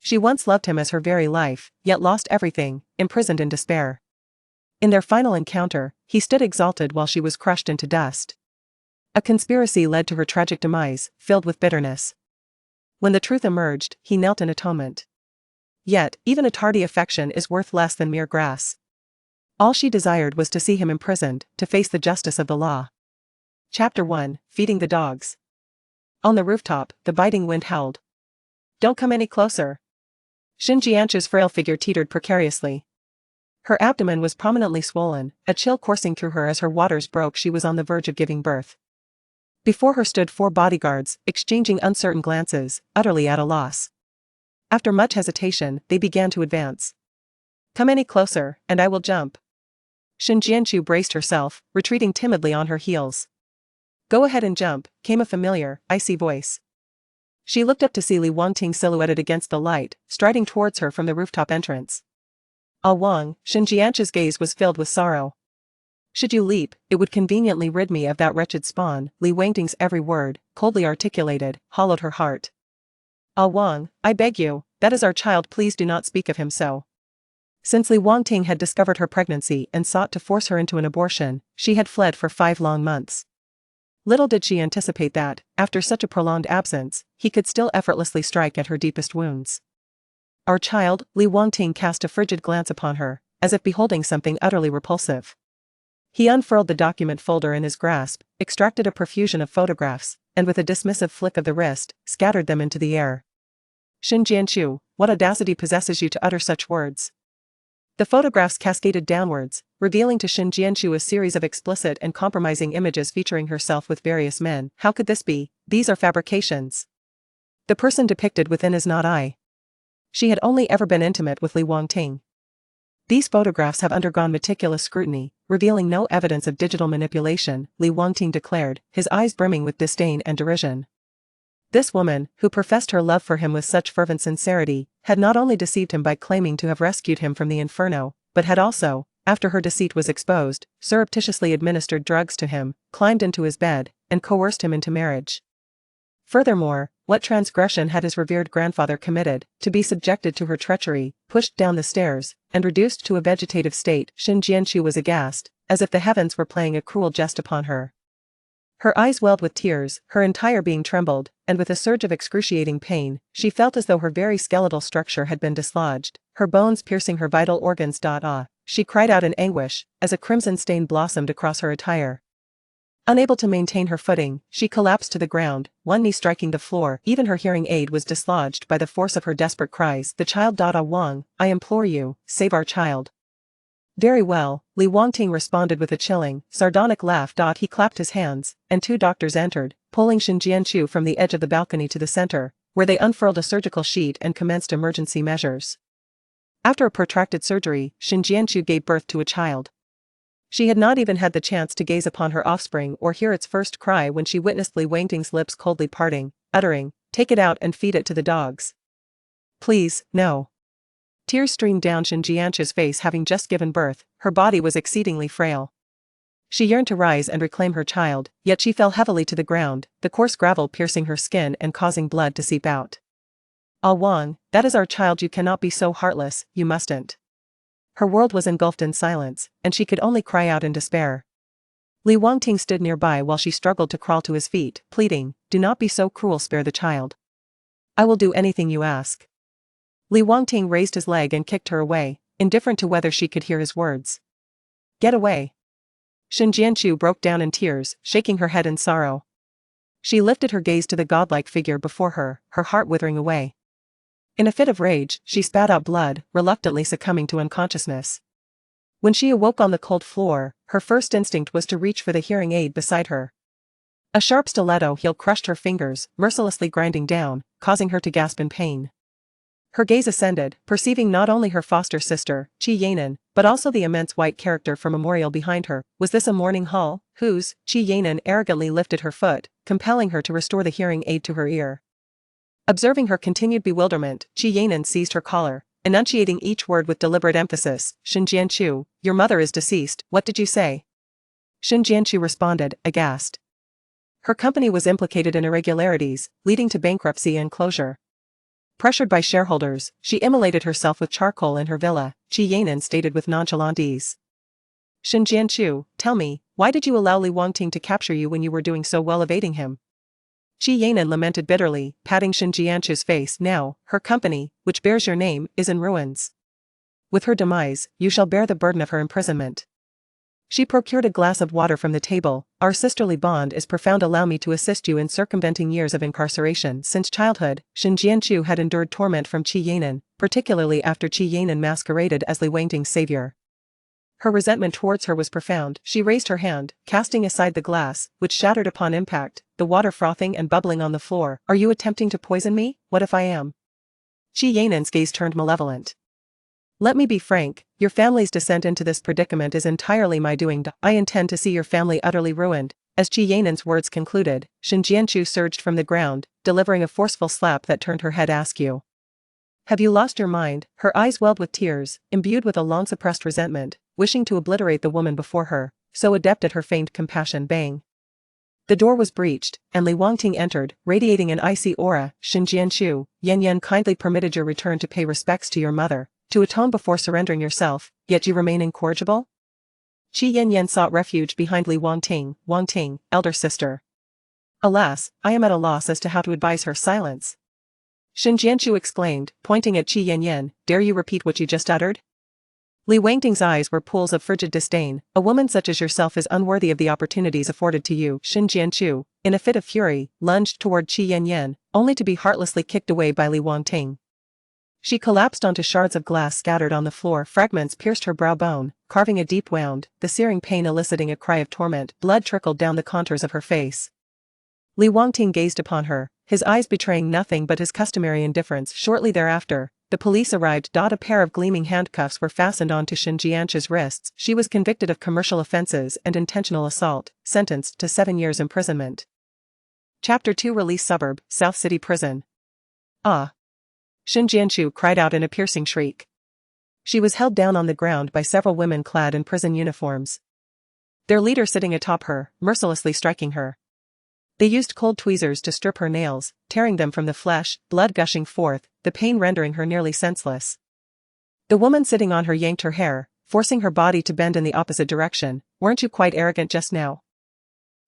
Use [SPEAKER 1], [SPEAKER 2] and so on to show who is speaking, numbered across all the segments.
[SPEAKER 1] She once loved him as her very life, yet lost everything, imprisoned in despair. In their final encounter, he stood exalted while she was crushed into dust. A conspiracy led to her tragic demise, filled with bitterness. When the truth emerged, he knelt in atonement. Yet, even a tardy affection is worth less than mere grass. All she desired was to see him imprisoned, to face the justice of the law. Chapter 1: Feeding the Dogs. On the rooftop, the biting wind howled. "Don't come any closer." Shin Jianchu's frail figure teetered precariously. Her abdomen was prominently swollen, a chill coursing through her as her waters broke. She was on the verge of giving birth. Before her stood 4 bodyguards, exchanging uncertain glances, utterly at a loss. After much hesitation, they began to advance. "Come any closer, and I will jump." Shin Jianchu braced herself, retreating timidly on her heels. "Go ahead and jump," came a familiar, icy voice. She looked up to see Li Wangting silhouetted against the light, striding towards her from the rooftop entrance. "Ah Wang," Shin Jianchu's gaze was filled with sorrow. "Should you leap, it would conveniently rid me of that wretched spawn." Li Wangting's every word, coldly articulated, hollowed her heart. "Ah Wang, I beg you, that is our child, please do not speak of him so." Since Li Wangting had discovered her pregnancy and sought to force her into an abortion, she had fled for 5 long months. Little did she anticipate that, after such a prolonged absence, he could still effortlessly strike at her deepest wounds. "Our child," Li Wangting cast a frigid glance upon her, as if beholding something utterly repulsive. He unfurled the document folder in his grasp, extracted a profusion of photographs, and with a dismissive flick of the wrist, scattered them into the air. "Shin Jianchu, what audacity possesses you to utter such words?" The photographs cascaded downwards, revealing to Shin Jianchu a series of explicit and compromising images featuring herself with various men. "How could this be? These are fabrications. The person depicted within is not I." She had only ever been intimate with Li Wangting. "These photographs have undergone meticulous scrutiny, revealing no evidence of digital manipulation," Li Wangting declared, his eyes brimming with disdain and derision. This woman, who professed her love for him with such fervent sincerity, had not only deceived him by claiming to have rescued him from the inferno, but had also, after her deceit was exposed, surreptitiously administered drugs to him, climbed into his bed, and coerced him into marriage. Furthermore, what transgression had his revered grandfather committed, to be subjected to her treachery, pushed down the stairs, and reduced to a vegetative state? Shin Jianchu was aghast, as if the heavens were playing a cruel jest upon her. Her eyes welled with tears, her entire being trembled, and with a surge of excruciating pain, she felt as though her very skeletal structure had been dislodged, her bones piercing her vital organs. "Ah!" she cried out in anguish, as a crimson stain blossomed across her attire. Unable to maintain her footing, she collapsed to the ground, one knee striking the floor. Even her hearing aid was dislodged by the force of her desperate cries. "The child. Ah Wang, I implore you, save our child." "Very well," Li Wangting responded with a chilling, sardonic laugh. He clapped his hands, and 2 doctors entered, pulling Shin Jianchu from the edge of the balcony to the center, where they unfurled a surgical sheet and commenced emergency measures. After a protracted surgery, Shin Jianchu gave birth to a child. She had not even had the chance to gaze upon her offspring or hear its first cry when she witnessed Li Wangting's lips coldly parting, uttering, "Take it out and feed it to the dogs." "Please, no." Tears streamed down Shin Jianchu's face. Having just given birth, her body was exceedingly frail. She yearned to rise and reclaim her child, yet she fell heavily to the ground, the coarse gravel piercing her skin and causing blood to seep out. "Ah Wang, that is our child. You cannot be so heartless, you mustn't." Her world was engulfed in silence, and she could only cry out in despair. Li Wangting stood nearby while she struggled to crawl to his feet, pleading, "Do not be so cruel, spare the child. I will do anything you ask." Li Wangting raised his leg and kicked her away, indifferent to whether she could hear his words. "Get away." Shin Jianchu broke down in tears, shaking her head in sorrow. She lifted her gaze to the godlike figure before her, her heart withering away. In a fit of rage, she spat out blood, reluctantly succumbing to unconsciousness. When she awoke on the cold floor, her first instinct was to reach for the hearing aid beside her. A sharp stiletto heel crushed her fingers, mercilessly grinding down, causing her to gasp in pain. Her gaze ascended, perceiving not only her foster sister, Qi Yanan, but also the immense white character for memorial behind her. Was this a mourning hall? Whose? Qi Yanan arrogantly lifted her foot, compelling her to restore the hearing aid to her ear. Observing her continued bewilderment, Qi Yanan seized her collar, enunciating each word with deliberate emphasis. "Shin Jianchu, your mother is deceased. What did you say?" Shin Jianchu responded, aghast. Her company was implicated in irregularities, leading to bankruptcy and closure. Pressured by shareholders, she immolated herself with charcoal in her villa, Qi Yanan stated with nonchalant ease. Shen Jianchu, tell me, why did you allow Li Wangting to capture you when you were doing so well evading him? Qi Yanan lamented bitterly, patting Shen Jianchu's face. Now, her company, which bears your name, is in ruins. With her demise, you shall bear the burden of her imprisonment. She procured a glass of water from the table. Our sisterly bond is profound. Allow me to assist you in circumventing years of incarceration. Since childhood, Shen Jianchu had endured torment from Qi Yanan, particularly after Qi Yanan masqueraded as Li Wangting's savior. Her resentment towards her was profound. She raised her hand, casting aside the glass, which shattered upon impact, the water frothing and bubbling on the floor. Are you attempting to poison me? What if I am? Qi Yanan's gaze turned malevolent. Let me be frank, your family's descent into this predicament is entirely my doing. I intend to see your family utterly ruined. As Qi Yanan's words concluded, Shen Jianchu surged from the ground, delivering a forceful slap that turned her head askew. Have you lost your mind? Her eyes welled with tears, imbued with a long-suppressed resentment, wishing to obliterate the woman before her, so adept at her feigned compassion. Bang. The door was breached, and Li Wangting entered, radiating an icy aura. Shen Jianchu, Yan kindly permitted your return to pay respects to your mother, to atone before surrendering yourself, yet you remain incorrigible? Qi Yan sought refuge behind Li Wangting, elder sister. Alas, I am at a loss as to how to advise her. Silence. Shen Jianchu exclaimed, pointing at Qi Yan, dare you repeat what you just uttered? Li Wangting's eyes were pools of frigid disdain. A woman such as yourself is unworthy of the opportunities afforded to you. Shen Jianchu, in a fit of fury, lunged toward Qi Yan, only to be heartlessly kicked away by Li Wangting. She collapsed onto shards of glass scattered on the floor. Fragments pierced her brow bone, carving a deep wound, the searing pain eliciting a cry of torment. Blood trickled down the contours of her face. Li Wangting gazed upon her, his eyes betraying nothing but his customary indifference. Shortly thereafter, the police arrived. A pair of gleaming handcuffs were fastened onto Shen Jianchu's wrists. She was convicted of commercial offenses and intentional assault, sentenced to 7 years imprisonment. Chapter 2 Release Suburb, South City Prison. Ah! Shen Jianchu cried out in a piercing shriek. She was held down on the ground by several women clad in prison uniforms. Their leader sitting atop her, mercilessly striking her. They used cold tweezers to strip her nails, tearing them from the flesh, blood gushing forth, the pain rendering her nearly senseless. The woman sitting on her yanked her hair, forcing her body to bend in the opposite direction. Weren't you quite arrogant just now?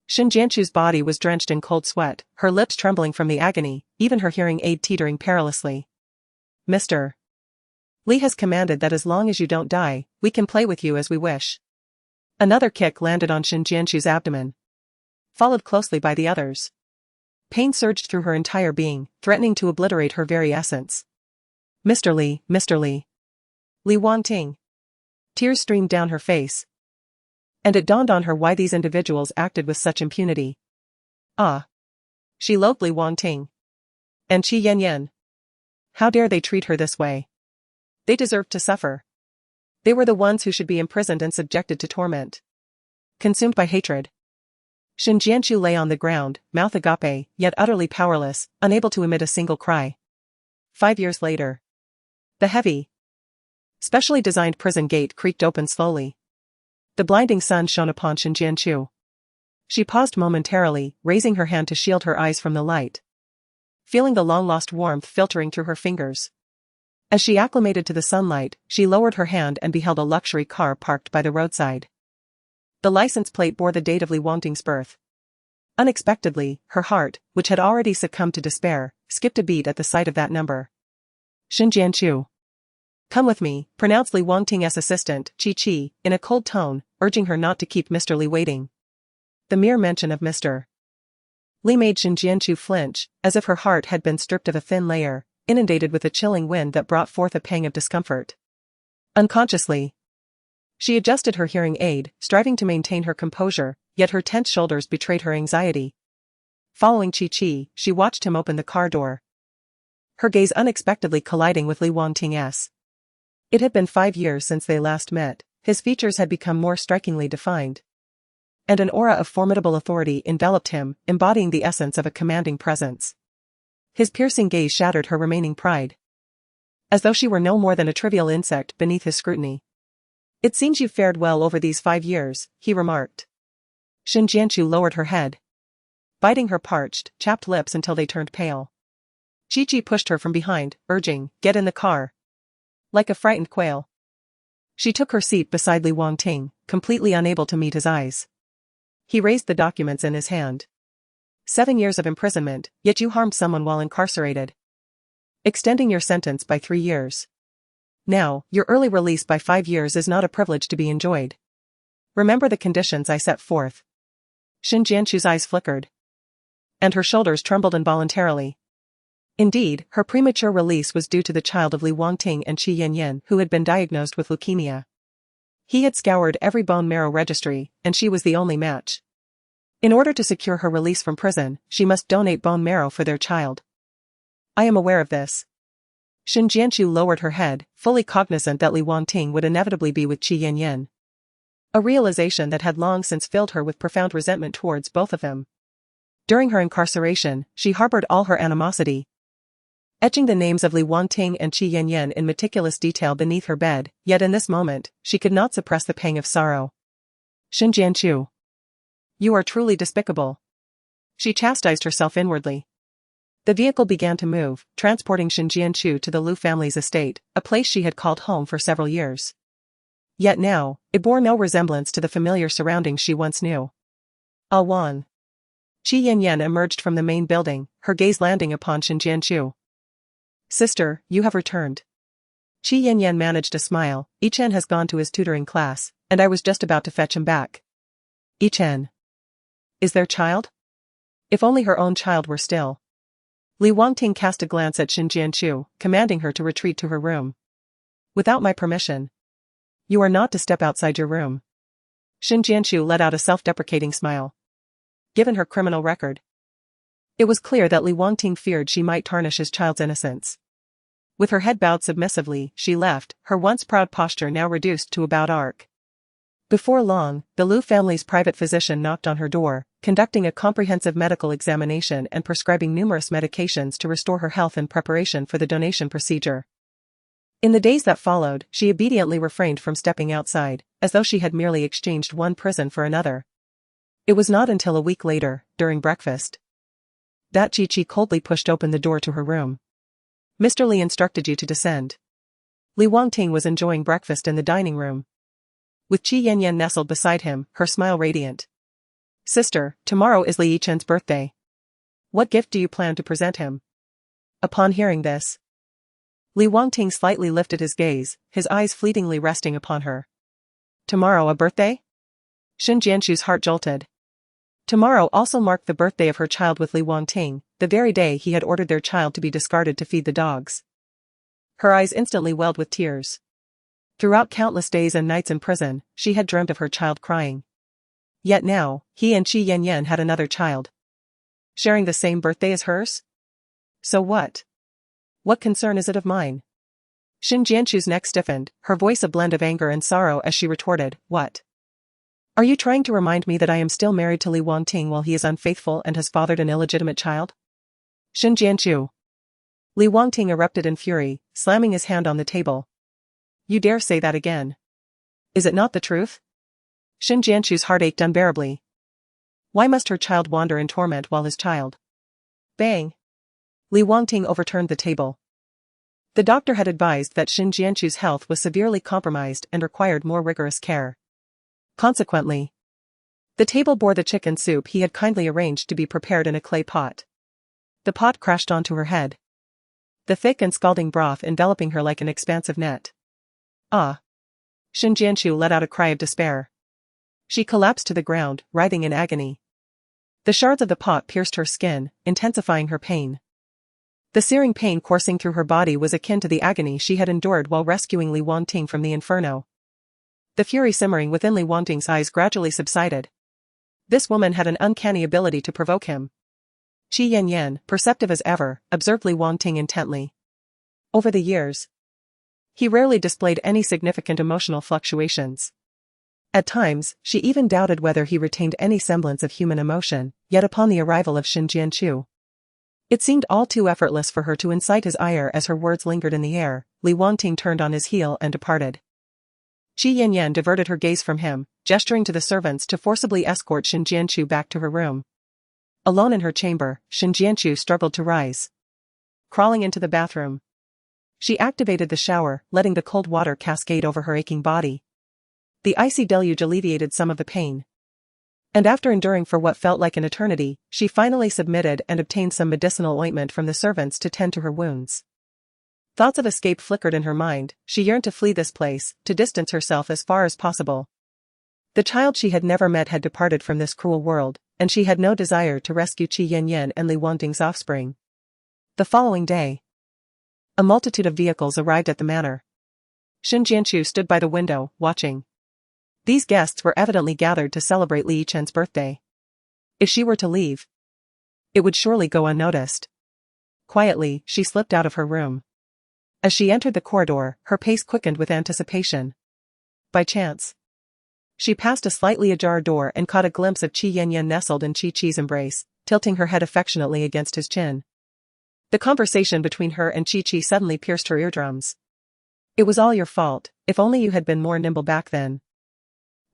[SPEAKER 1] Shen Jianchu's body was drenched in cold sweat, her lips trembling from the agony, even her hearing aid teetering perilously. Mr. Li has commanded that as long as you don't die, we can play with you as we wish. Another kick landed on Shen Jianchu's abdomen, followed closely by the others. Pain surged through her entire being, threatening to obliterate her very essence. Mr. Li, Mr. Li. Li Wangting. Tears streamed down her face. And it dawned on her why these individuals acted with such impunity. Ah! She loathed Li Wangting. And Qi Yan. How dare they treat her this way? They deserved to suffer. They were the ones who should be imprisoned and subjected to torment. Consumed by hatred. Shen Jianchu lay on the ground, mouth agape, yet utterly powerless, unable to emit a single cry. 5 years later. The heavy, specially designed prison gate creaked open slowly. The blinding sun shone upon Shen Jianchu. She paused momentarily, raising her hand to shield her eyes from the light, feeling the long-lost warmth filtering through her fingers. As she acclimated to the sunlight, she lowered her hand and beheld a luxury car parked by the roadside. The license plate bore the date of Li Wangting's birth. Unexpectedly, her heart, which had already succumbed to despair, skipped a beat at the sight of that number. Shen Jianchu. Come with me, pronounced Li Wangting's assistant, Qi, in a cold tone, urging her not to keep Mr. Li waiting. The mere mention of Mr. Li made Shen Jianchu flinch, as if her heart had been stripped of a thin layer, inundated with a chilling wind that brought forth a pang of discomfort. Unconsciously, she adjusted her hearing aid, striving to maintain her composure, yet her tense shoulders betrayed her anxiety. Following Qi, she watched him open the car door, her gaze unexpectedly colliding with Li Wangting's. It had been 5 years since they last met. His features had become more strikingly defined, and an aura of formidable authority enveloped him, embodying the essence of a commanding presence. His piercing gaze shattered her remaining pride, as though she were no more than a trivial insect beneath his scrutiny. It seems you've fared well over these 5 years, he remarked. Shen Jianchu lowered her head, biting her parched, chapped lips until they turned pale. Chi-Chi pushed her from behind, urging, "Get in the car." Like a frightened quail. She took her seat beside Li Wangting, completely unable to meet his eyes. He raised the documents in his hand. 7 years of imprisonment, yet you harmed someone while incarcerated. Extending your sentence by 3 years. Now, your early release by 5 years is not a privilege to be enjoyed. Remember the conditions I set forth. Xin Jianchu's eyes flickered. And her shoulders trembled involuntarily. Indeed, her premature release was due to the child of Li Wangting and Qi Yanyan, who had been diagnosed with leukemia. He had scoured every bone marrow registry, and she was the only match. In order to secure her release from prison, she must donate bone marrow for their child. I am aware of this. Xin Jianchu lowered her head, fully cognizant that Li Wangting would inevitably be with Qi Yanyan. A realization that had long since filled her with profound resentment towards both of them. During her incarceration, she harbored all her animosity, etching the names of Li Wangting and Qi Yanyan in meticulous detail beneath her bed, yet in this moment, she could not suppress the pang of sorrow. Xin Jianchu. You are truly despicable. She chastised herself inwardly. The vehicle began to move, transporting Xin Jianchu to the Liu family's estate, a place she had called home for several years. Yet now, it bore no resemblance to the familiar surroundings she once knew. Ah Wan. Qi Yanyan emerged from the main building, her gaze landing upon Xin Jianchu. Sister, you have returned. Qi Yanyan managed a smile. Yichen has gone to his tutoring class, and I was just about to fetch him back. Yichen. Is their child? If only her own child were still. Li Wangting cast a glance at Xin Jianchu, commanding her to retreat to her room. Without my permission. You are not to step outside your room. Xin Jianchu let out a self-deprecating smile. Given her criminal record, it was clear that Li Wangting feared she might tarnish his child's innocence. With her head bowed submissively, she left, her once proud posture now reduced to a bowed arc. Before long, the Liu family's private physician knocked on her door, conducting a comprehensive medical examination and prescribing numerous medications to restore her health in preparation for the donation procedure. In the days that followed, she obediently refrained from stepping outside, as though she had merely exchanged one prison for another. It was not until a week later, during breakfast, that Chi-Chi coldly pushed open the door to her room. Mr. Li instructed you to descend. Li Wangting was enjoying breakfast in the dining room, with Qi Yanyan nestled beside him, her smile radiant. Sister, tomorrow is Li Yichen's birthday. What gift do you plan to present him? Upon hearing this, Li Wangting slightly lifted his gaze, his eyes fleetingly resting upon her. Tomorrow a birthday? Xin Jianchu's heart jolted. Tomorrow also marked the birthday of her child with Li Wangting, the very day he had ordered their child to be discarded to feed the dogs. Her eyes instantly welled with tears. Throughout countless days and nights in prison, she had dreamt of her child crying. Yet now, he and Qi Yanyan had another child, sharing the same birthday as hers? So what? What concern is it of mine? Xin Jianchu's neck stiffened, her voice a blend of anger and sorrow as she retorted, What? Are you trying to remind me that I am still married to Li Wangting while he is unfaithful and has fathered an illegitimate child? Xin Jianchu. Li Wangting erupted in fury, slamming his hand on the table. You dare say that again? Is it not the truth? Xin Jianchu's heart ached unbearably. Why must her child wander in torment while his child? Bang! Li Wangting overturned the table. The doctor had advised that Xin Jianchu's health was severely compromised and required more rigorous care. Consequently, the table bore the chicken soup he had kindly arranged to be prepared in a clay pot. The pot crashed onto her head, the thick and scalding broth enveloping her like an expansive net. Ah! Xin Jianchu let out a cry of despair. She collapsed to the ground, writhing in agony. The shards of the pot pierced her skin, intensifying her pain. The searing pain coursing through her body was akin to the agony she had endured while rescuing Li Wangting from the inferno. The fury simmering within Li Wangting's eyes gradually subsided. This woman had an uncanny ability to provoke him. Qi Yanyan, perceptive as ever, observed Li Wangting intently. Over the years, he rarely displayed any significant emotional fluctuations. At times, she even doubted whether he retained any semblance of human emotion, yet upon the arrival of Xin Jianchu, it seemed all too effortless for her to incite his ire. As her words lingered in the air, Li Wangting turned on his heel and departed. Qi Yanyan diverted her gaze from him, gesturing to the servants to forcibly escort Xin Jianchu back to her room. Alone in her chamber, Xin Jianchu struggled to rise. crawling into the bathroom. She activated the shower, letting the cold water cascade over her aching body. The icy deluge alleviated some of the pain. And after enduring for what felt like an eternity, she finally submitted and obtained some medicinal ointment from the servants to tend to her wounds. Thoughts of escape flickered in her mind. She yearned to flee this place, to distance herself as far as possible. The child she had never met had departed from this cruel world, and she had no desire to rescue Qi Yanyan and Li Wangting's offspring. The following day, a multitude of vehicles arrived at the manor. Sun Jianchu stood by the window, watching. These guests were evidently gathered to celebrate Li Yichen's birthday. If she were to leave, it would surely go unnoticed. Quietly, she slipped out of her room. As she entered the corridor, her pace quickened with anticipation. By chance, she passed a slightly ajar door and caught a glimpse of Qi Yanyan nestled in Chi-Chi's embrace, tilting her head affectionately against his chin. The conversation between her and Chi-Chi suddenly pierced her eardrums. "It was all your fault, if only you had been more nimble back then.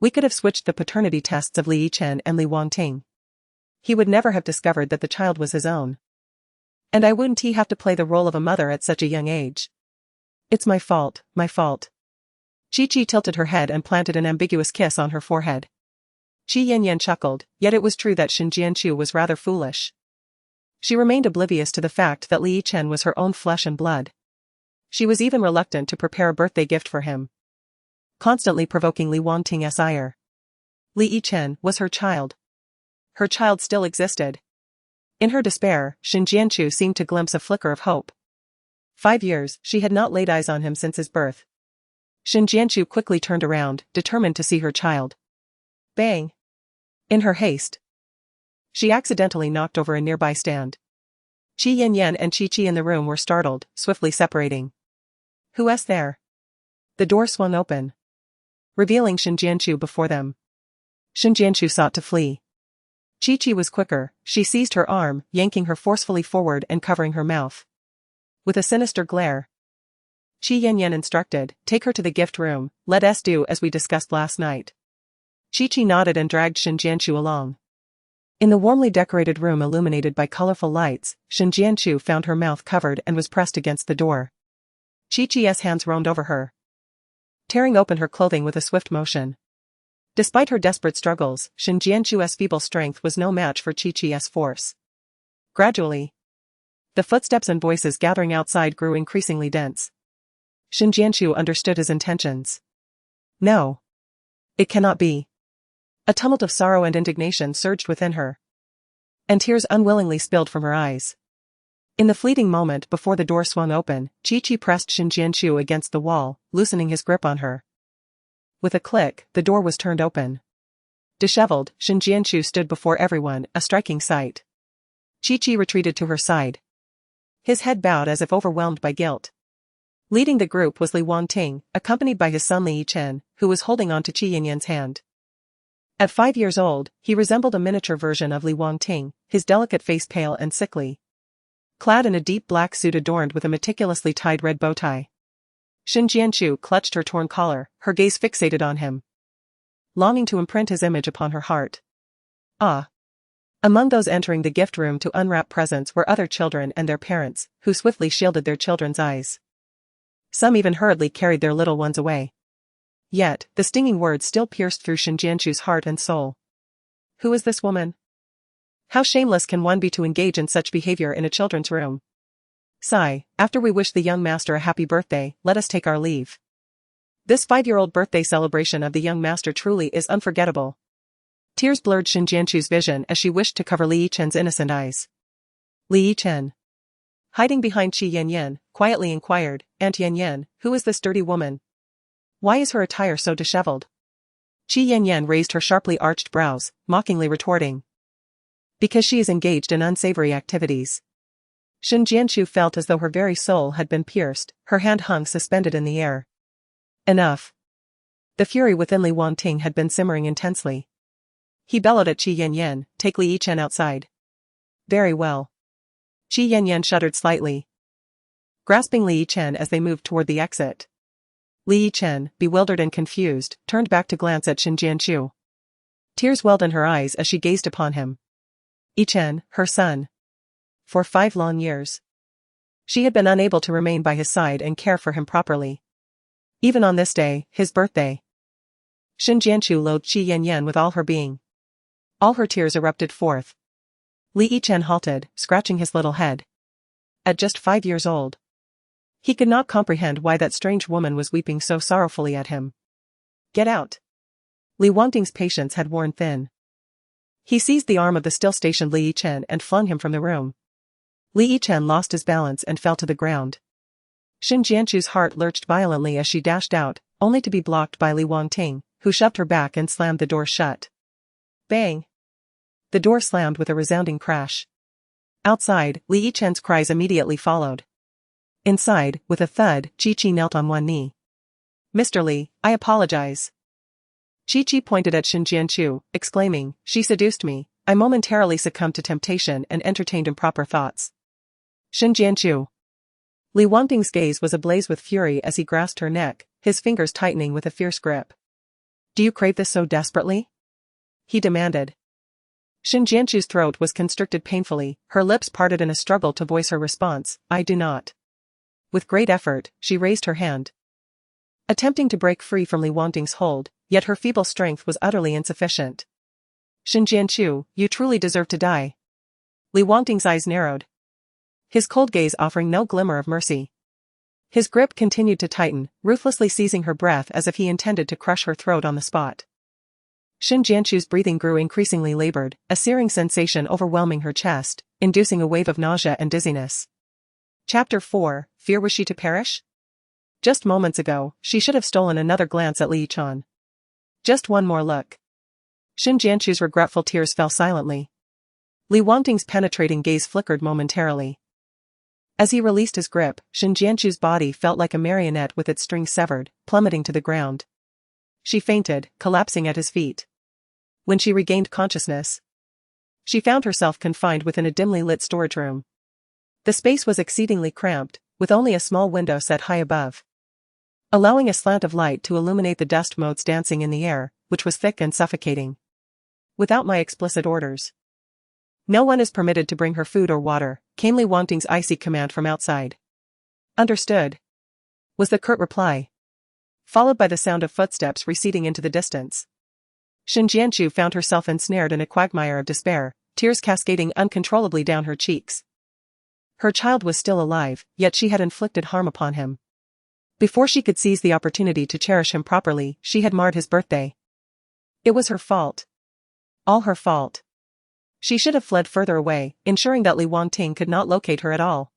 [SPEAKER 1] We could have switched the paternity tests of Li Yichen and Li Wangting. He would never have discovered that the child was his own. And I wouldn't he have to play the role of a mother at such a young age? It's my fault, my fault." Chi-Chi tilted her head and planted an ambiguous kiss on her forehead. Qi Yanyan chuckled, yet it was true that Sun Jianchu was rather foolish. She remained oblivious to the fact that Li Yichen was her own flesh and blood. She was even reluctant to prepare a birthday gift for him, constantly provoking Li Wangting's ire. Li Yichen was her child. Her child still existed. In her despair, Sun Jianchu seemed to glimpse a flicker of hope. 5 years, she had not laid eyes on him since his birth. Sun Jianchu quickly turned around, determined to see her child. Bang! In her haste, she accidentally knocked over a nearby stand. Qi Yanyan and Chi-Chi in the room were startled, swiftly separating. "Who's there?" The door swung open, revealing Sun Jianchu before them. Sun Jianchu sought to flee. Chi-Chi was quicker. She seized her arm, yanking her forcefully forward and covering her mouth. With a sinister glare, Qi Yanyan instructed, "Take her to the gift room, let us do as we discussed last night." Chi-Chi nodded and dragged Sun Jianchu along. In the warmly decorated room illuminated by colorful lights, Sun Jianchu found her mouth covered and was pressed against the door. Chi-Chi's hands roamed over her, tearing open her clothing with a swift motion. Despite her desperate struggles, Sun Jianchu's feeble strength was no match for Chi-Chi's force. Gradually, the footsteps and voices gathering outside grew increasingly dense. Sun Jianchu understood his intentions. No. It cannot be. A tumult of sorrow and indignation surged within her, and tears unwillingly spilled from her eyes. In the fleeting moment before the door swung open, Chi-Chi pressed Sun Jianchu against the wall, loosening his grip on her. With a click, the door was turned open. Disheveled, Sun Jianchu stood before everyone, a striking sight. Chi-Chi retreated to her side, his head bowed as if overwhelmed by guilt. Leading the group was Li Wangting, accompanied by his son Li Yichen, who was holding on to Qi Yanyan's hand. At 5 years old, he resembled a miniature version of Li Wangting, his delicate face pale and sickly, clad in a deep black suit adorned with a meticulously tied red bow tie. Sun Jianchu clutched her torn collar, her gaze fixated on him, longing to imprint his image upon her heart. Ah! Among those entering the gift room to unwrap presents were other children and their parents, who swiftly shielded their children's eyes. Some even hurriedly carried their little ones away. Yet, the stinging words still pierced through Sun Jianchu's heart and soul. Who is this woman? How shameless can one be to engage in such behavior in a children's room? Sigh, after we wish the young master a happy birthday, let us take our leave. This 5-year-old birthday celebration of the young master truly is unforgettable. Tears blurred Sun Jianchu's vision as she wished to cover Li Yichen's innocent eyes. Li Yichen, hiding behind Qi Yanyan, quietly inquired, "Aunt Yanyan, who is this dirty woman? Why is her attire so disheveled?" Qi Yanyan raised her sharply arched brows, mockingly retorting, "Because she is engaged in unsavory activities." Sun Jianchu felt as though her very soul had been pierced, her hand hung suspended in the air. Enough. The fury within Li Wangting had been simmering intensely. He bellowed at Qi Yanyan, "Take Li Yichen outside." "Very well." Qi Yanyan shuddered slightly, grasping Li Yichen as they moved toward the exit. Li Yichen, bewildered and confused, turned back to glance at Sun Jianchu. Tears welled in her eyes as she gazed upon him. Yichen, her son. For 5 long years. She had been unable to remain by his side and care for him properly. Even on this day, his birthday. Shin Jianchu loathed Qi Yanyan with all her being. All her tears erupted forth. Li Yichen halted, scratching his little head. At just 5 years old, he could not comprehend why that strange woman was weeping so sorrowfully at him. Get out. Li Wangting's patience had worn thin. He seized the arm of the still-stationed Li Yichen and flung him from the room. Li Yichen lost his balance and fell to the ground. Shin Jianchu's heart lurched violently as she dashed out, only to be blocked by Li Wangting, who shoved her back and slammed the door shut. Bang! The door slammed with a resounding crash. Outside, Li Yichen's cries immediately followed. Inside, with a thud, Chi-Chi knelt on one knee. Mr. Li, I apologize. Chi-Chi pointed at Shin Jianchu, exclaiming, she seduced me. I momentarily succumbed to temptation and entertained improper thoughts. Shin Jianchu. Li Wangting's gaze was ablaze with fury as he grasped her neck, his fingers tightening with a fierce grip. Do you crave this so desperately? He demanded. Shin Jianchu's throat was constricted painfully, her lips parted in a struggle to voice her response, I do not. With great effort, she raised her hand, attempting to break free from Li Wangting's hold, yet her feeble strength was utterly insufficient. Shin Jianchu, you truly deserve to die. Li Wangting's eyes narrowed, his cold gaze offering no glimmer of mercy. His grip continued to tighten, ruthlessly seizing her breath as if he intended to crush her throat on the spot. Shin Jianchu's breathing grew increasingly labored, a searing sensation overwhelming her chest, inducing a wave of nausea and dizziness. Chapter 4, Fear Was She to Perish? Just moments ago, she should have stolen another glance at Li Yichen. Just one more look. Shin Jianchu's regretful tears fell silently. Li Wangting's penetrating gaze flickered momentarily. As he released his grip, Shin Jianchu's body felt like a marionette with its strings severed, plummeting to the ground. She fainted, collapsing at his feet. When she regained consciousness, she found herself confined within a dimly lit storage room. The space was exceedingly cramped, with only a small window set high above, allowing a slant of light to illuminate the dust motes dancing in the air, which was thick and suffocating. Without my explicit orders, no one is permitted to bring her food or water, came Li Wangting's icy command from outside. Understood, was the curt reply, followed by the sound of footsteps receding into the distance. Shin Jianchu found herself ensnared in a quagmire of despair, tears cascading uncontrollably down her cheeks. Her child was still alive, yet she had inflicted harm upon him. Before she could seize the opportunity to cherish him properly, she had marred his birthday. It was her fault. All her fault. She should have fled further away, ensuring that Li Wangting could not locate her at all.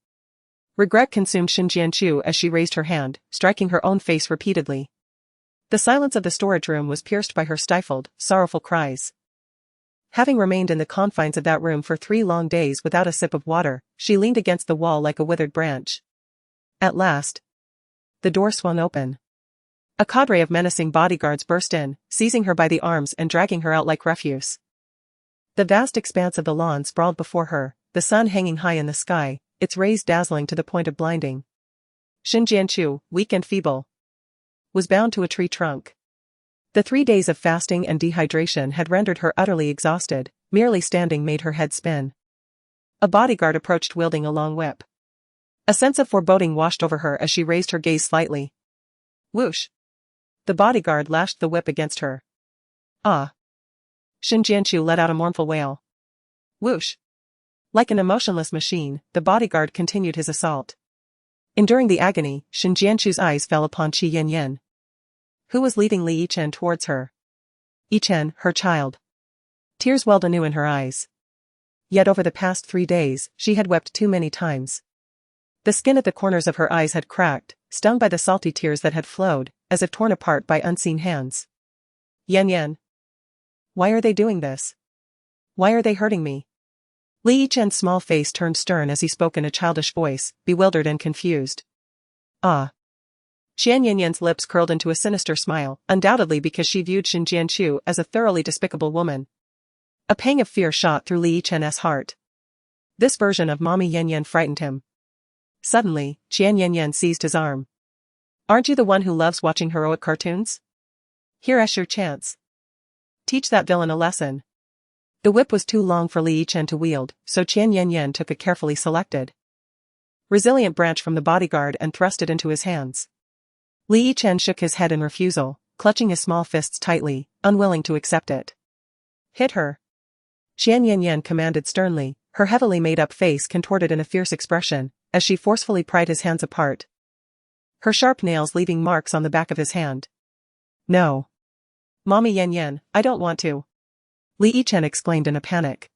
[SPEAKER 1] Regret consumed Shin Jianchu as she raised her hand, striking her own face repeatedly. The silence of the storage room was pierced by her stifled, sorrowful cries. Having remained in the confines of that room for 3 long days without a sip of water, she leaned against the wall like a withered branch. At last, the door swung open. A cadre of menacing bodyguards burst in, seizing her by the arms and dragging her out like refuse. The vast expanse of the lawn sprawled before her, the sun hanging high in the sky, its rays dazzling to the point of blinding. Shin Jianchu, weak and feeble, was bound to a tree trunk. The 3 days of fasting and dehydration had rendered her utterly exhausted, merely standing made her head spin. A bodyguard approached wielding a long whip. A sense of foreboding washed over her as she raised her gaze slightly. Whoosh! The bodyguard lashed the whip against her. Ah! Shin Jianchu let out a mournful wail. Whoosh! Like an emotionless machine, the bodyguard continued his assault. Enduring the agony, Shin Jianchu's eyes fell upon Qi Yanyan, who was leading Li Yichen towards her. Yichen, her child. Tears welled anew in her eyes. Yet over the past 3 days, she had wept too many times. The skin at the corners of her eyes had cracked, stung by the salty tears that had flowed, as if torn apart by unseen hands. Yan. Why are they doing this? Why are they hurting me? Li Yichen's small face turned stern as he spoke in a childish voice, bewildered and confused. Ah. Qian Yanyan's lips curled into a sinister smile, undoubtedly because she viewed Shin Jianchu as a thoroughly despicable woman. A pang of fear shot through Li Yichen's heart. This version of Mommy Yanyan frightened him. Suddenly, Qian Yanyan seized his arm. Aren't you the one who loves watching heroic cartoons? Here's your chance. Teach that villain a lesson. The whip was too long for Li Yichen to wield, so Qian Yanyan took a carefully selected resilient branch from the bodyguard and thrust it into his hands. Li Yichen shook his head in refusal, clutching his small fists tightly, unwilling to accept it. Hit her. Xian Yanyan commanded sternly, her heavily made-up face contorted in a fierce expression, as she forcefully pried his hands apart, her sharp nails leaving marks on the back of his hand. No. Mommy Yanyan, I don't want to. Li Yichen exclaimed in a panic.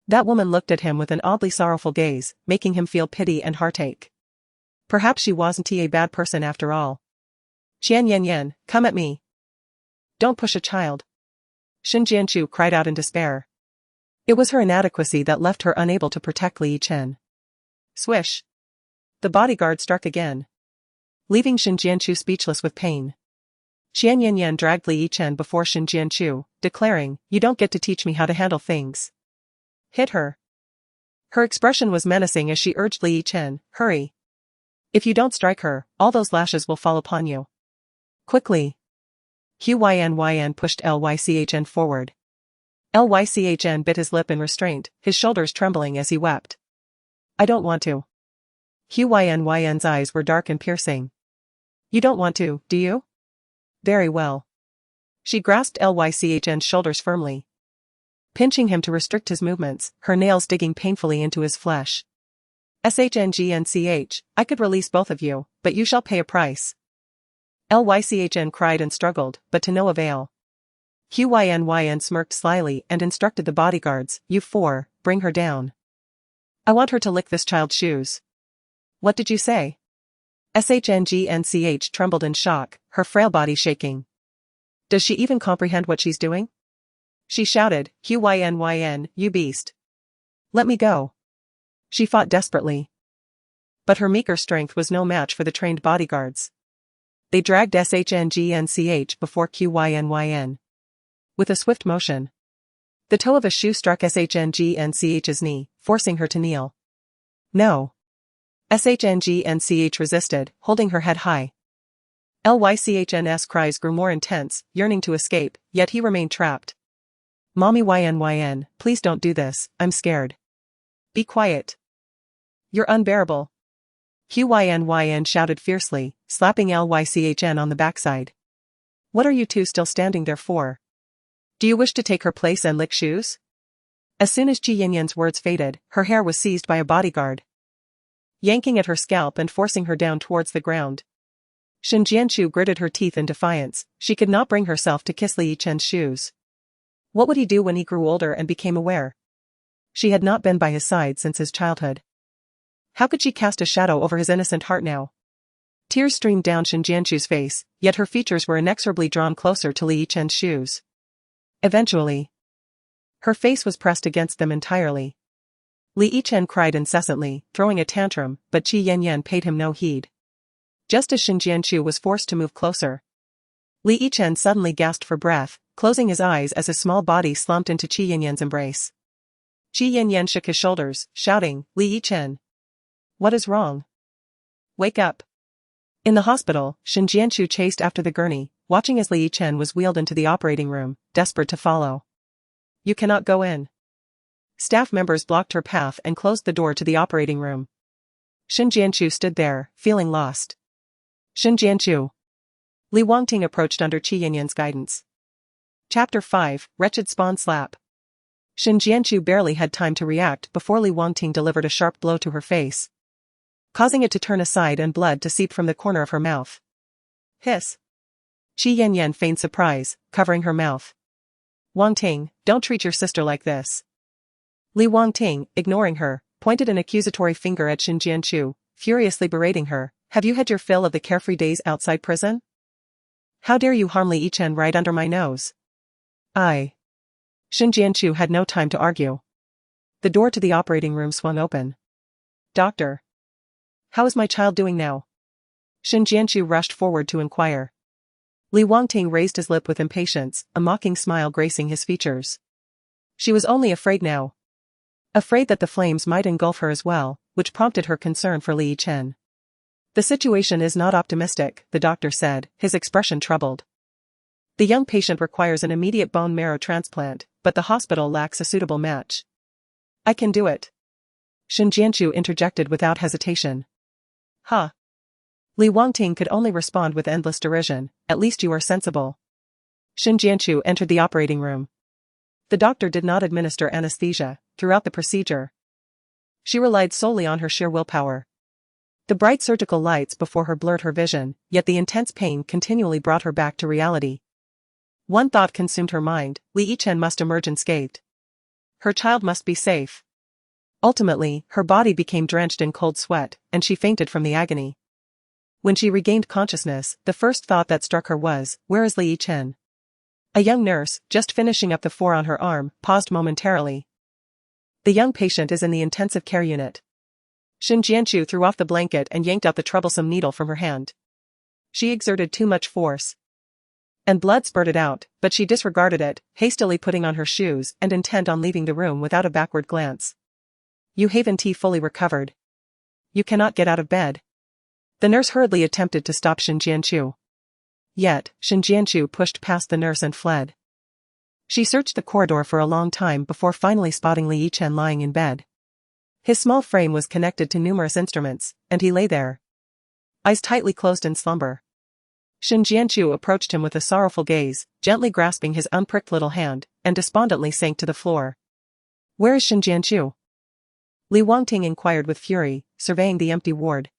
[SPEAKER 1] That woman looked at him with an oddly sorrowful gaze, making him feel pity and heartache. Perhaps she wasn't a bad person after all. Xian Yanyan, come at me. Don't push a child. Shen Jianchu cried out in despair. It was her inadequacy that left her unable to protect Li Yichen. Swish. The bodyguard struck again, leaving Shen Jianchu speechless with pain. Xian Yanyan dragged Li Yichen before Shen Jianchu, declaring, "You don't get to teach me how to handle things." Hit her. Her expression was menacing as she urged Li Yichen, "Hurry. If you don't strike her, all those lashes will fall upon you." Quickly. Huyan pushed Lychen forward. Lychen bit his lip in restraint, his shoulders trembling as he wept. I don't want to. Huyan's eyes were dark and piercing. You don't want to, do you? Very well. She grasped Lychn's shoulders firmly, pinching him to restrict his movements, her nails digging painfully into his flesh. SHNGNCH, I could release both of you, but you shall pay a price. Lychn cried and struggled, but to no avail. Huyan smirked slyly and instructed the bodyguards, "You four, bring her down. I want her to lick this child's shoes." What did you say? SHNGNCH trembled in shock, her frail body shaking. Does she even comprehend what she's doing? She shouted, Huyan, you beast. Let me go. She fought desperately. But her meager strength was no match for the trained bodyguards. They dragged SHNGNCH before Huyan. With a swift motion, the toe of a shoe struck SHNGNCH's knee, forcing her to kneel. No. SHNGNCH resisted, holding her head high. Lychn's cries grew more intense, yearning to escape, yet he remained trapped. Mommy Yn, please don't do this, I'm scared. Be quiet. You're unbearable. Huyan shouted fiercely, slapping Lychn on the backside. What are you two still standing there for? Do you wish to take her place and lick shoes? As soon as Qi Yanyan's words faded, her hair was seized by a bodyguard, yanking at her scalp and forcing her down towards the ground. Shen Jianchu gritted her teeth in defiance, she could not bring herself to kiss Li Yichen's shoes. What would he do when he grew older and became aware? She had not been by his side since his childhood. How could she cast a shadow over his innocent heart now? Tears streamed down Shen Jianchu's face, yet her features were inexorably drawn closer to Li Yichen's shoes. Eventually, her face was pressed against them entirely. Li Yichen cried incessantly, throwing a tantrum, but Qi Yanyan paid him no heed. Just as Shen Jianchu was forced to move closer, Li Yichen suddenly gasped for breath, closing his eyes as his small body slumped into Qi Yanyan's embrace. Qi Yanyan shook his shoulders, shouting, Li Yichen. What is wrong? Wake up. In the hospital, Shen Jianchu chased after the gurney, watching as Li Yichen was wheeled into the operating room, desperate to follow. You cannot go in. Staff members blocked her path and closed the door to the operating room. Shen Jianchu stood there, feeling lost. Shen Jianchu. Li Wangting approached under Qi Yanyan's guidance. Chapter 5, Wretched Spawn Slap. Shen Jianchu barely had time to react before Li Wangting delivered a sharp blow to her face, causing it to turn aside and blood to seep from the corner of her mouth. Hiss. Qi Yanyan feigned surprise, covering her mouth. Wangting, don't treat your sister like this. Li Wangting, ignoring her, pointed an accusatory finger at Shen Jianchu, furiously berating her. Have you had your fill of the carefree days outside prison? How dare you harm Li Yichen right under my nose? Shen Jianchu had no time to argue. The door to the operating room swung open. Doctor. How is my child doing now? Shen Jianchu rushed forward to inquire. Li Wangting raised his lip with impatience, a mocking smile gracing his features. She was only afraid now. Afraid that the flames might engulf her as well, which prompted her concern for Li Yichen. The situation is not optimistic, the doctor said, his expression troubled. The young patient requires an immediate bone marrow transplant, but the hospital lacks a suitable match. I can do it. Shin Jianchu interjected without hesitation. Huh. Li Wangting could only respond with endless derision, at least you are sensible. Shin Jianchu entered the operating room. The doctor did not administer anesthesia throughout the procedure. She relied solely on her sheer willpower. The bright surgical lights before her blurred her vision, yet the intense pain continually brought her back to reality. One thought consumed her mind: Li Yichen must emerge unscathed. Her child must be safe. Ultimately, her body became drenched in cold sweat, and she fainted from the agony. When she regained consciousness, the first thought that struck her was, where is Li Yichen? A young nurse, just finishing up the 4 on her arm, paused momentarily. The young patient is in the intensive care unit. Shin Jianchu threw off the blanket and yanked out the troublesome needle from her hand. She exerted too much force, and blood spurted out, but she disregarded it, hastily putting on her shoes and intent on leaving the room without a backward glance. You haven't fully recovered. You cannot get out of bed. The nurse hurriedly attempted to stop Shin Jianchu. Yet, Shin Jianchu pushed past the nurse and fled. She searched the corridor for a long time before finally spotting Li Yichen lying in bed. His small frame was connected to numerous instruments, and he lay there, eyes tightly closed in slumber. Shin Jianchu approached him with a sorrowful gaze, gently grasping his unpricked little hand, and despondently sank to the floor. Where is Shin Jianchu? Li Wangting inquired with fury, surveying the empty ward.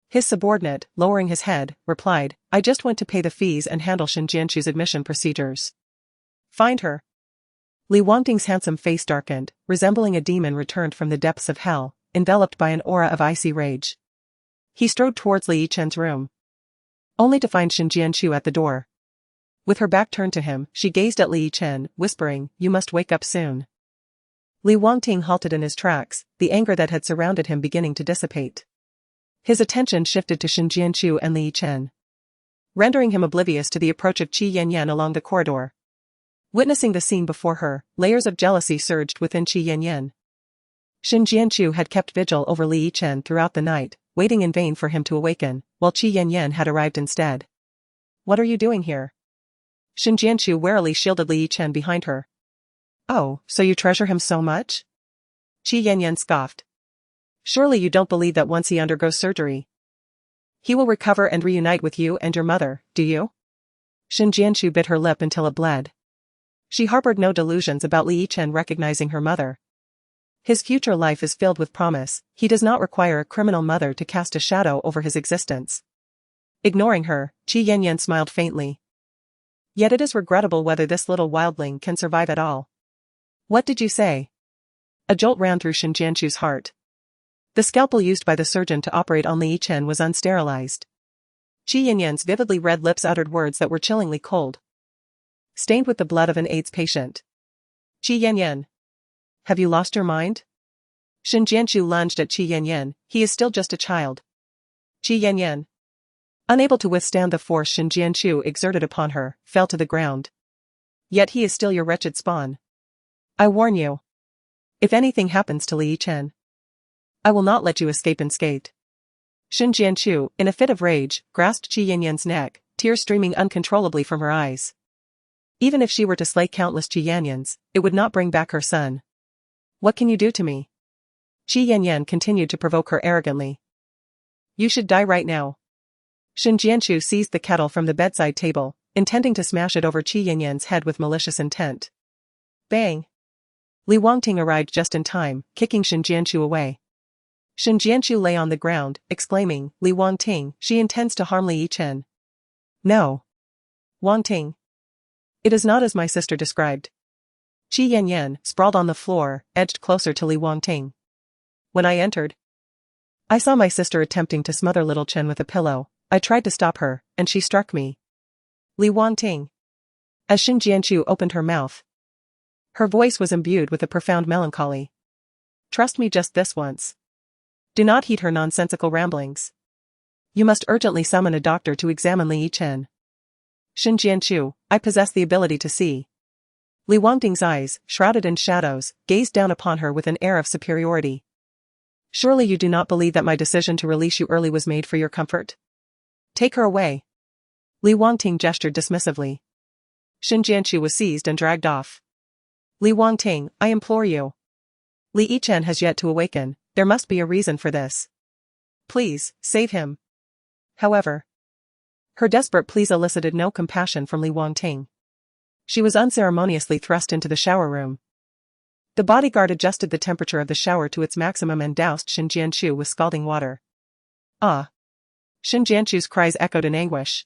[SPEAKER 1] His subordinate, lowering his head, replied, I just went to pay the fees and handle Shin Jianchu's admission procedures. Find her. Li Wangting's handsome face darkened, resembling a demon returned from the depths of hell, enveloped by an aura of icy rage. He strode towards Li Yichen's room, only to find Shin Jianchu at the door. With her back turned to him, she gazed at Li Yichen, whispering, You must wake up soon. Li Wangting halted in his tracks, the anger that had surrounded him beginning to dissipate. His attention shifted to Shin Jianchu and Li Yichen, rendering him oblivious to the approach of Qi Yanyan along the corridor. Witnessing the scene before her, layers of jealousy surged within Qi Yanyan. Shin Jianchu had kept vigil over Li Yichen throughout the night, waiting in vain for him to awaken, while Qi Yanyan had arrived instead. What are you doing here? Shin Jianchu warily shielded Li Yichen behind her. Oh, so you treasure him so much? Qi Yanyan scoffed. Surely you don't believe that once he undergoes surgery, he will recover and reunite with you and your mother, do you? Shin Jianchu bit her lip until it bled. She harbored no delusions about Li Yichen recognizing her mother. His future life is filled with promise, he does not require a criminal mother to cast a shadow over his existence. Ignoring her, Qi Yanyan smiled faintly. Yet it is regrettable whether this little wildling can survive at all. What did you say? A jolt ran through Shin Jianchu's heart. The scalpel used by the surgeon to operate on Li Yichen was unsterilized. Qi Yanyan's vividly red lips uttered words that were chillingly cold, stained with the blood of an AIDS patient. Qi Yanyan. Have you lost your mind? Shin Jianchu lunged at Qi Yanyan, he is still just a child. Qi Yanyan, unable to withstand the force Shin Jianchu exerted upon her, fell to the ground. Yet he is still your wretched spawn. I warn you. If anything happens to Li Yichen, I will not let you escape unscathed. Shin Jianchu, in a fit of rage, grasped Qi Yanyan's neck, tears streaming uncontrollably from her eyes. Even if she were to slay countless Qi Yanyans, it would not bring back her son. What can you do to me? Qi Yanyan continued to provoke her arrogantly. You should die right now. Shin Jianchu seized the kettle from the bedside table, intending to smash it over Qi Yanyan's head with malicious intent. Bang! Li Wangting arrived just in time, kicking Shin Jianchu away. Shin Jianchu lay on the ground, exclaiming, Li Wangting, she intends to harm Li Yichen. No. Wangting. It is not as my sister described. Qi Yanyan, sprawled on the floor, edged closer to Li Wangting. When I entered, I saw my sister attempting to smother little Chen with a pillow. I tried to stop her, and she struck me. Li Wangting. As Shin Jianchu opened her mouth, her voice was imbued with a profound melancholy. Trust me just this once. Do not heed her nonsensical ramblings. You must urgently summon a doctor to examine Li Yichen. Shin Jianchu, I possess the ability to see. Li Wangting's eyes, shrouded in shadows, gazed down upon her with an air of superiority. Surely you do not believe that my decision to release you early was made for your comfort? Take her away. Li Wangting gestured dismissively. Shin Jianchu was seized and dragged off. Li Wangting, I implore you. Li Yichen has yet to awaken, There must be a reason for this. Please, save him. However, her desperate pleas elicited no compassion from Li Wangting. She was unceremoniously thrust into the shower room. The bodyguard adjusted the temperature of the shower to its maximum and doused Shin Jianchu with scalding water. Ah! Shin Jianchu's cries echoed in anguish.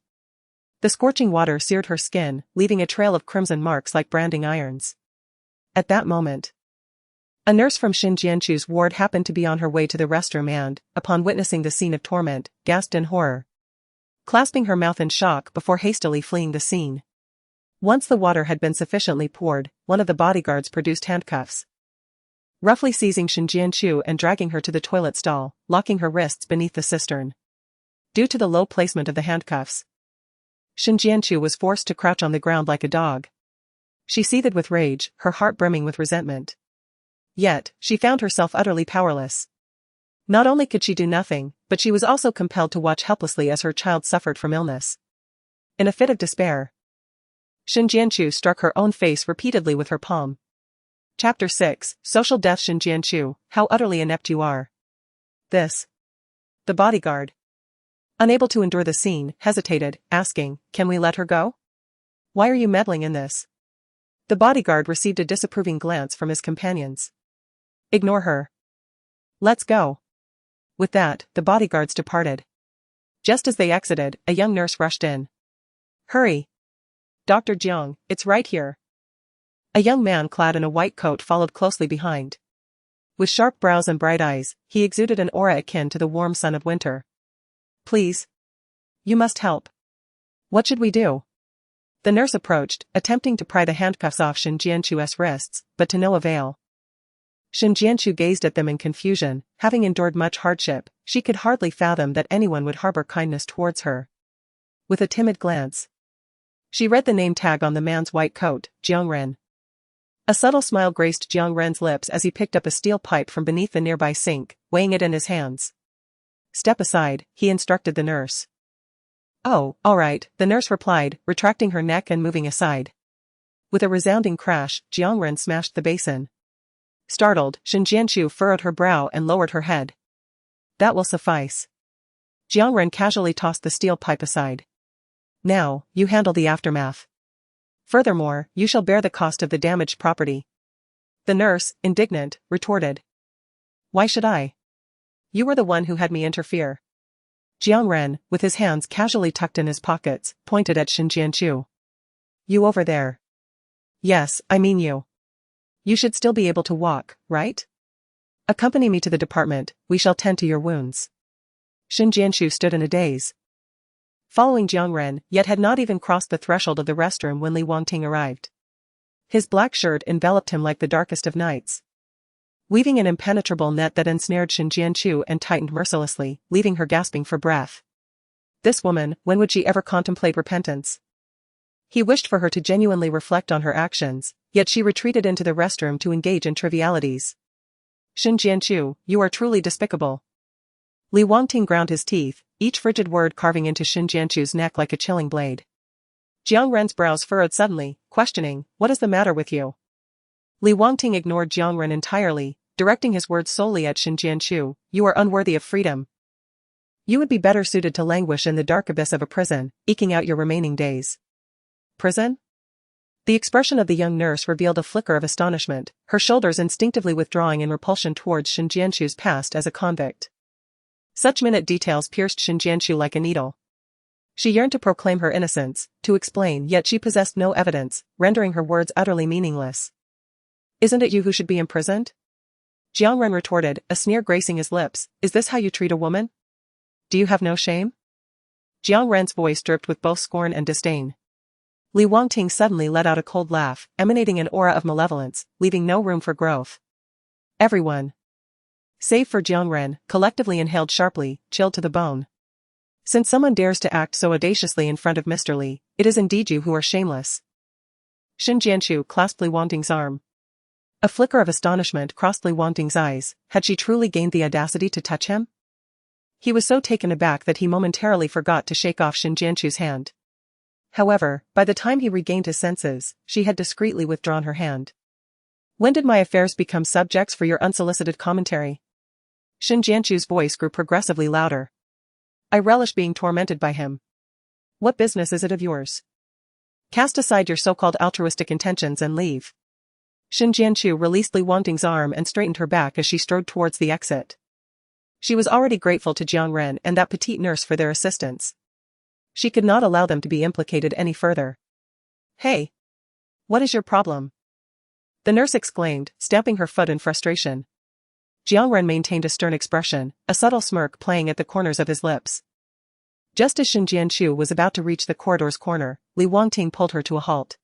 [SPEAKER 1] The scorching water seared her skin, leaving a trail of crimson marks like branding irons. At that moment, a nurse from Shin Jianchu's ward happened to be on her way to the restroom and, upon witnessing the scene of torment, gasped in horror, clasping her mouth in shock before hastily fleeing the scene. Once the water had been sufficiently poured, one of the bodyguards produced handcuffs, roughly seizing Shin Jianchu and dragging her to the toilet stall, locking her wrists beneath the cistern. Due to the low placement of the handcuffs, Shin Jianchu was forced to crouch on the ground like a dog. She seethed with rage, her heart brimming with resentment. Yet, she found herself utterly powerless. Not only could she do nothing, but she was also compelled to watch helplessly as her child suffered from illness. In a fit of despair, Shin Jianchu struck her own face repeatedly with her palm. Chapter 6, Social Death. Shin Jianchu, how utterly inept you are. This. The bodyguard, unable to endure the scene, hesitated, asking, "Can we let her go? Why are you meddling in this?" The bodyguard received a disapproving glance from his companions. "Ignore her. Let's go." With that, the bodyguards departed. Just as they exited, a young nurse rushed in. "Hurry! Dr. Jiang, it's right here." A young man clad in a white coat followed closely behind. With sharp brows and bright eyes, he exuded an aura akin to the warm sun of winter. "Please. You must help. What should we do?" The nurse approached, attempting to pry the handcuffs off Shin Jianchu's wrists, but to no avail. Shin Jianchu gazed at them in confusion. Having endured much hardship, she could hardly fathom that anyone would harbor kindness towards her. With a timid glance, she read the name tag on the man's white coat, Jiang Ren. A subtle smile graced Jiang Ren's lips as he picked up a steel pipe from beneath the nearby sink, weighing it in his hands. "Step aside," he instructed the nurse. "Oh, all right," the nurse replied, retracting her neck and moving aside. With a resounding crash, Jiang Ren smashed the basin. Startled, Shin Jianchu furrowed her brow and lowered her head. "That will suffice." Jiang Ren casually tossed the steel pipe aside. "Now, you handle the aftermath. Furthermore, you shall bear the cost of the damaged property." The nurse, indignant, retorted. "Why should I? You were the one who had me interfere." Jiang Ren, with his hands casually tucked in his pockets, pointed at Shin Jianchu. "You over there. Yes, I mean you. You should still be able to walk, right? Accompany me to the department, we shall tend to your wounds." Shin Jianchu stood in a daze, following Jiang Ren, yet had not even crossed the threshold of the restroom when Li Wangting arrived. His black shirt enveloped him like the darkest of nights, weaving an impenetrable net that ensnared Shin Jianchu and tightened mercilessly, leaving her gasping for breath. This woman, when would she ever contemplate repentance? He wished for her to genuinely reflect on her actions, yet she retreated into the restroom to engage in trivialities. "Shin Jianchu, you are truly despicable." Li Wangting ground his teeth, each frigid word carving into Shin Jianchu's neck like a chilling blade. Jiang Ren's brows furrowed suddenly, questioning, "What is the matter with you?" Li Wangting ignored Jiang Ren entirely, directing his words solely at Shin Jianchu. "You are unworthy of freedom. You would be better suited to languish in the dark abyss of a prison, eking out your remaining days." "Prison?" The expression of the young nurse revealed a flicker of astonishment, her shoulders instinctively withdrawing in repulsion towards Shin Jianchu's past as a convict. Such minute details pierced Shin Jianchu like a needle. She yearned to proclaim her innocence, to explain, yet she possessed no evidence, rendering her words utterly meaningless. "Isn't it you who should be imprisoned?" Jiang Ren retorted, a sneer gracing his lips. "Is this how you treat a woman? Do you have no shame?" Jiang Ren's voice dripped with both scorn and disdain. Li Wangting suddenly let out a cold laugh, emanating an aura of malevolence, leaving no room for growth. Everyone, save for Jiang Ren, collectively inhaled sharply, chilled to the bone. Since someone dares to act so audaciously in front of Mr. Li, it is indeed you who are shameless. Shin Jianchu clasped Li Wangting's arm. A flicker of astonishment crossed Li Wangting's eyes. Had she truly gained the audacity to touch him? He was so taken aback that he momentarily forgot to shake off Shin Jianchu's hand. However, by the time he regained his senses, she had discreetly withdrawn her hand. "When did my affairs become subjects for your unsolicited commentary?" Shin Jianchu's voice grew progressively louder. I relish being tormented by him. What business is it of yours? Cast aside your so-called altruistic intentions and leave. Shin Jianchu released Li Wangting's arm and straightened her back as she strode towards the exit. She was already grateful to Jiang Ren and that petite nurse for their assistance. She could not allow them to be implicated any further. Hey! What is your problem? The nurse exclaimed, stamping her foot in frustration. Jiang Ren maintained a stern expression, a subtle smirk playing at the corners of his lips. Just as Shin Jianchu was about to reach the corridor's corner, Li Wangting pulled her to a halt.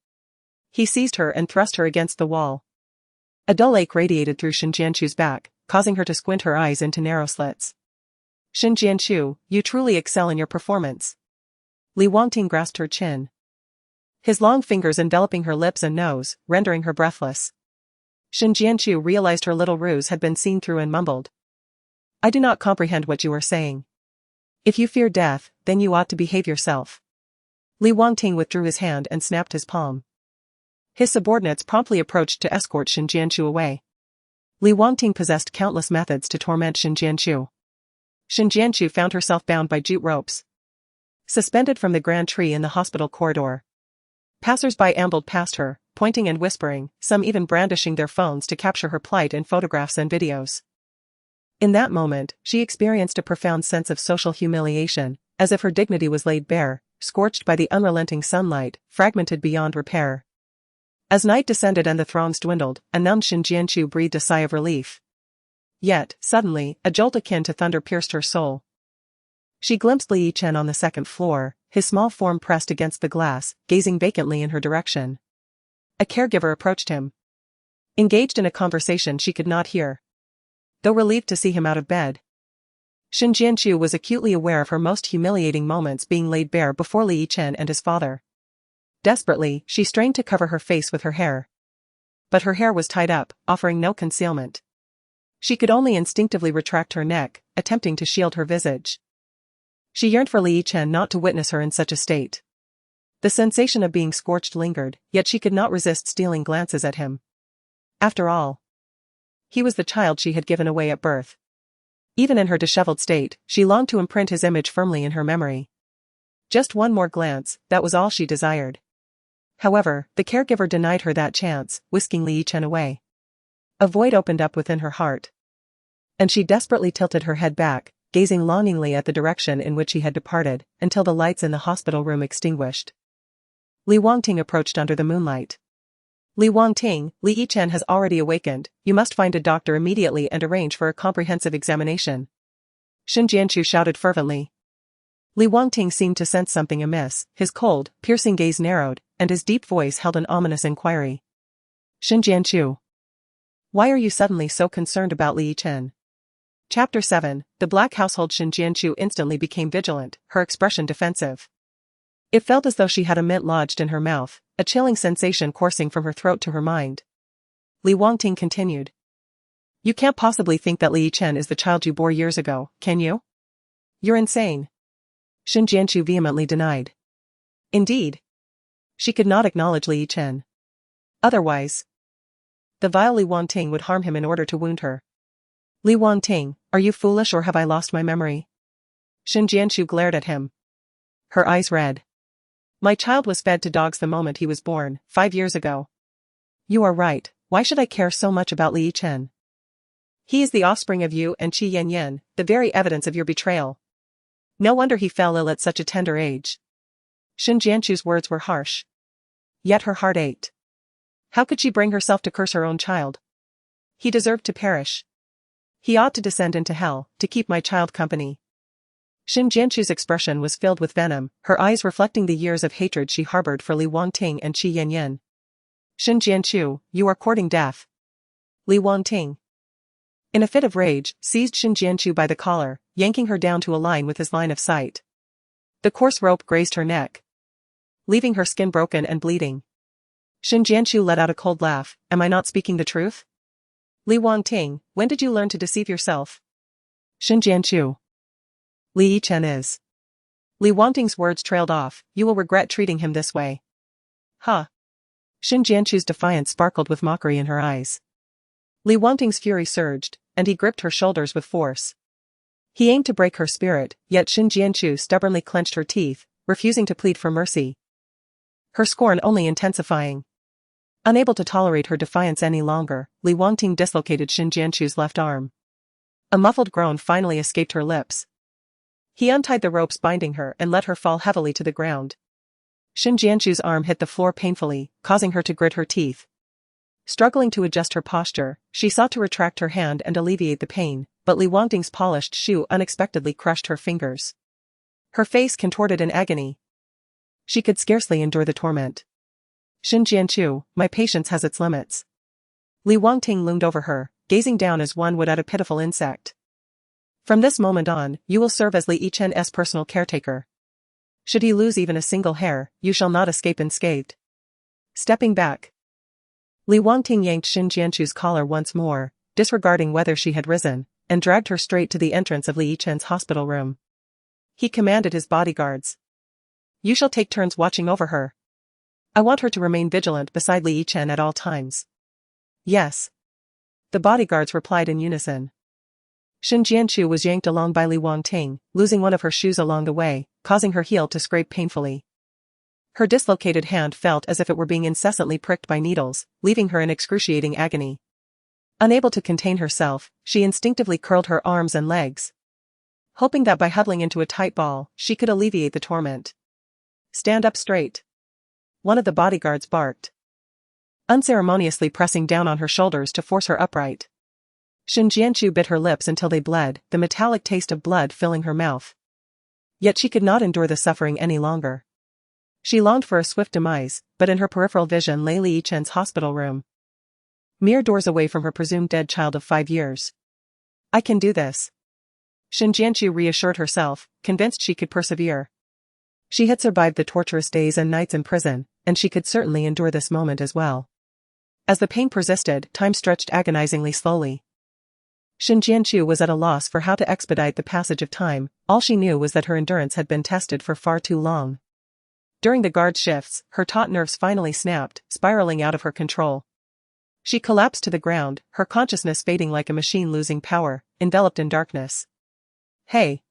[SPEAKER 1] He seized her and thrust her against the wall. A dull ache radiated through Shin Jianchu's back, causing her to squint her eyes into narrow slits. Shin Jianchu, you truly excel in your performance. Li Wangting grasped her chin. His long fingers enveloping her lips and nose, rendering her breathless. Shin Jianchu realized her little ruse had been seen through and mumbled. I do not comprehend what you are saying. If you fear death, then you ought to behave yourself. Li Wangting withdrew his hand and snapped his palm. His subordinates promptly approached to escort Shin Jianchu away. Li Wangting possessed countless methods to torment Shin Jianchu. Shin Jianchu found herself bound by jute ropes, suspended from the grand tree in the hospital corridor. Passers-by ambled past her, pointing and whispering, some even brandishing their phones to capture her plight in photographs and videos. In that moment, she experienced a profound sense of social humiliation, as if her dignity was laid bare, scorched by the unrelenting sunlight, fragmented beyond repair. As night descended and the throngs dwindled, a numbed Shin Jianchu breathed a sigh of relief. Yet, suddenly, a jolt akin to thunder pierced her soul. She glimpsed Li Yichen on the second floor, his small form pressed against the glass, gazing vacantly in her direction. A caregiver approached him. Engaged in a conversation she could not hear. Though relieved to see him out of bed, Shin Jianchu was acutely aware of her most humiliating moments being laid bare before Li Yichen and his father. Desperately, she strained to cover her face with her hair. But her hair was tied up, offering no concealment. She could only instinctively retract her neck, attempting to shield her visage. She yearned for Li Yichen not to witness her in such a state. The sensation of being scorched lingered, yet she could not resist stealing glances at him. After all, he was the child she had given away at birth. Even in her disheveled state, she longed to imprint his image firmly in her memory. Just one more glance, that was all she desired. However, the caregiver denied her that chance, whisking Li Yichen away. A void opened up within her heart. And she desperately tilted her head back, gazing longingly at the direction in which he had departed, until the lights in the hospital room extinguished. Li Wangting approached under the moonlight. Li Wangting, Li Yichen has already awakened, you must find a doctor immediately and arrange for a comprehensive examination. Shin Jianchu shouted fervently. Li Wangting seemed to sense something amiss, his cold, piercing gaze narrowed, and his deep voice held an ominous inquiry. Shin Jianchu. Why are you suddenly so concerned about Li Yichen? Chapter 7, The Black Household. Shin Jianchu instantly became vigilant, her expression defensive. It felt as though she had a mint lodged in her mouth, a chilling sensation coursing from her throat to her mind. Li Wangting continued. You can't possibly think that Li Yichen is the child you bore years ago, can you? You're insane. Shin Jianchu vehemently denied. Indeed. She could not acknowledge Li Yichen. Otherwise, the vile Li Wangting would harm him in order to wound her. Li Wangting, are you foolish or have I lost my memory? Shin Jianchu glared at him. Her eyes red. My child was fed to dogs the moment he was born, 5 years ago. You are right, why should I care so much about Li Yichen? He is the offspring of you and Qi Yanyan, the very evidence of your betrayal. No wonder he fell ill at such a tender age. Shin Jianchu's words were harsh. Yet her heart ached. How could she bring herself to curse her own child? He deserved to perish. He ought to descend into hell, to keep my child company. Shin Jianchu's expression was filled with venom, her eyes reflecting the years of hatred she harbored for Li Wangting and Qi Yanyan. Shin Jianchu, you are courting death. Li Wangting, in a fit of rage, seized Shin Jianchu by the collar, yanking her down to a line with his line of sight. The coarse rope grazed her neck, leaving her skin broken and bleeding. Shin Jianchu let out a cold laugh. Am I not speaking the truth? Li Wangting, when did you learn to deceive yourself? Shin Jianchu. Li Yichen is. Li Wangting's words trailed off. You will regret treating him this way. Huh. Shin Jianchu's defiance sparkled with mockery in her eyes. Li Wangting's fury surged, and he gripped her shoulders with force. He aimed to break her spirit, yet Shin Jianchu stubbornly clenched her teeth, refusing to plead for mercy. Her scorn only intensifying. Unable to tolerate her defiance any longer, Li Wangting dislocated Shin Jianchu's left arm. A muffled groan finally escaped her lips. He untied the ropes binding her and let her fall heavily to the ground. Shin Jianchu's arm hit the floor painfully, causing her to grit her teeth. Struggling to adjust her posture, she sought to retract her hand and alleviate the pain, but Li Wangting's polished shoe unexpectedly crushed her fingers. Her face contorted in agony. She could scarcely endure the torment. Shin Jianchu, my patience has its limits. Li Wangting loomed over her, gazing down as one would at a pitiful insect. From this moment on, you will serve as Li Yichen's personal caretaker. Should he lose even a single hair, you shall not escape unscathed. Stepping back, Li Wangting yanked Shin Jianchu's collar once more, disregarding whether she had risen, and dragged her straight to the entrance of Li Yichen's hospital room. He commanded his bodyguards. You shall take turns watching over her. I want her to remain vigilant beside Li Yichen at all times. Yes. The bodyguards replied in unison. Shin Jianchu was yanked along by Li Wangting, losing one of her shoes along the way, causing her heel to scrape painfully. Her dislocated hand felt as if it were being incessantly pricked by needles, leaving her in excruciating agony. Unable to contain herself, she instinctively curled her arms and legs, hoping that by huddling into a tight ball, she could alleviate the torment. Stand up straight. One of the bodyguards barked, unceremoniously pressing down on her shoulders to force her upright. Shin Jianchu bit her lips until they bled, the metallic taste of blood filling her mouth. Yet she could not endure the suffering any longer. She longed for a swift demise, but in her peripheral vision lay Li Yichen's hospital room. Mere doors away from her presumed dead child of 5 years. I can do this. Shin Jianchu reassured herself, convinced she could persevere. She had survived the torturous days and nights in prison, and she could certainly endure this moment as well. As the pain persisted, time stretched agonizingly slowly. Shin Jianchu was at a loss for how to expedite the passage of time. All she knew was that her endurance had been tested for far too long. During the guard shifts, her taut nerves finally snapped, spiraling out of her control. She collapsed to the ground, her consciousness fading like a machine losing power, enveloped in darkness. Hey!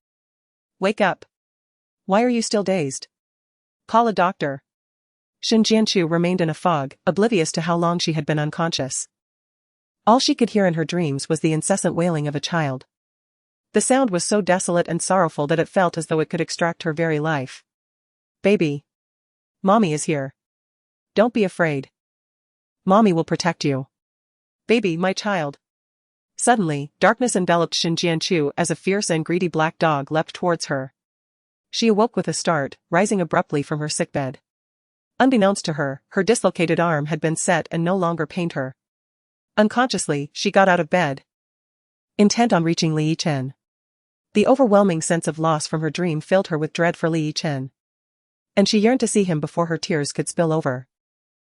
[SPEAKER 1] Wake up! Why are you still dazed? Call a doctor. Shin Jianchu remained in a fog, oblivious to how long she had been unconscious. All she could hear in her dreams was the incessant wailing of a child. The sound was so desolate and sorrowful that it felt as though it could extract her very life. Baby. Mommy is here. Don't be afraid. Mommy will protect you. Baby, my child. Suddenly, darkness enveloped Shin Jianchu as a fierce and greedy black dog leapt towards her. She awoke with a start, rising abruptly from her sickbed. Unbeknownst to her, her dislocated arm had been set and no longer pained her. Unconsciously, she got out of bed, intent on reaching Li Yichen. The overwhelming sense of loss from her dream filled her with dread for Li Yichen. And she yearned to see him before her tears could spill over.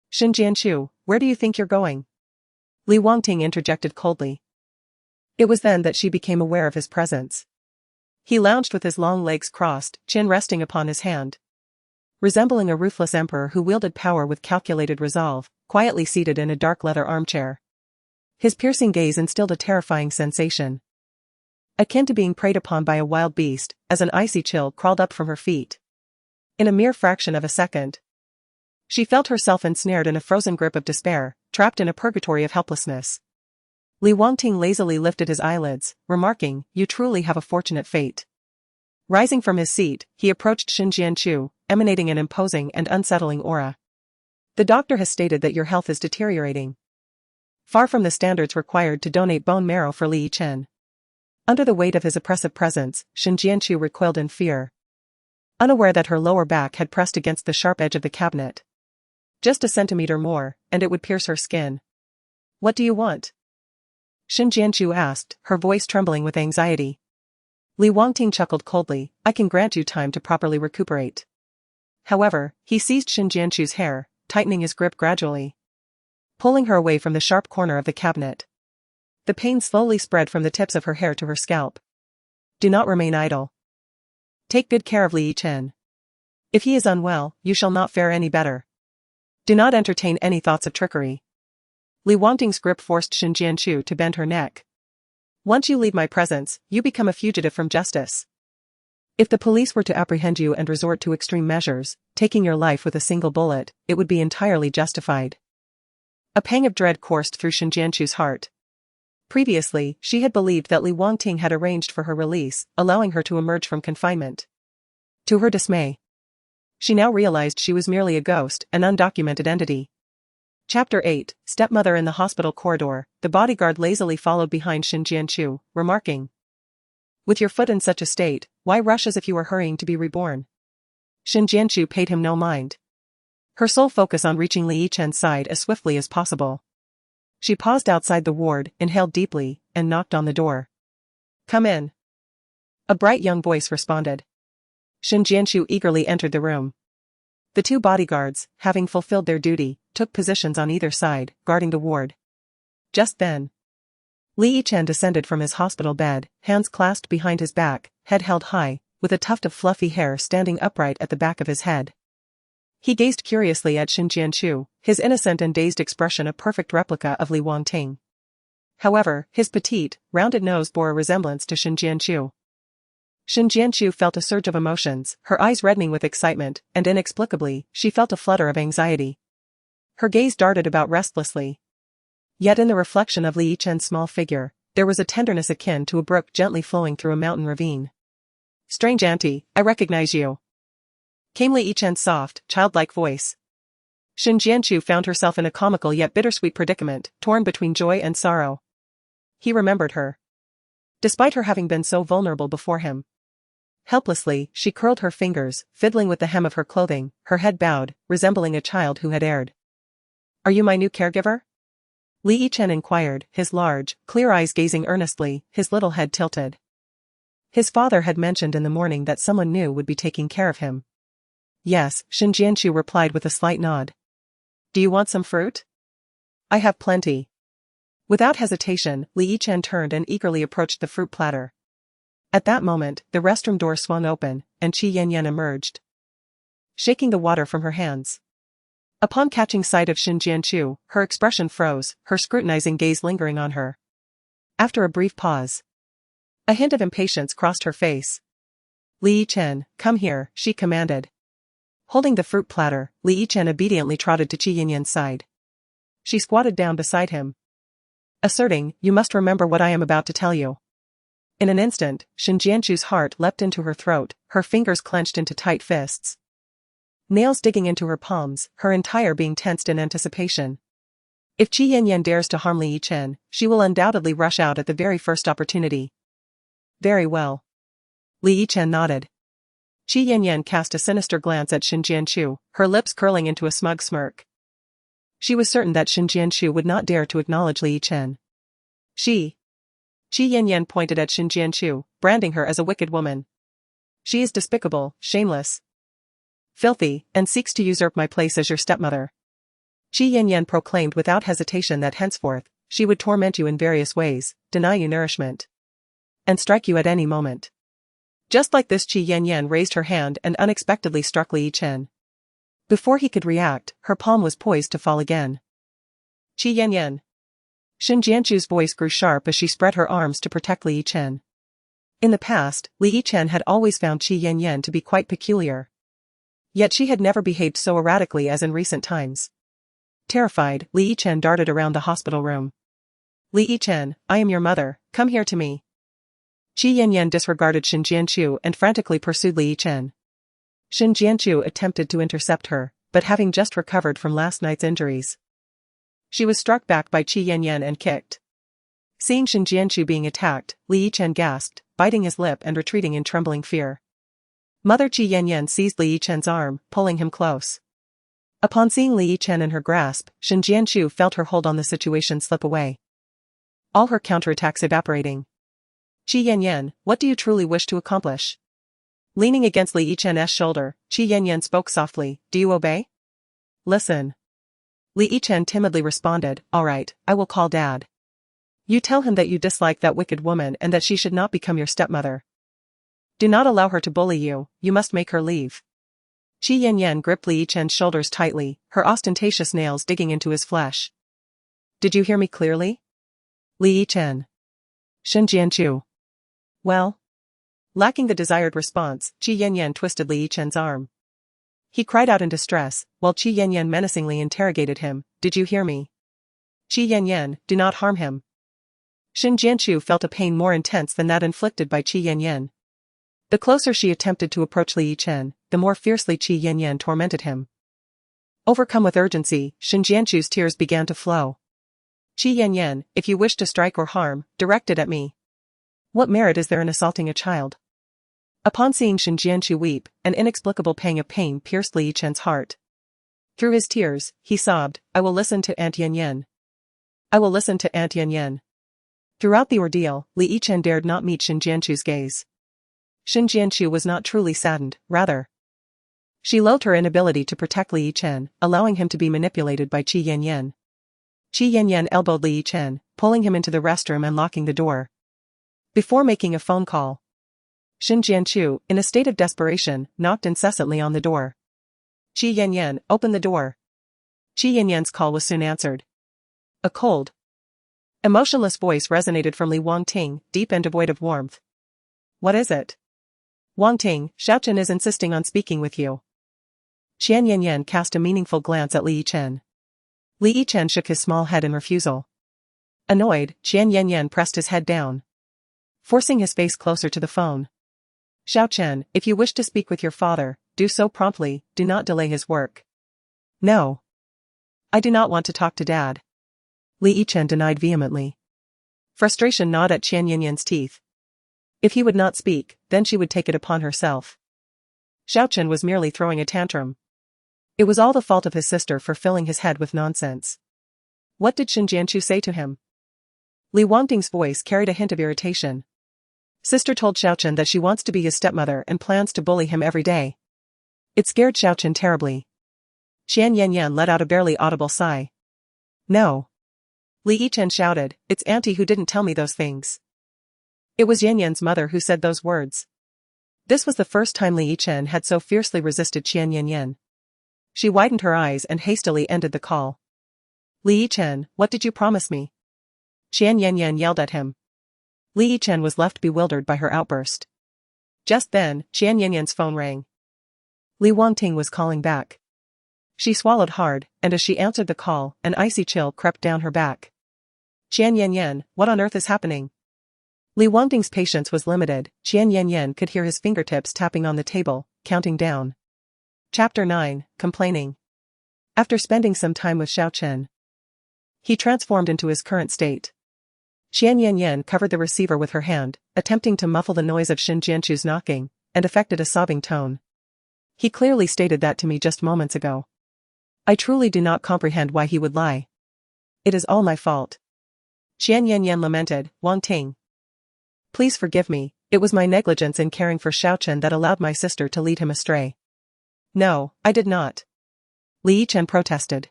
[SPEAKER 1] Shin Jianchu, where do you think you're going? Li Wangting interjected coldly. It was then that she became aware of his presence. He lounged with his long legs crossed, chin resting upon his hand. Resembling a ruthless emperor who wielded power with calculated resolve, quietly seated in a dark leather armchair. His piercing gaze instilled a terrifying sensation, akin to being preyed upon by a wild beast, as an icy chill crawled up from her feet. In a mere fraction of a second, she felt herself ensnared in a frozen grip of despair, trapped in a purgatory of helplessness. Li Wangting lazily lifted his eyelids, remarking, "You truly have a fortunate fate." Rising from his seat, he approached Shin Jianchu, emanating an imposing and unsettling aura. The doctor has stated that your health is deteriorating. Far from the standards required to donate bone marrow for Li Yichen. Under the weight of his oppressive presence, Shin Jianchu recoiled in fear, unaware that her lower back had pressed against the sharp edge of the cabinet. Just a centimeter more, and it would pierce her skin. What do you want? Shin Jianchu asked, her voice trembling with anxiety. Li Wangting chuckled coldly, I can grant you time to properly recuperate. However, he seized Shin Jianchu's hair, tightening his grip gradually, pulling her away from the sharp corner of the cabinet. The pain slowly spread from the tips of her hair to her scalp. Do not remain idle. Take good care of Li Yichen. If he is unwell, you shall not fare any better. Do not entertain any thoughts of trickery. Li Wangting's grip forced Shin Jianchu to bend her neck. Once you leave my presence, you become a fugitive from justice. If the police were to apprehend you and resort to extreme measures, taking your life with a single bullet, it would be entirely justified. A pang of dread coursed through Shin Jianchu's heart. Previously, she had believed that Li Wangting had arranged for her release, allowing her to emerge from confinement. To her dismay, she now realized she was merely a ghost, an undocumented entity. Chapter 8, Stepmother in the hospital corridor. The bodyguard lazily followed behind Shin Jianchu, remarking, "With your foot in such a state, why rush as if you were hurrying to be reborn?" Shin Jianchu paid him no mind. Her sole focus on reaching Li Yichen's side as swiftly as possible. She paused outside the ward, inhaled deeply, and knocked on the door. "Come in." A bright young voice responded. Shin Jianchu eagerly entered the room. The two bodyguards, having fulfilled their duty, took positions on either side, guarding the ward. Just then, Li Yichen descended from his hospital bed, hands clasped behind his back, head held high, with a tuft of fluffy hair standing upright at the back of his head. He gazed curiously at Shin Jianchu, his innocent and dazed expression a perfect replica of Li Wangting. However, his petite, rounded nose bore a resemblance to Shin Jianchu. Shin Jianchu felt a surge of emotions, her eyes reddening with excitement, and inexplicably, she felt a flutter of anxiety. Her gaze darted about restlessly. Yet in the reflection of Li Yichen's small figure, there was a tenderness akin to a brook gently flowing through a mountain ravine. "Strange auntie, I recognize you," came Li Yichen's soft, childlike voice. Shin Jianchu found herself in a comical yet bittersweet predicament, torn between joy and sorrow. He remembered her. Despite her having been so vulnerable before him. Helplessly, she curled her fingers, fiddling with the hem of her clothing, her head bowed, resembling a child who had erred. "Are you my new caregiver?" Li Yichen inquired, his large, clear eyes gazing earnestly, his little head tilted. His father had mentioned in the morning that someone new would be taking care of him. "Yes," Shin Jianchu replied with a slight nod. "Do you want some fruit?" "I have plenty." Without hesitation, Li Yichen turned and eagerly approached the fruit platter. At that moment, the restroom door swung open, and Qi Yanyan emerged, shaking the water from her hands. Upon catching sight of Shin Jianchu, her expression froze, her scrutinizing gaze lingering on her. After a brief pause, a hint of impatience crossed her face. "Li Yichen, come here," she commanded. Holding the fruit platter, Li Yichen obediently trotted to Qi Yanyan's side. She squatted down beside him, asserting, "You must remember what I am about to tell you." In an instant, Shin Jianchu's heart leapt into her throat, her fingers clenched into tight fists. Nails digging into her palms, her entire being tensed in anticipation. If Qi Yanyan dares to harm Li Yichen, she will undoubtedly rush out at the very first opportunity. "Very well." Li Yichen nodded. Qi Yanyan cast a sinister glance at Shin Jianchu, her lips curling into a smug smirk. She was certain that Shin Jianchu would not dare to acknowledge Li Yichen. Qi Yanyan pointed at Shin Jianchu, branding her as a wicked woman. "She is despicable, shameless, filthy, and seeks to usurp my place as your stepmother." Qi Yanyan proclaimed without hesitation that henceforth, she would torment you in various ways, deny you nourishment, and strike you at any moment. Just like this, Qi Yanyan raised her hand and unexpectedly struck Li Yichen. Before he could react, her palm was poised to fall again. "Qi Yanyan." Shin Jianchu's voice grew sharp as she spread her arms to protect Li Yichen. In the past, Li Yichen had always found Qi Yanyan to be quite peculiar. Yet she had never behaved so erratically as in recent times. Terrified, Li Yichen darted around the hospital room. "Li Yichen, I am your mother, come here to me." Qi Yanyan disregarded Shin Jianchu and frantically pursued Li Yichen. Shin Jianchu attempted to intercept her, but having just recovered from last night's injuries, she was struck back by Qi Yanyan and kicked. Seeing Shin Jianchu being attacked, Li Yichen gasped, biting his lip and retreating in trembling fear. Mother Qi Yanyan seized Li Yichen's arm, pulling him close. Upon seeing Li Yichen in her grasp, Shin Jianchu felt her hold on the situation slip away, all her counterattacks evaporating. "Qi Yanyan, what do you truly wish to accomplish?" Leaning against Li Yichen's shoulder, Qi Yanyan spoke softly, "Do you obey?" "Listen." Li Yichen timidly responded, "All right, I will call Dad. You tell him that you dislike that wicked woman and that she should not become your stepmother. Do not allow her to bully you, you must make her leave." Qi Yanyan gripped Li Yichen's shoulders tightly, her ostentatious nails digging into his flesh. "Did you hear me clearly?" Li Yichen. Shen Jianchu. Well? Lacking the desired response, Qi Yanyan twisted Li Yichen's arm. He cried out in distress, while Qi Yanyan menacingly interrogated him, "Did you hear me? Qi Yanyan, do not harm him." Shen Jianchu felt a pain more intense than that inflicted by Qi Yanyan. The closer she attempted to approach Li Yichen, the more fiercely Qi Yanyan tormented him. Overcome with urgency, Shen Jianchu's tears began to flow. "Qi Yanyan, if you wish to strike or harm, direct it at me. What merit is there in assaulting a child?" Upon seeing Shen Jianchu weep, an inexplicable pang of pain pierced Li Yichen's heart. Through his tears, he sobbed, "I will listen to Aunt Yanyan. I will listen to Aunt Yanyan." Throughout the ordeal, Li Yichen dared not meet Shen Jianchu's gaze. Shen Jianchu was not truly saddened, rather. She loathed her inability to protect Li Yichen, allowing him to be manipulated by Qi Yanyan. Qi Yanyan elbowed Li Yichen, pulling him into the restroom and locking the door. Before making a phone call, Shen Jianchu, in a state of desperation, knocked incessantly on the door. "Qi Yanyan, open the door." Qi Yanyan's call was soon answered. A cold, emotionless voice resonated from Li Wangting, deep and devoid of warmth. "What is it?" "Wangting, Xiaochen is insisting on speaking with you." Qian Yanyan cast a meaningful glance at Li Yichen. Li Yichen shook his small head in refusal. Annoyed, Qian Yanyan pressed his head down, forcing his face closer to the phone. "Xiaochen, if you wish to speak with your father, do so promptly, do not delay his work." "No. I do not want to talk to Dad." Li Yichen denied vehemently. Frustration gnawed at Qian Yanyan's teeth. If he would not speak, then she would take it upon herself. Xiaochen was merely throwing a tantrum. It was all the fault of his sister for filling his head with nonsense. What did Shen Jianchu say to him? Li Wangting's voice carried a hint of irritation. Sister told Xiaochen that she wants to be his stepmother and plans to bully him every day. It scared Xiaochen terribly. Qian Yanyan let out a barely audible sigh. "No." Li Yichen shouted, "It's Auntie who didn't tell me those things." It was Yanyan's mother who said those words. This was the first time Li Yichen had so fiercely resisted Qian Yanyan. She widened her eyes and hastily ended the call. "Li Yichen, what did you promise me?" Qian Yanyan yelled at him. Li Yichen was left bewildered by her outburst. Just then, Qian Yanyan's phone rang. Li Wangting was calling back. She swallowed hard, and as she answered the call, an icy chill crept down her back. "Qian Yanyan, what on earth is happening?" Li Wangting's patience was limited. Qian Yanyan could hear his fingertips tapping on the table, counting down. Chapter 9, Complaining. After spending some time with Xiaochen, he transformed into his current state. Qian Yanyan covered the receiver with her hand, attempting to muffle the noise of Shen Jianchu's knocking, and affected a sobbing tone. "He clearly stated that to me just moments ago. I truly do not comprehend why he would lie. It is all my fault." Qian Yanyan lamented, "Wangting, please forgive me, it was my negligence in caring for Xiaochen that allowed my sister to lead him astray." "No, I did not." Li Yichen protested,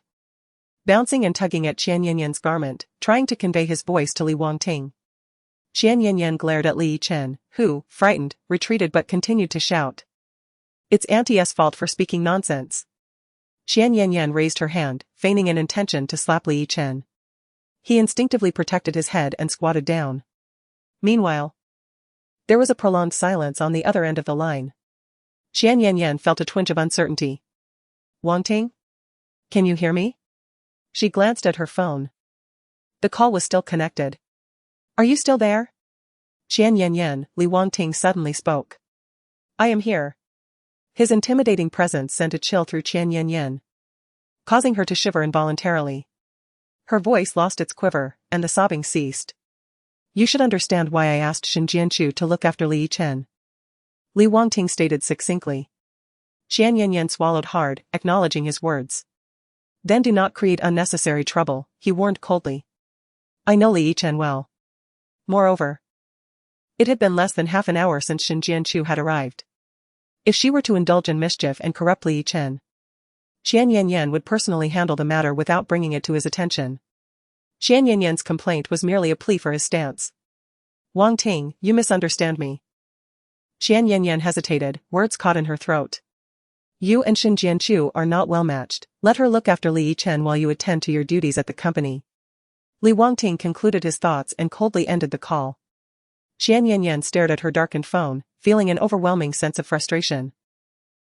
[SPEAKER 1] bouncing and tugging at Qian Yanyan's garment, trying to convey his voice to Li Wangting. Qian Yanyan glared at Li Yichen, who, frightened, retreated but continued to shout. "It's Auntie's fault for speaking nonsense." Qian Yanyan raised her hand, feigning an intention to slap Li Yichen. He instinctively protected his head and squatted down. Meanwhile, there was a prolonged silence on the other end of the line. Qian Yanyan felt a twinge of uncertainty. "Wangting? Can you hear me?" She glanced at her phone. The call was still connected. "Are you still there?" "Qian Yanyan," Li Wangting suddenly spoke. "I am here." His intimidating presence sent a chill through Qian Yanyan, causing her to shiver involuntarily. Her voice lost its quiver, and the sobbing ceased. "You should understand why I asked Shen Jianchu to look after Li Yichen," Li Wangting stated succinctly. Qian Yanyan swallowed hard, acknowledging his words. "Then do not create unnecessary trouble," he warned coldly. "I know Li Yichen well. Moreover, it had been less than half an hour since Shen Jianchu had arrived. If she were to indulge in mischief and corrupt Li Yichen, Qian Yanyan would personally handle the matter without bringing it to his attention." Qian Yanyan's complaint was merely a plea for his stance. "Wangting, you misunderstand me." Qian Yanyan hesitated, words caught in her throat. "You and Shen Jianchu are not well matched. Let her look after Li Yichen while you attend to your duties at the company." Li Wangting concluded his thoughts and coldly ended the call. Qian Yanyan stared at her darkened phone, feeling an overwhelming sense of frustration.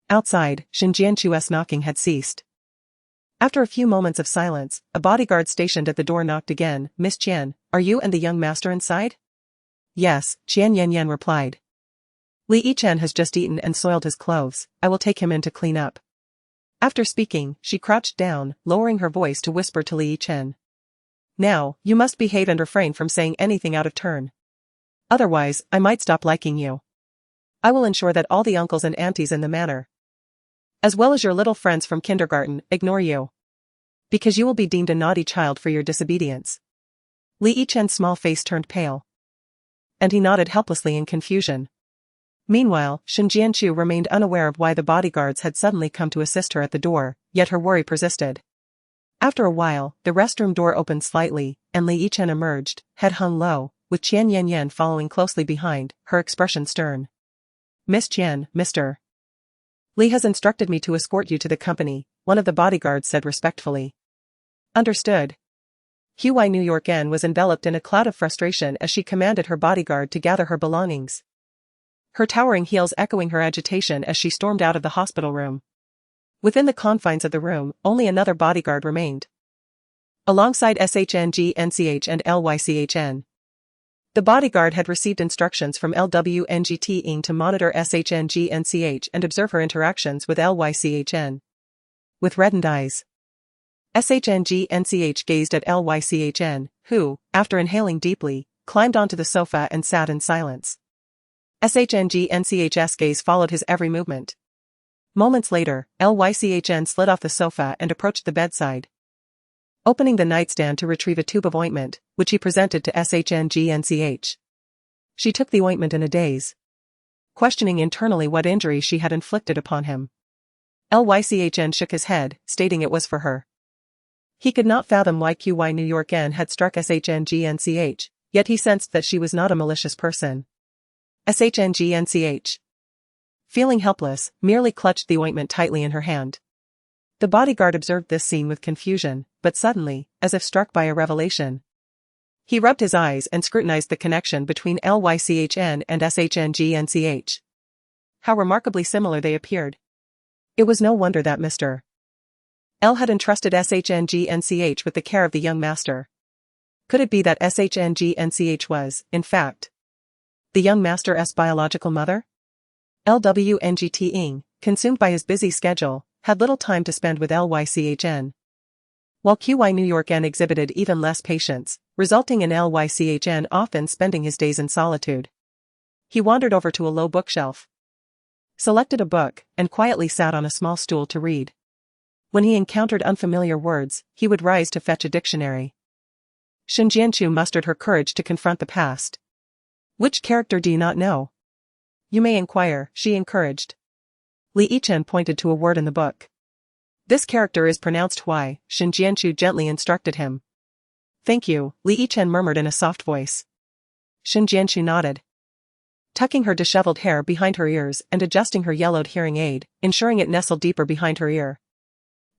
[SPEAKER 1] Outside, Shen Jianchu's knocking had ceased. After a few moments of silence, a bodyguard stationed at the door knocked again. "Miss Qian, are you and the young master inside?" "Yes," Qian Yanyan replied. "Li Yichen has just eaten and soiled his clothes. I will take him in to clean up." After speaking, she crouched down, lowering her voice to whisper to Li Yichen. "Now, you must behave and refrain from saying anything out of turn. Otherwise, I might stop liking you. I will ensure that all the uncles and aunties in the manor, as well as your little friends from kindergarten, ignore you. Because you will be deemed a naughty child for your disobedience." Li Yichen's small face turned pale, and he nodded helplessly in confusion. Meanwhile, Shen Jianchu remained unaware of why the bodyguards had suddenly come to assist her at the door, yet her worry persisted. After a while, the restroom door opened slightly, and Li Yichen emerged, head hung low, with Qian Yanyan following closely behind, her expression stern. "Miss Qian, Mr. Li has instructed me to escort you to the company," one of the bodyguards said respectfully. "Understood." Huai New York N was enveloped in a cloud of frustration as she commanded her bodyguard to gather her belongings, her towering heels echoing her agitation as she stormed out of the hospital room. Within the confines of the room, only another bodyguard remained, alongside SHNG-NCH and LYCHN. The bodyguard had received instructions from LWNGT to monitor SHNG-NCH and observe her interactions with LYCHN. With reddened eyes, SHNG-NCH gazed at LYCHN, who, after inhaling deeply, climbed onto the sofa and sat in silence. SHNG-NCH's gaze followed his every movement. Moments later, LYCHN slid off the sofa and approached the bedside, opening the nightstand to retrieve a tube of ointment, which he presented to SHNG-NCH. She took the ointment in a daze, questioning internally what injury she had inflicted upon him. LYCHN shook his head, stating it was for her. He could not fathom why QY New York N had struck SHNG-NCH, yet he sensed that she was not a malicious person. SHNG-NCH, feeling helpless, merely clutched the ointment tightly in her hand. The bodyguard observed this scene with confusion, but suddenly, as if struck by a revelation, he rubbed his eyes and scrutinized the connection between LYCHN and SHNG-NCH. How remarkably similar they appeared. It was no wonder that Mr. L had entrusted SHNG-NCH with the care of the young master. Could it be that SHNG-NCH was, in fact, the young master's biological mother? LWNGT, consumed by his busy schedule, had little time to spend with LYCHN, while QY New York N exhibited even less patience, resulting in LYCHN often spending his days in solitude. He wandered over to a low bookshelf, selected a book, and quietly sat on a small stool to read. When he encountered unfamiliar words, he would rise to fetch a dictionary. Shen Jianchu mustered her courage to confront the past. "Which character do you not know?" "You may inquire," she encouraged. Li Yichen pointed to a word in the book. "This character is pronounced Hui," Shen Jianchu gently instructed him. "Thank you," Li Yichen murmured in a soft voice. Shen Jianchu nodded, tucking her disheveled hair behind her ears and adjusting her yellowed hearing aid, ensuring it nestled deeper behind her ear.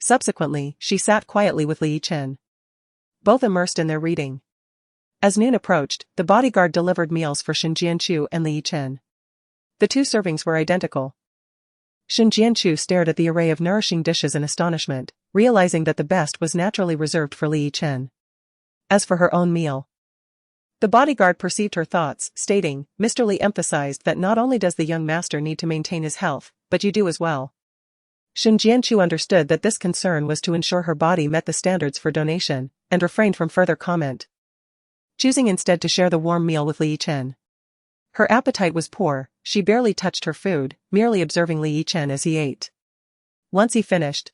[SPEAKER 1] Subsequently, she sat quietly with Li Yichen, both immersed in their reading. As noon approached, the bodyguard delivered meals for Shen Jianchu and Li Yichen. The two servings were identical. Shen Jianchu stared at the array of nourishing dishes in astonishment, realizing that the best was naturally reserved for Li Yichen. As for her own meal, the bodyguard perceived her thoughts, stating, "Mr. Li emphasized that not only does the young master need to maintain his health, but you do as well." Shen Jianchu understood that this concern was to ensure her body met the standards for donation, and refrained from further comment, choosing instead to share the warm meal with Li Yichen. Her appetite was poor, she barely touched her food, merely observing Li Yichen as he ate. Once he finished,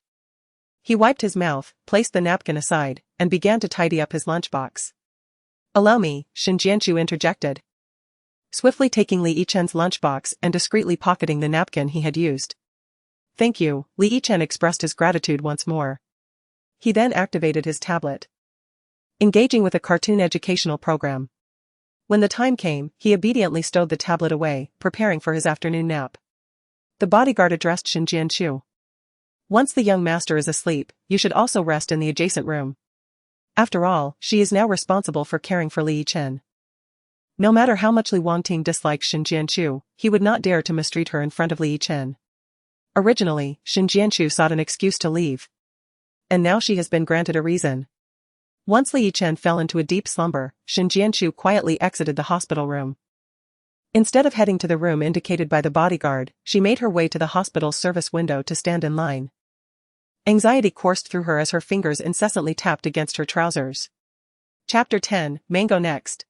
[SPEAKER 1] he wiped his mouth, placed the napkin aside, and began to tidy up his lunchbox. "Allow me," Shen Jianchu interjected, swiftly taking Li Yichen's lunchbox and discreetly pocketing the napkin he had used. "Thank you," Li Yichen expressed his gratitude once more. He then activated his tablet, engaging with a cartoon educational program. When the time came, he obediently stowed the tablet away, preparing for his afternoon nap. The bodyguard addressed Shen Jianchu. "Once the young master is asleep, you should also rest in the adjacent room. After all, she is now responsible for caring for Li Yichen." No matter how much Li Wangting disliked Shen Jianchu, he would not dare to mistreat her in front of Li Yichen. Originally, Shen Jianchu sought an excuse to leave. And now she has been granted a reason. Once Li Yichen fell into a deep slumber, Shen Jianchu quietly exited the hospital room. Instead of heading to the room indicated by the bodyguard, she made her way to the hospital's service window to stand in line. Anxiety coursed through her as her fingers incessantly tapped against her trousers. Chapter 10, Mango Next.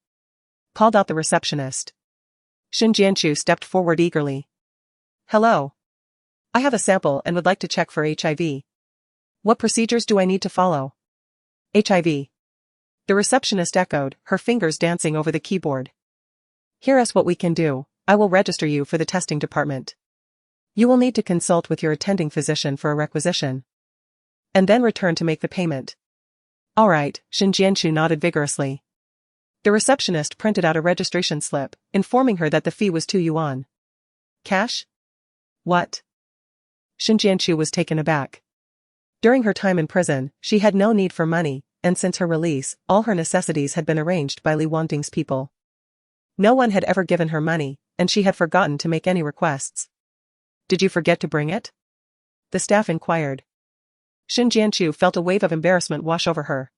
[SPEAKER 1] Called out the receptionist. Shen Jianchu stepped forward eagerly. Hello. I have a sample and would like to check for HIV. What procedures do I need to follow? HIV. The receptionist echoed, her fingers dancing over the keyboard. Here's what we can do. I will register you for the testing department. You will need to consult with your attending physician for a requisition. And then return to make the payment. All right, Shen Jianchu nodded vigorously. The receptionist printed out a registration slip, informing her that the fee was 2 yuan. Cash? What? Shen Jianchu was taken aback. During her time in prison, she had no need for money, and since her release, all her necessities had been arranged by Li Wangting's people. No one had ever given her money, and she had forgotten to make any requests. Did you forget to bring it? The staff inquired. Shen Jianchu felt a wave of embarrassment wash over her.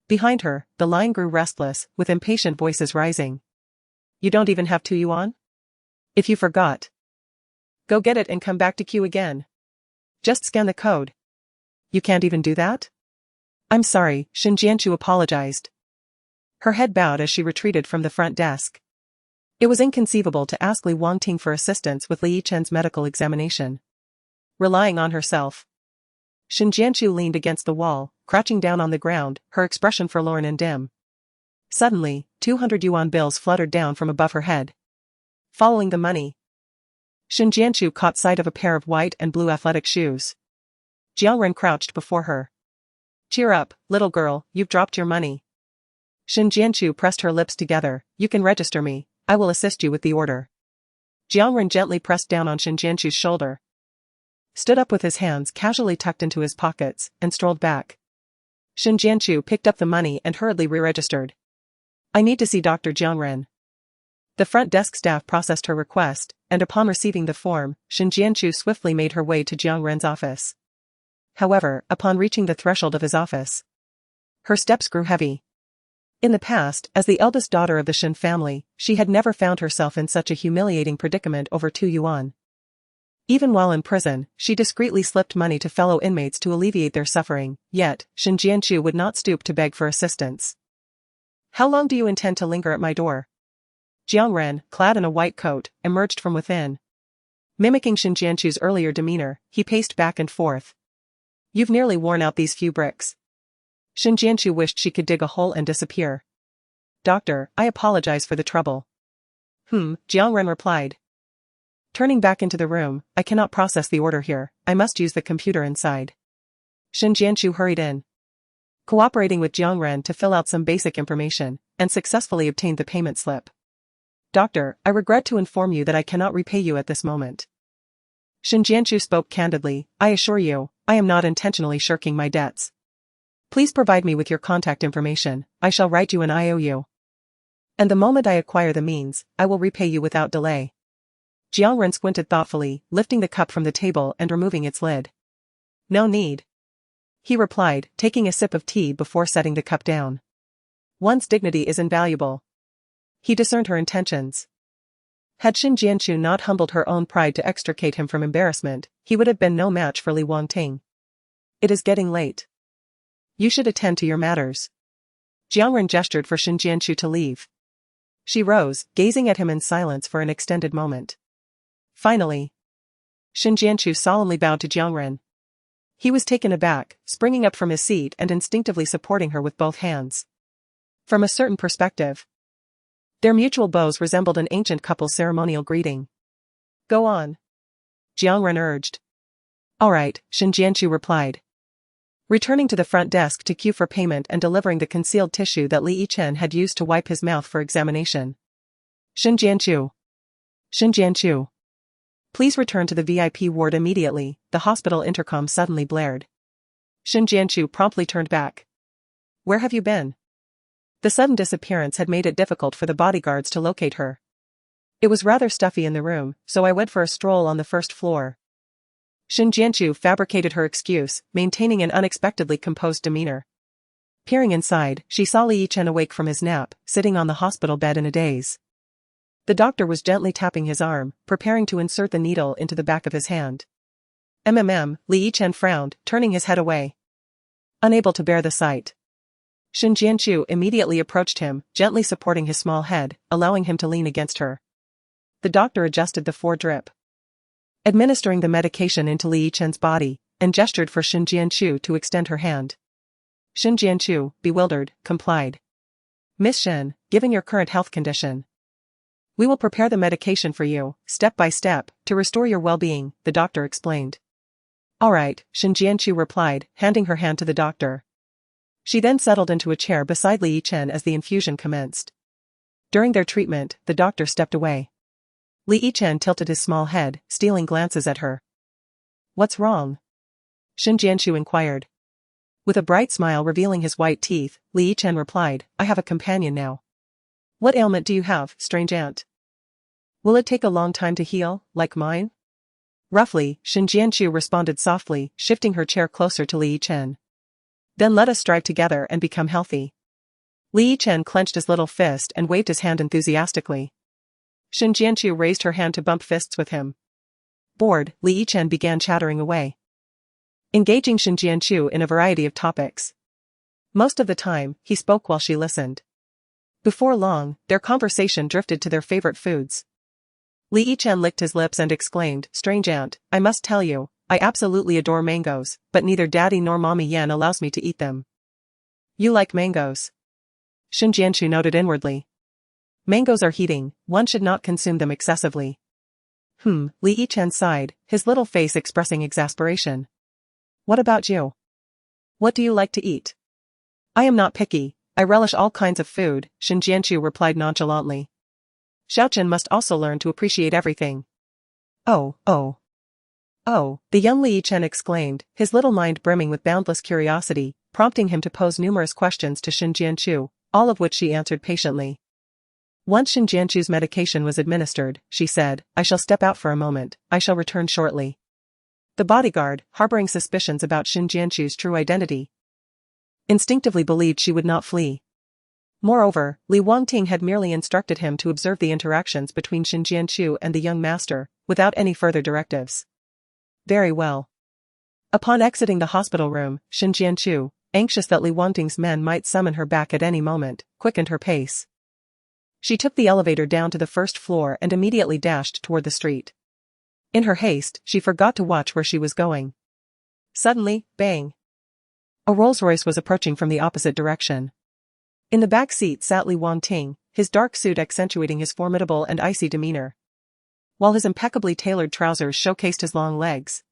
[SPEAKER 1] Behind her, the line grew restless, with impatient voices rising. You don't even have 2 yuan? If you forgot, go get it and come back to queue again. Just scan the code. You can't even do that? I'm sorry, Shen Jianchu apologized. Her head bowed as she retreated from the front desk. It was inconceivable to ask Li Wangting for assistance with Li Yichen's medical examination. Relying on herself. Shen Jianchu leaned against the wall, crouching down on the ground, her expression forlorn and dim. Suddenly, 200 yuan bills fluttered down from above her head. Following the money, Shen Jianchu caught sight of a pair of white and blue athletic shoes. Jiangren crouched before her. Cheer up, little girl, you've dropped your money. Shen Jianchu pressed her lips together. You can register me, I will assist you with the order. Jiangren gently pressed down on Shen Jianchu's shoulder. Stood up with his hands casually tucked into his pockets, and strolled back. Shen Jianchu picked up the money and hurriedly re-registered. I need to see Dr. Jiangren. The front desk staff processed her request, and upon receiving the form, Shen Jianchu swiftly made her way to Jiangren's office. However, upon reaching the threshold of his office, her steps grew heavy. In the past, as the eldest daughter of the Shen family, she had never found herself in such a humiliating predicament over 2 yuan. Even while in prison, she discreetly slipped money to fellow inmates to alleviate their suffering, yet, Shen Jianchu would not stoop to beg for assistance. How long do you intend to linger at my door? Jiangren, clad in a white coat, emerged from within. Mimicking Shen Jianchu's earlier demeanor, he paced back and forth. You've nearly worn out these few bricks. Shen Jianchu wished she could dig a hole and disappear. Doctor, I apologize for the trouble. Jiangren replied. Turning back into the room, I cannot process the order here, I must use the computer inside. Shen Jianchu hurried in. Cooperating with Jiangren to fill out some basic information, and successfully obtained the payment slip. Doctor, I regret to inform you that I cannot repay you at this moment. Shen Jianchu spoke candidly, I assure you, I am not intentionally shirking my debts. Please provide me with your contact information, I shall write you an IOU. And the moment I acquire the means, I will repay you without delay. Jiangren squinted thoughtfully, lifting the cup from the table and removing its lid. No need. He replied, taking a sip of tea before setting the cup down. One's dignity is invaluable. He discerned her intentions. Had Shen Jianchu not humbled her own pride to extricate him from embarrassment, he would have been no match for Li Wangting. It is getting late. You should attend to your matters. Jiangren gestured for Shen Jianchu to leave. She rose, gazing at him in silence for an extended moment. Finally, Shen Jianchu solemnly bowed to Jiangren. He was taken aback, springing up from his seat and instinctively supporting her with both hands. From a certain perspective, their mutual bows resembled an ancient couple's ceremonial greeting. Go on. Jiangren urged. All right, Shen Jianchu replied. Returning to the front desk to queue for payment and delivering the concealed tissue that Li Yichen had used to wipe his mouth for examination. Shen Jianchu. Shen Jianchu. Please return to the VIP ward immediately, the hospital intercom suddenly blared. Shen Jianchu promptly turned back. Where have you been? The sudden disappearance had made it difficult for the bodyguards to locate her. It was rather stuffy in the room, so I went for a stroll on the first floor. Shin Jianchu fabricated her excuse, maintaining an unexpectedly composed demeanor. Peering inside, she saw Li Yichen awake from his nap, sitting on the hospital bed in a daze. The doctor was gently tapping his arm, preparing to insert the needle into the back of his hand. Li Yichen frowned, turning his head away. Unable to bear the sight. Shin Jianchu immediately approached him, gently supporting his small head, allowing him to lean against her. The doctor adjusted the foredrip, administering the medication into Li Yichen's body, and gestured for Shin Jianchu to extend her hand. Shin Jianchu, bewildered, complied. Miss Shin, given your current health condition, we will prepare the medication for you, step by step, to restore your well-being, the doctor explained. All right, Shin Jianchu replied, handing her hand to the doctor. She then settled into a chair beside Li Yichen as the infusion commenced. During their treatment, the doctor stepped away. Li Yichen tilted his small head, stealing glances at her. What's wrong? Shin Jianchu inquired. With a bright smile revealing his white teeth, Li Yichen replied, I have a companion now. What ailment do you have, strange aunt? Will it take a long time to heal, like mine? Roughly, Shin Jianchu responded softly, shifting her chair closer to Li Yichen. Then let us strive together and become healthy. Li Yichen clenched his little fist and waved his hand enthusiastically. Shin Jianchu raised her hand to bump fists with him. Bored, Li Yichen began chattering away, engaging Shin Jianchu in a variety of topics. Most of the time, he spoke while she listened. Before long, their conversation drifted to their favorite foods. Li Yichen licked his lips and exclaimed, Strange aunt, I must tell you, I absolutely adore mangoes, but neither daddy nor mommy Yan allows me to eat them. You like mangoes? Shin Jianchu noted inwardly. Mangoes are heating, one should not consume them excessively. Li Yichen sighed, his little face expressing exasperation. What about you? What do you like to eat? I am not picky, I relish all kinds of food, Shin Jianchu replied nonchalantly. Xiaochen must also learn to appreciate everything. Oh, the young Li Yichen exclaimed, his little mind brimming with boundless curiosity, prompting him to pose numerous questions to Shin Jianchu, all of which she answered patiently. Once Shin Jianchu's medication was administered, she said, I shall step out for a moment, I shall return shortly. The bodyguard, harboring suspicions about Shin Jianchu's true identity, instinctively believed she would not flee. Moreover, Li Wangting had merely instructed him to observe the interactions between Shin Jianchu and the young master, without any further directives. Very well. Upon exiting the hospital room, Shin Jianchu, anxious that Li Wangting's men might summon her back at any moment, quickened her pace. She took the elevator down to the first floor and immediately dashed toward the street. In her haste, she forgot to watch where she was going. Suddenly, bang! A Rolls-Royce was approaching from the opposite direction. In the back seat sat Li Wangting, his dark suit accentuating his formidable and icy demeanor, while his impeccably tailored trousers showcased his long legs.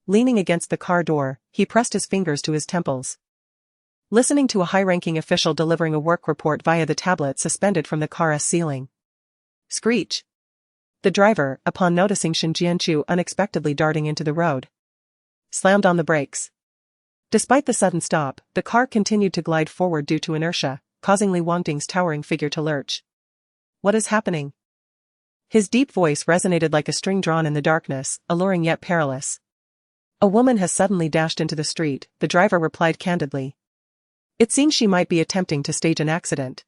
[SPEAKER 1] Leaning against the car door, he pressed his fingers to his temples, listening to a high-ranking official delivering a work report via the tablet suspended from the car's ceiling. Screech! The driver, upon noticing Shin Jianchu unexpectedly darting into the road, slammed on the brakes. Despite the sudden stop, the car continued to glide forward due to inertia, causing Li Wangting's towering figure to lurch. What is happening? His deep voice resonated like a string drawn in the darkness, alluring yet perilous. A woman has suddenly dashed into the street, the driver replied candidly. It seems she might be attempting to stage an accident.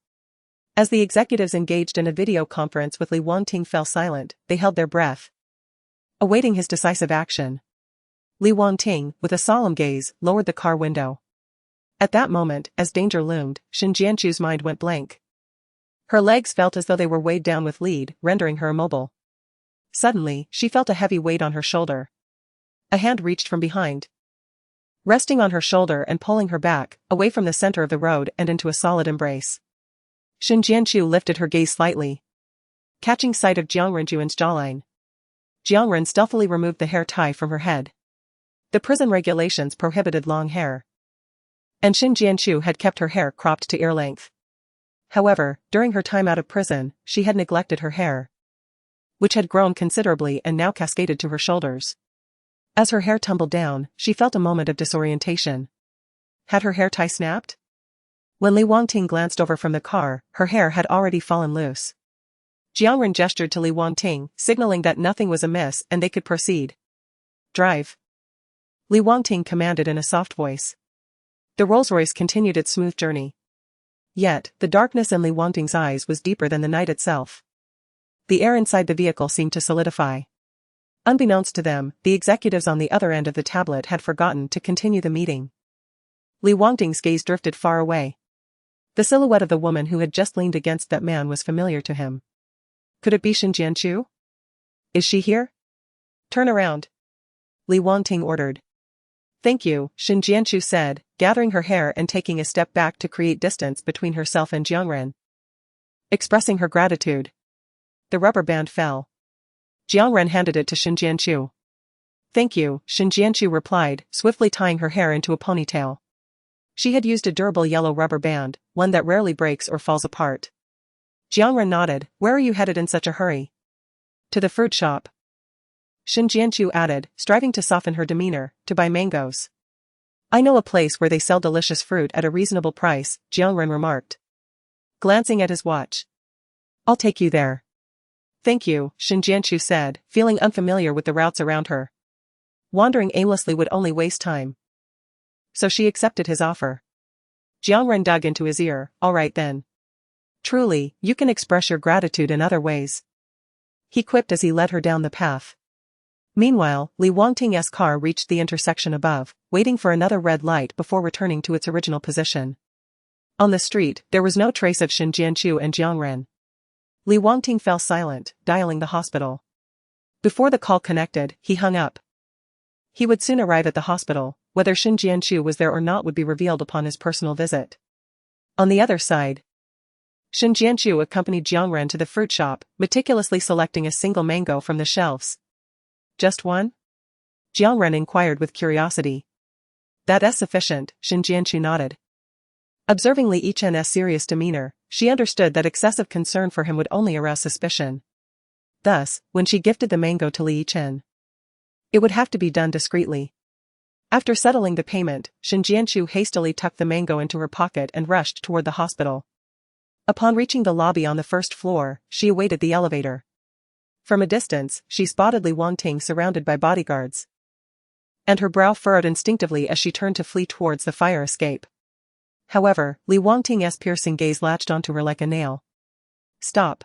[SPEAKER 1] As the executives engaged in a video conference with Li Wangting fell silent, they held their breath, awaiting his decisive action. Li Wangting, with a solemn gaze, lowered the car window. At that moment, as danger loomed, Shin Jianchu's mind went blank. Her legs felt as though they were weighed down with lead, rendering her immobile. Suddenly, she felt a heavy weight on her shoulder. A hand reached from behind, resting on her shoulder and pulling her back, away from the center of the road and into a solid embrace. Shin Jianchu lifted her gaze slightly, catching sight of Jiang Renjuan's jawline. Jiang Ren stealthily removed the hair tie from her head. The prison regulations prohibited long hair, and Shin Jianchu had kept her hair cropped to ear length. However, during her time out of prison, she had neglected her hair, which had grown considerably and now cascaded to her shoulders. As her hair tumbled down, she felt a moment of disorientation. Had her hair tie snapped? When Li Wangting glanced over from the car, her hair had already fallen loose. Jiangren gestured to Li Wangting, signaling that nothing was amiss and they could proceed. Drive. Li Wangting commanded in a soft voice. The Rolls-Royce continued its smooth journey. Yet, the darkness in Li Wangting's eyes was deeper than the night itself. The air inside the vehicle seemed to solidify. Unbeknownst to them, the executives on the other end of the tablet had forgotten to continue the meeting. Li Wangting's gaze drifted far away. The silhouette of the woman who had just leaned against that man was familiar to him. Could it be Xin Jianchu? Is she here? Turn around. Li Wangting ordered. Thank you, Xin Jianchu said, gathering her hair and taking a step back to create distance between herself and Jiangren. Expressing her gratitude. The rubber band fell. Jiangren handed it to Xin Jianchu. Thank you, Xin Jianchu replied, swiftly tying her hair into a ponytail. She had used a durable yellow rubber band, one that rarely breaks or falls apart. Jiangren nodded. Where are you headed in such a hurry? To the fruit shop. Xin Jianchu added, striving to soften her demeanor, to buy mangoes. I know a place where they sell delicious fruit at a reasonable price, Jiangren remarked. Glancing at his watch. I'll take you there. Thank you, Xin Jianchu said, feeling unfamiliar with the routes around her. Wandering aimlessly would only waste time. So she accepted his offer. Jiangren dug into his ear. All right then. Truly, you can express your gratitude in other ways. He quipped as he led her down the path. Meanwhile, Li Wangting's car reached the intersection above, waiting for another red light before returning to its original position. On the street, there was no trace of Xin Jianchu and Jiangren. Li Wangting fell silent, dialing the hospital. Before the call connected, he hung up. He would soon arrive at the hospital. Whether Xin Jianchu was there or not would be revealed upon his personal visit. On the other side, Xin Jianchu accompanied Jiangren to the fruit shop, meticulously selecting a single mango from the shelves. Just one? Jiangren inquired with curiosity. That's sufficient, Xin Jianchu nodded. Observing Li Yichen's serious demeanor, she understood that excessive concern for him would only arouse suspicion. Thus, when she gifted the mango to Li Yichen, it would have to be done discreetly. After settling the payment, Xin Jianchu hastily tucked the mango into her pocket and rushed toward the hospital. Upon reaching the lobby on the first floor, she awaited the elevator. From a distance, she spotted Li Wangting surrounded by bodyguards. And her brow furrowed instinctively as she turned to flee towards the fire escape. However, Li Wangting's piercing gaze latched onto her like a nail. Stop.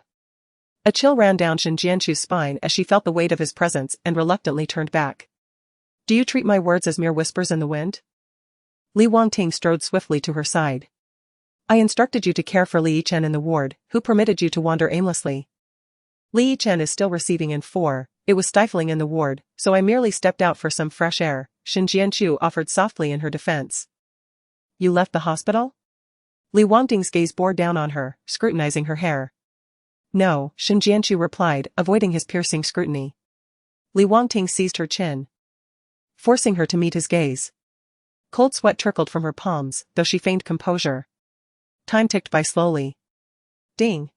[SPEAKER 1] A chill ran down Xin Jianchu's spine as she felt the weight of his presence and reluctantly turned back. Do you treat my words as mere whispers in the wind? Li Wangting strode swiftly to her side. I instructed you to care for Li Yichen in the ward. Who permitted you to wander aimlessly? Li Yichen is still receiving in 4. It was stifling in the ward, so I merely stepped out for some fresh air, Xin Jianchu offered softly in her defense. You left the hospital? Li Wangting's gaze bore down on her, scrutinizing her hair. No, Xin Jianchu replied, avoiding his piercing scrutiny. Li Wangting seized her chin, forcing her to meet his gaze. Cold sweat trickled from her palms, though she feigned composure. Time ticked by slowly. Ding.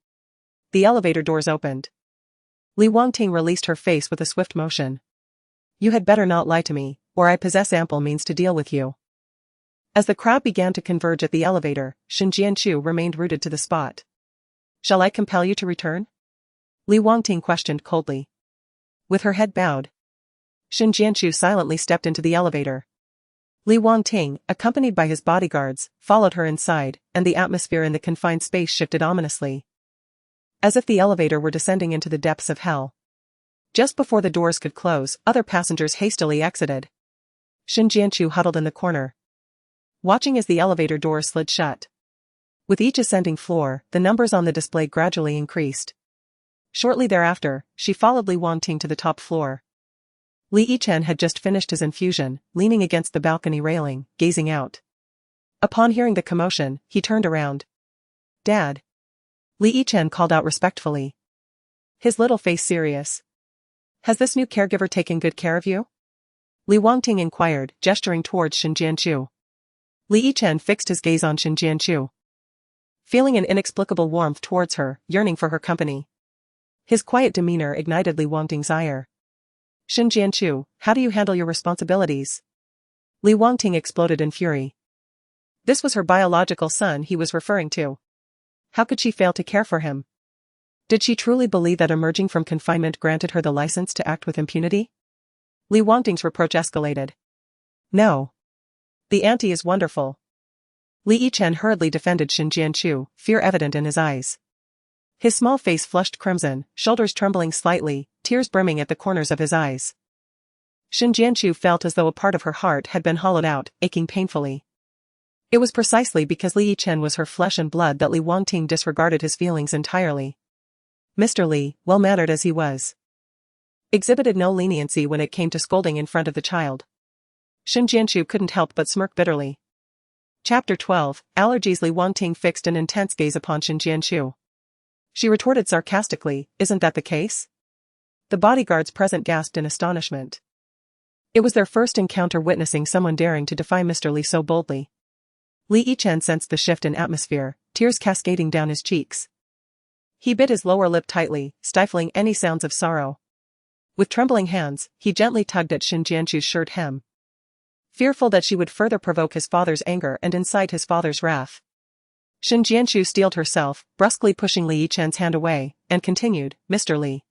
[SPEAKER 1] The elevator doors opened. Li Wangting released her face with a swift motion. You had better not lie to me, or I possess ample means to deal with you. As the crowd began to converge at the elevator, Xin Jianchu remained rooted to the spot. Shall I compel you to return? Li Wangting questioned coldly. With her head bowed, Xin Jianchu silently stepped into the elevator. Li Wangting, accompanied by his bodyguards, followed her inside, and the atmosphere in the confined space shifted ominously. As if the elevator were descending into the depths of hell. Just before the doors could close, other passengers hastily exited. Xin Jianchu huddled in the corner, watching as the elevator doors slid shut. With each ascending floor, the numbers on the display gradually increased. Shortly thereafter, she followed Li Wangting to the top floor. Li Yichen had just finished his infusion, leaning against the balcony railing, gazing out. Upon hearing the commotion, he turned around. Dad. Li Yichen called out respectfully, his little face serious. Has this new caregiver taken good care of you? Li Wangting inquired, gesturing towards Xin Jianchu. Li Yichen fixed his gaze on Xin Jianchu, feeling an inexplicable warmth towards her, yearning for her company. His quiet demeanor ignited Li Wangting's ire. Xin Jianchu, how do you handle your responsibilities? Li Wangting exploded in fury. This was her biological son he was referring to. How could she fail to care for him? Did she truly believe that emerging from confinement granted her the license to act with impunity? Li Wangting's reproach escalated. No. The auntie is wonderful. Li Yichen hurriedly defended Xin Jianchu, fear evident in his eyes. His small face flushed crimson, shoulders trembling slightly, tears brimming at the corners of his eyes. Xin Jianchu felt as though a part of her heart had been hollowed out, aching painfully. It was precisely because Li Yichen was her flesh and blood that Li Wangting disregarded his feelings entirely. Mr. Li, well-mannered as he was, exhibited no leniency when it came to scolding in front of the child. Xin Jianchu couldn't help but smirk bitterly. Chapter 12, Allergies. Li Wangting fixed an intense gaze upon Xin Jianchu. She retorted sarcastically, isn't that the case? The bodyguards present gasped in astonishment. It was their first encounter witnessing someone daring to defy Mr. Li so boldly. Li Yichen sensed the shift in atmosphere, tears cascading down his cheeks. He bit his lower lip tightly, stifling any sounds of sorrow. With trembling hands, he gently tugged at Xin Jianchu's shirt hem, fearful that she would further provoke his father's anger and incite his father's wrath. Xin Jianchu steeled herself, brusquely pushing Li Yichen's hand away, and continued, Mr. Li.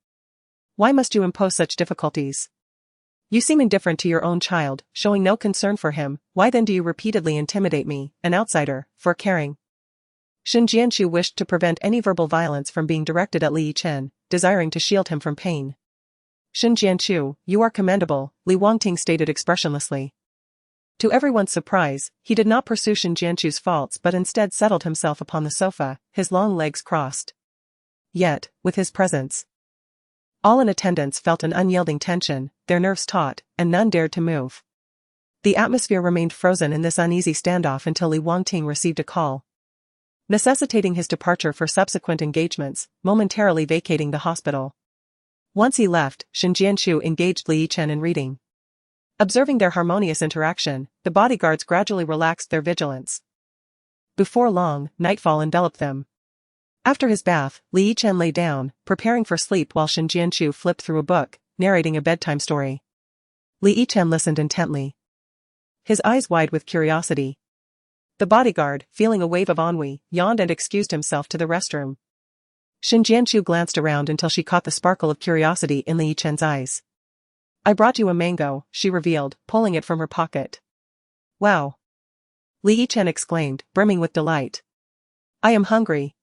[SPEAKER 1] Why must you impose such difficulties? You seem indifferent to your own child, showing no concern for him. Why then do you repeatedly intimidate me, an outsider, for caring? Xin Jianchu wished to prevent any verbal violence from being directed at Li Yichen, desiring to shield him from pain. Xin Jianchu, you are commendable, Li Wangting stated expressionlessly. To everyone's surprise, he did not pursue Xin Jianchu's faults but instead settled himself upon the sofa, his long legs crossed. Yet, with his presence, all in attendance felt an unyielding tension, their nerves taut, and none dared to move. The atmosphere remained frozen in this uneasy standoff until Li Wangting received a call, necessitating his departure for subsequent engagements, momentarily vacating the hospital. Once he left, Xin Jianchu engaged Li Yichen in reading. Observing their harmonious interaction, the bodyguards gradually relaxed their vigilance. Before long, nightfall enveloped them. After his bath, Li Yichen lay down, preparing for sleep while Xin Jianchu flipped through a book, narrating a bedtime story. Li Yichen listened intently, his eyes wide with curiosity. The bodyguard, feeling a wave of ennui, yawned and excused himself to the restroom. Xin Jianchu glanced around until she caught the sparkle of curiosity in Li Yichen's eyes. I brought you a mango, she revealed, pulling it from her pocket. Wow! Li Yichen exclaimed, brimming with delight. I am hungry,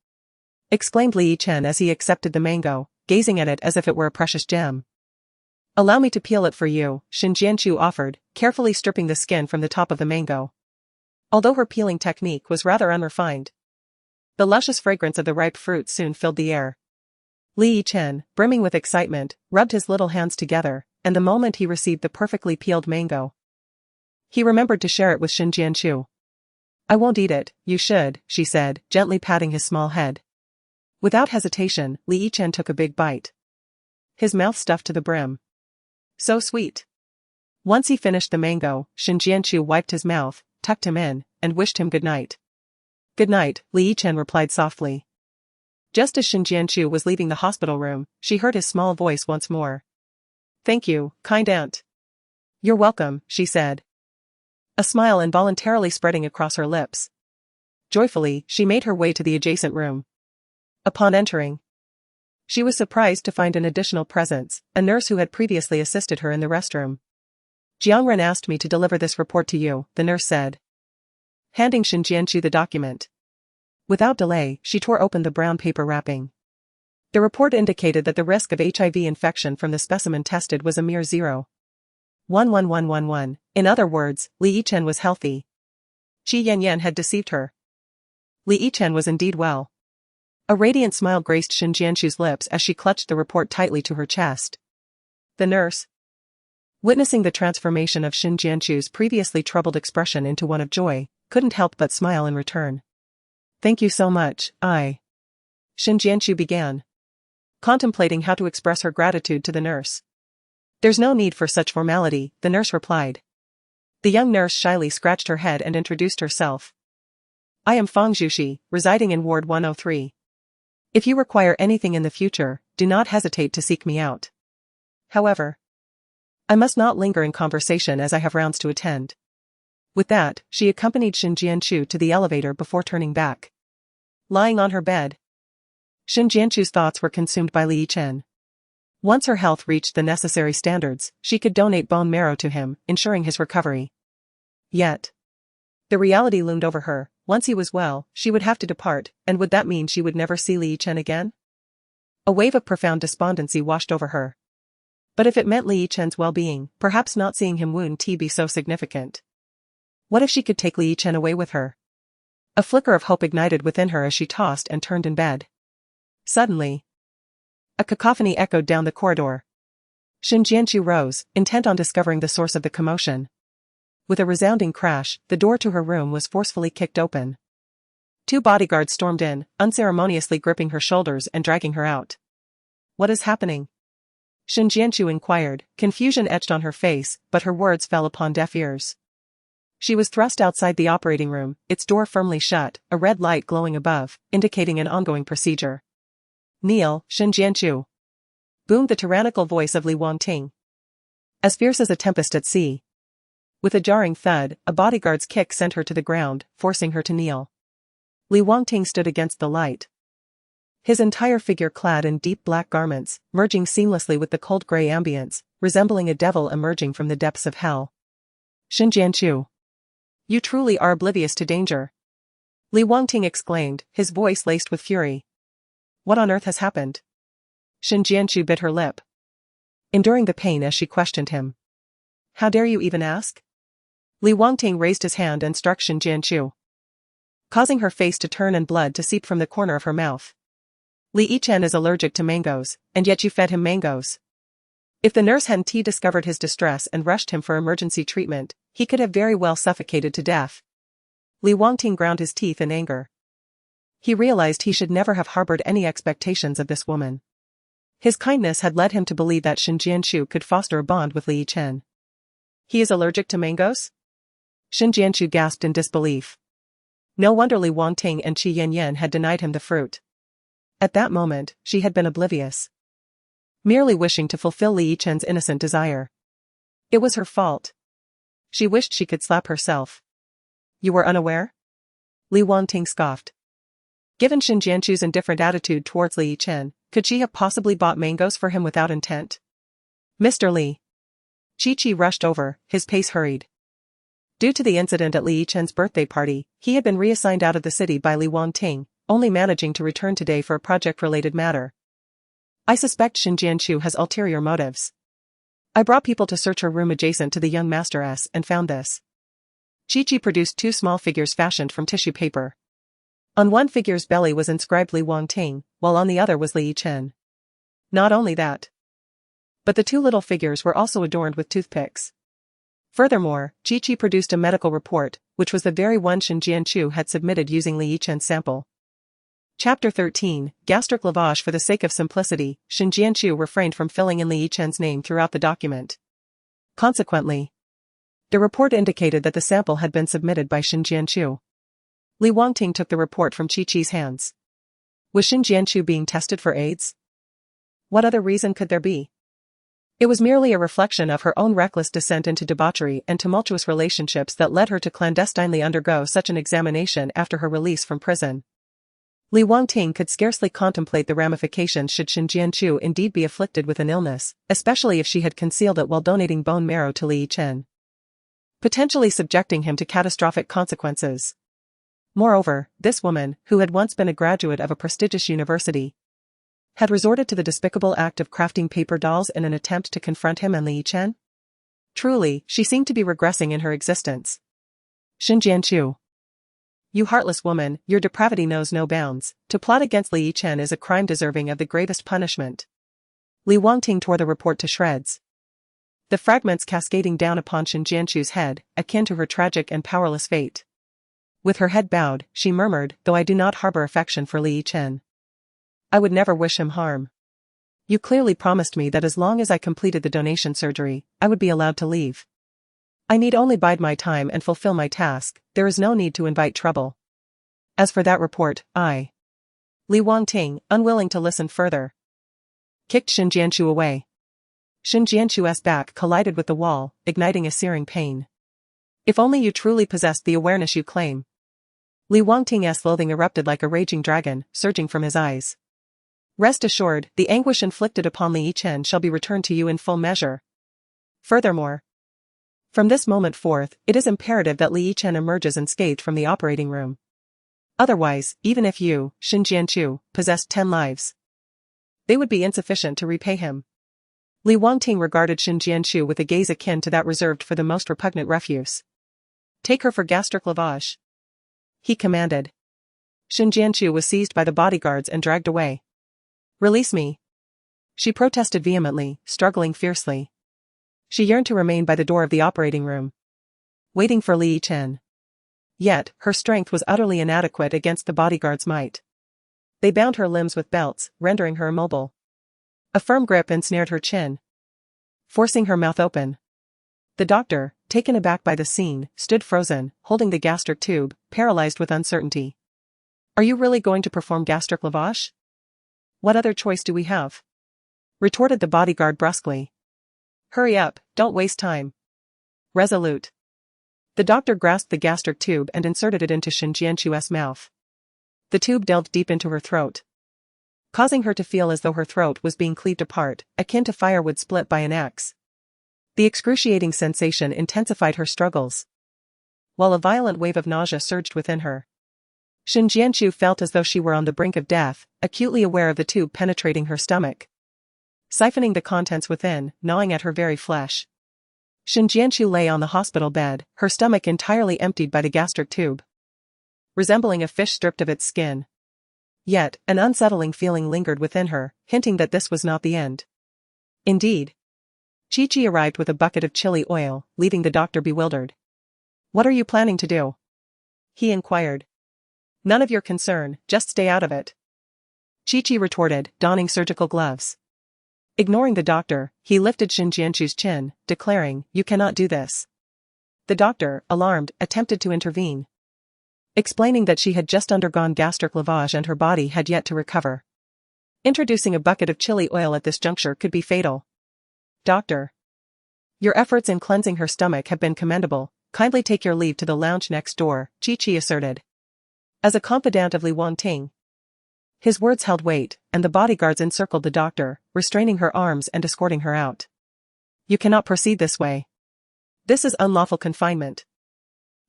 [SPEAKER 1] exclaimed Li Yichen as he accepted the mango, gazing at it as if it were a precious gem. Allow me to peel it for you, Xin Jianchu offered, carefully stripping the skin from the top of the mango. Although her peeling technique was rather unrefined, the luscious fragrance of the ripe fruit soon filled the air. Li Yichen, brimming with excitement, rubbed his little hands together, and the moment he received the perfectly peeled mango, he remembered to share it with Xin Jianchu. I won't eat it, you should, she said, gently patting his small head. Without hesitation, Li Yichen took a big bite, his mouth stuffed to the brim. So sweet. Once he finished the mango, Xin Jianchu wiped his mouth, tucked him in, and wished him good night. Good night, Li Yichen replied softly. Just as Xin Jianchu was leaving the hospital room, she heard his small voice once more. Thank you, kind aunt. You're welcome, she said, a smile involuntarily spreading across her lips. Joyfully, she made her way to the adjacent room. Upon entering, she was surprised to find an additional presence, a nurse who had previously assisted her in the restroom. Jiangren asked me to deliver this report to you, the nurse said, handing Xin Jianchu the document. Without delay, she tore open the brown paper wrapping. The report indicated that the risk of HIV infection from the specimen tested was a mere 0.11111. In other words, Li Yichen was healthy. Qi Yanyan had deceived her. Li Yichen was indeed well. A radiant smile graced Xin Jianchu's lips as she clutched the report tightly to her chest. The nurse, witnessing the transformation of Xin Jianchu's previously troubled expression into one of joy, couldn't help but smile in return. Thank you so much, Xin Jianchu began, contemplating how to express her gratitude to the nurse. There's no need for such formality, the nurse replied. The young nurse shyly scratched her head and introduced herself. I am Fang Zhuxi, residing in Ward 103. If you require anything in the future, do not hesitate to seek me out. However, I must not linger in conversation as I have rounds to attend. With that, she accompanied Shin Jianchu to the elevator before turning back. Lying on her bed, Shin Jianchu's thoughts were consumed by Li Yichen. Once her health reached the necessary standards, she could donate bone marrow to him, ensuring his recovery. Yet, the reality loomed over her. Once he was well, she would have to depart, and would that mean she would never see Li Yichen again? A wave of profound despondency washed over her. But if it meant Li Yichen's well-being, perhaps not seeing him wouldn't be so significant. What if she could take Li Yichen away with her? A flicker of hope ignited within her as she tossed and turned in bed. Suddenly, a cacophony echoed down the corridor. Shin Jianchu rose, intent on discovering the source of the commotion. With a resounding crash, the door to her room was forcefully kicked open. 2 bodyguards stormed in, unceremoniously gripping her shoulders and dragging her out. What is happening? Shin Jianchu inquired, confusion etched on her face, but her words fell upon deaf ears. She was thrust outside the operating room, its door firmly shut, a red light glowing above, indicating an ongoing procedure. Kneel, Shin Jianchu, boomed the tyrannical voice of Li Wangting. As fierce as a tempest at sea. With a jarring thud, a bodyguard's kick sent her to the ground, forcing her to kneel. Li Wangting stood against the light. His entire figure clad in deep black garments, merging seamlessly with the cold gray ambience, resembling a devil emerging from the depths of hell. Shin Jianchu, you truly are oblivious to danger. Li Wangting exclaimed, his voice laced with fury. What on earth has happened? Shin Jianchu bit her lip, enduring the pain as she questioned him. How dare you even ask? Li Wangting raised his hand and struck Shin Jianchu, causing her face to turn and blood to seep from the corner of her mouth. Li Yichen is allergic to mangoes, and yet you fed him mangoes. If the nurse hadn't discovered his distress and rushed him for emergency treatment, he could have very well suffocated to death. Li Wangting ground his teeth in anger. He realized he should never have harbored any expectations of this woman. His kindness had led him to believe that Shin Jianchu could foster a bond with Li Yichen. He is allergic to mangoes? Shin Jianchu gasped in disbelief. No wonder Li Wangting and Qi Yanyan had denied him the fruit. At that moment, she had been oblivious, merely wishing to fulfill Li Yichen's innocent desire. It was her fault. She wished she could slap herself. You were unaware? Li Wangting scoffed. Given Shin Jianchu's indifferent attitude towards Li Yichen, could she have possibly bought mangoes for him without intent? Mr. Li. Chi rushed over, his pace hurried. Due to the incident at Li Yichen's birthday party, he had been reassigned out of the city by Li Wangting, only managing to return today for a project-related matter. I suspect Shin Jianchu has ulterior motives. I brought people to search her room adjacent to the young masteress and found this. Chi produced 2 small figures fashioned from tissue paper. On one figure's belly was inscribed Li Wangting, while on the other was Li Yichen. Not only that, but the 2 little figures were also adorned with toothpicks. Furthermore, Chi produced a medical report, which was the very one Shin Jianchu had submitted using Li Yichen's sample. Chapter 13, Gastric Lavage. For the sake of simplicity, Shin Jianchu refrained from filling in Li Yichen's name throughout the document. Consequently, the report indicated that the sample had been submitted by Shin Jianchu. Li Wangting took the report from Chi-Chi's hands. Was Shin Jianchu being tested for AIDS? What other reason could there be? It was merely a reflection of her own reckless descent into debauchery and tumultuous relationships that led her to clandestinely undergo such an examination after her release from prison. Li Wangting could scarcely contemplate the ramifications should Shin Jianchu indeed be afflicted with an illness, especially if she had concealed it while donating bone marrow to Li Yichen, potentially subjecting him to catastrophic consequences. Moreover, this woman, who had once been a graduate of a prestigious university, had resorted to the despicable act of crafting paper dolls in an attempt to confront him and Li Yichen? Truly, she seemed to be regressing in her existence. Shin Jianchu, you heartless woman, your depravity knows no bounds. To plot against Li Yichen is a crime deserving of the gravest punishment. Li Wangting tore the report to shreds, the fragments cascading down upon Shin Jianchu's head, akin to her tragic and powerless fate. With her head bowed, she murmured, though I do not harbor affection for Li Yichen, I would never wish him harm. You clearly promised me that as long as I completed the donation surgery, I would be allowed to leave. I need only bide my time and fulfill my task. There is no need to invite trouble. As for that report, Li Wangting, unwilling to listen further, kicked Shin Jianchu away. Shin Jianchu's back collided with the wall, igniting a searing pain. If only you truly possessed the awareness you claim. Li Wangting's loathing erupted like a raging dragon, surging from his eyes. Rest assured, the anguish inflicted upon Li Yichen shall be returned to you in full measure. Furthermore, from this moment forth, it is imperative that Li Yichen emerges unscathed from the operating room. Otherwise, even if you, Xin Jianchu, possessed 10 lives, they would be insufficient to repay him. Li Wangting regarded Xin Jianchu with a gaze akin to that reserved for the most repugnant refuse. Take her for gastric lavage, he commanded. Xin Jianchu was seized by the bodyguards and dragged away. Release me, she protested vehemently, struggling fiercely. She yearned to remain by the door of the operating room, waiting for Li Yichen. Yet, her strength was utterly inadequate against the bodyguards' might. They bound her limbs with belts, rendering her immobile. A firm grip ensnared her chin, forcing her mouth open. The doctor, taken aback by the scene, stood frozen, holding the gastric tube, paralyzed with uncertainty. Are you really going to perform gastric lavage? What other choice do we have? Retorted the bodyguard brusquely. Hurry up, don't waste time. Resolute. The doctor grasped the gastric tube and inserted it into Xin Jianchu's mouth. The tube delved deep into her throat, causing her to feel as though her throat was being cleaved apart, akin to firewood split by an axe. The excruciating sensation intensified her struggles, while a violent wave of nausea surged within her. Xin Jianchu felt as though she were on the brink of death, acutely aware of the tube penetrating her stomach, siphoning the contents within, gnawing at her very flesh. Xin Jianchu lay on the hospital bed, her stomach entirely emptied by the gastric tube, resembling a fish stripped of its skin. Yet, an unsettling feeling lingered within her, hinting that this was not the end. Indeed, Chi-Chi arrived with a bucket of chili oil, leaving the doctor bewildered. What are you planning to do? He inquired. None of your concern, just stay out of it, Chi-Chi retorted, donning surgical gloves. Ignoring the doctor, he lifted Xin Jianchu's chin, declaring, "You cannot do this." The doctor, alarmed, attempted to intervene, explaining that she had just undergone gastric lavage and her body had yet to recover. Introducing a bucket of chili oil at this juncture could be fatal. Doctor, your efforts in cleansing her stomach have been commendable. Kindly take your leave to the lounge next door, Chi-Chi asserted. As a confidant of Li Wangting, his words held weight, and the bodyguards encircled the doctor, restraining her arms and escorting her out. You cannot proceed this way. This is unlawful confinement,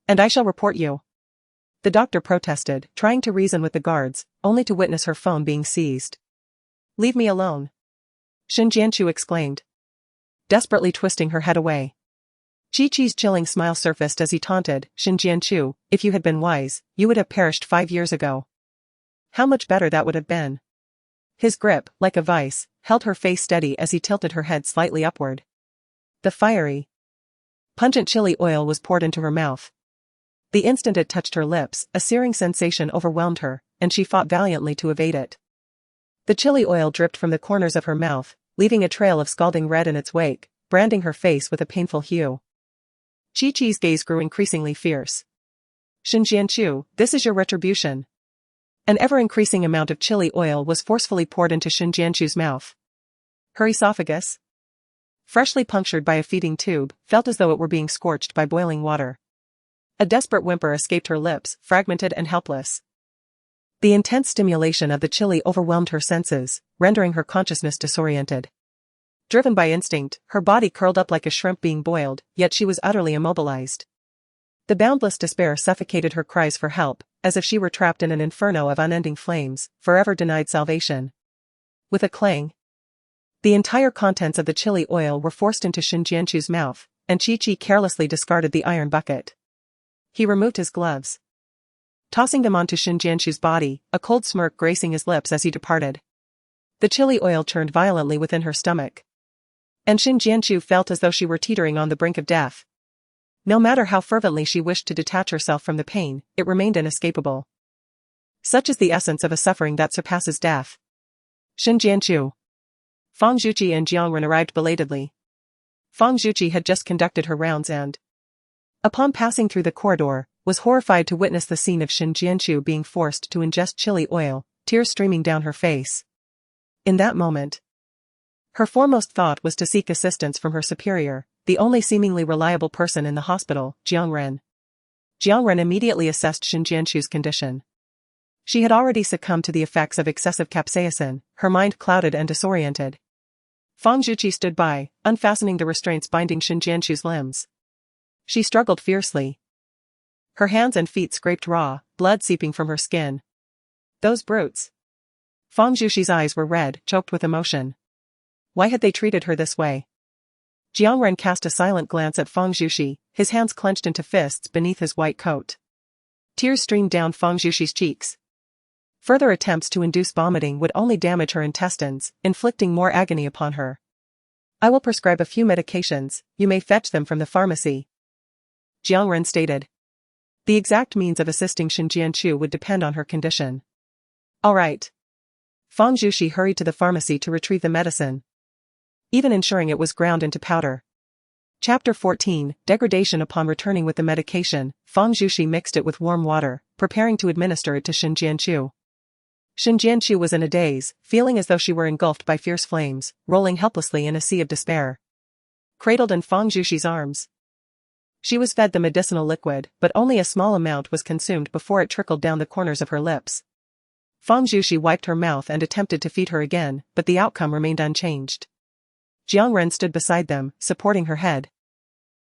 [SPEAKER 1] and I shall report you. The doctor protested, trying to reason with the guards, only to witness her phone being seized. Leave me alone, Xin Jianchu exclaimed, desperately twisting her head away. Chi-Chi's chilling smile surfaced as he taunted, Xin Jianchu, if you had been wise, you would have perished 5 years ago. How much better that would have been. His grip, like a vice, held her face steady as he tilted her head slightly upward. The fiery, pungent chili oil was poured into her mouth. The instant it touched her lips, a searing sensation overwhelmed her, and she fought valiantly to evade it. The chili oil dripped from the corners of her mouth, leaving a trail of scalding red in its wake, branding her face with a painful hue. Chi-Chi's gaze grew increasingly fierce. Xin Jianchu, this is your retribution. An ever-increasing amount of chili oil was forcefully poured into Xin Jianchu's mouth. Her esophagus, freshly punctured by a feeding tube, felt as though it were being scorched by boiling water. A desperate whimper escaped her lips, fragmented and helpless. The intense stimulation of the chili overwhelmed her senses, rendering her consciousness disoriented. Driven by instinct, her body curled up like a shrimp being boiled, yet she was utterly immobilized. The boundless despair suffocated her cries for help, as if she were trapped in an inferno of unending flames, forever denied salvation. With a clang, the entire contents of the chili oil were forced into Xin Jianchu's mouth, and Chi-Chi carelessly discarded the iron bucket. He removed his gloves, tossing them onto Xin Jianchu's body, a cold smirk gracing his lips as he departed. The chili oil churned violently within her stomach, and Xin Jianchu felt as though she were teetering on the brink of death. No matter how fervently she wished to detach herself from the pain, it remained inescapable. Such is the essence of a suffering that surpasses death. Xin Jianchu. Fang Zhuqi and Jiang Ren arrived belatedly. Fang Zhuqi had just conducted her rounds and, upon passing through the corridor, was horrified to witness the scene of Xin Jianchu being forced to ingest chili oil, tears streaming down her face. In that moment, her foremost thought was to seek assistance from her superior, the only seemingly reliable person in the hospital, Jiang Ren. Jiang Ren immediately assessed Shin Jianchu's condition. She had already succumbed to the effects of excessive capsaicin, her mind clouded and disoriented. Fang Zhuqi stood by, unfastening the restraints binding Shin Jianchu's limbs. She struggled fiercely. Her hands and feet scraped raw, blood seeping from her skin. Those brutes. Fang Zhuqi's eyes were red, choked with emotion. Why had they treated her this way? Jiang Ren cast a silent glance at Fang Zhuqi, his hands clenched into fists beneath his white coat. Tears streamed down Fang Zhuqi's cheeks. Further attempts to induce vomiting would only damage her intestines, inflicting more agony upon her. I will prescribe a few medications, you may fetch them from the pharmacy, Jiang Ren stated. The exact means of assisting Shin Jianchu would depend on her condition. All right. Fang Zhuqi hurried to the pharmacy to retrieve the medicine, even ensuring it was ground into powder. Chapter 14, Degradation. Upon returning with the medication, Fang Zhuqi mixed it with warm water, preparing to administer it to Shin Jianchu. Shin Jianchu was in a daze, feeling as though she were engulfed by fierce flames, rolling helplessly in a sea of despair. Cradled in Fang Zhuqi's arms, she was fed the medicinal liquid, but only a small amount was consumed before it trickled down the corners of her lips. Fang Zhuqi wiped her mouth and attempted to feed her again, but the outcome remained unchanged. Jiang Ren stood beside them, supporting her head.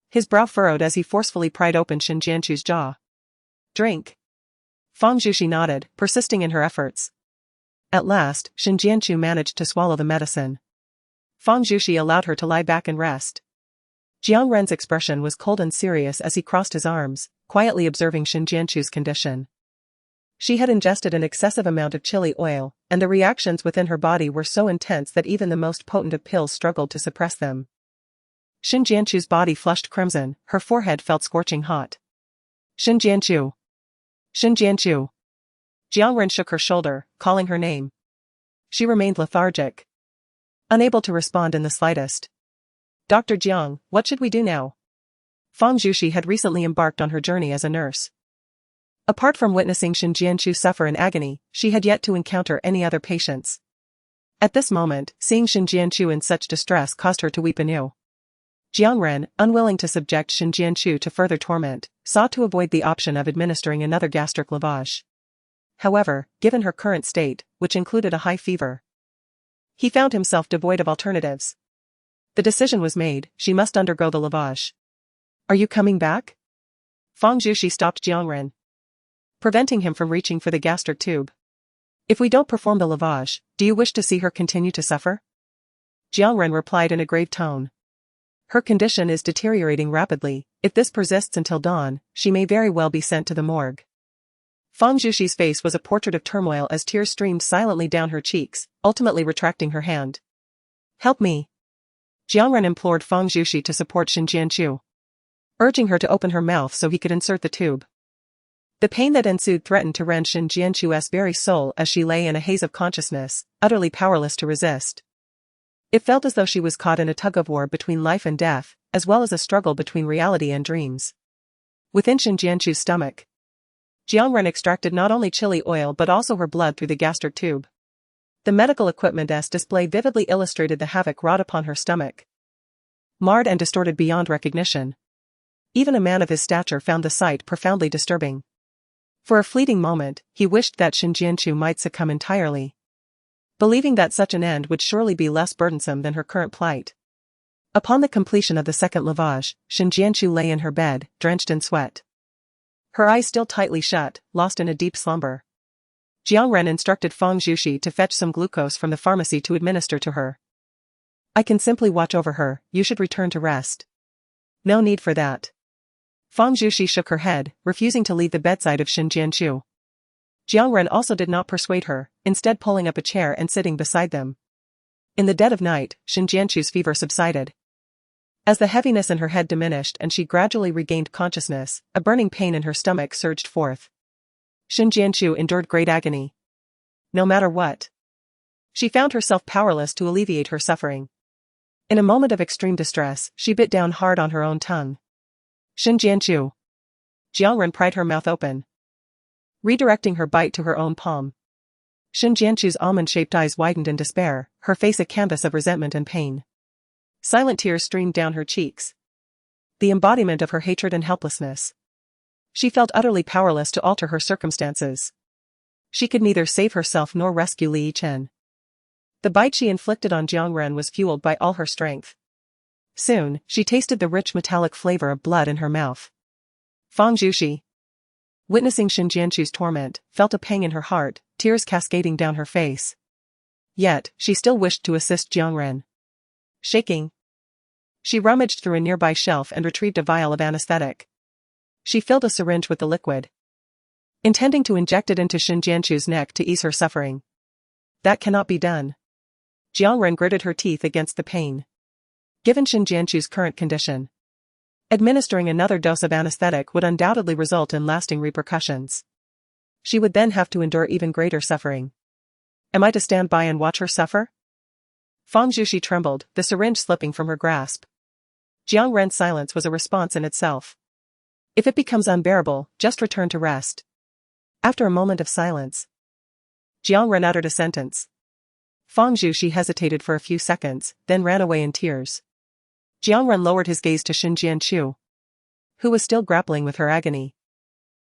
[SPEAKER 1] His brow furrowed as he forcefully pried open Shin Jianchu's jaw. Drink. Fang Zhuqi nodded, persisting in her efforts. At last, Shin Jianchu managed to swallow the medicine. Fang Zhuqi allowed her to lie back and rest. Jiang Ren's expression was cold and serious as he crossed his arms, quietly observing Shin Jianchu's condition. She had ingested an excessive amount of chili oil, and the reactions within her body were so intense that even the most potent of pills struggled to suppress them. Shin Jianchu's body flushed crimson, her forehead felt scorching hot. Shin Jianchu! Shin Jianchu! Jiang Ren shook her shoulder, calling her name. She remained lethargic, unable to respond in the slightest. Dr. Jiang, what should we do now? Fang Zhuqi had recently embarked on her journey as a nurse. Apart from witnessing Shin Jianchu suffer in agony, she had yet to encounter any other patients. At this moment, seeing Shin Jianchu in such distress caused her to weep anew. Jiang Ren, unwilling to subject Shin Jianchu to further torment, sought to avoid the option of administering another gastric lavage. However, given her current state, which included a high fever, he found himself devoid of alternatives. The decision was made, she must undergo the lavage. Are you coming back? Fang Zhuqi stopped Jiang Ren, preventing him from reaching for the gastric tube. If we don't perform the lavage, do you wish to see her continue to suffer? Jiang Ren replied in a grave tone. Her condition is deteriorating rapidly. If this persists until dawn, she may very well be sent to the morgue. Fang Zhuqi's face was a portrait of turmoil as tears streamed silently down her cheeks, ultimately retracting her hand. Help me. Jiang Ren implored Fang Zhuqi to support Shin Jianchu, urging her to open her mouth so he could insert the tube. The pain that ensued threatened to rend Shin Jianchu's very soul as she lay in a haze of consciousness, utterly powerless to resist. It felt as though she was caught in a tug-of-war between life and death, as well as a struggle between reality and dreams. Within Shin Jianchu's stomach, Jiang Ren extracted not only chili oil but also her blood through the gastric tube. The medical equipment's display vividly illustrated the havoc wrought upon her stomach, marred and distorted beyond recognition. Even a man of his stature found the sight profoundly disturbing. For a fleeting moment, he wished that Shin Jianchu might succumb entirely, believing that such an end would surely be less burdensome than her current plight. Upon the completion of the second lavage, Shin Jianchu lay in her bed, drenched in sweat, her eyes still tightly shut, lost in a deep slumber. Jiang Ren instructed Fang Zhuqi to fetch some glucose from the pharmacy to administer to her. I can simply watch over her, you should return to rest. No need for that. Fang Zhuqi shook her head, refusing to leave the bedside of Shin Jianchu. Jiang Ren also did not persuade her, instead pulling up a chair and sitting beside them. In the dead of night, Shin Jianchu's fever subsided. As the heaviness in her head diminished and she gradually regained consciousness, a burning pain in her stomach surged forth. Shin Jianchu endured great agony. No matter what, she found herself powerless to alleviate her suffering. In a moment of extreme distress, she bit down hard on her own tongue. Shin Jianchu. Jiang Ren pried her mouth open, redirecting her bite to her own palm. Shin Jianchu's almond-shaped eyes widened in despair, her face a canvas of resentment and pain. Silent tears streamed down her cheeks. the embodiment of her hatred and helplessness. She felt utterly powerless to alter her circumstances. She could neither save herself nor rescue Li Yichen. The bite she inflicted on Jiang Ren was fueled by all her strength. Soon, she tasted the rich metallic flavor of blood in her mouth. Fang Zhuxi, witnessing Xin Jianqu's torment, felt a pang in her heart, tears cascading down her face. Yet, she still wished to assist Jiang Ren. Shaking, she rummaged through a nearby shelf and retrieved a vial of anesthetic. She filled a syringe with the liquid, intending to inject it into Xin Jianqu's neck to ease her suffering. That cannot be done. Jiang Ren gritted her teeth against the pain. Given Xin Jianqu's current condition, administering another dose of anesthetic would undoubtedly result in lasting repercussions. She would then have to endure even greater suffering. Am I to stand by and watch her suffer? Fang Zhuxi trembled, the syringe slipping from her grasp. Jiang Ren's silence was a response in itself. If it becomes unbearable, just return to rest. After a moment of silence, Jiang Ren uttered a sentence. Fang Zhuxi hesitated for a few seconds, then ran away in tears. Jiang Ren lowered his gaze to Xin Jianqiu, who was still grappling with her agony.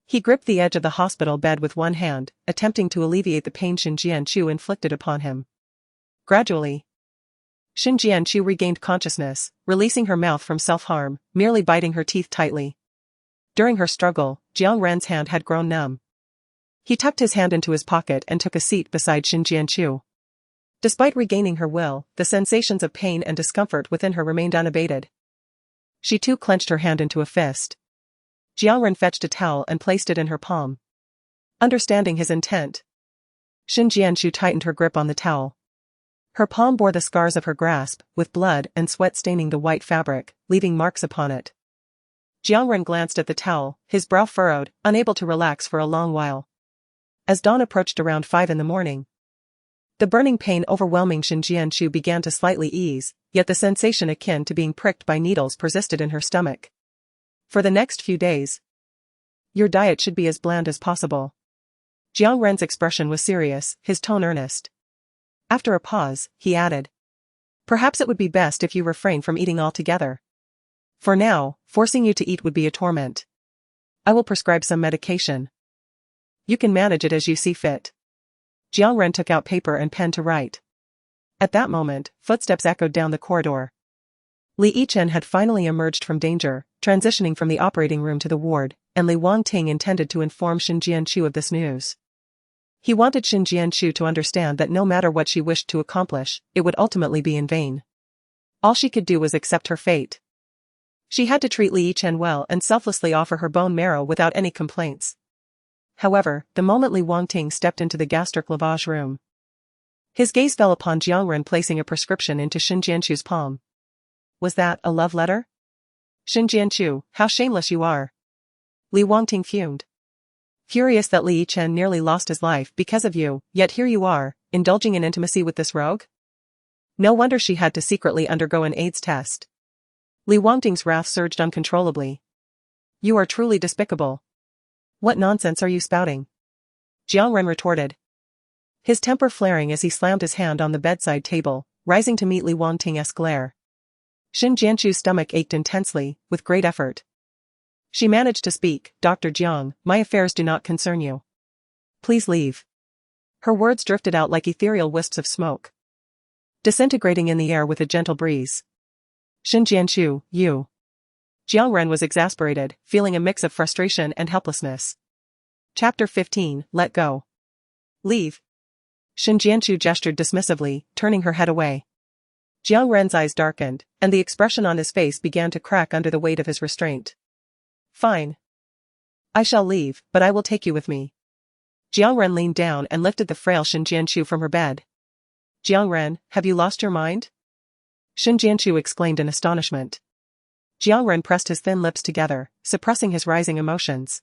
[SPEAKER 1] He gripped the edge of the hospital bed with one hand, attempting to alleviate the pain Xin Jianqiu inflicted upon him. Gradually, Xin Jianqiu regained consciousness, releasing her mouth from self-harm, merely biting her teeth tightly. During her struggle, Jiang Ren's hand had grown numb. He tucked his hand into his pocket and took a seat beside Xin Jianqiu. Despite regaining her will, the sensations of pain and discomfort within her remained unabated. She too clenched her hand into a fist. Jiang Ren fetched a towel and placed it in her palm. Understanding his intent, Xin Jianqiu tightened her grip on the towel. Her palm bore the scars of her grasp, with blood and sweat staining the white fabric, leaving marks upon it. Jiang Ren glanced at the towel, his brow furrowed, unable to relax for a long while. As dawn approached around 5 in the morning, the burning pain overwhelming Xin Jianqiu began to slightly ease, yet the sensation akin to being pricked by needles persisted in her stomach. For the next few days, your diet should be as bland as possible. Jiang Ren's expression was serious, his tone earnest. After a pause, he added, perhaps it would be best if you refrain from eating altogether. For now, forcing you to eat would be a torment. I will prescribe some medication. You can manage it as you see fit. Jiang Ren took out paper and pen to write. At that moment, footsteps echoed down the corridor. Li Yichen had finally emerged from danger, transitioning from the operating room to the ward, and Li Wangting intended to inform Xin Jianqiu of this news. He wanted Xin Jianqiu to understand that no matter what she wished to accomplish, it would ultimately be in vain. All she could do was accept her fate. She had to treat Li Yichen well and selflessly offer her bone marrow without any complaints. However, the moment Li Wangting stepped into the gastric lavage room, his gaze fell upon Jiang Ren placing a prescription into Xin Jianqiu's palm. Was that a love letter? Xin Jianqiu, how shameless you are. Li Wangting fumed. Furious that Li Yichen nearly lost his life because of you, yet here you are, indulging in intimacy with this rogue? No wonder she had to secretly undergo an AIDS test. Li Wangting's wrath surged uncontrollably. You are truly despicable. What nonsense are you spouting? Jiang Ren retorted, his temper flaring as he slammed his hand on the bedside table, rising to meet Li Wangting's glare. Xin Jianqiu's stomach ached intensely, with great effort. She managed to speak, Dr. Jiang, my affairs do not concern you. Please leave. Her words drifted out like ethereal wisps of smoke, disintegrating in the air with a gentle breeze. Xin Jianqiu, you. Jiang Ren was exasperated, feeling a mix of frustration and helplessness. Chapter 15, Let Go. Leave. Xin Jianqiu gestured dismissively, turning her head away. Jiang Ren's eyes darkened, and the expression on his face began to crack under the weight of his restraint. Fine. I shall leave, but I will take you with me. Jiang Ren leaned down and lifted the frail Xin Jianqiu from her bed. Jiang Ren, have you lost your mind? Xin Jianqiu exclaimed in astonishment. Jiang Ren pressed his thin lips together, suppressing his rising emotions.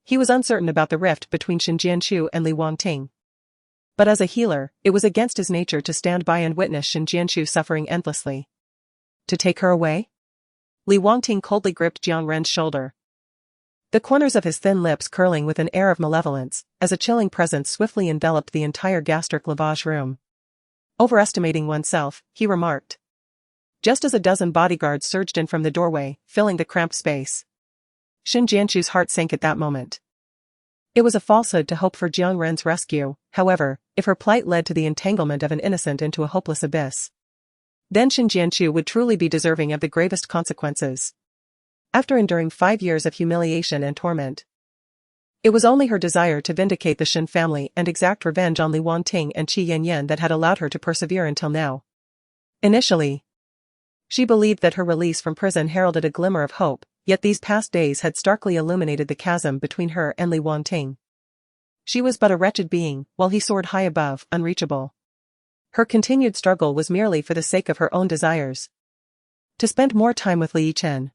[SPEAKER 1] He was uncertain about the rift between Xin Jianqiu and Li Wangting. But as a healer, it was against his nature to stand by and witness Xin Jianqiu suffering endlessly. To take her away? Li Wangting coldly gripped Jiang Ren's shoulder, the corners of his thin lips curling with an air of malevolence, as a chilling presence swiftly enveloped the entire gastric lavage room. Overestimating oneself, he remarked. just as a dozen bodyguards surged in from the doorway, filling the cramped space. Shin Jianchu's heart sank at that moment. It was a falsehood to hope for Jiang Ren's rescue, however, if her plight led to the entanglement of an innocent into a hopeless abyss. Then Shin Jianchu would truly be deserving of the gravest consequences. After enduring 5 years of humiliation and torment, it was only her desire to vindicate the Shin family and exact revenge on Li Wanting and Qi Yanyan that had allowed her to persevere until now. Initially, she believed that her release from prison heralded a glimmer of hope, yet these past days had starkly illuminated the chasm between her and Li Wanting. She was but a wretched being, while he soared high above, unreachable. Her continued struggle was merely for the sake of her own desires. To spend more time with Li Yichen.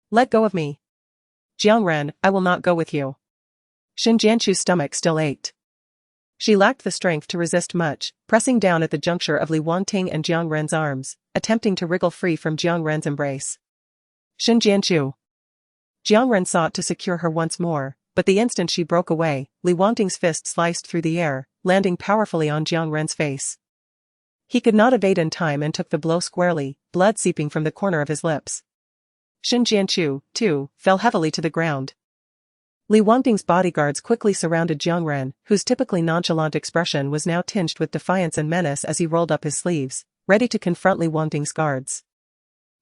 [SPEAKER 1] Let go of me. Jiang Ren, I will not go with you. Shin Jianchu's stomach still ached. She lacked the strength to resist much, pressing down at the juncture of Li Wanting and Jiang Ren's arms, attempting to wriggle free from Jiang Ren's embrace. Shin Jianchu. Jiang Ren sought to secure her once more, but the instant she broke away, Li Wanting's fist sliced through the air, landing powerfully on Jiang Ren's face. He could not evade in time and took the blow squarely, blood seeping from the corner of his lips. Shin Jianchu, too, fell heavily to the ground. Li Wanting's bodyguards quickly surrounded Jiang Ren, whose typically nonchalant expression was now tinged with defiance and menace as he rolled up his sleeves, ready to confront Li Wanting's guards.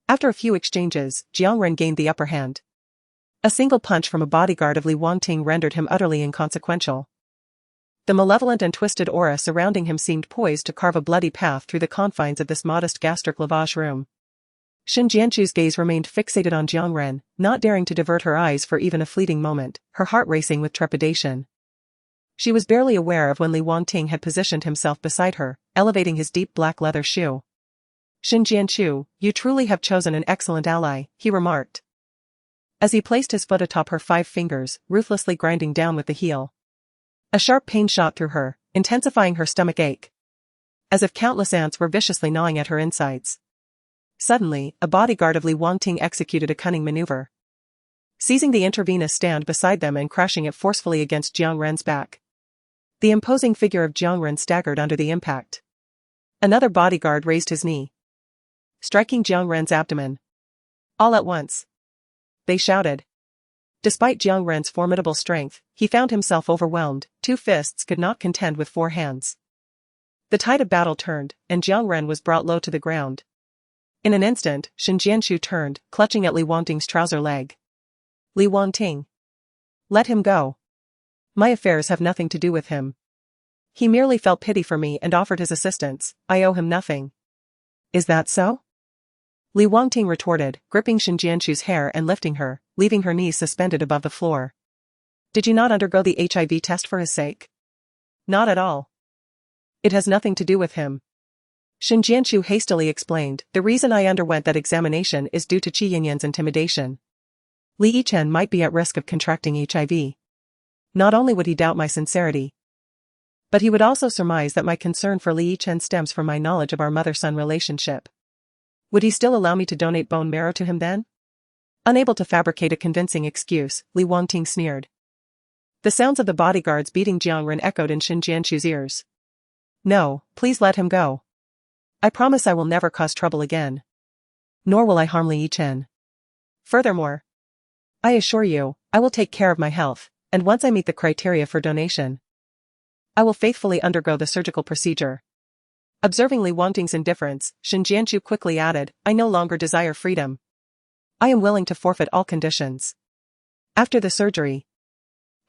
[SPEAKER 1] After a few exchanges, Jiang Ren gained the upper hand. A single punch from a bodyguard of Li Wanting rendered him utterly inconsequential. The malevolent and twisted aura surrounding him seemed poised to carve a bloody path through the confines of this modest gastric lavage room. Shin Jianchu's gaze remained fixated on Jiang Ren, not daring to divert her eyes for even a fleeting moment, her heart racing with trepidation. She was barely aware of when Li Wanting had positioned himself beside her, elevating his deep black leather shoe. Shin Jianchu, you truly have chosen an excellent ally, he remarked, as he placed his foot atop her 5 fingers, ruthlessly grinding down with the heel. A sharp pain shot through her, intensifying her stomach ache, as if countless ants were viciously gnawing at her insides. Suddenly, a bodyguard of Li Wanting executed a cunning maneuver, seizing the intravenous stand beside them and crashing it forcefully against Jiang Ren's back. The imposing figure of Jiang Ren staggered under the impact. Another bodyguard raised his knee, striking Jiang Ren's abdomen. All at once, they shouted. Despite Jiang Ren's formidable strength, he found himself overwhelmed. 2 fists could not contend with 4 hands. The tide of battle turned, and Jiang Ren was brought low to the ground. In an instant, Shin Jianchu turned, clutching at Li Wanting's trouser leg. Li Wanting. Let him go. My affairs have nothing to do with him. He merely felt pity for me and offered his assistance. I owe him nothing. Is that so? Li Wanting retorted, gripping Shin Jianchu's hair and lifting her, leaving her knees suspended above the floor. Did you not undergo the HIV test for his sake? Not at all. It has nothing to do with him. Shin Jianchu hastily explained, the reason I underwent that examination is due to Qi Yanyan's intimidation. Li Yichen might be at risk of contracting HIV. Not only would he doubt my sincerity, but he would also surmise that my concern for Li Yichen stems from my knowledge of our mother-son relationship. Would he still allow me to donate bone marrow to him then? Unable to fabricate a convincing excuse, Li Wanting sneered. The sounds of the bodyguards beating Jiang Ren echoed in Shin Jianchu's ears. No, please let him go. I promise I will never cause trouble again. Nor will I harm Li Yichen. Furthermore, I assure you, I will take care of my health, and once I meet the criteria for donation, I will faithfully undergo the surgical procedure. Observing Li Wanting's indifference, Shin Jianchu quickly added, I no longer desire freedom. I am willing to forfeit all conditions. After the surgery,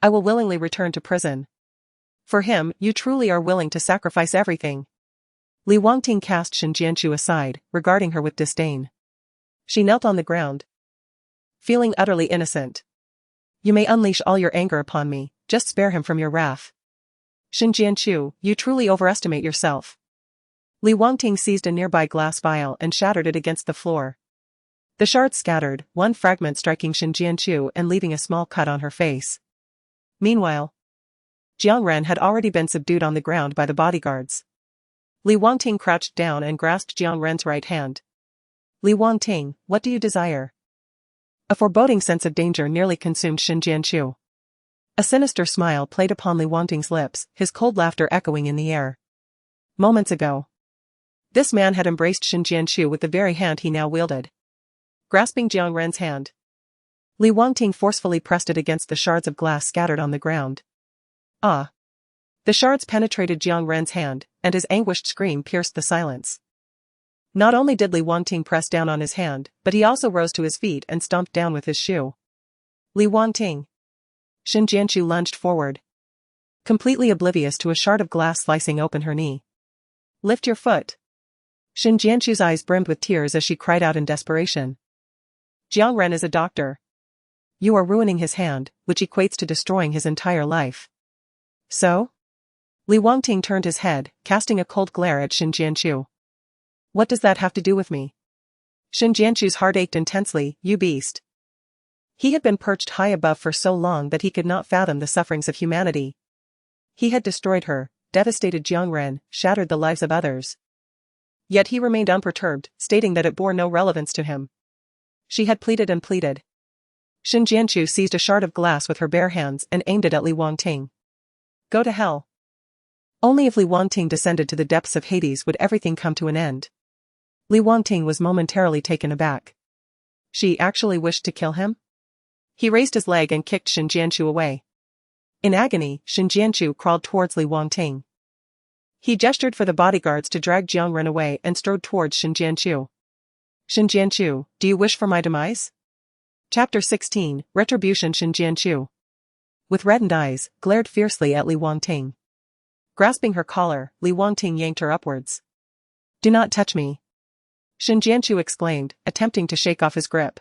[SPEAKER 1] I will willingly return to prison. For him, you truly are willing to sacrifice everything. Li Wanting cast Shin Jianchu aside, regarding her with disdain. She knelt on the ground, feeling utterly innocent. You may unleash all your anger upon me, just spare him from your wrath. Shin Jianchu, you truly overestimate yourself. Li Wanting seized a nearby glass vial and shattered it against the floor. The shards scattered, one fragment striking Shin Jianchu and leaving a small cut on her face. Meanwhile, Jiang Ren had already been subdued on the ground by the bodyguards. Li Wanting crouched down and grasped Jiang Ren's right hand. Li Wanting, what do you desire? A foreboding sense of danger nearly consumed Shin Jianchu. A sinister smile played upon Li Wanting's lips, his cold laughter echoing in the air. Moments ago, This man had embraced Shin Jianchu with the very hand he now wielded. Grasping Jiang Ren's hand, Li Wangting forcefully pressed it against the shards of glass scattered on the ground. Ah! The shards penetrated Jiang Ren's hand, and his anguished scream pierced the silence. Not only did Li Wangting press down on his hand, but he also rose to his feet and stomped down with his shoe. Li Wangting! Shin Jianchu lunged forward, completely oblivious to a shard of glass slicing open her knee. Lift your foot! Shin Jianchu's eyes brimmed with tears as she cried out in desperation. Jiang Ren is a doctor. You are ruining his hand, which equates to destroying his entire life. So? Li Wangting turned his head, casting a cold glare at Shin Jianchu. What does that have to do with me? Shin Jianchu's heart ached intensely. You beast. He had been perched high above for so long that he could not fathom the sufferings of humanity. He had destroyed her, devastated Jiang Ren, shattered the lives of others. Yet he remained unperturbed, stating that it bore no relevance to him. She had pleaded and pleaded. Shin Jianchu seized a shard of glass with her bare hands and aimed it at Li Wangting. Go to hell. Only if Li Wangting descended to the depths of Hades would everything come to an end. Li Wangting was momentarily taken aback. She actually wished to kill him? He raised his leg and kicked Shin Jianchu away. In agony, Shin Jianchu crawled towards Li Wangting. He gestured for the bodyguards to drag Jiang Ren away and strode towards Shin Jianchu. Shin Jianchu, do you wish for my demise? Chapter 16, Retribution. Shin Jianchu, with reddened eyes, glared fiercely at Li Wangting. Grasping her collar, Li Wangting yanked her upwards. Do not touch me! Shin Jianchu exclaimed, attempting to shake off his grip.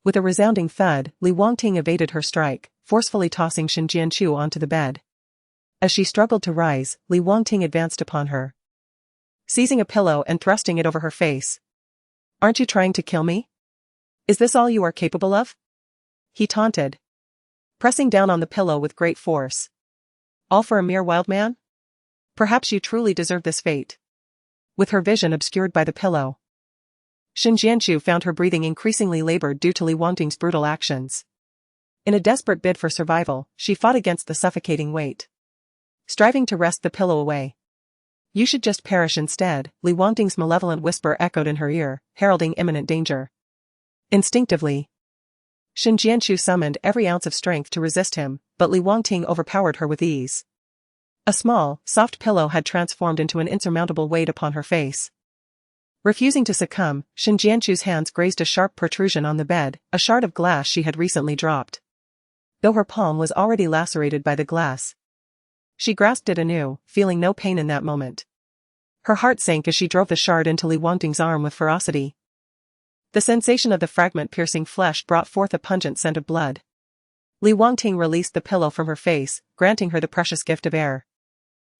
[SPEAKER 1] With a resounding thud, Li Wangting evaded her strike, forcefully tossing Shin Jianchu onto the bed. As she struggled to rise, Li Wangting advanced upon her, seizing a pillow and thrusting it over her face. Aren't you trying to kill me? Is this all you are capable of? He taunted, pressing down on the pillow with great force. All for a mere wild man? Perhaps you truly deserve this fate. With her vision obscured by the pillow, Shin Jianchu found her breathing increasingly labored due to Li Wangting's brutal actions. In a desperate bid for survival, she fought against the suffocating weight, striving to wrest the pillow away. You should just perish instead, Li Wangting's malevolent whisper echoed in her ear, heralding imminent danger. Instinctively, Shin Jianchu summoned every ounce of strength to resist him, but Li Wangting overpowered her with ease. A small, soft pillow had transformed into an insurmountable weight upon her face. Refusing to succumb, Shin Jianchu's hands grazed a sharp protrusion on the bed, a shard of glass she had recently dropped. Though her palm was already lacerated by the glass, she grasped it anew, feeling no pain in that moment. Her heart sank as she drove the shard into Li Wangting's arm with ferocity. The sensation of the fragment piercing flesh brought forth a pungent scent of blood. Li Wangting released the pillow from her face, granting her the precious gift of air.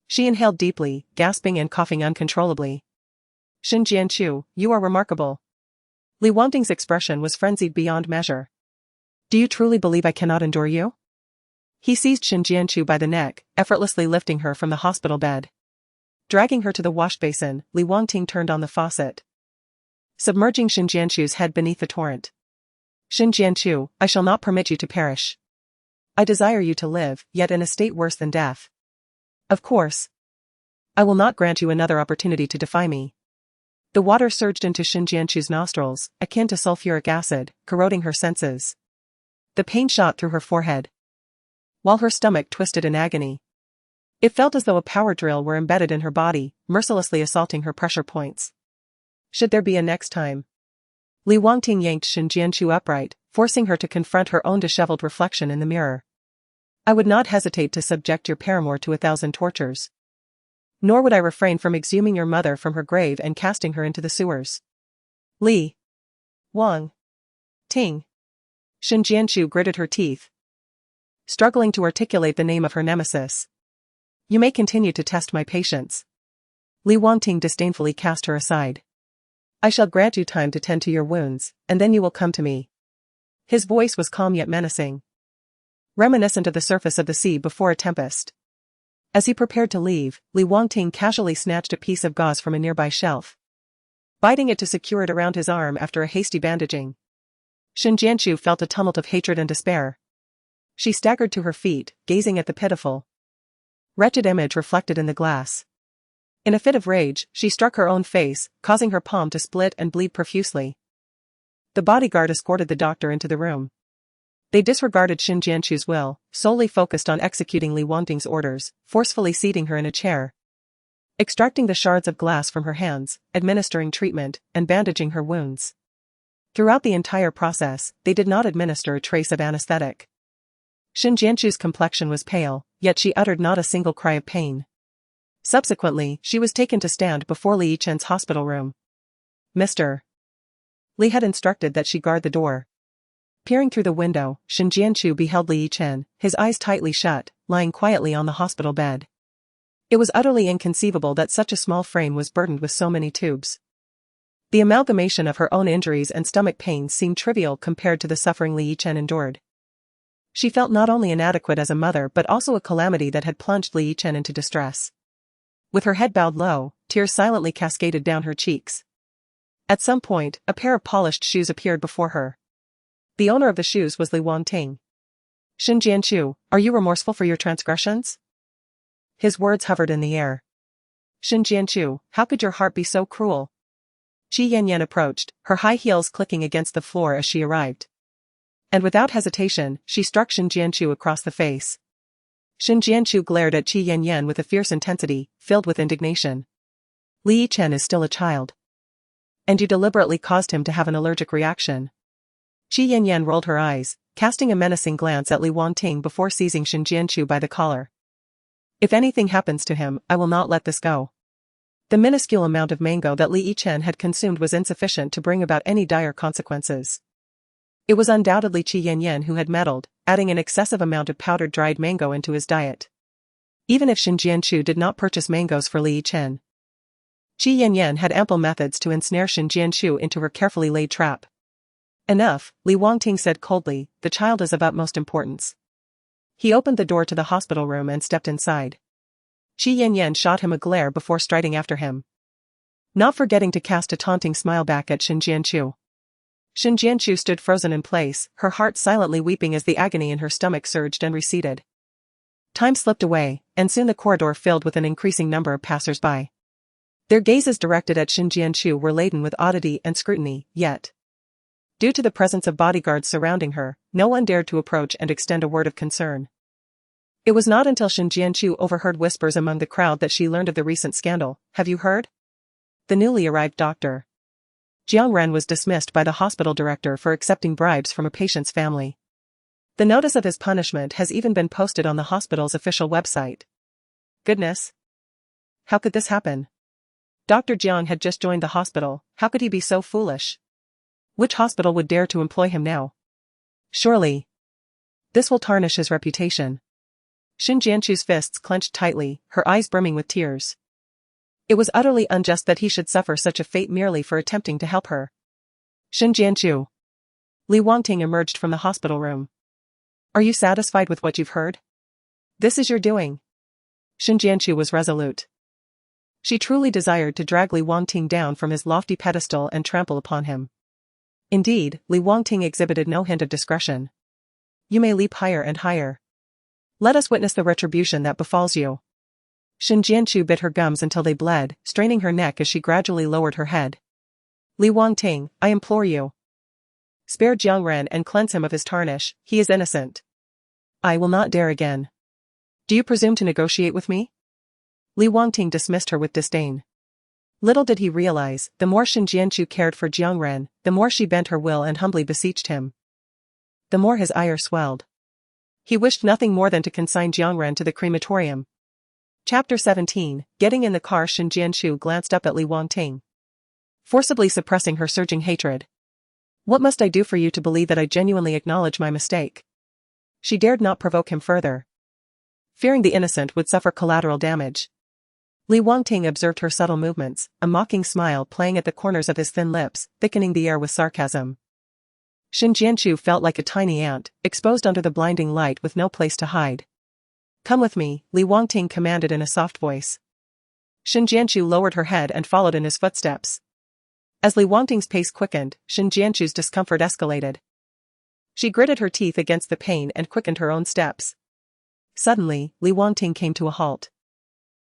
[SPEAKER 1] She inhaled deeply, gasping and coughing uncontrollably. Shin Jianchu, you are remarkable. Li Wangting's expression was frenzied beyond measure. Do you truly believe I cannot endure you? He seized Shin Jianchu by the neck, effortlessly lifting her from the hospital bed. Dragging her to the wash basin, Li Wangting turned on the faucet, submerging Shin Jianchu's head beneath the torrent. Shin Jianchu, I shall not permit you to perish. I desire you to live, yet in a state worse than death. Of course, I will not grant you another opportunity to defy me. The water surged into Shin Jianchu's nostrils, akin to sulfuric acid, corroding her senses. The pain shot through her forehead, while her stomach twisted in agony. It felt as though a power drill were embedded in her body, mercilessly assaulting her pressure points. Should there be a next time? Li Wangting yanked Shin Jianchu upright, forcing her to confront her own disheveled reflection in the mirror. I would not hesitate to subject your paramour to 1,000 tortures. Nor would I refrain from exhuming your mother from her grave and casting her into the sewers. Li Wangting. Shin Jianchu gritted her teeth, struggling to articulate the name of her nemesis. You may continue to test my patience. Li Wangting disdainfully cast her aside. I shall grant you time to tend to your wounds, and then you will come to me. His voice was calm yet menacing, reminiscent of the surface of the sea before a tempest. As he prepared to leave, Li Wangting casually snatched a piece of gauze from a nearby shelf, biting it to secure it around his arm after a hasty bandaging. Shin Jianchu felt a tumult of hatred and despair. She staggered to her feet, gazing at the pitiful, wretched image reflected in the glass. In a fit of rage, she struck her own face, causing her palm to split and bleed profusely. The bodyguard escorted the doctor into the room. They disregarded Shin Jianchu's will, solely focused on executing Li Wangting's orders, forcefully seating her in a chair, extracting the shards of glass from her hands, administering treatment, and bandaging her wounds. Throughout the entire process, they did not administer a trace of anesthetic. Shin Jianchu's complexion was pale, yet she uttered not a single cry of pain. Subsequently, she was taken to stand before Li Yichen's hospital room. Mr. Li had instructed that she guard the door. Peering through the window, Shin Jianchu beheld Li Yichen, his eyes tightly shut, lying quietly on the hospital bed. It was utterly inconceivable that such a small frame was burdened with so many tubes. The amalgamation of her own injuries and stomach pains seemed trivial compared to the suffering Li Yichen endured. She felt not only inadequate as a mother but also a calamity that had plunged Li Yichen into distress. With her head bowed low, tears silently cascaded down her cheeks. At some point, a pair of polished shoes appeared before her. The owner of the shoes was Li Wangting. Shin Jianchu, are you remorseful for your transgressions? His words hovered in the air. Shin Jianchu, how could your heart be so cruel? Qi Yanyan approached, her high heels clicking against the floor as she arrived. And without hesitation, she struck Shin Jianchu across the face. Shin Jianchu glared at Qi Yanyan with a fierce intensity, filled with indignation. Li Yichen is still a child. And you deliberately caused him to have an allergic reaction. Qi Yanyan rolled her eyes, casting a menacing glance at Li Wangting before seizing Shin Jianchu by the collar. If anything happens to him, I will not let this go. The minuscule amount of mango that Li Yichen had consumed was insufficient to bring about any dire consequences. It was undoubtedly Qi Yanyan who had meddled, adding an excessive amount of powdered dried mango into his diet. Even if Shin Jianchu did not purchase mangoes for Li Yichen, Qi Yanyan had ample methods to ensnare Shin Jianchu into her carefully laid trap. Enough, Li Wangting said coldly, the child is of utmost importance. He opened the door to the hospital room and stepped inside. Qi Yanyan shot him a glare before striding after him, not forgetting to cast a taunting smile back at Shin Jianchu. Shin Jianchu stood frozen in place, her heart silently weeping as the agony in her stomach surged and receded. Time slipped away, and soon the corridor filled with an increasing number of passers-by. Their gazes directed at Shin Jianchu were laden with oddity and scrutiny, yet, due to the presence of bodyguards surrounding her, no one dared to approach and extend a word of concern. It was not until Shin Jianchu overheard whispers among the crowd that she learned of the recent scandal. Have you heard? The newly arrived doctor Jiang Ren was dismissed by the hospital director for accepting bribes from a patient's family. The notice of his punishment has even been posted on the hospital's official website. Goodness! How could this happen? Dr. Jiang had just joined the hospital, how could he be so foolish? Which hospital would dare to employ him now? Surely, this will tarnish his reputation. Shin Jianchu's fists clenched tightly, her eyes brimming with tears. It was utterly unjust that he should suffer such a fate merely for attempting to help her. Shin Jianchu. Li Wangting emerged from the hospital room. Are you satisfied with what you've heard? This is your doing. Shin Jianchu was resolute. She truly desired to drag Li Wangting down from his lofty pedestal and trample upon him. Indeed, Li Wangting exhibited no hint of discretion. You may leap higher and higher. Let us witness the retribution that befalls you. Shin Jianchu bit her gums until they bled, straining her neck as she gradually lowered her head. Li Wangting, I implore you. Spare Jiang Ren and cleanse him of his tarnish, he is innocent. I will not dare again. Do you presume to negotiate with me? Li Wangting dismissed her with disdain. Little did he realize, the more Shin Jianchu cared for Jiang Ren, the more she bent her will and humbly beseeched him. The more his ire swelled. He wished nothing more than to consign Jiang Ren to the crematorium. Chapter 17, Getting in the car. Shin Jianchu glanced up at Li Wangting, forcibly suppressing her surging hatred. What must I do for you to believe that I genuinely acknowledge my mistake? She dared not provoke him further, fearing the innocent would suffer collateral damage. Li Wangting observed her subtle movements, a mocking smile playing at the corners of his thin lips, thickening the air with sarcasm. Shin Jianchu felt like a tiny ant, exposed under the blinding light with no place to hide. Come with me, Li Wangting commanded in a soft voice. Shin Jianchu lowered her head and followed in his footsteps. As Li Wangting's pace quickened, Shin Jianchu's discomfort escalated. She gritted her teeth against the pain and quickened her own steps. Suddenly, Li Wangting came to a halt.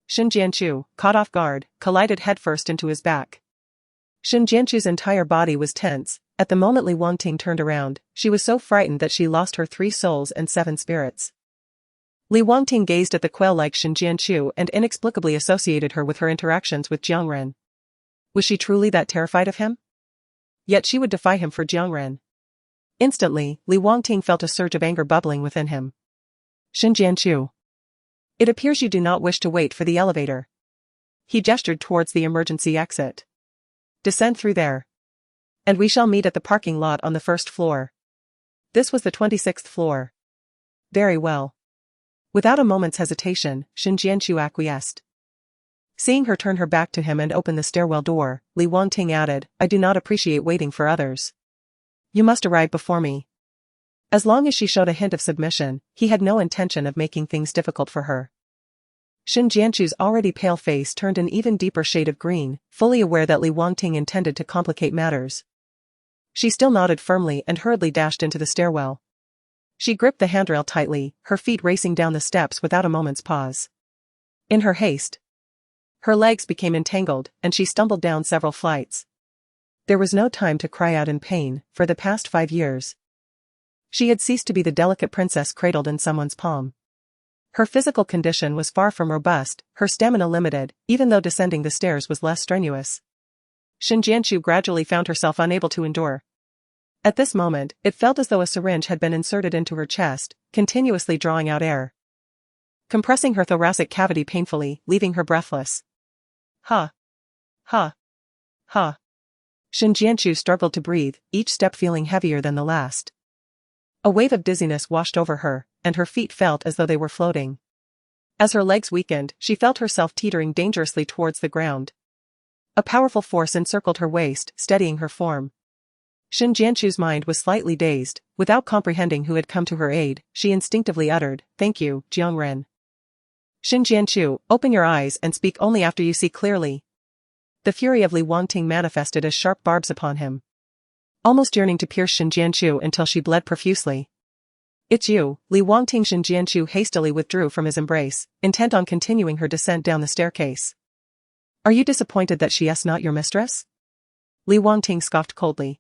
[SPEAKER 1] Shin Jianchu, caught off guard, collided headfirst into his back. Shin Jianchu's entire body was tense. At the moment Li Wangting turned around, she was so frightened that she lost her 3 souls and 7 spirits. Li Wangting gazed at the quail-like Shin Jianchu and inexplicably associated her with her interactions with Jiangren. Was she truly that terrified of him? Yet she would defy him for Jiangren. Instantly, Li Wangting felt a surge of anger bubbling within him. Shin Jianchu. It appears you do not wish to wait for the elevator. He gestured towards the emergency exit. Descend through there. And we shall meet at the parking lot on the 1st floor. This was the 26th floor. Very well. Without a moment's hesitation, Shin Jianchu acquiesced. Seeing her turn her back to him and open the stairwell door, Li Wangting added, I do not appreciate waiting for others. You must arrive before me. As long as she showed a hint of submission, he had no intention of making things difficult for her. Shin Jianchu's already pale face turned an even deeper shade of green, fully aware that Li Wangting intended to complicate matters. She still nodded firmly and hurriedly dashed into the stairwell. She gripped the handrail tightly, her feet racing down the steps without a moment's pause. In her haste, her legs became entangled, and she stumbled down several flights. There was no time to cry out in pain. For the past 5 years, she had ceased to be the delicate princess cradled in someone's palm. Her physical condition was far from robust, her stamina limited, even though descending the stairs was less strenuous. Shin Jianchu gradually found herself unable to endure. At this moment, it felt as though a syringe had been inserted into her chest, continuously drawing out air, compressing her thoracic cavity painfully, leaving her breathless. Ha! Ha! Ha! Shin Jianchu struggled to breathe, each step feeling heavier than the last. A wave of dizziness washed over her, and her feet felt as though they were floating. As her legs weakened, she felt herself teetering dangerously towards the ground. A powerful force encircled her waist, steadying her form. Shin Jianchu's mind was slightly dazed. Without comprehending who had come to her aid, she instinctively uttered, Thank you, Jiangren. Shin Jianchu, open your eyes and speak only after you see clearly. The fury of Li Wangting manifested as sharp barbs upon him, almost yearning to pierce Shin Jianchu until she bled profusely. It's you, Li Wangting. Shin Jianchu hastily withdrew from his embrace, intent on continuing her descent down the staircase. Are you disappointed that she is not your mistress? Li Wangting scoffed coldly.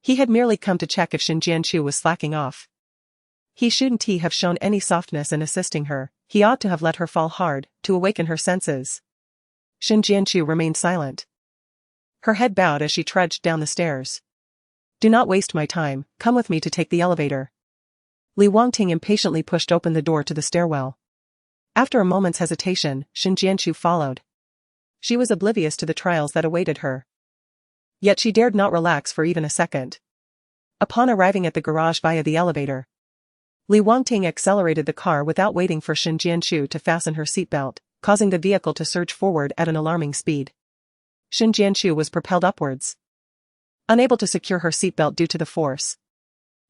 [SPEAKER 1] He had merely come to check if Shin Jianchu was slacking off. He shouldn't have shown any softness in assisting her, he ought to have let her fall hard, to awaken her senses. Shin Jianchu remained silent. Her head bowed as she trudged down the stairs. Do not waste my time, come with me to take the elevator. Li Wangting impatiently pushed open the door to the stairwell. After a moment's hesitation, Shin Jianchu followed. She was oblivious to the trials that awaited her. Yet she dared not relax for even a second. Upon arriving at the garage via the elevator, Li Wangting accelerated the car without waiting for Shin Jianchu to fasten her seatbelt, causing the vehicle to surge forward at an alarming speed. Shin Jianchu was propelled upwards, unable to secure her seatbelt due to the force.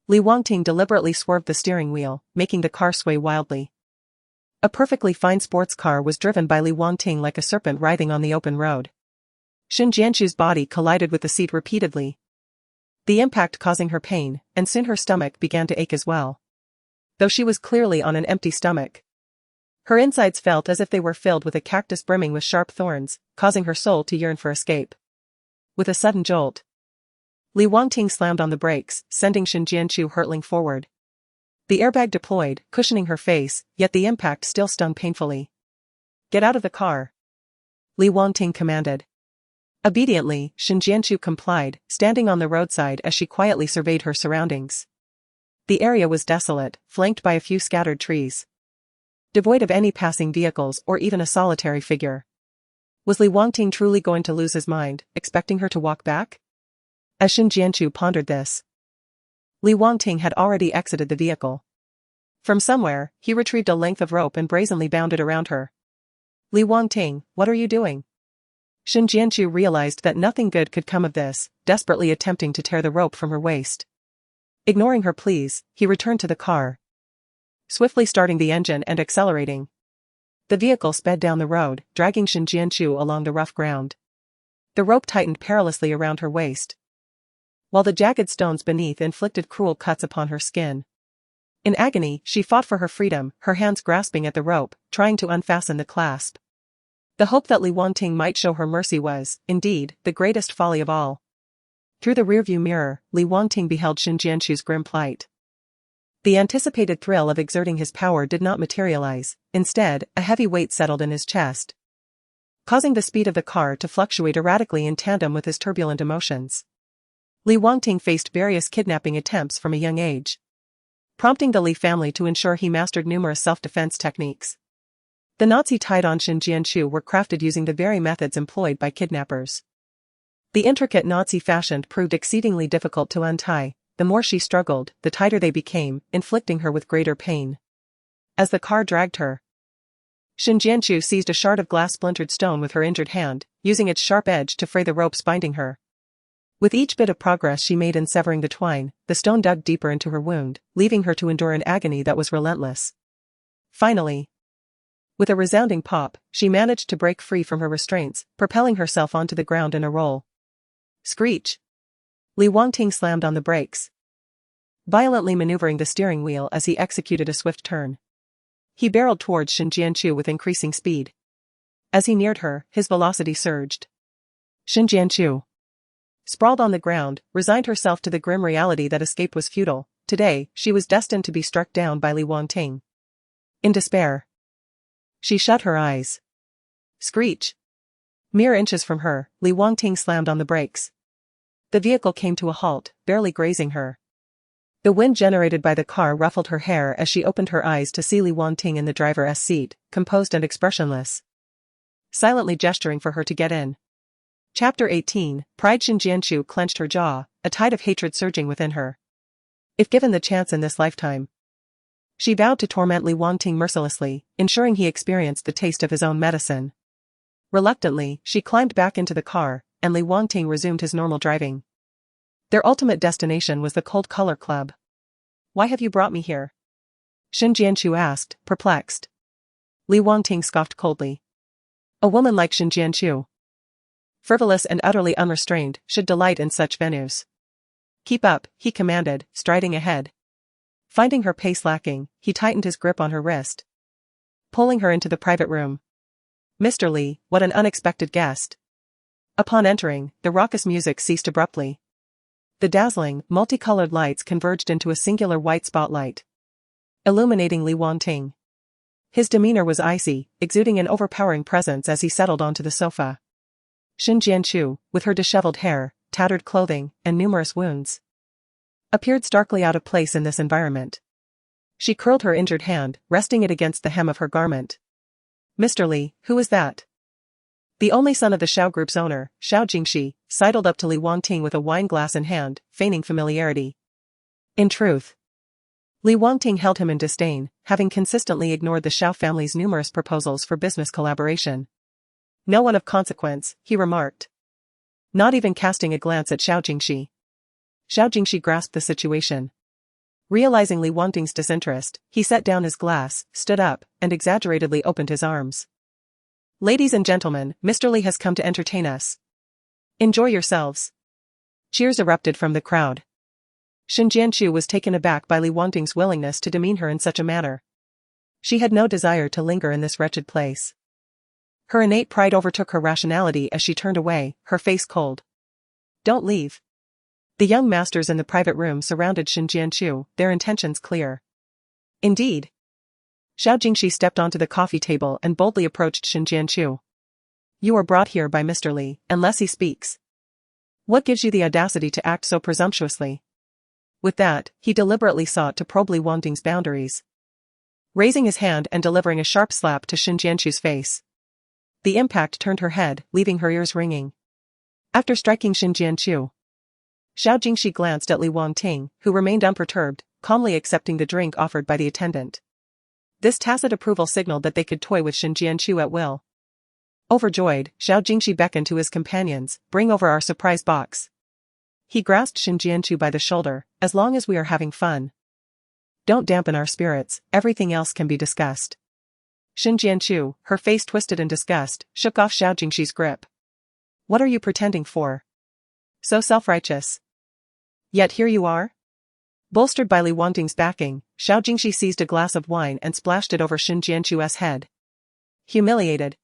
[SPEAKER 1] Li Wangting deliberately swerved the steering wheel, making the car sway wildly. A perfectly fine sports car was driven by Li Wangting like a serpent writhing on the open road. Shin Jianchu's body collided with the seat repeatedly, the impact causing her pain, and soon her stomach began to ache as well. Though she was clearly on an empty stomach, her insides felt as if they were filled with a cactus brimming with sharp thorns, causing her soul to yearn for escape. With a sudden jolt, Li Wangting slammed on the brakes, sending Shin Jianchu hurtling forward. The airbag deployed, cushioning her face, yet the impact still stung painfully. Get out of the car, Li Wangting commanded. Obediently, Shin Jianchu complied, standing on the roadside as she quietly surveyed her surroundings. The area was desolate, flanked by a few scattered trees, devoid of any passing vehicles or even a solitary figure. Was Li Wangting truly going to lose his mind, expecting her to walk back? As Shin Jianchu pondered this, Li Wangting had already exited the vehicle. From somewhere, he retrieved a length of rope and brazenly bound it around her. Li Wangting, what are you doing? Shin Jianchu realized that nothing good could come of this, desperately attempting to tear the rope from her waist. Ignoring her pleas, he returned to the car, swiftly starting the engine and accelerating. The vehicle sped down the road, dragging Shin Jianchu along the rough ground. The rope tightened perilously around her waist, while the jagged stones beneath inflicted cruel cuts upon her skin. In agony, she fought for her freedom, her hands grasping at the rope, trying to unfasten the clasp. The hope that Li Wangting might show her mercy was, indeed, the greatest folly of all. Through the rearview mirror, Li Wangting beheld Xin Jianqu's grim plight. The anticipated thrill of exerting his power did not materialize. Instead, a heavy weight settled in his chest, causing the speed of the car to fluctuate erratically in tandem with his turbulent emotions. Li Wangting faced various kidnapping attempts from a young age, prompting the Li family to ensure he mastered numerous self-defense techniques. The knots he tied on Xin Jianqiu were crafted using the very methods employed by kidnappers. The intricate knots he fashioned proved exceedingly difficult to untie. The more she struggled, the tighter they became, inflicting her with greater pain. As the car dragged her, Xin Jianqiu seized a shard of glass-splintered stone with her injured hand, using its sharp edge to fray the ropes binding her. With each bit of progress she made in severing the twine, the stone dug deeper into her wound, leaving her to endure an agony that was relentless. Finally, with a resounding pop, she managed to break free from her restraints, propelling herself onto the ground in a roll. Screech! Li Wangting slammed on the brakes, violently maneuvering the steering wheel as he executed a swift turn. He barreled towards Xin Jianqiu with increasing speed. As he neared her, his velocity surged. Xin Jianqiu, sprawled on the ground, resigned herself to the grim reality that escape was futile. Today, she was destined to be struck down by Li Wangting. In despair, she shut her eyes. Screech! Mere inches from her, Li Wangting slammed on the brakes. The vehicle came to a halt, barely grazing her. The wind generated by the car ruffled her hair as she opened her eyes to see Li Wangting in the driver's seat, composed and expressionless, silently gesturing for her to get in. Chapter 18, Pride. Xin Jianqiu clenched her jaw, a tide of hatred surging within her. If given the chance in this lifetime, she vowed to torment Li Wangting mercilessly, ensuring he experienced the taste of his own medicine. Reluctantly, she climbed back into the car, and Li Wangting resumed his normal driving. Their ultimate destination was the Cold Color Club. Why have you brought me here? Xin Jianqiu asked, perplexed. Li Wangting scoffed coldly. A woman like Xin Jianqiu, frivolous and utterly unrestrained, should delight in such venues. Keep up, he commanded, striding ahead. Finding her pace lacking, he tightened his grip on her wrist, pulling her into the private room. Mr. Li, what an unexpected guest. Upon entering, the raucous music ceased abruptly. The dazzling, multicolored lights converged into a singular white spotlight, illuminating Li Wangting. His demeanor was icy, exuding an overpowering presence as he settled onto the sofa. Xin Jianqiu, with her disheveled hair, tattered clothing, and numerous wounds, appeared starkly out of place in this environment. She curled her injured hand, resting it against the hem of her garment. Mr. Li, who is that? The only son of the Xiao Group's owner, Xiao Jingxi, sidled up to Li Wangting with a wine glass in hand, feigning familiarity. In truth, Li Wangting held him in disdain, having consistently ignored the Xiao family's numerous proposals for business collaboration. No one of consequence, he remarked, not even casting a glance at Xiao Jingxi. Xiao Jingxi grasped the situation. Realizing Li Wangting's disinterest, he set down his glass, stood up, and exaggeratedly opened his arms. Ladies and gentlemen, Mr. Li has come to entertain us. Enjoy yourselves. Cheers erupted from the crowd. Xin Jianqiu was taken aback by Li Wangting's willingness to demean her in such a manner. She had no desire to linger in this wretched place. Her innate pride overtook her rationality as she turned away, her face cold. Don't leave. The young masters in the private room surrounded Xin Jianqiu, their intentions clear. Indeed. Xiao Jingxi stepped onto the coffee table and boldly approached Xin Jianqiu. You are brought here by Mr. Li, unless he speaks. What gives you the audacity to act so presumptuously? With that, he deliberately sought to probe Li Wangting's boundaries, raising his hand and delivering a sharp slap to Xin Jianqiu's face. The impact turned her head, leaving her ears ringing. After striking Xin Jianqiu, Xiao Jingxi glanced at Li Wangting, who remained unperturbed, calmly accepting the drink offered by the attendant. This tacit approval signaled that they could toy with Xin Jianqiu at will. Overjoyed, Xiao Jingxi beckoned to his companions, bring over our surprise box. He grasped Xin Jianqiu by the shoulder, as long as we are having fun. Don't dampen our spirits, everything else can be discussed. Xin Jianqiu, her face twisted in disgust, shook off Xiao Jingxi's grip. What are you pretending for? So self-righteous. Yet here you are? Bolstered by Li Wangting's backing, Xiao Jingxi seized a glass of wine and splashed it over Xin Jianqiu's head. Humiliated,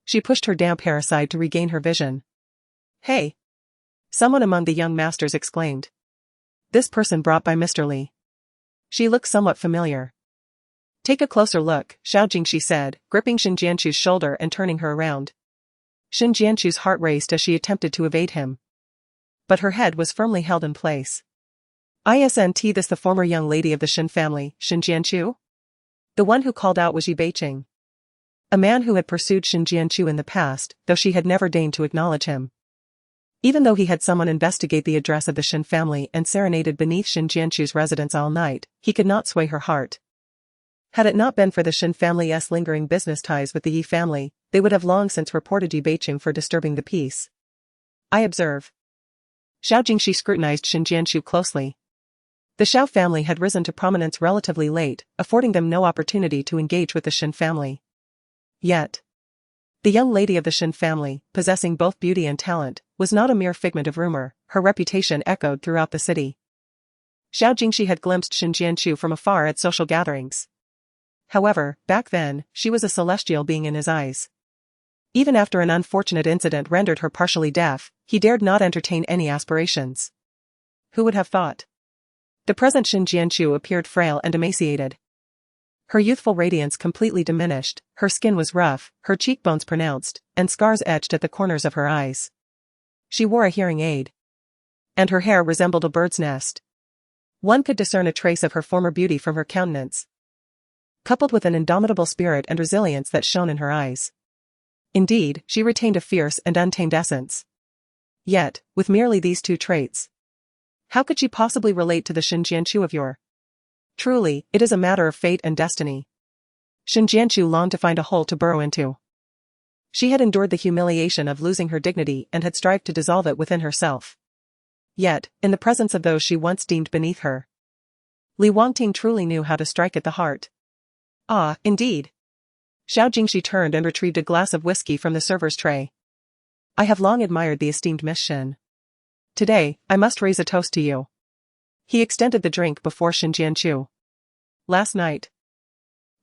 [SPEAKER 1] She pushed her damp hair aside to regain her vision. "Hey!" someone among the young masters exclaimed. "This person brought by Mr. Li. She looks somewhat familiar." "Take a closer look," Xiao Jingxi said, gripping Shen Jianchu's shoulder and turning her around. Shen Jianchu's heart raced as she attempted to evade him. But her head was firmly held in place. "Isn't this the former young lady of the Shen family, Shen Jianchu?" The one who called out was Yi Beiqing, a man who had pursued Shen Jianchu in the past, though she had never deigned to acknowledge him. Even though he had someone investigate the address of the Shen family and serenaded beneath Shen Jianchu's residence all night, he could not sway her heart. Had it not been for the Shen family's lingering business ties with the Yi family, they would have long since reported Yi Beiqing for disturbing the peace. "I observe." Xiao Jingxi scrutinized Shen Jianchu closely. The Xiao family had risen to prominence relatively late, affording them no opportunity to engage with the Shen family. Yet, the young lady of the Shen family, possessing both beauty and talent, was not a mere figment of rumor. Her reputation echoed throughout the city. Xiao Jingxi had glimpsed Shen Jianchu from afar at social gatherings. However, back then, she was a celestial being in his eyes. Even after an unfortunate incident rendered her partially deaf, he dared not entertain any aspirations. Who would have thought? The present Shen Jianchu appeared frail and emaciated. Her youthful radiance completely diminished, her skin was rough, her cheekbones pronounced, and scars etched at the corners of her eyes. She wore a hearing aid. And her hair resembled a bird's nest. One could discern a trace of her former beauty from her countenance, coupled with an indomitable spirit and resilience that shone in her eyes. Indeed, she retained a fierce and untamed essence. Yet, with merely these two traits, how could she possibly relate to the Shen Jianchu of yore? Truly, it is a matter of fate and destiny. Shen Jianchu longed to find a hole to burrow into. She had endured the humiliation of losing her dignity and had strived to dissolve it within herself. Yet, in the presence of those she once deemed beneath her, Li Wangting truly knew how to strike at the heart. "Ah, indeed." Xiao Jingxi turned and retrieved a glass of whiskey from the server's tray. "I have long admired the esteemed Miss Shen. Today, I must raise a toast to you." He extended the drink before Shen Jianchu. Last night,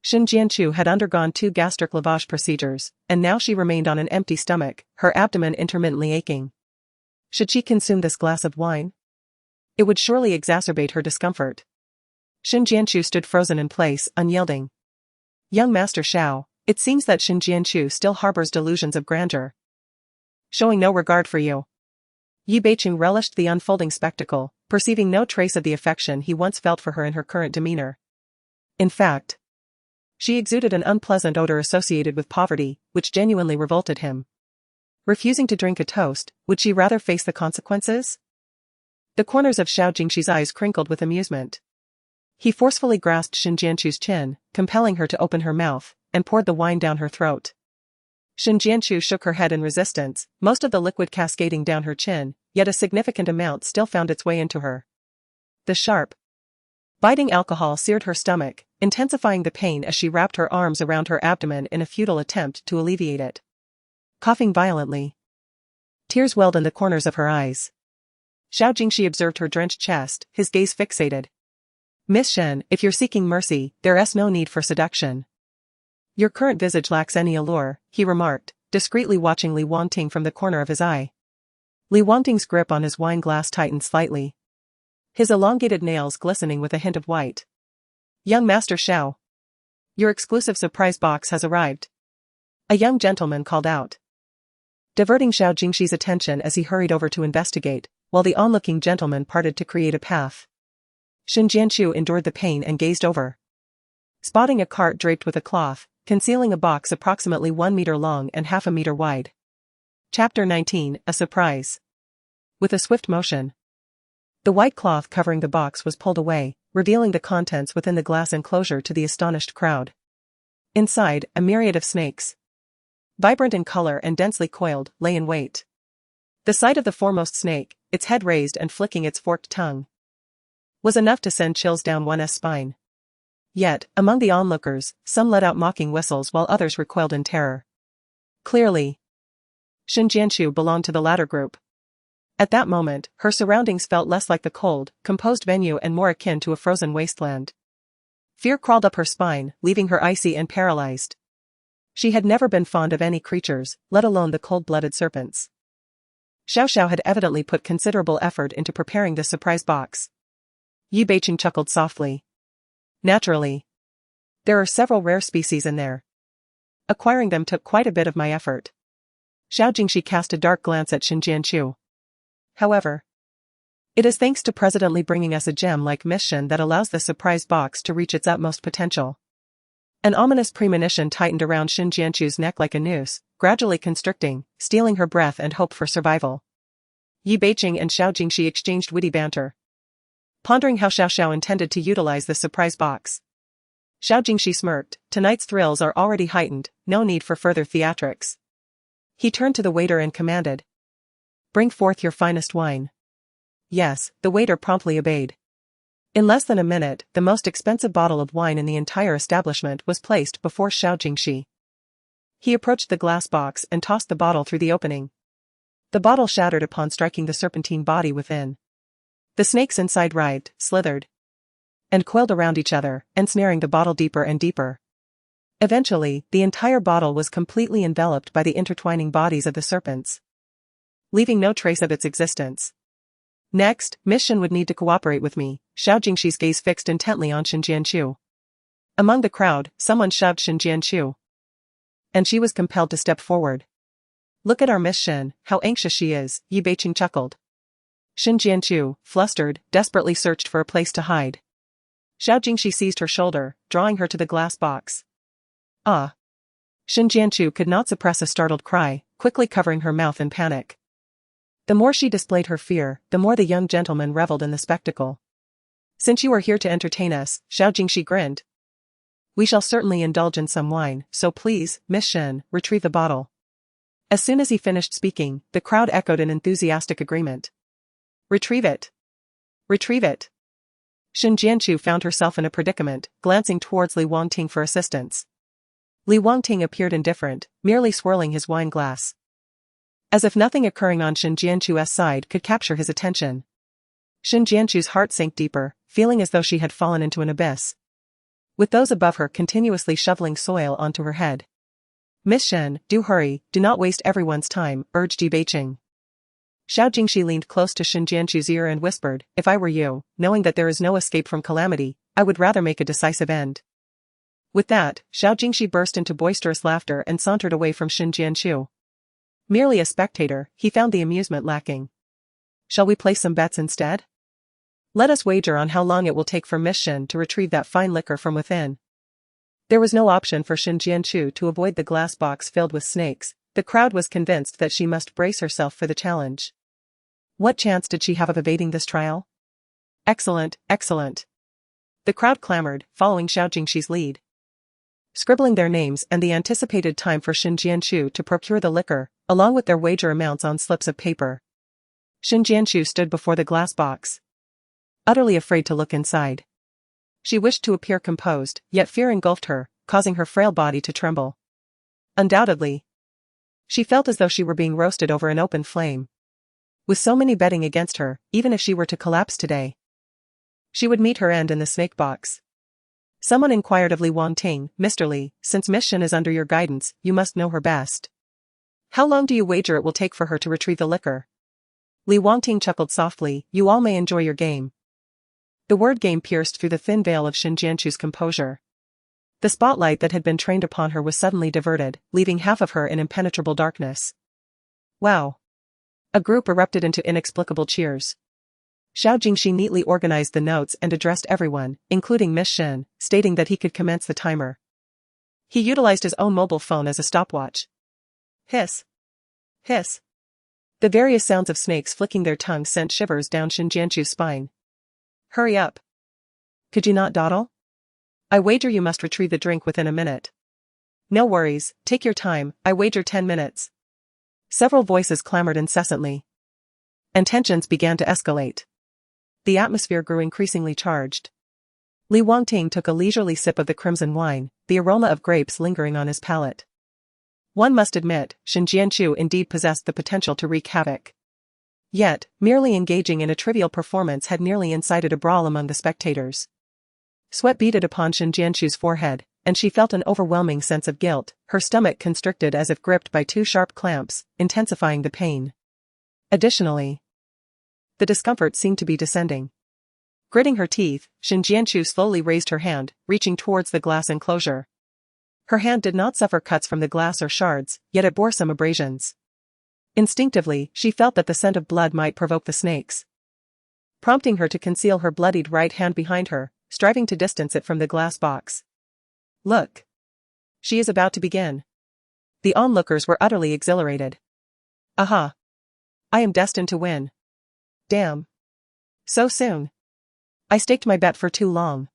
[SPEAKER 1] Shen Jianchu had undergone 2 gastric lavage procedures, and now she remained on an empty stomach, her abdomen intermittently aching. Should she consume this glass of wine? It would surely exacerbate her discomfort. Shen Jianchu stood frozen in place, unyielding. "Young Master Xiao, it seems that Shen Jianchu still harbors delusions of grandeur. Showing no regard for you." Yi Beiqing relished the unfolding spectacle, perceiving no trace of the affection he once felt for her in her current demeanor. In fact, she exuded an unpleasant odor associated with poverty, which genuinely revolted him. Refusing to drink a toast, would she rather face the consequences? The corners of Xiao Jingxi's eyes crinkled with amusement. He forcefully grasped Shen Jianchu's chin, compelling her to open her mouth, and poured the wine down her throat. Shen Jianchu shook her head in resistance, most of the liquid cascading down her chin, yet a significant amount still found its way into her. The sharp, biting alcohol seared her stomach, intensifying the pain as she wrapped her arms around her abdomen in a futile attempt to alleviate it. Coughing violently, tears welled in the corners of her eyes. Xiao Jingxi observed her drenched chest, his gaze fixated. "Miss Shen, if you're seeking mercy, there's no need for seduction. Your current visage lacks any allure," he remarked, discreetly watching Li Wangting from the corner of his eye. Li Wangting's grip on his wine glass tightened slightly, his elongated nails glistening with a hint of white. "Young Master Xiao, your exclusive surprise box has arrived," a young gentleman called out, diverting Xiao Jingxi's attention as he hurried over to investigate, while the onlooking gentleman parted to create a path. Shen Jianchu endured the pain and gazed over, spotting a cart draped with a cloth, concealing a box approximately 1 meter long and half a meter wide. Chapter 19, A Surprise. With a swift motion, the white cloth covering the box was pulled away, revealing the contents within the glass enclosure to the astonished crowd. Inside, a myriad of snakes, vibrant in color and densely coiled, lay in wait. The sight of the foremost snake, its head raised and flicking its forked tongue, was enough to send chills down one's spine. Yet, among the onlookers, some let out mocking whistles while others recoiled in terror. Clearly, Shen Jianchu belonged to the latter group. At that moment, her surroundings felt less like the cold, composed venue and more akin to a frozen wasteland. Fear crawled up her spine, leaving her icy and paralyzed. She had never been fond of any creatures, let alone the cold-blooded serpents. Xiao Xiao had evidently put considerable effort into preparing this surprise box. Yi Beiqing chuckled softly. Naturally. There are several rare species in there. Acquiring them took quite a bit of my effort. Xiao Jingxi cast a dark glance at Xin Jianqiu. However, it is thanks to President Li bringing us a gem like Miss Shen that allows this surprise box to reach its utmost potential. An ominous premonition tightened around Xin Jianqiu's neck like a noose, gradually constricting, stealing her breath and hope for survival. Yi Beiqing and Xiao Jingxi exchanged witty banter, pondering how Xiao Xiao intended to utilize this surprise box. Xiao Jingxi smirked. Tonight's thrills are already heightened, no need for further theatrics. He turned to the waiter and commanded, "Bring forth your finest wine." Yes, the waiter promptly obeyed. In less than a minute, the most expensive bottle of wine in the entire establishment was placed before Xiao Jingxi. He approached the glass box and tossed the bottle through the opening. The bottle shattered upon striking the serpentine body within. The snakes inside writhed, slithered, and coiled around each other, ensnaring the bottle deeper and deeper. Eventually, the entire bottle was completely enveloped by the intertwining bodies of the serpents, leaving no trace of its existence. Next, Miss Shen would need to cooperate with me. Xiao Jingxi's gaze fixed intently on Xin Jianqiu. Among the crowd, someone shoved Xin Jianqiu, and she was compelled to step forward. "Look at our Miss Shen, how anxious she is," Yi Beiqing chuckled. Xin Jianqiu, flustered, desperately searched for a place to hide. Xiao Jingxi seized her shoulder, drawing her to the glass box. "Ah!" Xin Jianqiu could not suppress a startled cry, quickly covering her mouth in panic. The more she displayed her fear, the more the young gentleman reveled in the spectacle. "Since you are here to entertain us," Xiao Jingxi grinned, "we shall certainly indulge in some wine, so please, Miss Shen, retrieve the bottle." As soon as he finished speaking, the crowd echoed in enthusiastic agreement. "Retrieve it! Retrieve it!" Xin Jianqiu found herself in a predicament, glancing towards Li Wangting for assistance. Li Wangting appeared indifferent, merely swirling his wine glass, as if nothing occurring on Xin Jianqiu's side could capture his attention. Xin Jianqiu's heart sank deeper, feeling as though she had fallen into an abyss, with those above her continuously shoveling soil onto her head. "Miss Shen, do hurry, do not waste everyone's time," urged Yi Beiqing. Xiao Jingxi leaned close to Xin Jianqiu's ear and whispered, "If I were you, knowing that there is no escape from calamity, I would rather make a decisive end." With that, Xiao Jingxi burst into boisterous laughter and sauntered away from Xin Jianqiu. Merely a spectator, he found the amusement lacking. "Shall we place some bets instead? Let us wager on how long it will take for Miss Shen to retrieve that fine liquor from within." There was no option for Xin Jianqiu to avoid the glass box filled with snakes. The crowd was convinced that she must brace herself for the challenge. What chance did she have of evading this trial? "Excellent, excellent." The crowd clamored, following Xiao Jingxi's lead, scribbling their names and the anticipated time for Xin Jianqiu to procure the liquor, along with their wager amounts on slips of paper. Xin Jianqiu stood before the glass box, utterly afraid to look inside. She wished to appear composed, yet fear engulfed her, causing her frail body to tremble. Undoubtedly, she felt as though she were being roasted over an open flame. With so many betting against her, even if she were to collapse today, she would meet her end in the snake box. Someone inquired of Li Wangting, "Mr. Li, since Miss Shen is under your guidance, you must know her best. How long do you wager it will take for her to retrieve the liquor?" Li Wangting chuckled softly, "You all may enjoy your game." The word game pierced through the thin veil of Xin Jianqiu's composure. The spotlight that had been trained upon her was suddenly diverted, leaving half of her in impenetrable darkness. "Wow!" A group erupted into inexplicable cheers. Xiao Jingxi neatly organized the notes and addressed everyone, including Miss Shen, stating that he could commence the timer. He utilized his own mobile phone as a stopwatch. Hiss! Hiss! The various sounds of snakes flicking their tongues sent shivers down Xin Jianqiu's spine. "Hurry up! Could you not dawdle? I wager you must retrieve the drink within a minute." "No worries, take your time, I wager 10 minutes. Several voices clamored incessantly, and tensions began to escalate. The atmosphere grew increasingly charged. Li Wangting took a leisurely sip of the crimson wine, the aroma of grapes lingering on his palate. One must admit, Xin Jianqiu indeed possessed the potential to wreak havoc. Yet, merely engaging in a trivial performance had nearly incited a brawl among the spectators. Sweat beaded upon Xin Jianqiu's forehead, and she felt an overwhelming sense of guilt, her stomach constricted as if gripped by two sharp clamps, intensifying the pain. Additionally, the discomfort seemed to be descending. Gritting her teeth, Shin Jianchu slowly raised her hand, reaching towards the glass enclosure. Her hand did not suffer cuts from the glass or shards, yet it bore some abrasions. Instinctively, she felt that the scent of blood might provoke the snakes, prompting her to conceal her bloodied right hand behind her, striving to distance it from the glass box. Look. She is about to begin. The onlookers were utterly exhilarated. Aha. I am destined to win. Damn. So soon. I staked my bet for too long.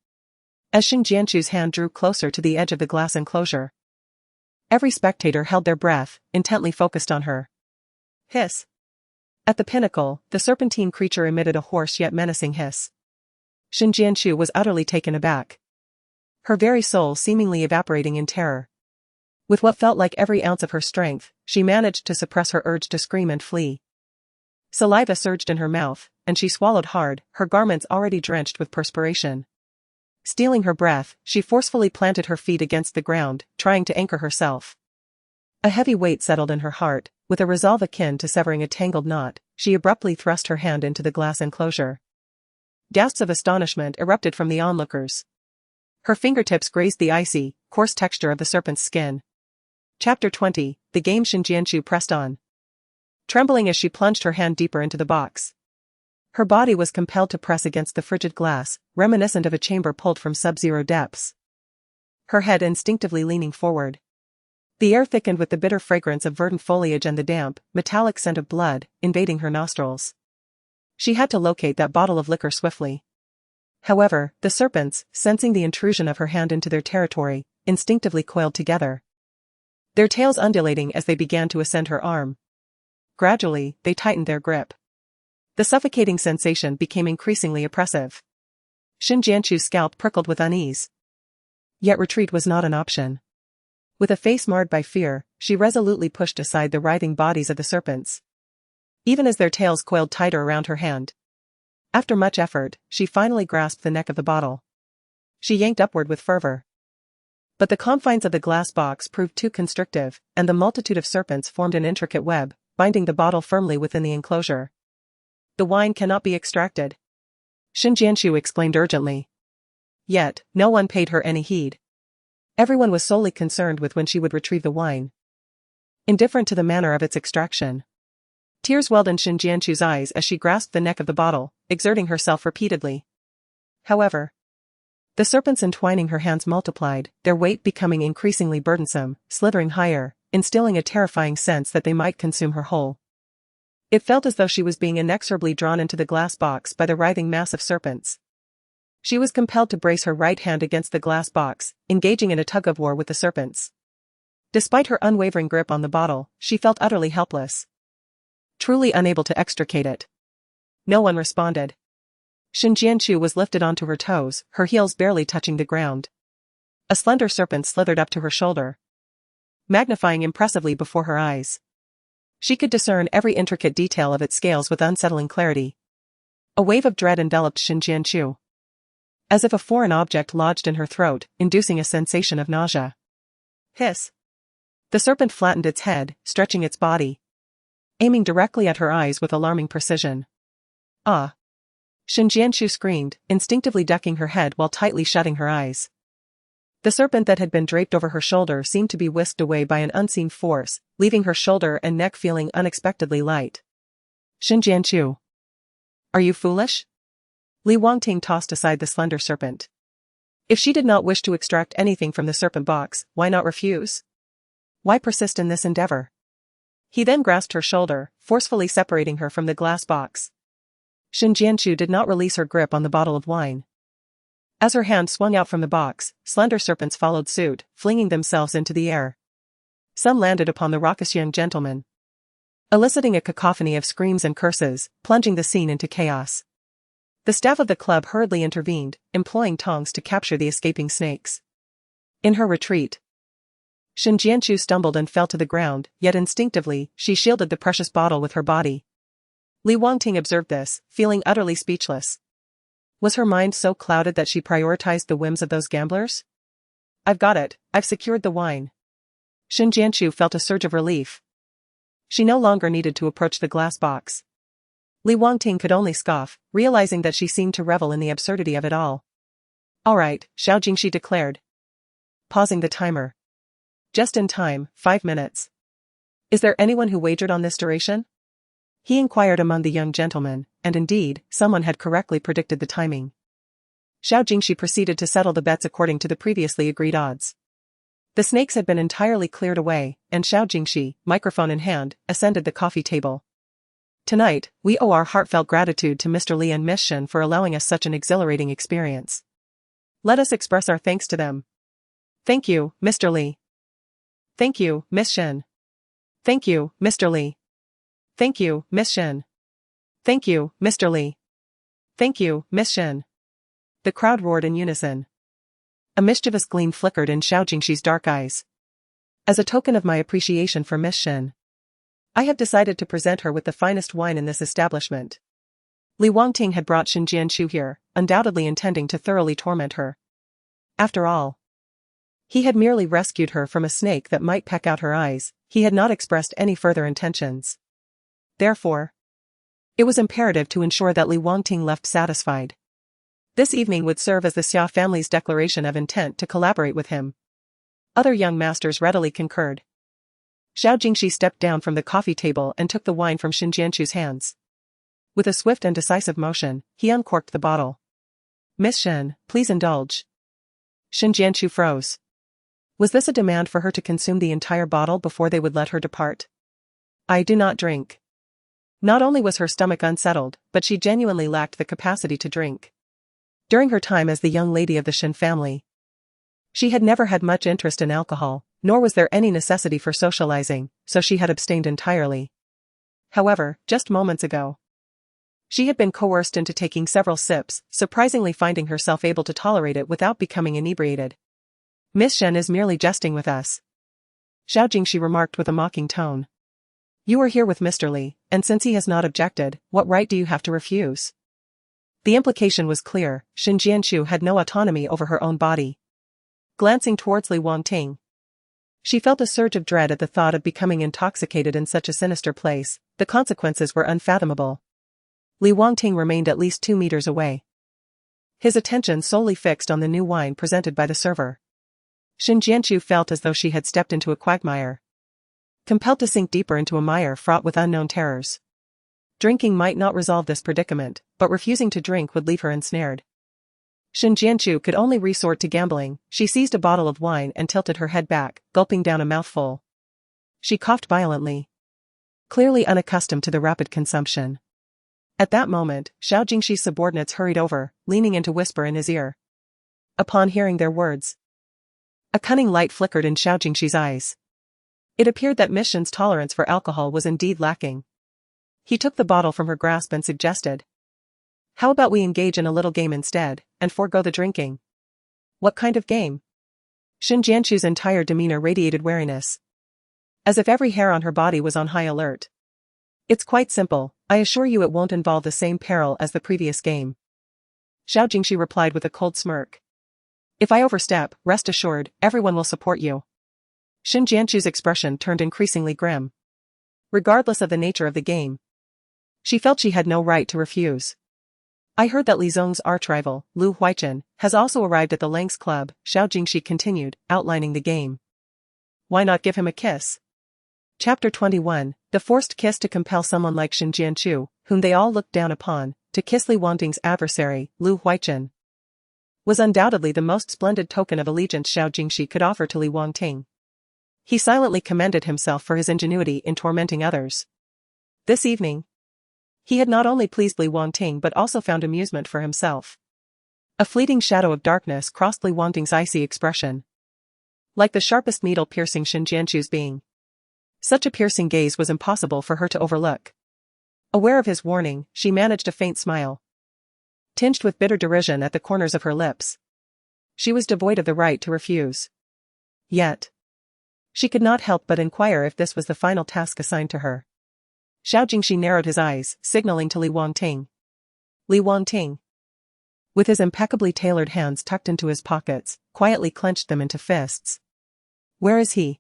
[SPEAKER 1] As Shin Jianchu's hand drew closer to the edge of the glass enclosure, every spectator held their breath, intently focused on her. Hiss. At the pinnacle, the serpentine creature emitted a hoarse yet menacing hiss. Shin Jianchu was utterly taken aback, her very soul seemingly evaporating in terror. With what felt like every ounce of her strength, she managed to suppress her urge to scream and flee. Saliva surged in her mouth, and she swallowed hard, her garments already drenched with perspiration. Stealing her breath, she forcefully planted her feet against the ground, trying to anchor herself. A heavy weight settled in her heart, with a resolve akin to severing a tangled knot, she abruptly thrust her hand into the glass enclosure. Gasps of astonishment erupted from the onlookers. Her fingertips grazed the icy, coarse texture of the serpent's skin. Chapter 20, The Game. Shin Jianchu pressed on, trembling as she plunged her hand deeper into the box. Her body was compelled to press against the frigid glass, reminiscent of a chamber pulled from sub-zero depths. Her head instinctively leaning forward. The air thickened with the bitter fragrance of verdant foliage and the damp, metallic scent of blood, invading her nostrils. She had to locate that bottle of liquor swiftly. However, the serpents, sensing the intrusion of her hand into their territory, instinctively coiled together, their tails undulating as they began to ascend her arm. Gradually, they tightened their grip. The suffocating sensation became increasingly oppressive. Shin Jianchu's scalp prickled with unease. Yet retreat was not an option. With a face marred by fear, she resolutely pushed aside the writhing bodies of the serpents, even as their tails coiled tighter around her hand. After much effort, she finally grasped the neck of the bottle. She yanked upward with fervor. But the confines of the glass box proved too constrictive, and the multitude of serpents formed an intricate web, binding the bottle firmly within the enclosure. The wine cannot be extracted, Shin Jianchu exclaimed urgently. Yet, no one paid her any heed. Everyone was solely concerned with when she would retrieve the wine, indifferent to the manner of its extraction. Tears welled in Shin Jianchu's eyes as she grasped the neck of the bottle, exerting herself repeatedly. However, the serpents entwining her hands multiplied, their weight becoming increasingly burdensome, slithering higher, instilling a terrifying sense that they might consume her whole. It felt as though she was being inexorably drawn into the glass box by the writhing mass of serpents. She was compelled to brace her right hand against the glass box, engaging in a tug-of-war with the serpents. Despite her unwavering grip on the bottle, she felt utterly helpless, truly unable to extricate it. No one responded. Shin Jianchu was lifted onto her toes, her heels barely touching the ground. A slender serpent slithered up to her shoulder, magnifying impressively before her eyes. She could discern every intricate detail of its scales with unsettling clarity. A wave of dread enveloped Shin Jianchu, as if a foreign object lodged in her throat, inducing a sensation of nausea. Hiss. The serpent flattened its head, stretching its body, aiming directly at her eyes with alarming precision. Ah! Shin Jianchu screamed, instinctively ducking her head while tightly shutting her eyes. The serpent that had been draped over her shoulder seemed to be whisked away by an unseen force, leaving her shoulder and neck feeling unexpectedly light. Shin Jianchu. Are you foolish? Li Wangting tossed aside the slender serpent. If she did not wish to extract anything from the serpent box, why not refuse? Why persist in this endeavor? He then grasped her shoulder, forcefully separating her from the glass box. Shin Jianchu did not release her grip on the bottle of wine. As her hand swung out from the box, slender serpents followed suit, flinging themselves into the air. Some landed upon the raucous young gentleman, eliciting a cacophony of screams and curses, plunging the scene into chaos. The staff of the club hurriedly intervened, employing tongs to capture the escaping snakes. In her retreat, Shin Jianchu stumbled and fell to the ground, yet instinctively, she shielded the precious bottle with her body. Li Wangting observed this, feeling utterly speechless. Was her mind so clouded that she prioritized the whims of those gamblers? I've got it, I've secured the wine. Shin Jianchu felt a surge of relief. She no longer needed to approach the glass box. Li Wangting could only scoff, realizing that she seemed to revel in the absurdity of it all. All right, Xiao Jingxi declared, pausing the timer. Just in time, 5 minutes. Is there anyone who wagered on this duration? He inquired among the young gentlemen, and indeed, someone had correctly predicted the timing. Xiao Jingxi proceeded to settle the bets according to the previously agreed odds. The snakes had been entirely cleared away, and Xiao Jingxi, microphone in hand, ascended the coffee table. Tonight, we owe our heartfelt gratitude to Mr. Li and Miss Shen for allowing us such an exhilarating experience. Let us express our thanks to them. Thank you, Mr. Li. Thank you, Miss Shen. Thank you, Mr. Li. Thank you, Miss Shen. Thank you, Mr. Li. Thank you, Miss Shen. The crowd roared in unison. A mischievous gleam flickered in Xiao Jingxi's dark eyes. As a token of my appreciation for Miss Shen, I have decided to present her with the finest wine in this establishment. Li Wangting had brought Shin Jianchu here, undoubtedly intending to thoroughly torment her. After all, he had merely rescued her from a snake that might peck out her eyes. He had not expressed any further intentions. Therefore, it was imperative to ensure that Li Wangting left satisfied. This evening would serve as the Xia family's declaration of intent to collaborate with him. Other young masters readily concurred. Xiao Jingxi stepped down from the coffee table and took the wine from Shin Jianchu's hands. With a swift and decisive motion, he uncorked the bottle. Miss Shen, please indulge. Shin Jianchu froze. Was this a demand for her to consume the entire bottle before they would let her depart? I do not drink. Not only was her stomach unsettled, but she genuinely lacked the capacity to drink. During her time as the young lady of the Shen family, she had never had much interest in alcohol, nor was there any necessity for socializing, so she had abstained entirely. However, just moments ago, she had been coerced into taking several sips, surprisingly finding herself able to tolerate it without becoming inebriated. Miss Shen is merely jesting with us, Xiao Jingxi remarked with a mocking tone. You are here with Mr. Li, and since he has not objected, what right do you have to refuse? The implication was clear, Shin Jianchu had no autonomy over her own body. Glancing towards Li Wangting, she felt a surge of dread at the thought of becoming intoxicated in such a sinister place. The consequences were unfathomable. Li Wangting remained at least 2 meters away, his attention solely fixed on the new wine presented by the server. Shin Jianchu felt as though she had stepped into a quagmire, compelled to sink deeper into a mire fraught with unknown terrors. Drinking might not resolve this predicament, but refusing to drink would leave her ensnared. Shin Jianchu could only resort to gambling. She seized a bottle of wine and tilted her head back, gulping down a mouthful. She coughed violently, clearly unaccustomed to the rapid consumption. At that moment, Xiao Jingxi's subordinates hurried over, leaning in to whisper in his ear. Upon hearing their words, a cunning light flickered in Xiao Jingxi's eyes. It appeared that Miss Shen's tolerance for alcohol was indeed lacking. He took the bottle from her grasp and suggested, how about we engage in a little game instead, and forego the drinking? What kind of game? Shin Jianchu's entire demeanor radiated wariness, as if every hair on her body was on high alert. It's quite simple, I assure you it won't involve the same peril as the previous game. Xiao Jingxi replied with a cold smirk. If I overstep, rest assured, everyone will support you. Shin Jianchu's expression turned increasingly grim. Regardless of the nature of the game, she felt she had no right to refuse. I heard that Li Zong's arch-rival, Lu Huaichen, has also arrived at the Langs Club, Xiao Jingxi continued, outlining the game. Why not give him a kiss? Chapter 21, the forced kiss to compel someone like Shin Jianchu, whom they all looked down upon, to kiss Li Wangting's adversary, Lu Huaichen, was undoubtedly the most splendid token of allegiance Xiao Jingxi could offer to Li Wangting. He silently commended himself for his ingenuity in tormenting others. This evening, he had not only pleased Li Wangting but also found amusement for himself. A fleeting shadow of darkness crossed Li Wangting's icy expression, like the sharpest needle piercing Shin Jianchu's being. Such a piercing gaze was impossible for her to overlook. Aware of his warning, she managed a faint smile, tinged with bitter derision at the corners of her lips. She was devoid of the right to refuse. Yet, she could not help but inquire if this was the final task assigned to her. Xiao Jingxi narrowed his eyes, signaling to Li Wangting. Li Wangting, with his impeccably tailored hands tucked into his pockets, quietly clenched them into fists. Where is he?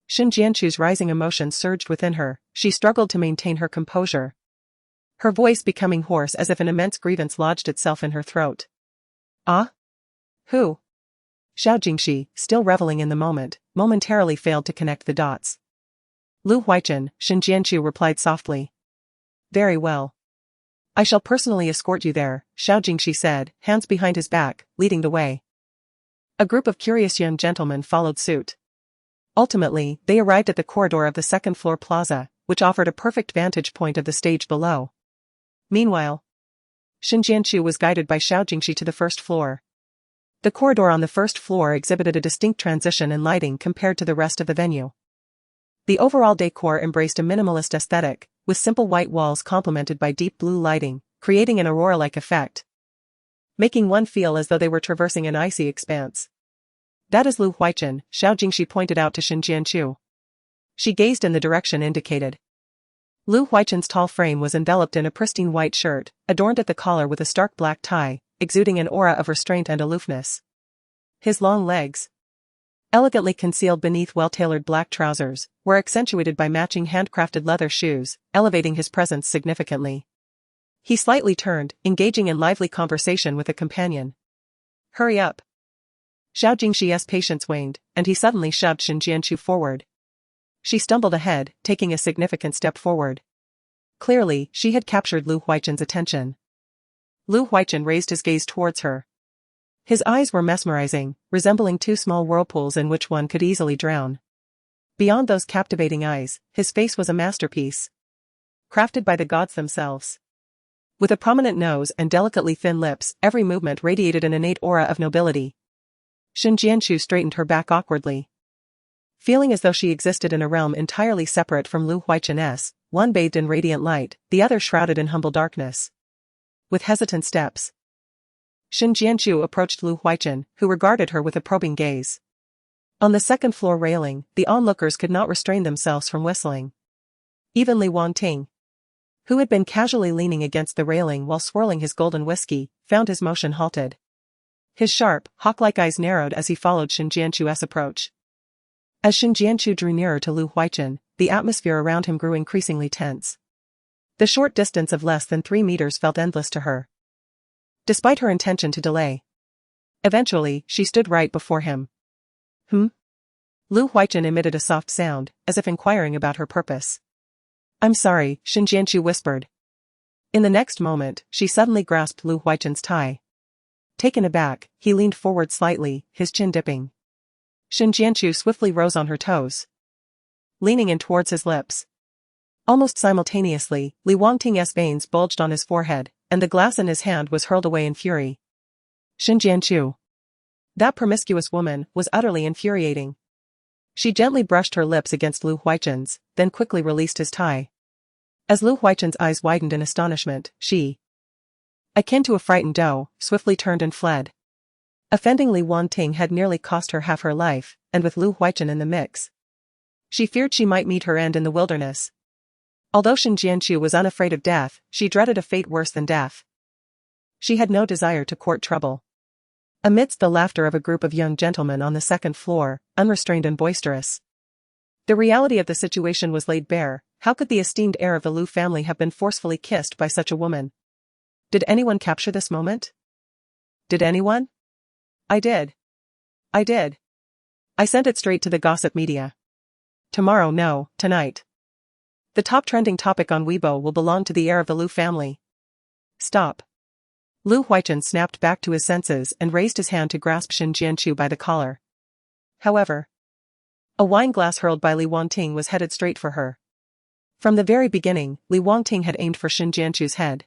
[SPEAKER 1] Shin Jianchu's rising emotion surged within her. She struggled to maintain her composure, her voice becoming hoarse as if an immense grievance lodged itself in her throat. Ah? Who? Xiao Jingxi, still reveling in the moment, momentarily failed to connect the dots. Lu Huaichen, Shin Jianchu replied softly. Very well. I shall personally escort you there, Xiao Jingxi said, hands behind his back, leading the way. A group of curious young gentlemen followed suit. Ultimately, they arrived at the corridor of the second-floor plaza, which offered a perfect vantage point of the stage below. Meanwhile, Shin Jianchu was guided by Xiao Jingxi to the first floor. The corridor on the first floor exhibited a distinct transition in lighting compared to the rest of the venue. The overall decor embraced a minimalist aesthetic, with simple white walls complemented by deep blue lighting, creating an aurora-like effect, making one feel as though they were traversing an icy expanse. That is Lu Huaichen, Xiao Jingxi pointed out to Shin Jianchu. She gazed in the direction indicated. Lu Huaichen's tall frame was enveloped in a pristine white shirt, adorned at the collar with a stark black tie, exuding an aura of restraint and aloofness. His long legs, elegantly concealed beneath well-tailored black trousers, were accentuated by matching handcrafted leather shoes, elevating his presence significantly. He slightly turned, engaging in lively conversation with a companion. Hurry up. Xiao Jingxi's patience waned, and he suddenly shoved Shin Jianchu forward. She stumbled ahead, taking a significant step forward. Clearly, she had captured Lu Huaichen's attention. Lu Huaichen raised his gaze towards her. His eyes were mesmerizing, resembling two small whirlpools in which one could easily drown. Beyond those captivating eyes, his face was a masterpiece, crafted by the gods themselves. With a prominent nose and delicately thin lips, every movement radiated an innate aura of nobility. Shin Jianchu straightened her back awkwardly, feeling as though she existed in a realm entirely separate from Lu Huaichen's, one bathed in radiant light, the other shrouded in humble darkness. With hesitant steps, Shin Jianchu approached Lu Huaichen, who regarded her with a probing gaze. On the second-floor railing, the onlookers could not restrain themselves from whistling. Even Li Wangting, who had been casually leaning against the railing while swirling his golden whiskey, found his motion halted. His sharp, hawk-like eyes narrowed as he followed Shin Jianchu's approach. As Shin Jianchu drew nearer to Lu Huaichen, the atmosphere around him grew increasingly tense. The short distance of less than 3 meters felt endless to her, despite her intention to delay. Eventually, she stood right before him. Lu Huaichen emitted a soft sound, as if inquiring about her purpose. I'm sorry, Shin Jianchu whispered. In the next moment, she suddenly grasped Lu Huaichen's tie. Taken aback, he leaned forward slightly, his chin dipping. Shin Jianchu swiftly rose on her toes, leaning in towards his lips. Almost simultaneously, Li Wangting's veins bulged on his forehead, and the glass in his hand was hurled away in fury. Shin Jianchu, that promiscuous woman, was utterly infuriating. She gently brushed her lips against Lu Huaichen's, then quickly released his tie. As Lu Huaichen's eyes widened in astonishment, she, akin to a frightened doe, swiftly turned and fled. Offending Li Wangting had nearly cost her half her life, and with Lu Huaichen in the mix, she feared she might meet her end in the wilderness. Although Shin Jianchu was unafraid of death, she dreaded a fate worse than death. She had no desire to court trouble. Amidst the laughter of a group of young gentlemen on the second floor, unrestrained and boisterous, the reality of the situation was laid bare. How could the esteemed heir of the Lu family have been forcefully kissed by such a woman? Did anyone capture this moment? Did anyone? I did. I did. I sent it straight to the gossip media. Tomorrow, no, tonight. The top trending topic on Weibo will belong to the heir of the Lu family. Stop. Lu Huaichen snapped back to his senses and raised his hand to grasp Shin Jianchu by the collar. However, a wine glass hurled by Li Wangting was headed straight for her. From the very beginning, Li Wangting had aimed for Shin Jianchu's head.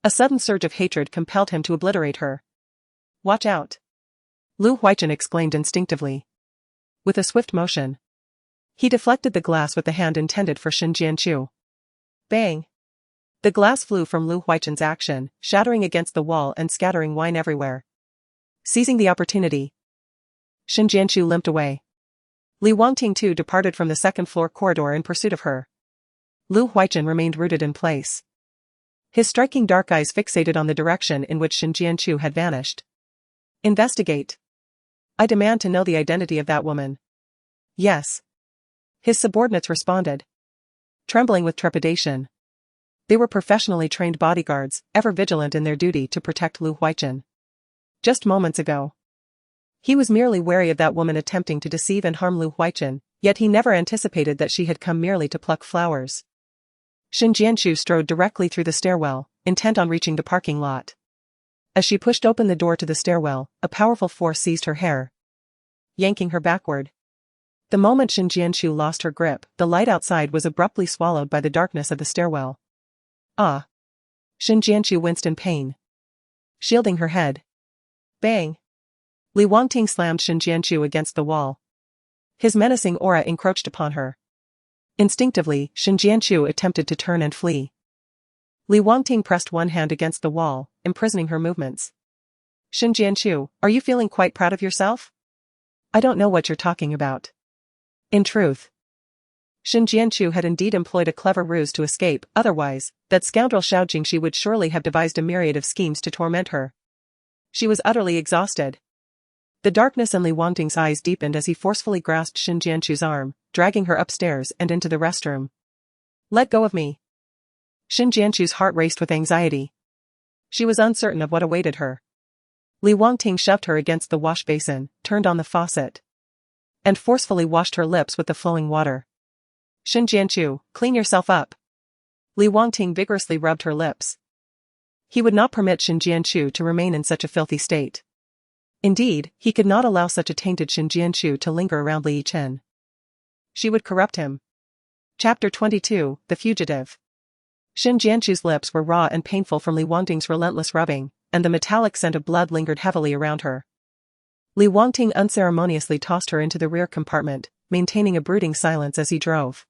[SPEAKER 1] A sudden surge of hatred compelled him to obliterate her. Watch out! Lu Huaichen exclaimed instinctively. With a swift motion, he deflected the glass with the hand intended for Shin Jianchu. Bang! The glass flew from Lu Huaichen's action, shattering against the wall and scattering wine everywhere. Seizing the opportunity, Shin Jianchu limped away. Li Wangting too departed from the second-floor corridor in pursuit of her. Lu Huaichen remained rooted in place, His striking dark eyes fixated on the direction in which Shin Jianchu had vanished. Investigate. I demand to know the identity of that woman. Yes. His subordinates responded, trembling with trepidation. They were professionally trained bodyguards, ever vigilant in their duty to protect Lu Huichen. Just moments ago, he was merely wary of that woman attempting to deceive and harm Lu Huichen, yet he never anticipated that she had come merely to pluck flowers. Shin Jianchu strode directly through the stairwell, intent on reaching the parking lot. As she pushed open the door to the stairwell, a powerful force seized her hair, yanking her backward. The moment Shin Jianchu lost her grip, the light outside was abruptly swallowed by the darkness of the stairwell. Ah! Shin Jianchu winced in pain, shielding her head. Bang! Li Wangting slammed Shin Jianchu against the wall. His menacing aura encroached upon her. Instinctively, Shin Jianchu attempted to turn and flee. Li Wangting pressed one hand against the wall, imprisoning her movements. Shin Jianchu, are you feeling quite proud of yourself? I don't know what you're talking about. In truth, Shin Jianchu had indeed employed a clever ruse to escape, otherwise, that scoundrel Xiao Jingxi would surely have devised a myriad of schemes to torment her. She was utterly exhausted. The darkness in Li Wangting's eyes deepened as he forcefully grasped Shin Jianchu's arm, dragging her upstairs and into the restroom. Let go of me. Shin Jianchu's heart raced with anxiety. She was uncertain of what awaited her. Li Wangting shoved her against the wash basin, turned on the faucet, and forcefully washed her lips with the flowing water. Shin Jianchu, clean yourself up. Li Wangting vigorously rubbed her lips. He would not permit Shin Jianchu to remain in such a filthy state. Indeed, he could not allow such a tainted Shin Jianchu to linger around Li Chen. She would corrupt him. Chapter 22, The Fugitive. Shin Jianchu's lips were raw and painful from Li Wangting's relentless rubbing, and the metallic scent of blood lingered heavily around her. Li Wangting unceremoniously tossed her into the rear compartment, maintaining a brooding silence as he drove.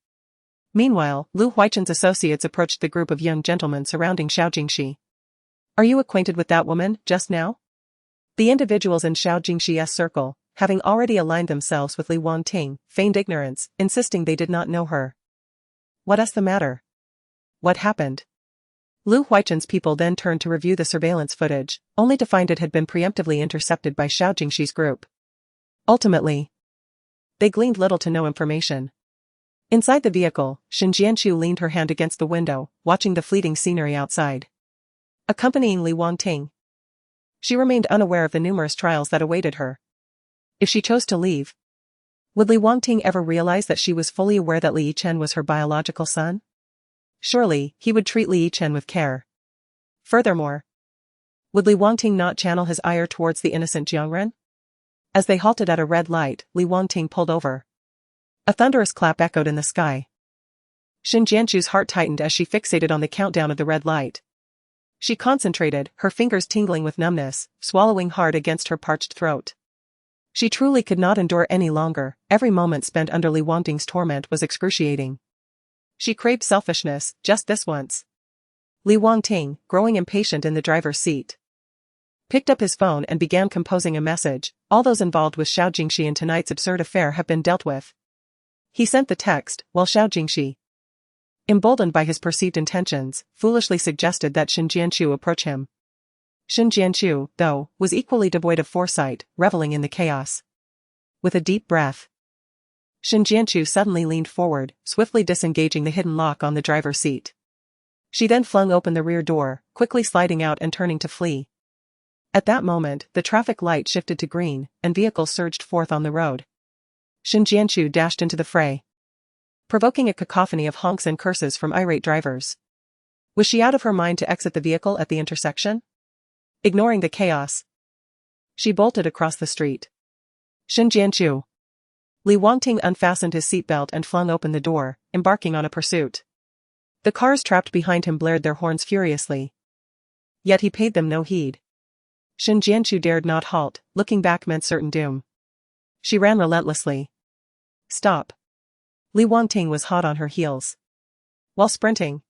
[SPEAKER 1] Meanwhile, Lu Huichen's associates approached the group of young gentlemen surrounding Xiao Jingxi. Are you acquainted with that woman, just now? The individuals in Xiao Jingxi's circle, having already aligned themselves with Li Wangting, feigned ignorance, insisting they did not know her. What's the matter? What happened? Lu Huichen's people then turned to review the surveillance footage, only to find it had been preemptively intercepted by Xiao Jingxi's group. Ultimately, they gleaned little to no information. Inside the vehicle, Shin Jianchu leaned her hand against the window, watching the fleeting scenery outside. Accompanying Li Wangting, she remained unaware of the numerous trials that awaited her. If she chose to leave, would Li Wangting ever realize that she was fully aware that Li Yichen was her biological son? Surely, he would treat Li Yichen with care. Furthermore, would Li Wangting not channel his ire towards the innocent Jiangren? As they halted at a red light, Li Wangting pulled over. A thunderous clap echoed in the sky. Shin Jianchu's heart tightened as she fixated on the countdown of the red light. She concentrated, her fingers tingling with numbness, swallowing hard against her parched throat. She truly could not endure any longer. Every moment spent under Li Wangting's torment was excruciating. She craved selfishness, just this once. Li Wangting, growing impatient in the driver's seat, picked up his phone and began composing a message. All those involved with Xiao Jingxi in tonight's absurd affair have been dealt with. He sent the text, while Xiao Jingxi, emboldened by his perceived intentions, foolishly suggested that Shin Jianchu approach him. Shin Jianchu, though, was equally devoid of foresight, reveling in the chaos. With a deep breath, Shin Jianchu suddenly leaned forward, swiftly disengaging the hidden lock on the driver's seat. She then flung open the rear door, quickly sliding out and turning to flee. At that moment, the traffic light shifted to green, and vehicles surged forth on the road. Shin Jianchu dashed into the fray, provoking a cacophony of honks and curses from irate drivers. Was she out of her mind to exit the vehicle at the intersection? Ignoring the chaos, she bolted across the street. Shin Jianchu. Li Wangting unfastened his seatbelt and flung open the door, embarking on a pursuit. The cars trapped behind him blared their horns furiously. Yet he paid them no heed. Shin Jianchu dared not halt, looking back meant certain doom. She ran relentlessly. Stop. Li Wangting was hot on her heels. While sprinting,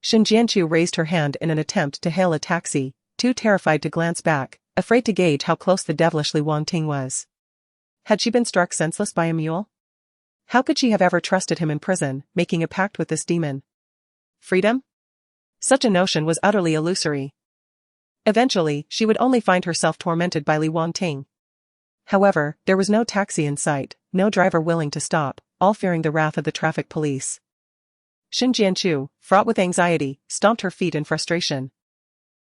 [SPEAKER 1] Shin Jianchu raised her hand in an attempt to hail a taxi, too terrified to glance back, afraid to gauge how close the devilish Li Wangting was. Had she been struck senseless by a mule? How could she have ever trusted him in prison, making a pact with this demon? Freedom? Such a notion was utterly illusory. Eventually, she would only find herself tormented by Li Wangting. However, there was no taxi in sight, no driver willing to stop, all fearing the wrath of the traffic police. Xin Jianchu, fraught with anxiety, stomped her feet in frustration.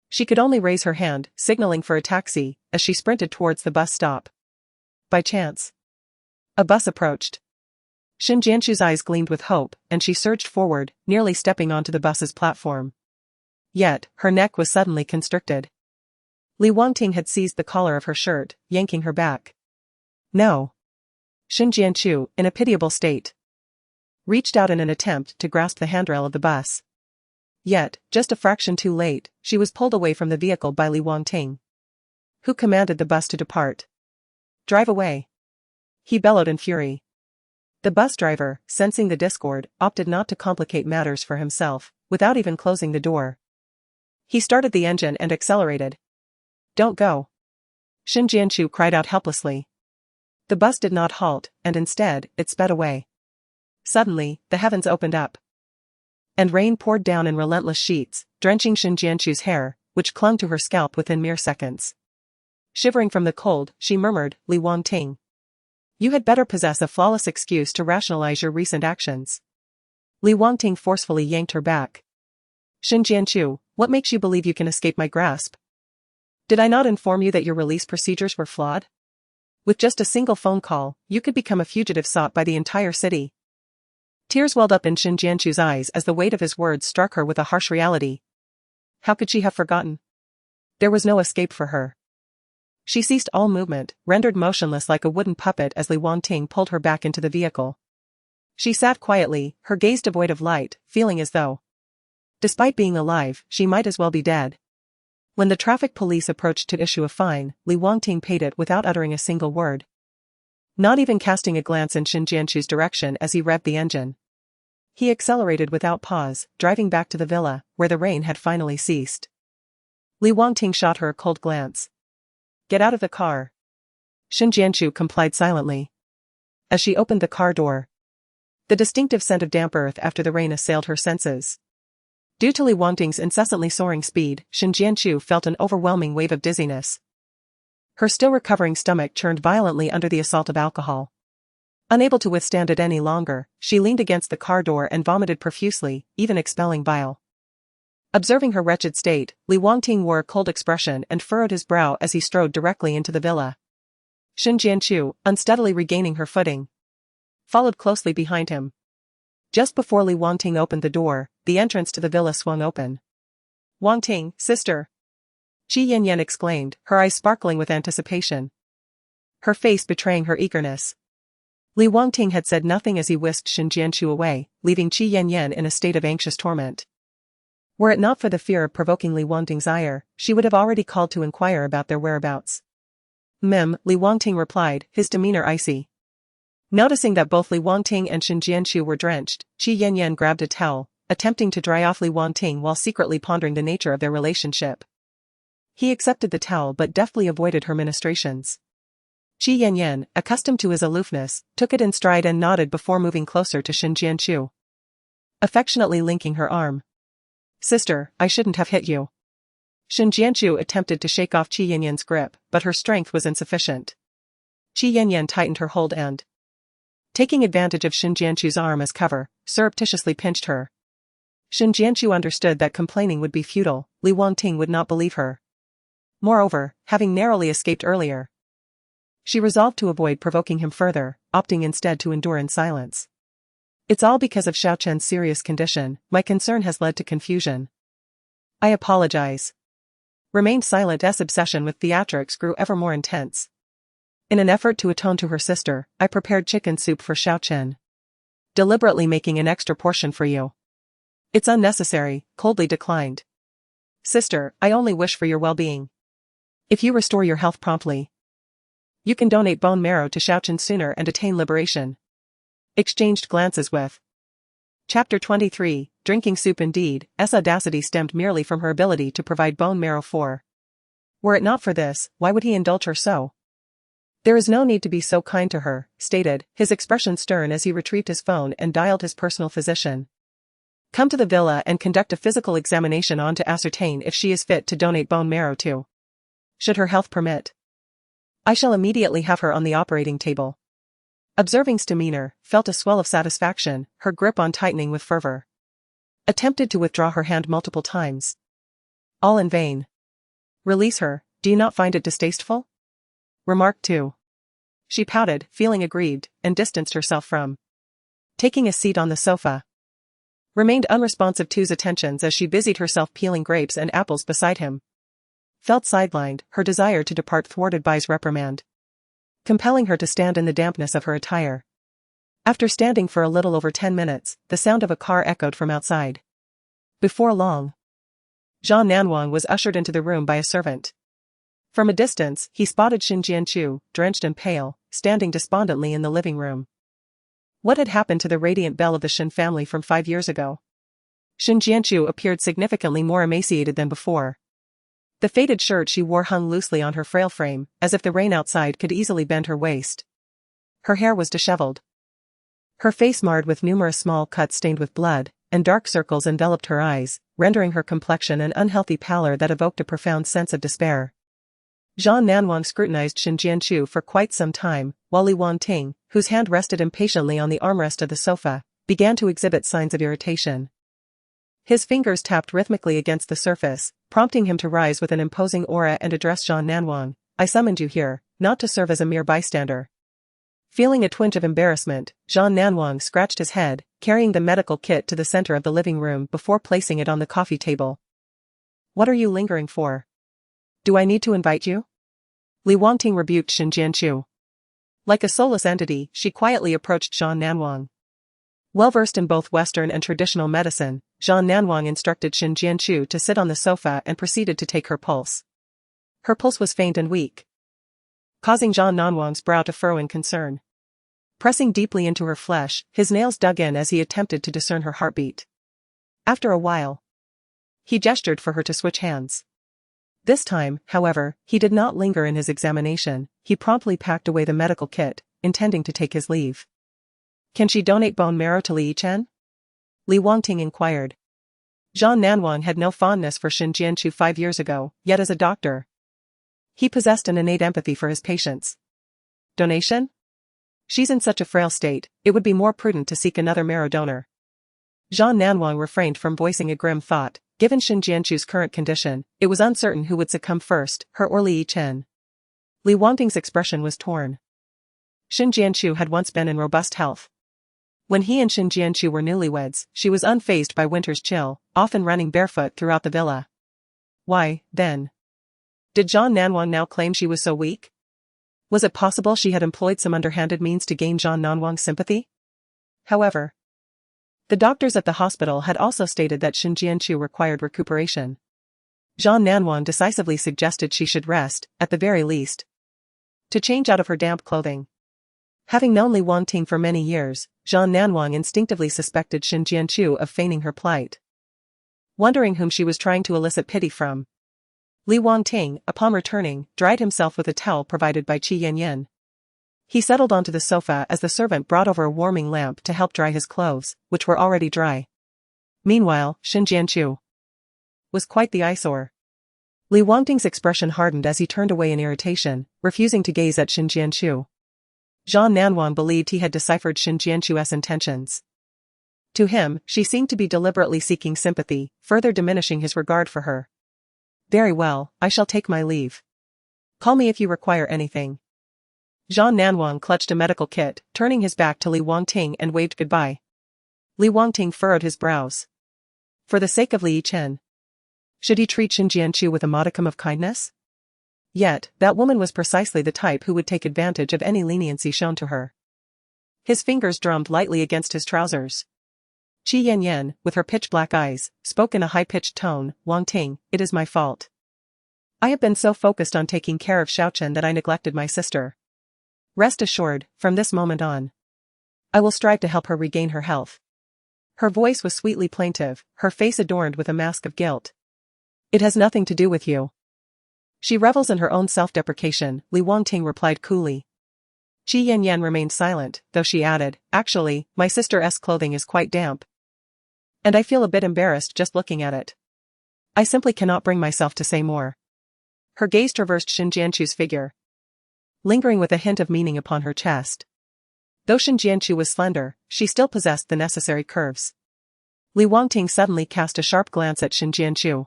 [SPEAKER 1] She could only raise her hand, signaling for a taxi, as she sprinted towards the bus stop. By chance, a bus approached. Xin Jianchu's eyes gleamed with hope, and she surged forward, nearly stepping onto the bus's platform. Yet, her neck was suddenly constricted. Li Wangting had seized the collar of her shirt, yanking her back. No. Xin Jianchu, in a pitiable state, reached out in an attempt to grasp the handrail of the bus. Yet, just a fraction too late, she was pulled away from the vehicle by Li Wangting, who commanded the bus to depart. Drive away, he bellowed in fury. The bus driver, sensing the discord, opted not to complicate matters for himself, without even closing the door. He started the engine and accelerated. Don't go. Xin Jianchu cried out helplessly. The bus did not halt, and instead, it sped away. Suddenly, the heavens opened up, and rain poured down in relentless sheets, drenching Xin Jianchu's hair, which clung to her scalp within mere seconds. Shivering from the cold, she murmured, Li Wangting, you had better possess a flawless excuse to rationalize your recent actions. Li Wangting forcefully yanked her back. Xin Jianchu, what makes you believe you can escape my grasp? Did I not inform you that your release procedures were flawed? With just a single phone call, you could become a fugitive sought by the entire city. Tears welled up in Xin Jianchu's eyes as the weight of his words struck her with a harsh reality. How could she have forgotten? There was no escape for her. She ceased all movement, rendered motionless like a wooden puppet as Li Wangting pulled her back into the vehicle. She sat quietly, her gaze devoid of light, feeling as though, despite being alive, she might as well be dead. When the traffic police approached to issue a fine, Li Wangting paid it without uttering a single word, not even casting a glance in Xin Jianchu's direction as he revved the engine. He accelerated without pause, driving back to the villa, where the rain had finally ceased. Li Wangting shot her a cold glance. Get out of the car. Xin Jianchu complied silently. As she opened the car door, the distinctive scent of damp earth after the rain assailed her senses. Due to Li Wangting's incessantly soaring speed, Xin Jianchu felt an overwhelming wave of dizziness. Her still recovering stomach churned violently under the assault of alcohol. Unable to withstand it any longer, she leaned against the car door and vomited profusely, even expelling bile. Observing her wretched state, Li Wangting wore a cold expression and furrowed his brow as he strode directly into the villa. Xin Jianchu, unsteadily regaining her footing, followed closely behind him. Just before Li Wangting opened the door, the entrance to the villa swung open. Wangting, sister! Qi Yanyan exclaimed, her eyes sparkling with anticipation, her face betraying her eagerness. Li Wangting had said nothing as he whisked Xin Jianchu away, leaving Qi Yanyan in a state of anxious torment. Were it not for the fear of provoking Li Wangting's ire, she would have already called to inquire about their whereabouts. Li Wangting replied, his demeanor icy. Noticing that both Li Wangting and Xin Jianchu were drenched, Qi Yanyan grabbed a towel, attempting to dry off Li Wangting while secretly pondering the nature of their relationship. He accepted the towel but deftly avoided her ministrations. Qi Yanyan, accustomed to his aloofness, took it in stride and nodded before moving closer to Xin Jianchu, affectionately linking her arm. Sister, I shouldn't have hit you. Xin Jianchu attempted to shake off Qi Yanyan's grip, but her strength was insufficient. Qi Yanyan tightened her hold and, taking advantage of Xin Jianchu's arm as cover, surreptitiously pinched her. Xin Jianchu understood that complaining would be futile, Li Wangting would not believe her. Moreover, having narrowly escaped earlier, she resolved to avoid provoking him further, opting instead to endure in silence. It's all because of Xiao Chen's serious condition, my concern has led to confusion. I apologize. Remained silent as obsession with theatrics grew ever more intense. In an effort to atone to her sister, I prepared chicken soup for Xiao Chen, deliberately making an extra portion for you. It's unnecessary, coldly declined. Sister, I only wish for your well-being. If you restore your health promptly, you can donate bone marrow to Xiao Chen sooner and attain liberation. Exchanged glances with. Chapter 23, Drinking Soup indeed, S audacity stemmed merely from her ability to provide bone marrow for. Were it not for this, why would he indulge her so? There is no need to be so kind to her, stated, his expression stern as he retrieved his phone and dialed his personal physician. Come to the villa and conduct a physical examination on to ascertain if she is fit to donate bone marrow to. Should her health permit, I shall immediately have her on the operating table. Observing's demeanor, felt a swell of satisfaction, her grip on tightening with fervor. Attempted to withdraw her hand multiple times. All in vain. Release her, do you not find it distasteful? Remarked 2. She pouted, feeling aggrieved, and distanced herself from. Taking a seat on the sofa. Remained unresponsive to 's attentions as she busied herself peeling grapes and apples beside him. Felt sidelined, her desire to depart thwarted by his reprimand, compelling her to stand in the dampness of her attire. After standing for a little over 10 minutes, the sound of a car echoed from outside. Before long, Jean Nanwang was ushered into the room by a servant. From a distance, he spotted Xin Jianchu, drenched and pale, standing despondently in the living room. What had happened to the radiant belle of the Shen family from 5 years ago? Xin Jianchu appeared significantly more emaciated than before. The faded shirt she wore hung loosely on her frail frame, as if the rain outside could easily bend her waist. Her hair was disheveled. Her face marred with numerous small cuts stained with blood, and dark circles enveloped her eyes, rendering her complexion an unhealthy pallor that evoked a profound sense of despair. Jean Nanwang scrutinized Xin Jianchu for quite some time, while Li Wangting, whose hand rested impatiently on the armrest of the sofa, began to exhibit signs of irritation. His fingers tapped rhythmically against the surface, prompting him to rise with an imposing aura and address Jean Nanwang. I summoned you here, not to serve as a mere bystander. Feeling a twinge of embarrassment, Jean Nanwang scratched his head, carrying the medical kit to the center of the living room before placing it on the coffee table. What are you lingering for? Do I need to invite you? Li Wangting rebuked Xin Jianchu. Like a soulless entity, she quietly approached Jean Nanwang. Well-versed in both Western and traditional medicine, Jean Nanwang instructed Xin Jianchu to sit on the sofa and proceeded to take her pulse. Her pulse was faint and weak, causing Jean Nanwang's brow to furrow in concern. Pressing deeply into her flesh, his nails dug in as he attempted to discern her heartbeat. After a while, he gestured for her to switch hands. This time, however, he did not linger in his examination. He promptly packed away the medical kit, intending to take his leave. Can she donate bone marrow to Li Yichen? Li Wangting inquired. Jean Nanwang had no fondness for Xin Jianchu 5 years ago, yet as a doctor, he possessed an innate empathy for his patients. Donation? She's in such a frail state, it would be more prudent to seek another marrow donor. Jean Nanwang refrained from voicing a grim thought. Given Xin Jianchu's current condition, it was uncertain who would succumb first, her or Li Yichen. Li Wangting's expression was torn. Xin Jianchu had once been in robust health. When he and Xin Jianchu were newlyweds, she was unfazed by winter's chill, often running barefoot throughout the villa. Why, then, did Jean Nanwang now claim she was so weak? Was it possible she had employed some underhanded means to gain Jean Nanwang's sympathy? However, the doctors at the hospital had also stated that Xin Jianchu required recuperation. Jean Nanwang decisively suggested she should rest, at the very least, to change out of her damp clothing. Having known Li Wangting for many years, Jean Nanwang instinctively suspected Xin Jianchu of feigning her plight. Wondering whom she was trying to elicit pity from, Li Wangting, upon returning, dried himself with a towel provided by Qi Yanyan. He settled onto the sofa as the servant brought over a warming lamp to help dry his clothes, which were already dry. Meanwhile, Xin Jianchu was quite the eyesore. Li Wangting's expression hardened as he turned away in irritation, refusing to gaze at Xin Jianchu. Jean Nanwang believed he had deciphered Xin Jianchu's intentions. To him, she seemed to be deliberately seeking sympathy, further diminishing his regard for her. Very well, I shall take my leave. Call me if you require anything. Jean Nanwang clutched a medical kit, turning his back to Li Wangting and waved goodbye. Li Wangting furrowed his brows. For the sake of Li Yichen, should he treat Xin Jianchu with a modicum of kindness? Yet, that woman was precisely the type who would take advantage of any leniency shown to her. His fingers drummed lightly against his trousers. Qi Yanyan, with her pitch-black eyes, spoke in a high-pitched tone. Wangting, it is my fault. I have been so focused on taking care of Xiaochen that I neglected my sister. Rest assured, from this moment on, I will strive to help her regain her health. Her voice was sweetly plaintive, her face adorned with a mask of guilt. It has nothing to do with you. She revels in her own self-deprecation, Li Wangting replied coolly. Qi Yanyan remained silent, though she added, actually, my sister's clothing is quite damp. And I feel a bit embarrassed just looking at it. I simply cannot bring myself to say more. Her gaze traversed Shin Jianchu's figure, lingering with a hint of meaning upon her chest. Though Shin Jianchu was slender, she still possessed the necessary curves. Li Wangting suddenly cast a sharp glance at Shin Jianchu.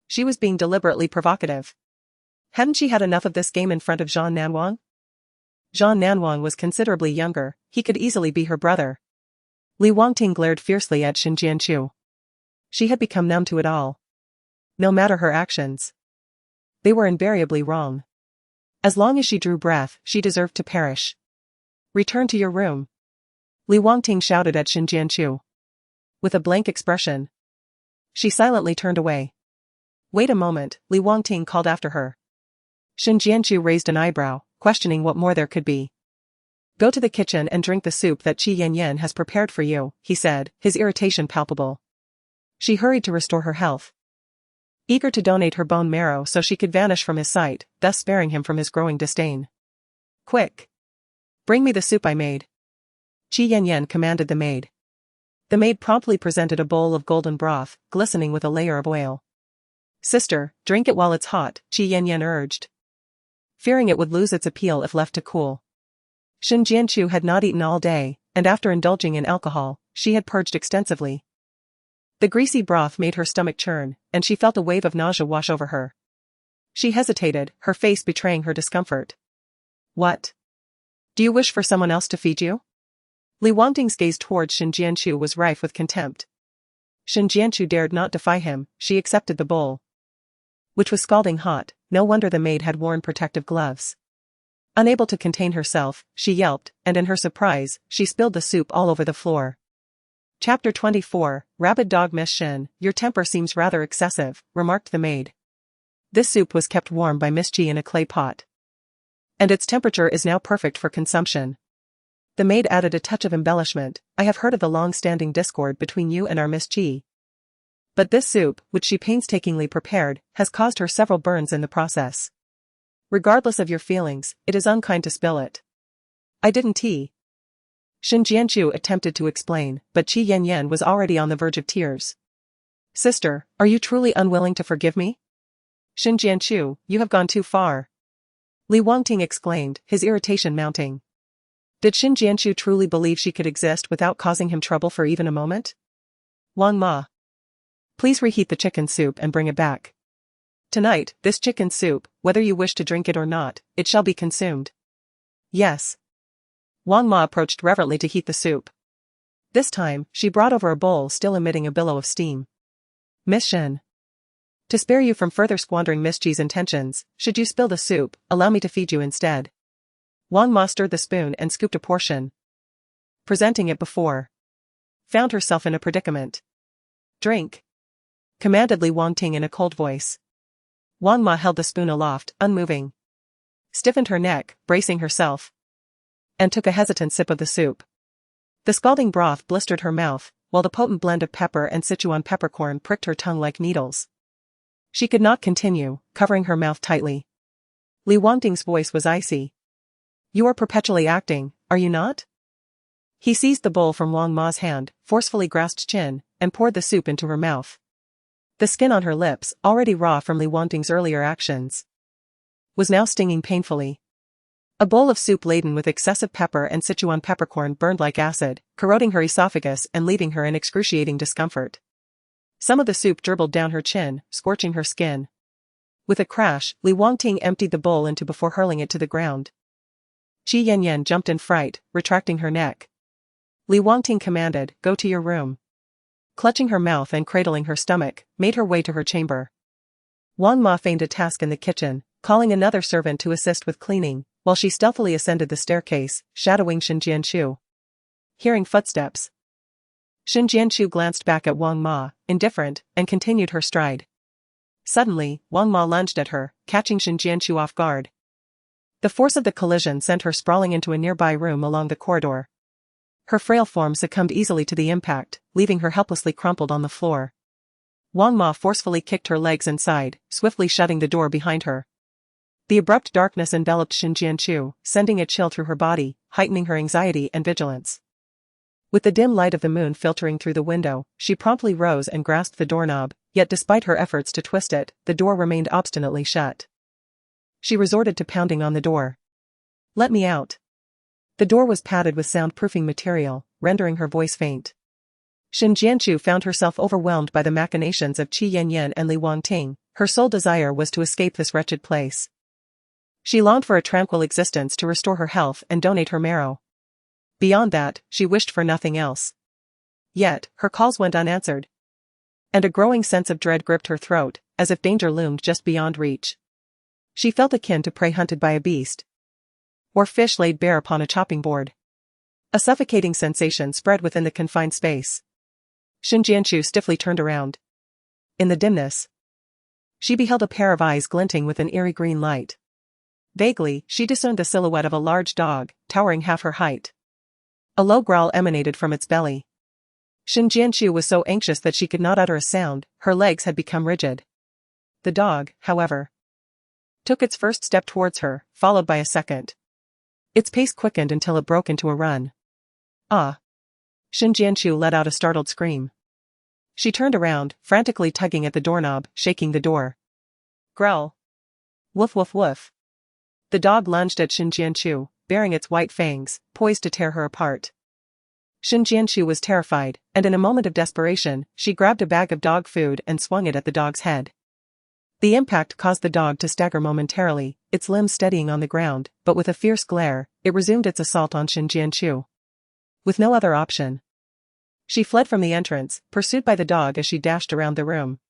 [SPEAKER 1] She was being deliberately provocative. Hadn't she had enough of this game in front of Zhang Nanwang? Zhang Nanwang was considerably younger, he could easily be her brother. Li Wangting glared fiercely at Shin Jianchu. She had become numb to it all. No matter her actions, they were invariably wrong. As long as she drew breath, she deserved to perish. Return to your room. Li Wangting shouted at Shin Jianchu. With a blank expression, she silently turned away. Wait a moment, Li Wangting called after her. Shin Jianchu raised an eyebrow, questioning what more there could be. Go to the kitchen and drink the soup that Qi Yanyan has prepared for you, he said, his irritation palpable. She hurried to restore her health, eager to donate her bone marrow so she could vanish from his sight, thus sparing him from his growing disdain. Quick! Bring me the soup I made. Qi Yanyan commanded the maid. The maid promptly presented a bowl of golden broth, glistening with a layer of oil. Sister, drink it while it's hot, Qi Yanyan urged, fearing it would lose its appeal if left to cool. Shin Jianchu had not eaten all day, and after indulging in alcohol, she had purged extensively. The greasy broth made her stomach churn, and she felt a wave of nausea wash over her. She hesitated, her face betraying her discomfort. What? Do you wish for someone else to feed you? Li Wangting's gaze towards Shin Jianchu was rife with contempt. Shin Jianchu dared not defy him, she accepted the bowl, which was scalding hot. No wonder the maid had worn protective gloves. Unable to contain herself, she yelped, and in her surprise, she spilled the soup all over the floor. Chapter 24, Rabid Dog Miss Shin, your temper seems rather excessive, remarked the maid. This soup was kept warm by Miss Ji in a clay pot, and its temperature is now perfect for consumption. The maid added a touch of embellishment. I have heard of the long-standing discord between you and our Miss Ji. But this soup, which she painstakingly prepared, has caused her several burns in the process. Regardless of your feelings, it is unkind to spill it. I didn't Shin Jianchu attempted to explain, but Qi Yanyan was already on the verge of tears. Sister, are you truly unwilling to forgive me? Shin Jianchu, you have gone too far. Li Wangting exclaimed, his irritation mounting. Did Shin Jianchu truly believe she could exist without causing him trouble for even a moment? Wang Ma, please reheat the chicken soup and bring it back. Tonight, this chicken soup, whether you wish to drink it or not, it shall be consumed. Yes. Wang Ma approached reverently to heat the soup. This time, she brought over a bowl still emitting a billow of steam. Miss Shin, to spare you from further squandering Miss Ji's intentions, should you spill the soup, allow me to feed you instead. Wang Ma stirred the spoon and scooped a portion, presenting it before. Found herself in a predicament. Drink, commanded Li Wangting in a cold voice. Wang Ma held the spoon aloft, unmoving, stiffened her neck, bracing herself, and took a hesitant sip of the soup. The scalding broth blistered her mouth, while the potent blend of pepper and Sichuan peppercorn pricked her tongue like needles. She could not continue, covering her mouth tightly. Li Wangting's voice was icy. You are perpetually acting, are you not? He seized the bowl from Wang Ma's hand, forcefully grasped chin, and poured the soup into her mouth. The skin on her lips, already raw from Li Wangting's earlier actions, was now stinging painfully. A bowl of soup laden with excessive pepper and Sichuan peppercorn burned like acid, corroding her esophagus and leaving her in excruciating discomfort. Some of the soup dribbled down her chin, scorching her skin. With a crash, Li Wangting emptied the bowl into before hurling it to the ground. Qi Yanyan jumped in fright, retracting her neck. Li Wangting commanded, go to your room. Clutching her mouth and cradling her stomach, made her way to her chamber. Wang Ma feigned a task in the kitchen, calling another servant to assist with cleaning, while she stealthily ascended the staircase, shadowing Shin Jianchu. Hearing footsteps, Shin Jianchu glanced back at Wang Ma, indifferent, and continued her stride. Suddenly, Wang Ma lunged at her, catching Shin Jianchu off guard. The force of the collision sent her sprawling into a nearby room along the corridor. Her frail form succumbed easily to the impact, leaving her helplessly crumpled on the floor. Wang Ma forcefully kicked her legs inside, swiftly shutting the door behind her. The abrupt darkness enveloped Shin Jianchu, sending a chill through her body, heightening her anxiety and vigilance. With the dim light of the moon filtering through the window, she promptly rose and grasped the doorknob, yet despite her efforts to twist it, the door remained obstinately shut. She resorted to pounding on the door. "Let me out." The door was padded with soundproofing material, rendering her voice faint. Shin Jianchu found herself overwhelmed by the machinations of Qi Yanyan and Li Wangting. Her sole desire was to escape this wretched place. She longed for a tranquil existence to restore her health and donate her marrow. Beyond that, she wished for nothing else. Yet, her calls went unanswered. And a growing sense of dread gripped her throat, as if danger loomed just beyond reach. She felt akin to prey hunted by a beast. Or fish laid bare upon a chopping board. A suffocating sensation spread within the confined space. Shin Jianchu stiffly turned around. In the dimness, she beheld a pair of eyes glinting with an eerie green light. Vaguely, she discerned the silhouette of a large dog, towering half her height. A low growl emanated from its belly. Shin Jianchu was so anxious that she could not utter a sound, her legs had become rigid. The dog, however, took its first step towards her, followed by a second. Its pace quickened until it broke into a run. "Ah!" Shin Jianchu let out a startled scream. She turned around, frantically tugging at the doorknob, shaking the door. "Growl! Woof woof woof!" The dog lunged at Shin Jianchu, baring its white fangs, poised to tear her apart. Shin Jianchu was terrified, and in a moment of desperation, she grabbed a bag of dog food and swung it at the dog's head. The impact caused the dog to stagger momentarily, its limbs steadying on the ground, but with a fierce glare, it resumed its assault on Shin Jianchu. With no other option, she fled from the entrance, pursued by the dog as she dashed around the room.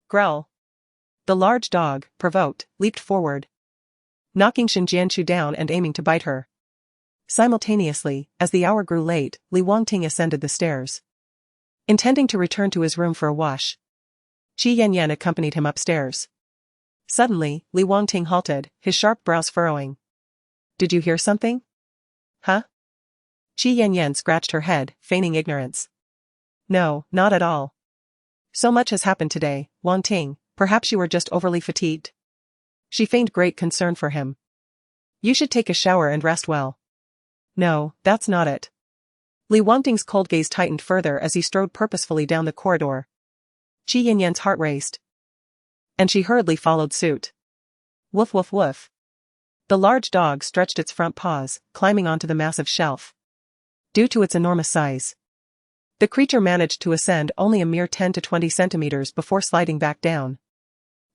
[SPEAKER 1] Growl! The large dog, provoked, leaped forward, knocking Shin Jianchu down and aiming to bite her. Simultaneously, as the hour grew late, Li Wangting ascended the stairs. Intending to return to his room for a wash, Qi Yanyan accompanied him upstairs. Suddenly, Li Wangting halted, his sharp brows furrowing. "Did you hear something?" "Huh?" Qi Yanyan scratched her head, feigning ignorance. "No, not at all. So much has happened today, Wangting, perhaps you were just overly fatigued." She feigned great concern for him. "You should take a shower and rest well." "No, that's not it." Li Wangting's cold gaze tightened further as he strode purposefully down the corridor. Qi Yanyan's heart raced, and she hurriedly followed suit. Woof woof woof. The large dog stretched its front paws, climbing onto the massive shelf. Due to its enormous size, the creature managed to ascend only a mere 10 to 20 centimeters before sliding back down.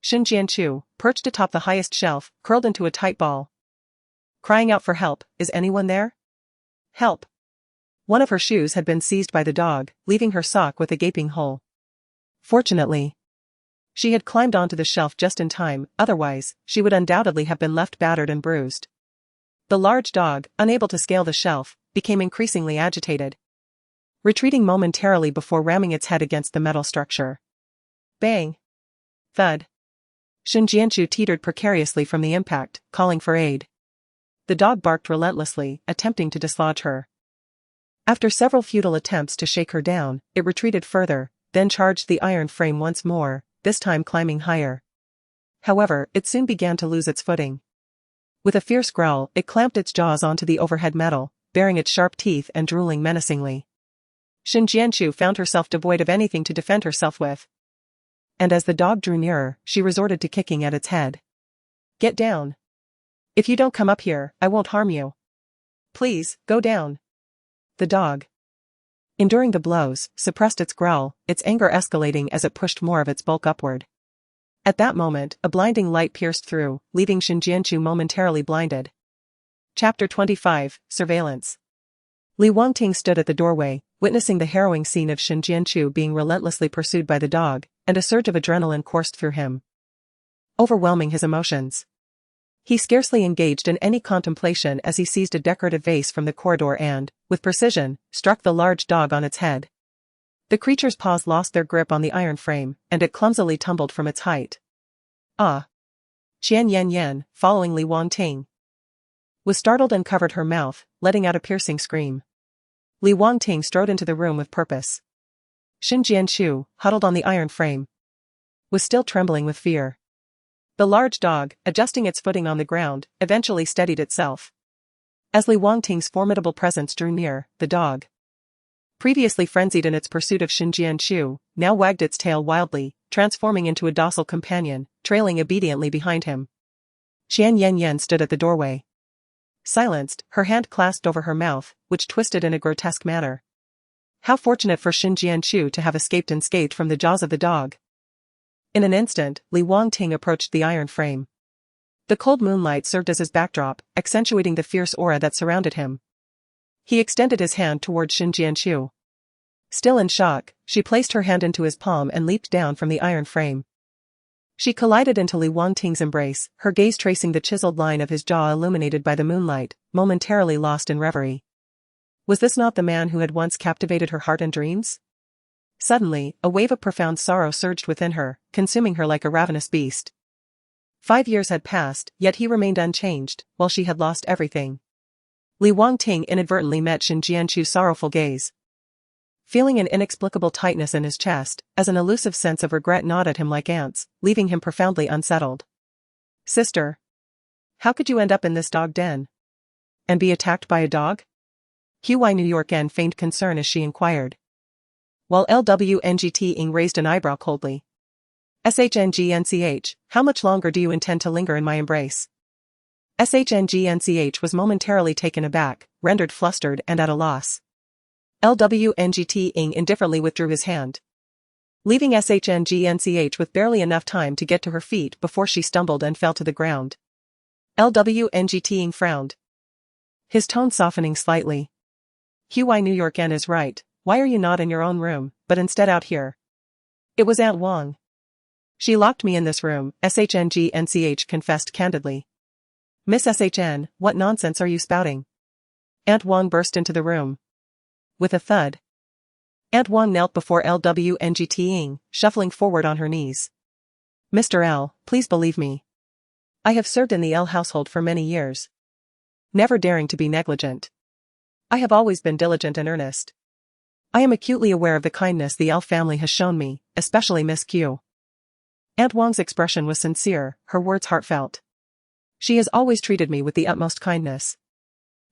[SPEAKER 1] Shin Jianchu, perched atop the highest shelf, curled into a tight ball, crying out for help. "Is anyone there? Help!" One of her shoes had been seized by the dog, leaving her sock with a gaping hole. Fortunately, she had climbed onto the shelf just in time, otherwise, she would undoubtedly have been left battered and bruised. The large dog, unable to scale the shelf, became increasingly agitated, retreating momentarily before ramming its head against the metal structure. Bang! Thud! Shin Jianchu teetered precariously from the impact, calling for aid. The dog barked relentlessly, attempting to dislodge her. After several futile attempts to shake her down, it retreated further, then charged the iron frame once more, this time climbing higher. However, it soon began to lose its footing. With a fierce growl, it clamped its jaws onto the overhead metal, baring its sharp teeth and drooling menacingly. Shin Jianchu found herself devoid of anything to defend herself with. And as the dog drew nearer, she resorted to kicking at its head. "Get down. If you don't come up here, I won't harm you. Please, go down." The dog, enduring the blows, suppressed its growl, its anger escalating as it pushed more of its bulk upward. At that moment, a blinding light pierced through, leaving Shin Jianchu momentarily blinded. Chapter 25, Surveillance. Li Wangting stood at the doorway, witnessing the harrowing scene of Shin Jianchu being relentlessly pursued by the dog, and a surge of adrenaline coursed through him, overwhelming his emotions. He scarcely engaged in any contemplation as he seized a decorative vase from the corridor and, with precision, struck the large dog on its head. The creature's paws lost their grip on the iron frame, and it clumsily tumbled from its height. "Ah!" Qian Yan, following Li Wangting, was startled and covered her mouth, letting out a piercing scream. Li Wangting strode into the room with purpose. Shin Jianchu, huddled on the iron frame, was still trembling with fear. The large dog, adjusting its footing on the ground, eventually steadied itself. As Li Wangting's formidable presence drew near, the dog previously frenzied in its pursuit of Xin Jianchu, now wagged its tail wildly, transforming into a docile companion, trailing obediently behind him. Xian Yanyan stood at the doorway. Silenced, her hand clasped over her mouth, which twisted in a grotesque manner. How fortunate for Xin Jianchu to have escaped unscathed from the jaws of the dog. In an instant, Li Wangting approached the iron frame. The cold moonlight served as his backdrop, accentuating the fierce aura that surrounded him. He extended his hand toward Xin Jianchu. Still in shock, she placed her hand into his palm and leaped down from the iron frame. She collided into Li Wangting's embrace, her gaze tracing the chiseled line of his jaw illuminated by the moonlight, momentarily lost in reverie. Was this not the man who had once captivated her heart and dreams? Suddenly, a wave of profound sorrow surged within her, consuming her like a ravenous beast. 5 years had passed, yet he remained unchanged, while she had lost everything. Li Wangting inadvertently met Xin Jianchu's sorrowful gaze. Feeling an inexplicable tightness in his chest, as an elusive sense of regret gnawed at him like ants, leaving him profoundly unsettled. Sister. How could you end up in this dog den? And be attacked by a dog? Huai New York N feigned concern as she inquired. While LWNGT Ing raised an eyebrow coldly. SHNGNCH, how much longer do you intend to linger in my embrace? SHNGNCH was momentarily taken aback, rendered flustered and at a loss. LWNGT Ing indifferently withdrew his hand, leaving SHNGNCH with barely enough time to get to her feet before she stumbled and fell to the ground. LWNGT Ing frowned, his tone softening slightly. Huai New York N is right, why are you not in your own room, but instead out here? It was Aunt Wang. She locked me in this room, SHNGNCH confessed candidly. Miss SHN, what nonsense are you spouting? Aunt Wang burst into the room. With a thud. Aunt Wang knelt before LWNGT Ing, shuffling forward on her knees. Mr. L, please believe me. I have served in the L household for many years. Never daring to be negligent. I have always been diligent and earnest. I am acutely aware of the kindness the L family has shown me, especially Miss Q. Aunt Wang's expression was sincere, her words heartfelt. She has always treated me with the utmost kindness.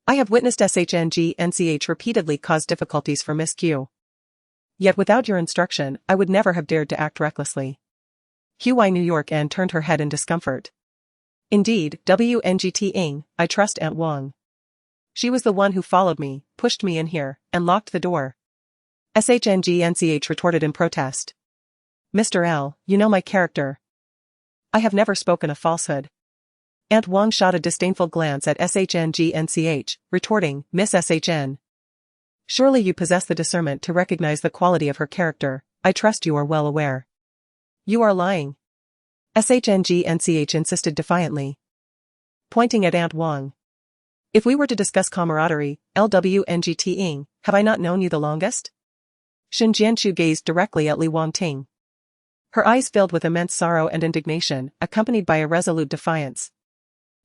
[SPEAKER 1] I have witnessed SHNGNCH repeatedly cause difficulties for Miss Q. Yet without your instruction, I would never have dared to act recklessly. Huai New York N turned her head in discomfort. Indeed, WNGT Ing, I trust Aunt Wang. She was the one who followed me, pushed me in here, and locked the door. SHNGNCH retorted in protest. Mr. L, you know my character. I have never spoken a falsehood. Aunt Wang shot a disdainful glance at SHNGNCH, retorting, Miss SHN. Surely you possess the discernment to recognize the quality of her character, I trust you are well aware. You are lying. SHNGNCH insisted defiantly, pointing at Aunt Wang. If we were to discuss camaraderie, LWNGT Ing, have I not known you the longest? Xin Jianchu gazed directly at Li Wangting. Her eyes filled with immense sorrow and indignation, accompanied by a resolute defiance.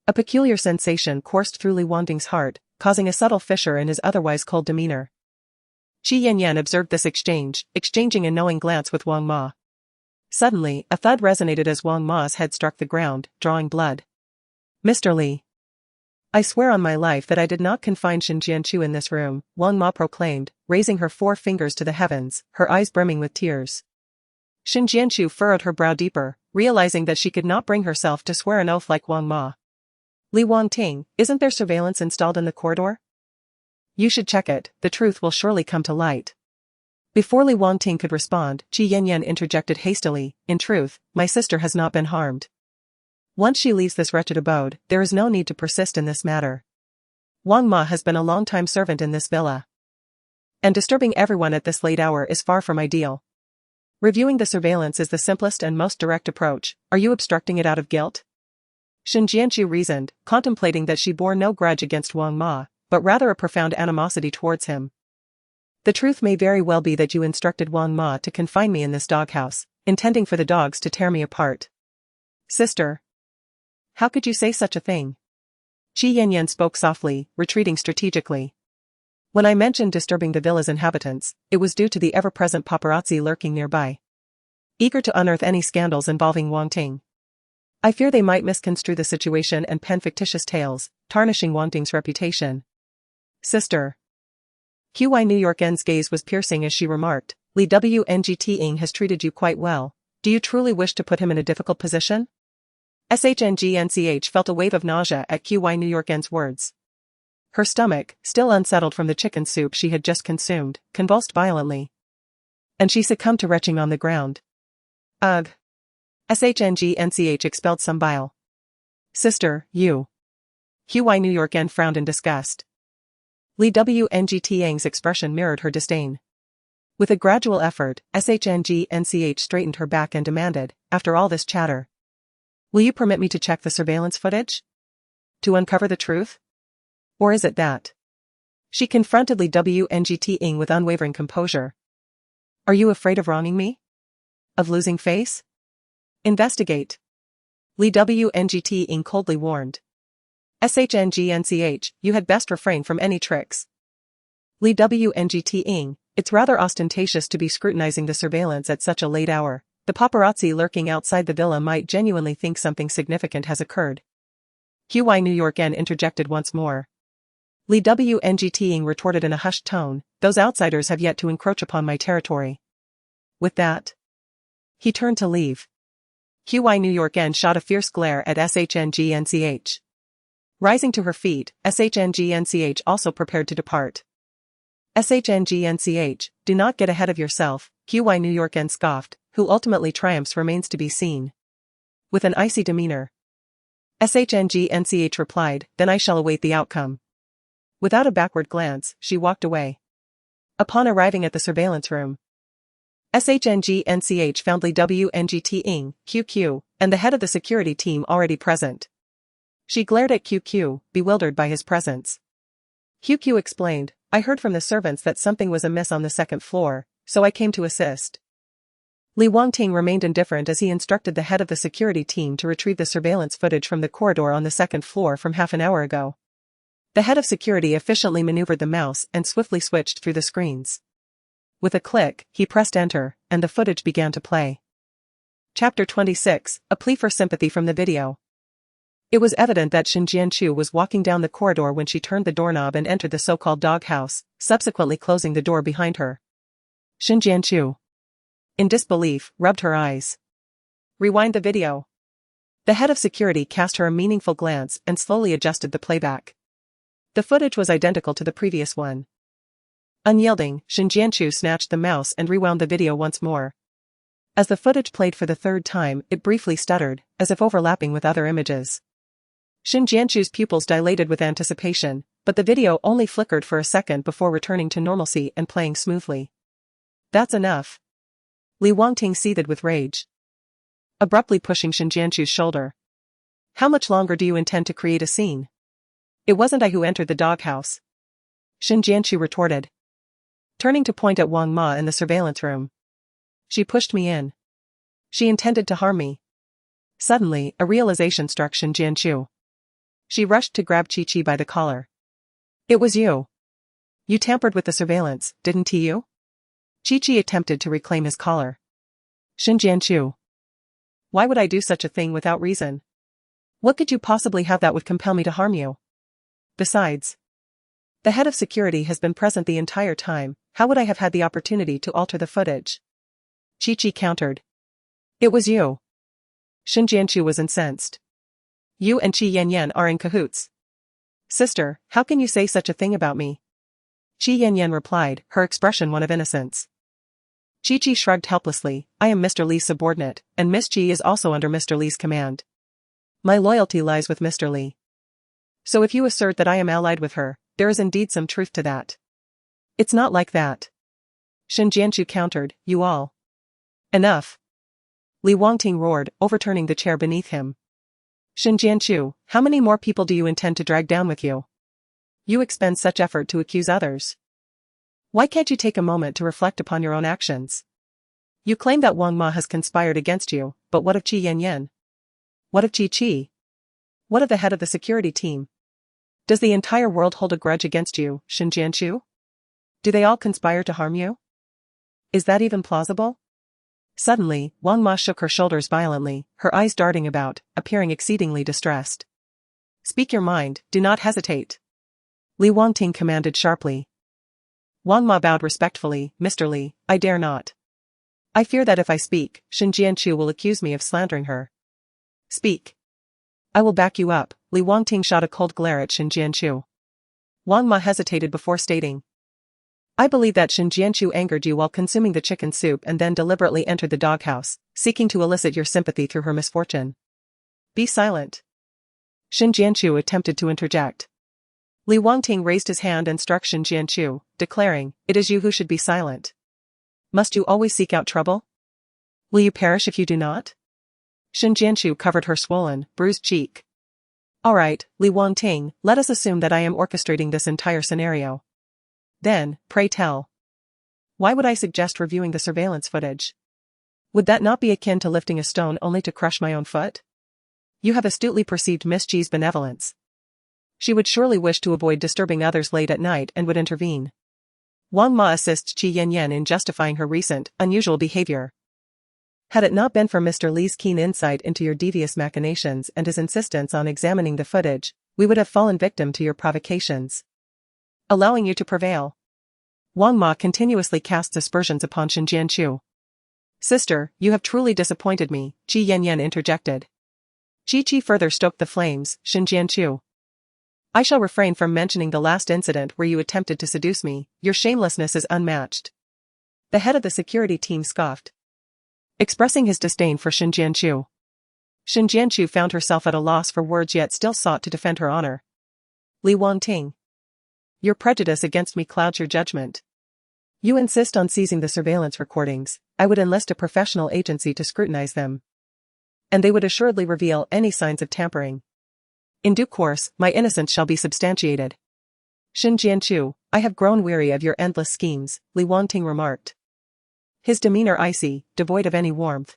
[SPEAKER 1] A peculiar sensation coursed through Li Wangting's heart, causing a subtle fissure in his otherwise cold demeanor. Qi Yanyan observed this exchange, exchanging a knowing glance with Wang Ma. Suddenly, a thud resonated as Wang Ma's head struck the ground, drawing blood. Mr. Li. I swear on my life that I did not confine Xin Jianchu in this room, Wang Ma proclaimed, raising her 4 fingers to the heavens, her eyes brimming with tears. Xin Jianchu furrowed her brow deeper, realizing that she could not bring herself to swear an oath like Wang Ma. Li Wangting, isn't there surveillance installed in the corridor? You should check it, the truth will surely come to light. Before Li Wangting could respond, Qi Yanyan interjected hastily, in truth, my sister has not been harmed. Once she leaves this wretched abode, there is no need to persist in this matter. Wang Ma has been a long-time servant in this villa. And disturbing everyone at this late hour is far from ideal. Reviewing the surveillance is the simplest and most direct approach, are you obstructing it out of guilt? Xin Jianchu reasoned, contemplating that she bore no grudge against Wang Ma, but rather a profound animosity towards him. The truth may very well be that you instructed Wang Ma to confine me in this doghouse, intending for the dogs to tear me apart. Sister. How could you say such a thing? Qi Yanyan spoke softly, retreating strategically. When I mentioned disturbing the villa's inhabitants, it was due to the ever-present paparazzi lurking nearby, eager to unearth any scandals involving Wangting. I fear they might misconstrue the situation and pen fictitious tales, tarnishing Wangting's reputation. Sister. QY New York N's gaze was piercing as she remarked, Lee Wngting has treated you quite well. Do you truly wish to put him in a difficult position? SHNGNCH felt a wave of nausea at QY New York N's words. Her stomach, still unsettled from the chicken soup she had just consumed, convulsed violently. And she succumbed to retching on the ground. Ugh. SHNGNCH expelled some bile. Sister, you. QY New York N frowned in disgust. Lee Wngtang's expression mirrored her disdain. With a gradual effort, SHNGNCH straightened her back and demanded, after all this chatter, will you permit me to check the surveillance footage? To uncover the truth? Or is it that? She confronted Lee Wngting with unwavering composure. Are you afraid of wronging me? Of losing face? Investigate. Lee Wngting coldly warned. SHNGNCH, you had best refrain from any tricks. Lee Wngting, it's rather ostentatious to be scrutinizing the surveillance at such a late hour. The paparazzi lurking outside the villa might genuinely think something significant has occurred. QY New York N interjected once more. Lee Wngting retorted in a hushed tone, those outsiders have yet to encroach upon my territory. With that, he turned to leave. QY New York N shot a fierce glare at SHNGNCH. Rising to her feet, SHNGNCH also prepared to depart. SHNGNCH, do not get ahead of yourself, QY New York N scoffed, who ultimately triumphs remains to be seen. With an icy demeanor. SHNGNCH replied, then I shall await the outcome. Without a backward glance, she walked away. Upon arriving at the surveillance room, SHNGNCH found Lee Wngting, QQ, and the head of the security team already present. She glared at QQ, bewildered by his presence. QQ explained, I heard from the servants that something was amiss on the second floor, so I came to assist. Lee Wangting remained indifferent as he instructed the head of the security team to retrieve the surveillance footage from the corridor on the second floor from half an hour ago. The head of security efficiently maneuvered the mouse and swiftly switched through the screens. With a click, he pressed enter, and the footage began to play. Chapter 26, A Plea for Sympathy from the video. It was evident that Shin Jianchu was walking down the corridor when she turned the doorknob and entered the so-called doghouse, subsequently closing the door behind her. Shin Jianchu, in disbelief, rubbed her eyes. Rewind the video. The head of security cast her a meaningful glance and slowly adjusted the playback. The footage was identical to the previous one. Unyielding, Shin Jianchu snatched the mouse and rewound the video once more. As the footage played for the third time, it briefly stuttered, as if overlapping with other images. Shin Jianchu's pupils dilated with anticipation, but the video only flickered for a second before returning to normalcy and playing smoothly. That's enough. Lee Wangting seethed with rage, abruptly pushing Shin Jianchu's shoulder. How much longer do you intend to create a scene? It wasn't I who entered the doghouse. Shin Jianchu retorted, turning to point at Wang Ma in the surveillance room. She pushed me in. She intended to harm me. Suddenly, a realization struck Shin Jianchu. She rushed to grab Chi-Chi by the collar. It was you. You tampered with the surveillance, didn't you? Chi-Chi attempted to reclaim his collar. Shin Jianchu. Why would I do such a thing without reason? What could you possibly have that would compel me to harm you? Besides, the head of security has been present the entire time, how would I have had the opportunity to alter the footage? Chi-Chi countered. It was you. Shin Jianchu was incensed. You and Qi Yanyan are in cahoots. Sister, how can you say such a thing about me? Qi Yanyan replied, her expression one of innocence. Chi-Chi shrugged helplessly, I am Mr. Li's subordinate, and Miss Qi is also under Mr. Li's command. My loyalty lies with Mr. Li. So if you assert that I am allied with her, there is indeed some truth to that. It's not like that. Shin Jianchu countered, you all. Enough. Lee Wangting roared, overturning the chair beneath him. Shin Jianchu, how many more people do you intend to drag down with you? You expend such effort to accuse others. Why can't you take a moment to reflect upon your own actions? You claim that Wang Ma has conspired against you, but what of Qi Yanyan? What of Chi-Chi? What of the head of the security team? Does the entire world hold a grudge against you, Shin Jianchu? Do they all conspire to harm you? Is that even plausible? Suddenly, Wang Ma shook her shoulders violently, her eyes darting about, appearing exceedingly distressed. Speak your mind, do not hesitate. Lee Wangting commanded sharply. Wang Ma bowed respectfully. Mr. Li, I dare not. I fear that if I speak, Shen Jianchu will accuse me of slandering her. Speak. I will back you up. Li Wangting shot a cold glare at Shen Jianchu. Wang Ma hesitated before stating. I believe that Shen Jianchu angered you while consuming the chicken soup and then deliberately entered the doghouse, seeking to elicit your sympathy through her misfortune. Be silent. Shen Jianchu attempted to interject. Li Wangting raised his hand and struck Shen Jianchu, declaring, it is you who should be silent. Must you always seek out trouble? Will you perish if you do not? Shen Jianchu covered her swollen, bruised cheek. All right, Li Wangting, let us assume that I am orchestrating this entire scenario. Then, pray tell. Why would I suggest reviewing the surveillance footage? Would that not be akin to lifting a stone only to crush my own foot? You have astutely perceived Miss G's benevolence. She would surely wish to avoid disturbing others late at night and would intervene. Wang Ma assists Qi Yanyan in justifying her recent, unusual behavior. Had it not been for Mr. Li's keen insight into your devious machinations and his insistence on examining the footage, we would have fallen victim to your provocations. Allowing you to prevail. Wang Ma continuously casts aspersions upon Shen Jianchu. Sister, you have truly disappointed me, Qi Yanyan interjected. Qi further stoked the flames. Shen Jianchu. I shall refrain from mentioning the last incident where you attempted to seduce me, your shamelessness is unmatched. The head of the security team scoffed, expressing his disdain for Shen Jianchu. Shen Jianchu found herself at a loss for words yet still sought to defend her honor. Li Wangting. Your prejudice against me clouds your judgment. You insist on seizing the surveillance recordings. I would enlist a professional agency to scrutinize them. And they would assuredly reveal any signs of tampering. In due course, my innocence shall be substantiated. Shen Jianchu, I have grown weary of your endless schemes, Li Wangting remarked. His demeanor icy, devoid of any warmth.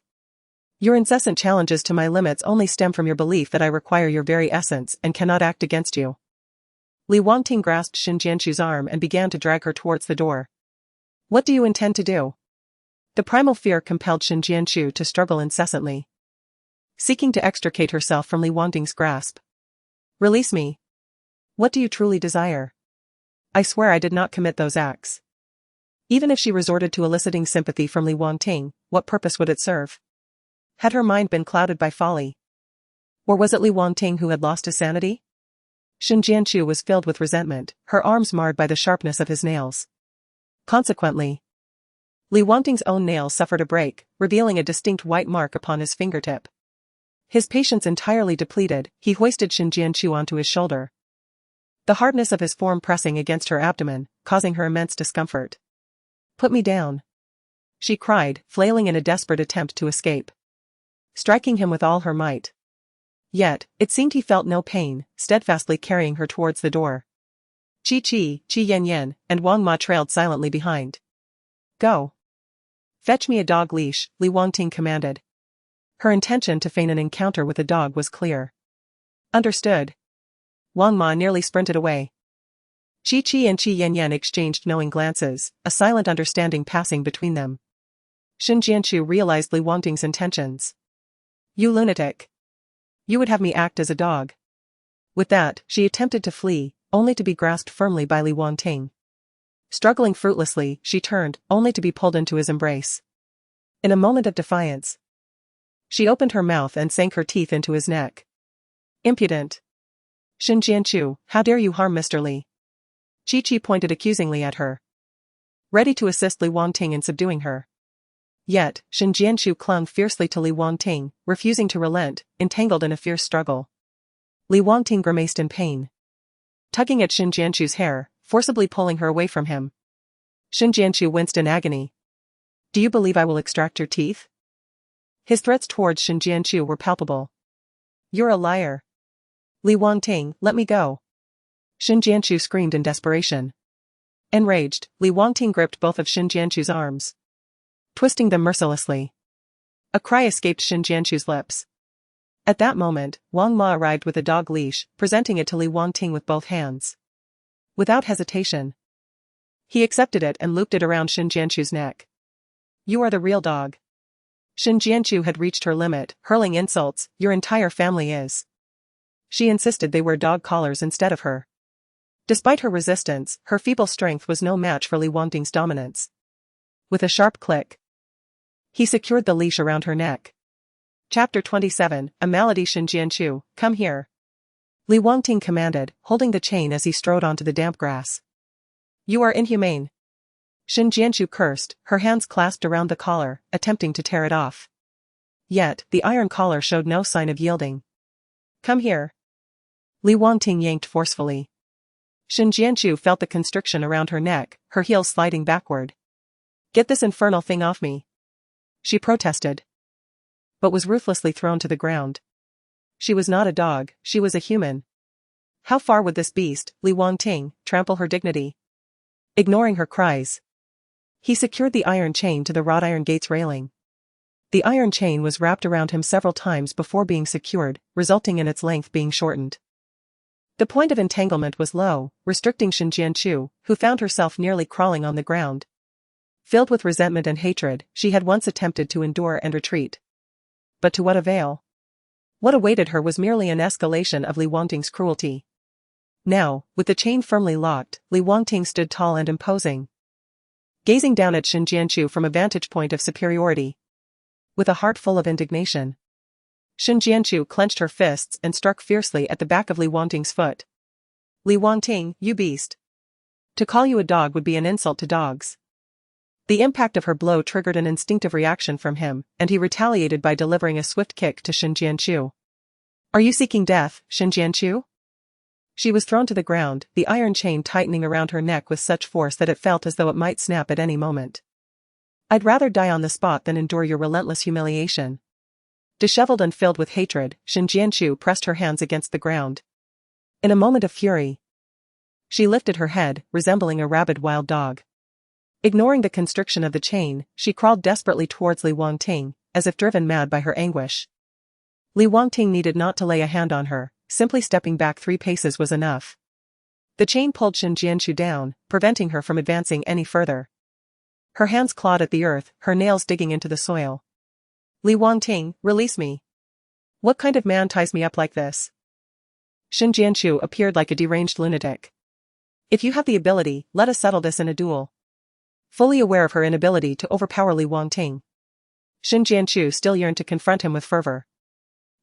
[SPEAKER 1] Your incessant challenges to my limits only stem from your belief that I require your very essence and cannot act against you. Li Wangting grasped Shen Jianchu's arm and began to drag her towards the door. What do you intend to do? The primal fear compelled Shen Jianchu to struggle incessantly, seeking to extricate herself from Li Wangting's grasp. Release me. What do you truly desire? I swear I did not commit those acts. Even if she resorted to eliciting sympathy from Li Wangting, what purpose would it serve? Had her mind been clouded by folly? Or was it Li Wangting who had lost his sanity? Shen Jianchu was filled with resentment, her arms marred by the sharpness of his nails. Consequently, Li Wangting's own nail suffered a break, revealing a distinct white mark upon his fingertip. His patience entirely depleted, he hoisted Shen Jianchu onto his shoulder, the hardness of his form pressing against her abdomen, causing her immense discomfort. Put me down, she cried, flailing in a desperate attempt to escape, striking him with all her might. Yet, it seemed he felt no pain, steadfastly carrying her towards the door. Qi Yanyan, and Wang Ma trailed silently behind. Go. Fetch me a dog leash, Li Wangting commanded. Her intention to feign an encounter with the dog was clear. Understood. Wang Ma nearly sprinted away. Qi and Qi Yanyan exchanged knowing glances, a silent understanding passing between them. Shen Jianchu realized Li Wangting's intentions. You lunatic. You would have me act as a dog. With that, she attempted to flee, only to be grasped firmly by Li Wangting. Struggling fruitlessly, she turned, only to be pulled into his embrace. In a moment of defiance, she opened her mouth and sank her teeth into his neck. Impudent. Shen Jianchu, how dare you harm Mr. Li? Qi pointed accusingly at her, ready to assist Li Wangting in subduing her. Yet, Shen Jianchu clung fiercely to Li Wangting, refusing to relent, entangled in a fierce struggle. Li Wangting grimaced in pain, tugging at Shen Jianchu's hair, forcibly pulling her away from him. Shen Jianchu winced in agony. Do you believe I will extract your teeth? His threats towards Shen Jianchu were palpable. You're a liar. Li Wangting, let me go. Shen Jianchu screamed in desperation. Enraged, Li Wangting gripped both of Shen Jianchu's arms, twisting them mercilessly. A cry escaped Shen Jianchu's lips. At that moment, Wang Ma arrived with a dog leash, presenting it to Li Wangting with both hands. Without hesitation, he accepted it and looped it around Shen Jianchu's neck. You are the real dog. Shen Jianchu had reached her limit, hurling insults, your entire family is. She insisted they wear dog collars instead of her. Despite her resistance, her feeble strength was no match for Li Wangting's dominance. With a sharp click, he secured the leash around her neck. Chapter 27, A Malady. Shinjianchu, come here. Li Wangting commanded, holding the chain as he strode onto the damp grass. You are inhumane. Shinjianchu cursed, her hands clasped around the collar, attempting to tear it off. Yet, the iron collar showed no sign of yielding. Come here. Li Wangting yanked forcefully. Shinjianchu felt the constriction around her neck, her heels sliding backward. Get this infernal thing off me. She protested, but was ruthlessly thrown to the ground. She was not a dog, she was a human. How far would this beast, Li Wangting, trample her dignity? Ignoring her cries, he secured the iron chain to the wrought iron gate's railing. The iron chain was wrapped around him several times before being secured, resulting in its length being shortened. The point of entanglement was low, restricting Shinjianchu, who found herself nearly crawling on the ground. Filled with resentment and hatred, she had once attempted to endure and retreat. But to what avail? What awaited her was merely an escalation of Li Wangting's cruelty. Now, with the chain firmly locked, Li Wangting stood tall and imposing, gazing down at Shinjianchu from a vantage point of superiority. With a heart full of indignation, Shinjianchu clenched her fists and struck fiercely at the back of Li Wangting's foot. Li Wangting, you beast. To call you a dog would be an insult to dogs. The impact of her blow triggered an instinctive reaction from him, and he retaliated by delivering a swift kick to Shinjianchu. Are you seeking death, Shinjianchu? She was thrown to the ground, the iron chain tightening around her neck with such force that it felt as though it might snap at any moment. I'd rather die on the spot than endure your relentless humiliation. Disheveled and filled with hatred, Shinjianchu pressed her hands against the ground. In a moment of fury, she lifted her head, resembling a rabid wild dog. Ignoring the constriction of the chain, she crawled desperately towards Li Wangting, as if driven mad by her anguish. Li Wangting needed not to lay a hand on her, simply stepping back 3 paces was enough. The chain pulled Shinjianchu down, preventing her from advancing any further. Her hands clawed at the earth, her nails digging into the soil. Li Wangting, release me. What kind of man ties me up like this? Shinjianchu appeared like a deranged lunatic. If you have the ability, let us settle this in a duel. Fully aware of her inability to overpower Li Wangting, Shinjianchu still yearned to confront him with fervor.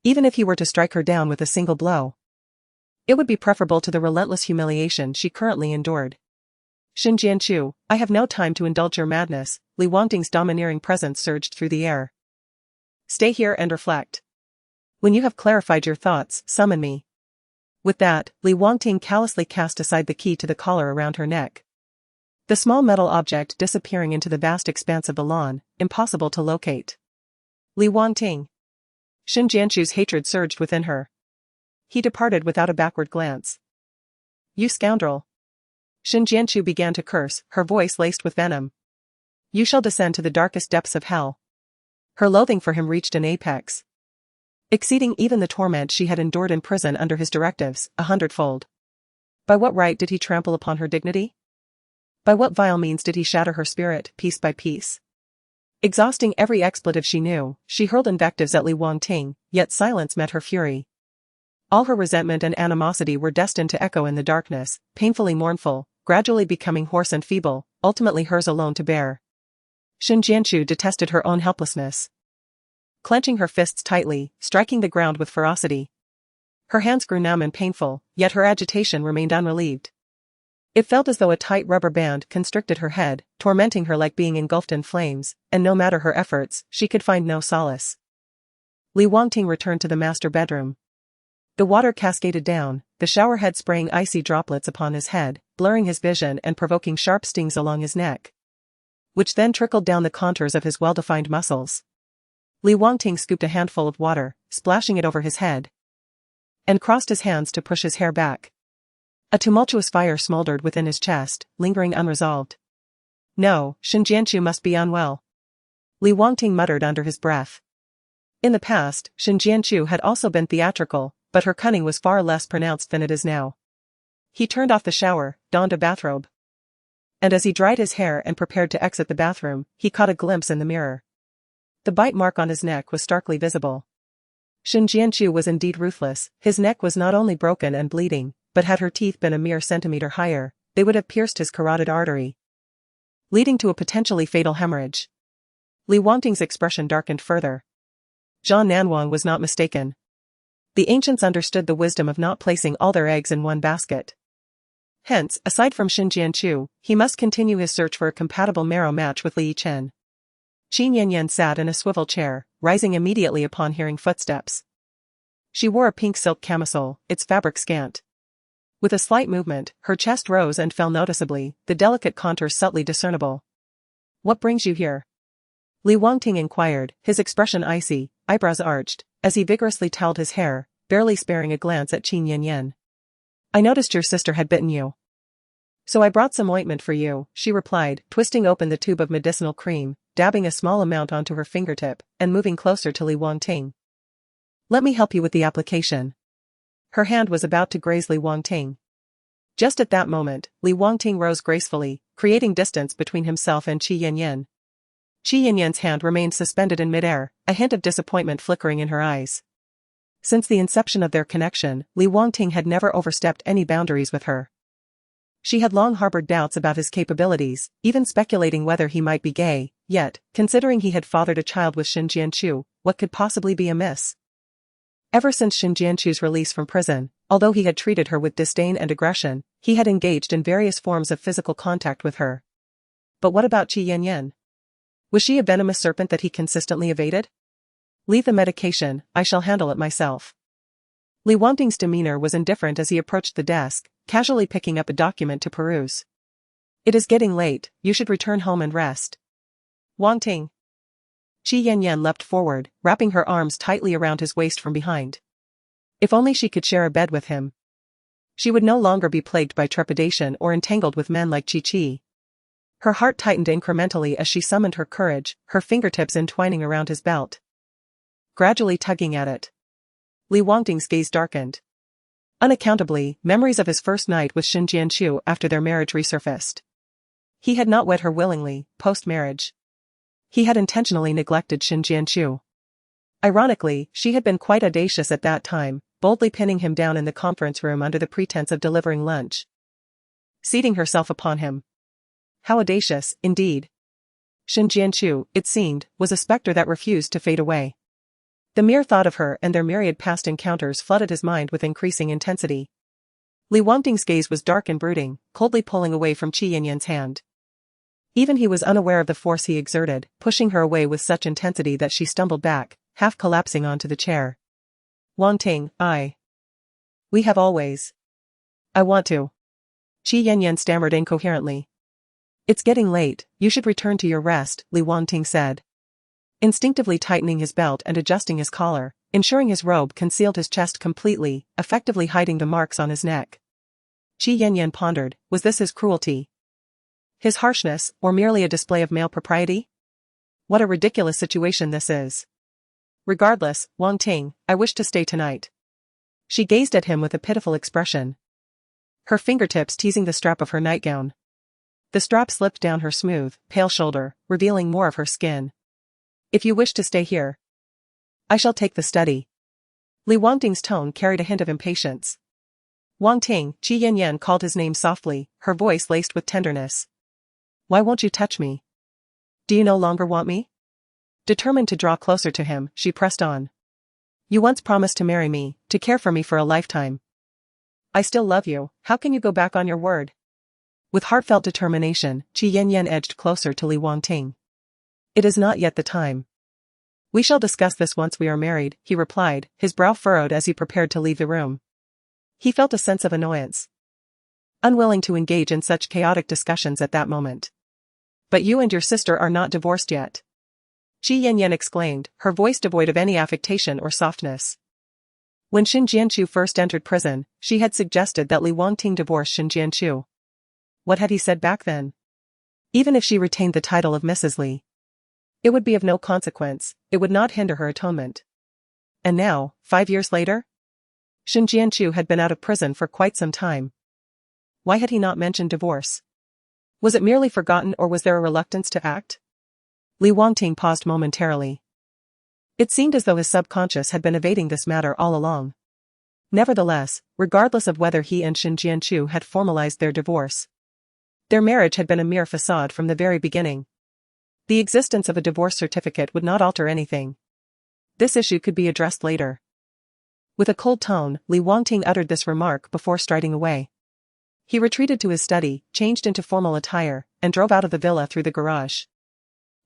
[SPEAKER 1] Even if he were to strike her down with a single blow, it would be preferable to the relentless humiliation she currently endured. Shinjianchu, I have no time to indulge your madness. Li Wangting's domineering presence surged through the air. Stay here and reflect. When you have clarified your thoughts, summon me. With that, Li Wangting callously cast aside the key to the collar around her neck. The small metal object disappearing into the vast expanse of the lawn, impossible to locate. Li Wangting. Shinjianchu's hatred surged within her. He departed without a backward glance. You scoundrel. Shinjianchu began to curse, her voice laced with venom. You shall descend to the darkest depths of hell. Her loathing for him reached an apex, exceeding even the torment she had endured in prison under his directives, 100-fold. By what right did he trample upon her dignity? By what vile means did he shatter her spirit, piece by piece? Exhausting every expletive she knew, she hurled invectives at Li Wangting, yet silence met her fury. All her resentment and animosity were destined to echo in the darkness, painfully mournful, gradually becoming hoarse and feeble, ultimately hers alone to bear. Shinjianchu detested her own helplessness. Clenching her fists tightly, striking the ground with ferocity. Her hands grew numb and painful, yet her agitation remained unrelieved. It felt as though a tight rubber band constricted her head, tormenting her like being engulfed in flames, and no matter her efforts, she could find no solace. Li Wangting returned to the master bedroom. The water cascaded down, the shower head spraying icy droplets upon his head, blurring his vision and provoking sharp stings along his neck, which then trickled down the contours of his well-defined muscles. Li Wangting scooped a handful of water, splashing it over his head, and crossed his hands to push his hair back. A tumultuous fire smoldered within his chest, lingering unresolved. No, Shinjianchu must be unwell. Li Wangting muttered under his breath. In the past, Shinjianchu had also been theatrical, but her cunning was far less pronounced than it is now. He turned off the shower, donned a bathrobe, and as he dried his hair and prepared to exit the bathroom, he caught a glimpse in the mirror. The bite mark on his neck was starkly visible. Shinjianchu was indeed ruthless, his neck was not only broken and bleeding, but had her teeth been a mere centimeter higher, they would have pierced his carotid artery, leading to a potentially fatal hemorrhage. Li Wangting's expression darkened further. Zhang Nanwang was not mistaken. The ancients understood the wisdom of not placing all their eggs in one basket. Hence, aside from Xin Jianchu, he must continue his search for a compatible marrow match with Li Yichen. Qin Yanyan sat in a swivel chair, rising immediately upon hearing footsteps. She wore a pink silk camisole, its fabric scant. With a slight movement, her chest rose and fell noticeably, the delicate contours subtly discernible. "What brings you here?" Li Wangting inquired, his expression icy, eyebrows arched, as he vigorously toweled his hair, barely sparing a glance at Qin Yanyan. "I noticed your sister had bitten you. So I brought some ointment for you," she replied, twisting open the tube of medicinal cream, dabbing a small amount onto her fingertip, and moving closer to Li Wangting. "Let me help you with the application." Her hand was about to graze Li Wangting. Just at that moment, Li Wangting rose gracefully, creating distance between himself and Qi Yanyan. Qi Yanyan's hand remained suspended in midair, a hint of disappointment flickering in her eyes. Since the inception of their connection, Li Wangting had never overstepped any boundaries with her. She had long harbored doubts about his capabilities, even speculating whether he might be gay, yet, considering he had fathered a child with Xin Jianchu, what could possibly be amiss? Ever since Xin Jianchu's release from prison, although he had treated her with disdain and aggression, he had engaged in various forms of physical contact with her. But what about Qi Yanyan? Was she a venomous serpent that he consistently evaded? "Leave the medication, I shall handle it myself." Li Wangting's demeanor was indifferent as he approached the desk, casually picking up a document to peruse. "It is getting late, you should return home and rest." "Wangting." Qi Yanyan leapt forward, wrapping her arms tightly around his waist from behind. If only she could share a bed with him. She would no longer be plagued by trepidation or entangled with men like Chi. Her heart tightened incrementally as she summoned her courage, her fingertips entwining around his belt, gradually tugging at it. Li Wangting's gaze darkened. Unaccountably, memories of his first night with Xin Jianchu after their marriage resurfaced. He had not wed her willingly, post-marriage. He had intentionally neglected Xin Jianchu. Ironically, she had been quite audacious at that time, boldly pinning him down in the conference room under the pretense of delivering lunch, seating herself upon him. How audacious, indeed. Xin Jianchu, it seemed, was a specter that refused to fade away. The mere thought of her and their myriad past encounters flooded his mind with increasing intensity. Li Wangting's gaze was dark and brooding, coldly pulling away from Qi Yanyan's hand. Even he was unaware of the force he exerted, pushing her away with such intensity that she stumbled back, half collapsing onto the chair. "Wangting, we have always. I want to." Qi Yanyan stammered incoherently. "It's getting late, you should return to your rest," Li Wangting said. Instinctively tightening his belt and adjusting his collar, ensuring his robe concealed his chest completely, effectively hiding the marks on his neck. Qi Yanyan pondered, was this his cruelty? His harshness, or merely a display of male propriety? What a ridiculous situation this is. "Regardless, Wangting, I wish to stay tonight." She gazed at him with a pitiful expression, her fingertips teasing the strap of her nightgown. The strap slipped down her smooth, pale shoulder, revealing more of her skin. "If you wish to stay here, I shall take the study." Li Wangting's tone carried a hint of impatience. "Wangting," Qi Yanyan called his name softly, her voice laced with tenderness. "Why won't you touch me? Do you no longer want me?" Determined to draw closer to him, she pressed on. "You once promised to marry me, to care for me for a lifetime. I still love you, how can you go back on your word?" With heartfelt determination, Qi Yanyan edged closer to Li Wangting. "It is not yet the time. We shall discuss this once we are married," he replied, his brow furrowed as he prepared to leave the room. He felt a sense of annoyance, unwilling to engage in such chaotic discussions at that moment. "But you and your sister are not divorced yet," Qi Yanyan exclaimed, her voice devoid of any affectation or softness. When Xin Jianchu first entered prison, she had suggested that Li Wangting divorce Xin Jianchu. What had he said back then? Even if she retained the title of Mrs. Li, it would be of no consequence, it would not hinder her atonement. And now, 5 years later? Xin Jianchu had been out of prison for quite some time. Why had he not mentioned divorce? Was it merely forgotten or was there a reluctance to act? Li Wangting paused momentarily. It seemed as though his subconscious had been evading this matter all along. Nevertheless, regardless of whether he and Shin Jianchu had formalized their divorce, their marriage had been a mere facade from the very beginning. The existence of a divorce certificate would not alter anything. This issue could be addressed later. With a cold tone, Li Wangting uttered this remark before striding away. He retreated to his study, changed into formal attire, and drove out of the villa through the garage.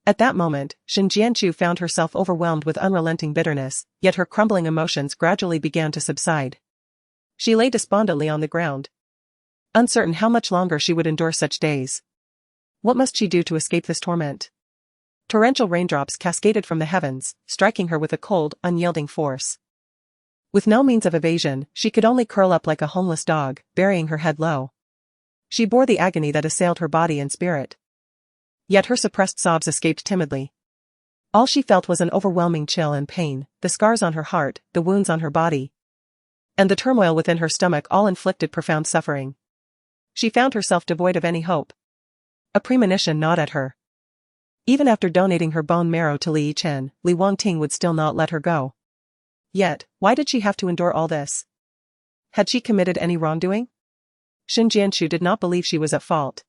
[SPEAKER 1] At that moment, Shin Jianchu found herself overwhelmed with unrelenting bitterness, yet her crumbling emotions gradually began to subside. She lay despondently on the ground, uncertain how much longer she would endure such days. What must she do to escape this torment? Torrential raindrops cascaded from the heavens, striking her with a cold, unyielding force. With no means of evasion, she could only curl up like a homeless dog, burying her head low. She bore the agony that assailed her body and spirit. Yet her suppressed sobs escaped timidly. All she felt was an overwhelming chill and pain, the scars on her heart, the wounds on her body, and the turmoil within her stomach all inflicted profound suffering. She found herself devoid of any hope. A premonition gnawed at her. Even after donating her bone marrow to Li Yichen, Li Wangting would still not let her go. Yet, why did she have to endure all this? Had she committed any wrongdoing? Shin Jianchu did not believe she was at fault.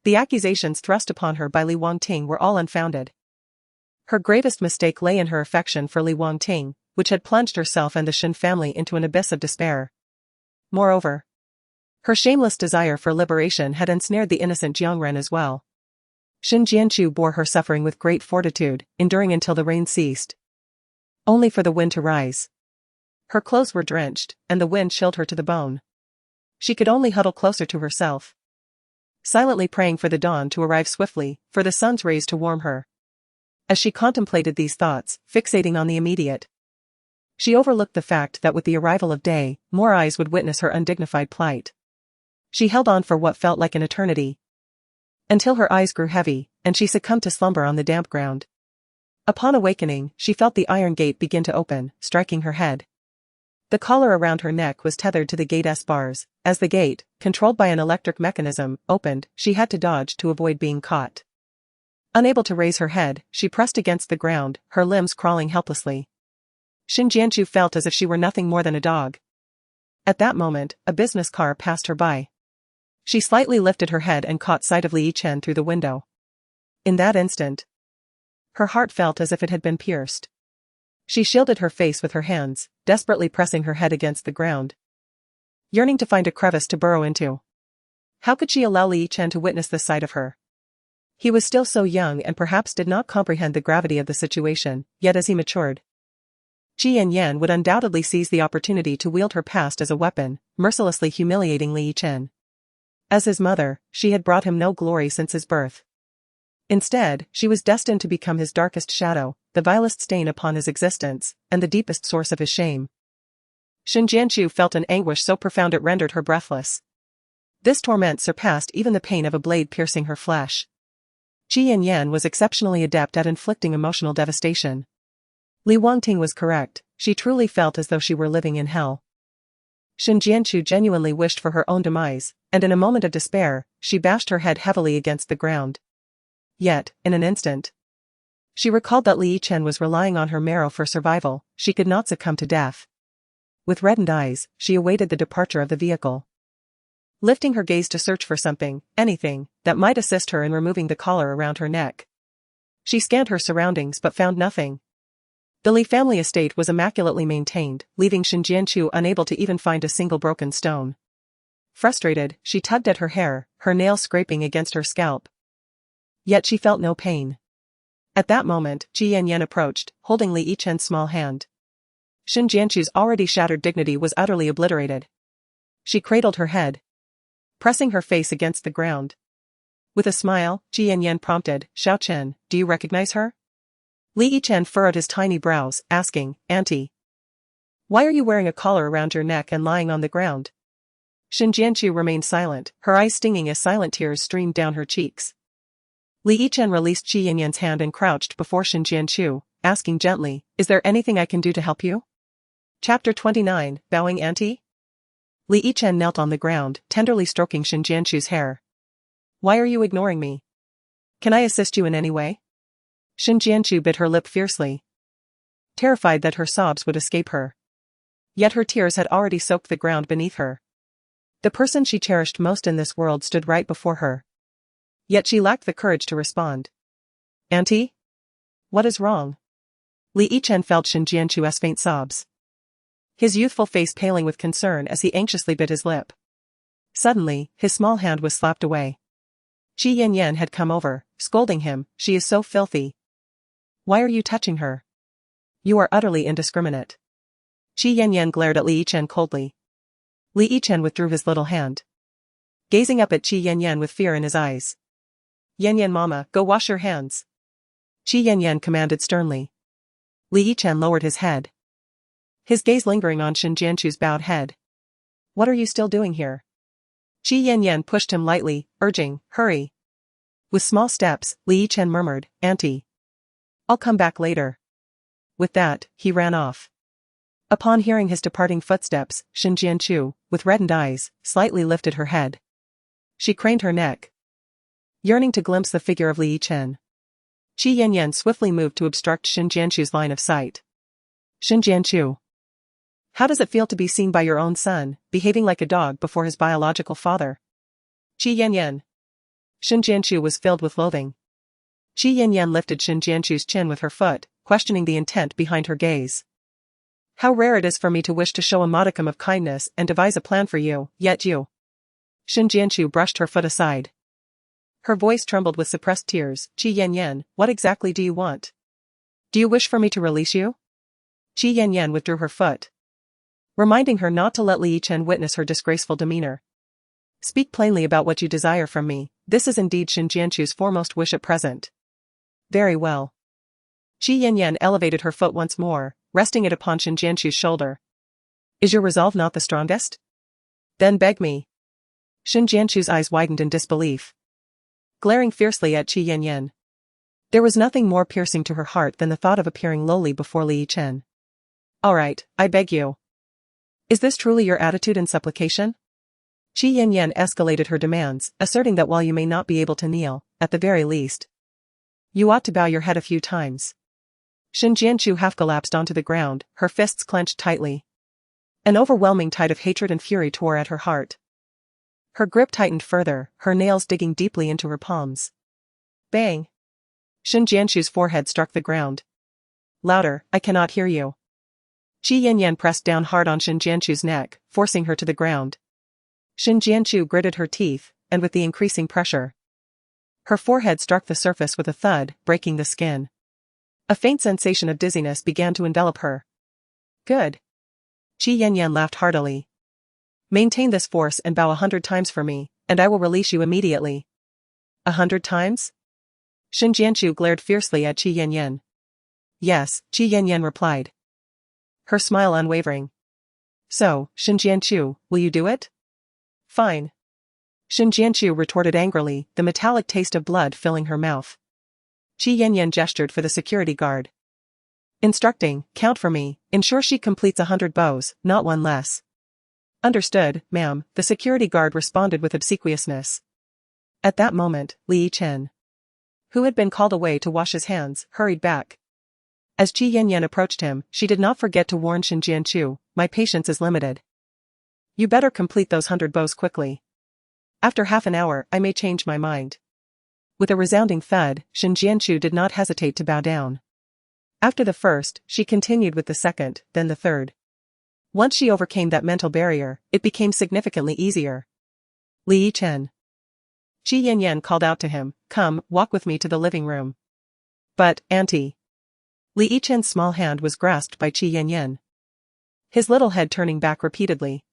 [SPEAKER 1] The accusations thrust upon her by Li Wangting were all unfounded. Her gravest mistake lay in her affection for Li Wangting, which had plunged herself and the Shin family into an abyss of despair. Moreover, her shameless desire for liberation had ensnared the innocent Jiangren as well. Shin Jianchu bore her suffering with great fortitude, enduring until the rain ceased, only for the wind to rise. Her clothes were drenched, and the wind chilled her to the bone. She could only huddle closer to herself, silently praying for the dawn to arrive swiftly, for the sun's rays to warm her. As she contemplated these thoughts, fixating on the immediate, she overlooked the fact that with the arrival of day, more eyes would witness her undignified plight. She held on for what felt like an eternity, until her eyes grew heavy, and she succumbed to slumber on the damp ground. Upon awakening, she felt the iron gate begin to open, striking her head. The collar around her neck was tethered to the gate's bars. As the gate, controlled by an electric mechanism, opened, she had to dodge to avoid being caught. Unable to raise her head, she pressed against the ground, her limbs crawling helplessly. Shin Jianchu felt as if she were nothing more than a dog. At that moment, a business car passed her by. She slightly lifted her head and caught sight of Li Yichen through the window. In that instant, her heart felt as if it had been pierced. She shielded her face with her hands, desperately pressing her head against the ground, yearning to find a crevice to burrow into. How could she allow Li Yichen to witness this side of her? He was still so young and perhaps did not comprehend the gravity of the situation, yet as he matured, Ji Yan would undoubtedly seize the opportunity to wield her past as a weapon, mercilessly humiliating Li Yichen. As his mother, she had brought him no glory since his birth. Instead, she was destined to become his darkest shadow, the vilest stain upon his existence, and the deepest source of his shame. Shin Jianchu felt an anguish so profound it rendered her breathless. This torment surpassed even the pain of a blade piercing her flesh. Ji Yan was exceptionally adept at inflicting emotional devastation. Li Wangting was correct, she truly felt as though she were living in hell. Shin Jianchu genuinely wished for her own demise, and in a moment of despair, she bashed her head heavily against the ground. Yet, in an instant, she recalled that Li Yichen was relying on her marrow for survival. She could not succumb to death. With reddened eyes, she awaited the departure of the vehicle, lifting her gaze to search for something, anything, that might assist her in removing the collar around her neck. She scanned her surroundings but found nothing. The Li family estate was immaculately maintained, leaving Shin Jianchu unable to even find a single broken stone. Frustrated, she tugged at her hair, her nails scraping against her scalp. Yet she felt no pain. At that moment, Ji Yan approached, holding Li Yichen's small hand. Shin Jianchu's already shattered dignity was utterly obliterated. She cradled her head, pressing her face against the ground. With a smile, Ji Yan prompted, "Xiao Chen, do you recognize her?" Li Yichen furrowed his tiny brows, asking, "Auntie, why are you wearing a collar around your neck and lying on the ground?" Shin Jianchu remained silent, her eyes stinging as silent tears streamed down her cheeks. Li Yichen released Ji Yan's hand and crouched before Shin Jianchu, asking gently, "Is there anything I can do to help you?" Chapter 29, Bowing Auntie? Li Yichen knelt on the ground, tenderly stroking Shin Jianchu's hair. "Why are you ignoring me? Can I assist you in any way?" Shin Jianchu bit her lip fiercely, terrified that her sobs would escape her. Yet her tears had already soaked the ground beneath her. The person she cherished most in this world stood right before her. Yet she lacked the courage to respond. Auntie? What is wrong? Li Yichen felt Shen Jianchu's faint sobs. His youthful face paling with concern as he anxiously bit his lip. Suddenly, his small hand was slapped away. Qi Yanyan had come over, scolding him, "She is so filthy. Why are you touching her? You are utterly indiscriminate." Qi Yanyan glared at Li Yichen coldly. Li Yichen withdrew his little hand, gazing up at Qi Yanyan with fear in his eyes. "Yanyan mama, go wash your hands," Qi Yanyan commanded sternly. Li Yichen lowered his head, his gaze lingering on Shen Jianchu's bowed head. "What are you still doing here?" Qi Yanyan pushed him lightly, urging, "Hurry." With small steps, Li Yichen murmured, "Auntie. I'll come back later." With that, he ran off. Upon hearing his departing footsteps, Shen Jianchu, with reddened eyes, slightly lifted her head. She craned her neck, yearning to glimpse the figure of Li Yichen. Qi Yanyan swiftly moved to obstruct Shen Jianchu's line of sight. "Shen Jianchu. How does it feel to be seen by your own son, behaving like a dog before his biological father?" "Qi Yanyan." Shen Jianchu was filled with loathing. Qi Yanyan lifted Shen Jianchu's chin with her foot, questioning the intent behind her gaze. "How rare it is for me to wish to show a modicum of kindness and devise a plan for you, yet you." Shen Jianchu brushed her foot aside. Her voice trembled with suppressed tears. "Qi Yanyan, what exactly do you want? Do you wish for me to release you?" Qi Yanyan withdrew her foot, reminding her not to let Li Yichen witness her disgraceful demeanor. "Speak plainly about what you desire from me. This is indeed Shen Jianchu's foremost wish at present." "Very well." Qi Yanyan elevated her foot once more, resting it upon Shen Jianchu's shoulder. "Is your resolve not the strongest? Then beg me." Shen Jianchu's eyes widened in disbelief, glaring fiercely at Qi Yanyan. There was nothing more piercing to her heart than the thought of appearing lowly before Li Yichen. "All right, I beg you. Is this truly your attitude and supplication?" Qi Yanyan escalated her demands, asserting that while you may not be able to kneel, at the very least, you ought to bow your head a few times. Shen Jianchu half collapsed onto the ground, her fists clenched tightly. An overwhelming tide of hatred and fury tore at her heart. Her grip tightened further, her nails digging deeply into her palms. Bang! Shen Jianchu's forehead struck the ground. "Louder, I cannot hear you." Qi Yanyan pressed down hard on Shen Jianchu's neck, forcing her to the ground. Shen Jianchu gritted her teeth, and with the increasing pressure, her forehead struck the surface with a thud, breaking the skin. A faint sensation of dizziness began to envelop her. "Good." Qi Yanyan laughed heartily. "Maintain this force and bow 100 times for me, and I will release you immediately." 100 times? Shen Jianchu glared fiercely at Qi Yanyan. "Yes," Qi Yanyan replied, her smile unwavering. "So, Shen Jianchu, will you do it?" "Fine." Shen Jianchu retorted angrily, the metallic taste of blood filling her mouth. Qi Yanyan gestured for the security guard, instructing, "Count for me, ensure she completes 100 bows, not one less." "Understood, ma'am," the security guard responded with obsequiousness. At that moment, Li Yichen, who had been called away to wash his hands, hurried back. As Qi Yanyan approached him, she did not forget to warn Shen Jianchu, "My patience is limited. You better complete those 100 bows quickly. After half an hour, I may change my mind." With a resounding thud, Shen Jianchu did not hesitate to bow down. After the first, she continued with the second, then the third. Once she overcame that mental barrier, it became significantly easier. "Li Yichen." Qi Yanyan called out to him, "Come, walk with me to the living room." "But, Auntie." Li Yichen's small hand was grasped by Qi Yanyan, his little head turning back repeatedly.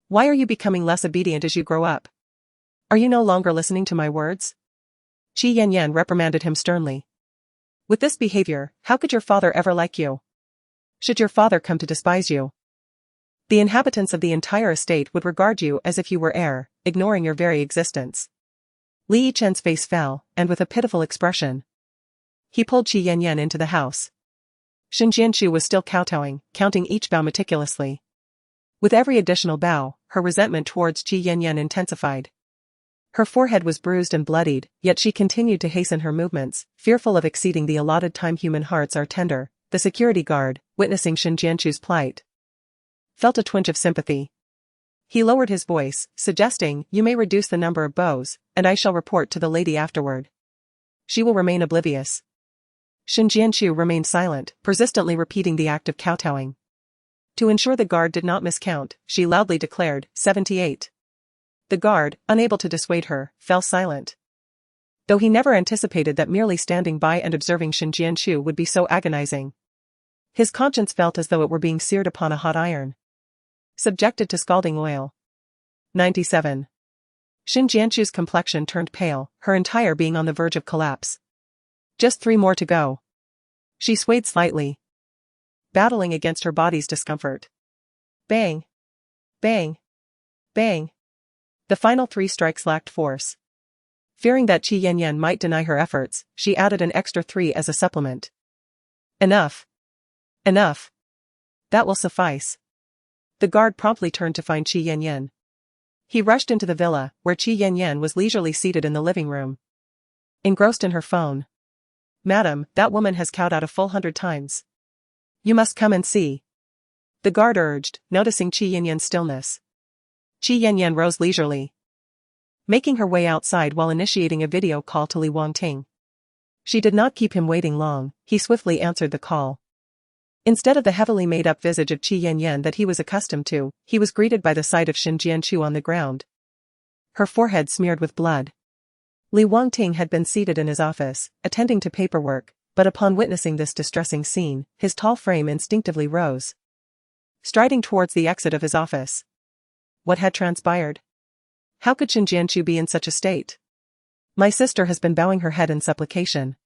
[SPEAKER 1] "Why are you becoming less obedient as you grow up? Are you no longer listening to my words?" Qi Yanyan reprimanded him sternly. "With this behavior, how could your father ever like you? Should your father come to despise you, the inhabitants of the entire estate would regard you as if you were heir, ignoring your very existence." Li Yichen's face fell, and with a pitiful expression, he pulled Qi Yanyan into the house. Shen Jianchu was still kowtowing, counting each bow meticulously. With every additional bow, her resentment towards Qi Yanyan intensified. Her forehead was bruised and bloodied, yet she continued to hasten her movements, fearful of exceeding the allotted time. Human hearts are tender. The security guard, witnessing Shen Jianchu's plight, felt a twinge of sympathy. He lowered his voice, suggesting, "You may reduce the number of bows, and I shall report to the lady afterward. She will remain oblivious." Shin Jianqiu remained silent, persistently repeating the act of kowtowing. To ensure the guard did not miscount, she loudly declared, 78. The guard, unable to dissuade her, fell silent. Though he never anticipated that merely standing by and observing Shin Jianqiu would be so agonizing. His conscience felt as though it were being seared upon a hot iron. Subjected to scalding oil. 97. Shin Jianqiu's complexion turned pale, her entire being on the verge of collapse. Just 3 more to go. She swayed slightly, battling against her body's discomfort. Bang! Bang! Bang! The final 3 strikes lacked force. Fearing that Qi Yanyan might deny her efforts, she added an extra 3 as a supplement. Enough. Enough. That will suffice. The guard promptly turned to find Qi Yanyan. He rushed into the villa, where Qi Yanyan was leisurely seated in the living room, engrossed in her phone. "Madam, that woman has cowed out a full 100 times. You must come and see," the guard urged, noticing Qi Yanyan's stillness. Qi Yanyan rose leisurely, making her way outside while initiating a video call to Li Wangting. She did not keep him waiting long, he swiftly answered the call. Instead of the heavily made-up visage of Qi Yanyan that he was accustomed to, he was greeted by the sight of Shin Jianqiu on the ground, her forehead smeared with blood. Li Wangting had been seated in his office, attending to paperwork, but upon witnessing this distressing scene, his tall frame instinctively rose, striding towards the exit of his office. What had transpired? How could Shin Jianqiu be in such a state? "My sister has been bowing her head in supplication,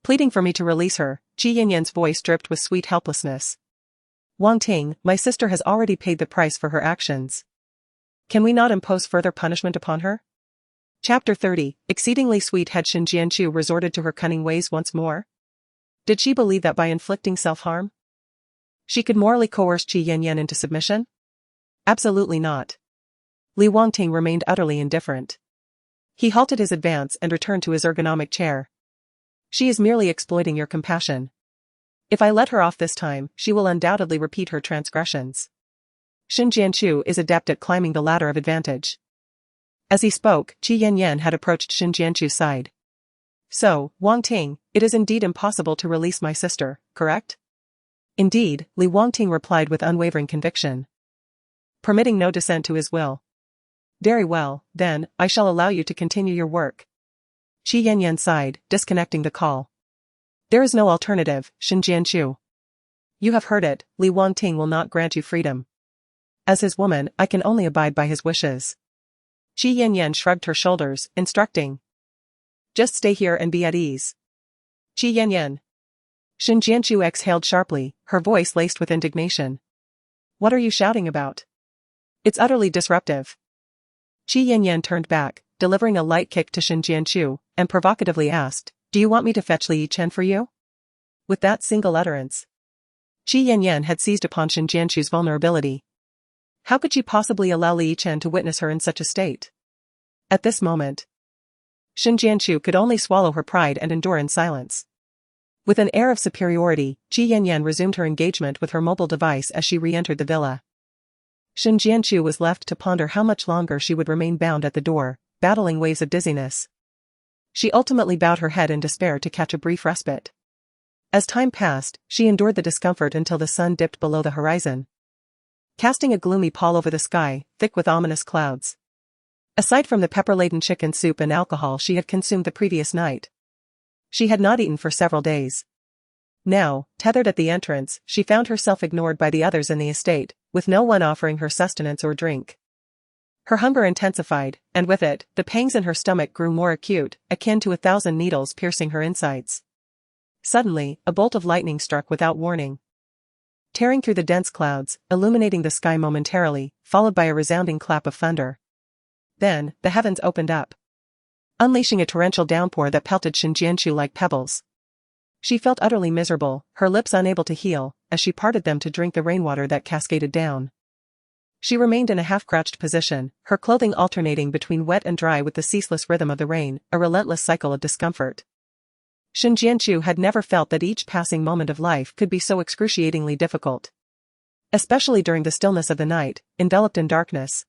[SPEAKER 1] pleading for me to release her," Qi Yanyan's voice dripped with sweet helplessness. "Wangting, my sister has already paid the price for her actions. Can we not impose further punishment upon her?" Chapter 30, exceedingly sweet. Had Shin Jianqiu resorted to her cunning ways once more? Did she believe that by inflicting self-harm, she could morally coerce Qi Yanyan into submission? Absolutely not. Li Wangting remained utterly indifferent. He halted his advance and returned to his ergonomic chair. "She is merely exploiting your compassion. If I let her off this time, she will undoubtedly repeat her transgressions. Shin Jianqiu is adept at climbing the ladder of advantage." As he spoke, Qi Yanyan had approached Shin Jianqiu's side. "So, Wangting, it is indeed impossible to release my sister, correct?" "Indeed," Li Wangting replied with unwavering conviction, permitting no dissent to his will. "Very well, then, I shall allow you to continue your work." Qi Yanyan sighed, disconnecting the call. "There is no alternative, Shin Jianqiu. You have heard it, Li Wangting will not grant you freedom. As his woman, I can only abide by his wishes." Qi Yanyan shrugged her shoulders, instructing, "Just stay here and be at ease." "Qi Yanyan." Shin Jianqiu exhaled sharply, her voice laced with indignation. "What are you shouting about? It's utterly disruptive." Qi Yanyan turned back, delivering a light kick to Shin Jianqiu, and provocatively asked, "Do you want me to fetch Li Yichen for you?" With that single utterance, Qi Yanyan had seized upon Shin Jianqiu's vulnerability. How could she possibly allow Li Yichen to witness her in such a state? At this moment, Shin Jianqiu could only swallow her pride and endure in silence. With an air of superiority, Qi Yanyan resumed her engagement with her mobile device as she re-entered the villa. Shin Jianqiu was left to ponder how much longer she would remain bound at the door, battling waves of dizziness. She ultimately bowed her head in despair to catch a brief respite. As time passed, she endured the discomfort until the sun dipped below the horizon, casting a gloomy pall over the sky, thick with ominous clouds. Aside from the pepper-laden chicken soup and alcohol she had consumed the previous night, she had not eaten for several days. Now, tethered at the entrance, she found herself ignored by the others in the estate, with no one offering her sustenance or drink. Her hunger intensified, and with it, the pangs in her stomach grew more acute, akin to 1,000 needles piercing her insides. Suddenly, a bolt of lightning struck without warning, tearing through the dense clouds, illuminating the sky momentarily, followed by a resounding clap of thunder. Then, the heavens opened up, unleashing a torrential downpour that pelted Shin Jianqiu like pebbles. She felt utterly miserable, her lips unable to heal, as she parted them to drink the rainwater that cascaded down. She remained in a half-crouched position, her clothing alternating between wet and dry with the ceaseless rhythm of the rain, a relentless cycle of discomfort. Shin Jianqiu had never felt that each passing moment of life could be so excruciatingly difficult. especially during the stillness of the night, enveloped in darkness,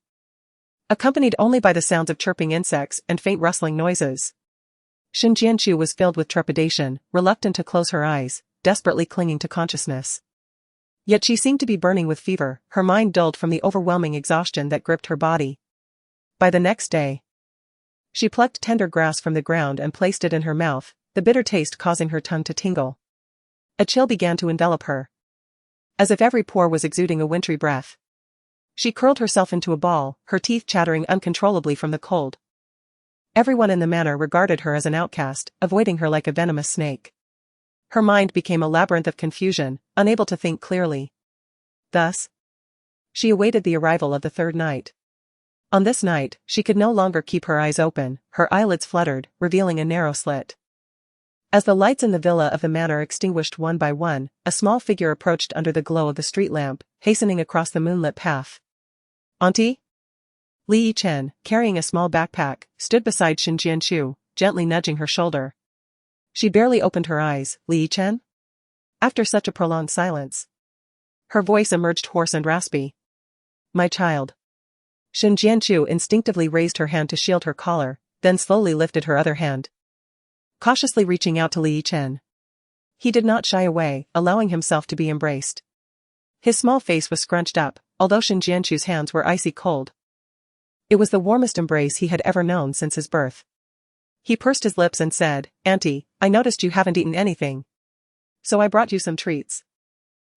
[SPEAKER 1] accompanied only by the sounds of chirping insects and faint rustling noises. Shin Jianchu was filled with trepidation, reluctant to close her eyes, desperately clinging to consciousness. Yet she seemed to be burning with fever, her mind dulled from the overwhelming exhaustion that gripped her body. By the next day, she plucked tender grass from the ground and placed it in her mouth, the bitter taste causing her tongue to tingle. A chill began to envelop her, as if every pore was exuding a wintry breath. She curled herself into a ball, her teeth chattering uncontrollably from the cold. Everyone in the manor regarded her as an outcast, avoiding her like a venomous snake. Her mind became a labyrinth of confusion, unable to think clearly. Thus, she awaited the arrival of the third night. On this night, she could no longer keep her eyes open, her eyelids fluttered, revealing a narrow slit. As the lights in the villa of the manor extinguished one by one, a small figure approached under the glow of the street lamp, hastening across the moonlit path. "Auntie?" Li Yichen, carrying a small backpack, stood beside Shin Jianchu, gently nudging her shoulder. She barely opened her eyes. "Li Yichen?" After such a prolonged silence, her voice emerged hoarse and raspy. "My child." Shin Jianchu instinctively raised her hand to shield her collar, then slowly lifted her other hand, cautiously reaching out to Li Yichen. He did not shy away, allowing himself to be embraced. His small face was scrunched up, although Shin Jianchu's hands were icy cold. It was the warmest embrace he had ever known since his birth. He pursed his lips and said, "Auntie, I noticed you haven't eaten anything, so I brought you some treats."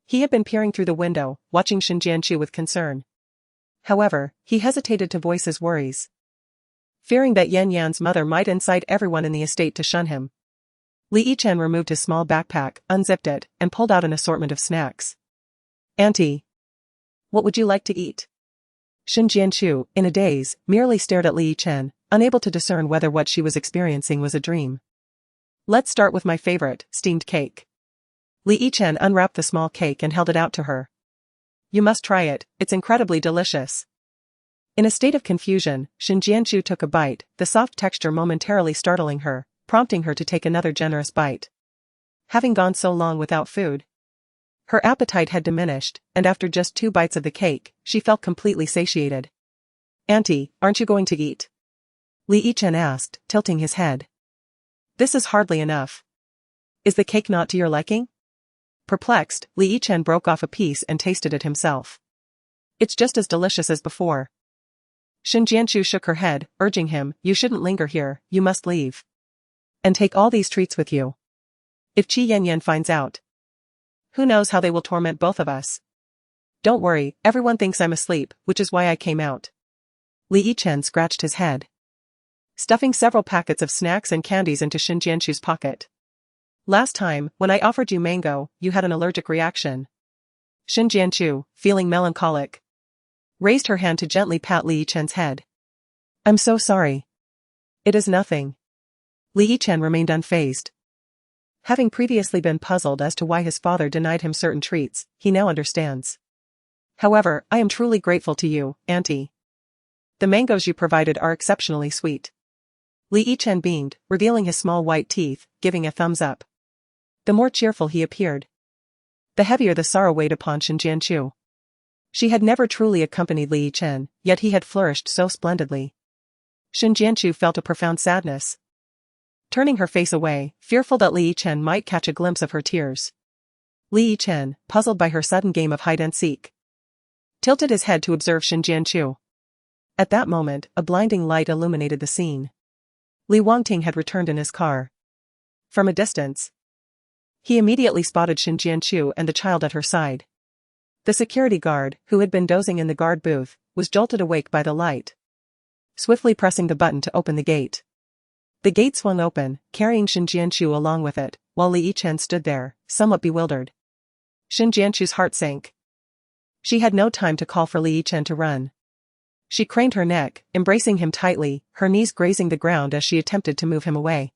[SPEAKER 1] He had been peering through the window, watching Shin Jianchu with concern. However, he hesitated to voice his worries, fearing that Yan Yan's mother might incite everyone in the estate to shun him. Li Yichen removed his small backpack, unzipped it, and pulled out an assortment of snacks. "Auntie, what would you like to eat?" Shin Jianchu, in a daze, merely stared at Li Yichen, unable to discern whether what she was experiencing was a dream. "Let's start with my favorite, steamed cake." Li Yichen unwrapped the small cake and held it out to her. "You must try it, it's incredibly delicious." In a state of confusion, Shin Jianchu took a bite, the soft texture momentarily startling her, prompting her to take another generous bite. Having gone so long without food, her appetite had diminished, and after just 2 bites of the cake, she felt completely satiated. "Auntie, aren't you going to eat?" Li Yichen asked, tilting his head. "This is hardly enough. Is the cake not to your liking?" Perplexed, Li Yichen broke off a piece and tasted it himself. "It's just as delicious as before." Shin Jianchu shook her head, urging him, "You shouldn't linger here, you must leave. And take all these treats with you. If Qi Yanyan finds out, who knows how they will torment both of us." "Don't worry, everyone thinks I'm asleep, which is why I came out." Li Yichen scratched his head, stuffing several packets of snacks and candies into Shin Jianchu's pocket. "Last time, when I offered you mango, you had an allergic reaction." Shin Jianchu, feeling melancholic, raised her hand to gently pat Li Yichen's head. "I'm so sorry." "It is nothing." Li Yichen remained unfazed. Having previously been puzzled as to why his father denied him certain treats, he now understands. "However, I am truly grateful to you, Auntie. The mangoes you provided are exceptionally sweet." Li Yichen beamed, revealing his small white teeth, giving a thumbs up. The more cheerful he appeared, the heavier the sorrow weighed upon Shin Jianchu. She had never truly accompanied Li Yichen, yet he had flourished so splendidly. Shin Jianchu felt a profound sadness, turning her face away, fearful that Li Yichen might catch a glimpse of her tears. Li Yichen, puzzled by her sudden game of hide-and-seek, tilted his head to observe Shin Jianchu. At that moment, a blinding light illuminated the scene. Li Wangting had returned in his car. From a distance, he immediately spotted Shin Jianchu and the child at her side. The security guard, who had been dozing in the guard booth, was jolted awake by the light, swiftly pressing the button to open the gate. The gate swung open, carrying Shin Jianchu along with it, while Li Yichen stood there, somewhat bewildered. Shin Jianchu's heart sank. She had no time to call for Li Yichen to run. She craned her neck, embracing him tightly, her knees grazing the ground as she attempted to move him away.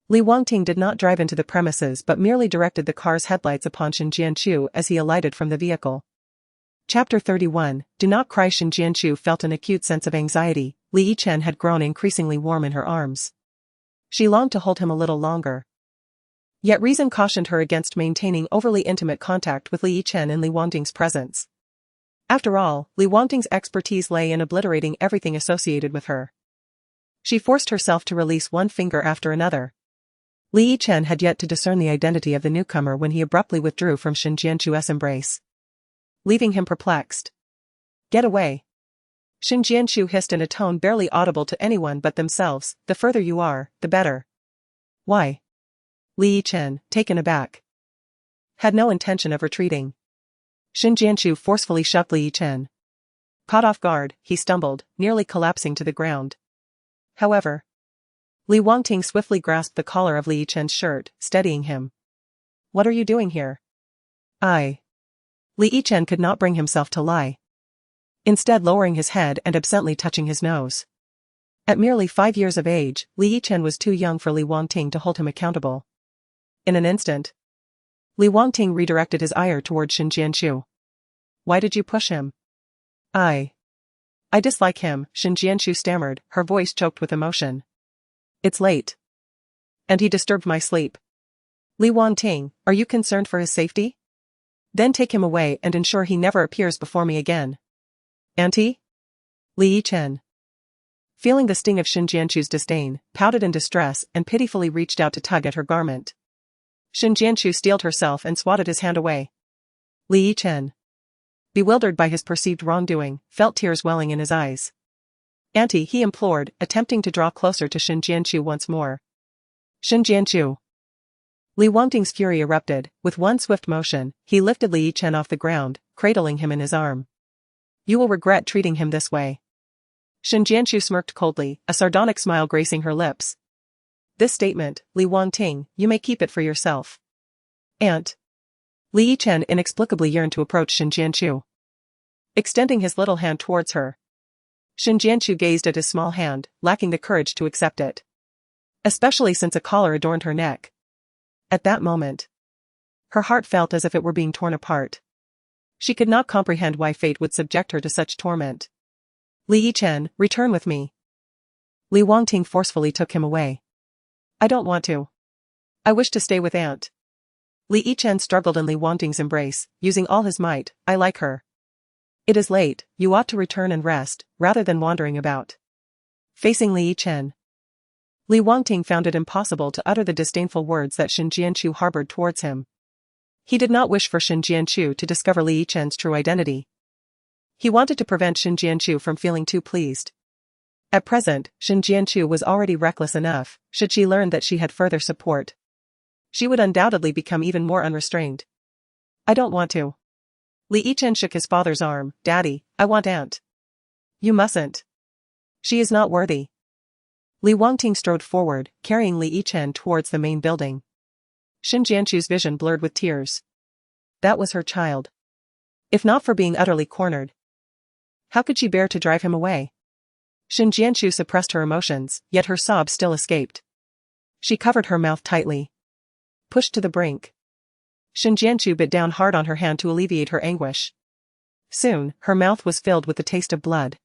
[SPEAKER 1] Li Wangting did not drive into the premises but merely directed the car's headlights upon Shin Jianchu as he alighted from the vehicle. Chapter 31, Do Not Cry. Shin Jianchu felt an acute sense of anxiety. Li Yichen had grown increasingly warm in her arms. She longed to hold him a little longer. Yet reason cautioned her against maintaining overly intimate contact with Li Yichen in Li Wangting's presence. After all, Li Wangting's expertise lay in obliterating everything associated with her. She forced herself to release one finger after another. Li Yichen had yet to discern the identity of the newcomer when he abruptly withdrew from Shen Jianchu's embrace, leaving him perplexed. "Get away." Shen Jianchu hissed in a tone barely audible to anyone but themselves, "The further you are, the better." "Why?" Li Yichen, taken aback, had no intention of retreating. Shen Jianchu forcefully shoved Li Yichen. Caught off guard, he stumbled, nearly collapsing to the ground. However, Li Wangting swiftly grasped the collar of Li Yichen's shirt, steadying him. "What are you doing here?" Li Yichen could not bring himself to lie, instead lowering his head and absently touching his nose. At merely 5 years of age, Li Yichen was too young for Li Wangting to hold him accountable. In an instant, Li Wangting redirected his ire toward Shen Jianchu. "Why did you push him?" I dislike him," Shen Jianchu stammered, her voice choked with emotion. "It's late. And he disturbed my sleep." "Li Wangting, are you concerned for his safety? Then take him away and ensure he never appears before me again." "Auntie?" Li Yichen, feeling the sting of Shen Jianchu's disdain, pouted in distress and pitifully reached out to tug at her garment. Shen Jianchu steeled herself and swatted his hand away. Li Yichen, bewildered by his perceived wrongdoing, felt tears welling in his eyes. "Auntie," he implored, attempting to draw closer to Shen Jianchu once more. "Shen Jianchu." Li Wangting's fury erupted. With one swift motion, he lifted Li Yichen off the ground, cradling him in his arm. "You will regret treating him this way." Shen Jianchu smirked coldly, a sardonic smile gracing her lips. "This statement, Li Wangting, you may keep it for yourself." "Aunt." Li Yichen inexplicably yearned to approach Shen Jianchu, extending his little hand towards her. Shen Jianchu gazed at his small hand, lacking the courage to accept it, especially since a collar adorned her neck. At that moment, her heart felt as if it were being torn apart. She could not comprehend why fate would subject her to such torment. "Li Yichen, return with me." Li Wangting forcefully took him away. "I don't want to. I wish to stay with Aunt." Li Yichen struggled in Li Wangting's embrace, using all his might. "I like her. It is late, you ought to return and rest, rather than wandering about." Facing Li Yichen, Li Wangting found it impossible to utter the disdainful words that Shen Jianchu harbored towards him. He did not wish for Shen Jianchu to discover Li Yichen's true identity. He wanted to prevent Shen Jianchu from feeling too pleased. At present, Shen Jianchu was already reckless enough. Should she learn that she had further support, she would undoubtedly become even more unrestrained. "I don't want to." Li Yichen shook his father's arm. "Daddy, I want Aunt." "You mustn't. She is not worthy." Li Wangting strode forward, carrying Li Yichen towards the main building. Shen Jianchu's vision blurred with tears. That was her child. If not for being utterly cornered, how could she bear to drive him away? Shen Jianchu suppressed her emotions, yet her sobs still escaped. She covered her mouth tightly, pushed to the brink. Shen Jianchu bit down hard on her hand to alleviate her anguish. Soon, her mouth was filled with the taste of blood.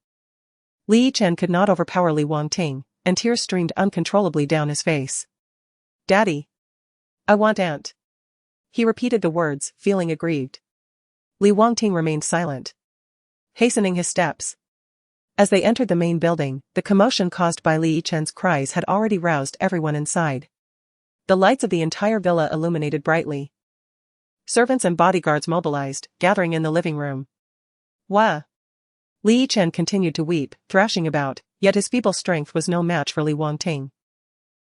[SPEAKER 1] Li Yichen could not overpower Li Wangting, and tears streamed uncontrollably down his face. "Daddy. I want Aunt." He repeated the words, feeling aggrieved. Li Wangting remained silent, hastening his steps. As they entered the main building, the commotion caused by Li Yichen's cries had already roused everyone inside. The lights of the entire villa illuminated brightly. Servants and bodyguards mobilized, gathering in the living room. "Wah!" Li Yichen continued to weep, thrashing about, yet his feeble strength was no match for Li Wangting.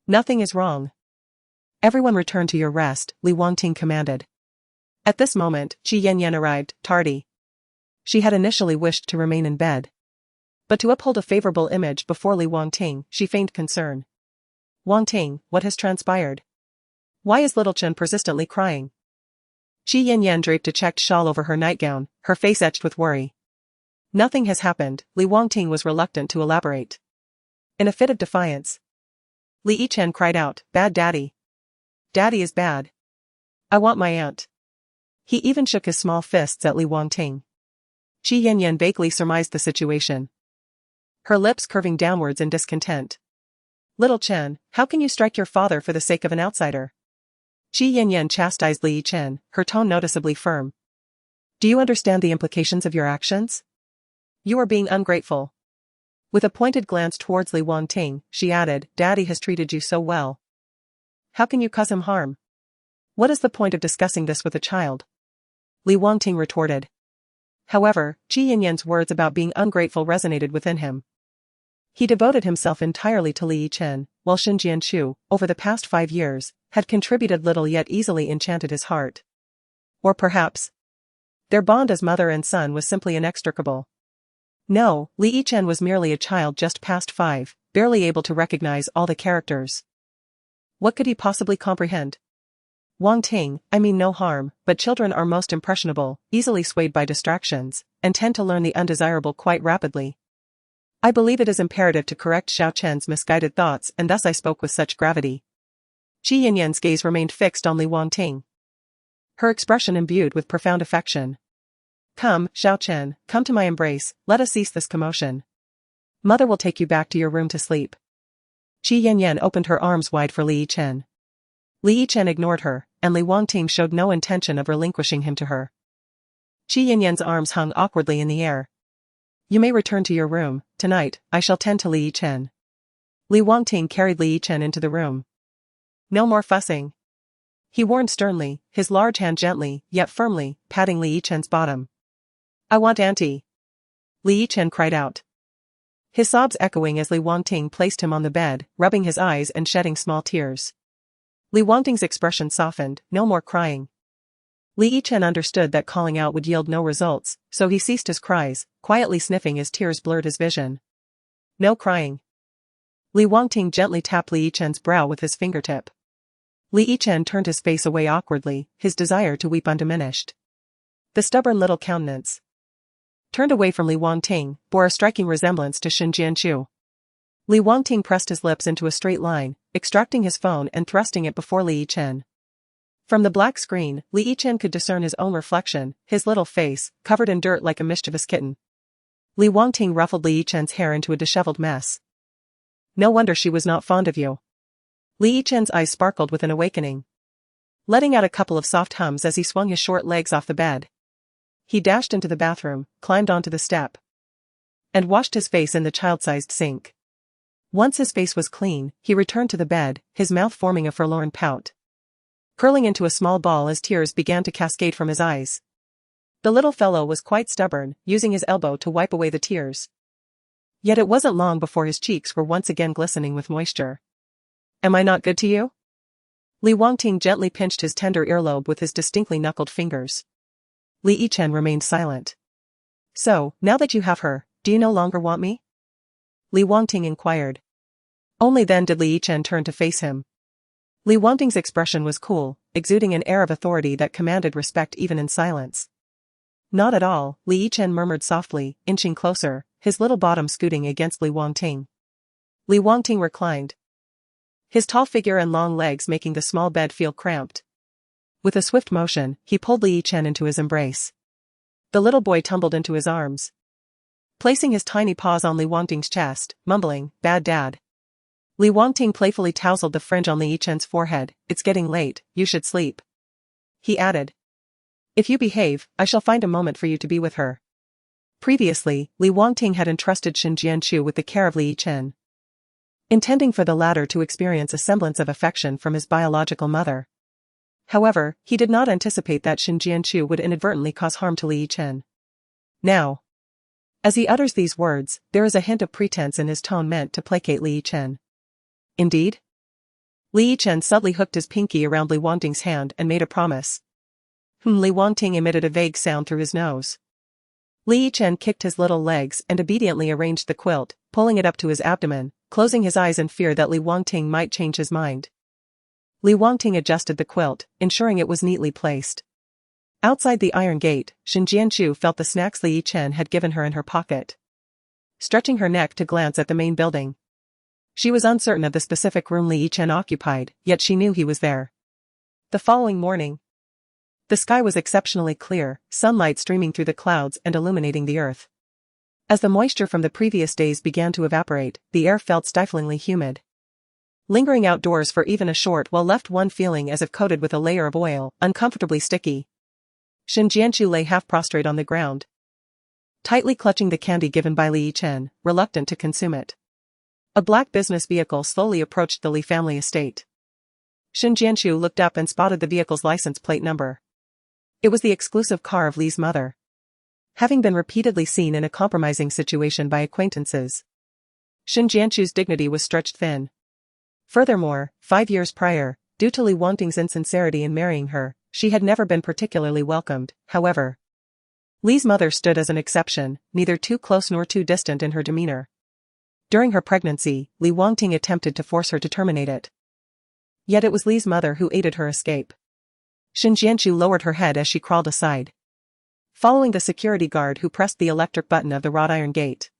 [SPEAKER 1] "Nothing is wrong. Everyone return to your rest," Li Wangting commanded. At this moment, Qi Yanyan arrived, tardy. She had initially wished to remain in bed, but to uphold a favorable image before Li Wangting, she feigned concern. "Wangting, what has transpired? Why is little Chen persistently crying?" Qi Yanyan draped a checked shawl over her nightgown, her face etched with worry. "Nothing has happened," Li Wangting was reluctant to elaborate. In a fit of defiance, Li Yichen cried out, "Bad daddy. Daddy is bad. I want my aunt." He even shook his small fists at Li Wangting. Qi Yanyan vaguely surmised the situation, her lips curving downwards in discontent. "Little Chen, how can you strike your father for the sake of an outsider?" Qi Yanyan chastised Li Yichen, her tone noticeably firm. Do you understand the implications of your actions? You are being ungrateful. With a pointed glance towards Li Wangting, she added, Daddy has treated you so well. How can you cause him harm? What is the point of discussing this with a child? Li Wangting retorted. However, Qi Yanyan's words about being ungrateful resonated within him. He devoted himself entirely to Li Yichen, while Xin Jianchu, over the past 5 years, had contributed little yet easily enchanted his heart. Or perhaps, their bond as mother and son was simply inextricable. No, Li Yichen was merely a child just past 5, barely able to recognize all the characters. What could he possibly comprehend? Wangting, I mean no harm, but children are most impressionable, easily swayed by distractions, and tend to learn the undesirable quite rapidly. I believe it is imperative to correct Xiao Chen's misguided thoughts, and thus I spoke with such gravity. Qi Yanyan's gaze remained fixed on Li Wangting, her expression imbued with profound affection. Come, Xiao Chen, come to my embrace, let us cease this commotion. Mother will take you back to your room to sleep. Qi Yanyan opened her arms wide for Li Yichen. Li Yichen ignored her, and Li Wangting showed no intention of relinquishing him to her. Qi Yanyan's arms hung awkwardly in the air. You may return to your room, tonight, I shall tend to Li Yichen. Li Wangting carried Li Yichen into the room. No more fussing. He warned sternly, his large hand gently, yet firmly, patting Li Yichen's bottom. I want auntie. Li Yichen cried out, his sobs echoing as Li Wangting placed him on the bed, rubbing his eyes and shedding small tears. Li Wangting's expression softened, no more crying. Li Yichen understood that calling out would yield no results, so he ceased his cries, quietly sniffing as tears blurred his vision. No crying. Li Wangting gently tapped Li Yichen's brow with his fingertip. Li Yichen turned his face away awkwardly, his desire to weep undiminished. The stubborn little countenance, turned away from Li Wangting, bore a striking resemblance to Xin Jianchu. Li Wangting pressed his lips into a straight line, extracting his phone and thrusting it before Li Yichen. From the black screen, Li Yichen could discern his own reflection, his little face, covered in dirt like a mischievous kitten. Li Wangting ruffled Li Yichen's hair into a disheveled mess. No wonder she was not fond of you. Li Yichen's eyes sparkled with an awakening, letting out a couple of soft hums as he swung his short legs off the bed. He dashed into the bathroom, climbed onto the step, and washed his face in the child-sized sink. Once his face was clean, he returned to the bed, his mouth forming a forlorn pout, curling into a small ball as tears began to cascade from his eyes. The little fellow was quite stubborn, using his elbow to wipe away the tears. Yet it wasn't long before his cheeks were once again glistening with moisture. Am I not good to you? Li Wangting gently pinched his tender earlobe with his distinctly knuckled fingers. Li Yichen remained silent. So, now that you have her, do you no longer want me? Li Wangting inquired. Only then did Li Yichen turn to face him. Li Wangting's expression was cool, exuding an air of authority that commanded respect even in silence. Not at all, Li Yichen murmured softly, inching closer, his little bottom scooting against Li Wangting. Li Wangting reclined, his tall figure and long legs making the small bed feel cramped. With a swift motion, he pulled Li Yichen into his embrace. The little boy tumbled into his arms, placing his tiny paws on Li Wangting's chest, mumbling, "Bad dad." Li Wangting playfully tousled the fringe on Li Yichen's forehead. It's getting late, you should sleep. He added, if you behave, I shall find a moment for you to be with her. Previously, Li Wangting had entrusted Xin Jianchu with the care of Li Yichen, intending for the latter to experience a semblance of affection from his biological mother. However, he did not anticipate that Xin Jianchu would inadvertently cause harm to Li Yichen. Now, as he utters these words, there is a hint of pretense in his tone meant to placate Li Yichen. Indeed? Li Yichen subtly hooked his pinky around Li Wangting's hand and made a promise. Li Wangting emitted a vague sound through his nose. Li Yichen kicked his little legs and obediently arranged the quilt, pulling it up to his abdomen, closing his eyes in fear that Li Wangting might change his mind. Li Wangting adjusted the quilt, ensuring it was neatly placed. Outside the iron gate, Xin Jianchu felt the snacks Li Yichen had given her in her pocket, stretching her neck to glance at the main building. She was uncertain of the specific room Li Yichen occupied, yet she knew he was there. The following morning, the sky was exceptionally clear, sunlight streaming through the clouds and illuminating the earth. As the moisture from the previous days began to evaporate, the air felt stiflingly humid. Lingering outdoors for even a short while left one feeling as if coated with a layer of oil, uncomfortably sticky. Shin Jianchu lay half prostrate on the ground, tightly clutching the candy given by Li Yichen, reluctant to consume it. A black business vehicle slowly approached the Li family estate. Shin Jianchu looked up and spotted the vehicle's license plate number. It was the exclusive car of Li's mother. Having been repeatedly seen in a compromising situation by acquaintances, Shin Jianchu's dignity was stretched thin. Furthermore, 5 years prior, due to Li Wangting's insincerity in marrying her, she had never been particularly welcomed. However, Li's mother stood as an exception, neither too close nor too distant in her demeanor. During her pregnancy, Li Wangting attempted to force her to terminate it. Yet it was Li's mother who aided her escape. Shin Jianchu lowered her head as she crawled aside, following the security guard who pressed the electric button of the wrought iron gate.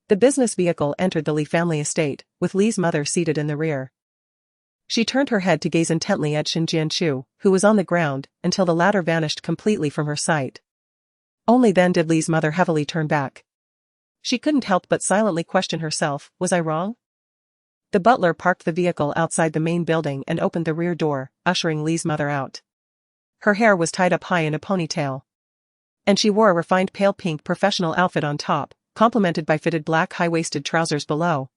[SPEAKER 1] The business vehicle entered the Li family estate, with Li's mother seated in the rear. She turned her head to gaze intently at Shin Jianchu, who was on the ground, until the latter vanished completely from her sight. Only then did Li's mother heavily turn back. She couldn't help but silently question herself, was I wrong? The butler parked the vehicle outside the main building and opened the rear door, ushering Li's mother out. Her hair was tied up high in a ponytail, and she wore a refined pale pink professional outfit on top, complemented by fitted black high-waisted trousers below.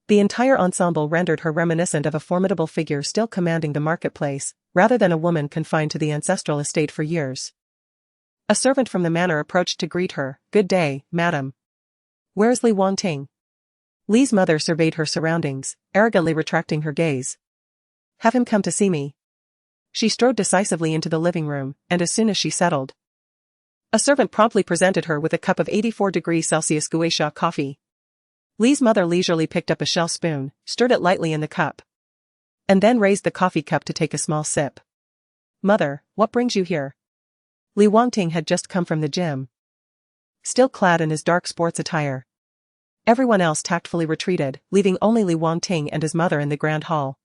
[SPEAKER 1] The entire ensemble rendered her reminiscent of a formidable figure still commanding the marketplace, rather than a woman confined to the ancestral estate for years. A servant from the manor approached to greet her. Good day, madam. Where's Li Wangting? Li's mother surveyed her surroundings, arrogantly retracting her gaze. Have him come to see me. She strode decisively into the living room, and as soon as she settled, a servant promptly presented her with a cup of 84 degrees Celsius Guisha coffee. Li's mother leisurely picked up a shell spoon, stirred it lightly in the cup, and then raised the coffee cup to take a small sip. Mother, what brings you here? Li Wangting had just come from the gym, still clad in his dark sports attire. Everyone else tactfully retreated, leaving only Li Wangting and his mother in the grand hall.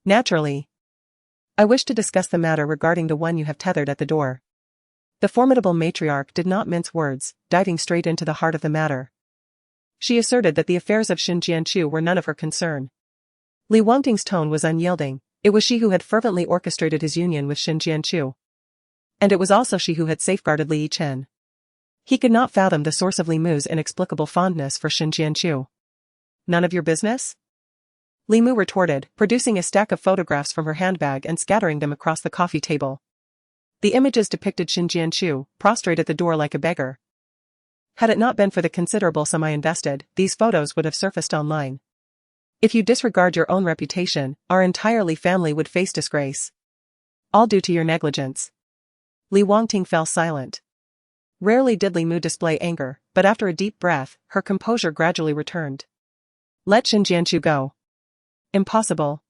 [SPEAKER 1] Naturally, I wish to discuss the matter regarding the one you have tethered at the door. The formidable matriarch did not mince words, diving straight into the heart of the matter. She asserted that the affairs of Shin Jianchu were none of her concern. Li Wangting's tone was unyielding. It was she who had fervently orchestrated his union with Shin Jianchu. And it was also she who had safeguarded Li Yichen. He could not fathom the source of Li Mu's inexplicable fondness for Shin Jianchu. None of your business? Li Mu retorted, producing a stack of photographs from her handbag and scattering them across the coffee table. The images depicted Shin Jianchu, prostrate at the door like a beggar. Had it not been for the considerable sum I invested, these photos would have surfaced online. If you disregard your own reputation, our entire Li family would face disgrace. All due to your negligence. Li Wangting fell silent. Rarely did Li Mu display anger, but after a deep breath, her composure gradually returned. Let Shin Jianchu go. Impossible.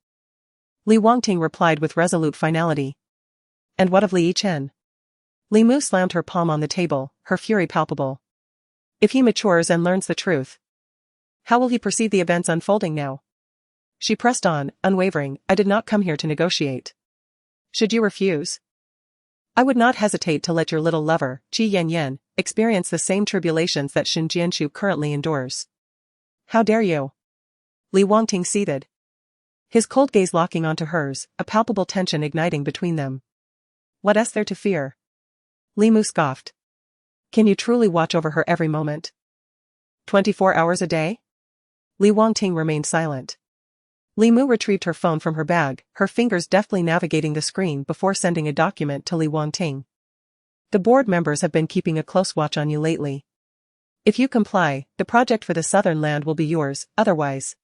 [SPEAKER 1] Li Wangting replied with resolute finality. And what of Li Yichen? Li Mu slammed her palm on the table, her fury palpable. If he matures and learns the truth, how will he perceive the events unfolding now? She pressed on, unwavering. I did not come here to negotiate. Should you refuse, I would not hesitate to let your little lover, Qi Yanyan, experience the same tribulations that Shin Jianchu currently endures. How dare you? Li Wangting seethed, his cold gaze locking onto hers, a palpable tension igniting between them. What is there to fear? Li Mu scoffed. Can you truly watch over her every moment? 24 hours a day? Li Wangting remained silent. Li Mu retrieved her phone from her bag, her fingers deftly navigating the screen before sending a document to Li Wangting. The board members have been keeping a close watch on you lately. If you comply, the project for the southern land will be yours, otherwise,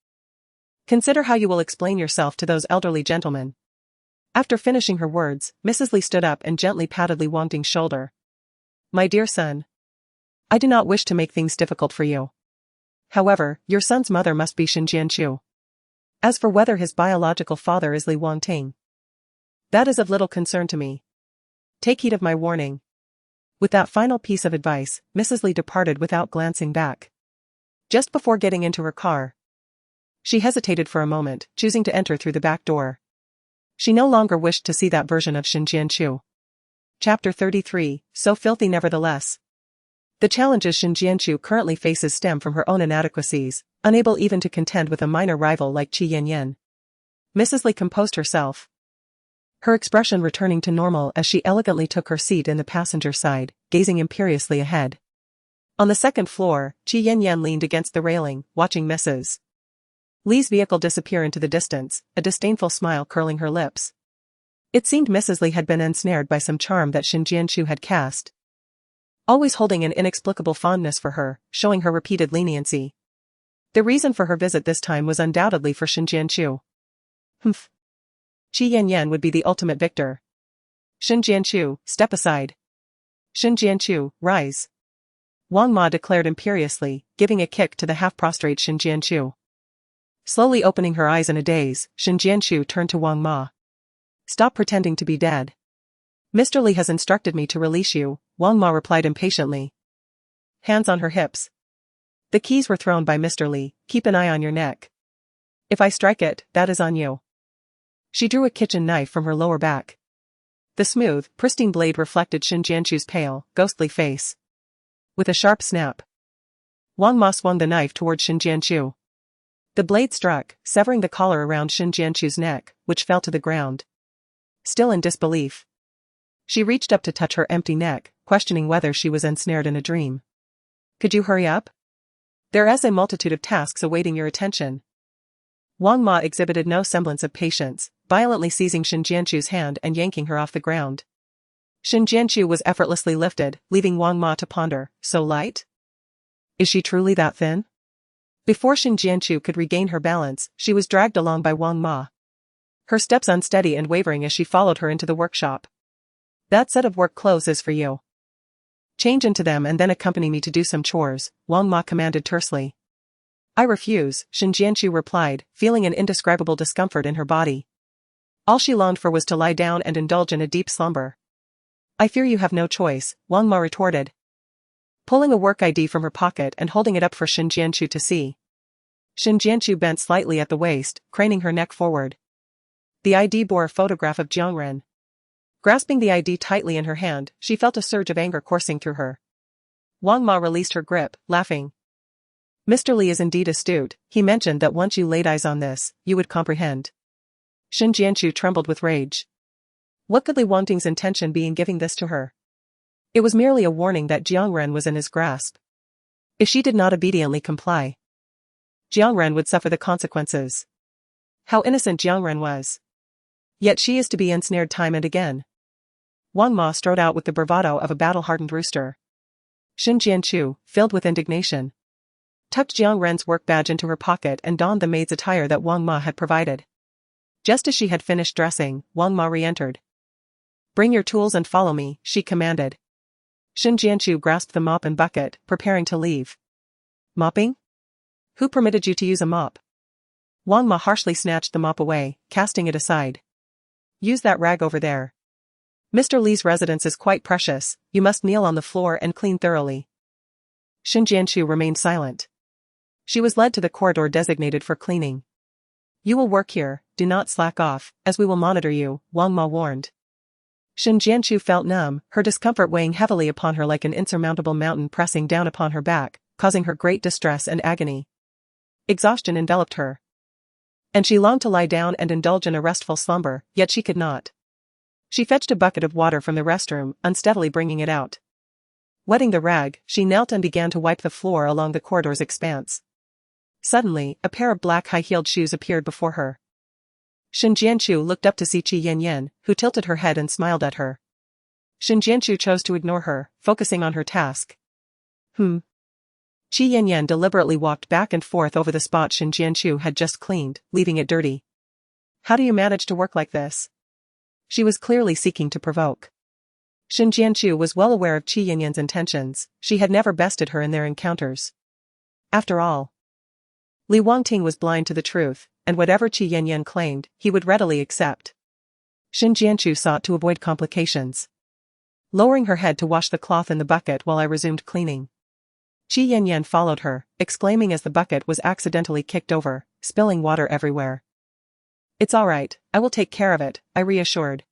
[SPEAKER 1] consider how you will explain yourself to those elderly gentlemen. After finishing her words, Mrs. Li stood up and gently patted Li Wangting's shoulder. My dear son, I do not wish to make things difficult for you. However, your son's mother must be Shin Jianchu. As for whether his biological father is Li Wangting, that is of little concern to me. Take heed of my warning. With that final piece of advice, Mrs. Li departed without glancing back. Just before getting into her car, she hesitated for a moment, choosing to enter through the back door. She no longer wished to see that version of Shin Jianchu. Chapter 33, So Filthy Nevertheless. The challenges Shin Jianchu currently faces stem from her own inadequacies, unable even to contend with a minor rival like Qi Yanyan. Mrs. Li composed herself, her expression returning to normal as she elegantly took her seat in the passenger side, gazing imperiously ahead. On the second floor, Qi Yanyan leaned against the railing, watching Mrs. Li's vehicle disappear into the distance, a disdainful smile curling her lips. It seemed Mrs. Li had been ensnared by some charm that Xin Jianchu had cast, always holding an inexplicable fondness for her, showing her repeated leniency. The reason for her visit this time was undoubtedly for Xin Jianchu. Humph. Qi Yanyan would be the ultimate victor. Xin Jianchu, step aside. Xin Jianchu, rise. Wang Ma declared imperiously, giving a kick to the half-prostrate Xin Jianchu. Slowly opening her eyes in a daze, Xin Jianchu turned to Wang Ma. Stop pretending to be dead. Mr. Li has instructed me to release you, Wang Ma replied impatiently. Hands on her hips. The keys were thrown by Mr. Li, keep an eye on your neck. If I strike it, that is on you. She drew a kitchen knife from her lower back. The smooth, pristine blade reflected Xin Jianchu's pale, ghostly face. With a sharp snap, Wang Ma swung the knife toward Xin Jianchu. The blade struck, severing the collar around Xin Jianchu's neck, which fell to the ground. Still in disbelief, she reached up to touch her empty neck, questioning whether she was ensnared in a dream. Could you hurry up? There is a multitude of tasks awaiting your attention. Wang Ma exhibited no semblance of patience, violently seizing Xin Jianchu's hand and yanking her off the ground. Xin Jianchu was effortlessly lifted, leaving Wang Ma to ponder, so light? Is she truly that thin? Before Xin Jianchu could regain her balance, she was dragged along by Wang Ma, her steps unsteady and wavering as she followed her into the workshop. That set of work clothes is for you. Change into them and then accompany me to do some chores, Wang Ma commanded tersely. I refuse, Xin Jianchu replied, feeling an indescribable discomfort in her body. All she longed for was to lie down and indulge in a deep slumber. I fear you have no choice, Wang Ma retorted, pulling a work ID from her pocket and holding it up for Xin Jianchu to see. Xin Jianchu bent slightly at the waist, craning her neck forward. The ID bore a photograph of Jiangren. Grasping the ID tightly in her hand, she felt a surge of anger coursing through her. Wang Ma released her grip, laughing. Mr. Li is indeed astute, he mentioned that once you laid eyes on this, you would comprehend. Xin Jianchu trembled with rage. What could Li Wangting's intention be in giving this to her? It was merely a warning that Jiangren was in his grasp. If she did not obediently comply, Jiangren would suffer the consequences. How innocent Jiangren was. Yet she is to be ensnared time and again. Wang Ma strode out with the bravado of a battle-hardened rooster. Xin Jianchu, filled with indignation, tucked Jiangren's work badge into her pocket and donned the maid's attire that Wang Ma had provided. Just as she had finished dressing, Wang Ma re-entered. Bring your tools and follow me, she commanded. Xin Jianchu grasped the mop and bucket, preparing to leave. Mopping? Who permitted you to use a mop? Wang Ma harshly snatched the mop away, casting it aside. Use that rag over there. Mr. Li's residence is quite precious, you must kneel on the floor and clean thoroughly. Xin Jianchu remained silent. She was led to the corridor designated for cleaning. You will work here, do not slack off, as we will monitor you, Wang Ma warned. Xin Jianchu felt numb, her discomfort weighing heavily upon her like an insurmountable mountain pressing down upon her back, causing her great distress and agony. Exhaustion enveloped her, and she longed to lie down and indulge in a restful slumber, yet she could not. She fetched a bucket of water from the restroom, unsteadily bringing it out. Wetting the rag, she knelt and began to wipe the floor along the corridor's expanse. Suddenly, a pair of black high-heeled shoes appeared before her. Xin Jianchu looked up to see Qi Yanyan, who tilted her head and smiled at her. Xin Jianchu chose to ignore her, focusing on her task. Qi Yanyan deliberately walked back and forth over the spot Xin Jianchu had just cleaned, leaving it dirty. How do you manage to work like this? She was clearly seeking to provoke. Xin Jianchu was well aware of Qi Yanyan's intentions, she had never bested her in their encounters. After all, Li Wangting was blind to the truth, and whatever Qi Yanyan claimed, he would readily accept. Xin Jianchu sought to avoid complications, lowering her head to wash the cloth in the bucket while I resumed cleaning. Qi Yanyan followed her, exclaiming as the bucket was accidentally kicked over, spilling water everywhere. It's all right, I will take care of it, I reassured.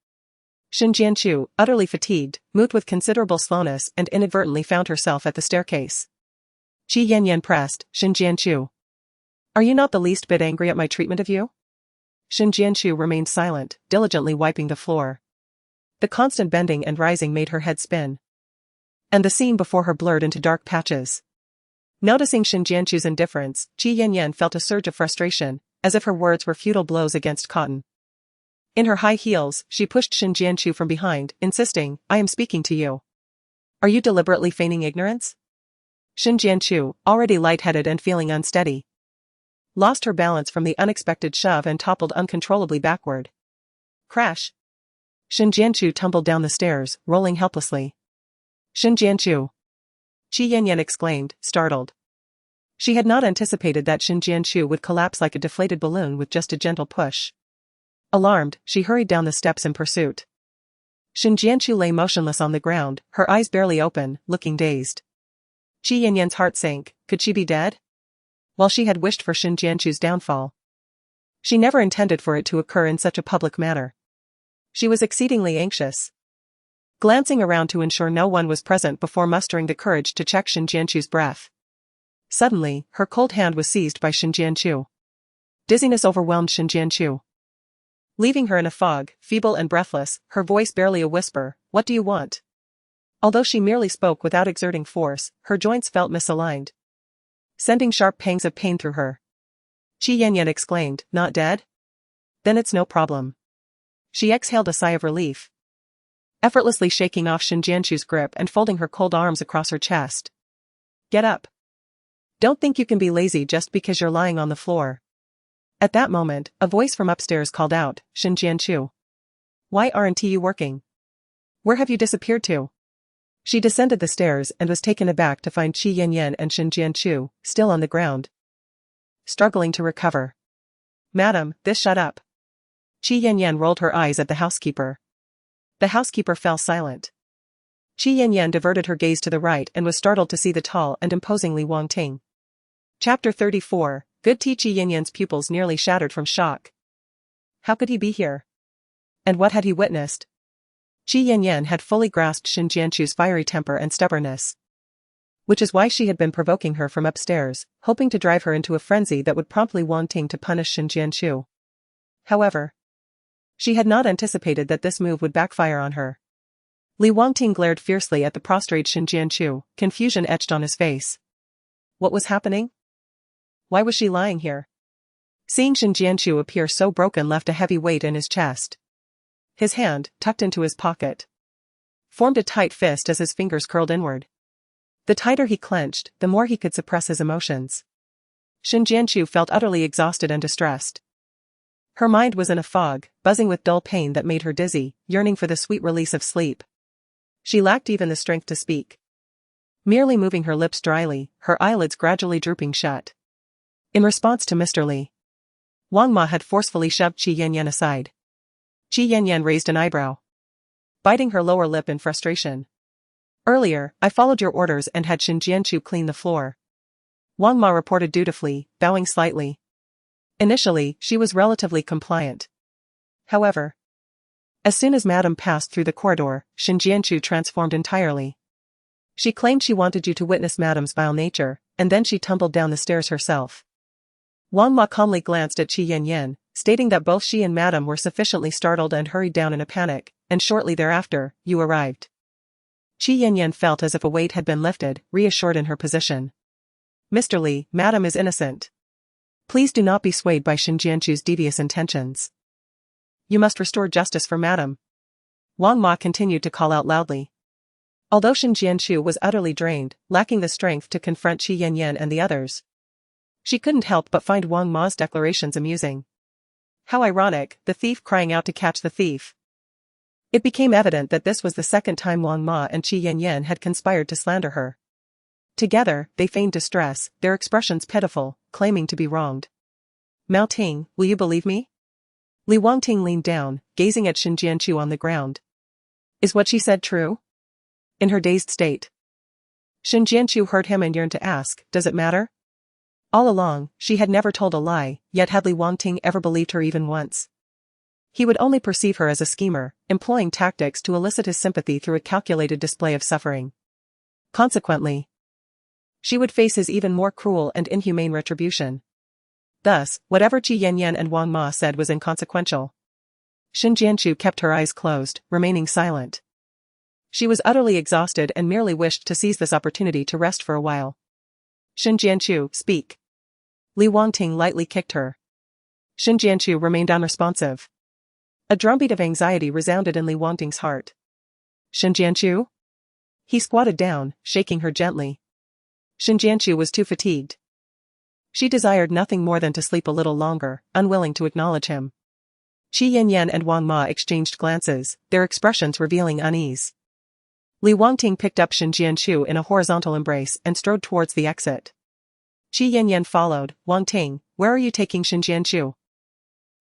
[SPEAKER 1] Xin Jianchu, utterly fatigued, moved with considerable slowness and inadvertently found herself at the staircase. Qi Yanyan pressed, Xin Jianchu, Are you not the least bit angry at my treatment of you? Shin Jianchu remained silent, diligently wiping the floor. The constant bending and rising made her head spin. And the scene before her blurred into dark patches. Noticing Shin Jianchu's indifference, Qi Yanyan felt a surge of frustration, as if her words were futile blows against cotton. In her high heels, she pushed Shin Jianchu from behind, insisting, I am speaking to you. Are you deliberately feigning ignorance? Shin Jianchu, already lightheaded and feeling unsteady, lost her balance from the unexpected shove and toppled uncontrollably backward. Crash! Shin Jianchu tumbled down the stairs, rolling helplessly. Shin Jianchu! Qi Yanyan exclaimed, startled. She had not anticipated that Shin Jianchu would collapse like a deflated balloon with just a gentle push. Alarmed, she hurried down the steps in pursuit. Shin Jianchu lay motionless on the ground, her eyes barely open, looking dazed. Qi Yanyan's heart sank. Could she be dead? While she had wished for Shin Jianchu's downfall, she never intended for it to occur in such a public manner. She was exceedingly anxious, glancing around to ensure no one was present before mustering the courage to check Shin Jianchu's breath. Suddenly, her cold hand was seized by Shin Jianchu. Dizziness overwhelmed Shin Jianchu, leaving her in a fog, feeble and breathless, her voice barely a whisper. What do you want? Although she merely spoke without exerting force, her joints felt misaligned, sending sharp pangs of pain through her. Qi Yanyan exclaimed, not dead? Then it's no problem. She exhaled a sigh of relief, effortlessly shaking off Shin Jianchu's grip and folding her cold arms across her chest. Get up. Don't think you can be lazy just because you're lying on the floor. At that moment, a voice from upstairs called out, Shin Jianchu. Why aren't you working? Where have you disappeared to? She descended the stairs and was taken aback to find Qi Yanyan and Shin Jianchu, still on the ground, struggling to recover. Madam, shut up. Qi Yanyan rolled her eyes at the housekeeper. The housekeeper fell silent. Qi Yanyan diverted her gaze to the right and was startled to see the tall and imposing Li Wangting. Chapter 34, Good Tea. Qi Yanyan's pupils nearly shattered from shock. How could he be here? And what had he witnessed? Qi Yanyan had fully grasped Shin Jianchu's fiery temper and stubbornness, which is why she had been provoking her from upstairs, hoping to drive her into a frenzy that would prompt Li Wangting to punish Shin Jianchu. However, she had not anticipated that this move would backfire on her. Li Wangting glared fiercely at the prostrate Shin Jianchu, confusion etched on his face. What was happening? Why was she lying here? Seeing Shin Jianchu appear so broken left a heavy weight in his chest. His hand, tucked into his pocket, formed a tight fist as his fingers curled inward. The tighter he clenched, the more he could suppress his emotions. Shin Jianchu felt utterly exhausted and distressed. Her mind was in a fog, buzzing with dull pain that made her dizzy, yearning for the sweet release of sleep. She lacked even the strength to speak, merely moving her lips dryly, her eyelids gradually drooping shut. In response to Mr. Li, Wang Ma had forcefully shoved Qi Yanyan aside. Qi Yanyan raised an eyebrow, biting her lower lip in frustration. Earlier, I followed your orders and had Shin Jianchu clean the floor. Wang Ma reported dutifully, bowing slightly. Initially, she was relatively compliant. However, as soon as Madame passed through the corridor, Shin Jianchu transformed entirely. She claimed she wanted you to witness Madame's vile nature, and then she tumbled down the stairs herself. Wang Ma calmly glanced at Qi Yanyan, stating that both she and Madame were sufficiently startled and hurried down in a panic, and shortly thereafter, you arrived. Qi Yanyan felt as if a weight had been lifted, reassured in her position. Mr. Li, Madame is innocent. Please do not be swayed by Shin Jianchu's devious intentions. You must restore justice for Madame. Wang Ma continued to call out loudly. Although Shin Jianchu was utterly drained, lacking the strength to confront Qi Yanyan and the others, she couldn't help but find Wang Ma's declarations amusing. How ironic, the thief crying out to catch the thief. It became evident that this was the second time Wang Ma and Qi Yanyan had conspired to slander her. Together, they feigned distress, their expressions pitiful, claiming to be wronged. Mao Ting, will you believe me? Li Wangting leaned down, gazing at Shin Jianchu on the ground. Is what she said true? In her dazed state, Shin Jianchu heard him and yearned to ask, does it matter? All along, she had never told a lie, yet had Li Wangting ever believed her even once? He would only perceive her as a schemer, employing tactics to elicit his sympathy through a calculated display of suffering. Consequently, she would face his even more cruel and inhumane retribution. Thus, whatever Qi Yanyan and Wang Ma said was inconsequential. Xin Jianchu kept her eyes closed, remaining silent. She was utterly exhausted and merely wished to seize this opportunity to rest for a while. Xin Jianchu, speak. Li Wangting lightly kicked her. Xin Jianchu remained unresponsive. A drumbeat of anxiety resounded in Li Wangting's heart. Xin Jianchu? He squatted down, shaking her gently. Xin Jianchu was too fatigued. She desired nothing more than to sleep a little longer, unwilling to acknowledge him. Qi Yanyan and Wang Ma exchanged glances, their expressions revealing unease. Li Wangting picked up Xin Jianchu in a horizontal embrace and strode towards the exit. Qi Yanyan followed. Wangting, where are you taking Xin Jianchu?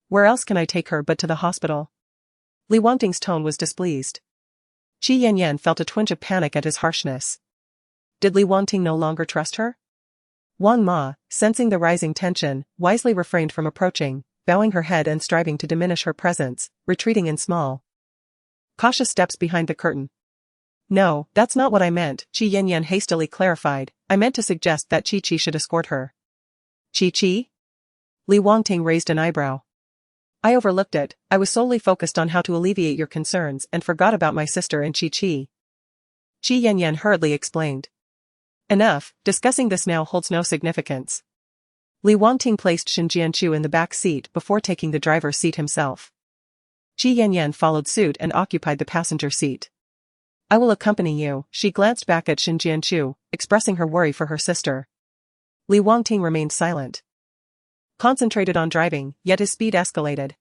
[SPEAKER 1] Where else can I take her but to the hospital? Li Wangting's tone was displeased. Qi Yanyan felt a twinge of panic at his harshness. Did Li Wangting no longer trust her? Wang Ma, sensing the rising tension, wisely refrained from approaching, bowing her head and striving to diminish her presence, retreating in small, cautious steps behind the curtain. No, that's not what I meant, Qi Yanyan hastily clarified. I meant to suggest that Chi should escort her. Chi? Li Wangting raised an eyebrow. I overlooked it. I was solely focused on how to alleviate your concerns and forgot about my sister and Chi. Qi Yanyan hurriedly explained. Enough, discussing this now holds no significance. Li Wangting placed Xin Jianchu in the back seat before taking the driver's seat himself. Qi Yanyan followed suit and occupied the passenger seat. I will accompany you, she glanced back at Xin Jianchu, expressing her worry for her sister. Li Wangting remained silent. Concentrated on driving, yet his speed escalated.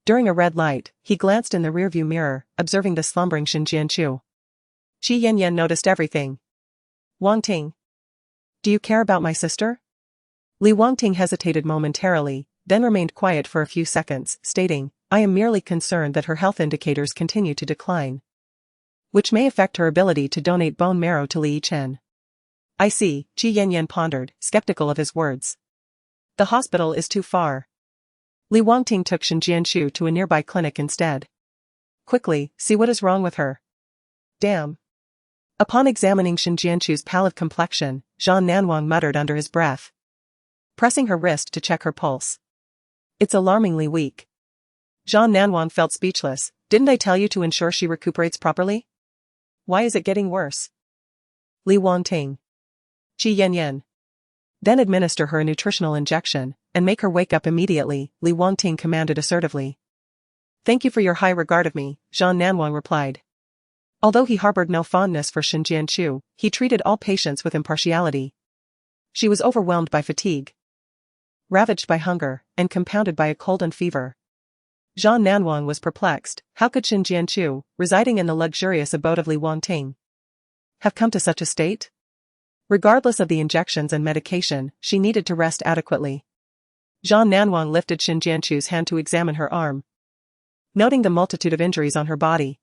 [SPEAKER 1] During a red light, he glanced in the rearview mirror, observing the slumbering Xin Jianchu. Qi Yanyan noticed everything. Wangting. Do you care about my sister? Li Wangting hesitated momentarily, then remained quiet for a few seconds, stating, I am merely concerned that her health indicators continue to decline, which may affect her ability to donate bone marrow to Li Yichen. I see, Qi Yanyan pondered, skeptical of his words. The hospital is too far. Li Wangting took Xin Jianchu to a nearby clinic instead. Quickly, see what is wrong with her. Damn. Upon examining Xin Jianchu's pallid complexion, Zhang Nanwang muttered under his breath, pressing her wrist to check her pulse. It's alarmingly weak. Zhang Nanwang felt speechless. Didn't I tell you to ensure she recuperates properly? Why is it getting worse? Li Wangting. Qi Yanyan. Then administer her a nutritional injection, and make her wake up immediately, Li Wangting commanded assertively. Thank you for your high regard of me, Zhang Nanwang replied. Although he harbored no fondness for Xin Jianchu, he treated all patients with impartiality. She was overwhelmed by fatigue, ravaged by hunger, and compounded by a cold and fever. Zhang Nanwang was perplexed. How could Xin Jianchu, residing in the luxurious abode of Li Wangting, have come to such a state? Regardless of the injections and medication, she needed to rest adequately. Zhang Nanwang lifted Xin Jianchu's hand to examine her arm, noting the multitude of injuries on her body.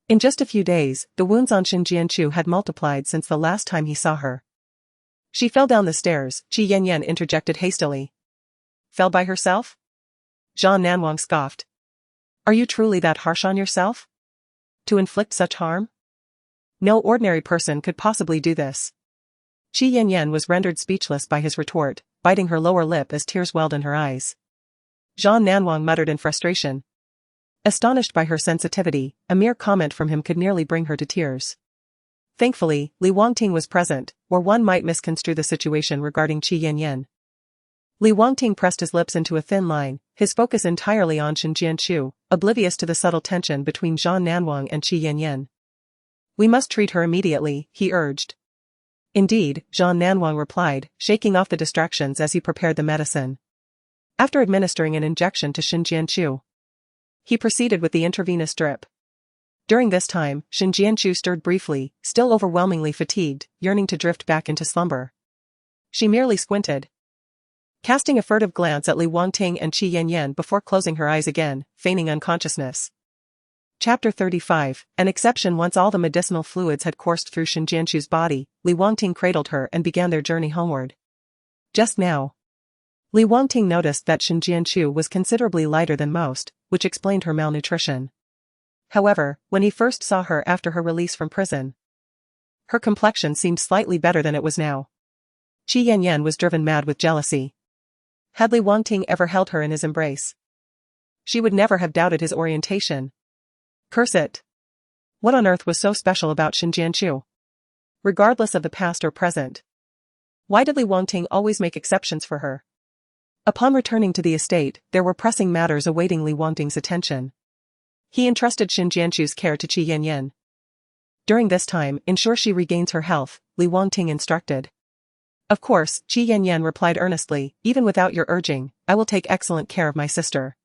[SPEAKER 1] In just a few days, the wounds on Xin Jianchu had multiplied since the last time he saw her. She fell down the stairs, Qi Yanyan interjected hastily. Fell by herself? Zhang Nanwang scoffed. Are you truly that harsh on yourself? To inflict such harm? No ordinary person could possibly do this. Qi Yanyan was rendered speechless by his retort, biting her lower lip as tears welled in her eyes. Zhang Nanwang muttered in frustration. Astonished by her sensitivity, a mere comment from him could nearly bring her to tears. Thankfully, Li Wangting was present, or one might misconstrue the situation regarding Qi Yanyan. Li Wangting pressed his lips into a thin line, his focus entirely on Xin Jianchu, oblivious to the subtle tension between Zhang Nanwang and Qi Yanyan. We must treat her immediately, he urged. Indeed, Zhang Nanwang replied, shaking off the distractions as he prepared the medicine. After administering an injection to Xin Jianchu, he proceeded with the intravenous drip. During this time, Xin Jianchu stirred briefly, still overwhelmingly fatigued, yearning to drift back into slumber. She merely squinted, casting a furtive glance at Li Wangting and Qi Yanyan before closing her eyes again, feigning unconsciousness. Chapter 35, an exception. Once all the medicinal fluids had coursed through Xin Jianchu's body, Li Wangting cradled her and began their journey homeward. Just now, Li Wangting noticed that Xin Jianchu was considerably lighter than most, which explained her malnutrition. However, when he first saw her after her release from prison, her complexion seemed slightly better than it was now. Qi Yanyan was driven mad with jealousy. Had Li Wangting ever held her in his embrace? She would never have doubted his orientation. Curse it. What on earth was so special about Xin Jianchu? Regardless of the past or present. Why did Li Wangting always make exceptions for her? Upon returning to the estate, there were pressing matters awaiting Li Wangting's attention. He entrusted Xin Jianchu's care to Qi Yanyan. During this time, ensure she regains her health, Li Wangting instructed. Of course, Qi Yanyan replied earnestly, even without your urging, I will take excellent care of my sister.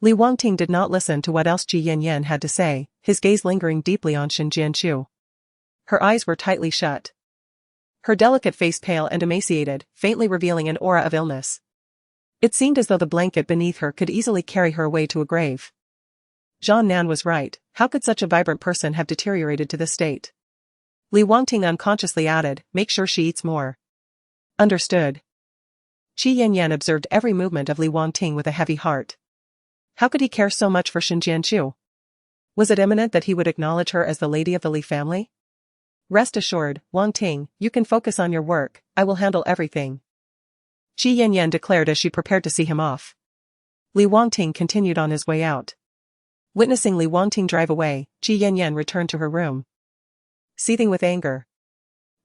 [SPEAKER 1] Li Wangting did not listen to what else Qi Yanyan had to say, his gaze lingering deeply on Xin Jianchu. Her eyes were tightly shut. Her delicate face pale and emaciated, faintly revealing an aura of illness. It seemed as though the blanket beneath her could easily carry her away to a grave. Zhang Nan was right, how could such a vibrant person have deteriorated to this state? Li Wangting unconsciously added, make sure she eats more. Understood. Qi Yanyan observed every movement of Li Wangting with a heavy heart. How could he care so much for Xin Jianchu? Was it imminent that he would acknowledge her as the lady of the Li family? Rest assured, Wangting, you can focus on your work, I will handle everything. Qi Yanyan declared as she prepared to see him off. Li Wangting continued on his way out. Witnessing Li Wangting drive away, Qi Yanyan returned to her room. Seething with anger.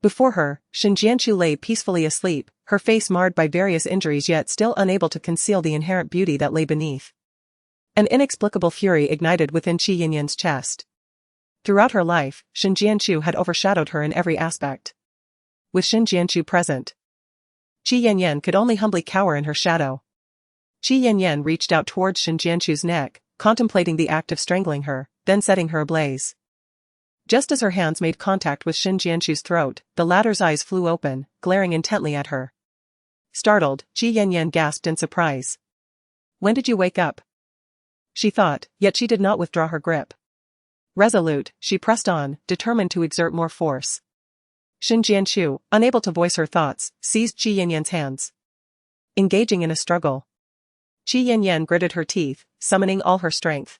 [SPEAKER 1] Before her, Xin Jianchu lay peacefully asleep, her face marred by various injuries yet still unable to conceal the inherent beauty that lay beneath. An inexplicable fury ignited within Qi Yanyan's chest. Throughout her life, Xin Jianchu had overshadowed her in every aspect. With Xin Jianchu present, Qi Yanyan could only humbly cower in her shadow. Qi Yanyan reached out towards Xin Jianchu's neck, contemplating the act of strangling her, then setting her ablaze. Just as her hands made contact with Xin Jianchu's throat, the latter's eyes flew open, glaring intently at her. Startled, Qi Yanyan gasped in surprise. When did you wake up? She thought, yet she did not withdraw her grip. Resolute, she pressed on, determined to exert more force. Xin Jianchu, unable to voice her thoughts, seized Qi Yanyan's hands. Engaging in a struggle. Qi Yanyan gritted her teeth, summoning all her strength.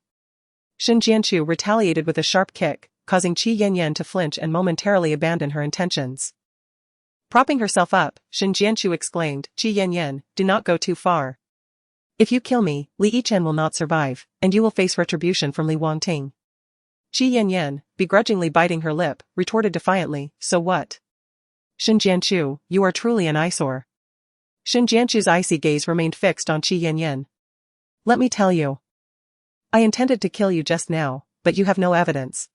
[SPEAKER 1] Xin Jianchu retaliated with a sharp kick, causing Qi Yanyan to flinch and momentarily abandon her intentions. Propping herself up, Xin Jianchu exclaimed, Qi Yanyan, do not go too far. If you kill me, Li Yichen will not survive, and you will face retribution from Li Wangting. Qi Yanyan, begrudgingly biting her lip, retorted defiantly, so what? Xin Jianchu, you are truly an eyesore. Xin Jianchu's icy gaze remained fixed on Qi Yanyan. Let me tell you. I intended to kill you just now, but you have no evidence.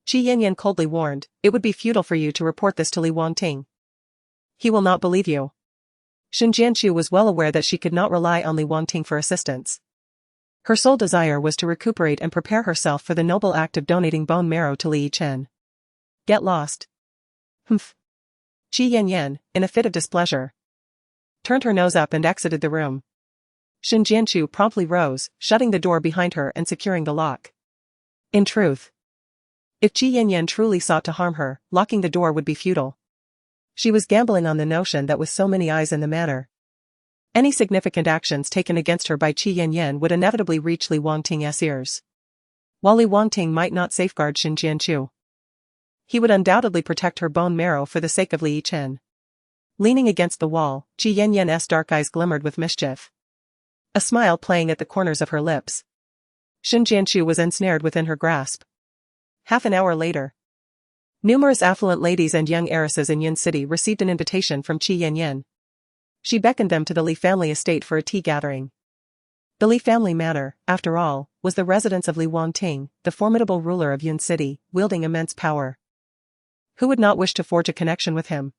[SPEAKER 1] Qi Yanyan coldly warned, it would be futile for you to report this to Li Wangting. He will not believe you. Xin Jianchu was well aware that she could not rely on Li Wangting for assistance. Her sole desire was to recuperate and prepare herself for the noble act of donating bone marrow to Li Yichen. Get lost. Humph. Qi Yanyan, in a fit of displeasure, turned her nose up and exited the room. Xin Jianchu promptly rose, shutting the door behind her and securing the lock. In truth, if Qi Yanyan truly sought to harm her, locking the door would be futile. She was gambling on the notion that with so many eyes in the manor, any significant actions taken against her by Qi Yanyan would inevitably reach Li Wangting's ears. While Li Wangting might not safeguard Xin Jianchu, he would undoubtedly protect her bone marrow for the sake of Li Yichen. Leaning against the wall, Qi Yanyan's dark eyes glimmered with mischief, a smile playing at the corners of her lips. Xin Jianchu was ensnared within her grasp. Half an hour later, numerous affluent ladies and young heiresses in Yin City received an invitation from Qi Yanyan. She beckoned them to the Li family estate for a tea gathering. The Li family manor, after all, was the residence of Li Wangting, the formidable ruler of Yin City, wielding immense power. Who would not wish to forge a connection with him?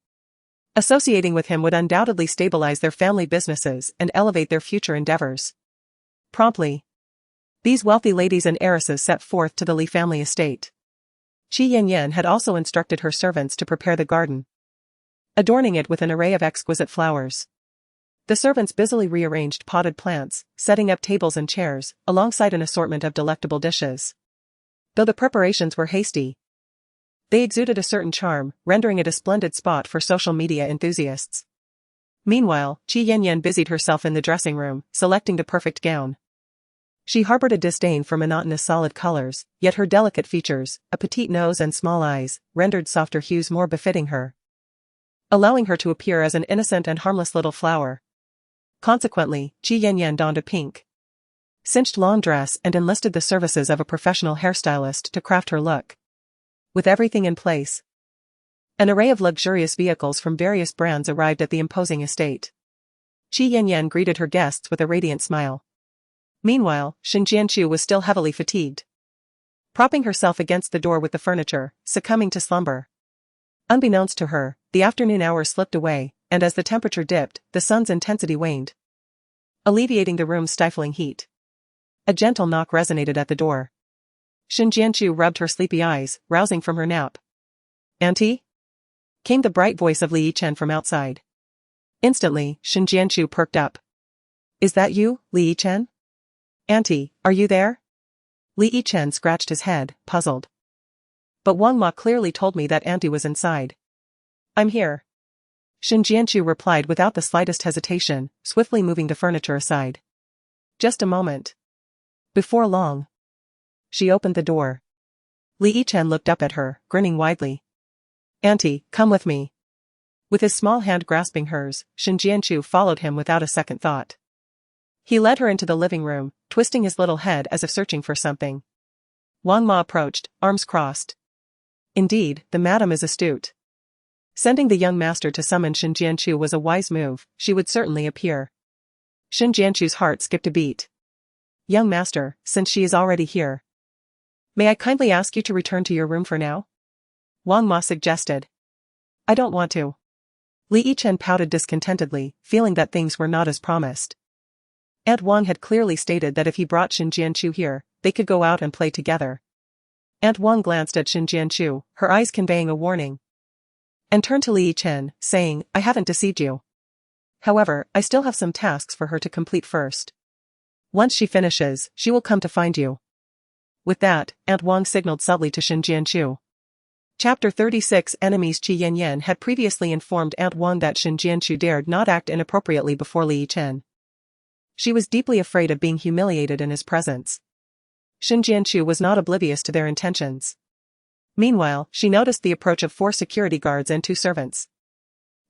[SPEAKER 1] Associating with him would undoubtedly stabilize their family businesses and elevate their future endeavors. Promptly, these wealthy ladies and heiresses set forth to the Li family estate. Qi Yanyan had also instructed her servants to prepare the garden, adorning it with an array of exquisite flowers. The servants busily rearranged potted plants, setting up tables and chairs, alongside an assortment of delectable dishes. Though the preparations were hasty, they exuded a certain charm, rendering it a splendid spot for social media enthusiasts. Meanwhile, Qi Yanyan busied herself in the dressing room, selecting the perfect gown. She harbored a disdain for monotonous solid colors, yet her delicate features, a petite nose and small eyes, rendered softer hues more befitting her, allowing her to appear as an innocent and harmless little flower. Consequently, Qi Yanyan donned a pink, cinched long dress and enlisted the services of a professional hairstylist to craft her look. With everything in place, an array of luxurious vehicles from various brands arrived at the imposing estate. Qi Yanyan greeted her guests with a radiant smile. Meanwhile, Shen Jianchu was still heavily fatigued, propping herself against the door with the furniture, succumbing to slumber. Unbeknownst to her, the afternoon hours slipped away, and as the temperature dipped, the sun's intensity waned, alleviating the room's stifling heat. A gentle knock resonated at the door. Shen Jianchu rubbed her sleepy eyes, rousing from her nap. "Auntie?" came the bright voice of Li Yichen from outside. Instantly, Shen Jianchu perked up. "Is that you, Li Yichen?" "Auntie, are you there?" Li Yichen scratched his head, puzzled. "But Wang Ma clearly told me that Auntie was inside." "I'm here," Shen Jianchu replied without the slightest hesitation, swiftly moving the furniture aside. "Just a moment." Before long, she opened the door. Li Yichen looked up at her, grinning widely. "Auntie, come with me." With his small hand grasping hers, Shen Jianchu followed him without a second thought. He led her into the living room, twisting his little head as if searching for something. Wang Ma approached, arms crossed. Indeed, the madam is astute. Sending the young master to summon Shen Jianchu was a wise move, she would certainly appear. Shen Jianchu's heart skipped a beat. "Young master, since she is already here, may I kindly ask you to return to your room for now?" Wang Ma suggested. "I don't want to." Li Yichen pouted discontentedly, feeling that things were not as promised. Aunt Wang had clearly stated that if he brought Shen Jianchu here, they could go out and play together. Aunt Wang glanced at Shen Jianchu, her eyes conveying a warning, and turned to Li Yichen, saying, "I haven't deceived you. However, I still have some tasks for her to complete first. Once she finishes, she will come to find you." With that, Aunt Wang signaled subtly to Shen Jianchu. Chapter 36 Enemies. Qi Yanyan had previously informed Aunt Wang that Shen Jianchu dared not act inappropriately before Li Yichen. She was deeply afraid of being humiliated in his presence. Shen Jianchu was not oblivious to their intentions. Meanwhile, she noticed the approach of 4 security guards and 2 servants.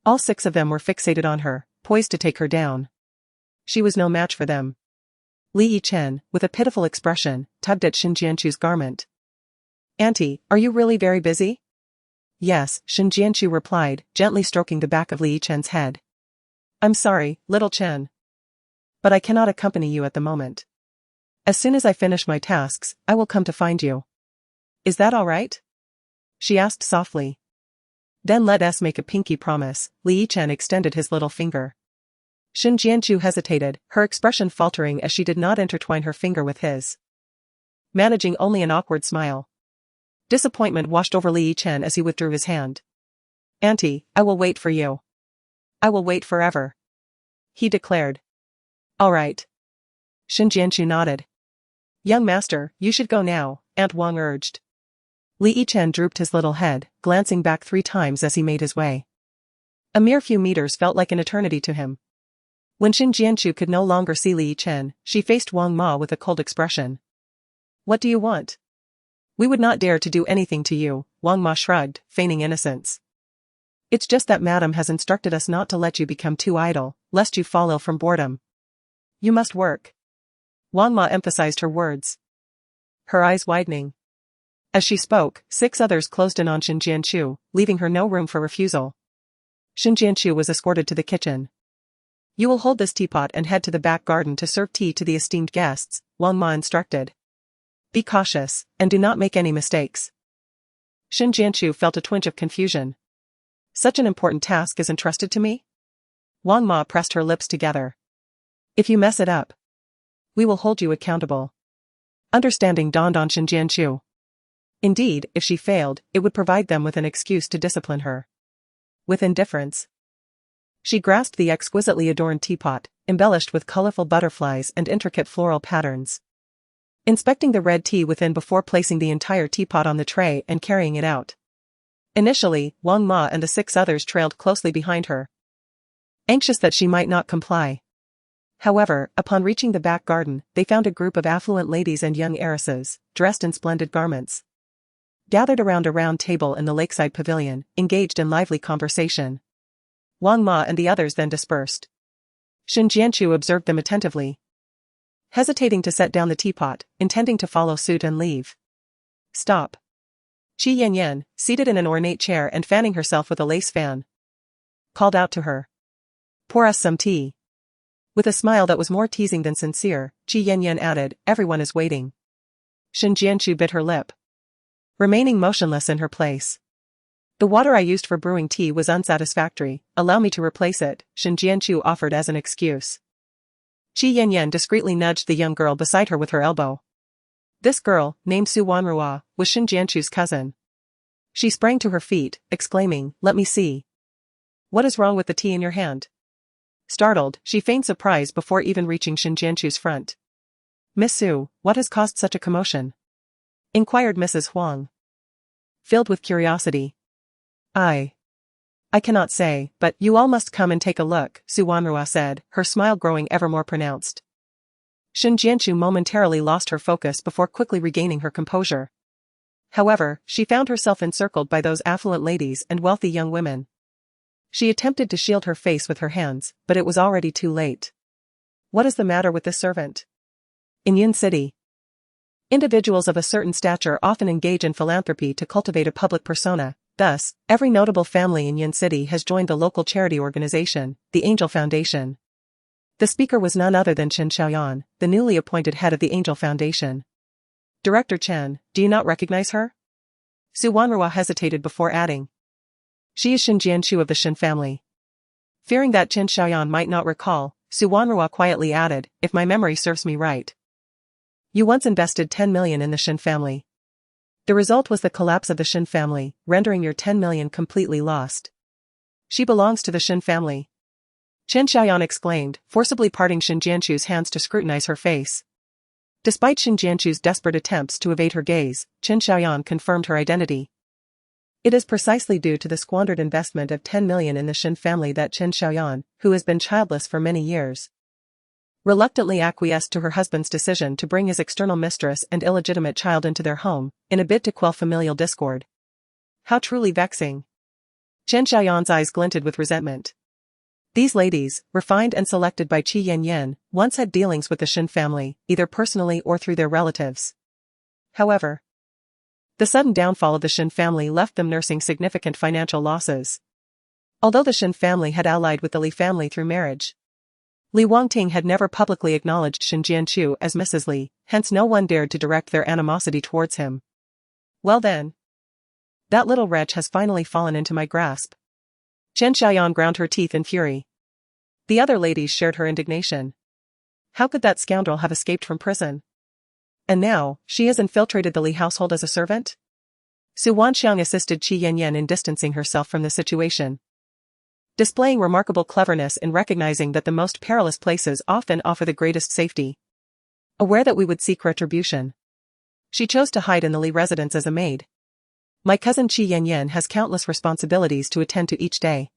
[SPEAKER 1] All 6 of them were fixated on her, poised to take her down. She was no match for them. Li Yichen, with a pitiful expression, tugged at Shen Jianchu's garment. "Auntie, are you really very busy?" "Yes," Shen Jianchu replied, gently stroking the back of Li Yichen's head. "I'm sorry, little Chen, but I cannot accompany you at the moment. As soon as I finish my tasks, I will come to find you. Is that all right?" she asked softly. "Then let us make a pinky promise." Li Yichen extended his little finger. Shen Jianchu hesitated, her expression faltering as she did not intertwine her finger with his, managing only an awkward smile. Disappointment washed over Li Yichen as he withdrew his hand. "Auntie, I will wait for you. I will wait forever," he declared. "All right." Shen Jianchu nodded. "Young master, you should go now," Aunt Wang urged. Li Yichen drooped his little head, glancing back 3 times as he made his way. A mere few meters felt like an eternity to him. When Shen Jianchu could no longer see Li Yichen, she faced Wang Ma with a cold expression. "What do you want?" "We would not dare to do anything to you," Wang Ma shrugged, feigning innocence. "It's just that madam has instructed us not to let you become too idle, lest you fall ill from boredom. You must work." Wang Ma emphasized her words, her eyes widening. As she spoke, 6 others closed in on Shen Jianchu, leaving her no room for refusal. Shen Jianchu was escorted to the kitchen. "You will hold this teapot and head to the back garden to serve tea to the esteemed guests," Wang Ma instructed. "Be cautious, and do not make any mistakes." Shen Jianchu felt a twinge of confusion. Such an important task is entrusted to me? Wang Ma pressed her lips together. "If you mess it up, we will hold you accountable." Understanding dawned on Shen Jianchu. Indeed, if she failed, it would provide them with an excuse to discipline her. With indifference, she grasped the exquisitely adorned teapot, embellished with colorful butterflies and intricate floral patterns. Inspecting the red tea within before placing the entire teapot on the tray and carrying it out. Initially, Wang Ma and the 6 others trailed closely behind her, anxious that she might not comply. However, upon reaching the back garden, they found a group of affluent ladies and young heiresses, dressed in splendid garments, gathered around a round table in the lakeside pavilion, engaged in lively conversation. Wang Ma and the others then dispersed. Shin Jianchu observed them attentively, hesitating to set down the teapot, intending to follow suit and leave. Stop. Qi Yanyan, seated in an ornate chair and fanning herself with a lace fan, called out to her. Pour us some tea. With a smile that was more teasing than sincere, Qi Yanyan added, everyone is waiting. Shin Jianchu bit her lip, remaining motionless in her place. The water I used for brewing tea was unsatisfactory, allow me to replace it, Shin Jianchu offered as an excuse. Qi Yanyan discreetly nudged the young girl beside her with her elbow. This girl, named Su Wanrua, was Shin Jianchu's cousin. She sprang to her feet, exclaiming, let me see. What is wrong with the tea in your hand? Startled, she feigned surprise before even reaching Shin Jianchu's front. Miss Su, what has caused such a commotion? Inquired Mrs. Huang, filled with curiosity. I cannot say, but you all must come and take a look, Su Wanrua said, her smile growing ever more pronounced. Shin Jianchu momentarily lost her focus before quickly regaining her composure. However, she found herself encircled by those affluent ladies and wealthy young women. She attempted to shield her face with her hands, but it was already too late. What is the matter with this servant? In Yin City, individuals of a certain stature often engage in philanthropy to cultivate a public persona. Thus, every notable family in Yin City has joined the local charity organization, the Angel Foundation. The speaker was none other than Chen Xiaoyan, the newly appointed head of the Angel Foundation. Director Chen, do you not recognize her? Su Wanrua hesitated before adding. She is Shin Jianchu of the Shin family. Fearing that Chen Xiaoyan might not recall, Su Wanrua quietly added, if my memory serves me right. You once invested 10 million in the Shin family. The result was the collapse of the Shin family, rendering your 10 million completely lost. She belongs to the Shin family. Chen Xiaoyan exclaimed, forcibly parting Shin Jianchu's hands to scrutinize her face. Despite Shin Jianchu's desperate attempts to evade her gaze, Chen Xiaoyan confirmed her identity. It is precisely due to the squandered investment of 10 million in the Shin family that Chen Xiaoyan, who has been childless for many years, reluctantly acquiesced to her husband's decision to bring his external mistress and illegitimate child into their home, in a bid to quell familial discord. How truly vexing. Chen Xiaoyan's eyes glinted with resentment. These ladies, refined and selected by Qi Yanyan, once had dealings with the Shin family, either personally or through their relatives. However, the sudden downfall of the Shin family left them nursing significant financial losses. Although the Shin family had allied with the Li family through marriage, Li Wangting had never publicly acknowledged Shin Jianchu as Mrs. Li, hence no one dared to direct their animosity towards him. Well then, that little wretch has finally fallen into my grasp. Chen Xiaoyan ground her teeth in fury. The other ladies shared her indignation. How could that scoundrel have escaped from prison? And now, she has infiltrated the Li household as a servant? Su Wanxiang assisted Qi Yanyan in distancing herself from the situation, displaying remarkable cleverness in recognizing that the most perilous places often offer the greatest safety. Aware that we would seek retribution, she chose to hide in the Li residence as a maid. My cousin Qi Yanyan has countless responsibilities to attend to each day,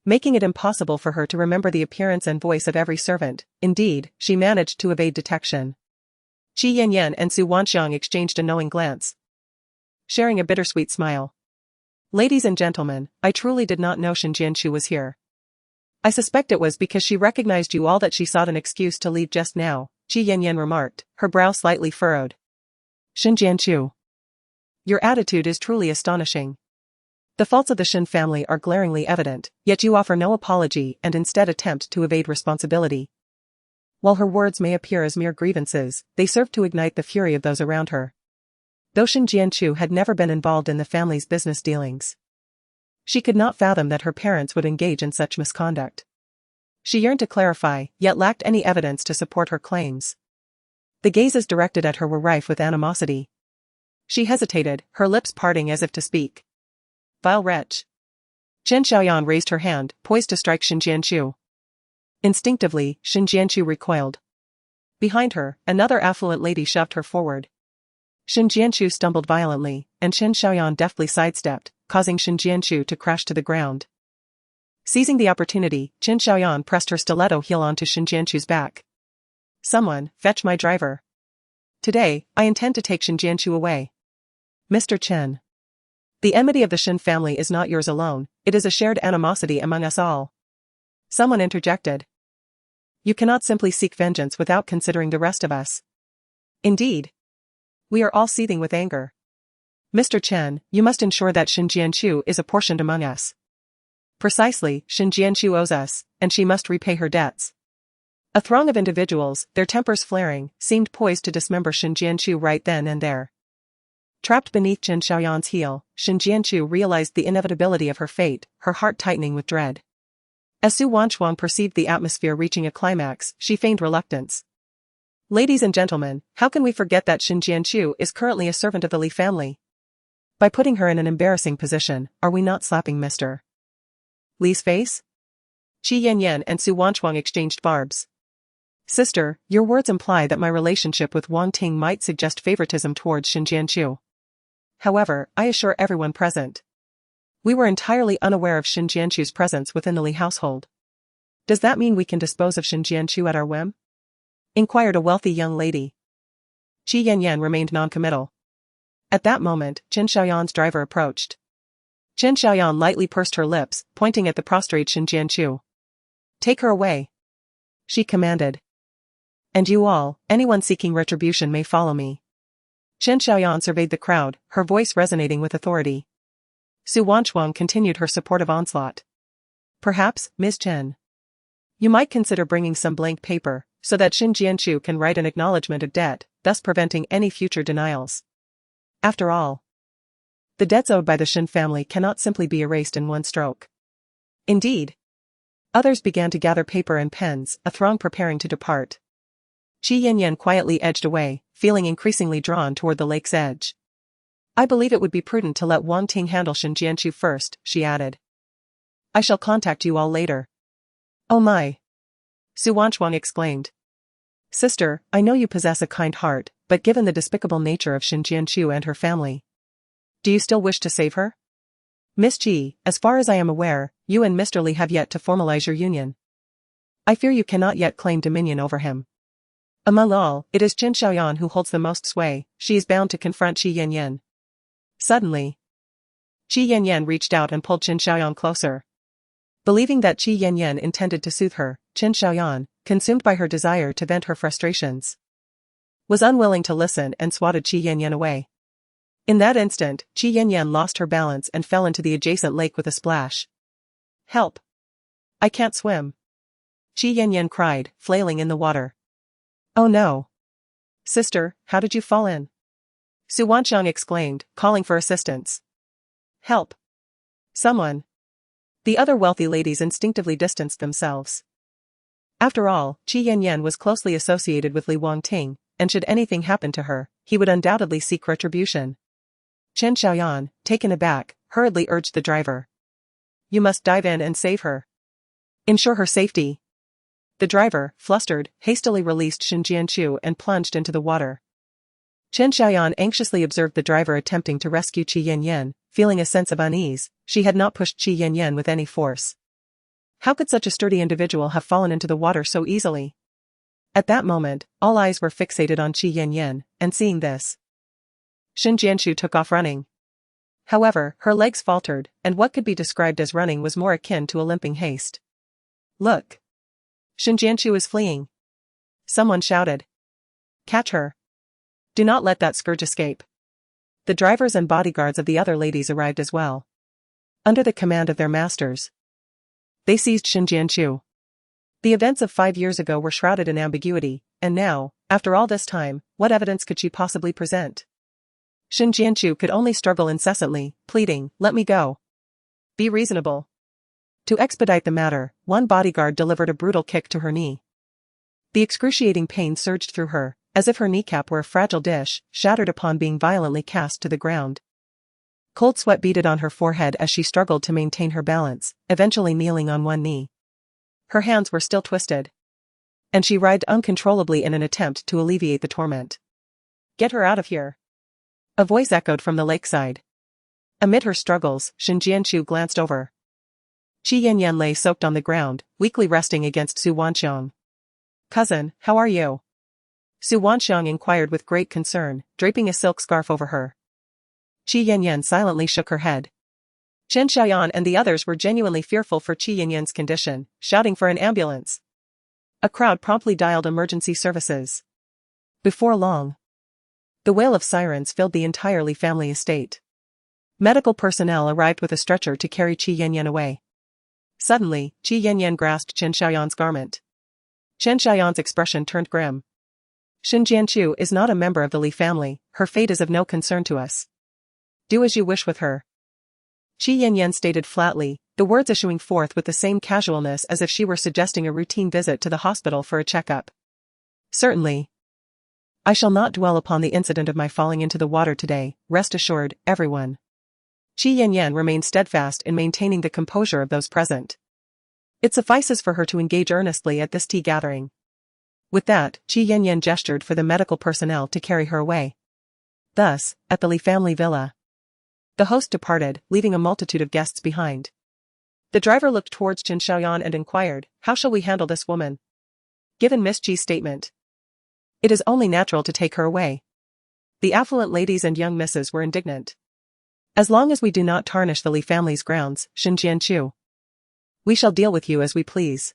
[SPEAKER 1] making it impossible for her to remember the appearance and voice of every servant. Indeed, she managed to evade detection. Qi Yanyan and Su Wanxiang exchanged a knowing glance, sharing a bittersweet smile. Ladies and gentlemen, I truly did not know Shin Jianchu was here. I suspect it was because she recognized you all that she sought an excuse to leave just now, Qi Yanyan remarked, her brow slightly furrowed. Shin Jianchu, your attitude is truly astonishing. The faults of the Shin family are glaringly evident, yet you offer no apology and instead attempt to evade responsibility. While her words may appear as mere grievances, they serve to ignite the fury of those around her. Though Shin Jianchu had never been involved in the family's business dealings, she could not fathom that her parents would engage in such misconduct. She yearned to clarify, yet lacked any evidence to support her claims. The gazes directed at her were rife with animosity. She hesitated, her lips parting as if to speak. Vile wretch. Chen Xiaoyan raised her hand, poised to strike Shin Jianchu. Instinctively, Shin Jianchu recoiled. Behind her, another affluent lady shoved her forward. Shin Jianchu stumbled violently, and Chen Xiaoyan deftly sidestepped, causing Shin Jianchu to crash to the ground. Seizing the opportunity, Chen Xiaoyan pressed her stiletto heel onto Shin Jianchu's back. Someone, fetch my driver. Today, I intend to take Shin Jianchu away. Mr. Chen. The enmity of the Shin family is not yours alone, it is a shared animosity among us all. Someone interjected. you cannot simply seek vengeance without considering the rest of us. Indeed. We are all seething with anger. Mr. Chen, you must ensure that Shin Jianchu is apportioned among us. Precisely, Shin Jianchu owes us, and she must repay her debts. A throng of individuals, their tempers flaring, seemed poised to dismember Shin Jianchu right then and there. Trapped beneath Chen Xiaoyan's heel, Shin Jianchu realized the inevitability of her fate, her heart tightening with dread. As Su Wanchuang perceived the atmosphere reaching a climax, she feigned reluctance. Ladies and gentlemen, how can we forget that Shin Jianchu is currently a servant of the Li family? By putting her in an embarrassing position, are we not slapping Mr. Li's face? Qi Yanyan and Su Wanchuang exchanged barbs. Sister, your words imply that my relationship with Wang Ting might suggest favoritism towards Shin Jianchu. However, I assure everyone present. We were entirely unaware of Shin Jianchu's presence within the Li household. Does that mean we can dispose of Shin Jianchu at our whim? Inquired a wealthy young lady. Qi Yanyan remained non-committal. At that moment, Chen Xiaoyan's driver approached. Chen Xiaoyan lightly pursed her lips, pointing at the prostrate Shin Jianchu. Take her away. She commanded. And you all, anyone seeking retribution may follow me. Chen Xiaoyan surveyed the crowd, her voice resonating with authority. Su Wanchuang continued her supportive onslaught. Perhaps, Ms. Chen, you might consider bringing some blank paper, so that Shin Jianchu can write an acknowledgement of debt, thus preventing any future denials. After all, the debts owed by the Shin family cannot simply be erased in one stroke. Indeed. Others began to gather paper and pens, a throng preparing to depart. Qi Yanyan quietly edged away, feeling increasingly drawn toward the lake's edge. I believe it would be prudent to let Wang Ting handle Shin Jianchu first, she added. I shall contact you all later. Oh my! Su Wanchuang exclaimed. Sister, I know you possess a kind heart, but given the despicable nature of Shin Jianchu and her family, do you still wish to save her? Miss Qi, as far as I am aware, you and Mr. Li have yet to formalize your union. I fear you cannot yet claim dominion over him. Among all, it is Chen Xiaoyan who holds the most sway, she is bound to confront Qi Yanyan. Suddenly, Qi Yanyan reached out and pulled Chen Xiaoyan closer. Believing that Qi Yanyan intended to soothe her, Chen Xiaoyan, consumed by her desire to vent her frustrations, was unwilling to listen and swatted Qi Yanyan away. In that instant, Qi Yanyan lost her balance and fell into the adjacent lake with a splash. Help! I can't swim. Qi Yanyan cried, flailing in the water. Oh no! Sister, how did you fall in? Su Wanchuang exclaimed, calling for assistance. Help! Someone! The other wealthy ladies instinctively distanced themselves. After all, Qi Yanyan was closely associated with Li Wangting, and should anything happen to her, he would undoubtedly seek retribution. Chen Xiaoyan, taken aback, hurriedly urged the driver. You must dive in and save her. Ensure her safety. The driver, flustered, hastily released Shin Jianchu and plunged into the water. Chen Xiaoyan anxiously observed the driver attempting to rescue Qi Yanyan, feeling a sense of unease. She had not pushed Qi Yanyan with any force. How could such a sturdy individual have fallen into the water so easily? At that moment, all eyes were fixated on Qi Yanyan, and seeing this, Shin Jianchu took off running. However, her legs faltered, and what could be described as running was more akin to a limping haste. Look! Shin Jianchu is fleeing. Someone shouted. Catch her. Do not let that scourge escape. The drivers and bodyguards of the other ladies arrived as well. Under the command of their masters, they seized Shin Jianchu. The events of 5 years ago were shrouded in ambiguity, and now, after all this time, what evidence could she possibly present? Shin Jianchu could only struggle incessantly, pleading, let me go. Be reasonable. To expedite the matter, one bodyguard delivered a brutal kick to her knee. The excruciating pain surged through her, as if her kneecap were a fragile dish, shattered upon being violently cast to the ground. Cold sweat beaded on her forehead as she struggled to maintain her balance, eventually kneeling on one knee. Her hands were still twisted, and she writhed uncontrollably in an attempt to alleviate the torment. Get her out of here! A voice echoed from the lakeside. Amid her struggles, Shin Jianchu glanced over. Qi Yanyan lay soaked on the ground, weakly resting against Su Wanchuang. Cousin, how are you? Su Wanchuang inquired with great concern, draping a silk scarf over her. Qi Yanyan silently shook her head. Chen Xiaoyan and the others were genuinely fearful for Qi Yanyan's condition, shouting for an ambulance. A crowd promptly dialed emergency services. Before long, the wail of sirens filled the entire Li family estate. Medical personnel arrived with a stretcher to carry Qi Yanyan away. Suddenly, Qi Yanyan grasped Chen Xiaoyan's garment. Chen Xiaoyan's expression turned grim. Xin Jianchu is not a member of the Li family, her fate is of no concern to us. Do as you wish with her. Qi Yanyan stated flatly, the words issuing forth with the same casualness as if she were suggesting a routine visit to the hospital for a checkup. Certainly. I shall not dwell upon the incident of my falling into the water today, rest assured, everyone. Qi Yanyan remained steadfast in maintaining the composure of those present. It suffices for her to engage earnestly at this tea gathering. With that, Qi Yanyan gestured for the medical personnel to carry her away. Thus, at the Li family villa, the host departed, leaving a multitude of guests behind. The driver looked towards Chen Xiaoyan and inquired, how shall we handle this woman? Given Miss Qi's statement, it is only natural to take her away. The affluent ladies and young misses were indignant. As long as we do not tarnish the Li family's grounds, Xin Jianchu, we shall deal with you as we please.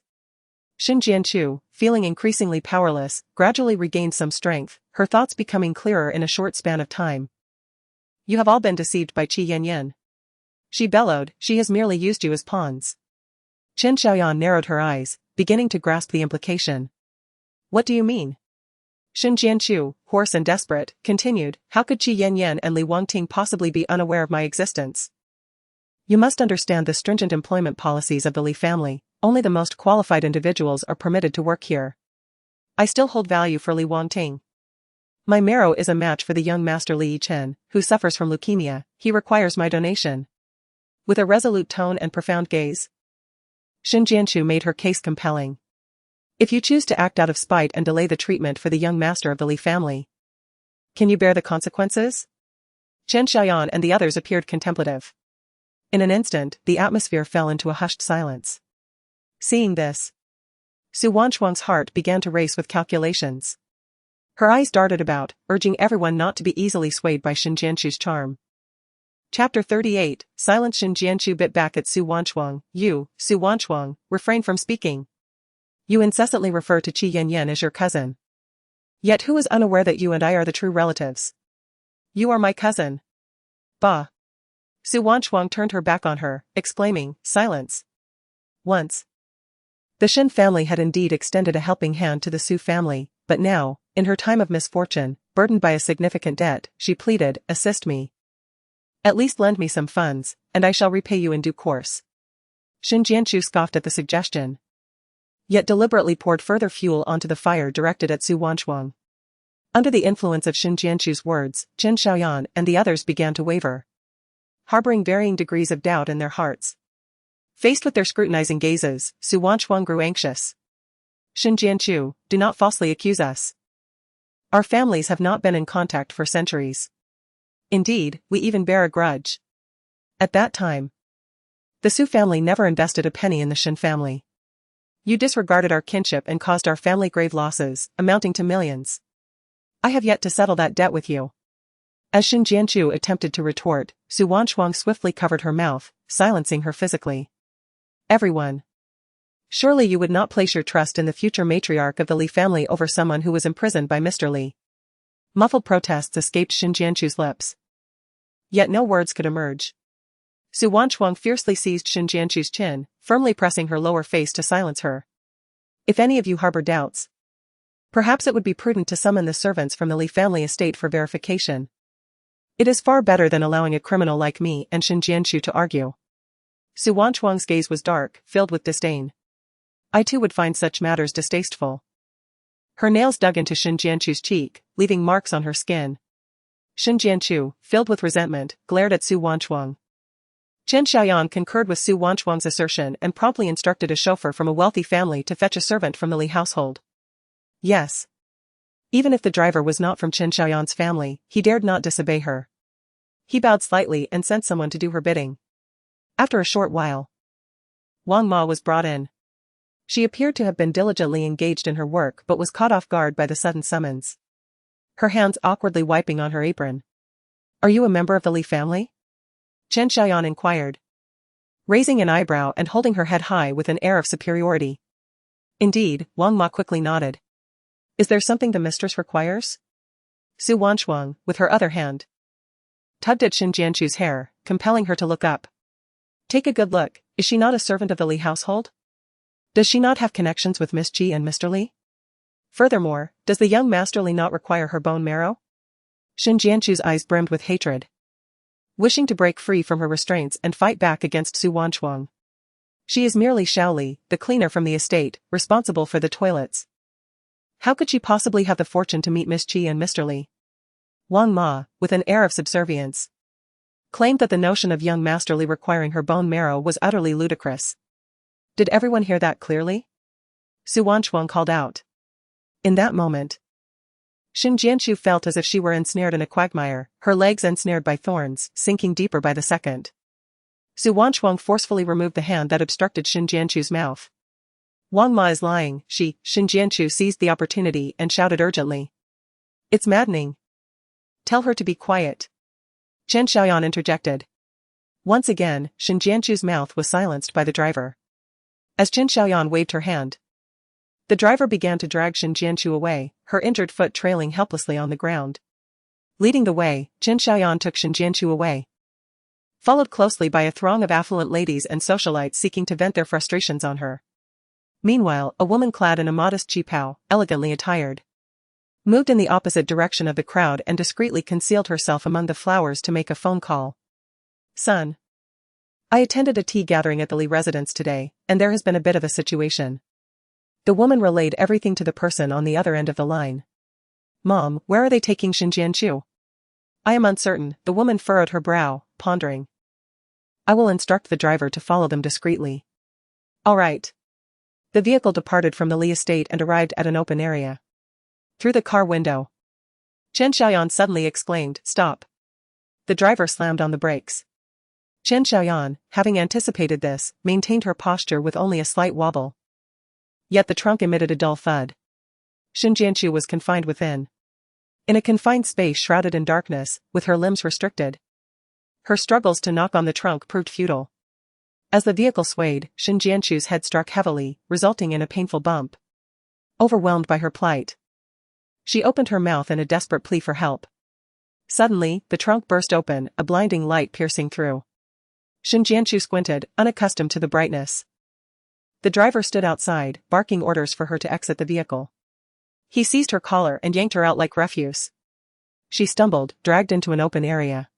[SPEAKER 1] Xin Jianchu, feeling increasingly powerless, gradually regained some strength, her thoughts becoming clearer in a short span of time. You have all been deceived by Qi Yanyan. She bellowed, she has merely used you as pawns. Chen Xiaoyan narrowed her eyes, beginning to grasp the implication. What do you mean? Xin Jianchu, hoarse and desperate, continued, how could Qi Yanyan and Li Wangting possibly be unaware of my existence? You must understand the stringent employment policies of the Li family, only the most qualified individuals are permitted to work here. I still hold value for Li Wangting. My marrow is a match for the young master Li Yichen, who suffers from leukemia, he requires my donation. With a resolute tone and profound gaze, Xin Jianchu made her case compelling. If you choose to act out of spite and delay the treatment for the young master of the Li family, can you bear the consequences? Chen Xiaoyan and the others appeared contemplative. In an instant, the atmosphere fell into a hushed silence. Seeing this, Su Wanchuang's heart began to race with calculations. Her eyes darted about, urging everyone not to be easily swayed by Xin Jianchu's charm. Chapter 38, Silent Xin Jianchu bit back at Su Wanchuang. You, Su Wanchuang, refrain from speaking. You incessantly refer to Qi Yanyan as your cousin. Yet who is unaware that you and I are the true relatives? You are my cousin. Bah. Su Wanchuang turned her back on her, exclaiming, silence. Once, the Xin family had indeed extended a helping hand to the Su family, but now, in her time of misfortune, burdened by a significant debt, she pleaded, assist me. At least lend me some funds, and I shall repay you in due course. Xin Jianchu scoffed at the suggestion, yet deliberately poured further fuel onto the fire directed at Su Wanchuang. Under the influence of Xin Jianchu's words, Chen Xiaoyan and the others began to waver, harboring varying degrees of doubt in their hearts. Faced with their scrutinizing gazes, Su Wanchuang grew anxious. Xin Jianchu, do not falsely accuse us. Our families have not been in contact for centuries. Indeed, we even bear a grudge. At that time, the Su family never invested a penny in the Xin family. You disregarded our kinship and caused our family grave losses, amounting to millions. I have yet to settle that debt with you. As Xin Jianchu attempted to retort, Su Wanchuang swiftly covered her mouth, silencing her physically. Everyone. Surely you would not place your trust in the future matriarch of the Li family over someone who was imprisoned by Mr. Li. Muffled protests escaped Xin Jianchu's lips. Yet no words could emerge. Su Wanchuang fiercely seized Xin Jianchu's chin, firmly pressing her lower face to silence her. If any of you harbor doubts, perhaps it would be prudent to summon the servants from the Li family estate for verification. It is far better than allowing a criminal like me and Xin Jianchu to argue. Su Wanchuang's gaze was dark, filled with disdain. I too would find such matters distasteful. Her nails dug into Xin Jianchu's cheek, leaving marks on her skin. Xin Jianchu, filled with resentment, glared at Su Wanchuang. Chen Xiaoyan concurred with Su Wanchuang's assertion and promptly instructed a chauffeur from a wealthy family to fetch a servant from the Li household. Yes. Even if the driver was not from Chen Xiaoyan's family, he dared not disobey her. He bowed slightly and sent someone to do her bidding. After a short while, Wang Ma was brought in. She appeared to have been diligently engaged in her work but was caught off guard by the sudden summons. Her hands awkwardly wiping on her apron. Are you a member of the Li family? Chen Xiaoyan inquired, raising an eyebrow and holding her head high with an air of superiority. Indeed, Wang Ma quickly nodded. Is there something the mistress requires? Su Wanchuang, with her other hand, tugged at Xin Jianchu's hair, compelling her to look up. Take a good look, is she not a servant of the Li household? Does she not have connections with Miss Ji and Mr. Li? Furthermore, does the young Master Li not require her bone marrow? Xin Jianchu's eyes brimmed with hatred, wishing to break free from her restraints and fight back against Su Wanchuang. She is merely Xiao Li, the cleaner from the estate, responsible for the toilets. How could she possibly have the fortune to meet Miss Ji and Mr. Li? Wang Ma, with an air of subservience, claimed that the notion of young Master Li requiring her bone marrow was utterly ludicrous. Did everyone hear that clearly? Su Wanchuang called out. In that moment, Xin Jianchu felt as if she were ensnared in a quagmire, her legs ensnared by thorns, sinking deeper by the second. Su Wanchuang forcefully removed the hand that obstructed Xin Jianchu's mouth. Wang Ma is lying, Xin Jianchu seized the opportunity and shouted urgently. It's maddening. Tell her to be quiet. Chen Xiaoyan interjected. Once again, Xin Jianchu's mouth was silenced by the driver. As Chen Xiaoyan waved her hand, the driver began to drag Xin Jianchu away, her injured foot trailing helplessly on the ground. Leading the way, Chen Xiaoyan took Xin Jianchu away, followed closely by a throng of affluent ladies and socialites seeking to vent their frustrations on her. Meanwhile, a woman clad in a modest qipao, elegantly attired, moved in the opposite direction of the crowd and discreetly concealed herself among the flowers to make a phone call. Son. I attended a tea gathering at the Li residence today, and there has been a bit of a situation. The woman relayed everything to the person on the other end of the line. Mom, where are they taking Xin Jianchu? I am uncertain, the woman furrowed her brow, pondering. I will instruct the driver to follow them discreetly. All right. The vehicle departed from the Li estate and arrived at an open area. Through the car window, Chen Xiaoyan suddenly exclaimed, Stop. The driver slammed on the brakes. Chen Xiaoyan, having anticipated this, maintained her posture with only a slight wobble. Yet the trunk emitted a dull thud. Xin Jianchu was confined within. In a confined space shrouded in darkness, with her limbs restricted. Her struggles to knock on the trunk proved futile. As the vehicle swayed, Xin Jianchu's head struck heavily, resulting in a painful bump. Overwhelmed by her plight, she opened her mouth in a desperate plea for help. Suddenly, the trunk burst open, a blinding light piercing through. Xin Jianchu squinted, unaccustomed to the brightness. The driver stood outside, barking orders for her to exit the vehicle. He seized her collar and yanked her out like refuse. She stumbled, dragged into an open area.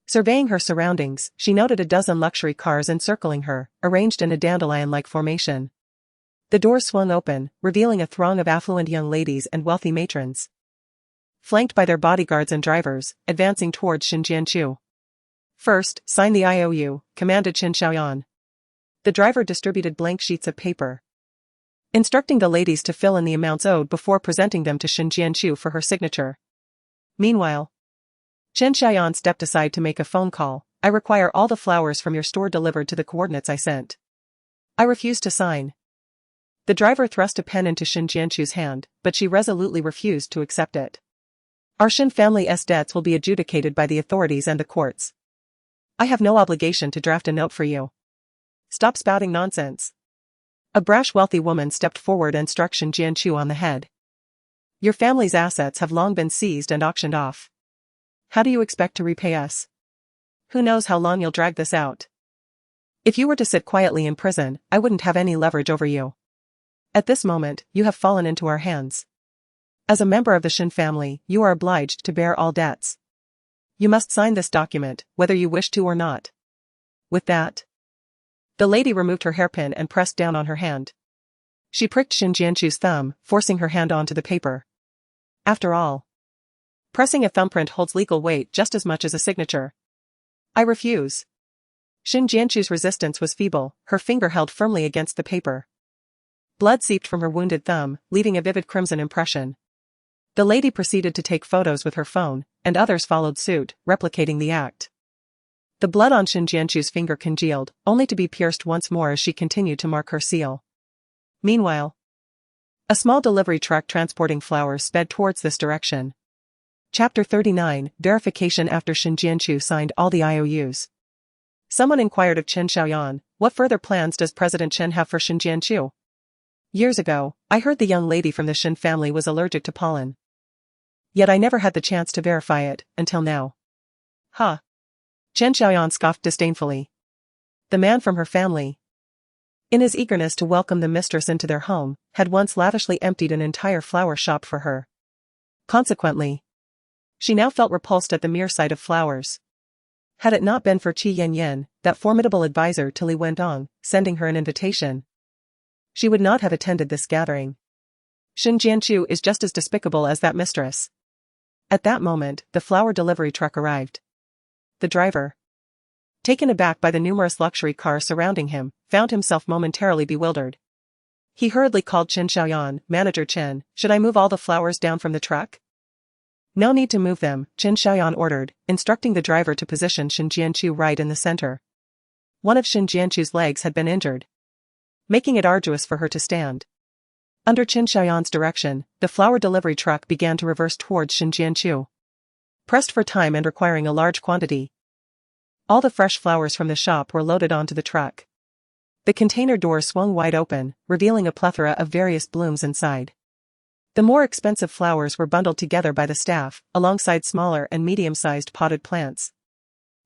[SPEAKER 1] Surveying her surroundings, she noted a dozen luxury cars encircling her, arranged in a dandelion-like formation. The doors swung open, revealing a throng of affluent young ladies and wealthy matrons, flanked by their bodyguards and drivers, advancing towards Xin Jianchu. First, sign the IOU, commanded Chen Xiaoyan. The driver distributed blank sheets of paper, instructing the ladies to fill in the amounts owed before presenting them to Xin Jianchu for her signature. Meanwhile, Chen Xiaoyan stepped aside to make a phone call. I require all the flowers from your store delivered to the coordinates I sent. I refuse to sign. The driver thrust a pen into Xin Jianchu's hand, but she resolutely refused to accept it. Our Xin family's debts will be adjudicated by the authorities and the courts. I have no obligation to draft a note for you. Stop spouting nonsense. A brash wealthy woman stepped forward and struck Xin Jianchu on the head. Your family's assets have long been seized and auctioned off. How do you expect to repay us? Who knows how long you'll drag this out? If you were to sit quietly in prison, I wouldn't have any leverage over you. At this moment, you have fallen into our hands. As a member of the Xin family, you are obliged to bear all debts. You must sign this document, whether you wish to or not. With that, the lady removed her hairpin and pressed down on her hand. She pricked Xin Jianchu's thumb, forcing her hand onto the paper. After all, pressing a thumbprint holds legal weight just as much as a signature. I refuse. Xin Jianchu's resistance was feeble, her finger held firmly against the paper. Blood seeped from her wounded thumb, leaving a vivid crimson impression. The lady proceeded to take photos with her phone, and others followed suit, replicating the act. The blood on Xin Jianchu's finger congealed, only to be pierced once more as she continued to mark her seal. Meanwhile, a small delivery truck transporting flowers sped towards this direction. Chapter 39, Verification. After Xin Jianchu signed all the IOUs, someone inquired of Chen Xiaoyan, what further plans does President Chen have for Xin Jianchu? Years ago, I heard the young lady from the Shin family was allergic to pollen. Yet I never had the chance to verify it, until now. Huh. Chen Xiaoyan scoffed disdainfully. The man from her family, in his eagerness to welcome the mistress into their home, had once lavishly emptied an entire flower shop for her. Consequently, she now felt repulsed at the mere sight of flowers. Had it not been for Qi Yanyan, that formidable advisor to Li Wendong, sending her an invitation, she would not have attended this gathering. Shin Jianchu is just as despicable as that mistress. At that moment, the flower delivery truck arrived. The driver, taken aback by the numerous luxury cars surrounding him, found himself momentarily bewildered. He hurriedly called Chen Xiaoyan, "Manager Chen, should I move all the flowers down from the truck?" "No need to move them," Chen Xiaoyan ordered, instructing the driver to position Shin Jianchu right in the center. One of Shin Jianchu's legs had been injured, making it arduous for her to stand. Under Chen Xiaoyan's direction, the flower delivery truck began to reverse towards Shin Jianchu. Pressed for time and requiring a large quantity, all the fresh flowers from the shop were loaded onto the truck. The container doors swung wide open, revealing a plethora of various blooms inside. The more expensive flowers were bundled together by the staff, alongside smaller and medium-sized potted plants.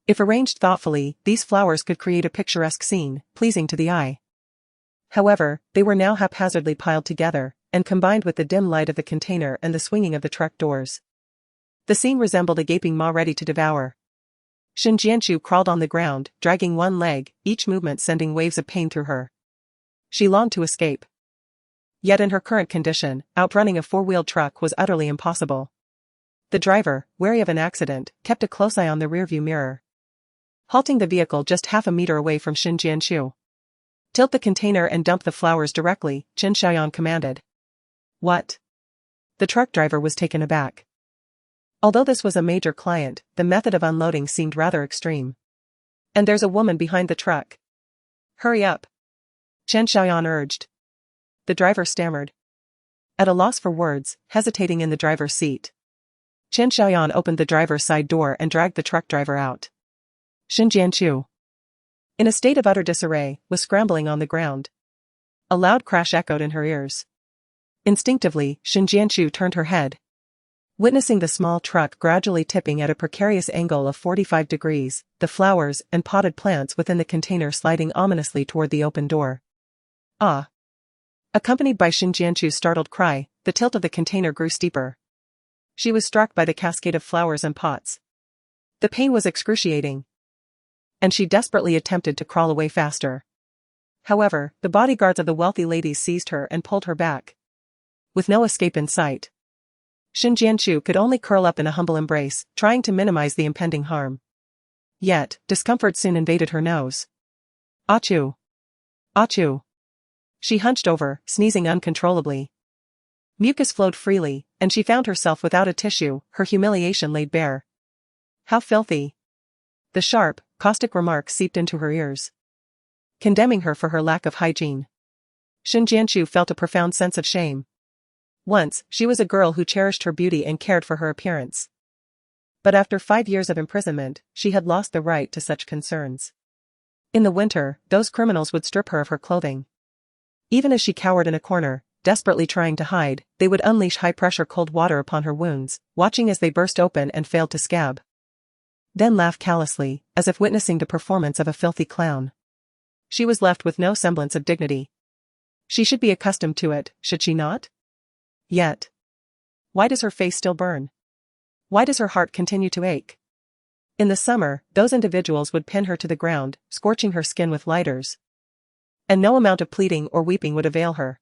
[SPEAKER 1] If arranged thoughtfully, these flowers could create a picturesque scene, pleasing to the eye. However, they were now haphazardly piled together, and combined with the dim light of the container and the swinging of the truck doors, the scene resembled a gaping maw ready to devour. Shin Jianchu crawled on the ground, dragging one leg, each movement sending waves of pain through her. She longed to escape. Yet in her current condition, outrunning a four-wheeled truck was utterly impossible. The driver, wary of an accident, kept a close eye on the rearview mirror. Halting the vehicle just half a meter away from Shin Jianchu. "Tilt the container and dump the flowers directly," Chen Xiaoyan commanded. "What?" The truck driver was taken aback. Although this was a major client, the method of unloading seemed rather extreme. "And there's a woman behind the truck. Hurry up," Chen Xiaoyan urged. The driver stammered, at a loss for words, hesitating in the driver's seat. Chen Xiaoyan opened the driver's side door and dragged the truck driver out. Shin Jianchu, in a state of utter disarray, was scrambling on the ground. A loud crash echoed in her ears. Instinctively, Shin Jianchu turned her head, witnessing the small truck gradually tipping at a precarious angle of 45 degrees, the flowers and potted plants within the container sliding ominously toward the open door. "Ah!" Accompanied by Shin Jianchu's startled cry, the tilt of the container grew steeper. She was struck by the cascade of flowers and pots. The pain was excruciating, and she desperately attempted to crawl away faster. However, the bodyguards of the wealthy ladies seized her and pulled her back. With no escape in sight, Shin Jianchu could only curl up in a humble embrace, trying to minimize the impending harm. Yet, discomfort soon invaded her nose. "Achoo! Achoo!" She hunched over, sneezing uncontrollably. Mucus flowed freely, and she found herself without a tissue, her humiliation laid bare. "How filthy!" The sharp, caustic remark seeped into her ears, condemning her for her lack of hygiene. Shin Jianchu felt a profound sense of shame. Once, she was a girl who cherished her beauty and cared for her appearance. But after 5 years of imprisonment, she had lost the right to such concerns. In the winter, those criminals would strip her of her clothing. Even as she cowered in a corner, desperately trying to hide, they would unleash high-pressure cold water upon her wounds, watching as they burst open and failed to scab. Then laugh callously, as if witnessing the performance of a filthy clown. She was left with no semblance of dignity. She should be accustomed to it, should she not? Yet, why does her face still burn? Why does her heart continue to ache? In the summer, those individuals would pin her to the ground, scorching her skin with lighters. And no amount of pleading or weeping would avail her.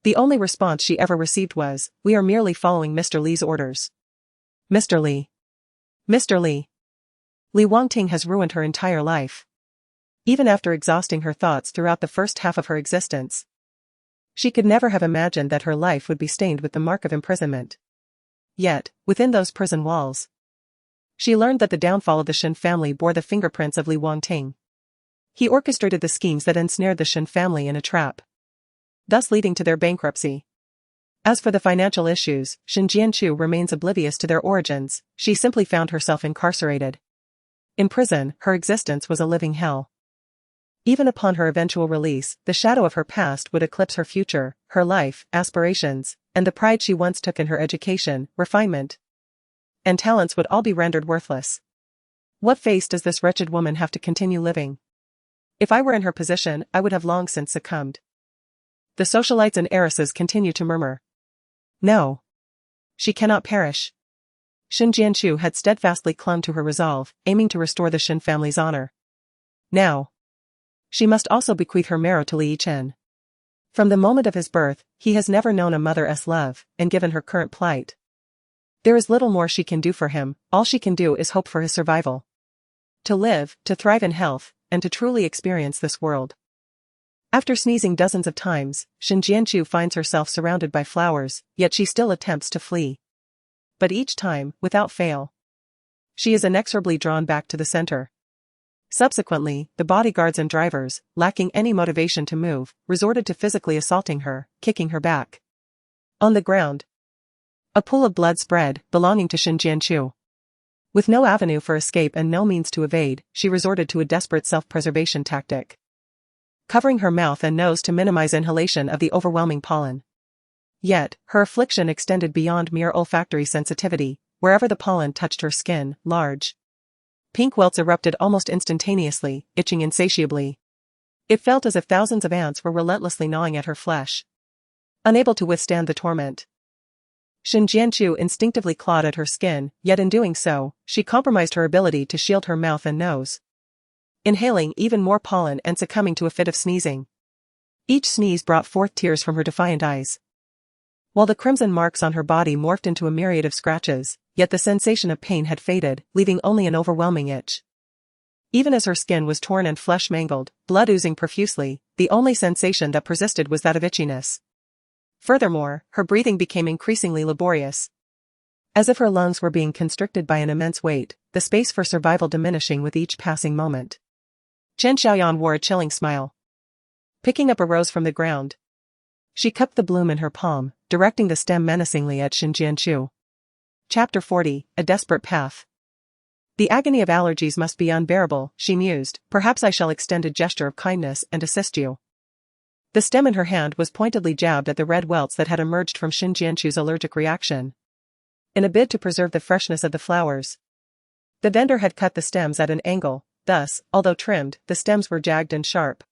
[SPEAKER 1] The only response she ever received was, "We are merely following Mr. Li's orders." Mr. Li. Mr. Li. Li Wangting has ruined her entire life. Even after exhausting her thoughts throughout the first half of her existence, she could never have imagined that her life would be stained with the mark of imprisonment. Yet, within those prison walls, she learned that the downfall of the Shin family bore the fingerprints of Li Wangting. He orchestrated the schemes that ensnared the Shin family in a trap, thus leading to their bankruptcy. As for the financial issues, Shin Jianchu remains oblivious to their origins. She simply found herself incarcerated. In prison, her existence was a living hell. Even upon her eventual release, the shadow of her past would eclipse her future, her life, aspirations, and the pride she once took in her education, refinement, and talents would all be rendered worthless. What face does this wretched woman have to continue living? If I were in her position, I would have long since succumbed. The socialites and heiresses continue to murmur. No. She cannot perish. Shin Jianchu had steadfastly clung to her resolve, aiming to restore the Shin family's honor. Now, she must also bequeath her marrow to Li Chen. From the moment of his birth, he has never known a mother's love, and given her current plight, there is little more she can do for him. All she can do is hope for his survival. To live, to thrive in health, and to truly experience this world. After sneezing dozens of times, Shin Jianchu finds herself surrounded by flowers, yet she still attempts to flee. But each time, without fail, she is inexorably drawn back to the center. Subsequently, the bodyguards and drivers, lacking any motivation to move, resorted to physically assaulting her, kicking her back. On the ground, a pool of blood spread, belonging to Shin Jianchu. With no avenue for escape and no means to evade, she resorted to a desperate self-preservation tactic, covering her mouth and nose to minimize inhalation of the overwhelming pollen. Yet, her affliction extended beyond mere olfactory sensitivity. Wherever the pollen touched her skin, large pink welts erupted almost instantaneously, itching insatiably. It felt as if thousands of ants were relentlessly gnawing at her flesh. Unable to withstand the torment, Shin Jianchu instinctively clawed at her skin, yet in doing so, she compromised her ability to shield her mouth and nose, inhaling even more pollen and succumbing to a fit of sneezing. Each sneeze brought forth tears from her defiant eyes, while the crimson marks on her body morphed into a myriad of scratches, yet the sensation of pain had faded, leaving only an overwhelming itch. Even as her skin was torn and flesh mangled, blood oozing profusely, the only sensation that persisted was that of itchiness. Furthermore, her breathing became increasingly laborious, as if her lungs were being constricted by an immense weight, the space for survival diminishing with each passing moment. Chen Xiaoyan wore a chilling smile. Picking up a rose from the ground, she cupped the bloom in her palm, directing the stem menacingly at Shin Jianchu. Chapter 40, A Desperate Path. The agony of allergies must be unbearable, she mused. Perhaps I shall extend a gesture of kindness and assist you. The stem in her hand was pointedly jabbed at the red welts that had emerged from Shin Jianchu's allergic reaction. In a bid to preserve the freshness of the flowers, the vendor had cut the stems at an angle, thus, although trimmed, the stems were jagged and sharp.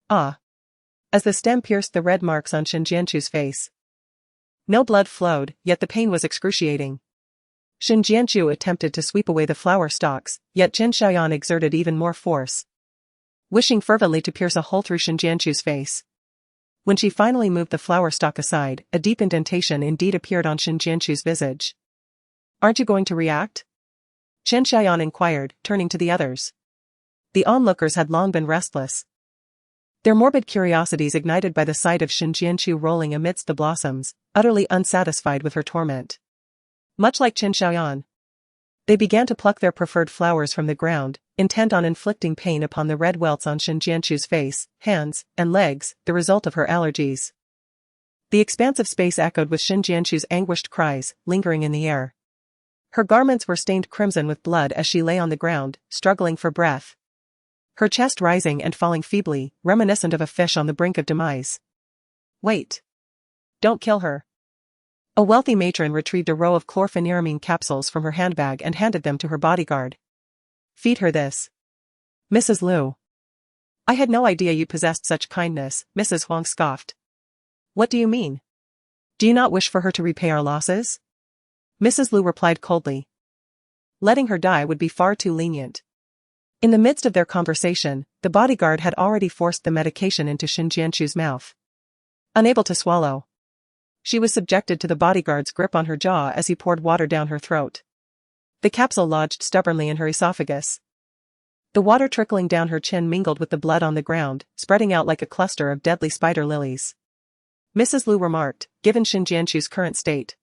[SPEAKER 1] Ah! As the stem pierced the red marks on Shin Jianchu's face, no blood flowed, yet the pain was excruciating. Shin Jianchu attempted to sweep away the flower stalks, yet Chen Xiaoyan exerted even more force, wishing fervently to pierce a hole through Shin Jianchu's face. When she finally moved the flower stalk aside, a deep indentation indeed appeared on Shin Jianchu's visage. Aren't you going to react? Chen Xiaoyan inquired, turning to the others. The onlookers had long been restless, their morbid curiosities ignited by the sight of Shin Jianchu rolling amidst the blossoms, utterly unsatisfied with her torment. Much like Chen Xiaoyan, they began to pluck their preferred flowers from the ground, intent on inflicting pain upon the red welts on Shin Jianchu's face, hands, and legs, the result of her allergies. The expansive space echoed with Shin Jianchu's anguished cries, lingering in the air. Her garments were stained crimson with blood as she lay on the ground, struggling for breath, her chest rising and falling feebly, reminiscent of a fish on the brink of demise. Wait. Don't kill her. A wealthy matron retrieved a row of chlorpheniramine capsules from her handbag and handed them to her bodyguard. Feed her this. Mrs. Liu. I had no idea you possessed such kindness, Mrs. Huang scoffed. What do you mean? Do you not wish for her to repay our losses? Mrs. Liu replied coldly. Letting her die would be far too lenient. In the midst of their conversation, the bodyguard had already forced the medication into Shin Jianchu's mouth. Unable to swallow, she was subjected to the bodyguard's grip on her jaw as he poured water down her throat. The capsule lodged stubbornly in her esophagus. The water trickling down her chin mingled with the blood on the ground, spreading out like a cluster of deadly spider lilies. Mrs. Liu remarked, given Shin Jianchu's current state,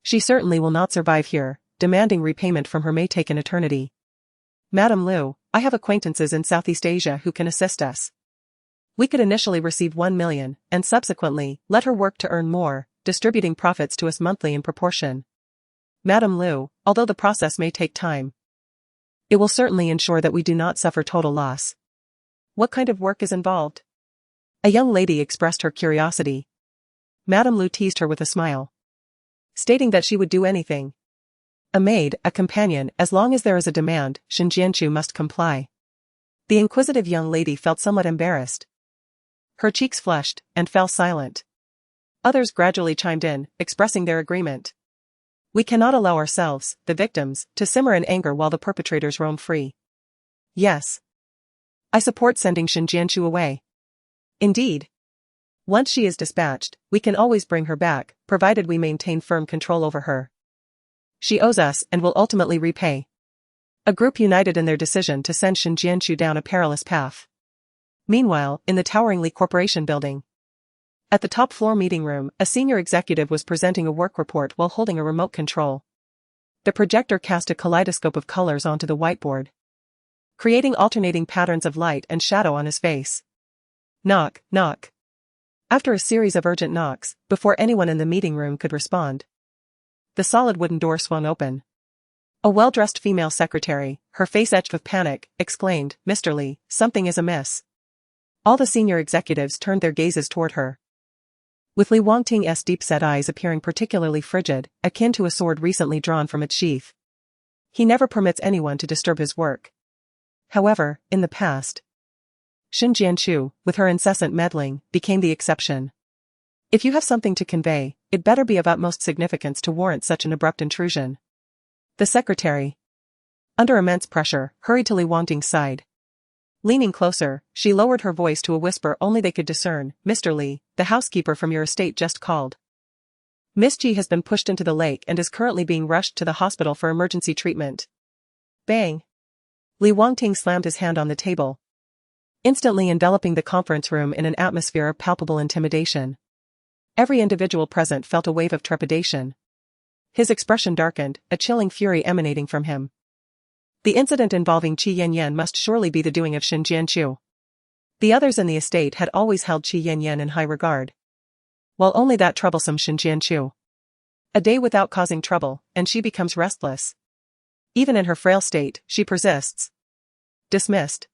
[SPEAKER 1] she certainly will not survive here, demanding repayment from her may take an eternity. Madam Liu, I have acquaintances in Southeast Asia who can assist us. We could initially receive 1 million, and subsequently, let her work to earn more, distributing profits to us monthly in proportion. Madam Liu, although the process may take time, it will certainly ensure that we do not suffer total loss. What kind of work is involved? A young lady expressed her curiosity. Madame Lu teased her with a smile, stating that she would do anything. A maid, a companion, as long as there is a demand, Shen Jianchu must comply. The inquisitive young lady felt somewhat embarrassed. Her cheeks flushed, and fell silent. Others gradually chimed in, expressing their agreement. We cannot allow ourselves, the victims, to simmer in anger while the perpetrators roam free. Yes. I support sending Shen Jianchu away. Indeed. Once she is dispatched, we can always bring her back, provided we maintain firm control over her. She owes us and will ultimately repay. A group united in their decision to send Shen Jianchu down a perilous path. Meanwhile, in the towering Li Corporation building. At the top floor meeting room, a senior executive was presenting a work report while holding a remote control. The projector cast a kaleidoscope of colors onto the whiteboard, creating alternating patterns of light and shadow on his face. Knock, knock. After a series of urgent knocks, before anyone in the meeting room could respond, the solid wooden door swung open. A well-dressed female secretary, her face etched with panic, exclaimed, "Mr. Li, something is amiss." All the senior executives turned their gazes toward her, with Li Wangting's deep-set eyes appearing particularly frigid, akin to a sword recently drawn from its sheath. He never permits anyone to disturb his work. However, in the past, Shen Jianchu, with her incessant meddling, became the exception. If you have something to convey, it better be of utmost significance to warrant such an abrupt intrusion. The secretary, under immense pressure, hurried to Li Wangting's side. Leaning closer, she lowered her voice to a whisper only they could discern. "Mr. Li, the housekeeper from your estate just called. Miss Ji has been pushed into the lake and is currently being rushed to the hospital for emergency treatment." Bang! Li Wangting slammed his hand on the table, instantly enveloping the conference room in an atmosphere of palpable intimidation. Every individual present felt a wave of trepidation. His expression darkened, a chilling fury emanating from him. The incident involving Qi Yanyan must surely be the doing of Shen Jianchu. The others in the estate had always held Qi Yanyan in high regard, while only that troublesome Shen Jianchu. A day without causing trouble, and she becomes restless. Even in her frail state, she persists. Dismissed.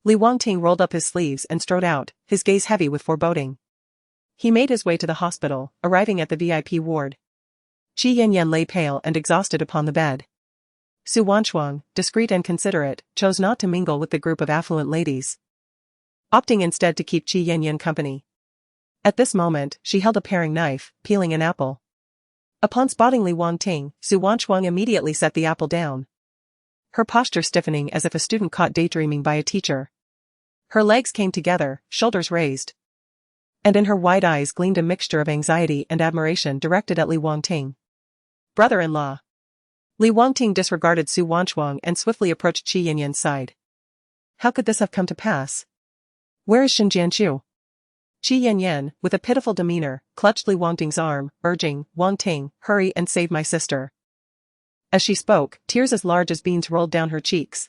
[SPEAKER 1] Li Wangting rolled up his sleeves and strode out, his gaze heavy with foreboding. He made his way to the hospital, arriving at the VIP ward. Qi Yanyan lay pale and exhausted upon the bed. Su Wanchuang, discreet and considerate, chose not to mingle with the group of affluent ladies, opting instead to keep Qi Yanyan company. At this moment, she held a paring knife, peeling an apple. Upon spotting Li Wangting, Su Wanchuang immediately set the apple down, her posture stiffening as if a student caught daydreaming by a teacher. Her legs came together, shoulders raised, and in her wide eyes gleamed a mixture of anxiety and admiration directed at Li Wangting. Brother-in-law. Li Wangting disregarded Su Wanchuang and swiftly approached Qi Yanyan's side. How could this have come to pass? Where is Shen Jianchu? Qi Yanyan, with a pitiful demeanor, clutched Li Wangting's arm, urging, "Wangting, hurry and save my sister." As she spoke, tears as large as beans rolled down her cheeks.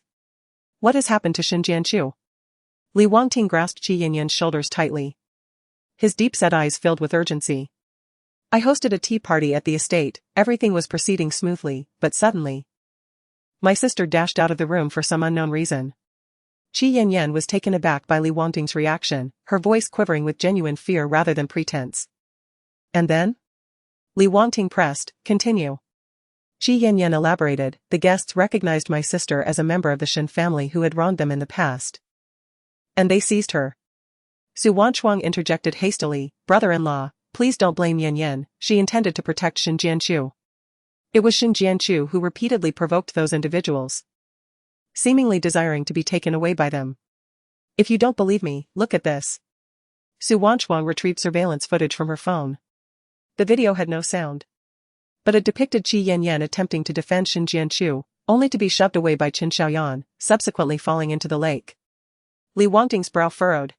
[SPEAKER 1] What has happened to Shen Jianchu? Li Wangting grasped Qi Yanyan's shoulders tightly, his deep-set eyes filled with urgency. I hosted a tea party at the estate, everything was proceeding smoothly, but suddenly, my sister dashed out of the room for some unknown reason. Qi Yanyan was taken aback by Li Wangting's reaction, her voice quivering with genuine fear rather than pretense. And then? Li Wangting pressed, "Continue." Qi Yanyan elaborated, "The guests recognized my sister as a member of the Shen family who had wronged them in the past, and they seized her." Su Wanchuang interjected hastily, "Brother-in-law, please don't blame Yanyan, she intended to protect Shen Jianchu. It was Shen Jianchu who repeatedly provoked those individuals, seemingly desiring to be taken away by them. If you don't believe me, look at this." Su Wanchuang retrieved surveillance footage from her phone. The video had no sound, but it depicted Qi Yanyan attempting to defend Shen Jianchu, only to be shoved away by Qin Xiaoyan, subsequently falling into the lake. Li Wangting's brow furrowed.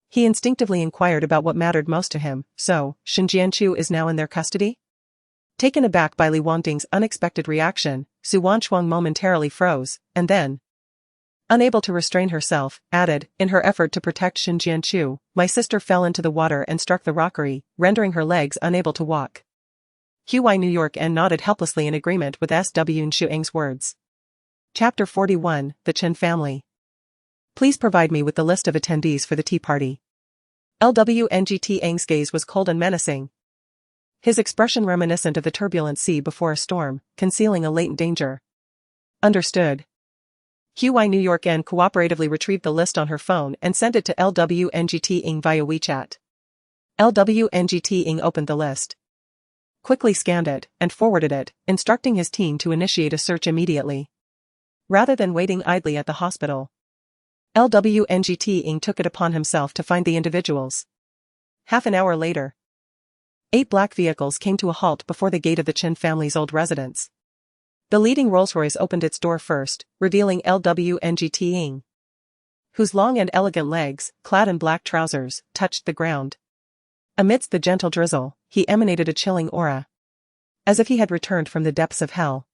[SPEAKER 1] He instinctively inquired about what mattered most to him. So, Shen Jianchu is now in their custody? Taken aback by Li Wangting's unexpected reaction, Su Wanchuang momentarily froze, and then, unable to restrain herself, added, "In her effort to protect Shen Jianchu, my sister fell into the water and struck the rockery, rendering her legs unable to walk." Huai New York and nodded helplessly in agreement with S.W. Nshuang's words. Chapter 41, The Chen Family. Please provide me with the list of attendees for the tea party. LWNGT Ang's gaze was cold and menacing. His expression reminiscent of the turbulent sea before a storm, concealing a latent danger. Understood. QI New York N cooperatively retrieved the list on her phone and sent it to LWNGT Ing via WeChat. LWNGT Ing opened the list, quickly scanned it, and forwarded it, instructing his team to initiate a search immediately. Rather than waiting idly at the hospital, LWNGT Ing took it upon himself to find the individuals. Half an hour later, 8 black vehicles came to a halt before the gate of the Chin family's old residence. The leading Rolls-Royce opened its door first, revealing LWNGT Ing, whose long and elegant legs, clad in black trousers, touched the ground. Amidst the gentle drizzle, he emanated a chilling aura, as if he had returned from the depths of hell.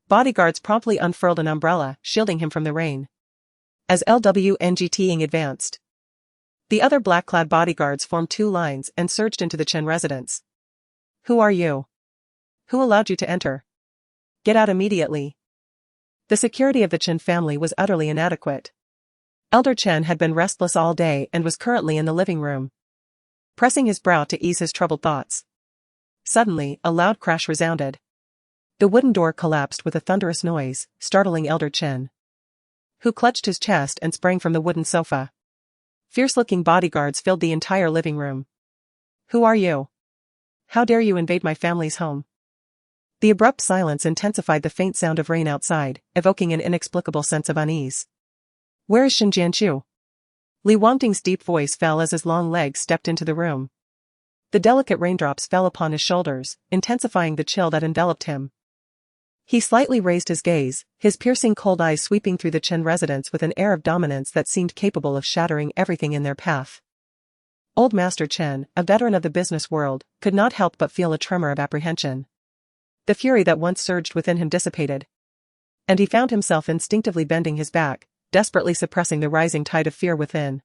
[SPEAKER 1] Bodyguards promptly unfurled an umbrella, shielding him from the rain. As LWNGT Ing advanced, the other black-clad bodyguards formed 2 lines and surged into the Chen residence. Who are you? Who allowed you to enter? Get out immediately. The security of the Chen family was utterly inadequate. Elder Chen had been restless all day and was currently in the living room, pressing his brow to ease his troubled thoughts. Suddenly, a loud crash resounded. The wooden door collapsed with a thunderous noise, startling Elder Chen, who clutched his chest and sprang from the wooden sofa. Fierce-looking bodyguards filled the entire living room. Who are you? How dare you invade my family's home? The abrupt silence intensified the faint sound of rain outside, evoking an inexplicable sense of unease. Where is Xin Jianqiu? Li Wangting's deep voice fell as his long legs stepped into the room. The delicate raindrops fell upon his shoulders, intensifying the chill that enveloped him. He slightly raised his gaze, his piercing cold eyes sweeping through the Chen residence with an air of dominance that seemed capable of shattering everything in their path. Old Master Chen, a veteran of the business world, could not help but feel a tremor of apprehension. The fury that once surged within him dissipated, and he found himself instinctively bending his back, desperately suppressing the rising tide of fear within.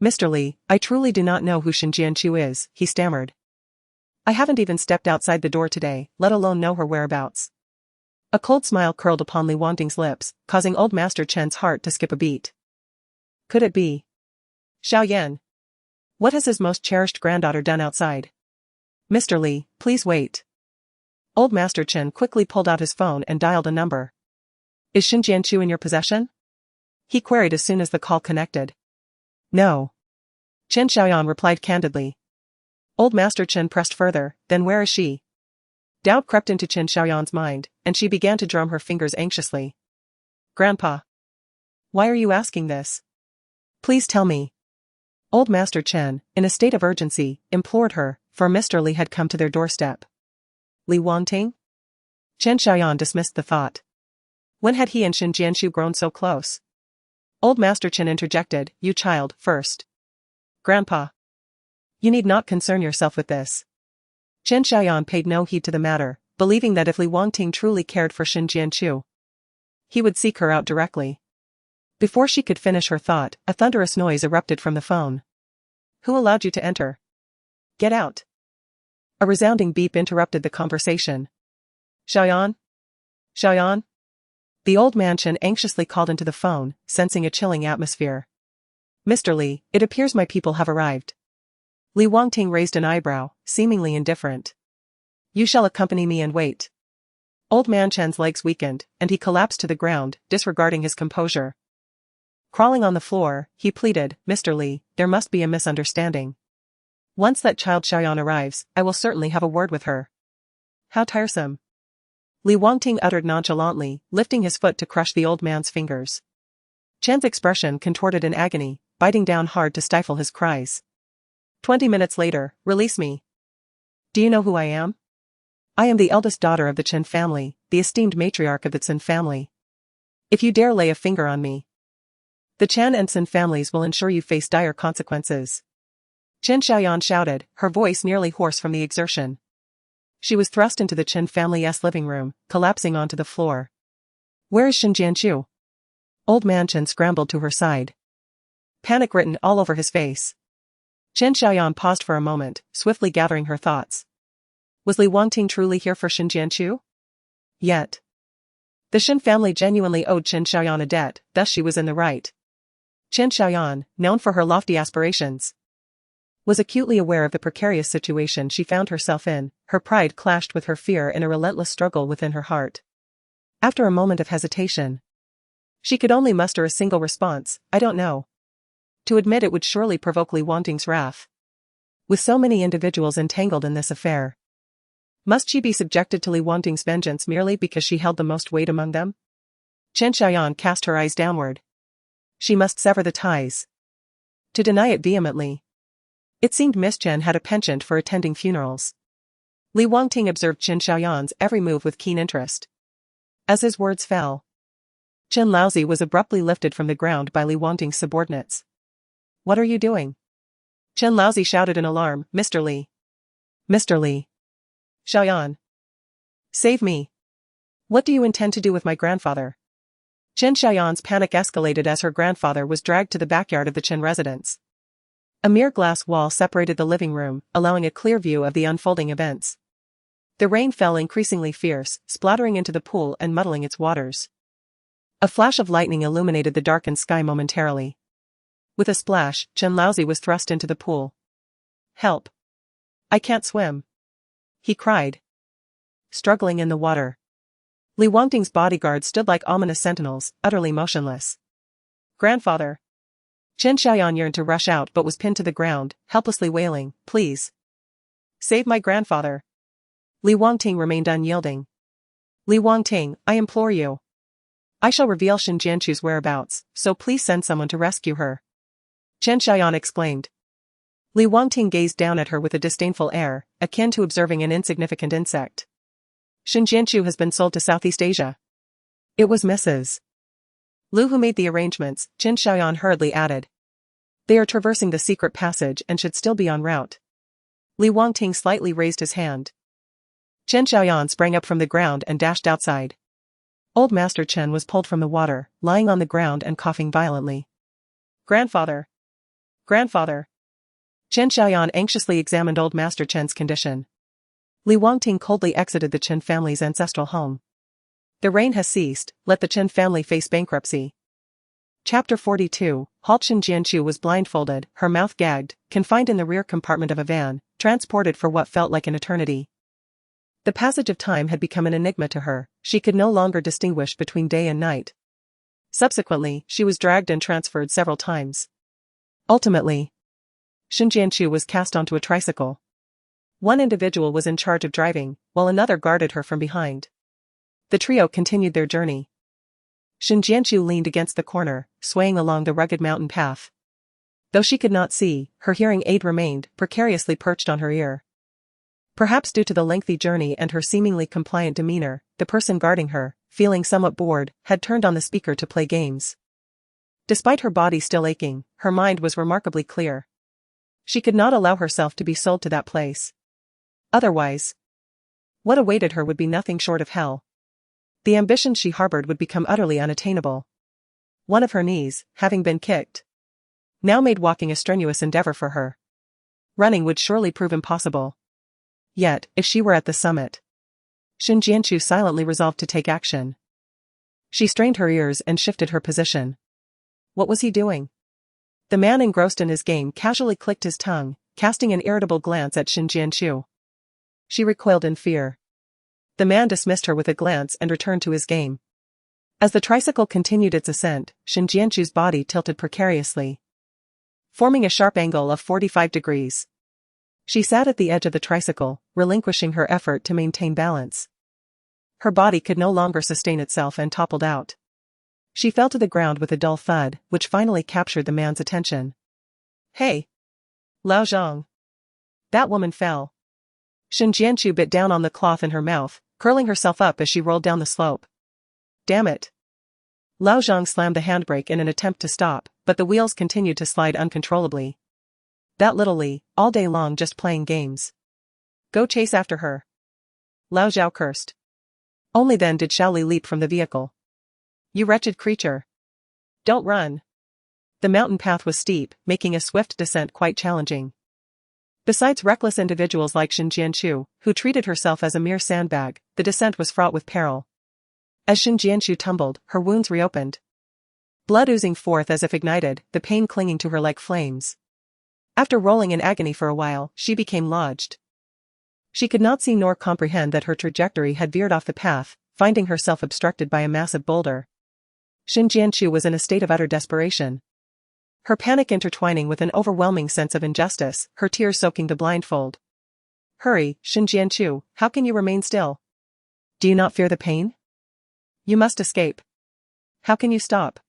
[SPEAKER 1] Mr. Li, I truly do not know who Xin Jianqiu is, he stammered. I haven't even stepped outside the door today, let alone know her whereabouts. A cold smile curled upon Li Wangting's lips, causing Old Master Chen's heart to skip a beat. Could it be Xiao Yan? What has his most cherished granddaughter done outside? Mr. Li, please wait. Old Master Chen quickly pulled out his phone and dialed a number. Is Xin Jianqiu in your possession? He queried as soon as the call connected. No. Chen Xiaoyan replied candidly. Old Master Chen pressed further, then where is she? Doubt crept into Chen Xiaoyan's mind, and she began to drum her fingers anxiously. Grandpa. Why are you asking this? Please tell me. Old Master Chen, in a state of urgency, implored her, for Mr. Li had come to their doorstep. Li Wangting? Chen Xiaoyan dismissed the thought. When had he and Xin Jianqiu grown so close? Old Master Chen interjected, you child, first. Grandpa. You need not concern yourself with this. Chen Xiaoyan paid no heed to the matter, believing that if Li Wangting truly cared for Xin Jianqiu, he would seek her out directly. Before she could finish her thought, a thunderous noise erupted from the phone. Who allowed you to enter? Get out. A resounding beep interrupted the conversation. Xiaoyan? Xiaoyan? The old mansion anxiously called into the phone, sensing a chilling atmosphere. Mr. Li, it appears my people have arrived. Li Wangting raised an eyebrow, seemingly indifferent. You shall accompany me and wait. Old Man Chen's legs weakened, and he collapsed to the ground, disregarding his composure. Crawling on the floor, he pleaded, Mr. Li, there must be a misunderstanding. Once that child Xiaoyan arrives, I will certainly have a word with her. How tiresome. Li Wangting uttered nonchalantly, lifting his foot to crush the old man's fingers. Chen's expression contorted in agony, biting down hard to stifle his cries. 20 minutes later, release me. Do you know who I am? I am the eldest daughter of the Chen family, the esteemed matriarch of the Cin family. If you dare lay a finger on me, the Chen and Cin families will ensure you face dire consequences. Chen Xiaoyan shouted, her voice nearly hoarse from the exertion. She was thrust into the Chen family's living room, collapsing onto the floor. Where is Xin Jianqiu? Old Man Chen scrambled to her side, panic written all over his face. Chen Xiaoyan paused for a moment, swiftly gathering her thoughts. Was Li Wangting truly here for Xin Jianqiu? Yet the Xin family genuinely owed Chen Xiaoyan a debt, thus she was in the right. Qin Xiaoyan, known for her lofty aspirations, was acutely aware of the precarious situation she found herself in. Her pride clashed with her fear in a relentless struggle within her heart. After a moment of hesitation, she could only muster a single response, "I don't know." To admit it would surely provoke Li Wangting's wrath. With so many individuals entangled in this affair, must she be subjected to Li Wangting's vengeance merely because she held the most weight among them? Qin Xiaoyan cast her eyes downward. She must sever the ties. To deny it vehemently. It seemed Miss Chen had a penchant for attending funerals. Li Wangting observed Qin Xiaoyan's every move with keen interest. As his words fell, Chen Laozi was abruptly lifted from the ground by Li Wangting's subordinates. "What are you doing?" Chen Laozi shouted in alarm. "Mr. Li. Mr. Li. Xiaoyan. Save me. What do you intend to do with my grandfather?" Qin Xiaoyan's panic escalated as her grandfather was dragged to the backyard of the Chen residence. A mere glass wall separated the living room, allowing a clear view of the unfolding events. The rain fell increasingly fierce, splattering into the pool and muddling its waters. A flash of lightning illuminated the darkened sky momentarily. With a splash, Chen Laozi was thrust into the pool. "Help! I can't swim!" he cried, struggling in the water. Li Wangting's bodyguards stood like ominous sentinels, utterly motionless. "Grandfather!" Qin Xiaoyan yearned to rush out but was pinned to the ground, helplessly wailing, "Please! Save my grandfather!" Li Wangting remained unyielding. "Li Wangting, I implore you. I shall reveal Shen Jianqu's whereabouts, so please send someone to rescue her," Qin Xiaoyan exclaimed. Li Wangting gazed down at her with a disdainful air, akin to observing an insignificant insect. "Shen Jianqu has been sold to Southeast Asia." It was Mrs. Lu who made the arrangements, Qin Xiaoyan hurriedly added. "They are traversing the secret passage and should still be en route." Li Wangting slightly raised his hand. Qin Xiaoyan sprang up from the ground and dashed outside. Old Master Chen was pulled from the water, lying on the ground and coughing violently. "Grandfather! Grandfather!" Qin Xiaoyan anxiously examined Old Master Chen's condition. Li Wangting coldly exited the Chen family's ancestral home. The rain has ceased, let the Chen family face bankruptcy. Chapter 42, Halt. Shen Jianqu was blindfolded, her mouth gagged, confined in the rear compartment of a van, transported for what felt like an eternity. The passage of time had become an enigma to her, she could no longer distinguish between day and night. Subsequently, she was dragged and transferred several times. Ultimately, Shen Jianqu was cast onto a tricycle. One individual was in charge of driving, while another guarded her from behind. The trio continued their journey. Shen Jianqu leaned against the corner, swaying along the rugged mountain path. Though she could not see, her hearing aid remained precariously perched on her ear. Perhaps due to the lengthy journey and her seemingly compliant demeanor, the person guarding her, feeling somewhat bored, had turned on the speaker to play games. Despite her body still aching, her mind was remarkably clear. She could not allow herself to be sold to that place. Otherwise, what awaited her would be nothing short of hell. The ambitions she harbored would become utterly unattainable. One of her knees, having been kicked, now made walking a strenuous endeavor for her. Running would surely prove impossible. Yet, if she were at the summit, Shen Jianqu silently resolved to take action. She strained her ears and shifted her position. What was he doing? The man engrossed in his game casually clicked his tongue, casting an irritable glance at Shen Jianqu. She recoiled in fear. The man dismissed her with a glance and returned to his game. As the tricycle continued its ascent, Shen Jianqu's body tilted precariously, forming a sharp angle of 45 degrees. She sat at the edge of the tricycle, relinquishing her effort to maintain balance. Her body could no longer sustain itself and toppled out. She fell to the ground with a dull thud, which finally captured the man's attention. "Hey! Lao Zhang!" That woman fell. Shen Jianqu bit down on the cloth in her mouth, curling herself up as she rolled down the slope. "Damn it!" Lao Zhang slammed the handbrake in an attempt to stop, but the wheels continued to slide uncontrollably. "That little Li, all day long just playing games. Go chase after her." Lao Zhao cursed. Only then did Xiao Li leap from the vehicle. "You wretched creature. Don't run." The mountain path was steep, making a swift descent quite challenging. Besides reckless individuals like Shen Jianqu, who treated herself as a mere sandbag, the descent was fraught with peril. As Shen Jianqu tumbled, her wounds reopened. blood oozing forth as if ignited, the pain clinging to her like flames. After rolling in agony for a while, she became lodged. She could not see nor comprehend that her trajectory had veered off the path, finding herself obstructed by a massive boulder. Xin Jianchu was in a state of utter desperation. Her panic intertwining with an overwhelming sense of injustice, her tears soaking the blindfold. Hurry, Xin Jianchu, how can you remain still? Do you not fear the pain? You must escape. How can you stop?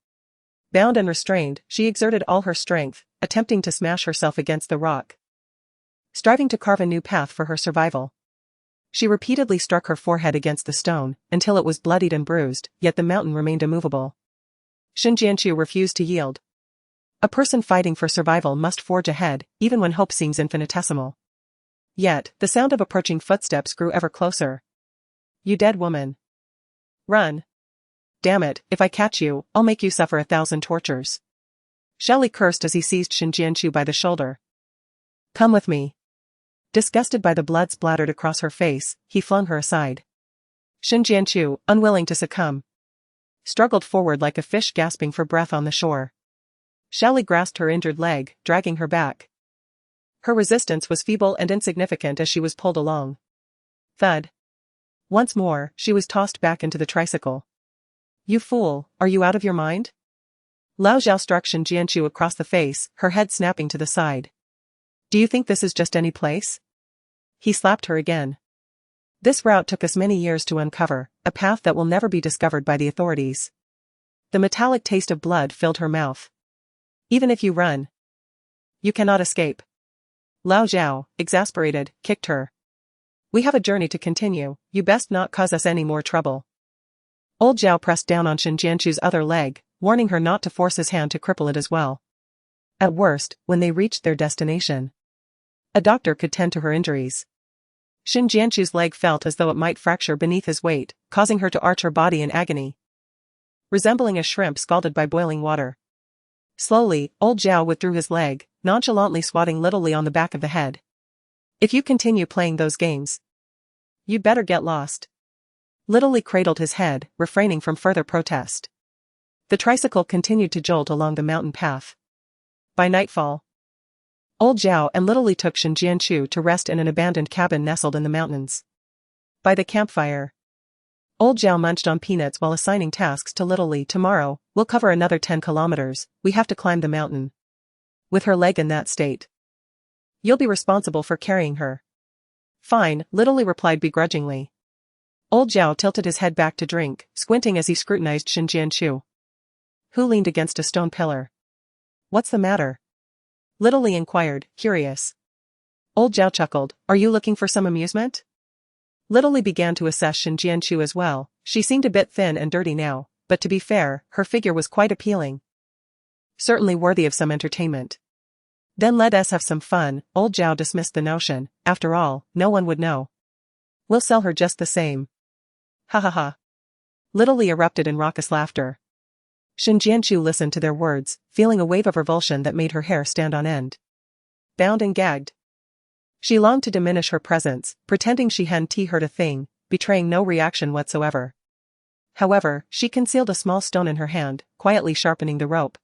[SPEAKER 1] Bound and restrained, she exerted all her strength, attempting to smash herself against the rock, striving to carve a new path for her survival. She repeatedly struck her forehead against the stone, until it was bloodied and bruised, yet the mountain remained immovable. Xin Jianchu refused to yield. A person fighting for survival must forge ahead, even when hope seems infinitesimal. Yet, the sound of approaching footsteps grew ever closer. You dead woman. Run. Damn it, if I catch you, I'll make you suffer 1,000 tortures. Shelley cursed as he seized Xin Jianchu by the shoulder. Come with me. Disgusted by the blood splattered across her face, he flung her aside. Xin Jianchu, unwilling to succumb, struggled forward like a fish gasping for breath on the shore. Shelley grasped her injured leg, dragging her back. Her resistance was feeble and insignificant as she was pulled along. Thud. Once more, she was tossed back into the tricycle. You fool, are you out of your mind? Lao Zhao struck Xin Jianchu across the face, her head snapping to the side. Do you think this is just any place? He slapped her again. This route took us many years to uncover, a path that will never be discovered by the authorities. The metallic taste of blood filled her mouth. Even if you run, you cannot escape. Lao Zhao, exasperated, kicked her. We have a journey to continue, you best not cause us any more trouble. Old Zhao pressed down on Xin Jianchu's other leg, warning her not to force his hand to cripple it as well. At worst, when they reached their destination, a doctor could tend to her injuries. Xin Jianchu's leg felt as though it might fracture beneath his weight, causing her to arch her body in agony, resembling a shrimp scalded by boiling water. Slowly, old Zhao withdrew his leg, nonchalantly swatting Little Li on the back of the head. If you continue playing those games, you'd better get lost. Little Li cradled his head, refraining from further protest. The tricycle continued to jolt along the mountain path. By nightfall, old Zhao and Little Li took Xin Jianchu to rest in an abandoned cabin nestled in the mountains. By the campfire, old Zhao munched on peanuts while assigning tasks to Little Li. Tomorrow, we'll cover another 10 kilometers, we have to climb the mountain. With her leg in that state, you'll be responsible for carrying her. Fine, Little Li replied begrudgingly. Old Zhao tilted his head back to drink, squinting as he scrutinized Xin Jianchu, who leaned against a stone pillar. What's the matter? Little Li inquired, curious. Old Zhao chuckled, are you looking for some amusement? Little Li began to assess Xin Jianchu as well. She seemed a bit thin and dirty now, but to be fair, her figure was quite appealing. Certainly worthy of some entertainment. Then let us have some fun. Old Zhao dismissed the notion, after all, no one would know. We'll sell her just the same. Ha ha ha. Little Li erupted in raucous laughter. Xin Jianchu listened to their words, feeling a wave of revulsion that made her hair stand on end. Bound and gagged, she longed to diminish her presence, pretending she hadn't heard a thing, betraying no reaction whatsoever. However, she concealed a small stone in her hand, quietly sharpening the rope.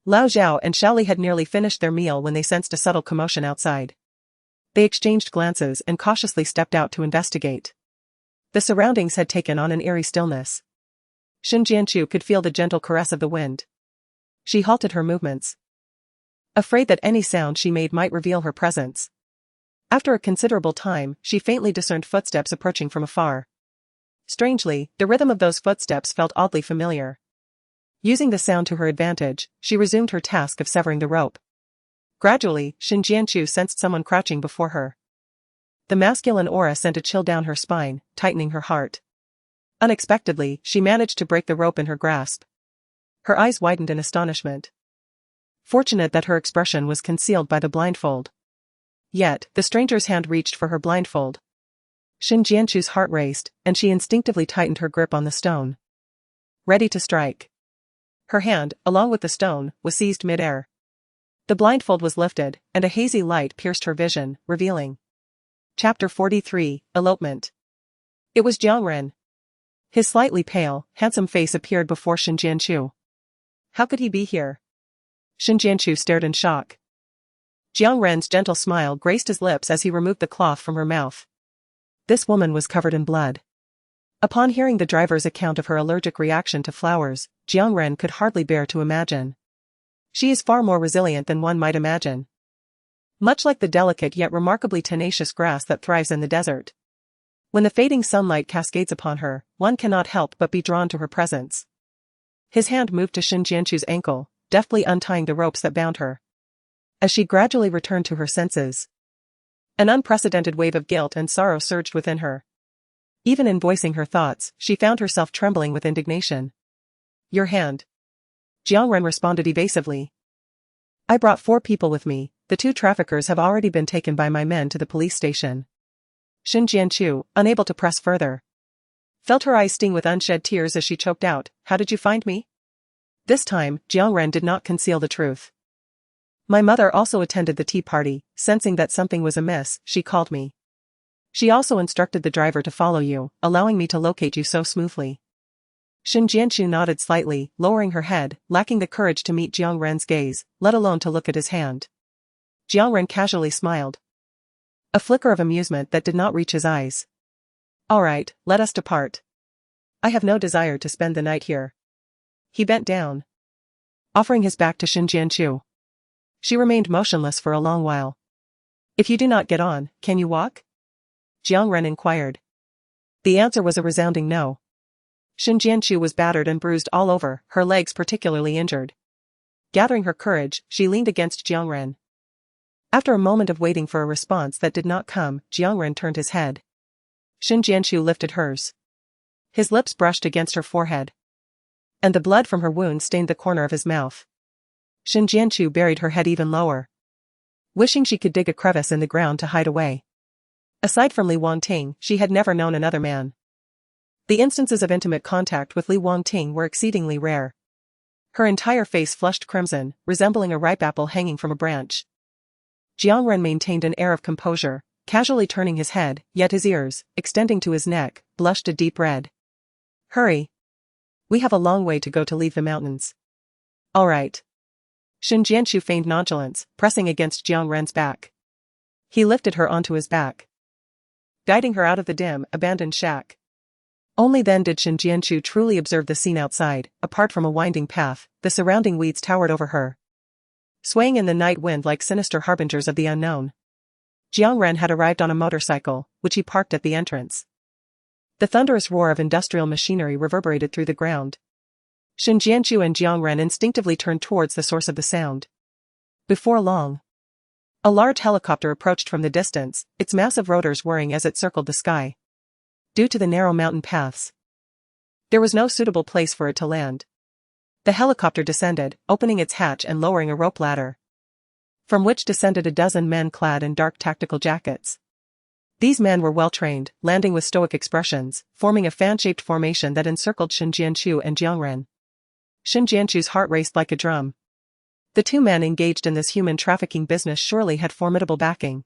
[SPEAKER 1] Lao Zhao and Xiaoli had nearly finished their meal when they sensed a subtle commotion outside. They exchanged glances and cautiously stepped out to investigate. The surroundings had taken on an eerie stillness. Xin Jianchu could feel the gentle caress of the wind. She halted her movements, afraid that any sound she made might reveal her presence. After a considerable time, she faintly discerned footsteps approaching from afar. Strangely, the rhythm of those footsteps felt oddly familiar. Using the sound to her advantage, she resumed her task of severing the rope. Gradually, Xin Jianchu sensed someone crouching before her. The masculine aura sent a chill down her spine, tightening her heart. Unexpectedly, she managed to break the rope in her grasp. Her eyes widened in astonishment. Fortunate that her expression was concealed by the blindfold. Yet, the stranger's hand reached for her blindfold. Xin Jianchu's heart raced, and she instinctively tightened her grip on the stone. Ready to strike. Her hand, along with the stone, was seized mid-air. The blindfold was lifted, and a hazy light pierced her vision, revealing. Chapter 43, Elopement. It was Jiang Ren. His slightly pale, handsome face appeared before Xin Jianchu. How could he be here? Shin Jianchu stared in shock. Jiang Ren's gentle smile graced his lips as he removed the cloth from her mouth. This woman was covered in blood. Upon hearing the driver's account of her allergic reaction to flowers, Jiang Ren could hardly bear to imagine. She is far more resilient than one might imagine. Much like the delicate yet remarkably tenacious grass that thrives in the desert. When the fading sunlight cascades upon her, one cannot help but be drawn to her presence. His hand moved to Shin Jianchu's ankle, deftly untying the ropes that bound her. As she gradually returned to her senses, an unprecedented wave of guilt and sorrow surged within her. Even in voicing her thoughts, she found herself trembling with indignation. Your hand. Jiang Ren responded evasively. I brought 4 people with me, the 2 traffickers have already been taken by my men to the police station. Shin Jianchu, unable to press further, felt her eyes sting with unshed tears as she choked out, How did you find me? This time, Jiang Ren did not conceal the truth. My mother also attended the tea party, sensing that something was amiss, she called me. She also instructed the driver to follow you, allowing me to locate you so smoothly. Shin Jianchu nodded slightly, lowering her head, lacking the courage to meet Jiang Ren's gaze, let alone to look at his hand. Jiang Ren casually smiled. A flicker of amusement that did not reach his eyes. All right, let us depart. I have no desire to spend the night here. He bent down, offering his back to Shin Jianchu. She remained motionless for a long while. If you do not get on, can you walk? Jiang Ren inquired. The answer was a resounding no. Shin Jianchu was battered and bruised all over, her legs particularly injured. Gathering her courage, she leaned against Jiang Ren. After a moment of waiting for a response that did not come, Jiang Ren turned his head. Shin Jianchu lifted hers. His lips brushed against her forehead, and the blood from her wound stained the corner of his mouth. Shin Jianchu buried her head even lower, wishing she could dig a crevice in the ground to hide away. Aside from Li Wangting, she had never known another man. The instances of intimate contact with Li Wangting were exceedingly rare. Her entire face flushed crimson, resembling a ripe apple hanging from a branch. Jiang Ren maintained an air of composure, casually turning his head, yet his ears, extending to his neck, blushed a deep red. Hurry. We have a long way to go to leave the mountains. All right. Shin Jianchu feigned nonchalance, pressing against Jiang Ren's back. He lifted her onto his back, guiding her out of the dim, abandoned shack. Only then did Shin Jianchu truly observe the scene outside. Apart from a winding path, the surrounding weeds towered over her, swaying in the night wind like sinister harbingers of the unknown. Jiang Ren had arrived on a motorcycle, which he parked at the entrance. The thunderous roar of industrial machinery reverberated through the ground. Shin Jianchu and Jiang Ren instinctively turned towards the source of the sound. Before long, a large helicopter approached from the distance, its massive rotors whirring as it circled the sky. Due to the narrow mountain paths, there was no suitable place for it to land. The helicopter descended, opening its hatch and lowering a rope ladder, from which descended a dozen men clad in dark tactical jackets. These men were well-trained, landing with stoic expressions, forming a fan-shaped formation that encircled Shin Jianchu and Jiang Ren. Shin Jianchu's heart raced like a drum. The 2 men engaged in this human trafficking business surely had formidable backing.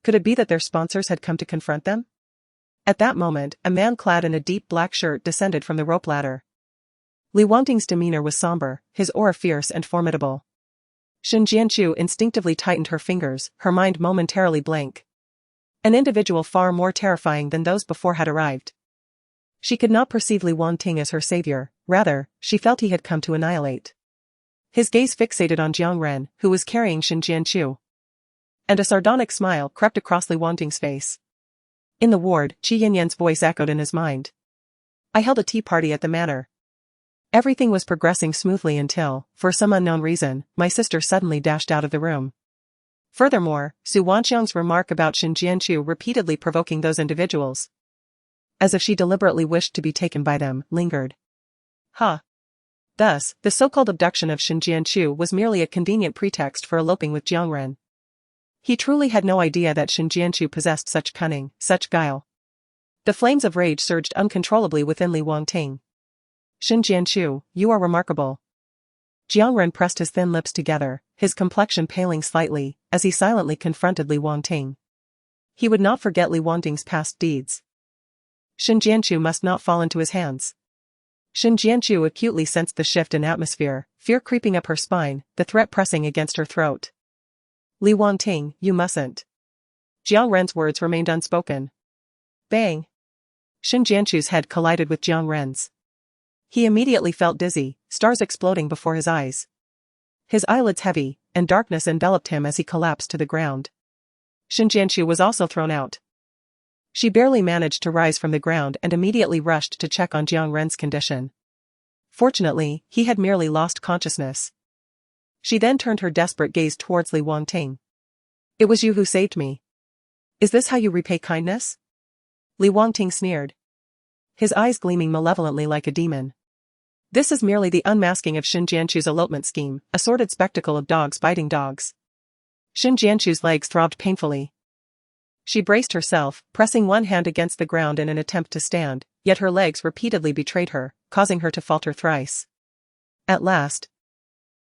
[SPEAKER 1] Could it be that their sponsors had come to confront them? At that moment, a man clad in a deep black shirt descended from the rope ladder. Li Wangting's demeanor was somber, his aura fierce and formidable. Shin Jianchu instinctively tightened her fingers, her mind momentarily blank. An individual far more terrifying than those before had arrived. She could not perceive Li Wangting as her savior, rather, she felt he had come to annihilate. His gaze fixated on Jiang Ren, who was carrying Shin Jianchu. And a sardonic smile crept across Li Wangting's face. In the ward, Qi Yinyan's voice echoed in his mind. I held a tea party at the manor. Everything was progressing smoothly until, for some unknown reason, my sister suddenly dashed out of the room. Furthermore, Su Wanxiang's remark about Shin Jianchu repeatedly provoking those individuals, as if she deliberately wished to be taken by them, lingered. Thus, the so-called abduction of Shin Jianchu was merely a convenient pretext for eloping with Jiang Ren. He truly had no idea that Shin Jianchu possessed such cunning, such guile. The flames of rage surged uncontrollably within Li Wangting. Shin Jianchu, you are remarkable. Jiang Ren pressed his thin lips together, his complexion paling slightly, as he silently confronted Li Wangting. He would not forget Li Wangting's past deeds. Shin Jianchu must not fall into his hands. Shin Jianchu acutely sensed the shift in atmosphere, fear creeping up her spine, the threat pressing against her throat. Li Wangting, you mustn't. Jiang Ren's words remained unspoken. Bang! Shin Jianchu's head collided with Jiang Ren's. He immediately felt dizzy, stars exploding before his eyes. His eyelids heavy, and darkness enveloped him as he collapsed to the ground. Shin Jianchu was also thrown out. She barely managed to rise from the ground and immediately rushed to check on Jiang Ren's condition. Fortunately, he had merely lost consciousness. She then turned her desperate gaze towards Li Wangting. It was you who saved me. Is this how you repay kindness? Li Wangting sneered, his eyes gleaming malevolently like a demon. This is merely the unmasking of Shin Jianchu's elopement scheme, a sordid spectacle of dogs biting dogs. Shin Jianchu's legs throbbed painfully. She braced herself, pressing one hand against the ground in an attempt to stand, yet her legs repeatedly betrayed her, causing her to falter thrice. At last,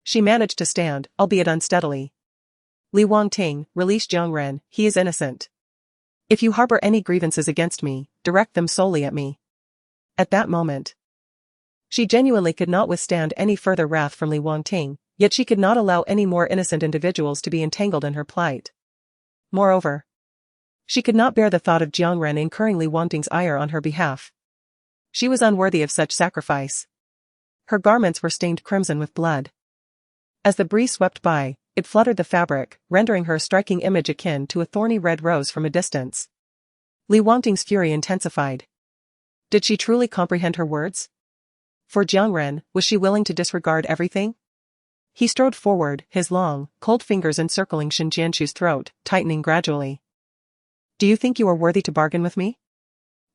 [SPEAKER 1] she managed to stand, albeit unsteadily. Li Wangting, release Jiang Ren, he is innocent. If you harbor any grievances against me, direct them solely at me. At that moment, she genuinely could not withstand any further wrath from Li Wangting, yet she could not allow any more innocent individuals to be entangled in her plight. Moreover, she could not bear the thought of Jiang Ren incurring Li Wangting's ire on her behalf. She was unworthy of such sacrifice. Her garments were stained crimson with blood. As the breeze swept by, it fluttered the fabric, rendering her a striking image akin to a thorny red rose from a distance. Li Wangting's fury intensified. Did she truly comprehend her words? For Jiang Ren, was she willing to disregard everything? He strode forward, his long, cold fingers encircling Shin Jianchu's throat, tightening gradually. Do you think you are worthy to bargain with me?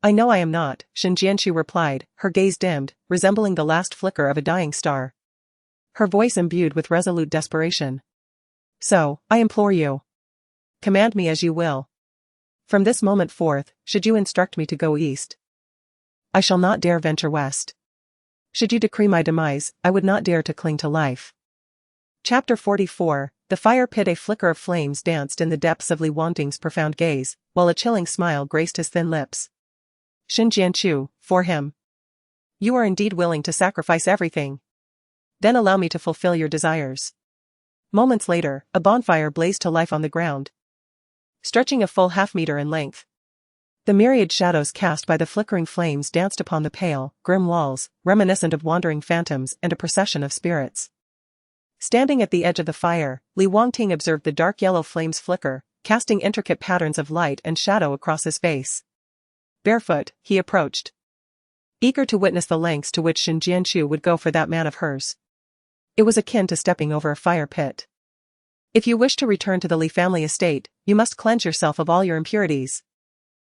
[SPEAKER 1] I know I am not, Shin Jianchu replied, her gaze dimmed, resembling the last flicker of a dying star. Her voice imbued with resolute desperation. So, I implore you. Command me as you will. From this moment forth, should you instruct me to go east, I shall not dare venture west. Should you decree my demise, I would not dare to cling to life. Chapter 44, The Fire Pit. A flicker of flames danced in the depths of Li Wangting's profound gaze, while a chilling smile graced his thin lips. Shin Jianchu, for him. You are indeed willing to sacrifice everything. Then allow me to fulfill your desires. Moments later, a bonfire blazed to life on the ground, stretching a full half-meter in length. The myriad shadows cast by the flickering flames danced upon the pale, grim walls, reminiscent of wandering phantoms and a procession of spirits. Standing at the edge of the fire, Li Wangting observed the dark yellow flames flicker, casting intricate patterns of light and shadow across his face. Barefoot, he approached, eager to witness the lengths to which Shin Jianchu would go for that man of hers. It was akin to stepping over a fire pit. If you wish to return to the Li family estate, you must cleanse yourself of all your impurities.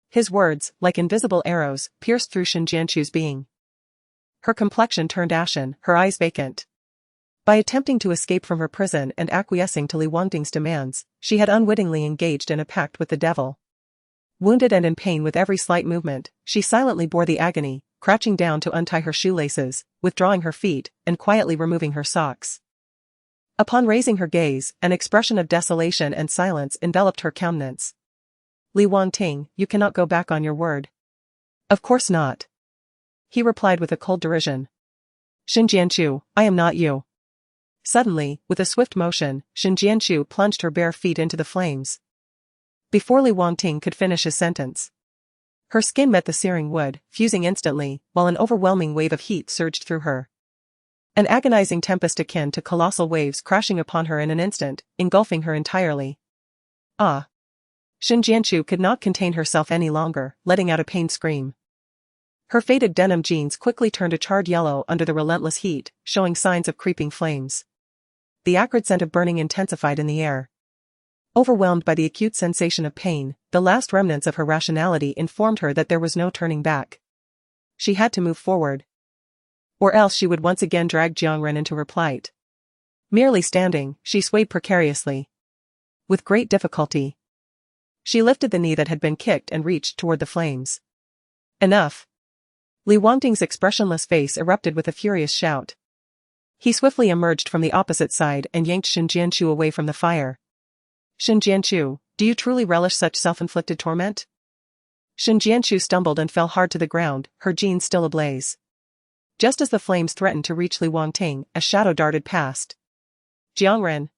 [SPEAKER 1] His words, like invisible arrows, pierced through Shin Jianchu's being. Her complexion turned ashen, her eyes vacant. By attempting to escape from her prison and acquiescing to Li Wangting's demands, she had unwittingly engaged in a pact with the devil. Wounded and in pain with every slight movement, she silently bore the agony, crouching down to untie her shoelaces, withdrawing her feet, and quietly removing her socks. Upon raising her gaze, an expression of desolation and silence enveloped her countenance. Li Wangting, you cannot go back on your word. Of course not. He replied with a cold derision. Shin Jianchu, I am not you. Suddenly, with a swift motion, Shin Jianchu plunged her bare feet into the flames. Before Li Wangting could finish his sentence, her skin met the searing wood, fusing instantly, while an overwhelming wave of heat surged through her. An agonizing tempest akin to colossal waves crashing upon her in an instant, engulfing her entirely. Ah! Shin Jianchu could not contain herself any longer, letting out a pained scream. Her faded denim jeans quickly turned a charred yellow under the relentless heat, showing signs of creeping flames. The acrid scent of burning intensified in the air. Overwhelmed by the acute sensation of pain, the last remnants of her rationality informed her that there was no turning back. She had to move forward, or else she would once again drag Jiang Ren into her plight. Merely standing, she swayed precariously. With great difficulty, she lifted the knee that had been kicked and reached toward the flames. Enough! Li Wangting's expressionless face erupted with a furious shout. He swiftly emerged from the opposite side and yanked Shin Jianchu away from the fire. Shin Jianchu, do you truly relish such self-inflicted torment? Shin Jianchu stumbled and fell hard to the ground, her jeans still ablaze. Just as the flames threatened to reach Li Wangting, a shadow darted past. Jiangren,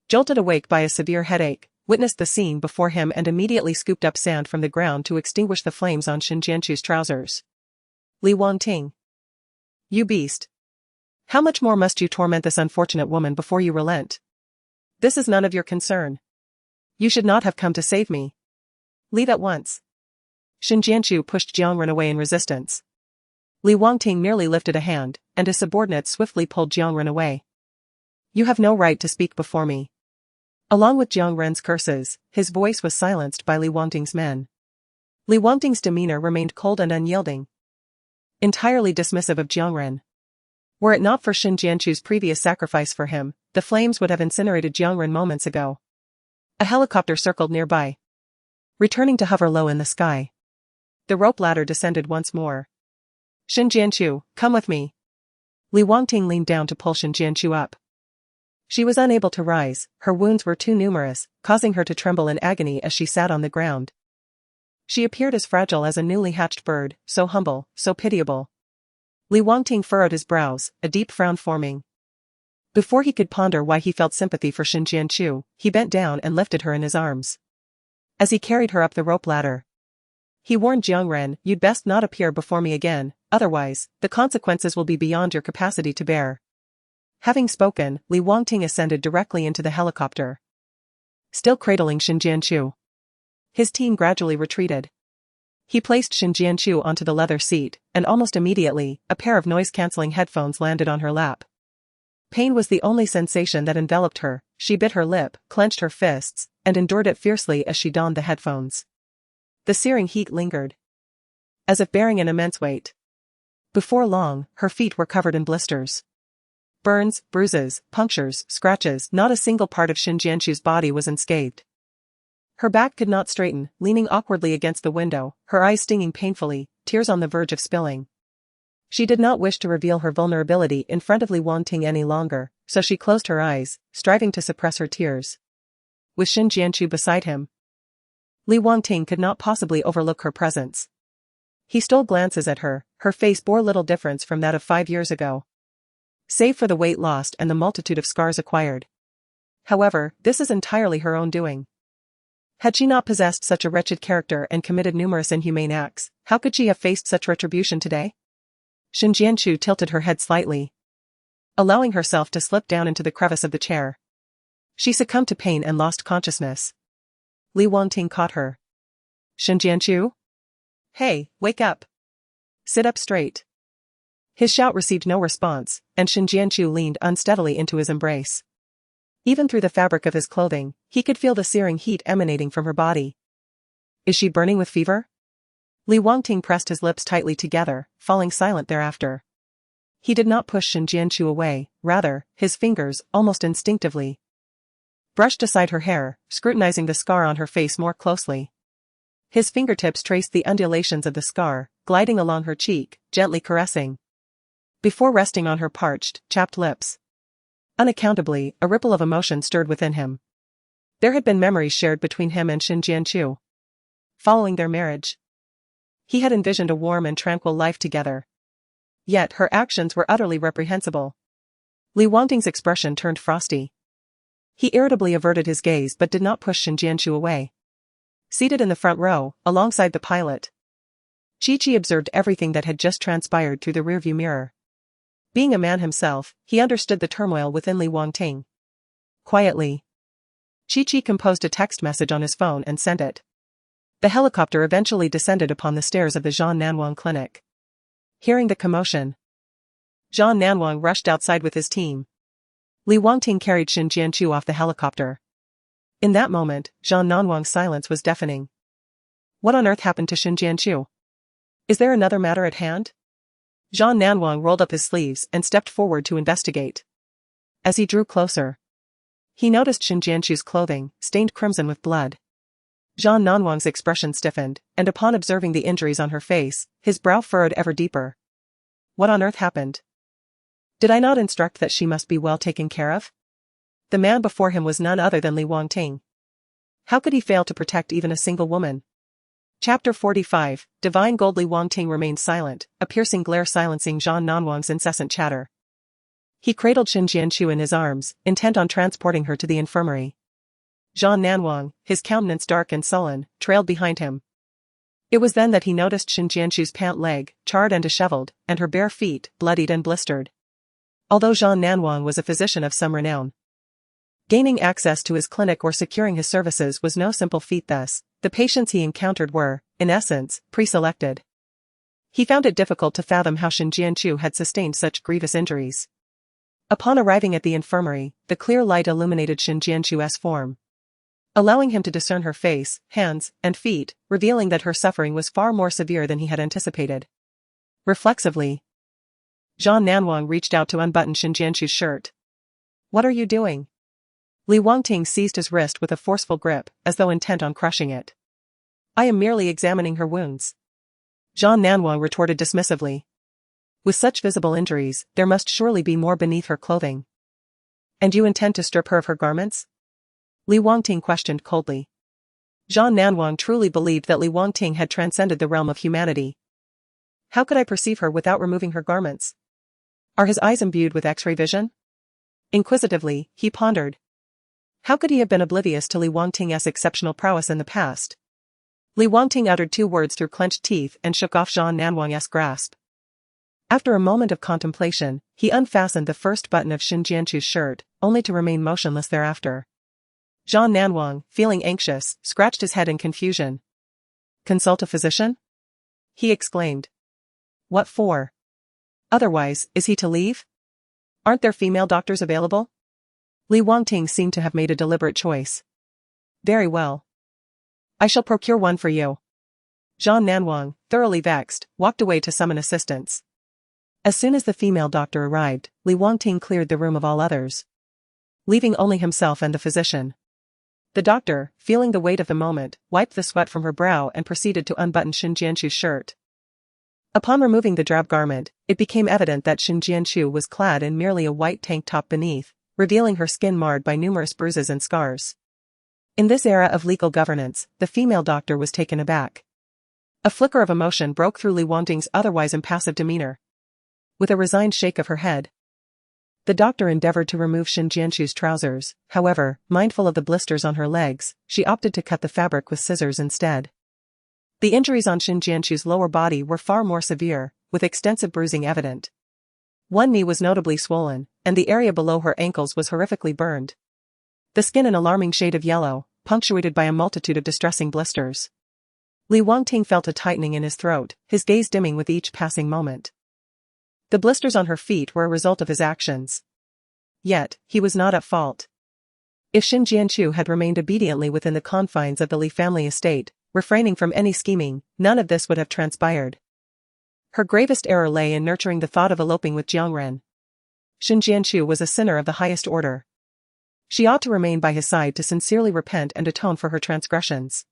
[SPEAKER 1] jolted awake by a severe headache, witnessed the scene before him and immediately scooped up sand from the ground to extinguish the flames on Shen Jianchu's trousers. Li Wangting. You beast. How much more must you torment this unfortunate woman before you relent? This is none of your concern. You should not have come to save me. Leave at once. Shen Jianchu pushed Jiangren away in resistance. Li Wangting merely lifted a hand, and his subordinate swiftly pulled Jiangren away. You have no right to speak before me. Along with Jiangren's curses, his voice was silenced by Li Wangting's men. Li Wangting's demeanor remained cold and unyielding. Entirely dismissive of Jiangren. Were it not for Shen Jianchu's previous sacrifice for him, the flames would have incinerated Jiangren moments ago. A helicopter circled nearby, returning to hover low in the sky. The rope ladder descended once more. Shen Jianchu, come with me. Li Wangting leaned down to pull Shen Jianchu up. She was unable to rise, her wounds were too numerous, causing her to tremble in agony as she sat on the ground. She appeared as fragile as a newly hatched bird, so humble, so pitiable. Li Wangting furrowed his brows, a deep frown forming. Before he could ponder why he felt sympathy for Shen Jianchu, he bent down and lifted her in his arms. As he carried her up the rope ladder, he warned Jiangren, you'd best not appear before me again, otherwise, the consequences will be beyond your capacity to bear. Having spoken, Li Wangting ascended directly into the helicopter. Still cradling Shen Jianchu, his team gradually retreated. He placed Shen Jianchu onto the leather seat, and almost immediately, a pair of noise-canceling headphones landed on her lap. Pain was the only sensation that enveloped her. She bit her lip, clenched her fists, and endured it fiercely as she donned the headphones. The searing heat lingered, as if bearing an immense weight. Before long, her feet were covered in blisters. Burns, bruises, punctures, scratches, not a single part of Shen Jianchu's body was unscathed. Her back could not straighten, leaning awkwardly against the window, her eyes stinging painfully, tears on the verge of spilling. She did not wish to reveal her vulnerability in front of Li Wangting any longer, so she closed her eyes, striving to suppress her tears. With Shen Jianchu beside him, Li Wangting could not possibly overlook her presence. He stole glances at her, her face bore little difference from that of 5 years ago, save for the weight lost and the multitude of scars acquired. However, this is entirely her own doing. Had she not possessed such a wretched character and committed numerous inhumane acts, how could she have faced such retribution today? Shen Jianchu tilted her head slightly, allowing herself to slip down into the crevice of the chair. She succumbed to pain and lost consciousness. Li Wangting caught her. Shen Jianchu? Hey, wake up. Sit up straight. His shout received no response, and Shen Jianchu leaned unsteadily into his embrace. Even through the fabric of his clothing, he could feel the searing heat emanating from her body. Is she burning with fever? Li Wangting pressed his lips tightly together, falling silent thereafter. He did not push Shen Jianchu away, rather, his fingers, almost instinctively, brushed aside her hair, scrutinizing the scar on her face more closely. His fingertips traced the undulations of the scar, gliding along her cheek, gently caressing, before resting on her parched, chapped lips. Unaccountably, a ripple of emotion stirred within him. There had been memories shared between him and Shen Jianchu. Following their marriage, he had envisioned a warm and tranquil life together. Yet her actions were utterly reprehensible. Li Wangting's expression turned frosty. He irritably averted his gaze but did not push Shen Jianchu away. Seated in the front row, alongside the pilot, Chi observed everything that had just transpired through the rearview mirror. Being a man himself, he understood the turmoil within Li Wangting. Quietly, Chi composed a text message on his phone and sent it. The helicopter eventually descended upon the stairs of the Zhan Nanwang clinic. Hearing the commotion, Zhan Nanwang rushed outside with his team. Li Wangting carried Shen Jianchu off the helicopter. In that moment, Zhan Nanwang's silence was deafening. What on earth happened to Shen Jianchu? Is there another matter at hand? Zhan Nanwang rolled up his sleeves and stepped forward to investigate. As he drew closer, he noticed Shen Jianchu's clothing, stained crimson with blood. Zhan Nanwang's expression stiffened, and upon observing the injuries on her face, his brow furrowed ever deeper. What on earth happened? Did I not instruct that she must be well taken care of? The man before him was none other than Li Wangting. How could he fail to protect even a single woman? Chapter 45, Divine Gold. Li Wangting remained silent, a piercing glare silencing Zhang Nanwang's incessant chatter. He cradled Xin Jianchu in his arms, intent on transporting her to the infirmary. Zhang Nanwang, his countenance dark and sullen, trailed behind him. It was then that he noticed Xin Jianchu's pant leg, charred and disheveled, and her bare feet, bloodied and blistered. Although Zhang Nanwang was a physician of some renown, gaining access to his clinic or securing his services was no simple feat. Thus, the patients he encountered were, in essence, pre-selected. He found it difficult to fathom how Xin Jianchu had sustained such grievous injuries. Upon arriving at the infirmary, the clear light illuminated Xin Jianchu's form, allowing him to discern her face, hands, and feet, revealing that her suffering was far more severe than he had anticipated. Reflexively, Zhang Nanwang reached out to unbutton Xin Jianchu's shirt. "What are you doing?" Li Wangting seized his wrist with a forceful grip, as though intent on crushing it. "I am merely examining her wounds," Zhang Nanwang retorted dismissively. "With such visible injuries, there must surely be more beneath her clothing." "And you intend to strip her of her garments?" Li Wangting questioned coldly. Zhang Nanwang truly believed that Li Wangting had transcended the realm of humanity. How could I perceive her without removing her garments? Are his eyes imbued with X-ray vision? Inquisitively, he pondered. How could he have been oblivious to Li Wangting's exceptional prowess in the past? Li Wangting uttered two words through clenched teeth and shook off Zhang Nanwang's grasp. After a moment of contemplation, he unfastened the first button of Xin Jianchu's shirt, only to remain motionless thereafter. Zhang Nanwang, feeling anxious, scratched his head in confusion. "Consult a physician?" he exclaimed. "What for? Otherwise, is he to leave? Aren't there female doctors available?" Li Wangting seemed to have made a deliberate choice. "Very well. I shall procure one for you." Zhang Nanwang, thoroughly vexed, walked away to summon assistance. As soon as the female doctor arrived, Li Wangting cleared the room of all others, leaving only himself and the physician. The doctor, feeling the weight of the moment, wiped the sweat from her brow and proceeded to unbutton Xin Jianchu's shirt. Upon removing the drab garment, it became evident that Xin Jianchu was clad in merely a white tank top beneath, revealing her skin marred by numerous bruises and scars. In this era of legal governance, the female doctor was taken aback. A flicker of emotion broke through Li Wangting's otherwise impassive demeanor. With a resigned shake of her head, the doctor endeavored to remove Xin Jianchu's trousers. However, mindful of the blisters on her legs, she opted to cut the fabric with scissors instead. The injuries on Xin Jianchu's lower body were far more severe, with extensive bruising evident. One knee was notably swollen, and the area below her ankles was horrifically burned. The skin an alarming shade of yellow, punctuated by a multitude of distressing blisters. Li Wangting felt a tightening in his throat, his gaze dimming with each passing moment. The blisters on her feet were a result of his actions. Yet, he was not at fault. If Xin Jianchu had remained obediently within the confines of the Li family estate, refraining from any scheming, none of this would have transpired. Her gravest error lay in nurturing the thought of eloping with Jiang Ren. Xin Jianchu was a sinner of the highest order. She ought to remain by his side to sincerely repent and atone for her transgressions.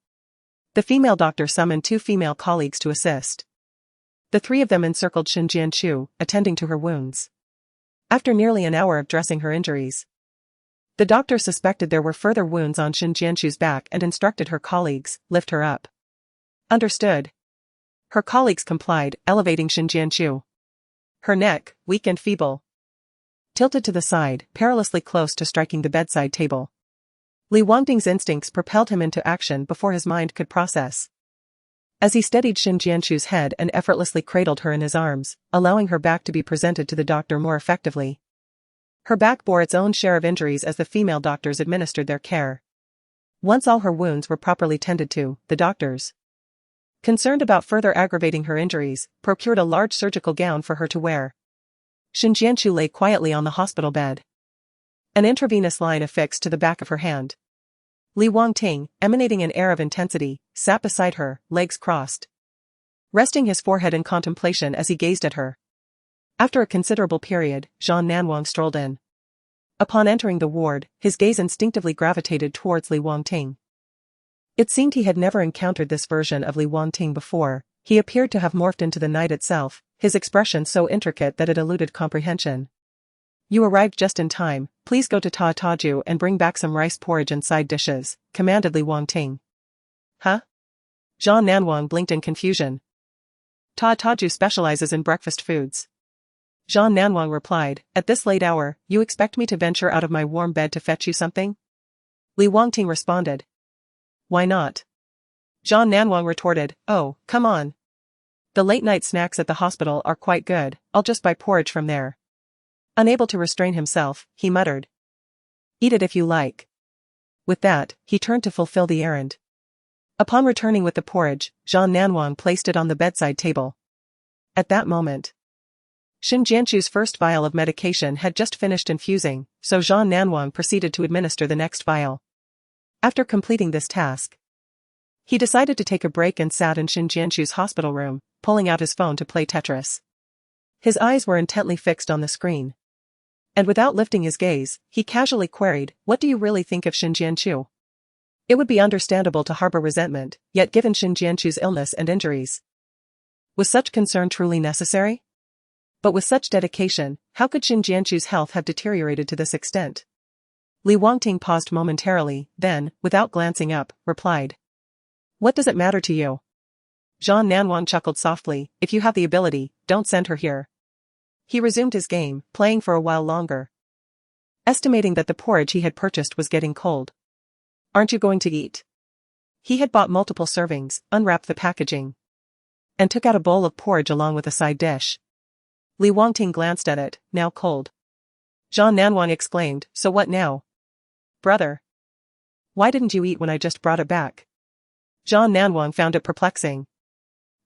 [SPEAKER 1] The female doctor summoned two female colleagues to assist. The three of them encircled Xin Jianchu, attending to her wounds. After nearly an hour of dressing her injuries, the doctor suspected there were further wounds on Xin Jianchu's back and instructed her colleagues, "Lift her up." "Understood." Her colleagues complied, elevating Xin Jianchu. Her neck, weak and feeble, tilted to the side, perilously close to striking the bedside table. Li Wangting's instincts propelled him into action before his mind could process. As he steadied Xin Jianchu's head and effortlessly cradled her in his arms, allowing her back to be presented to the doctor more effectively. Her back bore its own share of injuries as the female doctors administered their care. Once all her wounds were properly tended to, the doctors, concerned about further aggravating her injuries, procured a large surgical gown for her to wear. Xin Jianchu lay quietly on the hospital bed, an intravenous line affixed to the back of her hand. Li Wangting, emanating an air of intensity, sat beside her, legs crossed, resting his forehead in contemplation as he gazed at her. After a considerable period, Zhang Nanwang strolled in. Upon entering the ward, his gaze instinctively gravitated towards Li Wangting. It seemed he had never encountered this version of Li Wangting before. He appeared to have morphed into the night itself, his expression so intricate that it eluded comprehension. "You arrived just in time, please go to Taotaju and bring back some rice porridge and side dishes," commanded Li Wangting. "Huh?" Zhang Nanwang blinked in confusion. Ta Taju specializes in breakfast foods. Zhang Nanwang replied, at this late hour, you expect me to venture out of my warm bed to fetch you something? Li Wangting responded. Why not? Zhang Nanwang retorted, oh, come on. The late-night snacks at the hospital are quite good, I'll just buy porridge from there. Unable to restrain himself, he muttered. Eat it if you like. With that, he turned to fulfill the errand. Upon returning with the porridge, Zhang Nanwang placed it on the bedside table. At that moment, Xin Jianchu's first vial of medication had just finished infusing, so Zhang Nanwang proceeded to administer the next vial. After completing this task, he decided to take a break and sat in Xin Jianchu's hospital room, pulling out his phone to play Tetris. His eyes were intently fixed on the screen. And without lifting his gaze, he casually queried, what do you really think of Xin Jianchu? It would be understandable to harbor resentment, yet given Xin Jianchu's illness and injuries, was such concern truly necessary? But with such dedication, how could Xin Jianchu's health have deteriorated to this extent? Li Wangting paused momentarily, then, without glancing up, replied. What does it matter to you? Zhang Nanwang chuckled softly, if you have the ability, don't send her here. He resumed his game, playing for a while longer. Estimating that the porridge he had purchased was getting cold. Aren't you going to eat? He had bought multiple servings, unwrapped the packaging, and took out a bowl of porridge along with a side dish. Li Wangting glanced at it, now cold. Zhang Nanwang exclaimed, so what now? Brother. Why didn't you eat when I just brought it back? Zhang Nanwang found it perplexing.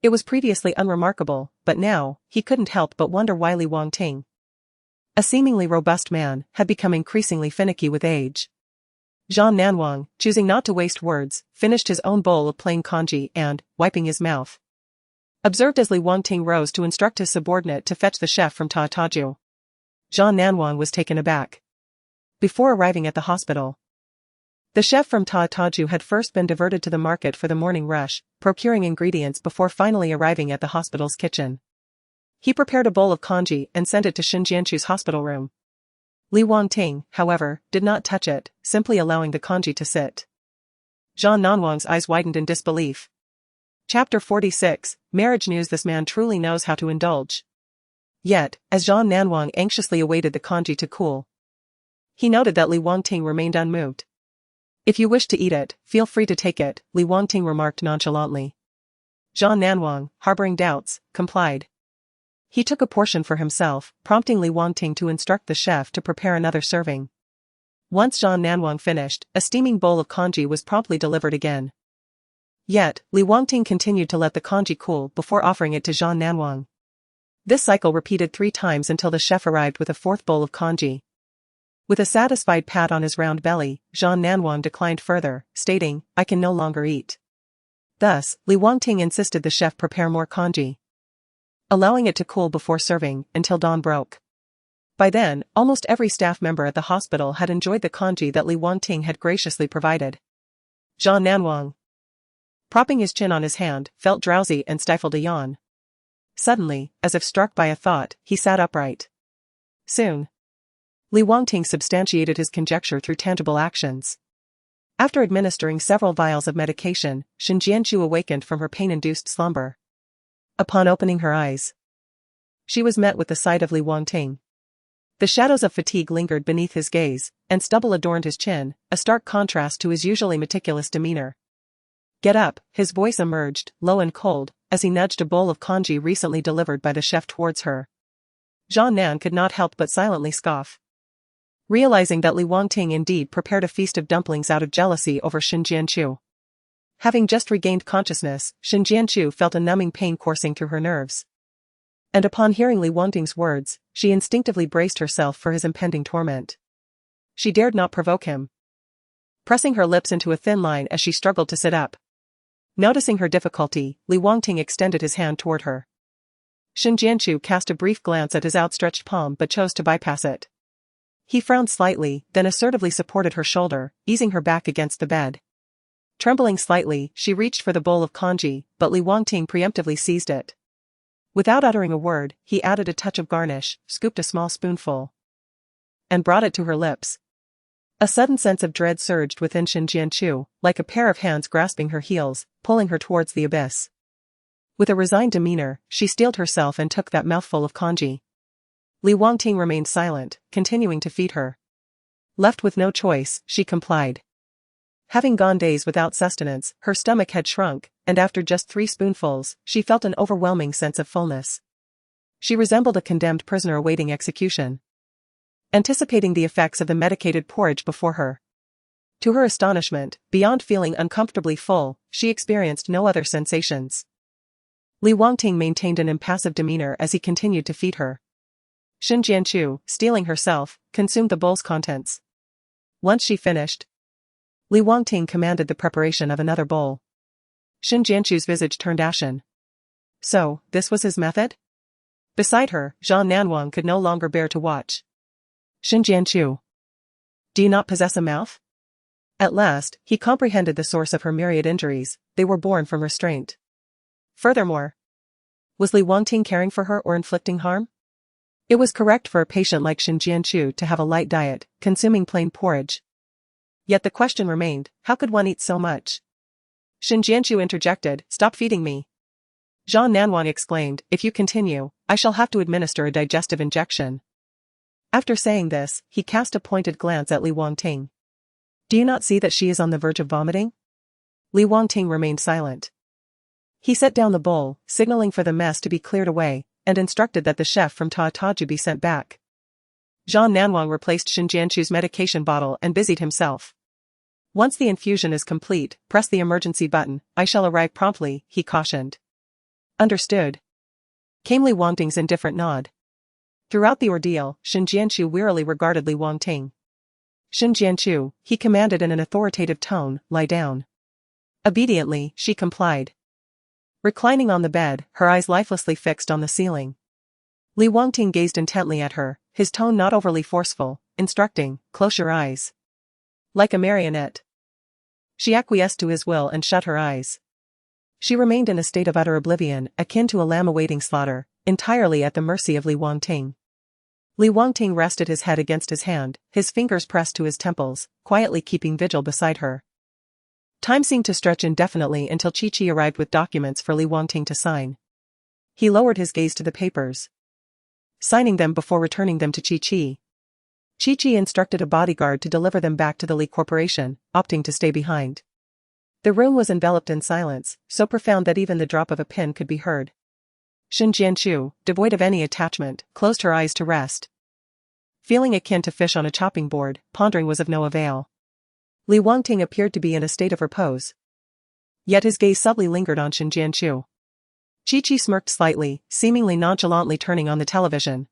[SPEAKER 1] It was previously unremarkable, but now, he couldn't help but wonder why Li Wangting, a seemingly robust man, had become increasingly finicky with age. Zhang Nanwang, choosing not to waste words, finished his own bowl of plain congee and, wiping his mouth, observed as Li Wangting rose to instruct his subordinate to fetch the chef from Ta Taju. Zhang Nanwang was taken aback. Before arriving at the hospital, the chef from Ta Taju had first been diverted to the market for the morning rush, procuring ingredients before finally arriving at the hospital's kitchen. He prepared a bowl of congee and sent it to Xin Jianchu's hospital room. Li Wangting, however, did not touch it, simply allowing the congee to sit. Zhang Nanwang's eyes widened in disbelief. Chapter 46, Marriage News. This man truly knows how to indulge. Yet, as Zhang Nanwang anxiously awaited the congee to cool, he noted that Li Wangting remained unmoved. If you wish to eat it, feel free to take it, Li Wangting remarked nonchalantly. Zhang Nanwang, harboring doubts, complied. He took a portion for himself, prompting Li Wangting to instruct the chef to prepare another serving. Once Zhang Nanwang finished, a steaming bowl of congee was promptly delivered again. Yet, Li Wangting continued to let the congee cool before offering it to Zhang Nanwang. This cycle repeated 3 times until the chef arrived with a 4th bowl of congee. With a satisfied pat on his round belly, Zhang Nanwang declined further, stating, I can no longer eat. Thus, Li Wangting insisted the chef prepare more congee, allowing it to cool before serving, until dawn broke. By then, almost every staff member at the hospital had enjoyed the congee that Li Wangting had graciously provided. Zhang Nanwang, propping his chin on his hand, felt drowsy and stifled a yawn. Suddenly, as if struck by a thought, he sat upright. Soon, Li Wangting substantiated his conjecture through tangible actions. After administering several vials of medication, Xin Jianchu awakened from her pain-induced slumber. Upon opening her eyes, she was met with the sight of Li Wangting. The shadows of fatigue lingered beneath his gaze, and stubble adorned his chin, a stark contrast to his usually meticulous demeanor. Get up, his voice emerged, low and cold, as he nudged a bowl of congee recently delivered by the chef towards her. Zhang Nan could not help but silently scoff. Realizing that Li Wangting indeed prepared a feast of dumplings out of jealousy over Xin Jianchu. Having just regained consciousness, Xin Jianchu felt a numbing pain coursing through her nerves. And upon hearing Li Wangting's words, she instinctively braced herself for his impending torment. She dared not provoke him, pressing her lips into a thin line as she struggled to sit up. Noticing her difficulty, Li Wangting extended his hand toward her. Xin Jianchu cast a brief glance at his outstretched palm but chose to bypass it. He frowned slightly, then assertively supported her shoulder, easing her back against the bed. Trembling slightly, she reached for the bowl of congee, but Li Wangting preemptively seized it. Without uttering a word, he added a touch of garnish, scooped a small spoonful, and brought it to her lips. A sudden sense of dread surged within Shin Jianchu, like a pair of hands grasping her heels, pulling her towards the abyss. With a resigned demeanor, she steeled herself and took that mouthful of congee. Li Wangting remained silent, continuing to feed her. Left with no choice, she complied. Having gone days without sustenance, her stomach had shrunk, and after just 3 spoonfuls, she felt an overwhelming sense of fullness. She resembled a condemned prisoner awaiting execution, anticipating the effects of the medicated porridge before her. To her astonishment, beyond feeling uncomfortably full, she experienced no other sensations. Li Wangting maintained an impassive demeanor as he continued to feed her. Shin Jianchu, steeling herself, consumed the bowl's contents. Once she finished, Li Wangting commanded the preparation of another bowl. Shin Jianchu's visage turned ashen. So, this was his method? Beside her, Zhang Nanwang could no longer bear to watch. Shin Jianchu, do you not possess a mouth? At last, he comprehended the source of her myriad injuries. They were born from restraint. Furthermore, was Li Wangting caring for her or inflicting harm? It was correct for a patient like Shin Jianchu to have a light diet, consuming plain porridge. Yet the question remained, how could one eat so much? Shin Jianchu interjected, stop feeding me. Zhang Nanwang exclaimed, if you continue, I shall have to administer a digestive injection. After saying this, he cast a pointed glance at Li Wangting. Do you not see that she is on the verge of vomiting? Li Wangting remained silent. He set down the bowl, signaling for the mess to be cleared away, and instructed that the chef from Taotaji be sent back. Zhang Nanwang replaced Shin Jianchu's medication bottle and busied himself. Once the infusion is complete, press the emergency button, I shall arrive promptly, he cautioned. Understood, came Li Wangting's indifferent nod. Throughout the ordeal, Shin Jianchu wearily regarded Li Wangting. Shin Jianchu, he commanded in an authoritative tone, lie down. Obediently, she complied. Reclining on the bed, her eyes lifelessly fixed on the ceiling, Li Wangting gazed intently at her, his tone not overly forceful, instructing, close your eyes. Like a marionette. She acquiesced to his will and shut her eyes. She remained in a state of utter oblivion, akin to a lamb awaiting slaughter, entirely at the mercy of Li Wangting. Li Wangting rested his head against his hand, his fingers pressed to his temples, quietly keeping vigil beside her. Time seemed to stretch indefinitely until Chi-Chi arrived with documents for Li Wangting to sign. He lowered his gaze to the papers, signing them before returning them to Chi-Chi. Chi-Chi instructed a bodyguard to deliver them back to the Li Corporation, opting to stay behind. The room was enveloped in silence, so profound that even the drop of a pin could be heard. Shin Jianchu, devoid of any attachment, closed her eyes to rest. Feeling akin to fish on a chopping board, pondering was of no avail. Li Wangting appeared to be in a state of repose. Yet his gaze subtly lingered on Shin Jianchu. Chi-Chi smirked slightly, seemingly nonchalantly turning on the television.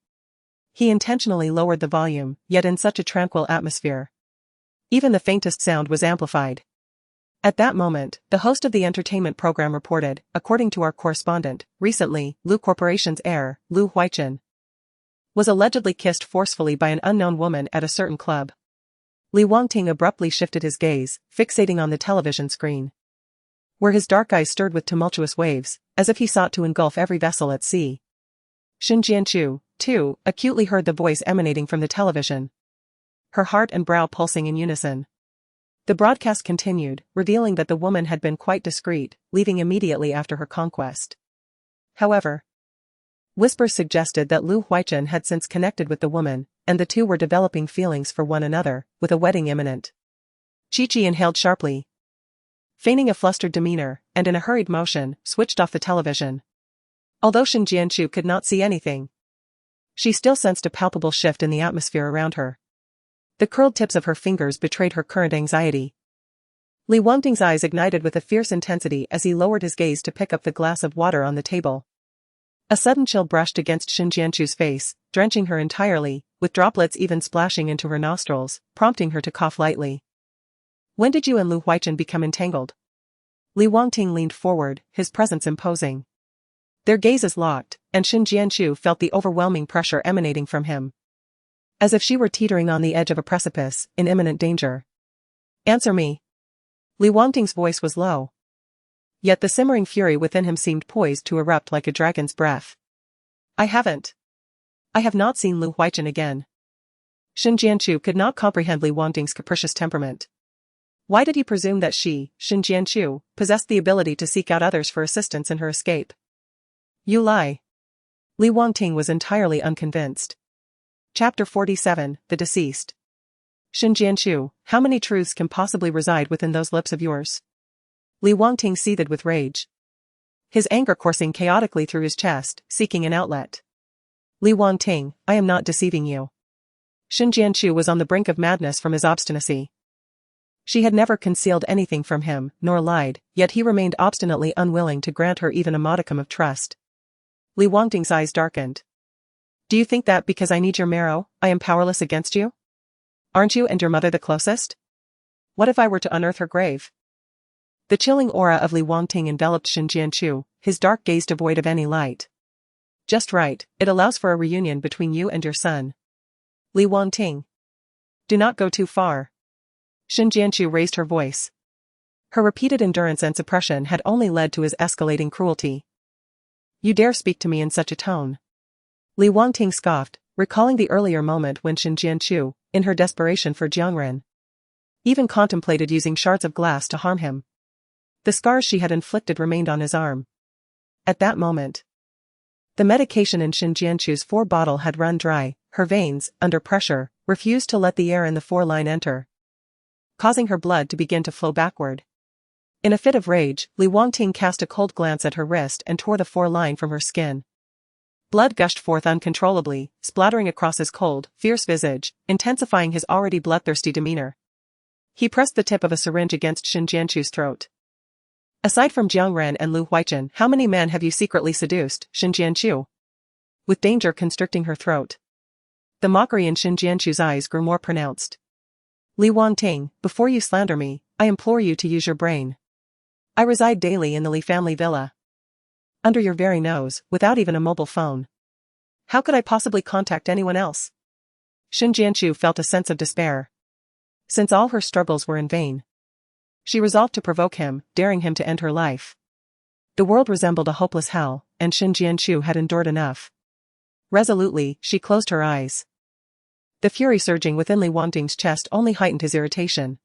[SPEAKER 1] He intentionally lowered the volume, yet in such a tranquil atmosphere. Even the faintest sound was amplified. At that moment, the host of the entertainment program reported, according to our correspondent, recently, Lu Corporation's heir, Lu Huichen, was allegedly kissed forcefully by an unknown woman at a certain club. Li Wangting abruptly shifted his gaze, fixating on the television screen, where his dark eyes stirred with tumultuous waves, as if he sought to engulf every vessel at sea. Shin Jianchu, too, acutely heard the voice emanating from the television, her heart and brow pulsing in unison. The broadcast continued, revealing that the woman had been quite discreet, leaving immediately after her conquest. However, whispers suggested that Lu Huichen had since connected with the woman, and the two were developing feelings for one another, with a wedding imminent. Chi-Chi inhaled sharply, feigning a flustered demeanor, and in a hurried motion, switched off the television. Although Shin Jianchu could not see anything, she still sensed a palpable shift in the atmosphere around her. The curled tips of her fingers betrayed her current anxiety. Li Wangting's eyes ignited with a fierce intensity as he lowered his gaze to pick up the glass of water on the table. A sudden chill brushed against Shin Jianchu's face, drenching her entirely, with droplets even splashing into her nostrils, prompting her to cough lightly. When did you and Lu Huichen become entangled? Li Wangting leaned forward, his presence imposing. Their gazes locked, and Shin Jianchu felt the overwhelming pressure emanating from him, as if she were teetering on the edge of a precipice, in imminent danger. Answer me. Li Wangting's voice was low, yet the simmering fury within him seemed poised to erupt like a dragon's breath. I have not seen Lu Huichen again. Shin Jianchu could not comprehend Li Wangting's capricious temperament. Why did he presume that she, Shin Jianchu, possessed the ability to seek out others for assistance in her escape? You lie. Li Wangting was entirely unconvinced. Chapter 47, The Deceased. Shin Jianchu, how many truths can possibly reside within those lips of yours? Li Wangting seethed with rage. His anger coursing chaotically through his chest, seeking an outlet. Li Wangting, I am not deceiving you. Shin Jianchu was on the brink of madness from his obstinacy. She had never concealed anything from him, nor lied, yet he remained obstinately unwilling to grant her even a modicum of trust. Li Wangting's eyes darkened. Do you think that because I need your marrow, I am powerless against you? Aren't you and your mother the closest? What if I were to unearth her grave? The chilling aura of Li Wangting enveloped Shin Jianchu, his dark gaze devoid of any light. Just right, it allows for a reunion between you and your son. Li Wangting. Do not go too far. Shin Jianchu raised her voice. Her repeated endurance and suppression had only led to his escalating cruelty. You dare speak to me in such a tone? Li Wangting scoffed, recalling the earlier moment when Shin Jianchu, in her desperation for Jiangren, even contemplated using shards of glass to harm him. The scars she had inflicted remained on his arm. At that moment, the medication in Shin Jianchu's forebottle had run dry, her veins, under pressure, refused to let the air in the foreline enter, causing her blood to begin to flow backward. In a fit of rage, Li Wangting cast a cold glance at her wrist and tore the foreline from her skin. Blood gushed forth uncontrollably, splattering across his cold, fierce visage, intensifying his already bloodthirsty demeanor. He pressed the tip of a syringe against Shin Jianchu's throat. Aside from Jiangren and Lu Huichen, how many men have you secretly seduced, Shin Jianchu? With danger constricting her throat. The mockery in Shin Jianchu's eyes grew more pronounced. Li Wangting, before you slander me, I implore you to use your brain. I reside daily in the Li family villa. Under your very nose, without even a mobile phone. How could I possibly contact anyone else? Shin Jianchu felt a sense of despair. Since all her struggles were in vain, she resolved to provoke him, daring him to end her life. The world resembled a hopeless hell, and Shin Jianchu had endured enough. Resolutely, she closed her eyes. The fury surging within Li Wangting's chest only heightened his irritation.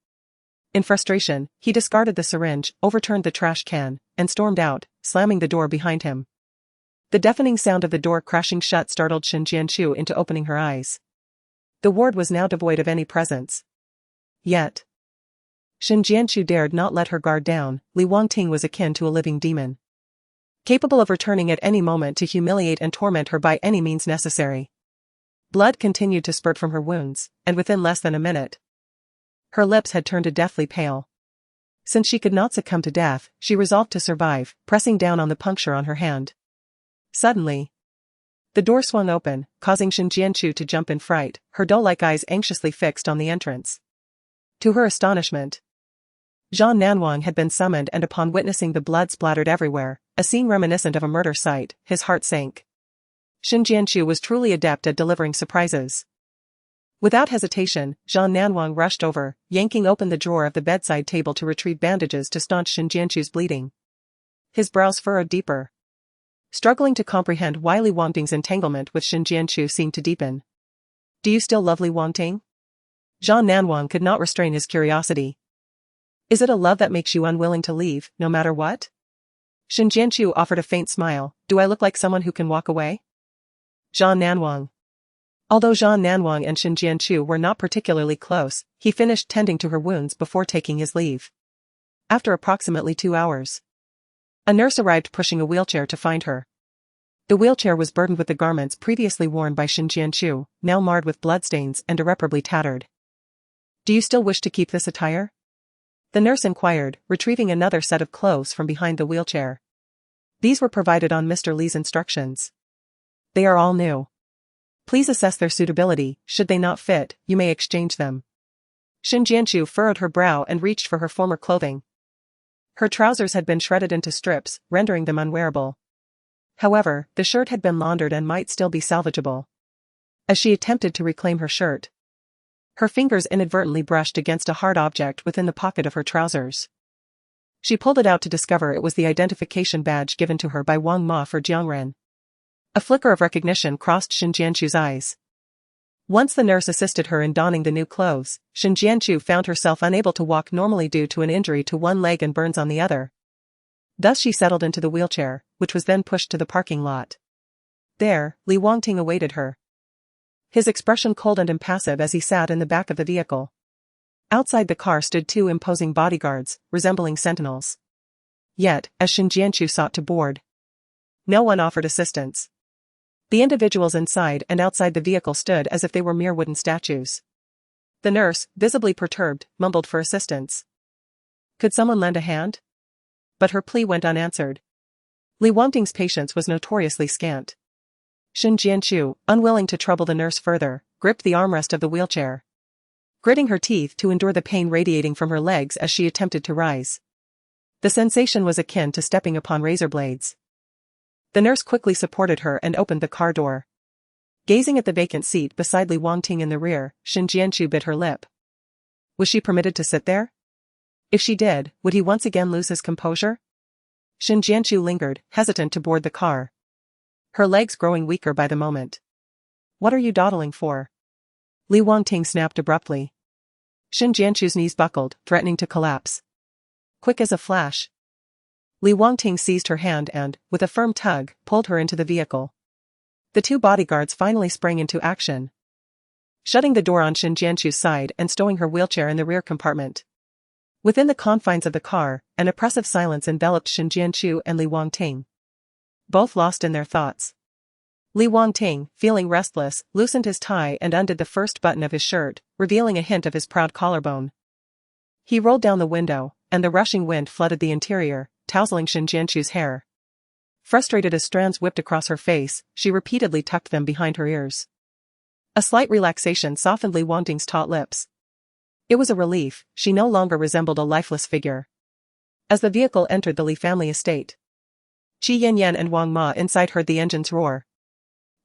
[SPEAKER 1] In frustration, he discarded the syringe, overturned the trash can, and stormed out, slamming the door behind him. The deafening sound of the door crashing shut startled Shin Jianchu into opening her eyes. The ward was now devoid of any presence. Yet, Shin Jianchu dared not let her guard down. Li Wangting was akin to a living demon, capable of returning at any moment to humiliate and torment her by any means necessary. Blood continued to spurt from her wounds, and within less than a minute, her lips had turned a deathly pale. Since she could not succumb to death, she resolved to survive, pressing down on the puncture on her hand. Suddenly, the door swung open, causing Shin Jianchu to jump in fright, her doe-like eyes anxiously fixed on the entrance. To her astonishment, Zhang Nanwang had been summoned, and upon witnessing the blood splattered everywhere, a scene reminiscent of a murder site, his heart sank. Shin Jianchu was truly adept at delivering surprises. Without hesitation, Zhang Nanwang rushed over, yanking open the drawer of the bedside table to retrieve bandages to staunch Shin Jianchu's bleeding. His brows furrowed deeper, struggling to comprehend why Li Wangting's entanglement with Shin Jianchu seemed to deepen. Do you still love Li Wangting? Zhang Nanwang could not restrain his curiosity. Is it a love that makes you unwilling to leave, no matter what? Shin Jianchu offered a faint smile. Do I look like someone who can walk away? Zhang Nanwang. Although Zhang Nanwang and Shin Jianchu were not particularly close, he finished tending to her wounds before taking his leave. After approximately 2 hours, a nurse arrived pushing a wheelchair to find her. The wheelchair was burdened with the garments previously worn by Shin Jianchu, now marred with bloodstains and irreparably tattered. Do you still wish to keep this attire? The nurse inquired, retrieving another set of clothes from behind the wheelchair. These were provided on Mr. Li's instructions. They are all new. Please assess their suitability. Should they not fit, you may exchange them. Shin Jianchu furrowed her brow and reached for her former clothing. Her trousers had been shredded into strips, rendering them unwearable. However, the shirt had been laundered and might still be salvageable. As she attempted to reclaim her shirt, her fingers inadvertently brushed against a hard object within the pocket of her trousers. She pulled it out to discover it was the identification badge given to her by Wang Ma for Jiangren. A flicker of recognition crossed Shin Jianchu's eyes. Once the nurse assisted her in donning the new clothes, Shin Jianchu found herself unable to walk normally due to an injury to one leg and burns on the other. Thus she settled into the wheelchair, which was then pushed to the parking lot. There, Li Wangting awaited her. His expression cold and impassive as he sat in the back of the vehicle. Outside the car stood two imposing bodyguards, resembling sentinels. Yet, as Shin Jianchu sought to board, no one offered assistance. The individuals inside and outside the vehicle stood as if they were mere wooden statues. The nurse, visibly perturbed, mumbled for assistance. Could someone lend a hand? But her plea went unanswered. Li Wangting's patience was notoriously scant. Shin Jianchu, unwilling to trouble the nurse further, gripped the armrest of the wheelchair, gritting her teeth to endure the pain radiating from her legs as she attempted to rise. The sensation was akin to stepping upon razor blades. The nurse quickly supported her and opened the car door. Gazing at the vacant seat beside Li Wangting in the rear, Shin Jianchu bit her lip. Was she permitted to sit there? If she did, would he once again lose his composure? Shin Jianchu lingered, hesitant to board the car, her legs growing weaker by the moment. What are you dawdling for? Li Wangting snapped abruptly. Shin Jianchu's knees buckled, threatening to collapse. Quick as a flash, Li Wangting seized her hand and, with a firm tug, pulled her into the vehicle. The two bodyguards finally sprang into action, shutting the door on Shin Jianchu's side and stowing her wheelchair in the rear compartment. Within the confines of the car, an oppressive silence enveloped Shin Jianchu and Li Wangting, both lost in their thoughts. Li Wangting, feeling restless, loosened his tie and undid the first button of his shirt, revealing a hint of his proud collarbone. He rolled down the window, and the rushing wind flooded the interior, tousling Shin Jianchu's hair. Frustrated as strands whipped across her face, she repeatedly tucked them behind her ears. A slight relaxation softened Li Wangting's taut lips. It was a relief, she no longer resembled a lifeless figure. As the vehicle entered the Li family estate, Qi Yanyan and Wang Ma inside heard the engine's roar.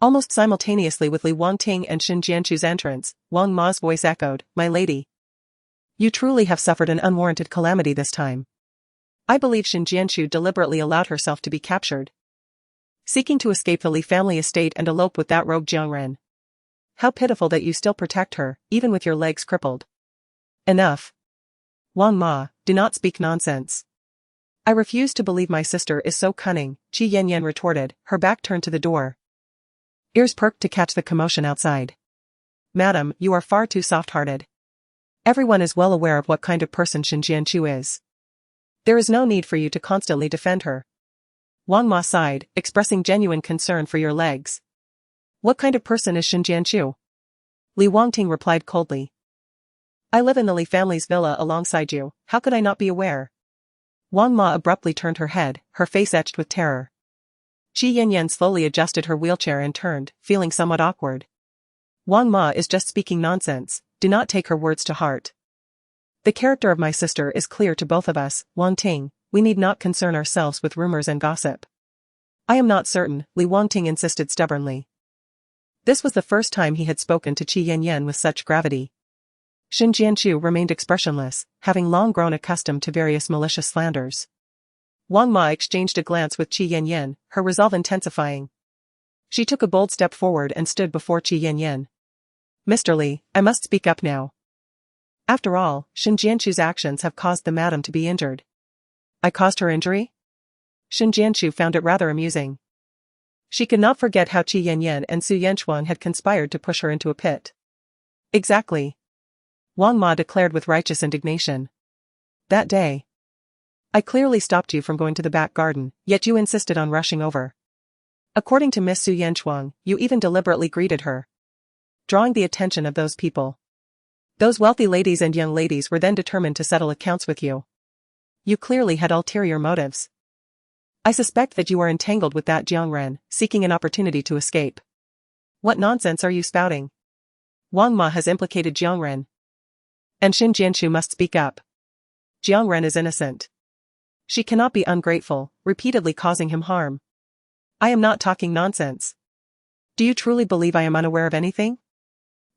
[SPEAKER 1] Almost simultaneously with Li Wangting and Shin Jianchu's entrance, Wang Ma's voice echoed, "My lady. You truly have suffered an unwarranted calamity this time." I believe Shin Jianchu deliberately allowed herself to be captured, seeking to escape the Li family estate and elope with that rogue Jiangren. How pitiful that you still protect her, even with your legs crippled. Enough. Wang Ma, do not speak nonsense. I refuse to believe my sister is so cunning, Qi Yanyan retorted, her back turned to the door. Ears perked to catch the commotion outside. Madam, you are far too soft-hearted. Everyone is well aware of what kind of person Shin Jianchu is. There is no need for you to constantly defend her. Wang Ma sighed, expressing genuine concern for your legs. What kind of person is Shin Jianchu? Li Wangting replied coldly. I live in the Li family's villa alongside you, how could I not be aware? Wang Ma abruptly turned her head, her face etched with terror. Qi Yanyan slowly adjusted her wheelchair and turned, feeling somewhat awkward. Wang Ma is just speaking nonsense, do not take her words to heart. The character of my sister is clear to both of us, Wangting, we need not concern ourselves with rumors and gossip. I am not certain, Li Wangting insisted stubbornly. This was the first time he had spoken to Qi Yanyan with such gravity. Shin Jianchu remained expressionless, having long grown accustomed to various malicious slanders. Wang Ma exchanged a glance with Qi Yanyan, her resolve intensifying. She took a bold step forward and stood before Qi Yanyan. Mr. Li, I must speak up now. After all, Shin Jianchu's actions have caused the madam to be injured. I caused her injury? Shin Jianchu found it rather amusing. She could not forget how Qi Yanyan and Su Yanchuan had conspired to push her into a pit. Exactly. Wang Ma declared with righteous indignation. That day, I clearly stopped you from going to the back garden, yet you insisted on rushing over. According to Miss Su Yanchuan, you even deliberately greeted her, drawing the attention of those people. Those wealthy ladies and young ladies were then determined to settle accounts with you. You clearly had ulterior motives. I suspect that you are entangled with that Jiangren, seeking an opportunity to escape. What nonsense are you spouting? Wang Ma has implicated Jiangren. And Shin Jianchu must speak up. Jiangren is innocent. She cannot be ungrateful, repeatedly causing him harm. I am not talking nonsense. Do you truly believe I am unaware of anything?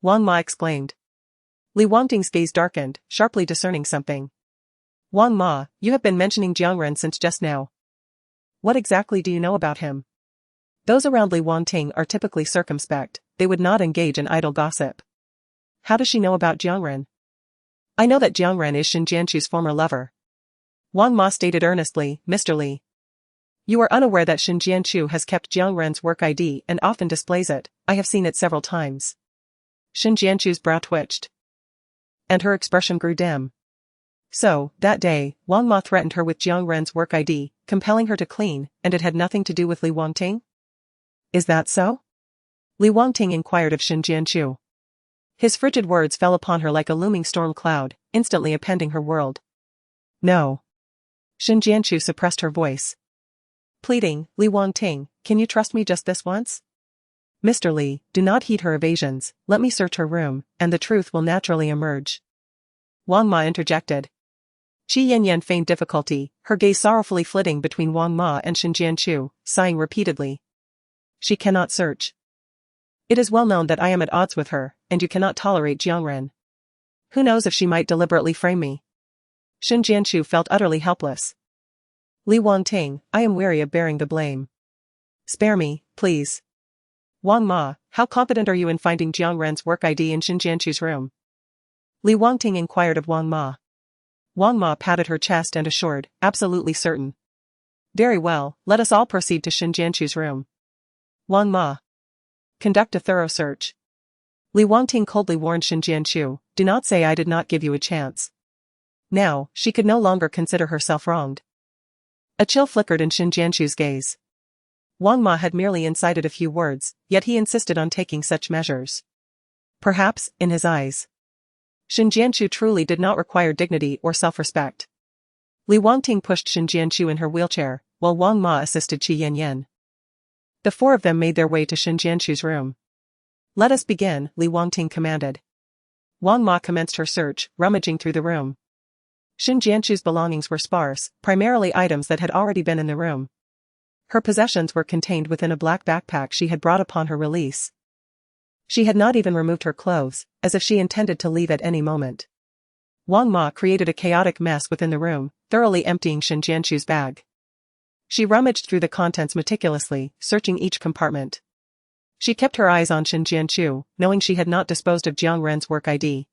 [SPEAKER 1] Wang Ma exclaimed. Li Wangting's gaze darkened, sharply discerning something. Wang Ma, you have been mentioning Jiangren since just now. What exactly do you know about him? Those around Li Wangting are typically circumspect, they would not engage in idle gossip. How does she know about Jiangren? I know that Jiangren is Shen Jianchu's former lover. Wang Ma stated earnestly, Mr. Li. You are unaware that Shen Jianchu has kept Jiangren's work ID and often displays it. I have seen it several times. Shen Jianchu's brow twitched. And her expression grew dim. So, that day, Wang Ma threatened her with Jiangren's work ID, compelling her to clean, and it had nothing to do with Li Wangting? Is that so? Li Wangting inquired of Shen Jianchu. His frigid words fell upon her like a looming storm cloud, instantly appending her world. No. Shen Jianchu suppressed her voice. Pleading, Li Wangting, can you trust me just this once? Mr. Li, do not heed her evasions, let me search her room, and the truth will naturally emerge. Wang Ma interjected. Qi Yanyan feigned difficulty, her gaze sorrowfully flitting between Wang Ma and Shen Jianchu, sighing repeatedly. She cannot search. It is well known that I am at odds with her, and you cannot tolerate Jiangren. Who knows if she might deliberately frame me? Shen Jianchu felt utterly helpless. Li Wangting, I am weary of bearing the blame. Spare me, please. Wang Ma, how confident are you in finding Jiangren's work ID in Shen Jianchu's room? Li Wangting inquired of Wang Ma. Wang Ma patted her chest and assured, absolutely certain. Very well, let us all proceed to Shen Jianchu's room. Wang Ma. Conduct a thorough search. Li Wangting coldly warned Shen Jianchu, do not say I did not give you a chance. Now, she could no longer consider herself wronged. A chill flickered in Shen Jianchu's gaze. Wang Ma had merely incited a few words, yet he insisted on taking such measures. Perhaps, in his eyes, Shen Jianchu truly did not require dignity or self-respect. Li Wangting pushed Shen Jianchu in her wheelchair, while Wang Ma assisted Qi Yanyan. The four of them made their way to Shen Jianchu's room. Let us begin, Li Wangting commanded. Wang Ma commenced her search, rummaging through the room. Shen Jianchu's belongings were sparse, primarily items that had already been in the room. Her possessions were contained within a black backpack she had brought upon her release. She had not even removed her clothes, as if she intended to leave at any moment. Wang Ma created a chaotic mess within the room, thoroughly emptying Shen Jianchu's bag. She rummaged through the contents meticulously, searching each compartment. She kept her eyes on Shen Jianchu, knowing she had not disposed of Jiangren's work ID.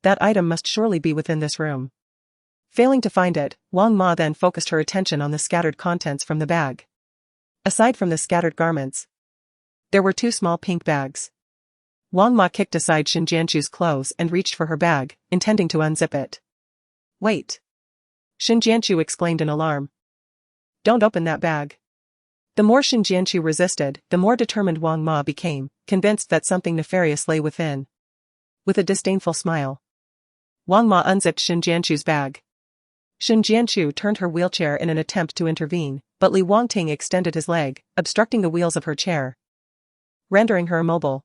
[SPEAKER 1] That item must surely be within this room. Failing to find it, Wang Ma then focused her attention on the scattered contents from the bag. Aside from the scattered garments, there were two small pink bags. Wang Ma kicked aside Shen Jianchu's clothes and reached for her bag, intending to unzip it. Wait! Shen Jianchu exclaimed in alarm. Don't open that bag. The more Shen Jianchu resisted, the more determined Wang Ma became, convinced that something nefarious lay within. With a disdainful smile, Wang Ma unzipped Shen Jianchu's bag. Shen Jianchu turned her wheelchair in an attempt to intervene, but Li Wangting extended his leg, obstructing the wheels of her chair, rendering her immobile.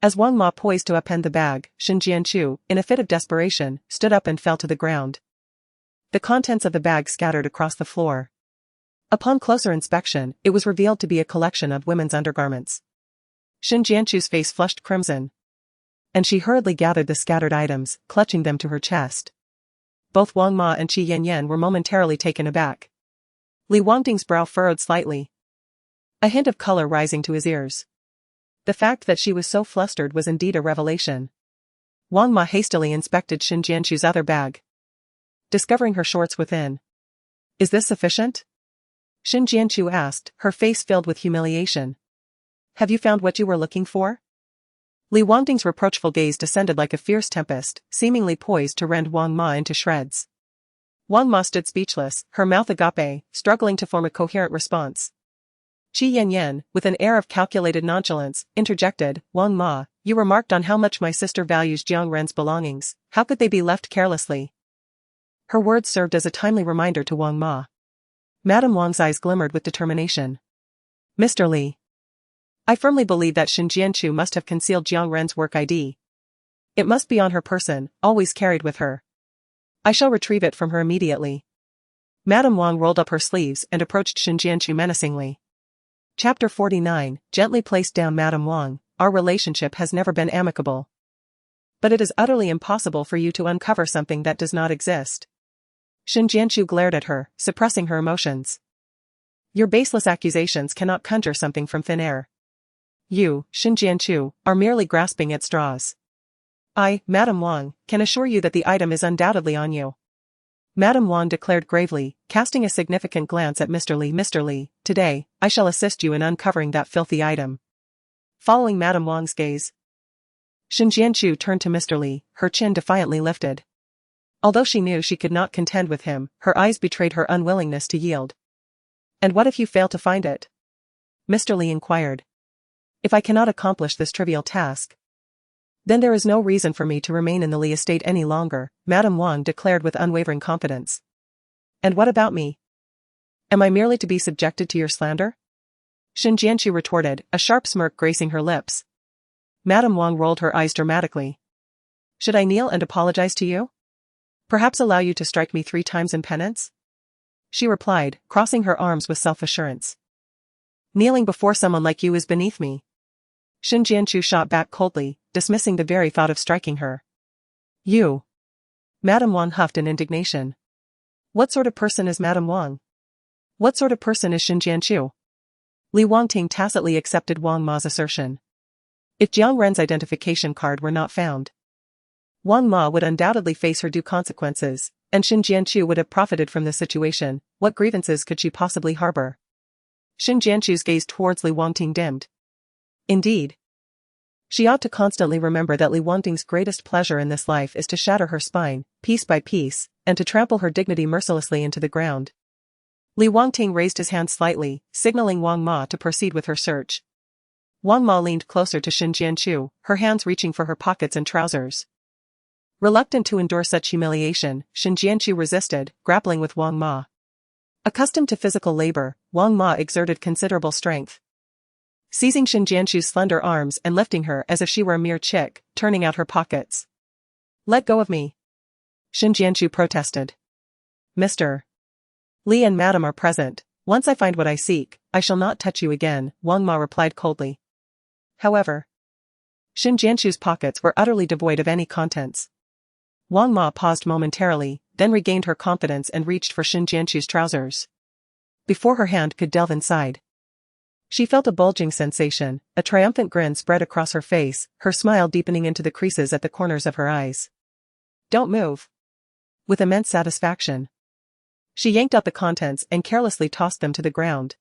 [SPEAKER 1] As Wang Ma poised to upend the bag, Shen Jianchu, in a fit of desperation, stood up and fell to the ground. The contents of the bag scattered across the floor. Upon closer inspection, it was revealed to be a collection of women's undergarments. Shen Jianchu's face flushed crimson, and she hurriedly gathered the scattered items, clutching them to her chest. Both Wang Ma and Qi Yanyan were momentarily taken aback. Li Wangting's brow furrowed slightly, a hint of color rising to his ears. The fact that she was so flustered was indeed a revelation. Wang Ma hastily inspected Shen Jianchu's other bag, discovering her shorts within. Is this sufficient? Shen Jianchu asked, her face filled with humiliation. Have you found what you were looking for? Li Wangting's reproachful gaze descended like a fierce tempest, seemingly poised to rend Wang Ma into shreds. Wang Ma stood speechless, her mouth agape, struggling to form a coherent response. Qi Yanyan, with an air of calculated nonchalance, interjected, Wang Ma, you remarked on how much my sister values Jiangren's belongings, how could they be left carelessly? Her words served as a timely reminder to Wang Ma. Madame Wang's eyes glimmered with determination. Mr. Li, I firmly believe that Shen Jianchu must have concealed Jiangren's work ID. It must be on her person, always carried with her. I shall retrieve it from her immediately. Madame Wang rolled up her sleeves and approached Shen Jianchu menacingly. Chapter 49, Gently placed down Madame Wang, our relationship has never been amicable. But it is utterly impossible for you to uncover something that does not exist. Shen Jianchu glared at her, suppressing her emotions. Your baseless accusations cannot conjure something from thin air. You, Xin Jianchu, are merely grasping at straws. I, Madame Wang, can assure you that the item is undoubtedly on you. Madame Wang declared gravely, casting a significant glance at Mr. Li. Mr. Li, today, I shall assist you in uncovering that filthy item. Following Madame Wang's gaze, Xin Jianchu turned to Mr. Li, her chin defiantly lifted. Although she knew she could not contend with him, her eyes betrayed her unwillingness to yield. And what if you fail to find it? Mr. Li inquired. If I cannot accomplish this trivial task, then there is no reason for me to remain in the Li estate any longer, Madame Wang declared with unwavering confidence. And what about me? Am I merely to be subjected to your slander? Xin Jianchu retorted, a sharp smirk gracing her lips. Madame Wang rolled her eyes dramatically. Should I kneel and apologize to you? Perhaps allow you to strike me 3 times in penance? She replied, crossing her arms with self-assurance. Kneeling before someone like you is beneath me. Xin Jianchu shot back coldly, dismissing the very thought of striking her. You. Madame Wang huffed in indignation. What sort of person is Madame Wang? What sort of person is Xin Jianchu? Li Wangting tacitly accepted Wang Ma's assertion. If Jiang Ren's identification card were not found, Wang Ma would undoubtedly face her due consequences, and Xin Jianchu would have profited from the situation. What grievances could she possibly harbor? Xin Jianchu's gaze towards Li Wangting dimmed. Indeed. She ought to constantly remember that Li Wangting's greatest pleasure in this life is to shatter her spine, piece by piece, and to trample her dignity mercilessly into the ground. Li Wangting raised his hand slightly, signaling Wang Ma to proceed with her search. Wang Ma leaned closer to Xin Jianchu, her hands reaching for her pockets and trousers. Reluctant to endure such humiliation, Xin Jianchu resisted, grappling with Wang Ma. Accustomed to physical labor, Wang Ma exerted considerable strength. Seizing Xin Jianchu's slender arms and lifting her as if she were a mere chick, turning out her pockets. Let go of me. Xin Jianchu protested. Mr. Li and Madame are present. Once I find what I seek, I shall not touch you again, Wang Ma replied coldly. However, Xin Jianchu's pockets were utterly devoid of any contents. Wang Ma paused momentarily, then regained her confidence and reached for Xin Jianchu's trousers. Before her hand could delve inside, she felt a bulging sensation, a triumphant grin spread across her face, her smile deepening into the creases at the corners of her eyes. Don't move. With immense satisfaction, she yanked out the contents and carelessly tossed them to the ground.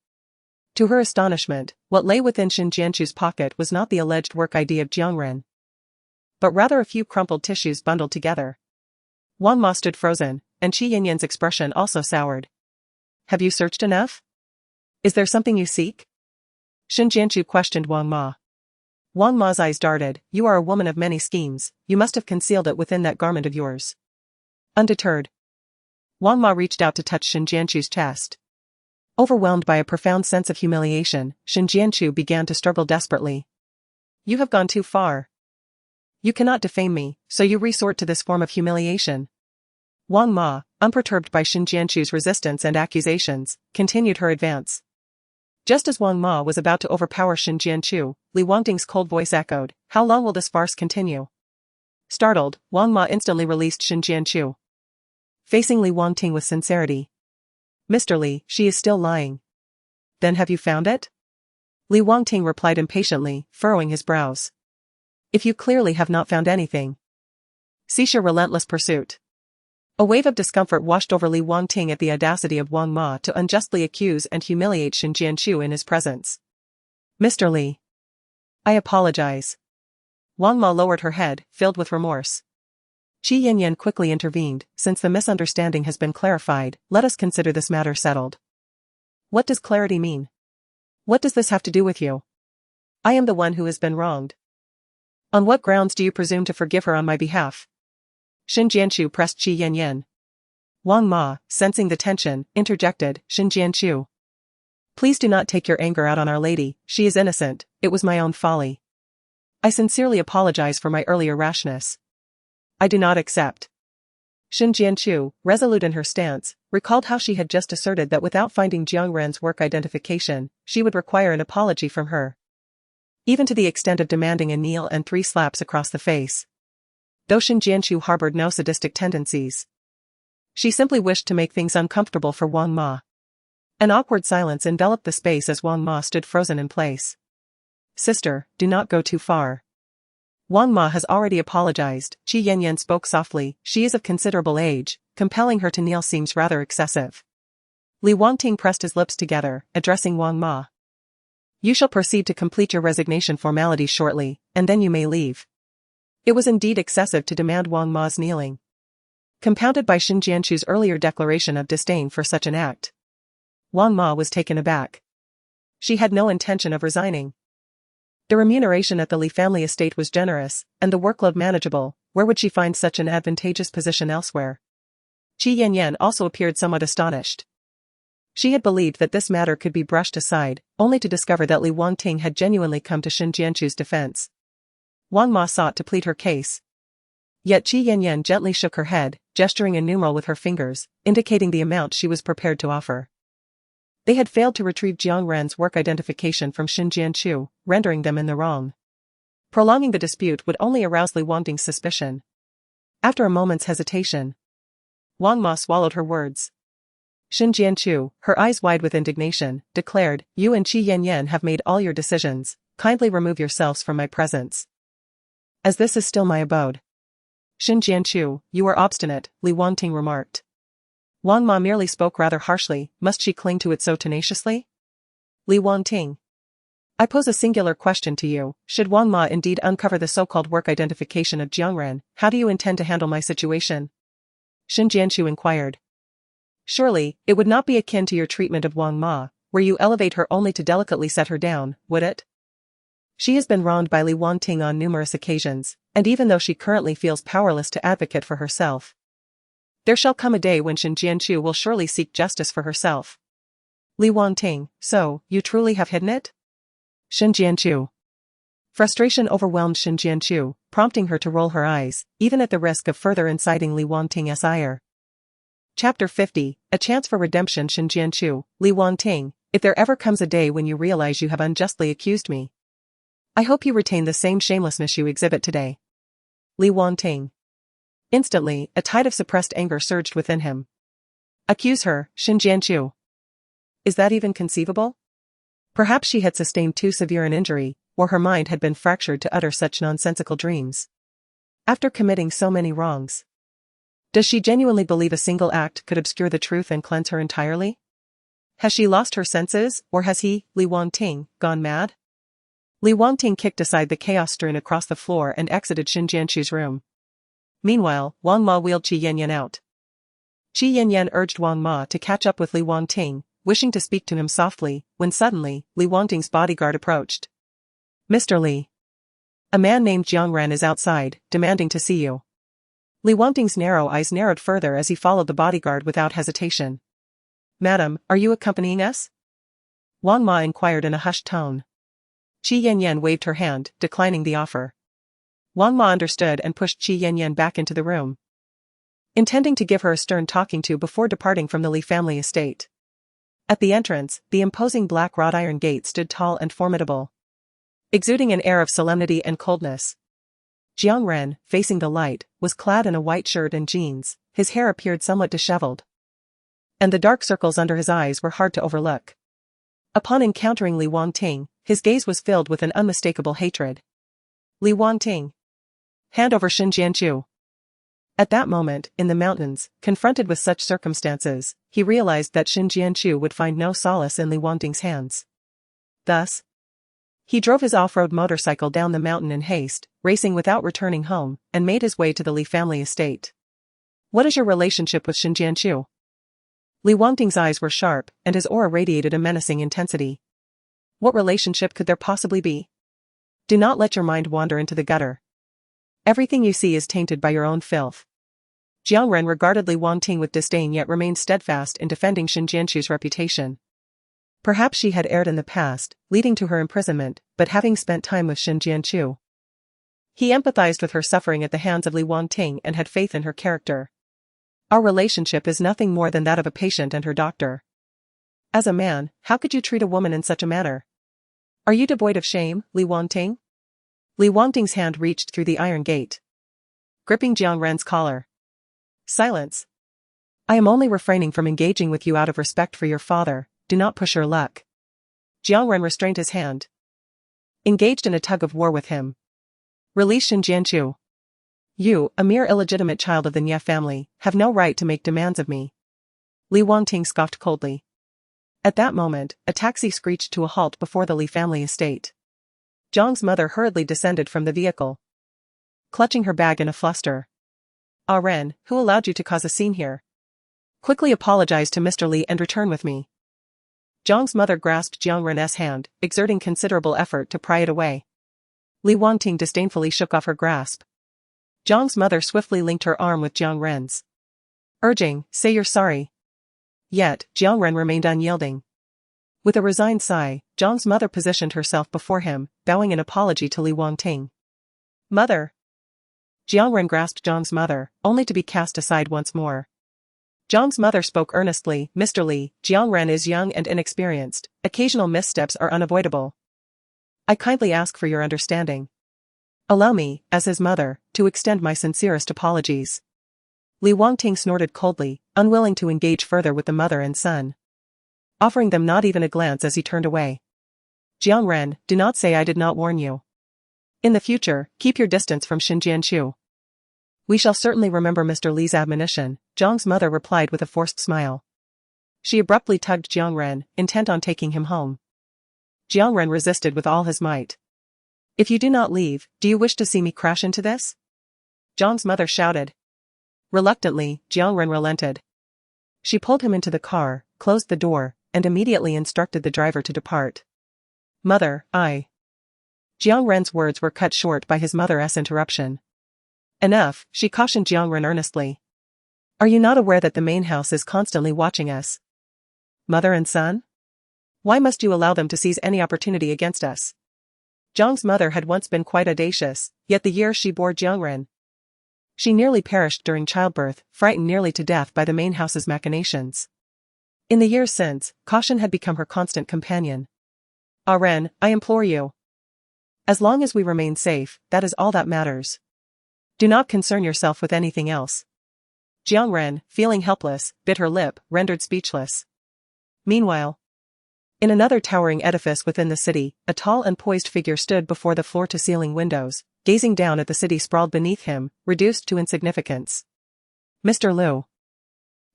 [SPEAKER 1] To her astonishment, what lay within Xin Jianchu's pocket was not the alleged work ID of Jiang Ren, but rather a few crumpled tissues bundled together. Wang Ma stood frozen, and Qi Yinyan's expression also soured. Have you searched enough? Is there something you seek? Xin Jianchu questioned Wang Ma. Wang Ma's eyes darted. You are a woman of many schemes, you must have concealed it within that garment of yours. Undeterred, Wang Ma reached out to touch Xin Jianchu's chest. Overwhelmed by a profound sense of humiliation, Xin Jianchu began to struggle desperately. You have gone too far. You cannot defame me, so you resort to this form of humiliation. Wang Ma, unperturbed by Xin Jianchu's resistance and accusations, continued her advance. Just as Wang Ma was about to overpower Xin Jianchu, Li Wangting's cold voice echoed, how long will this farce continue? Startled, Wang Ma instantly released Xin Jianchu. Facing Li Wangting with sincerity. Mr. Li, she is still lying. Then have you found it? Li Wangting replied impatiently, furrowing his brows. If you clearly have not found anything, cease your relentless pursuit. A wave of discomfort washed over Li Wangting at the audacity of Wang Ma to unjustly accuse and humiliate Xin Jianchu in his presence. Mr. Li, I apologize. Wang Ma lowered her head, filled with remorse. Qi Yinyan quickly intervened, since the misunderstanding has been clarified, let us consider this matter settled. What does clarity mean? What does this have to do with you? I am the one who has been wronged. On what grounds do you presume to forgive her on my behalf? Xin Jianchu pressed Qi Yinyan. Wang Ma, sensing the tension, interjected, Xin Jianchu. Please do not take your anger out on Our Lady, she is innocent, it was my own folly. I sincerely apologize for my earlier rashness. I do not accept. Xin Jianchu, resolute in her stance, recalled how she had just asserted that without finding Jiang Ren's work identification, she would require an apology from her. Even to the extent of demanding a kneel and 3 slaps across the face. Though Xin Jianchu harbored no sadistic tendencies, she simply wished to make things uncomfortable for Wang Ma. An awkward silence enveloped the space as Wang Ma stood frozen in place. Sister, do not go too far. Wang Ma has already apologized, Qi Yanyan spoke softly, she is of considerable age, compelling her to kneel seems rather excessive. Li Wangting pressed his lips together, addressing Wang Ma. You shall proceed to complete your resignation formalities shortly, and then you may leave. It was indeed excessive to demand Wang Ma's kneeling. Compounded by Xin Jianchu's earlier declaration of disdain for such an act, Wang Ma was taken aback. She had no intention of resigning. The remuneration at the Li family estate was generous, and the workload manageable. Where would she find such an advantageous position elsewhere? Qi Yanyan also appeared somewhat astonished. She had believed that this matter could be brushed aside, only to discover that Li Wangting had genuinely come to Xin Jianchu's defense. Wang Ma sought to plead her case. Yet Qi Yanyan gently shook her head, gesturing a numeral with her fingers, indicating the amount she was prepared to offer. They had failed to retrieve Jiang Ren's work identification from Xin Jianchu, rendering them in the wrong. Prolonging the dispute would only arouse Li Wangting's suspicion. After a moment's hesitation, Wang Ma swallowed her words. Xin Jianchu, her eyes wide with indignation, declared, You and Qi Yanyan have made all your decisions, kindly remove yourselves from my presence. As this is still my abode. Xin Jianchu, you are obstinate, Li Wangting remarked. Wang Ma merely spoke rather harshly, must she cling to it so tenaciously? Li Wangting. I pose a singular question to you, should Wang Ma indeed uncover the so-called work identification of Jiang Ren, how do you intend to handle my situation? Xin Jianchu inquired. Surely, it would not be akin to your treatment of Wang Ma, where you elevate her only to delicately set her down, would it? She has been wronged by Li Wangting on numerous occasions, and even though she currently feels powerless to advocate for herself, there shall come a day when Xin Jianchu will surely seek justice for herself. Li Wangting, so, you truly have hidden it? Xin Jianchu. Frustration overwhelmed Xin Jianchu, prompting her to roll her eyes, even at the risk of further inciting Li Wangting's ire. Chapter 50, A Chance for Redemption. Xin Jianchu, Li Wangting, if there ever comes a day when you realize you have unjustly accused me, I hope you retain the same shamelessness you exhibit today. Li Wangting. Instantly, a tide of suppressed anger surged within him. Accuse her, Xin Jianchu. Is that even conceivable? Perhaps she had sustained too severe an injury, or her mind had been fractured to utter such nonsensical dreams. After committing so many wrongs, does she genuinely believe a single act could obscure the truth and cleanse her entirely? Has she lost her senses, or has he, Li Wangting, gone mad? Li Wangting kicked aside the chaos strewn across the floor and exited Xin Jianchu's room. Meanwhile, Wang Ma wheeled Qi Yanyan out. Qi Yanyan urged Wang Ma to catch up with Li Wangting, wishing to speak to him softly, when suddenly, Li Wangting's bodyguard approached. Mr. Li. A man named Jiang Ren is outside, demanding to see you. Li Wangting's narrow eyes narrowed further as he followed the bodyguard without hesitation. Madam, are you accompanying us? Wang Ma inquired in a hushed tone. Qi Yanyan waved her hand, declining the offer. Wang Ma understood and pushed Qi Yanyan back into the room, intending to give her a stern talking to before departing from the Li family estate. At the entrance, the imposing black wrought iron gate stood tall and formidable, exuding an air of solemnity and coldness. Jiang Ren, facing the light, was clad in a white shirt and jeans, his hair appeared somewhat disheveled, and the dark circles under his eyes were hard to overlook. Upon encountering Li Wangting, his gaze was filled with an unmistakable hatred. Li Wangting. Hand over Xin Jianchu. At that moment, in the mountains, confronted with such circumstances, he realized that Xin Jianchu would find no solace in Li Wangting's hands. Thus, he drove his off-road motorcycle down the mountain in haste, racing without returning home, and made his way to the Li family estate. What is your relationship with Xin Jianchu? Li Wangting's eyes were sharp, and his aura radiated a menacing intensity. What relationship could there possibly be? Do not let your mind wander into the gutter. Everything you see is tainted by your own filth. Jiang Ren regarded Li Wangting with disdain yet remained steadfast in defending Xin Jianchu's reputation. Perhaps she had erred in the past, leading to her imprisonment, but having spent time with Xin Jianchu, he empathized with her suffering at the hands of Li Wangting and had faith in her character. Our relationship is nothing more than that of a patient and her doctor. As a man, how could you treat a woman in such a manner? Are you devoid of shame, Li Wangting? Li Wangting's hand reached through the iron gate, gripping Jiang Ren's collar. Silence. I am only refraining from engaging with you out of respect for your father, do not push your luck. Jiang Ren restrained his hand. Engaged in a tug of war with him. Release Xin Jianqiu. You, a mere illegitimate child of the Nye family, have no right to make demands of me. Li Wangting scoffed coldly. At that moment, a taxi screeched to a halt before the Li family estate. Zhang's mother hurriedly descended from the vehicle, clutching her bag in a fluster. Ah Ren, who allowed you to cause a scene here? Quickly apologize to Mr. Li and return with me. Zhang's mother grasped Jiang Ren's hand, exerting considerable effort to pry it away. Li Wangting disdainfully shook off her grasp. Zhang's mother swiftly linked her arm with Jiang Ren's, urging, say you're sorry. Yet, Jiang Ren remained unyielding. With a resigned sigh, Zhang's mother positioned herself before him, bowing in apology to Li Wangting. Mother. Jiang Ren grasped Zhang's mother, only to be cast aside once more. Zhang's mother spoke earnestly, Mr. Li, Jiang Ren is young and inexperienced, occasional missteps are unavoidable. I kindly ask for your understanding. Allow me, as his mother, to extend my sincerest apologies. Li Wangting snorted coldly, unwilling to engage further with the mother and son, offering them not even a glance as he turned away. Jiang Ren, do not say I did not warn you. In the future, keep your distance from Xin Jianqiu. We shall certainly remember Mr. Li's admonition, Zhang's mother replied with a forced smile. She abruptly tugged Jiang Ren, intent on taking him home. Jiang Ren resisted with all his might. If you do not leave, do you wish to see me crash into this? Zhang's mother shouted. Reluctantly, Jiang Ren relented. She pulled him into the car, closed the door, and immediately instructed the driver to depart. Mother, Jiang Ren's words were cut short by his mother's interruption. Enough, she cautioned Jiang Ren earnestly. Are you not aware that the main house is constantly watching us? Mother and son? Why must you allow them to seize any opportunity against us? Zhang's mother had once been quite audacious, yet the year she bore Jiang Ren, she nearly perished during childbirth, frightened nearly to death by the main house's machinations. In the years since, caution had become her constant companion. Ah Ren, I implore you. As long as we remain safe, that is all that matters. Do not concern yourself with anything else. Jiang Ren, feeling helpless, bit her lip, rendered speechless. Meanwhile, in another towering edifice within the city, a tall and poised figure stood before the floor-to-ceiling windows, gazing down at the city sprawled beneath him, reduced to insignificance. Mr. Liu.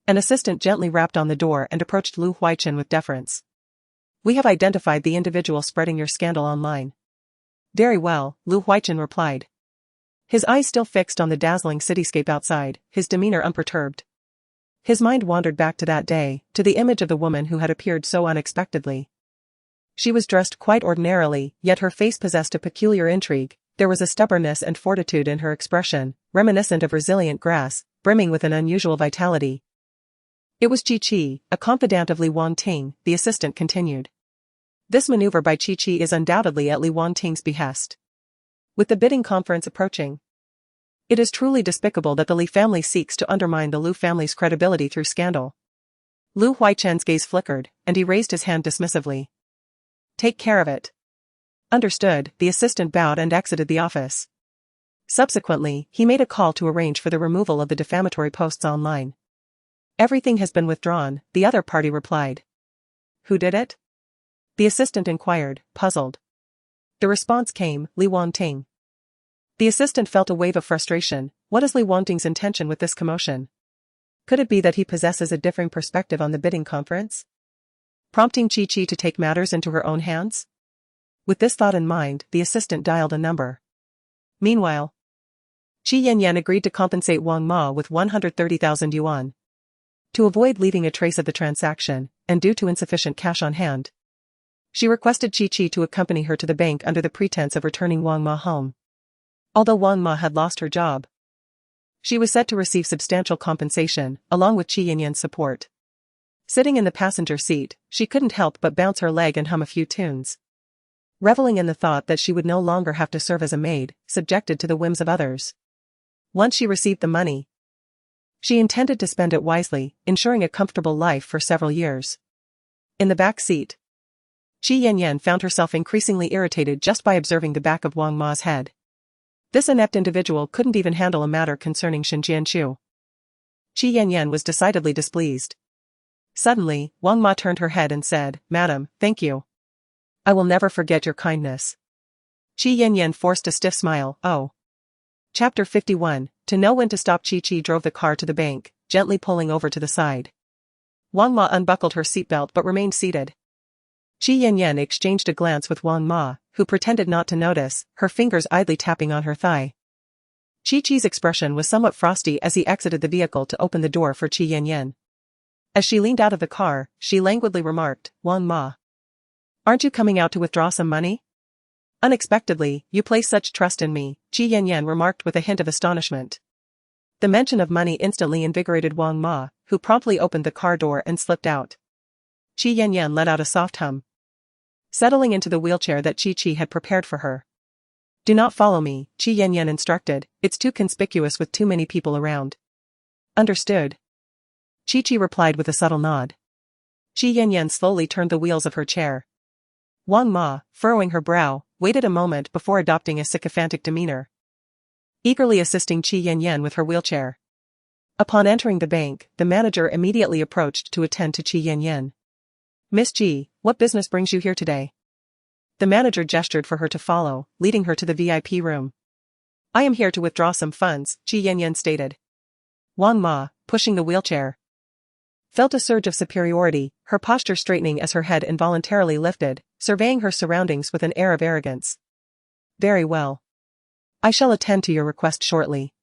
[SPEAKER 1] An assistant gently rapped on the door and approached Lu Huaichen with deference. We have identified the individual spreading your scandal online. Very well, Lu Huaichen replied. His eyes still fixed on the dazzling cityscape outside, his demeanor unperturbed. His mind wandered back to that day, to the image of the woman who had appeared so unexpectedly. She was dressed quite ordinarily, yet her face possessed a peculiar intrigue. There was a stubbornness and fortitude in her expression, reminiscent of resilient grass, brimming with an unusual vitality. It was Chi-Chi, a confidant of Li Wangting, the assistant continued. This maneuver by Chi-Chi is undoubtedly at Li Wangting's behest. With the bidding conference approaching, it is truly despicable that the Li family seeks to undermine the Liu family's credibility through scandal. Lu Huaichen's gaze flickered, and he raised his hand dismissively. Take care of it. Understood, the assistant bowed and exited the office. Subsequently, he made a call to arrange for the removal of the defamatory posts online. Everything has been withdrawn, the other party replied. Who did it? The assistant inquired, puzzled. The response came, Li Wangting. The assistant felt a wave of frustration. What is Li Wangting's intention with this commotion? Could it be that he possesses a differing perspective on the bidding conference, prompting Chi-Chi to take matters into her own hands? With this thought in mind, the assistant dialed a number. Meanwhile, Qi Yanyan agreed to compensate Wang Ma with 130,000 yuan. To avoid leaving a trace of the transaction, and due to insufficient cash on hand, she requested Chi-Chi to accompany her to the bank under the pretense of returning Wang Ma home. Although Wang Ma had lost her job, she was set to receive substantial compensation, along with Qi Yanyan's support. Sitting in the passenger seat, she couldn't help but bounce her leg and hum a few tunes, reveling in the thought that she would no longer have to serve as a maid, subjected to the whims of others. Once she received the money, she intended to spend it wisely, ensuring a comfortable life for several years. In the back seat, Qi Yanyan found herself increasingly irritated just by observing the back of Wang Ma's head. This inept individual couldn't even handle a matter concerning Xin Jianqiu. Qi Yanyan was decidedly displeased. Suddenly, Wang Ma turned her head and said, "Madam, thank you. I will never forget your kindness." Qi Yanyan forced a stiff smile. Oh. Chapter 51. To know when to stop. Chi drove the car to the bank, gently pulling over to the side. Wang Ma unbuckled her seatbelt but remained seated. Qi Yanyan exchanged a glance with Wang Ma, who pretended not to notice, her fingers idly tapping on her thigh. Chi-Chi's expression was somewhat frosty as he exited the vehicle to open the door for Qi Yanyan. As she leaned out of the car, she languidly remarked, "Wang Ma. Aren't you coming out to withdraw some money?" "Unexpectedly, you place such trust in me," Qi Yanyan remarked with a hint of astonishment. The mention of money instantly invigorated Wang Ma, who promptly opened the car door and slipped out. Qi Yanyan let out a soft hum, settling into the wheelchair that Chi had prepared for her. "Do not follow me," Qi Yanyan instructed, "it's too conspicuous with too many people around." "Understood." Chi replied with a subtle nod. Qi Yanyan slowly turned the wheels of her chair. Wang Ma, furrowing her brow, waited a moment before adopting a sycophantic demeanor, eagerly assisting Qi Yanyan with her wheelchair. Upon entering the bank, the manager immediately approached to attend to Qi Yanyan. "Miss Ji, what business brings you here today?" The manager gestured for her to follow, leading her to the VIP room. "I am here to withdraw some funds," Qi Yanyan stated. Wang Ma, pushing the wheelchair, felt a surge of superiority, her posture straightening as her head involuntarily lifted, surveying her surroundings with an air of arrogance. "Very well. I shall attend to your request shortly,"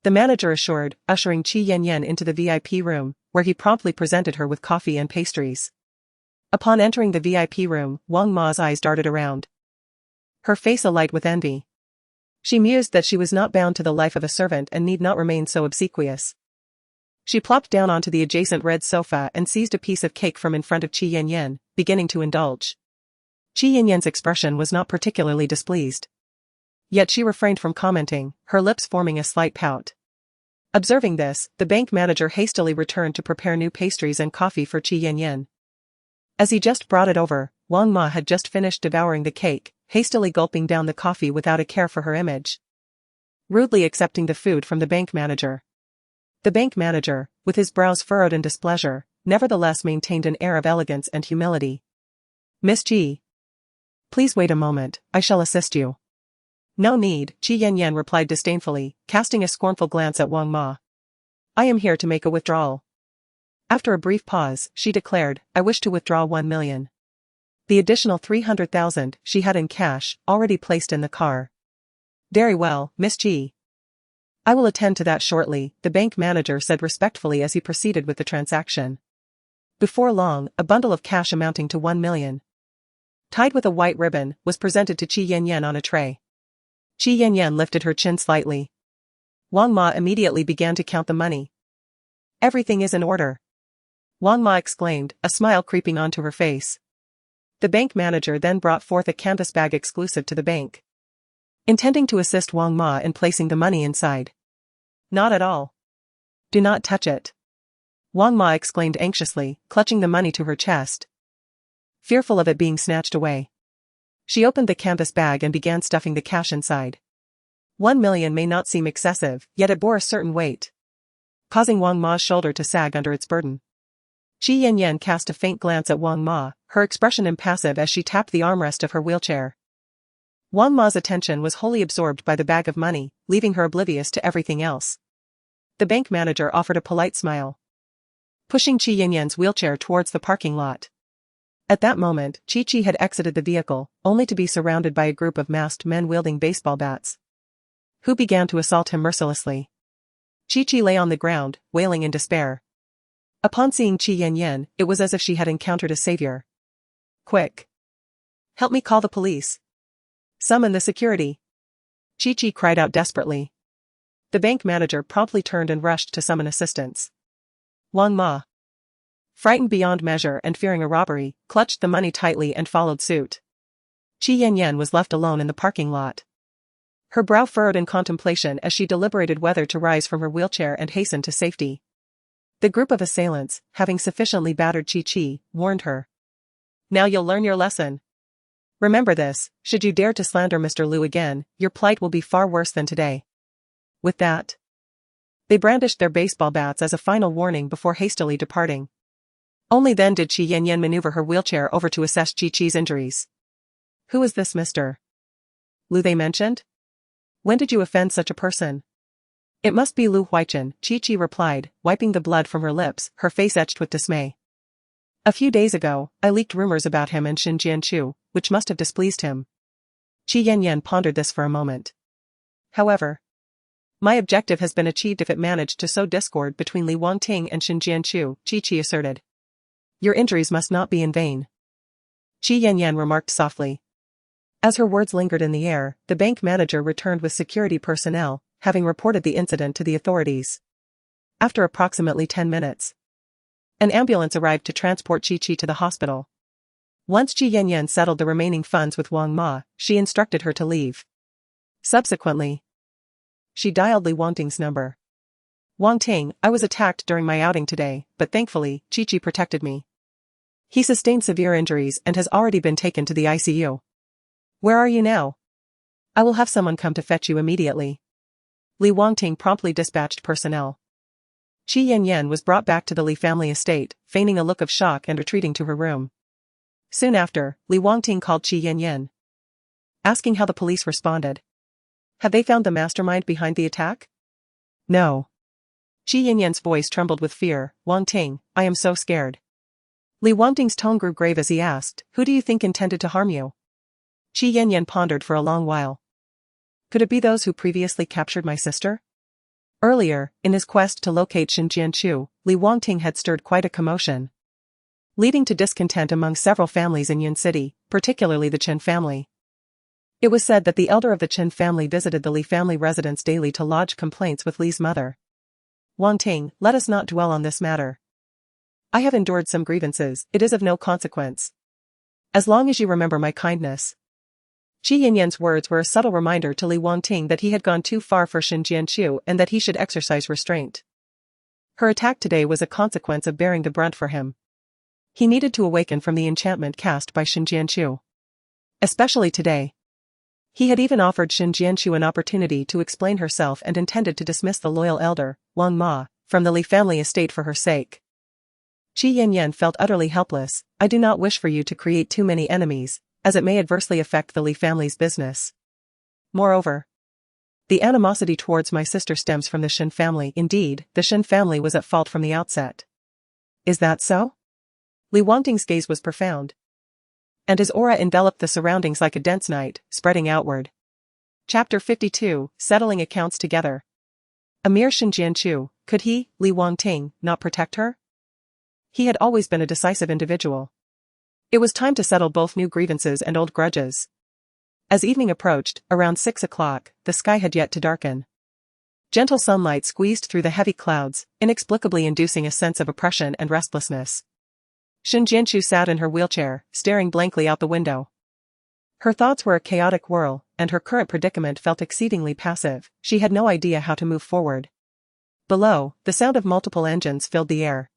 [SPEAKER 1] the manager assured, ushering Qi Yanyan into the VIP room, where he promptly presented her with coffee and pastries. Upon entering the VIP room, Wang Ma's eyes darted around, her face alight with envy. She mused that she was not bound to the life of a servant and need not remain so obsequious. She plopped down onto the adjacent red sofa and seized a piece of cake from in front of Qi Yanyan, beginning to indulge. Qi Yanyan's expression was not particularly displeased. Yet she refrained from commenting, her lips forming a slight pout. Observing this, the bank manager hastily returned to prepare new pastries and coffee for Qi Yanyan. As he just brought it over, Wang Ma had just finished devouring the cake, hastily gulping down the coffee without a care for her image, rudely accepting the food from the bank manager. The bank manager, with his brows furrowed in displeasure, nevertheless maintained an air of elegance and humility. "Miss Ji, please wait a moment, I shall assist you." "No need," Qi Yanyan replied disdainfully, casting a scornful glance at Wang Ma. "I am here to make a withdrawal." After a brief pause, she declared, "I wish to withdraw 1 million. The additional 300,000 she had in cash, already placed in the car." "Very well, Miss Ji. I will attend to that shortly," the bank manager said respectfully as he proceeded with the transaction. Before long, a bundle of cash amounting to 1 million, tied with a white ribbon, was presented to Qi Yanyan on a tray. Qi Yanyan lifted her chin slightly. Wang Ma immediately began to count the money. "Everything is in order," Wang Ma exclaimed, a smile creeping onto her face. The bank manager then brought forth a canvas bag exclusive to the bank, intending to assist Wang Ma in placing the money inside. "Not at all. Do not touch it," Wang Ma exclaimed anxiously, clutching the money to her chest, fearful of it being snatched away. She opened the canvas bag and began stuffing the cash inside. 1 million may not seem excessive, yet it bore a certain weight, causing Wang Ma's shoulder to sag under its burden. Qi Yanyan cast a faint glance at Wang Ma, her expression impassive as she tapped the armrest of her wheelchair. Wang Ma's attention was wholly absorbed by the bag of money, leaving her oblivious to everything else. The bank manager offered a polite smile, pushing Qi Yanyan's wheelchair towards the parking lot. At that moment, Chi had exited the vehicle, only to be surrounded by a group of masked men wielding baseball bats, who began to assault him mercilessly. Chi lay on the ground, wailing in despair. Upon seeing Qi Yanyan, it was as if she had encountered a savior. "Quick! Help me call the police. Summon the security!" Chi cried out desperately. The bank manager promptly turned and rushed to summon assistance. Wang Ma, frightened beyond measure and fearing a robbery, clutched the money tightly and followed suit. Qi Yanyan was left alone in the parking lot, her brow furrowed in contemplation as she deliberated whether to rise from her wheelchair and hasten to safety. The group of assailants, having sufficiently battered Chi, warned her. "Now you'll learn your lesson. Remember this, should you dare to slander Mr. Liu again, your plight will be far worse than today." With that, they brandished their baseball bats as a final warning before hastily departing. Only then did Qi Yanyan maneuver her wheelchair over to assess Chi-Chi's injuries. Who is this Mr. Lu they mentioned? When did you offend such a person? It must be Lu Huichen, Chi-Chi replied, wiping the blood from her lips, her face etched with dismay. A few days ago, I leaked rumors about him and Xin Jianchu, which must have displeased him. Qi Yanyan pondered this for a moment. However, my objective has been achieved if it managed to sow discord between Li Wangting and Xin Jianchu, Chi-Chi asserted. Your injuries must not be in vain. Qi Yanyan remarked softly. As her words lingered in the air, the bank manager returned with security personnel, having reported the incident to the authorities. After approximately 10 minutes, an ambulance arrived to transport Chi-Chi to the hospital. Once Qi Yanyan settled the remaining funds with Wang Ma, she instructed her to leave. Subsequently, she dialed Li Wangting's number. Wangting, I was attacked during my outing today, but thankfully, Chi-Chi protected me. He sustained severe injuries and has already been taken to the ICU. Where are you now? I will have someone come to fetch you immediately. Li Wangting promptly dispatched personnel. Qi Yanyan was brought back to the Li family estate, feigning a look of shock and retreating to her room. Soon after, Li Wangting called Qi Yanyan, asking how the police responded. Have they found the mastermind behind the attack? No. Qi Yanyan's voice trembled with fear. Wangting, I am so scared. Li Wangting's tone grew grave as he asked, who do you think intended to harm you? Qi Yanyan pondered for a long while. Could it be those who previously captured my sister? Earlier, in his quest to locate Xin Jianchu, Li Wangting had stirred quite a commotion, leading to discontent among several families in Yun City, particularly the Chen family. It was said that the elder of the Chen family visited the Li family residence daily to lodge complaints with Li's mother. Wangting, let us not dwell on this matter. I have endured some grievances, it is of no consequence. As long as you remember my kindness. Qi Yanyan's words were a subtle reminder to Li Wangting that he had gone too far for Xin Jianchu and that he should exercise restraint. Her attack today was a consequence of bearing the brunt for him. He needed to awaken from the enchantment cast by Xin Jianchu. Especially today. He had even offered Xin Jianchu an opportunity to explain herself and intended to dismiss the loyal elder, Wang Ma, from the Li family estate for her sake. Qi Yanyan felt utterly helpless. I do not wish for you to create too many enemies, as it may adversely affect the Li family's business. Moreover, the animosity towards my sister stems from the Shen family. Indeed, the Shen family was at fault from the outset. Is that so? Li Wangting's gaze was profound, and his aura enveloped the surroundings like a dense night, spreading outward. Chapter 52, Settling Accounts Together. A mere Xin Jianchu, could he, Li Wangting, not protect her? He had always been a decisive individual. It was time to settle both new grievances and old grudges. As evening approached, around 6 o'clock, the sky had yet to darken. Gentle sunlight squeezed through the heavy clouds, inexplicably inducing a sense of oppression and restlessness. Xin Jianchu sat in her wheelchair, staring blankly out the window. Her thoughts were a chaotic whirl, and her current predicament felt exceedingly passive. She had no idea how to move forward. Below, the sound of multiple engines filled the air.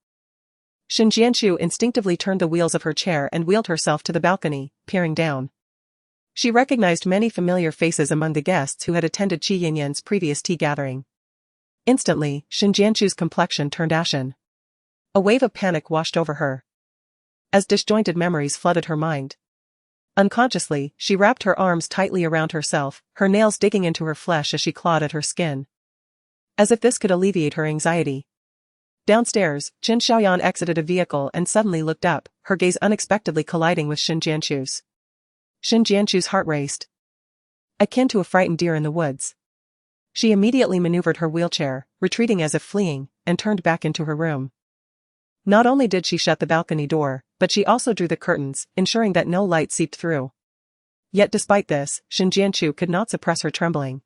[SPEAKER 1] Xin Jianchu instinctively turned the wheels of her chair and wheeled herself to the balcony, peering down. She recognized many familiar faces among the guests who had attended Qi Yanyan's previous tea gathering. Instantly, Xin Jianchu's complexion turned ashen. A wave of panic washed over her, as disjointed memories flooded her mind. Unconsciously, she wrapped her arms tightly around herself, her nails digging into her flesh as she clawed at her skin, as if this could alleviate her anxiety. Downstairs, Qin Xiaoyan exited a vehicle and suddenly looked up, her gaze unexpectedly colliding with Xin Jianchu's. Xin Jianchu's heart raced, akin to a frightened deer in the woods. She immediately maneuvered her wheelchair, retreating as if fleeing, and turned back into her room. Not only did she shut the balcony door, but she also drew the curtains, ensuring that no light seeped through. Yet despite this, Xin Jianchu could not suppress her trembling.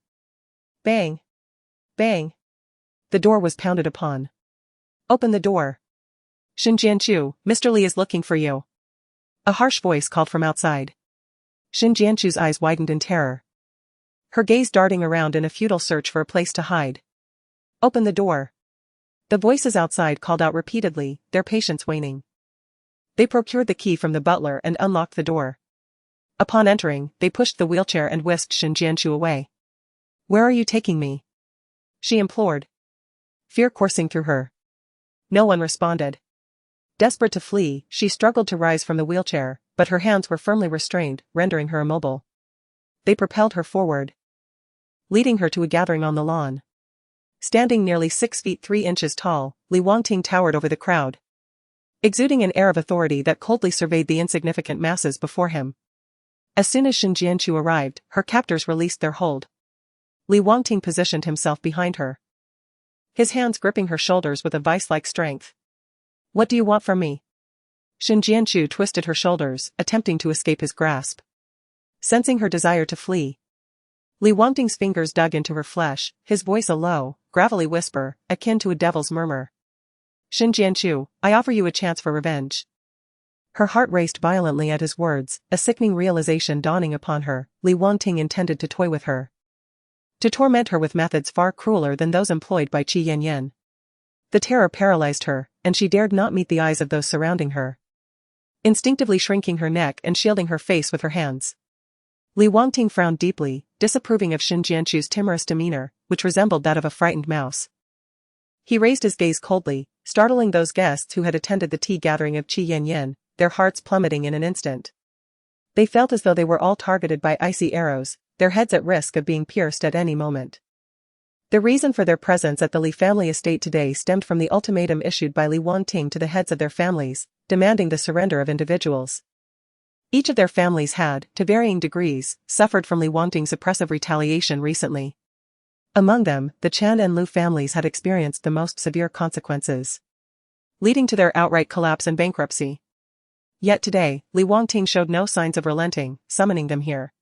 [SPEAKER 1] Bang! Bang! The door was pounded upon. Open the door. Xin Jianchu, Mr. Li is looking for you. A harsh voice called from outside. Xin Jianchu's eyes widened in terror, her gaze darting around in a futile search for a place to hide. Open the door. The voices outside called out repeatedly, their patience waning. They procured the key from the butler and unlocked the door. Upon entering, they pushed the wheelchair and whisked Xin Jianchu away. Where are you taking me? She implored, fear coursing through her. No one responded. Desperate to flee, she struggled to rise from the wheelchair, but her hands were firmly restrained, rendering her immobile. They propelled her forward, leading her to a gathering on the lawn. Standing nearly 6 feet 3 inches tall, Li Wangting towered over the crowd, exuding an air of authority that coldly surveyed the insignificant masses before him. As soon as Xin Jianchu arrived, her captors released their hold. Li Wangting positioned himself behind her, his hands gripping her shoulders with a vice-like strength. "What do you want from me?" Xin Jianchu twisted her shoulders, attempting to escape his grasp. Sensing her desire to flee, Li Wangting's fingers dug into her flesh, his voice a low, gravelly whisper, akin to a devil's murmur. "Xin Jianchu, I offer you a chance for revenge." Her heart raced violently at his words, a sickening realization dawning upon her. Li Wangting intended to toy with her, to torment her with methods far crueler than those employed by Qi Yanyan. The terror paralyzed her, and she dared not meet the eyes of those surrounding her, instinctively shrinking her neck and shielding her face with her hands. Li Wangting frowned deeply, disapproving of Xin Jianchu's timorous demeanor, which resembled that of a frightened mouse. He raised his gaze coldly, startling those guests who had attended the tea gathering of Qi Yanyan, their hearts plummeting in an instant. They felt as though they were all targeted by icy arrows, their heads at risk of being pierced at any moment. The reason for their presence at the Li family estate today stemmed from the ultimatum issued by Li Wangting to the heads of their families, demanding the surrender of individuals. Each of their families had, to varying degrees, suffered from Li Wangting's oppressive retaliation recently. Among them, the Chan and Lu families had experienced the most severe consequences, leading to their outright collapse and bankruptcy. Yet today, Li Wangting showed no signs of relenting, summoning them here.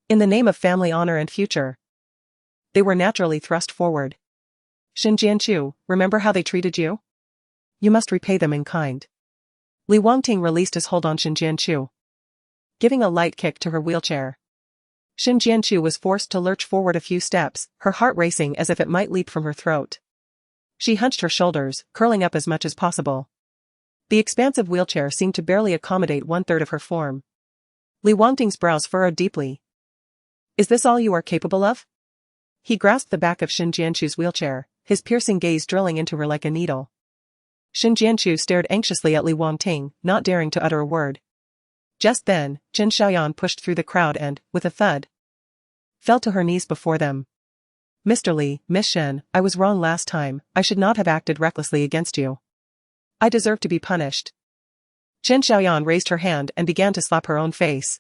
[SPEAKER 1] In the name of family honor and future, they were naturally thrust forward. "Xin Jianchu, remember how they treated you? You must repay them in kind." Li Wangting released his hold on Xin Jianchu, giving a light kick to her wheelchair. Xin Jianchu was forced to lurch forward a few steps, her heart racing as if it might leap from her throat. She hunched her shoulders, curling up as much as possible. The expansive wheelchair seemed to barely accommodate 1/3 of her form. Li Wangting's brows furrowed deeply. "Is this all you are capable of?" He grasped the back of Xin Jianchu's wheelchair, his piercing gaze drilling into her like a needle. Xin Jianchu stared anxiously at Li Wangting, not daring to utter a word. Just then, Qin Xiaoyan pushed through the crowd and, with a thud, fell to her knees before them. "Mr. Li, Miss Shen, I was wrong last time, I should not have acted recklessly against you. I deserve to be punished." Qin Xiaoyan raised her hand and began to slap her own face.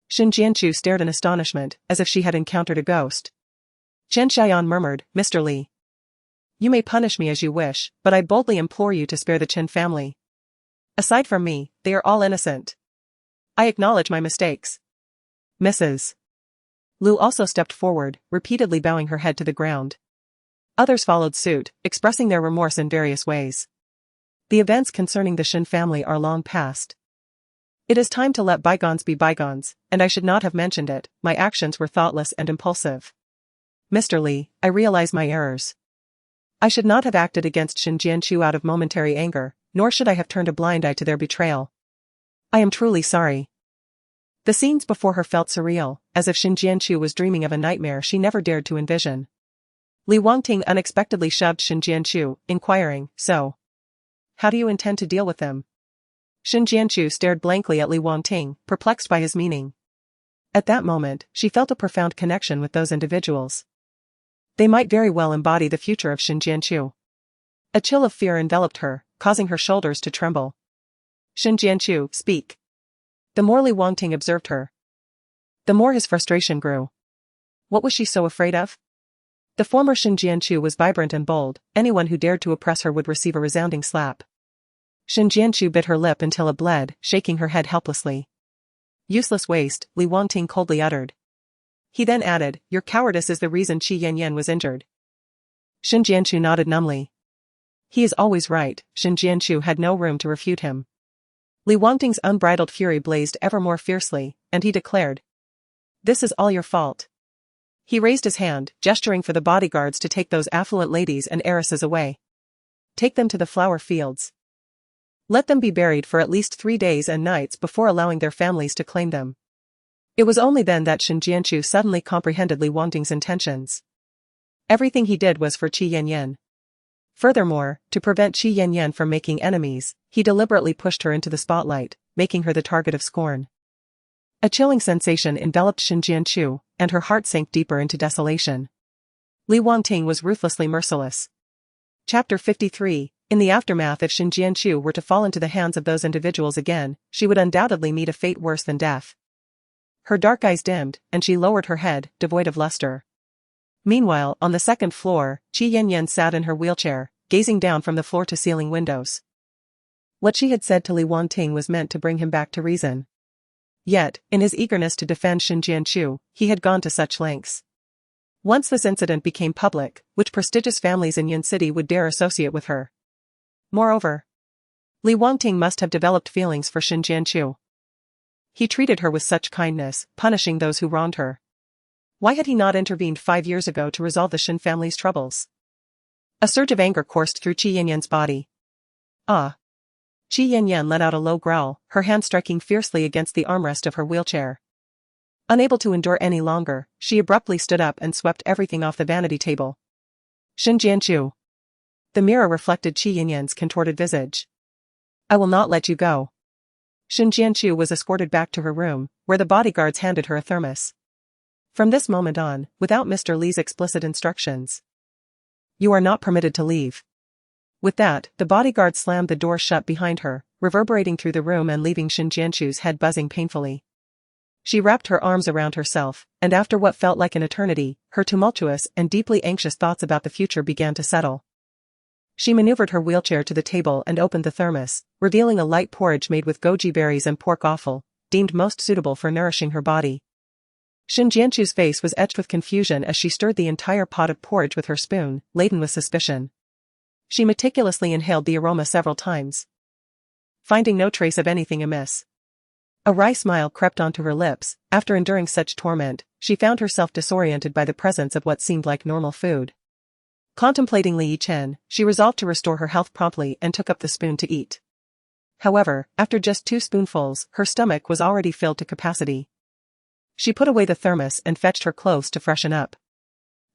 [SPEAKER 1] Xin Jianchu stared in astonishment, as if she had encountered a ghost. Qin Xiaoyan murmured, "Mr. Li, you may punish me as you wish, but I boldly implore you to spare the Qin family. Aside from me, they are all innocent. I acknowledge my mistakes." Mrs. Lu also stepped forward, repeatedly bowing her head to the ground. Others followed suit, expressing their remorse in various ways. The events concerning the Shin family are long past. It is time to let bygones be bygones, and I should not have mentioned it, my actions were thoughtless and impulsive. Mr. Li, I realize my errors. I should not have acted against Xin Jianchu out of momentary anger, nor should I have turned a blind eye to their betrayal. I am truly sorry. The scenes before her felt surreal, as if Xin Jianchu was dreaming of a nightmare she never dared to envision. Li Wangting unexpectedly shoved Xin Jianchu, inquiring, "So, how do you intend to deal with them?" Xin Jianchu stared blankly at Li Wangting, perplexed by his meaning. At that moment, she felt a profound connection with those individuals. They might very well embody the future of Xin Jianchu. A chill of fear enveloped her, causing her shoulders to tremble. "Xin Jianchu, speak." The more Li Wangting observed her, the more his frustration grew. What was she so afraid of? The former Xin Jianchu was vibrant and bold, anyone who dared to oppress her would receive a resounding slap. Xin Jianchu bit her lip until it bled, shaking her head helplessly. "Useless waste," Li Wangting coldly uttered. He then added, "Your cowardice is the reason Qi Yanyan was injured." Xin Jianchu nodded numbly. He is always right, Xin Jianchu had no room to refute him. Li Wangting's unbridled fury blazed ever more fiercely, and he declared, "This is all your fault." He raised his hand, gesturing for the bodyguards to take those affluent ladies and heiresses away. "Take them to the flower fields. Let them be buried for at least 3 days and nights before allowing their families to claim them." It was only then that Xin Jianchu suddenly comprehended Li Wangting's intentions. Everything he did was for Qi Yanyan. Furthermore, to prevent Qi Yanyan from making enemies, he deliberately pushed her into the spotlight, making her the target of scorn. A chilling sensation enveloped Shen Jianchu, and her heart sank deeper into desolation. Li Wangting was ruthlessly merciless. Chapter 53. In the aftermath, if Shen Jianchu were to fall into the hands of those individuals again, she would undoubtedly meet a fate worse than death. Her dark eyes dimmed, and she lowered her head, devoid of luster. Meanwhile, on the second floor, Qi Yanyan sat in her wheelchair, gazing down from the floor-to-ceiling windows. What she had said to Li Wangting was meant to bring him back to reason. Yet, in his eagerness to defend Shen Jianchu, he had gone to such lengths. Once this incident became public, which prestigious families in Yin City would dare associate with her? Moreover, Li Wangting must have developed feelings for Shen Jianchu. He treated her with such kindness, punishing those who wronged her. Why had he not intervened 5 years ago to resolve the Shen family's troubles? A surge of anger coursed through Qi Yanyan's body. Ah! Qi Yanyan let out a low growl, her hand striking fiercely against the armrest of her wheelchair. Unable to endure any longer, she abruptly stood up and swept everything off the vanity table. Shen Jianchu. The mirror reflected Qi Yanyan's contorted visage. I will not let you go. Shen Jianchu was escorted back to her room, where the bodyguards handed her a thermos. From this moment on, without Mr. Li's explicit instructions, you are not permitted to leave. With that, the bodyguard slammed the door shut behind her, reverberating through the room and leaving Shen Jianchu's head buzzing painfully. She wrapped her arms around herself, and after what felt like an eternity, her tumultuous and deeply anxious thoughts about the future began to settle. She maneuvered her wheelchair to the table and opened the thermos, revealing a light porridge made with goji berries and pork offal, deemed most suitable for nourishing her body. Shen Jianchu's face was etched with confusion as she stirred the entire pot of porridge with her spoon, laden with suspicion. She meticulously inhaled the aroma several times, finding no trace of anything amiss. A wry smile crept onto her lips. After enduring such torment, she found herself disoriented by the presence of what seemed like normal food. Contemplating Li Yichen, she resolved to restore her health promptly and took up the spoon to eat. However, after just 2 spoonfuls, her stomach was already filled to capacity. She put away the thermos and fetched her clothes to freshen up.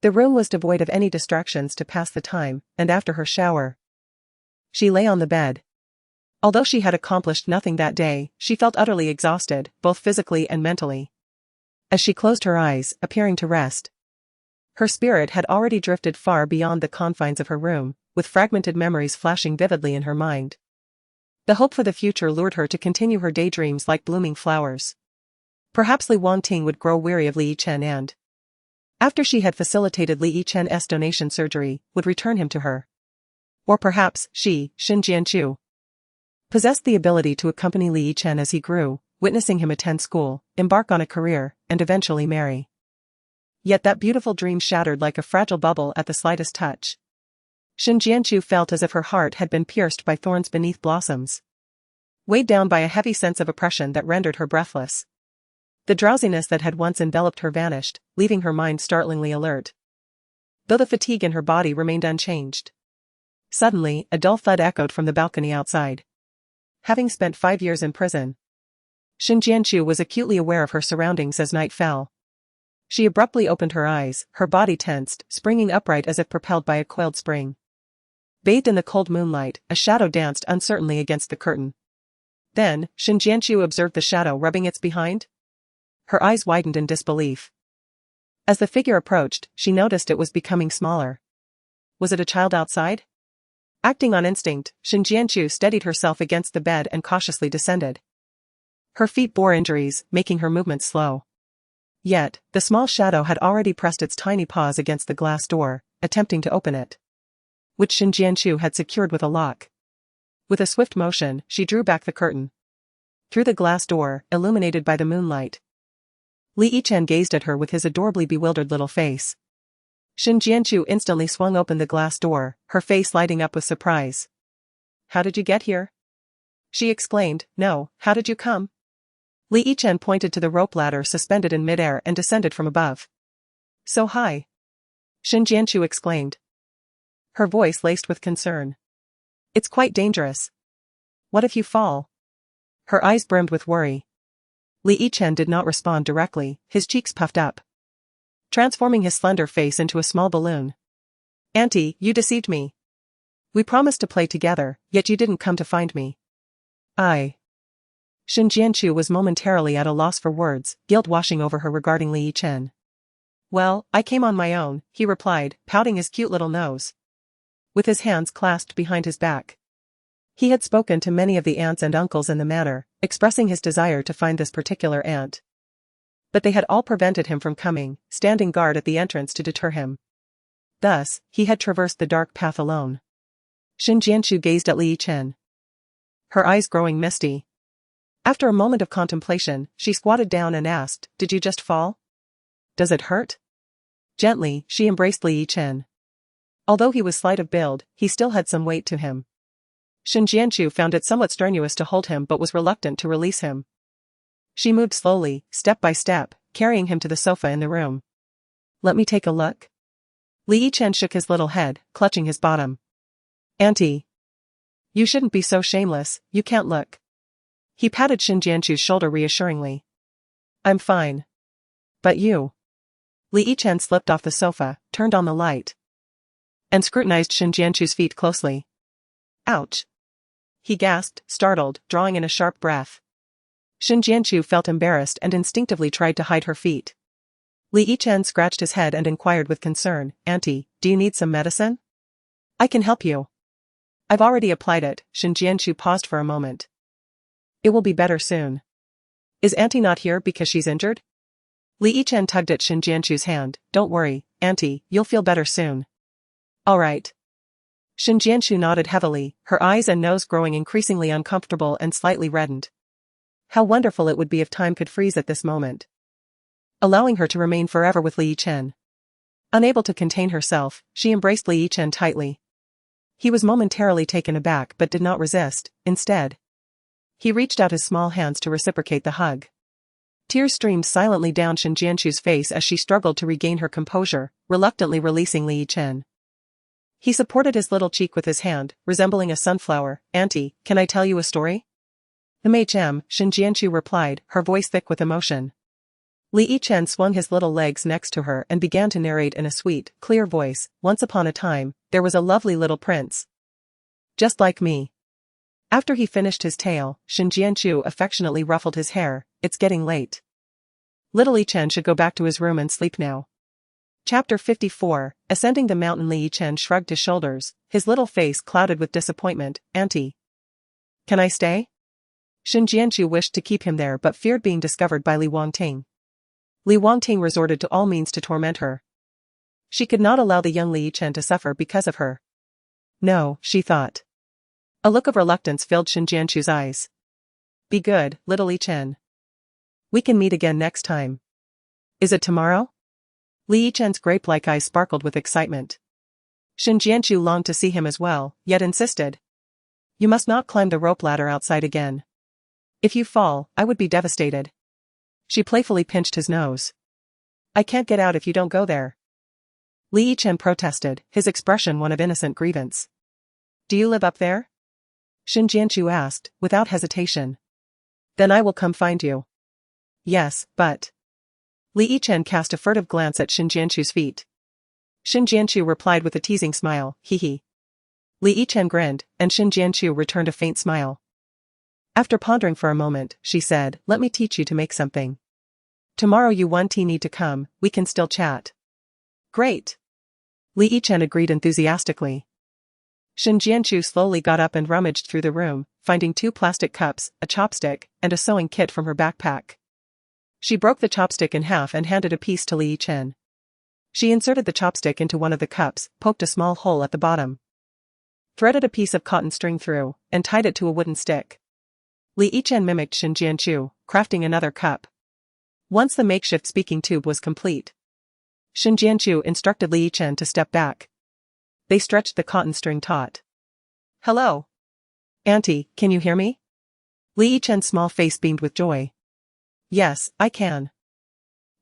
[SPEAKER 1] The room was devoid of any distractions to pass the time, and after her shower, she lay on the bed. Although she had accomplished nothing that day, she felt utterly exhausted, both physically and mentally. As she closed her eyes, appearing to rest, her spirit had already drifted far beyond the confines of her room, with fragmented memories flashing vividly in her mind. The hope for the future lured her to continue her daydreams like blooming flowers. Perhaps Li Wangting would grow weary of Li Yichen and, after she had facilitated Li Yichen's donation surgery, would return him to her. Or perhaps she, Shen Jianchu, possessed the ability to accompany Li Yichen as he grew, witnessing him attend school, embark on a career, and eventually marry. Yet that beautiful dream shattered like a fragile bubble at the slightest touch. Shen Jianchu felt as if her heart had been pierced by thorns beneath blossoms. Weighed down by a heavy sense of oppression that rendered her breathless. The drowsiness that had once enveloped her vanished, leaving her mind startlingly alert, though the fatigue in her body remained unchanged. Suddenly, a dull thud echoed from the balcony outside. Having spent 5 years in prison, Shen Jianchu was acutely aware of her surroundings as night fell. She abruptly opened her eyes, her body tensed, springing upright as if propelled by a coiled spring. Bathed in the cold moonlight, a shadow danced uncertainly against the curtain. Then, Shen Jianchu observed the shadow rubbing its behind. Her eyes widened in disbelief. As the figure approached, she noticed it was becoming smaller. Was it a child outside? Acting on instinct, Shen Jianchu steadied herself against the bed and cautiously descended. Her feet bore injuries, making her movements slow. Yet, the small shadow had already pressed its tiny paws against the glass door, attempting to open it, which Shen Jianchu had secured with a lock. With a swift motion, she drew back the curtain. Through the glass door, illuminated by the moonlight, Li Yichen gazed at her with his adorably bewildered little face. Shen Jianchu instantly swung open the glass door, her face lighting up with surprise. How did you get here? She exclaimed. No, how did you come? Li Yichen pointed to the rope ladder suspended in midair and descended from above. So high? Shen Jianchu exclaimed, her voice laced with concern. It's quite dangerous. What if you fall? Her eyes brimmed with worry. Li Yichen did not respond directly, his cheeks puffed up, transforming his slender face into a small balloon. Auntie, you deceived me. We promised to play together, yet you didn't come to find me. Shin Jianchu was momentarily at a loss for words, guilt washing over her regarding Li Yichen. Well, I came on my own, he replied, pouting his cute little nose. With his hands clasped behind his back. He had spoken to many of the aunts and uncles in the matter, expressing his desire to find this particular aunt. But they had all prevented him from coming, standing guard at the entrance to deter him. Thus, he had traversed the dark path alone. Shin Jianchu gazed at Li Yichen. Her eyes growing misty. After a moment of contemplation, she squatted down and asked, "Did you just fall? Does it hurt?" Gently, she embraced Li Yichen. Although he was slight of build, he still had some weight to him. Shin Jianchu found it somewhat strenuous to hold him but was reluctant to release him. She moved slowly, step by step, carrying him to the sofa in the room. "Let me take a look." Li Yichen shook his little head, clutching his bottom. "Auntie. You shouldn't be so shameless, you can't look." He patted Shin Jianchu's shoulder reassuringly. "I'm fine. But you?" Li Yichen slipped off the sofa, turned on the light, and scrutinized Shin Jianchu's feet closely. "Ouch!" he gasped, startled, drawing in a sharp breath. Shin Jianchu felt embarrassed and instinctively tried to hide her feet. Li Yichen scratched his head and inquired with concern, "Auntie, do you need some medicine?" "I can help you." "I've already applied it." Shin Jianchu paused for a moment. "It will be better soon." "Is Auntie not here because she's injured?" Li Yichen tugged at Shin Jianchu's hand. "Don't worry, Auntie, you'll feel better soon." "All right." Shin Jianchu nodded heavily, her eyes and nose growing increasingly uncomfortable and slightly reddened. How wonderful it would be if time could freeze at this moment, allowing her to remain forever with Li Yichen. Unable to contain herself, she embraced Li Yichen tightly. He was momentarily taken aback but did not resist. Instead, he reached out his small hands to reciprocate the hug. Tears streamed silently down Shin Jianchu's face as she struggled to regain her composure, reluctantly releasing Li Yichen. He supported his little cheek with his hand, resembling a sunflower. "Auntie, can I tell you a story?" Shin Jianchu replied, her voice thick with emotion. Li Yichen swung his little legs next to her and began to narrate in a sweet, clear voice. "Once upon a time, there was a lovely little prince. Just like me." After he finished his tale, Shin Jianchu affectionately ruffled his hair. "It's getting late. Little Yichen should go back to his room and sleep now." Chapter 54, Ascending the Mountain. Li Yichen shrugged his shoulders, his little face clouded with disappointment. "Auntie. Can I stay?" Shin Jianchu wished to keep him there but feared being discovered by Li Wangting. Li Wangting resorted to all means to torment her. She could not allow the young Li Yichen to suffer because of her. "No," she thought. A look of reluctance filled Shin Jianchu's eyes. "Be good, little Yichen. We can meet again next time." "Is it tomorrow?" Li Yichen's grape-like eyes sparkled with excitement. Shin Jianchu longed to see him as well, yet insisted. "You must not climb the rope ladder outside again. If you fall, I would be devastated." She playfully pinched his nose. "I can't get out if you don't go there." Li Yichen protested, his expression one of innocent grievance. "Do you live up there?" Shin Jianchu asked, without hesitation. "Then I will come find you." "Yes, but..." Li Yichen cast a furtive glance at Shin Jianchu's feet. Shin Jianchu replied with a teasing smile, "Hee." Li Yichen grinned, and Shin Jianchu returned a faint smile. After pondering for a moment, she said, "Let me teach you to make something. Tomorrow you need to come, we can still chat." "Great." Li Yichen agreed enthusiastically. Shin Jianchu slowly got up and rummaged through the room, finding 2 plastic cups, a chopstick, and a sewing kit from her backpack. She broke the chopstick in half and handed a piece to Li Yichen. She inserted the chopstick into one of the cups, poked a small hole at the bottom, threaded a piece of cotton string through, and tied it to a wooden stick. Li Yichen mimicked Shin Jianchu, crafting another cup. Once the makeshift speaking tube was complete, Shin Jianchu instructed Li Yichen to step back. They stretched the cotton string taut. "Hello. Auntie, can you hear me?" Li Yichen's small face beamed with joy. "Yes, I can."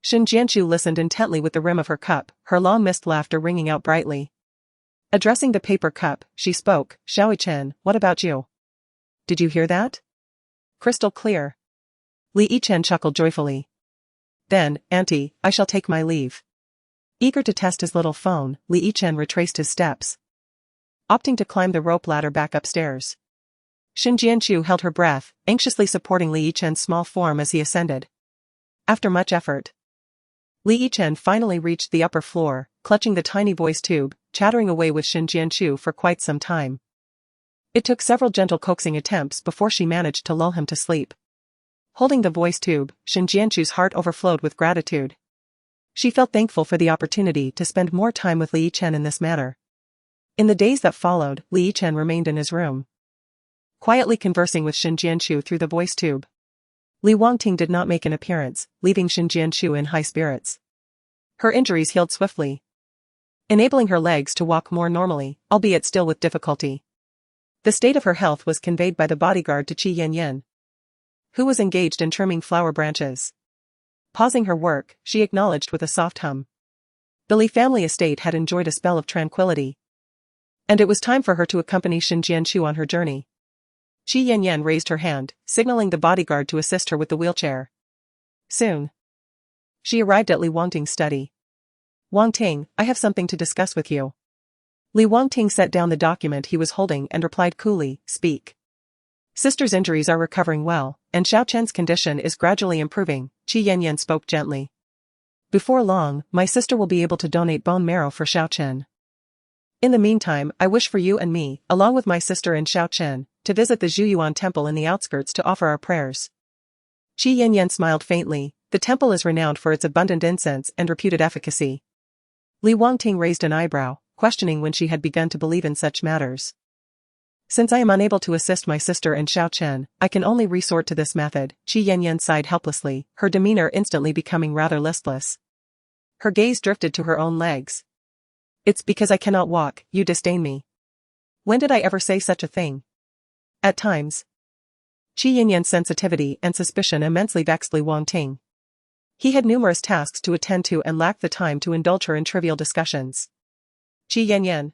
[SPEAKER 1] Shin Jianchu listened intently with the rim of her cup, her long-missed laughter ringing out brightly. Addressing the paper cup, she spoke, "Xiao Yichen, what about you? Did you hear that? Crystal clear." Li Yichen chuckled joyfully. "Then, Auntie, I shall take my leave." Eager to test his little phone, Li Yichen retraced his steps. opting to climb the rope ladder back upstairs. Shin Jianchu held her breath, anxiously supporting Li Yichen's small form as he ascended. After much effort, Li Yichen finally reached the upper floor, clutching the tiny voice tube, chattering away with Shin Jianchu for quite some time. It took several gentle coaxing attempts before she managed to lull him to sleep. Holding the voice tube, Shin Jianchu's heart overflowed with gratitude. She felt thankful for the opportunity to spend more time with Li Yichen in this manner. In the days that followed, Li Yichen remained in his room, quietly conversing with Shin Jianchu through the voice tube. Li Wangting did not make an appearance, leaving Shin Jianchu in high spirits. Her injuries healed swiftly, enabling her legs to walk more normally, albeit still with difficulty. The state of her health was conveyed by the bodyguard to Qi Yanyan, who was engaged in trimming flower branches. Pausing her work, she acknowledged with a soft hum. The Li family estate had enjoyed a spell of tranquility, and it was time for her to accompany Shin Jianchu on her journey. Qi Yanyan raised her hand, signaling the bodyguard to assist her with the wheelchair. Soon, she arrived at Li Wangting's study. "Wangting, I have something to discuss with you." Li Wangting set down the document he was holding and replied coolly, "Speak." "Sister's injuries are recovering well, and Xiao Chen's condition is gradually improving," Qi Yanyan spoke gently. "Before long, my sister will be able to donate bone marrow for Xiao Chen. In the meantime, I wish for you and me, along with my sister and Xiao Chen, to visit the Zhuyuan temple in the outskirts to offer our prayers." Qi Yanyan smiled faintly. The temple is renowned for its abundant incense and reputed efficacy. Li Wangting raised an eyebrow, questioning when she had begun to believe in such matters. "Since I am unable to assist my sister and Xiao Chen, I can only resort to this method." Qi Yanyan sighed helplessly, her demeanor instantly becoming rather listless. Her gaze drifted to her own legs. "It's because I cannot walk, you disdain me. When did I ever say such a thing?" At times, Qi Yanyan's sensitivity and suspicion immensely vexed Li Wangting. He had numerous tasks to attend to and lacked the time to indulge her in trivial discussions. Qi Yanyan,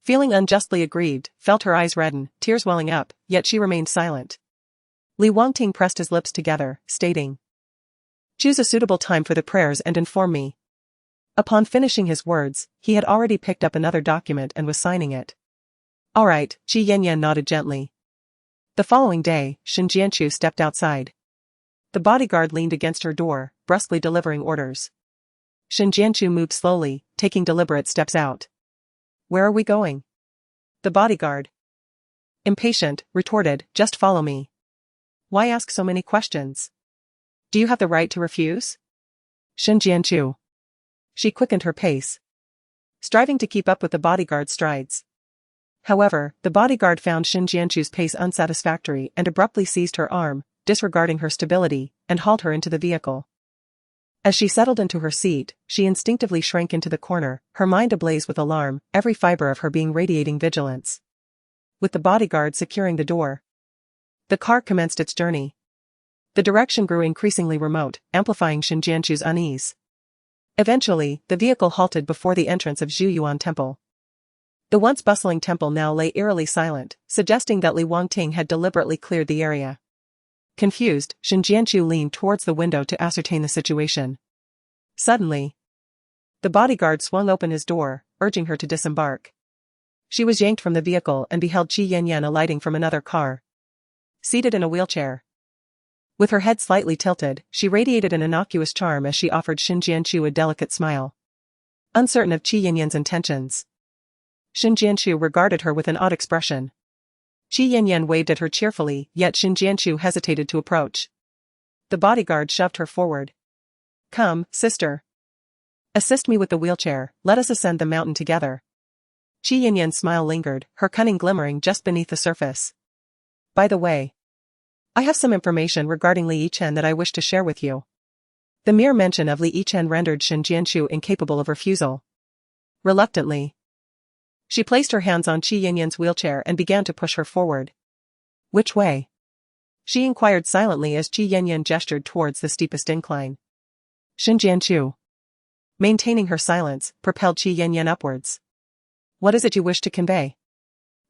[SPEAKER 1] feeling unjustly aggrieved, felt her eyes redden, tears welling up, yet she remained silent. Li Wangting pressed his lips together, stating, "Choose a suitable time for the prayers and inform me." Upon finishing his words, he had already picked up another document and was signing it. "All right," Qi Yanyan nodded gently. The following day, Shin Jianchu stepped outside. The bodyguard leaned against her door, brusquely delivering orders. Shin Jianchu moved slowly, taking deliberate steps out. "Where are we going?" The bodyguard, impatient, retorted, "Just follow me." "Why ask so many questions? Do you have the right to refuse?" Shin Jianchu. She quickened her pace, striving to keep up with the bodyguard's strides. However, the bodyguard found Shin Jianchu's pace unsatisfactory and abruptly seized her arm, disregarding her stability, and hauled her into the vehicle. As she settled into her seat, she instinctively shrank into the corner, her mind ablaze with alarm, every fiber of her being radiating vigilance. With the bodyguard securing the door, the car commenced its journey. The direction grew increasingly remote, amplifying Shin Jianchu's unease. Eventually, the vehicle halted before the entrance of Zhuyuan Temple. The once bustling temple now lay eerily silent, suggesting that Li Wangting had deliberately cleared the area. Confused, Shin Jianchu leaned towards the window to ascertain the situation. Suddenly, the bodyguard swung open his door, urging her to disembark. She was yanked from the vehicle and beheld Qi Yanyan alighting from another car, seated in a wheelchair. With her head slightly tilted, she radiated an innocuous charm as she offered Shin Jianchu a delicate smile. Uncertain of Qi Yanyan's intentions, Shin Jianchu regarded her with an odd expression. Qi Yanyan waved at her cheerfully, yet Shin Jianchu hesitated to approach. The bodyguard shoved her forward. "Come, sister. Assist me with the wheelchair, let us ascend the mountain together." Qi Yanyan's smile lingered, her cunning glimmering just beneath the surface. "By the way, I have some information regarding Li Yichen that I wish to share with you." The mere mention of Li Yichen rendered Shin Jianchu incapable of refusal. Reluctantly, she placed her hands on Qi Yanyan's wheelchair and began to push her forward. "Which way?" she inquired silently as Qi Yanyan gestured towards the steepest incline. Shin Jianchu, maintaining her silence, propelled Qi Yanyan upwards. "What is it you wish to convey?"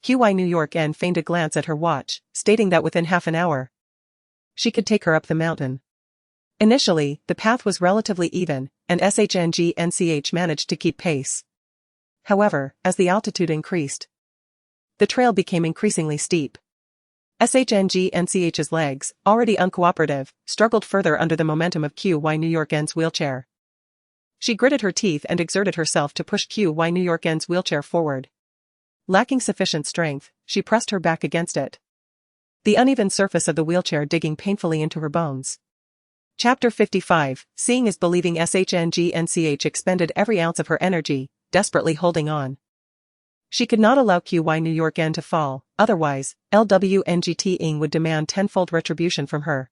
[SPEAKER 1] QI New York N feigned a glance at her watch, stating that within half an hour, she could take her up the mountain. Initially, the path was relatively even, and SHNG-NCH managed to keep pace. However, as the altitude increased, the trail became increasingly steep. SHNGNCH's legs, already uncooperative, struggled further under the momentum of QY New York N's wheelchair. She gritted her teeth and exerted herself to push QY New York N's wheelchair forward. Lacking sufficient strength, she pressed her back against it, the uneven surface of the wheelchair digging painfully into her bones. Chapter 55, Seeing is Believing. SHNGNCH expended every ounce of her energy, desperately holding on. She could not allow QY New York N to fall, otherwise, LWNGT-ing would demand tenfold retribution from her.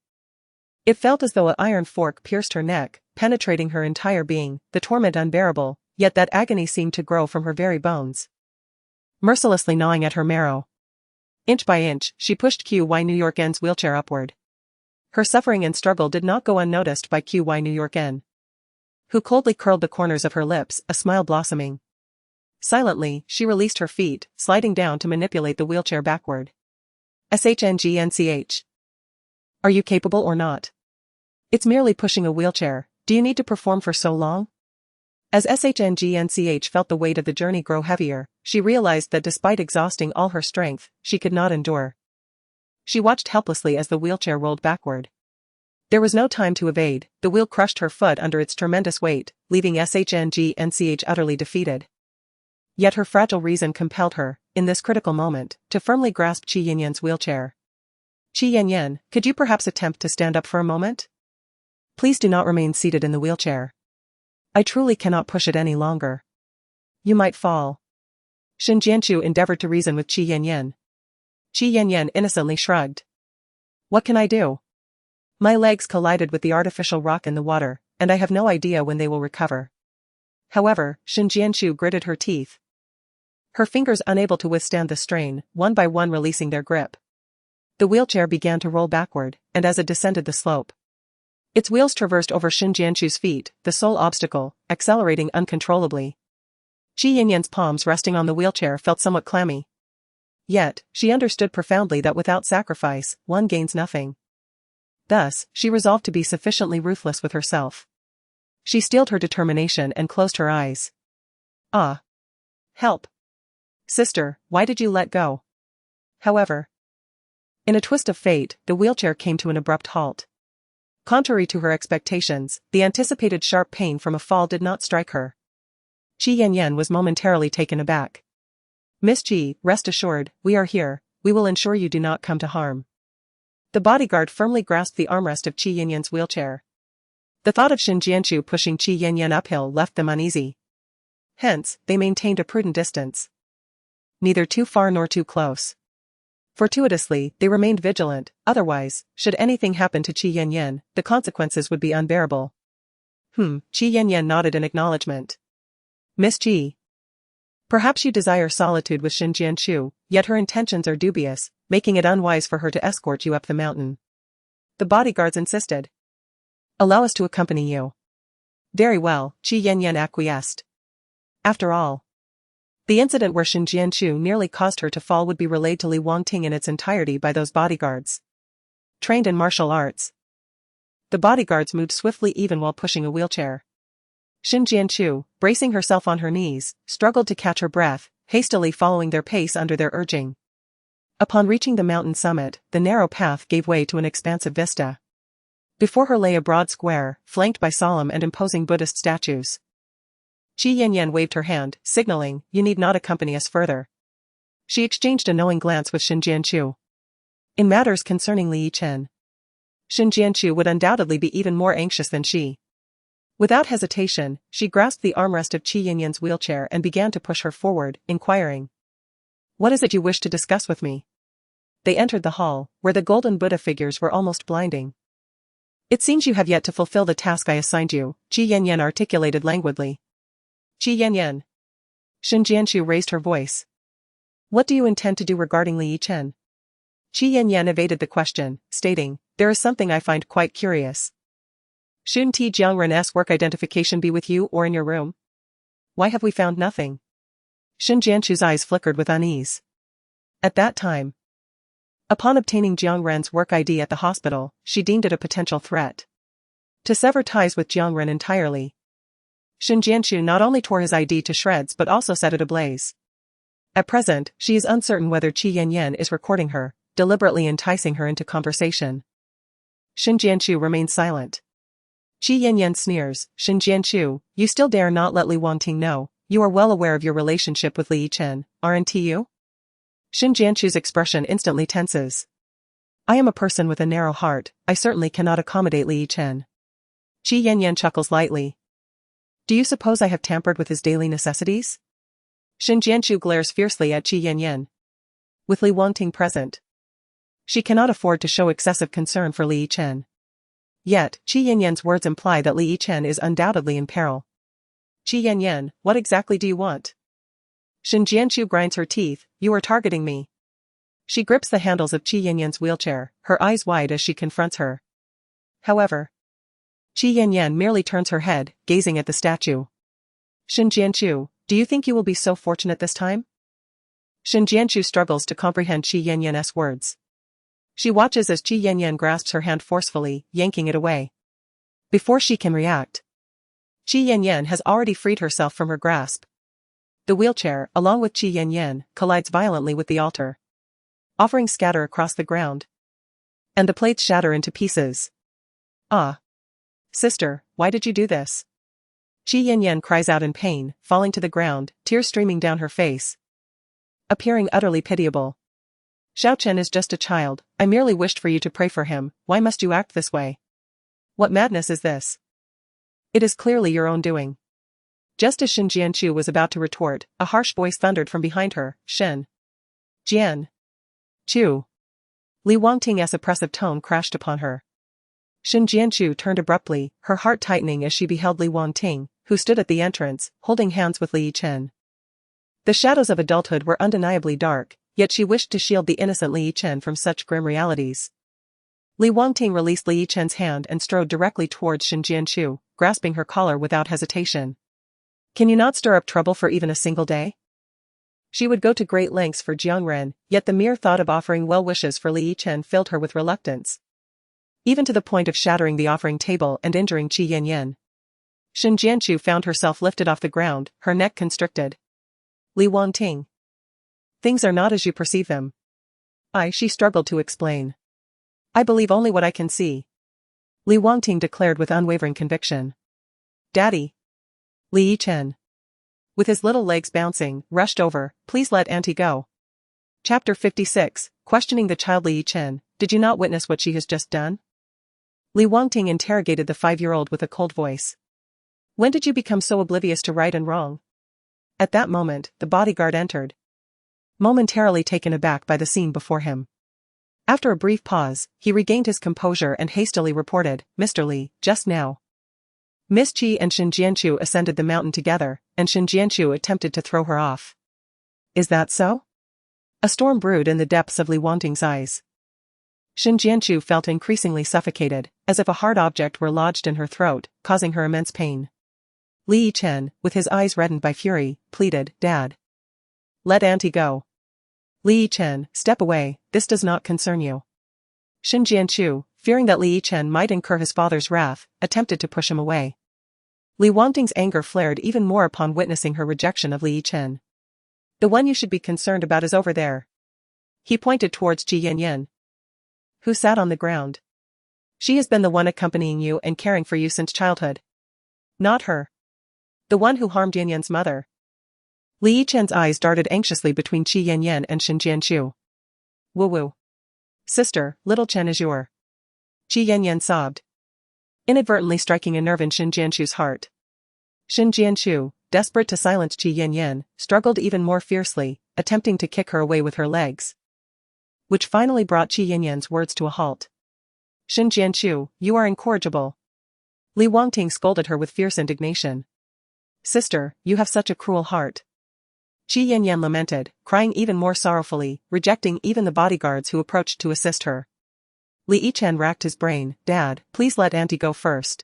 [SPEAKER 1] It felt as though an iron fork pierced her neck, penetrating her entire being, the torment unbearable, yet that agony seemed to grow from her very bones, mercilessly gnawing at her marrow. Inch by inch, she pushed QY New York N's wheelchair upward. Her suffering and struggle did not go unnoticed by QY New York N, who coldly curled the corners of her lips, a smile blossoming. Silently, she released her feet, sliding down to manipulate the wheelchair backward. SHNGNCH. Are you capable or not? It's merely pushing a wheelchair. Do you need to perform for so long? As SHNGNCH felt the weight of the journey grow heavier, she realized that despite exhausting all her strength, she could not endure. She watched helplessly as the wheelchair rolled backward. There was no time to evade. The wheel crushed her foot under its tremendous weight, leaving SHNGNCH utterly defeated. Yet her fragile reason compelled her, in this critical moment, to firmly grasp Qi Yanyan's wheelchair. Qi Yanyan, could you perhaps attempt to stand up for a moment? Please do not remain seated in the wheelchair. I truly cannot push it any longer. You might fall. Shen Jianchu endeavored to reason with Qi Yanyan. Qi Yanyan innocently shrugged. What can I do? My legs collided with the artificial rock in the water, and I have no idea when they will recover. However, Shen Jianchu gritted her teeth, her fingers unable to withstand the strain, one by one releasing their grip. The wheelchair began to roll backward, and as it descended the slope, its wheels traversed over Shen Jianchu's feet, the sole obstacle, accelerating uncontrollably. Qi Yanyan's palms resting on the wheelchair felt somewhat clammy. Yet, she understood profoundly that without sacrifice, one gains nothing. Thus, she resolved to be sufficiently ruthless with herself. She steeled her determination and closed her eyes. Ah! Help! Sister, why did you let go? However, in a twist of fate, the wheelchair came to an abrupt halt. Contrary to her expectations, the anticipated sharp pain from a fall did not strike her. Qi Yanyan was momentarily taken aback. Miss Qi, rest assured, we are here, we will ensure you do not come to harm. The bodyguard firmly grasped the armrest of Qi Yanyan's wheelchair. The thought of Shen Jianchu pushing Qi Yanyan uphill left them uneasy. Hence, they maintained a prudent distance. Neither too far nor too close. Fortuitously, they remained vigilant, otherwise, should anything happen to Qi Yanyan, the consequences would be unbearable. Qi Yanyan nodded in acknowledgement. Miss Qi. Perhaps you desire solitude with Shen Jianchu, yet her intentions are dubious, making it unwise for her to escort you up the mountain. The bodyguards insisted. Allow us to accompany you. Very well, Qi Yanyan acquiesced. After all, the incident where Shen Jianchu nearly caused her to fall would be relayed to Li Wangting in its entirety by those bodyguards, trained in martial arts. The bodyguards moved swiftly even while pushing a wheelchair. Shen Jianchu, bracing herself on her knees, struggled to catch her breath, hastily following their pace under their urging. Upon reaching the mountain summit, the narrow path gave way to an expansive vista. Before her lay a broad square, flanked by solemn and imposing Buddhist statues. Qi Yanyan waved her hand, signaling, you need not accompany us further. She exchanged a knowing glance with Shen Jianchu. In matters concerning Li Yichen, Shen Jianchu would undoubtedly be even more anxious than she. Without hesitation, she grasped the armrest of Qi Yanyan's wheelchair and began to push her forward, inquiring. What is it you wish to discuss with me? They entered the hall, where the golden Buddha figures were almost blinding. It seems you have yet to fulfill the task I assigned you, Qi Yanyan articulated languidly. Qi Yanyan. Shen Jianchu raised her voice. What do you intend to do regarding Li Yichen? Qi Yanyan evaded the question, stating, there is something I find quite curious. Shouldn't Ti Jiangren's work identification be with you or in your room? Why have we found nothing? Shen Jianchu's eyes flickered with unease. At that time, upon obtaining Jiang Ren's work ID at the hospital, she deemed it a potential threat. To sever ties with Jiang Ren entirely, Shen Jianchu not only tore his ID to shreds but also set it ablaze. At present, she is uncertain whether Qi Yanyan is recording her, deliberately enticing her into conversation. Shin Jianchu remains silent. Qi Yanyan sneers, Shin Jianchu, you still dare not let Li Wangting know, you are well aware of your relationship with Li Yichen, aren't you? Shin Jianchu's expression instantly tenses. I am a person with a narrow heart, I certainly cannot accommodate Li Yichen. Qi Yanyan chuckles lightly. Do you suppose I have tampered with his daily necessities? Shin Jianchu glares fiercely at Qi Yanyan. With Li Wangting present, she cannot afford to show excessive concern for Li Yichen. Yet, Qi Yanyan's words imply that Li Yichen is undoubtedly in peril. Qi Yanyan, what exactly do you want? Shin Jianchu grinds her teeth, you are targeting me. She grips the handles of Qi Yanyan's wheelchair, her eyes wide as she confronts her. However, Qi Yanyan merely turns her head, gazing at the statue. Shin Jianchu, do you think you will be so fortunate this time? Shin Jianchu struggles to comprehend Qi Yanyan's words. She watches as Qi Yanyan grasps her hand forcefully, yanking it away. Before she can react, Qi Yanyan has already freed herself from her grasp. The wheelchair, along with Qi Yanyan, collides violently with the altar. Offerings scatter across the ground. And the plates shatter into pieces. Ah! Sister, why did you do this? Qi Yanyan cries out in pain, falling to the ground, tears streaming down her face. Appearing utterly pitiable. Xiaochen is just a child, I merely wished for you to pray for him, why must you act this way? What madness is this? It is clearly your own doing. Just as Shin Jianchu was about to retort, a harsh voice thundered from behind her, Shin Jian Chu. Li Wangting's oppressive tone crashed upon her. Shin Jianchu turned abruptly, her heart tightening as she beheld Li Wangting, who stood at the entrance, holding hands with Li Yichen. The shadows of adulthood were undeniably dark, yet she wished to shield the innocent Li Yichen from such grim realities. Li Wangting released Li Yichen's hand and strode directly towards Shin Jianchu, grasping her collar without hesitation. Can you not stir up trouble for even a single day? She would go to great lengths for Jiangren, yet the mere thought of offering well wishes for Li Yichen filled her with reluctance. Even to the point of shattering the offering table and injuring Qi Yanyan. Shin Jianchu found herself lifted off the ground, her neck constricted. Li Wangting. Things are not as you perceive them. She struggled to explain. I believe only what I can see. Li Wangting declared with unwavering conviction. Daddy. Li Yichen, with his little legs bouncing, rushed over, please let Auntie go. Chapter 56, questioning the child Li Yichen, did you not witness what she has just done? Li Wangting interrogated the 5-year-old with a cold voice. When did you become so oblivious to right and wrong? At that moment, the bodyguard entered. Momentarily taken aback by the scene before him. After a brief pause, he regained his composure and hastily reported, Mr. Li, just now. Miss Qi and Shin Jianchu ascended the mountain together, and Shin Jianchu attempted to throw her off. Is that so? A storm brewed in the depths of Li Wangting's eyes. Shin Jianchu felt increasingly suffocated, as if a hard object were lodged in her throat, causing her immense pain. Li Yichen, with his eyes reddened by fury, pleaded, Dad. Let Auntie go. Li Yichen, step away, this does not concern you. Shin Jianchu, fearing that Li Yichen might incur his father's wrath, attempted to push him away. Li Wangting's anger flared even more upon witnessing her rejection of Li Yichen. The one you should be concerned about is over there. He pointed towards Qi Yanyan, who sat on the ground. She has been the one accompanying you and caring for you since childhood. Not her. The one who harmed Yanyan's mother. Li Yichen's eyes darted anxiously between Qi Yanyan and Shin Jianchu. Woo-woo. Sister, little Chen is your. Qi Yanyan sobbed, inadvertently striking a nerve in Shin Jianchu's heart. Shin Jianchu, desperate to silence Qi Yanyan, struggled even more fiercely, attempting to kick her away with her legs. Which finally brought Qi Yanyan's words to a halt. Shin Jianchu, you are incorrigible. Li Wangting scolded her with fierce indignation. Sister, you have such a cruel heart. Qi Yanyan lamented, crying even more sorrowfully, rejecting even the bodyguards who approached to assist her. Li Yichen racked his brain, Dad, please let Auntie go first.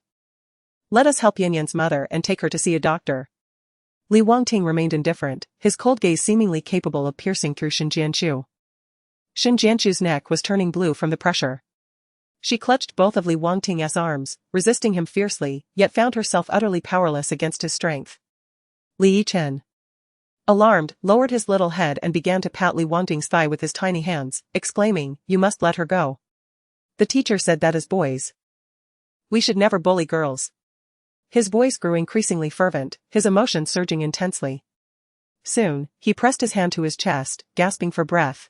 [SPEAKER 1] Let us help Yanyan's mother and take her to see a doctor. Li Wangting remained indifferent, his cold gaze seemingly capable of piercing through Shin Jianchu. Shin Jianchu's neck was turning blue from the pressure. She clutched both of Li Wangting's arms, resisting him fiercely, yet found herself utterly powerless against his strength. Li Yichen. Alarmed, lowered his little head and began to pat Li Wangting's thigh with his tiny hands, exclaiming, "You must let her go. The teacher said that as boys, we should never bully girls." His voice grew increasingly fervent, his emotions surging intensely. Soon, he pressed his hand to his chest, gasping for breath,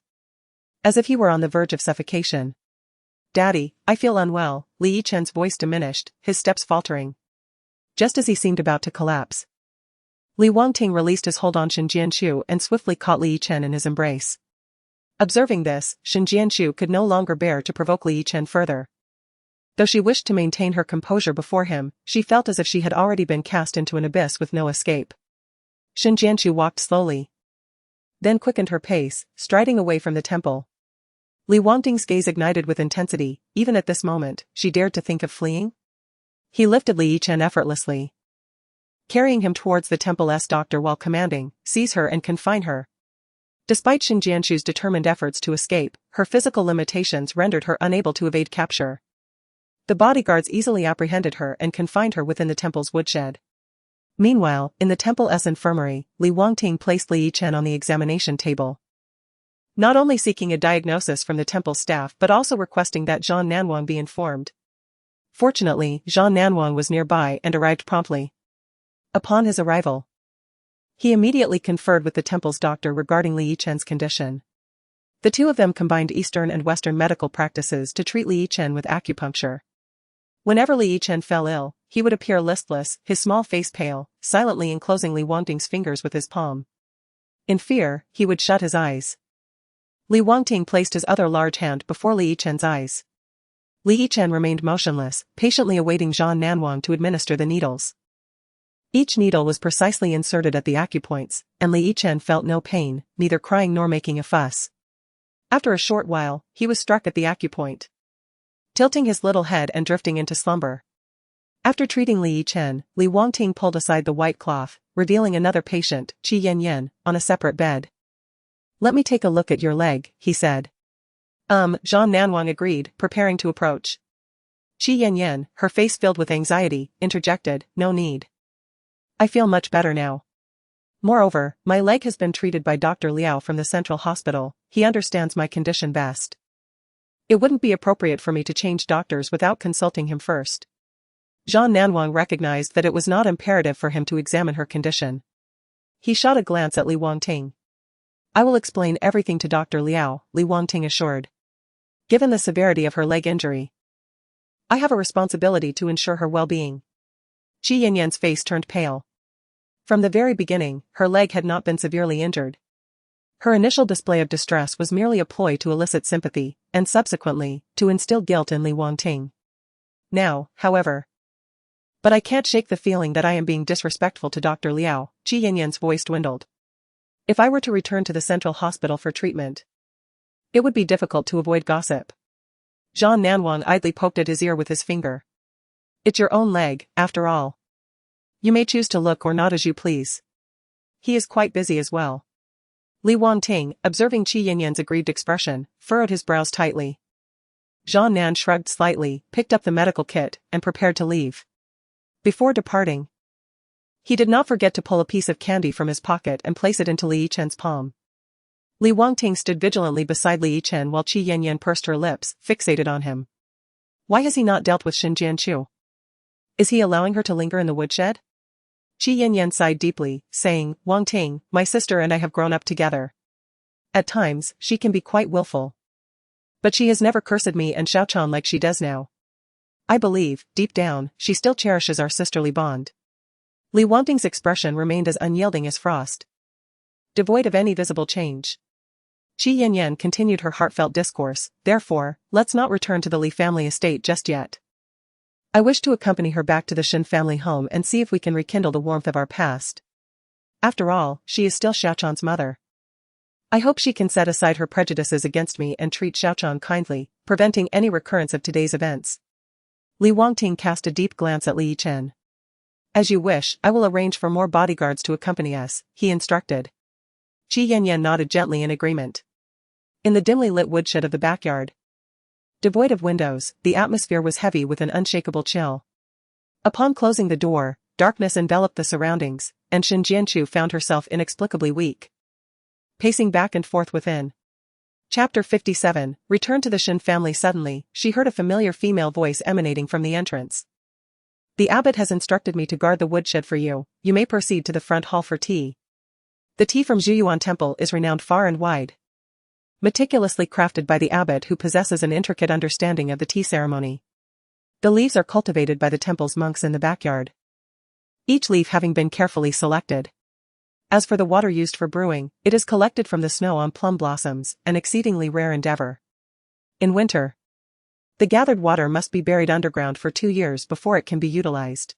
[SPEAKER 1] as if he were on the verge of suffocation. "Daddy, I feel unwell," Li Yichen's voice diminished, his steps faltering. Just as he seemed about to collapse, Li Wangting released his hold on Shen Jianshu and swiftly caught Li Yichen in his embrace. Observing this, Shen Jianshu could no longer bear to provoke Li Yichen further. Though she wished to maintain her composure before him, she felt as if she had already been cast into an abyss with no escape. Shen Jianshu walked slowly, then quickened her pace, striding away from the temple. Li Wangting's gaze ignited with intensity. Even at this moment, she dared to think of fleeing? He lifted Li Yichen effortlessly, carrying him towards the temple's doctor while commanding, "Seize her and confine her." Despite Shen Jianshu's determined efforts to escape, her physical limitations rendered her unable to evade capture. The bodyguards easily apprehended her and confined her within the temple's woodshed. Meanwhile, in the temple's infirmary, Li Wangting placed Li Yichen on the examination table, not only seeking a diagnosis from the temple staff but also requesting that Zhang Nanwang be informed. Fortunately, Zhang Nanwang was nearby and arrived promptly. Upon his arrival, he immediately conferred with the temple's doctor regarding Li Yichen's condition. The two of them combined Eastern and Western medical practices to treat Li Yichen with acupuncture. Whenever Li Yichen fell ill, he would appear listless, his small face pale, silently enclosing Li Wangting's fingers with his palm. In fear, he would shut his eyes. Li Wangting placed his other large hand before Li Yichen's eyes. Li Yichen remained motionless, patiently awaiting Zhang Nanwang to administer the needles. Each needle was precisely inserted at the acupoints, and Li Yichen felt no pain, neither crying nor making a fuss. After a short while, he was struck at the acupoint, tilting his little head and drifting into slumber. After treating Li Yichen, Li Wangting pulled aside the white cloth, revealing another patient, Qi Yanyan, on a separate bed. "Let me take a look at your leg," he said. Zhang Nanwang agreed, preparing to approach. Qi Yanyan, her face filled with anxiety, interjected, "No need. I feel much better now. Moreover, my leg has been treated by Dr. Liao from the Central Hospital, he understands my condition best. It wouldn't be appropriate for me to change doctors without consulting him first." Zhang Nanwang recognized that it was not imperative for him to examine her condition. He shot a glance at Li Wangting. "I will explain everything to Dr. Liao," Li Wangting assured. "Given the severity of her leg injury, I have a responsibility to ensure her well-being." Qi Yanyan's face turned pale. From the very beginning, her leg had not been severely injured. Her initial display of distress was merely a ploy to elicit sympathy, and subsequently, to instill guilt in Li Wangting. Now, however, "But I can't shake the feeling that I am being disrespectful to Dr. Liao," Qi Yanyan's voice dwindled. "If I were to return to the Central Hospital for treatment, it would be difficult to avoid gossip." Zhang Nanwang idly poked at his ear with his finger. "It's your own leg, after all. You may choose to look or not as you please. He is quite busy as well." Li Wangting, observing Qi Yanyan's aggrieved expression, furrowed his brows tightly. Zhang Nan shrugged slightly, picked up the medical kit, and prepared to leave. Before departing, he did not forget to pull a piece of candy from his pocket and place it into Li Yichen's palm. Li Wangting stood vigilantly beside Li Yichen while Qi Yanyan pursed her lips, fixated on him. Why has he not dealt with Shen Jianshu? Is he allowing her to linger in the woodshed? Qi Yanyan sighed deeply, saying, "Wangting, my sister and I have grown up together. At times, she can be quite willful. But she has never cursed me and Xiaochan like she does now. I believe, deep down, she still cherishes our sisterly bond." Li Wangting's expression remained as unyielding as frost, devoid of any visible change. Qi Yanyan continued her heartfelt discourse, "Therefore, let's not return to the Li family estate just yet. I wish to accompany her back to the Shen family home and see if we can rekindle the warmth of our past. After all, she is still Xiaochan's mother. I hope she can set aside her prejudices against me and treat Xiaochan kindly, preventing any recurrence of today's events." Li Wangting cast a deep glance at Li Yichen. "As you wish, I will arrange for more bodyguards to accompany us," he instructed. Qi Yanyan nodded gently in agreement. In the dimly lit woodshed of the backyard, devoid of windows, the atmosphere was heavy with an unshakable chill. Upon closing the door, darkness enveloped the surroundings, and Shin Jianchu found herself inexplicably weak, pacing back and forth within. Chapter 57, Return to the Shin family. Suddenly, she heard a familiar female voice emanating from the entrance. The abbot has instructed me to guard the woodshed for you. You may proceed to the front hall for tea. The tea from Zhuyuan Temple is renowned far and wide. Meticulously crafted by the abbot who possesses an intricate understanding of the tea ceremony. The leaves are cultivated by the temple's monks in the backyard, each leaf having been carefully selected. As for the water used for brewing, it is collected from the snow on plum blossoms, an exceedingly rare endeavor. In winter, the gathered water must be buried underground for 2 years before it can be utilized.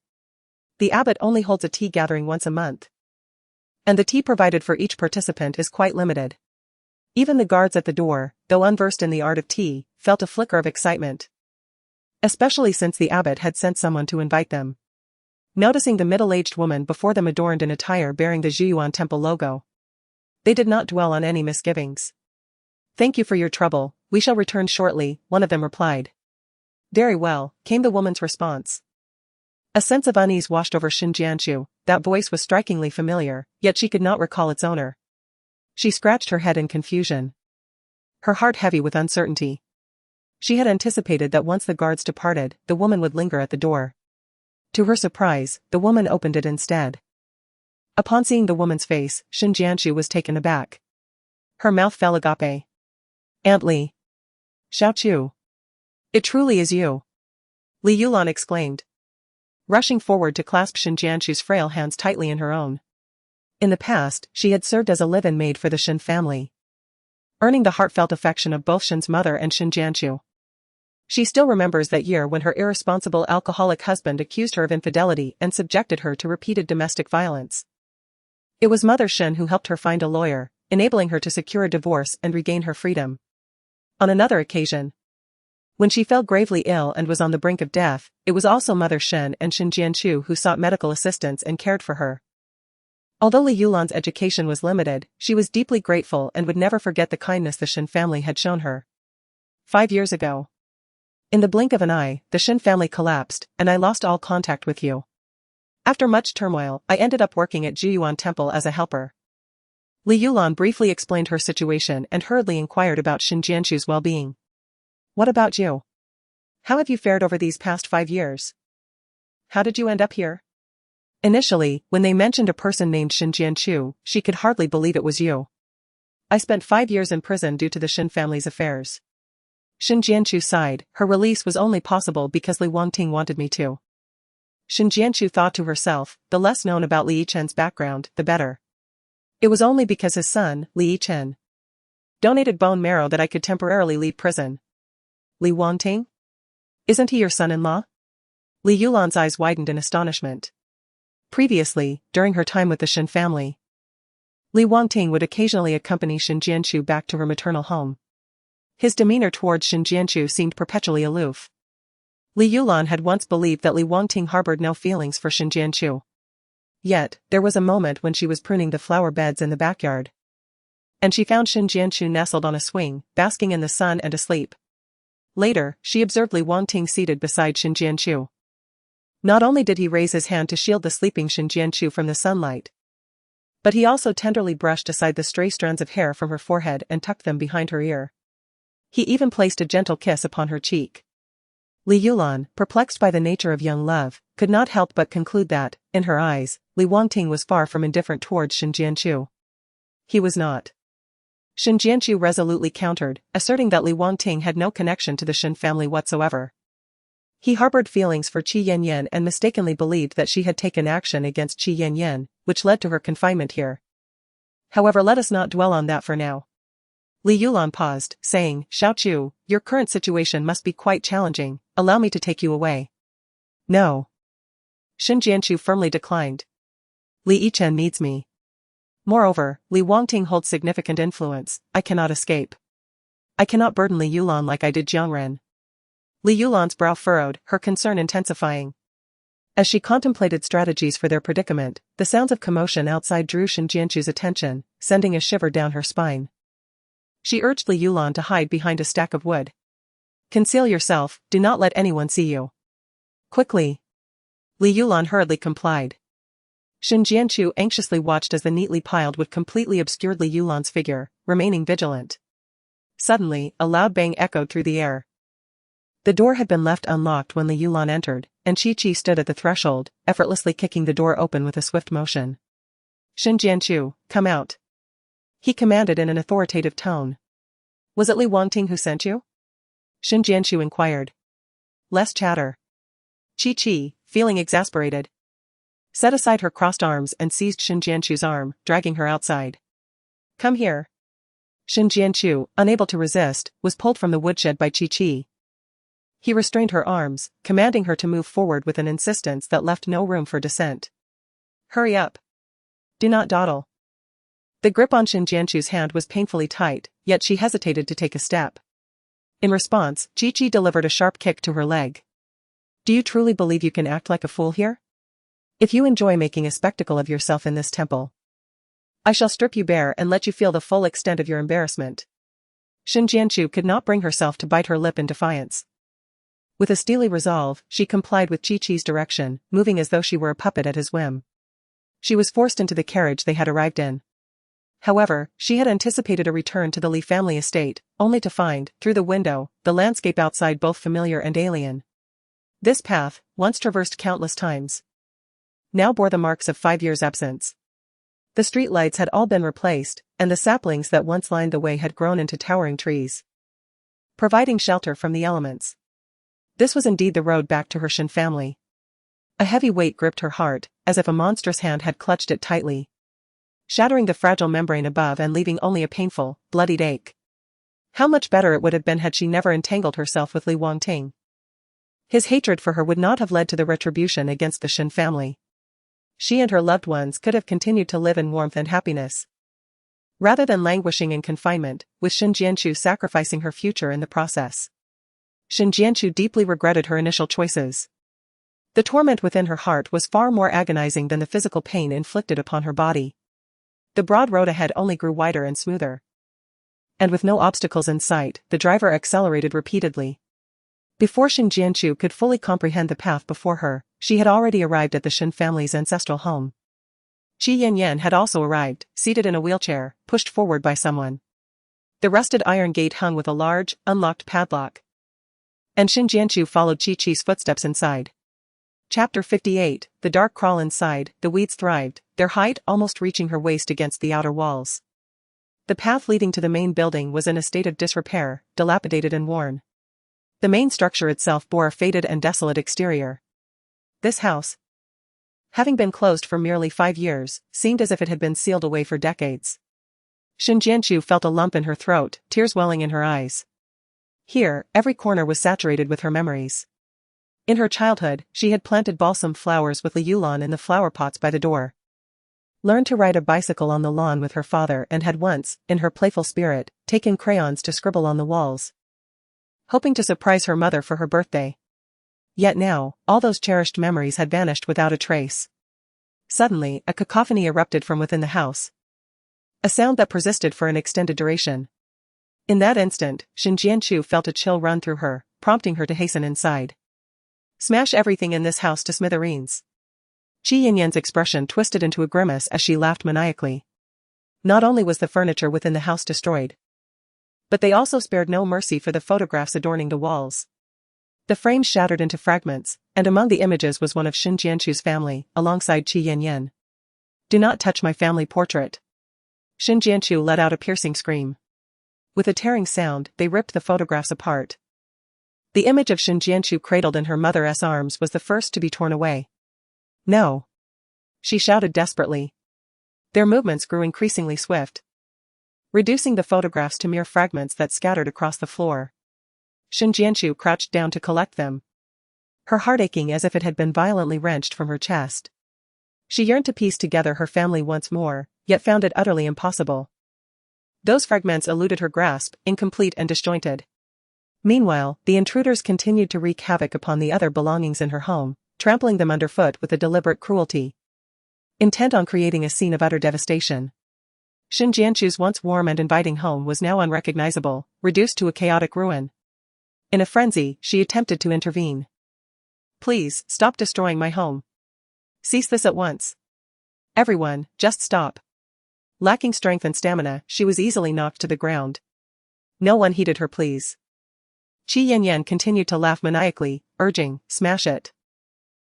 [SPEAKER 1] The abbot only holds a tea gathering once a month, and the tea provided for each participant is quite limited. Even the guards at the door, though unversed in the art of tea, felt a flicker of excitement, especially since the abbot had sent someone to invite them. Noticing the middle-aged woman before them adorned in attire bearing the Zhuyuan Temple logo, they did not dwell on any misgivings. "Thank you for your trouble, we shall return shortly," one of them replied. "Very well," came the woman's response. A sense of unease washed over Shin Jianchu. That voice was strikingly familiar, yet she could not recall its owner. She scratched her head in confusion, her heart heavy with uncertainty. She had anticipated that once the guards departed, the woman would linger at the door. To her surprise, the woman opened it instead. Upon seeing the woman's face, Shin Jianchu was taken aback. Her mouth fell agape. "Aunt Li. Xiao Chu. It truly is you," Li Yulan exclaimed, rushing forward to clasp Shin Jianchu's frail hands tightly in her own. In the past, she had served as a live-in maid for the Shin family, earning the heartfelt affection of both Shin's mother and Shin Jianchu. She still remembers that year when her irresponsible alcoholic husband accused her of infidelity and subjected her to repeated domestic violence. It was Mother Shin who helped her find a lawyer, enabling her to secure a divorce and regain her freedom. On another occasion, when she fell gravely ill and was on the brink of death, it was also Mother Shin and Shin Jianchu who sought medical assistance and cared for her. Although Li Yulan's education was limited, she was deeply grateful and would never forget the kindness the Shin family had shown her. 5 years ago, in the blink of an eye, the Shin family collapsed, and I lost all contact with you. After much turmoil, I ended up working at Zhuyuan Temple as a helper. Li Yulan briefly explained her situation and hurriedly inquired about Shin Jianchu's well-being. "What about you? How have you fared over these past 5 years? How did you end up here?" Initially, when they mentioned a person named Shin Jianchu, she could hardly believe it was you. "I spent 5 years in prison due to the Shin family's affairs." Shin Jianchu sighed. Her release was only possible because Li Wangting wanted me to. Shin Jianchu thought to herself, the less known about Li Yichen's background, the better. It was only because his son, Li Yichen, donated bone marrow that I could temporarily leave prison. "Li Wangting? Isn't he your son-in-law?" Li Yulan's eyes widened in astonishment. Previously, during her time with the Shin family, Li Wangting would occasionally accompany Shin Jianchu back to her maternal home. His demeanor towards Shin Jianchu seemed perpetually aloof. Li Yulan had once believed that Li Wangting harbored no feelings for Shin Jianchu. Yet, there was a moment when she was pruning the flower beds in the backyard, and she found Shin Jianchu nestled on a swing, basking in the sun and asleep. Later, she observed Li Wangting seated beside Shin Jianchu. Not only did he raise his hand to shield the sleeping Shin Jianchu from the sunlight, but he also tenderly brushed aside the stray strands of hair from her forehead and tucked them behind her ear. He even placed a gentle kiss upon her cheek. Li Yulan, perplexed by the nature of young love, could not help but conclude that, in her eyes, Li Wangting was far from indifferent towards Shin Jianchu. He was not. Shin Jianchu resolutely countered, asserting that Li Wangting had no connection to the Shin family whatsoever. He harbored feelings for Qi Yanyan and mistakenly believed that she had taken action against Qi Yanyan, which led to her confinement here. However, let us not dwell on that for now. Li Yulan paused, saying, "Xiao Chu, your current situation must be quite challenging, allow me to take you away." "No." Shin Jianchu firmly declined. "Li Yichen needs me. Moreover, Li Wangting holds significant influence, I cannot escape. I cannot burden Li Yulan like I did Jiangren." Li Yulan's brow furrowed, her concern intensifying. As she contemplated strategies for their predicament, the sounds of commotion outside drew Shin Jianchu's attention, sending a shiver down her spine. She urged Li Yulan to hide behind a stack of wood. "Conceal yourself, do not let anyone see you." Quickly. Li Yulan hurriedly complied. Shen Jianchu anxiously watched as the neatly piled wood completely obscured Li Yulan's figure, remaining vigilant. Suddenly, a loud bang echoed through the air. The door had been left unlocked when Li Yulan entered, and Chi stood at the threshold, effortlessly kicking the door open with a swift motion. Shen Jianchu, come out. He commanded in an authoritative tone. Was it Li Wangting who sent you? Shen Jianchu inquired. Less chatter. Chi, feeling exasperated, set aside her crossed arms and seized Shen Jianchu's arm, dragging her outside. Come here. Shen Jianchu, unable to resist, was pulled from the woodshed by Chi. He restrained her arms, commanding her to move forward with an insistence that left no room for dissent. Hurry up. Do not dawdle. The grip on Shen Jianchu's hand was painfully tight, yet she hesitated to take a step. In response, Chi delivered a sharp kick to her leg. Do you truly believe you can act like a fool here? If you enjoy making a spectacle of yourself in this temple, I shall strip you bare and let you feel the full extent of your embarrassment. Shen Jianchu could not bring herself to bite her lip in defiance. With a steely resolve, she complied with Chi-Chi's direction, moving as though she were a puppet at his whim. She was forced into the carriage they had arrived in. However, she had anticipated a return to the Li family estate, only to find, through the window, the landscape outside both familiar and alien. This path, once traversed countless times, now bore the marks of 5 years' absence. The street lights had all been replaced, and the saplings that once lined the way had grown into towering trees, providing shelter from the elements. This was indeed the road back to her Shen family. A heavy weight gripped her heart, as if a monstrous hand had clutched it tightly, shattering the fragile membrane above and leaving only a painful, bloodied ache. How much better it would have been had she never entangled herself with Li Wangting. His hatred for her would not have led to the retribution against the Shen family. She and her loved ones could have continued to live in warmth and happiness, rather than languishing in confinement, with Shen Jianchu sacrificing her future in the process. Shen Jianchu deeply regretted her initial choices. The torment within her heart was far more agonizing than the physical pain inflicted upon her body. The broad road ahead only grew wider and smoother. And with no obstacles in sight, the driver accelerated repeatedly. Before Shen Jianchu could fully comprehend the path before her, she had already arrived at the Shen family's ancestral home. Qi Yanyan had also arrived, seated in a wheelchair, pushed forward by someone. The rusted iron gate hung with a large, unlocked padlock. And Shen Jianchu followed Chi-Chi's footsteps inside. Chapter 58, The dark crawl inside, the weeds thrived, their height almost reaching her waist against the outer walls. The path leading to the main building was in a state of disrepair, dilapidated and worn. The main structure itself bore a faded and desolate exterior. This house, having been closed for merely 5 years, seemed as if it had been sealed away for decades. Shen Jianchu felt a lump in her throat, tears welling in her eyes. Here, every corner was saturated with her memories. In her childhood, she had planted balsam flowers with Li Yulan in the flower pots by the door, learned to ride a bicycle on the lawn with her father, and had once, in her playful spirit, taken crayons to scribble on the walls, hoping to surprise her mother for her birthday. Yet now, all those cherished memories had vanished without a trace. Suddenly, a cacophony erupted from within the house. A sound that persisted for an extended duration. In that instant, Shen Jianchu felt a chill run through her, prompting her to hasten inside. Smash everything in this house to smithereens. Qi Yanyan's expression twisted into a grimace as she laughed maniacally. Not only was the furniture within the house destroyed, but they also spared no mercy for the photographs adorning the walls. The frames shattered into fragments, and among the images was one of Shen Jianchu's family, alongside Qi Yanyan. Do not touch my family portrait. Shen Jianchu let out a piercing scream. With a tearing sound, they ripped the photographs apart. The image of Shen Jianchu cradled in her mother's arms was the first to be torn away. No! She shouted desperately. Their movements grew increasingly swift, reducing the photographs to mere fragments that scattered across the floor. Shen Jianchu crouched down to collect them, her heart aching as if it had been violently wrenched from her chest. She yearned to piece together her family once more, yet found it utterly impossible. Those fragments eluded her grasp, incomplete and disjointed. Meanwhile, the intruders continued to wreak havoc upon the other belongings in her home, trampling them underfoot with a deliberate cruelty, intent on creating a scene of utter devastation. Shen Jianchu's once warm and inviting home was now unrecognizable, reduced to a chaotic ruin. In a frenzy, she attempted to intervene. Please, stop destroying my home. Cease this at once. Everyone, just stop. Lacking strength and stamina, she was easily knocked to the ground. No one heeded her pleas. Qi Yanyan continued to laugh maniacally, urging, smash it.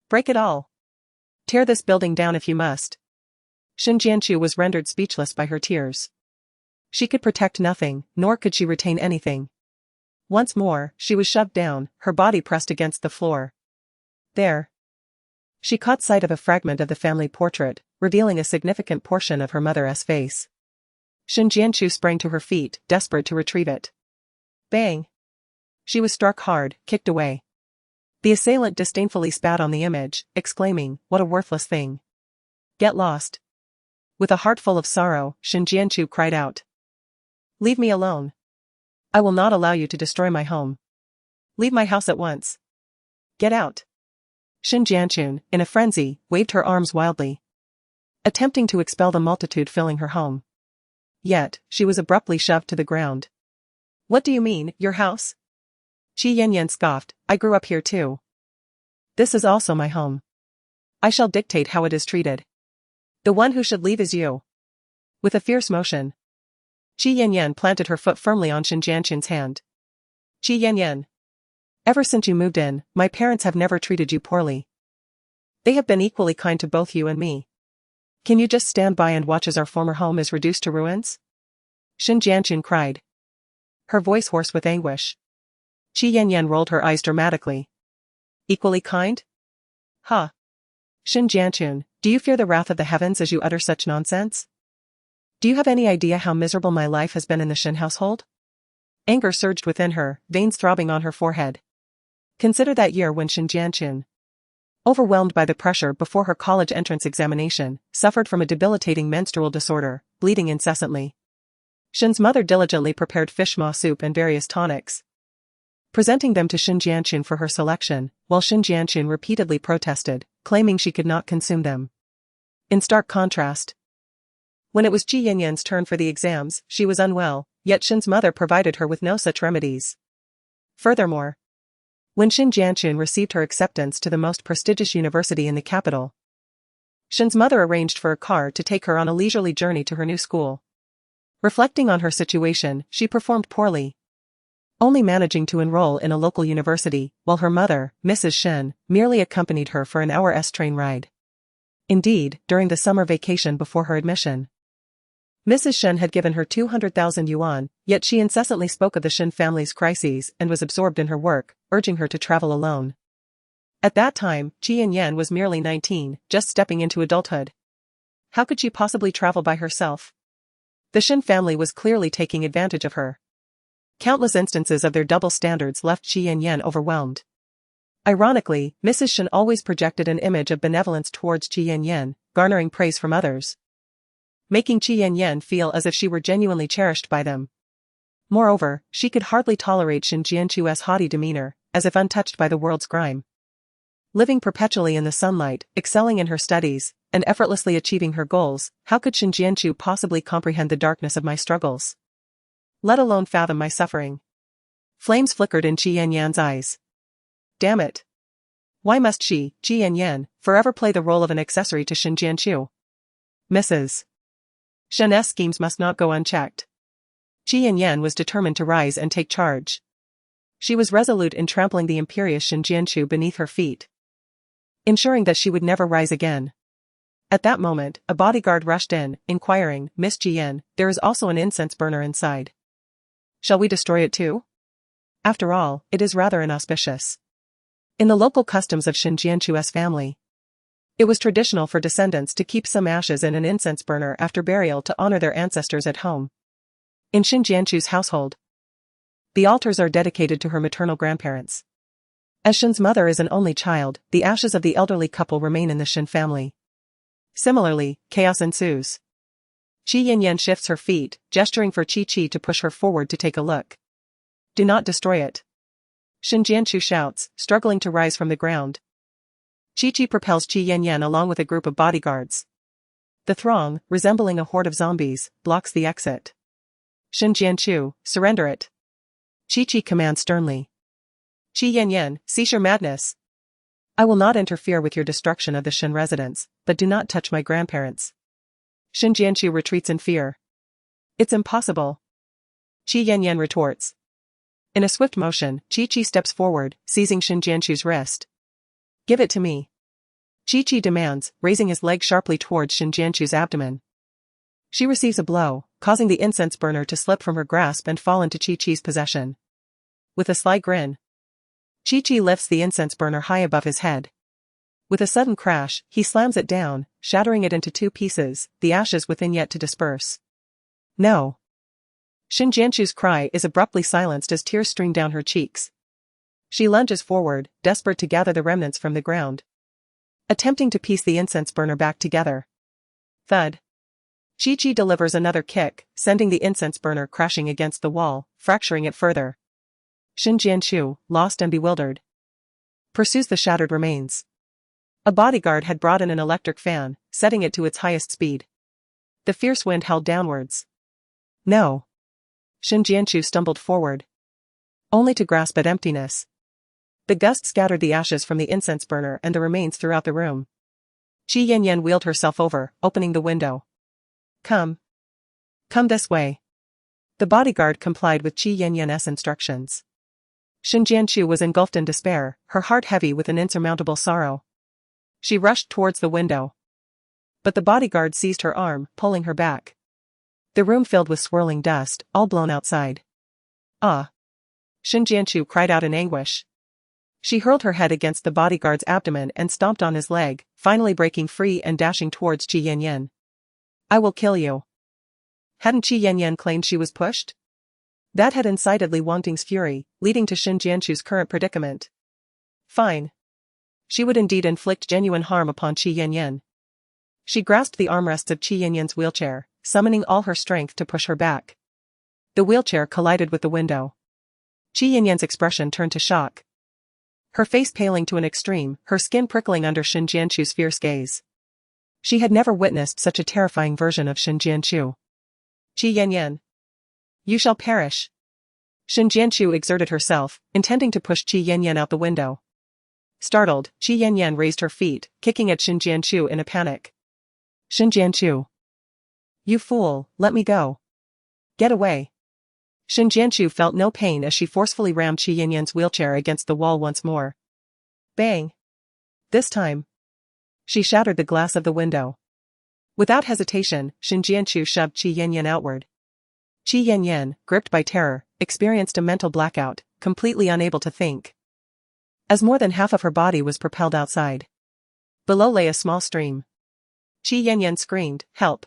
[SPEAKER 1] Break it all. Tear this building down if you must. Shen Jianchu was rendered speechless by her tears. She could protect nothing, nor could she retain anything. Once more, she was shoved down, her body pressed against the floor. There. She caught sight of a fragment of the family portrait, revealing a significant portion of her mother's face. Shen Jianchu sprang to her feet, desperate to retrieve it. Bang! She was struck hard, kicked away. The assailant disdainfully spat on the image, exclaiming, "What a worthless thing. Get lost." With a heart full of sorrow, Shen Jianchu cried out. "Leave me alone. I will not allow you to destroy my home. Leave my house at once. Get out." Shen Jianchun, in a frenzy, waved her arms wildly, attempting to expel the multitude filling her home. Yet, she was abruptly shoved to the ground. "What do you mean, your house?" Qi Yanyan scoffed, "I grew up here too. This is also my home. I shall dictate how it is treated. The one who should leave is you." With a fierce motion, Qi Yanyan planted her foot firmly on Shen Jianchun's hand. "Qi Yanyan. Ever since you moved in, my parents have never treated you poorly. They have been equally kind to both you and me. Can you just stand by and watch as our former home is reduced to ruins?" Shen Jianchun cried, her voice hoarse with anguish. Qi Yanyan rolled her eyes dramatically. "Equally kind? Huh. Shen Jianchun, do you fear the wrath of the heavens as you utter such nonsense? Do you have any idea how miserable my life has been in the Shen household?" Anger surged within her, veins throbbing on her forehead. Consider that year when Shen Jianchun, overwhelmed by the pressure before her college entrance examination, suffered from a debilitating menstrual disorder, bleeding incessantly. Shen's mother diligently prepared fish maw soup and various tonics, presenting them to Shen Jianchun for her selection, while Shen Jianchun repeatedly protested, claiming she could not consume them. In stark contrast, when it was Qi Yanyan's turn for the exams, she was unwell, yet Shen's mother provided her with no such remedies. Furthermore, when Shen Jianchun received her acceptance to the most prestigious university in the capital, Shen's mother arranged for a car to take her on a leisurely journey to her new school. Reflecting on her situation, she performed poorly, only managing to enroll in a local university, while her mother, Mrs. Shen, merely accompanied her for an hour's train ride. Indeed, during the summer vacation before her admission, Mrs. Shen had given her 200,000 yuan, yet she incessantly spoke of the Shen family's crises and was absorbed in her work, urging her to travel alone. At that time, Qi Yanyan was merely 19, just stepping into adulthood. How could she possibly travel by herself? The Shen family was clearly taking advantage of her. Countless instances of their double standards left Qi Yanyan overwhelmed. Ironically, Mrs. Shen always projected an image of benevolence towards Qi Yanyan, garnering praise from others, making Qi Yanyan feel as if she were genuinely cherished by them. Moreover, she could hardly tolerate Shen Jianchu's haughty demeanor, as if untouched by the world's grime. Living perpetually in the sunlight, excelling in her studies, and effortlessly achieving her goals, how could Shen Jianchu possibly comprehend the darkness of my struggles? Let alone fathom my suffering. Flames flickered in Qi Yanyan's eyes. Damn it. Why must she, Qi Yanyan, forever play the role of an accessory to Shen Jianchu? Mrs. Shen's schemes must not go unchecked. Qi Yanyan was determined to rise and take charge. She was resolute in trampling the imperious Shen Jianchu beneath her feet, ensuring that she would never rise again. At that moment, a bodyguard rushed in, inquiring, "Miss Jian, there is also an incense burner inside. Shall we destroy it too? After all, it is rather inauspicious." In the local customs of Shen Jianchu's family, it was traditional for descendants to keep some ashes in an incense burner after burial to honor their ancestors at home. In Shen Jianchu's household, the altars are dedicated to her maternal grandparents. As Shen's mother is an only child, the ashes of the elderly couple remain in the Shen family. Similarly, chaos ensues. Qi Yanyan shifts her feet, gesturing for Qi to push her forward to take a look. "Do not destroy it." Shen Jianchu shouts, struggling to rise from the ground. Qi propels Qi Yanyan along with a group of bodyguards. The throng, resembling a horde of zombies, blocks the exit. "Shen Jianchu, surrender it." Qi commands sternly. "Qi Yanyan, cease your madness. I will not interfere with your destruction of the Shin residence, but do not touch my grandparents. Shin Jianqiu retreats in fear. It's impossible. Qi Yanyan retorts. In a swift motion, Qi steps forward, seizing Shin Jianqiu's wrist. Give it to me. Qi demands, raising his leg sharply towards Shin Jianqiu's abdomen. She receives a blow, causing the incense burner to slip from her grasp and fall into Qi's possession. With a sly grin, Qi lifts the incense burner high above his head. With a sudden crash, he slams it down, shattering it into 2 pieces, the ashes within yet to disperse. No. Shin Jianqiu's cry is abruptly silenced as tears stream down her cheeks. She lunges forward, desperate to gather the remnants from the ground, attempting to piece the incense burner back together. Thud. Qi delivers another kick, sending the incense burner crashing against the wall, fracturing it further. Shin Jianqiu, lost and bewildered, pursues the shattered remains. A bodyguard had brought in an electric fan, setting it to its highest speed. The fierce wind howled downwards. No. Shin Jianqiu stumbled forward, only to grasp at emptiness. The gust scattered the ashes from the incense burner and the remains throughout the room. Qi Yanyan wheeled herself over, opening the window. Come. Come this way. The bodyguard complied with Qi Yanyan's instructions. Shin Jianqiu was engulfed in despair, her heart heavy with an insurmountable sorrow. She rushed towards the window. But the bodyguard seized her arm, pulling her back. The room filled with swirling dust, all blown outside. Ah! Shin Jianqiu cried out in anguish. She hurled her head against the bodyguard's abdomen and stomped on his leg, finally breaking free and dashing towards Qi Yanyan. I will kill you. Hadn't Qi Yanyan claimed she was pushed? That had incited Li Wangting's fury, leading to Shin Jianqiu's current predicament. Fine. She would indeed inflict genuine harm upon Qi Yanyan. She grasped the armrests of Qi Yanyan's wheelchair, summoning all her strength to push her back. The wheelchair collided with the window. Qi Yanyan's expression turned to shock. Her face paling to an extreme, her skin prickling under Shin Jianqiu's fierce gaze. She had never witnessed such a terrifying version of Shin Jianqiu. Qi Yanyan. You shall perish. Shin Jianqiu exerted herself, intending to push Qi Yanyan out the window. Startled, Qi Yanyan raised her feet, kicking at Shin Jianqiu in a panic. Shin Jianqiu. You fool, let me go. Get away. Shin Jianqiu felt no pain as she forcefully rammed Qi Yanyan's wheelchair against the wall once more. Bang. This time, she shattered the glass of the window. Without hesitation, Shin Jianqiu shoved Qi Yanyan outward. Qi Yanyan, gripped by terror, experienced a mental blackout, completely unable to think, as more than half of her body was propelled outside. Below lay a small stream. Qi Yanyan screamed, "Help!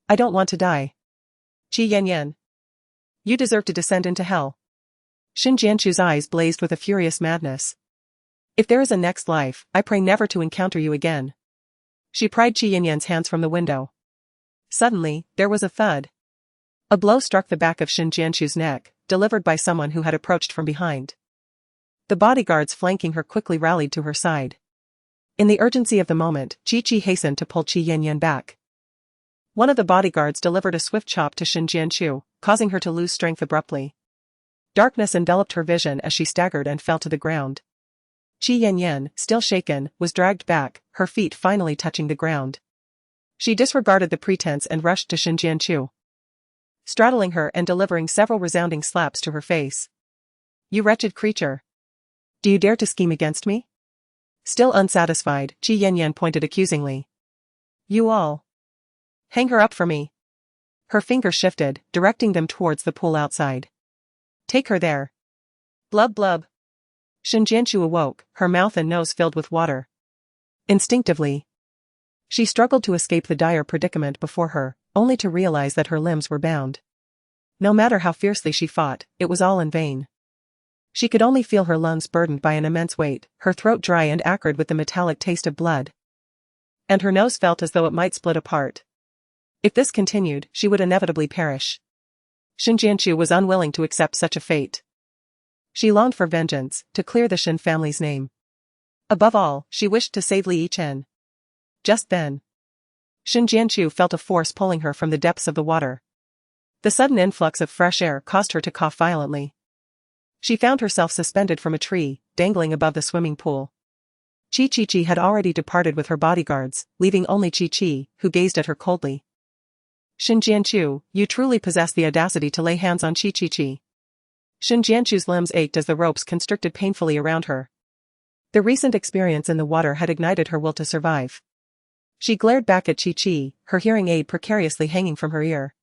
[SPEAKER 1] I don't want to die. Qi Yanyan. You deserve to descend into hell." Shin Jianqiu's eyes blazed with a furious madness. If there is a next life, I pray never to encounter you again. She pried Qi Yanyan's hands from the window. Suddenly, there was a thud. A blow struck the back of Shin Jianqiu's neck, delivered by someone who had approached from behind. The bodyguards flanking her quickly rallied to her side. In the urgency of the moment, Qi hastened to pull Qi Yanyan back. One of the bodyguards delivered a swift chop to Shin Jianqiu, causing her to lose strength abruptly. Darkness enveloped her vision as she staggered and fell to the ground. Qi Yanyan, still shaken, was dragged back, her feet finally touching the ground. She disregarded the pretense and rushed to Shin Jianqiu, straddling her and delivering several resounding slaps to her face. You wretched creature! Do you dare to scheme against me? Still unsatisfied, Qi Yanyan pointed accusingly. You all. Hang her up for me. Her fingers shifted, directing them towards the pool outside. Take her there. Blub blub. Shin Jianqiu awoke, her mouth and nose filled with water. Instinctively, she struggled to escape the dire predicament before her, only to realize that her limbs were bound. No matter how fiercely she fought, it was all in vain. She could only feel her lungs burdened by an immense weight, her throat dry and acrid with the metallic taste of blood. And her nose felt as though it might split apart. If this continued, she would inevitably perish. Shin Jianqiu was unwilling to accept such a fate. She longed for vengeance, to clear the Shin family's name. Above all, she wished to save Li Yichen. Just then, Shin Jianqiu felt a force pulling her from the depths of the water. The sudden influx of fresh air caused her to cough violently. She found herself suspended from a tree, dangling above the swimming pool. Chi had already departed with her bodyguards, leaving only Chi, who gazed at her coldly. Shin Jianchu, you truly possess the audacity to lay hands on Chi. Shin Jianchu's limbs ached as the ropes constricted painfully around her. The recent experience in the water had ignited her will to survive. She glared back at Chi, her hearing aid precariously hanging from her ear.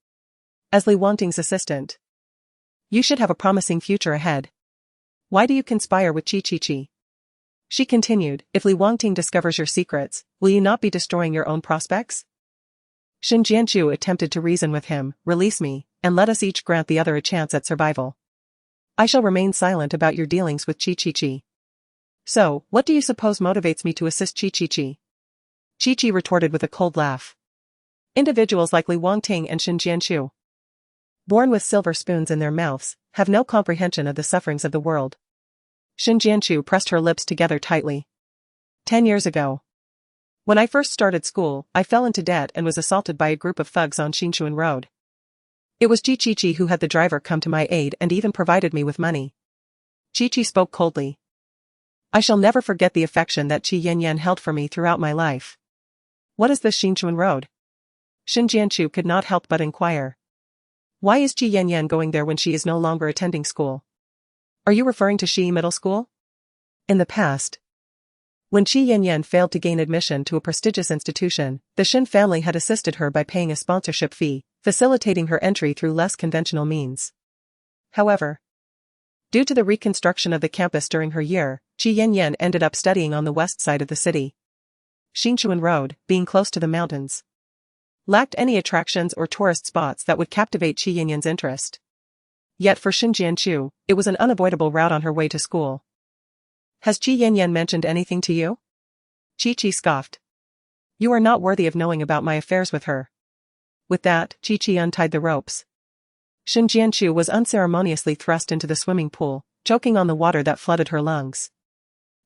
[SPEAKER 1] As Li Wangting's assistant, you should have a promising future ahead. Why do you conspire with Chi? She continued, if Li Wangting discovers your secrets, will you not be destroying your own prospects? Shin Jianchu attempted to reason with him, release me, and let us each grant the other a chance at survival. I shall remain silent about your dealings with Chi. So, what do you suppose motivates me to assist Chi? Chi retorted with a cold laugh. Individuals like Li Wangting and Shin Jianchu, born with silver spoons in their mouths, have no comprehension of the sufferings of the world. Shin Jianchu pressed her lips together tightly. 10 years ago, when I first started school, I fell into debt and was assaulted by a group of thugs on Xinchuan Road. It was Chi who had the driver come to my aid and even provided me with money. Chi spoke coldly. I shall never forget the affection that Qi Yanyan held for me throughout my life. What is this Xinchuan Road? Shin Jianchu could not help but inquire. Why is Qi Yanyan going there when she is no longer attending school? Are you referring to Shi Middle School? In the past, when Qi Yanyan failed to gain admission to a prestigious institution, the Shin family had assisted her by paying a sponsorship fee, facilitating her entry through less conventional means. However, due to the reconstruction of the campus during her year, Qi Yanyan ended up studying on the west side of the city. Xinchuan Road, being close to the mountains, lacked any attractions or tourist spots that would captivate Qi Yanyan's interest. Yet for Shin Jianchu, it was an unavoidable route on her way to school. Has Qi Yanyan mentioned anything to you? Chi scoffed. You are not worthy of knowing about my affairs with her. With that, Chi untied the ropes. Shin Jianchu was unceremoniously thrust into the swimming pool, choking on the water that flooded her lungs.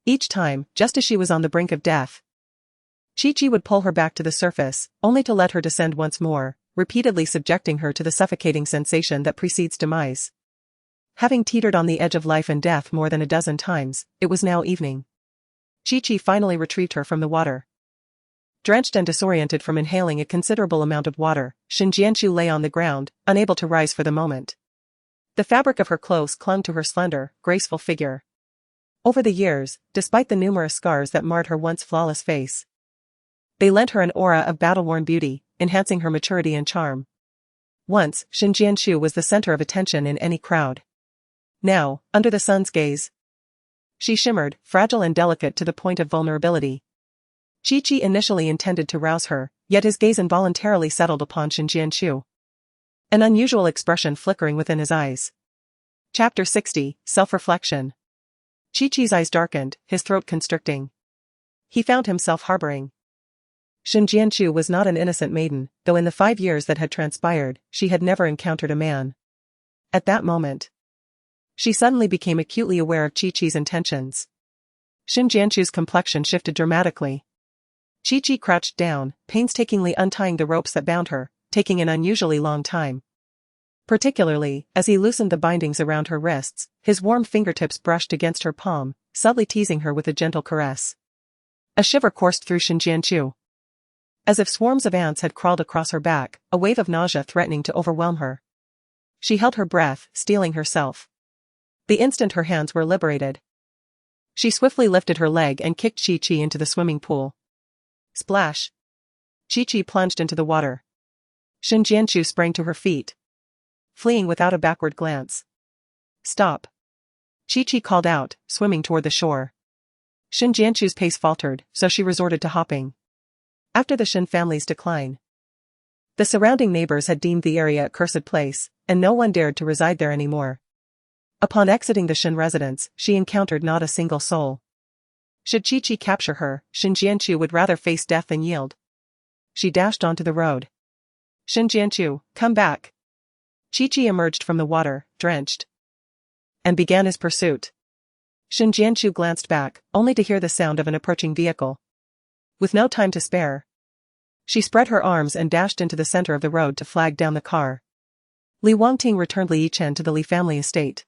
[SPEAKER 1] Each time, just as she was on the brink of death, Chi would pull her back to the surface, only to let her descend once more, repeatedly subjecting her to the suffocating sensation that precedes demise. Having teetered on the edge of life and death more than a dozen times, it was now evening. Chi finally retrieved her from the water. Drenched and disoriented from inhaling a considerable amount of water, Shin Jianchu lay on the ground, unable to rise for the moment. The fabric of her clothes clung to her slender, graceful figure. Over the years, despite the numerous scars that marred her once flawless face, they lent her an aura of battle-worn beauty, enhancing her maturity and charm. Once, Shin Jianchu was the center of attention in any crowd. Now, under the sun's gaze, she shimmered, fragile and delicate to the point of vulnerability. Chi initially intended to rouse her, yet his gaze involuntarily settled upon Shin Jianchu, an unusual expression flickering within his eyes. Chapter 60, Self-Reflection. Chi-Chi's eyes darkened, his throat constricting. He found himself harboring. Shin Jianchu was not an innocent maiden, though in the 5 years that had transpired, she had never encountered a man. At that moment, she suddenly became acutely aware of Chi-Chi's intentions. Shin Jianchu's complexion shifted dramatically. Chi crouched down, painstakingly untying the ropes that bound her, taking an unusually long time. Particularly, as he loosened the bindings around her wrists, his warm fingertips brushed against her palm, subtly teasing her with a gentle caress. A shiver coursed through Shin Jianchu. As if swarms of ants had crawled across her back, a wave of nausea threatening to overwhelm her. She held her breath, steeling herself. The instant her hands were liberated, she swiftly lifted her leg and kicked Chi into the swimming pool. Splash! Chi plunged into the water. Shin Jianchu sprang to her feet, fleeing without a backward glance. Stop! Chi called out, swimming toward the shore. Shin Jianchu's pace faltered, so she resorted to hopping. After the Shin family's decline, the surrounding neighbors had deemed the area a cursed place, and no one dared to reside there anymore. Upon exiting the Shin residence, she encountered not a single soul. Should Chi capture her, Shin Jianchu would rather face death than yield. She dashed onto the road. Shin Jianchu, come back! Chi emerged from the water, drenched, and began his pursuit. Shin Jianchu glanced back, only to hear the sound of an approaching vehicle. With no time to spare, she spread her arms and dashed into the center of the road to flag down the car. Li Wangting returned Li Yichen to the Li family estate,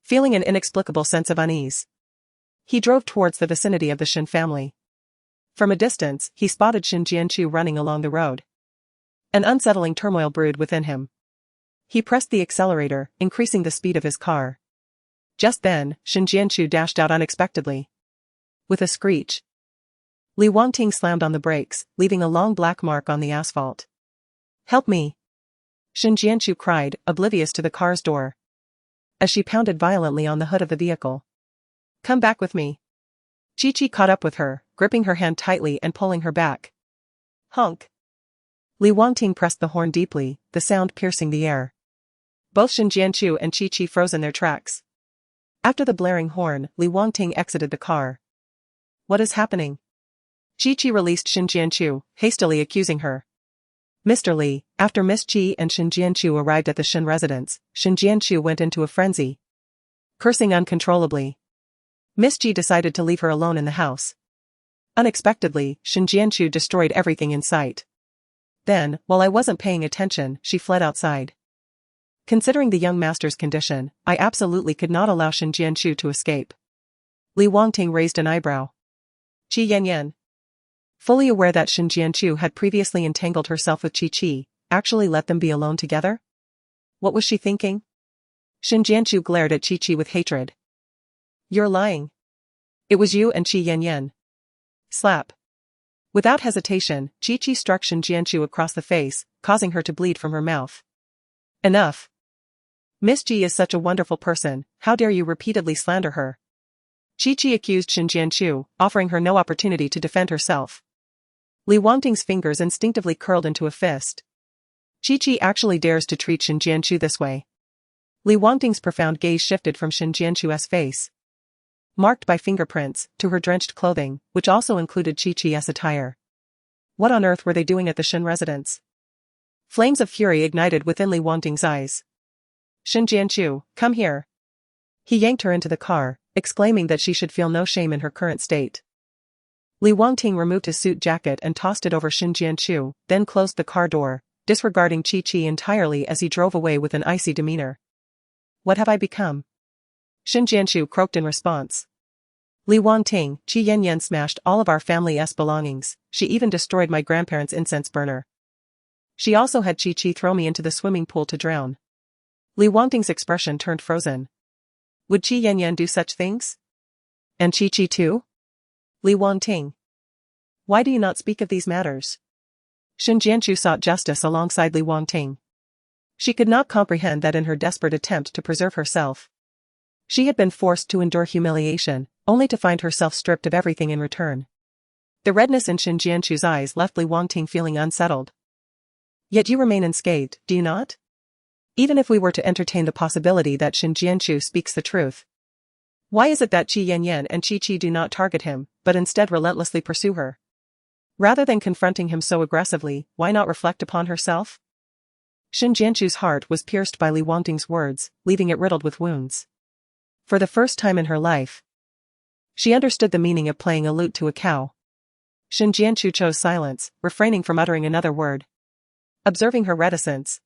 [SPEAKER 1] feeling an inexplicable sense of unease. He drove towards the vicinity of the Shin family. From a distance, he spotted Shin Jianchu running along the road. An unsettling turmoil brewed within him. He pressed the accelerator, increasing the speed of his car. Just then, Shin Jianchu dashed out unexpectedly. With a screech, Li Wangting slammed on the brakes, leaving a long black mark on the asphalt. "Help me!" Shin Jianchu cried, oblivious to the car's door. As she pounded violently on the hood of the vehicle. "Come back with me." Chi-Chi caught up with her, gripping her hand tightly and pulling her back. Honk! Li Wangting pressed the horn deeply, the sound piercing the air. Both Shin Jianchu and Chi-Chi froze in their tracks. After the blaring horn, Li Wangting exited the car. "What is happening?" Chi-Chi released Shin Jianchu, hastily accusing her. "Mr. Li, after Miss Chi and Shin Jianchu arrived at the Shin residence, Shin Jianchu went into a frenzy, cursing uncontrollably. Miss Chi decided to leave her alone in the house. Unexpectedly, Shin Jianchu destroyed everything in sight. Then, while I wasn't paying attention, she fled outside. Considering the young master's condition, I absolutely could not allow Shin Jianchu to escape." Li Wangting raised an eyebrow. Qi Yanyan, fully aware that Shin Jianchu had previously entangled herself with Chi-Chi, actually let them be alone together? What was she thinking? Shin Jianchu glared at Chi-Chi with hatred. "You're lying. It was you and Qi Yanyan." Slap. Without hesitation, Chi-Chi struck Shin Jianchu across the face, causing her to bleed from her mouth. "Enough. Miss Chi is such a wonderful person, how dare you repeatedly slander her?" Chi-Chi accused Shin Jianchu, offering her no opportunity to defend herself. Li Wangting's fingers instinctively curled into a fist. Chi-Chi actually dares to treat Shin Jianchu this way. Li Wangting's profound gaze shifted from Shin Jianchu's face, marked by fingerprints, to her drenched clothing, which also included Chi-Chi's attire. What on earth were they doing at the Shin residence? Flames of fury ignited within Li Wangting's eyes. "Shin Jianchu, come here." He yanked her into the car, exclaiming that she should feel no shame in her current state. Li Wangting removed his suit jacket and tossed it over Shin Jianchu, then closed the car door, disregarding Chi-Chi entirely as he drove away with an icy demeanor. "What have I become?" Shin Jianchu croaked in response. "Li Wangting, Qi Yanyan smashed all of our family's belongings, she even destroyed my grandparents' incense burner. She also had Chi-Chi throw me into the swimming pool to drown." Li Wangting's expression turned frozen. Would Qi Yanyan do such things? And Chi-Chi too? Li Wangting, why do you not speak of these matters? Shin Jianchu sought justice alongside Li Wangting. She could not comprehend that in her desperate attempt to preserve herself, she had been forced to endure humiliation, only to find herself stripped of everything in return. The redness in Shin Jianchu's eyes left Li Wangting feeling unsettled. "Yet you remain unscathed, do you not? Even if we were to entertain the possibility that Shin Jianchu speaks the truth, why is it that Qi Yanyan and Chi-Chi do not target him, but instead relentlessly pursue her? Rather than confronting him so aggressively, why not reflect upon herself?" Shin Jianchu's heart was pierced by Li Wangting's words, leaving it riddled with wounds. For the first time in her life, she understood the meaning of playing a lute to a cow. Shin Jianchu chose silence, refraining from uttering another word. Observing her reticence,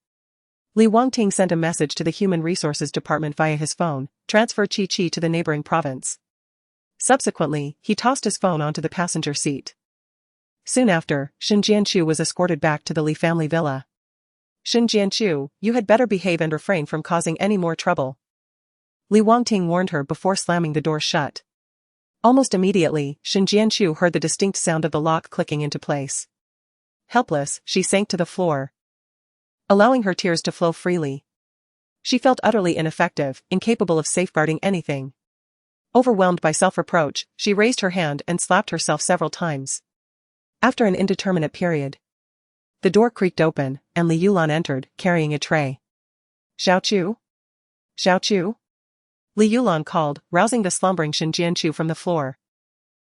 [SPEAKER 1] Li Wangting sent a message to the Human Resources Department via his phone, transferred Chi-Chi to the neighboring province. Subsequently, he tossed his phone onto the passenger seat. Soon after, Shin Jianchu was escorted back to the Li family villa. "Shin Jianchu, you had better behave and refrain from causing any more trouble," Li Wangting warned her before slamming the door shut. Almost immediately, Shin Jianchu heard the distinct sound of the lock clicking into place. Helpless, she sank to the floor, allowing her tears to flow freely. She felt utterly ineffective, incapable of safeguarding anything. Overwhelmed by self-reproach, she raised her hand and slapped herself several times. After an indeterminate period, the door creaked open, and Li Yulan entered, carrying a tray. "Xiao Chu? Xiao Chu?" Li Yulan called, rousing the slumbering Shin Jianchu from the floor.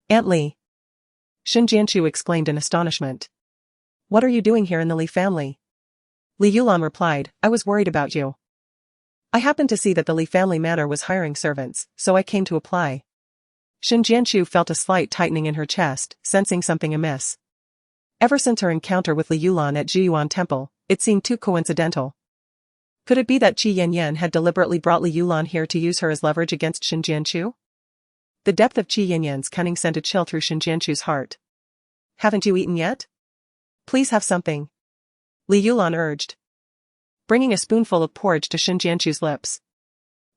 [SPEAKER 1] "Aunt Li!" Shin Jianchu exclaimed in astonishment. "What are you doing here in the Li family?" Li Yulan replied, "I was worried about you. I happened to see that the Li family manor was hiring servants, so I came to apply." Shin Jianchu felt a slight tightening in her chest, sensing something amiss. Ever since her encounter with Li Yulan at Jiyuan Temple, it seemed too coincidental. Could it be that Qi Yanyan had deliberately brought Li Yulan here to use her as leverage against Shin Jianchu? The depth of Qi Yanyan's cunning sent a chill through Shin Jianchu's heart. Haven't you eaten yet? Please have something. Li Yulan urged, bringing a spoonful of porridge to Shin Jianchu's lips.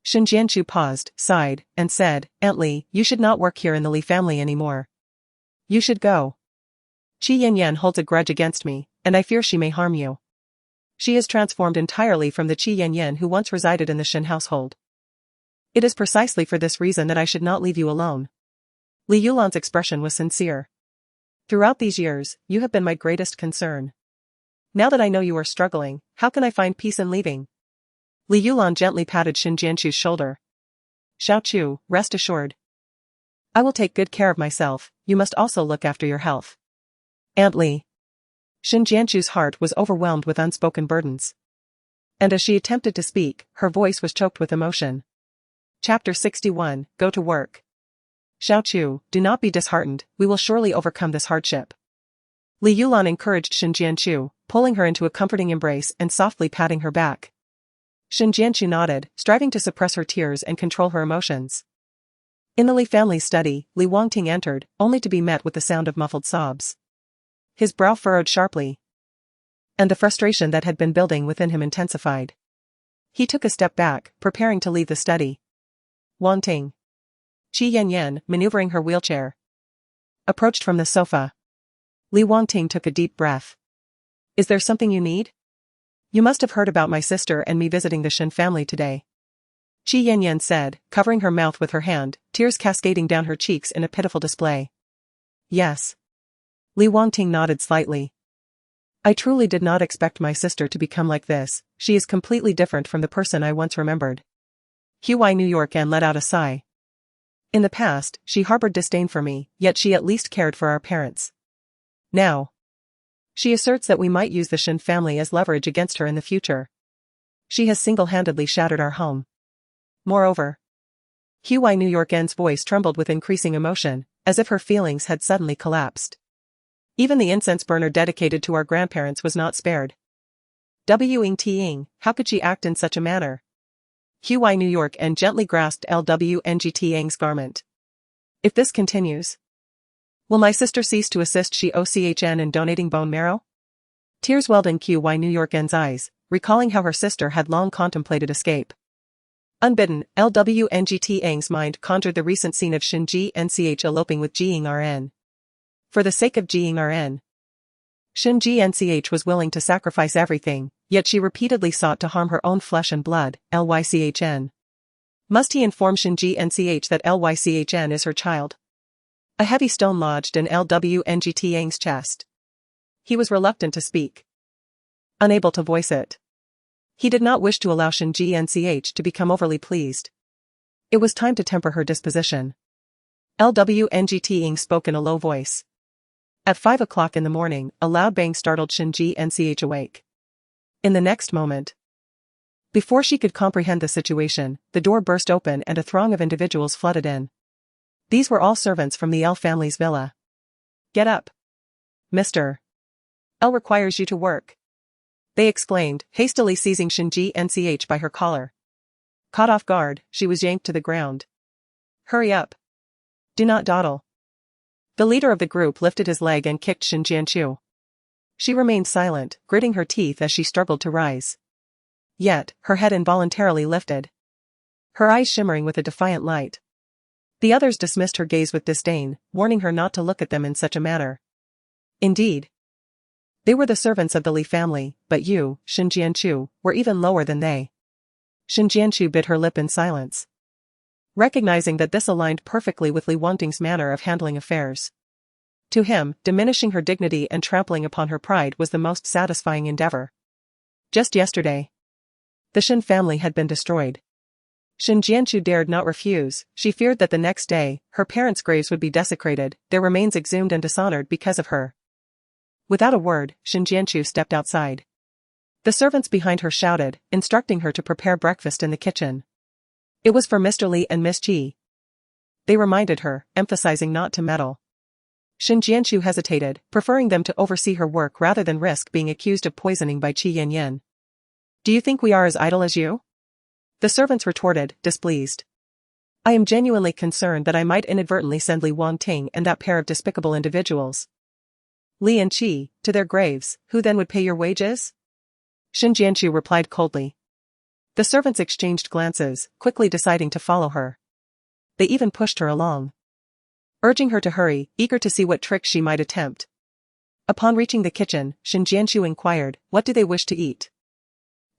[SPEAKER 1] Shin Jianchu paused, sighed, and said, Aunt Li, you should not work here in the Li family anymore. You should go. Qi Yanyan holds a grudge against me, and I fear she may harm you. She is transformed entirely from the Qi Yanyan who once resided in the Shin household. It is precisely for this reason that I should not leave you alone. Li Yulan's expression was sincere. Throughout these years, you have been my greatest concern. Now that I know you are struggling, how can I find peace in leaving? Li Yulan gently patted Shin Jianchu's shoulder. Xiao Chu, rest assured. I will take good care of myself, you must also look after your health. Aunt Li. Shin Jianchu's heart was overwhelmed with unspoken burdens. And as she attempted to speak, her voice was choked with emotion. Chapter 61, Go to Work. Xiao Chu, do not be disheartened, we will surely overcome this hardship. Li Yulan encouraged Shin Jianchu, pulling her into a comforting embrace and softly patting her back. Shin Jianchu nodded, striving to suppress her tears and control her emotions. In the Li family's study, Li Wangting entered, only to be met with the sound of muffled sobs. His brow furrowed sharply, and the frustration that had been building within him intensified. He took a step back, preparing to leave the study. Wangting. Qi Yanyan, maneuvering her wheelchair, approached from the sofa. Li Wangting took a deep breath. Is there something you need? You must have heard about my sister and me visiting the Shin family today. Qi Yanyan said, covering her mouth with her hand, tears cascading down her cheeks in a pitiful display. Yes. Li Wangting nodded slightly. I truly did not expect my sister to become like this, she is completely different from the person I once remembered. Huai New York and let out a sigh. In the past, she harbored disdain for me, yet she at least cared for our parents. Now, she asserts that we might use the Shin family as leverage against her in the future. She has single-handedly shattered our home. Moreover, Huai New York N's voice trembled with increasing emotion, as if her feelings had suddenly collapsed. Even the incense burner dedicated to our grandparents was not spared. Wing Ting, how could she act in such a manner? Huai New York N gently grasped Lwngtang's garment. If this continues, will my sister cease to assist Ochn in donating bone marrow? Tears welled in Huai New York N's eyes, recalling how her sister had long contemplated escape. Unbidden, Lwngtang's mind conjured the recent scene of Shin Gnch eloping with Jing Rn. For the sake of Jing Rn, Shin Gnch was willing to sacrifice everything, yet she repeatedly sought to harm her own flesh and blood, Lychn. Must he inform Shin Gnch that Lychn is her child? A heavy stone lodged in Lwngtang's chest. He was reluctant to speak, unable to voice it. He did not wish to allow Shin Gnch to become overly pleased. It was time to temper her disposition. Lwngtang spoke in a low voice. At 5 o'clock in the morning, a loud bang startled Shin Gnch awake. In the next moment, before she could comprehend the situation, the door burst open and a throng of individuals flooded in. These were all servants from the L family's villa. Get up, Mr. L requires you to work, they exclaimed, hastily seizing Shin Gnch by her collar. Caught off guard, she was yanked to the ground. Hurry up. Do not dawdle. The leader of the group lifted his leg and kicked Shin Jianchu. She remained silent, gritting her teeth as she struggled to rise. Yet, her head involuntarily lifted, her eyes shimmering with a defiant light. The others dismissed her gaze with disdain, warning her not to look at them in such a manner. Indeed, they were the servants of the Li family, but you, Shin Jianchu, were even lower than they. Shin Jianchu bit her lip in silence, recognizing that this aligned perfectly with Li Wangting's manner of handling affairs. To him, diminishing her dignity and trampling upon her pride was the most satisfying endeavor. Just yesterday, the Shin family had been destroyed. Shin Jianchu dared not refuse, she feared that the next day, her parents' graves would be desecrated, their remains exhumed and dishonored because of her. Without a word, Shin Jianchu stepped outside. The servants behind her shouted, instructing her to prepare breakfast in the kitchen. It was for Mr. Li and Miss Qi. They reminded her, emphasizing not to meddle. Shin Jianchu hesitated, preferring them to oversee her work rather than risk being accused of poisoning by Qi Yanyan. Do you think we are as idle as you? The servants retorted, displeased. I am genuinely concerned that I might inadvertently send Li Wangting and that pair of despicable individuals, Li and Qi, to their graves. Who then would pay your wages? Shin Jianchu replied coldly. The servants exchanged glances, quickly deciding to follow her. They even pushed her along, urging her to hurry, eager to see what trick she might attempt. Upon reaching the kitchen, Shin Jianchu inquired, "What do they wish to eat?"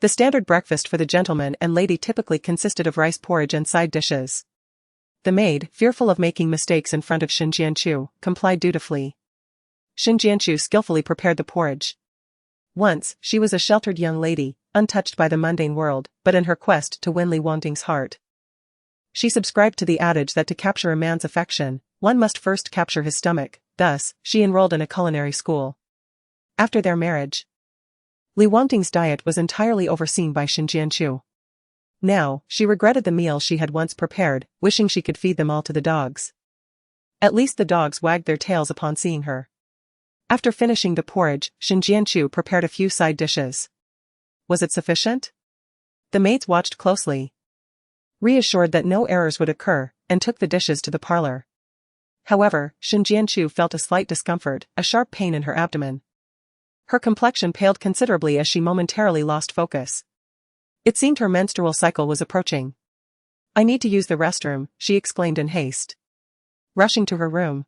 [SPEAKER 1] The standard breakfast for the gentleman and lady typically consisted of rice porridge and side dishes. The maid, fearful of making mistakes in front of Shin Jianchu, complied dutifully. Shin Jianchu skillfully prepared the porridge. Once, she was a sheltered young lady, untouched by the mundane world, but in her quest to win Li Wangting's heart, she subscribed to the adage that to capture a man's affection, one must first capture his stomach. Thus, she enrolled in a culinary school. After their marriage, Li Wangting's diet was entirely overseen by Shin Jianchu. Now, she regretted the meal she had once prepared, wishing she could feed them all to the dogs. At least the dogs wagged their tails upon seeing her. After finishing the porridge, Shin Jianchu prepared a few side dishes. Was it sufficient? The maids watched closely, reassured that no errors would occur, and took the dishes to the parlor. However, Shin Jianchu felt a slight discomfort, a sharp pain in her abdomen. Her complexion paled considerably as she momentarily lost focus. It seemed her menstrual cycle was approaching. "I need to use the restroom," she exclaimed in haste. Rushing to her room,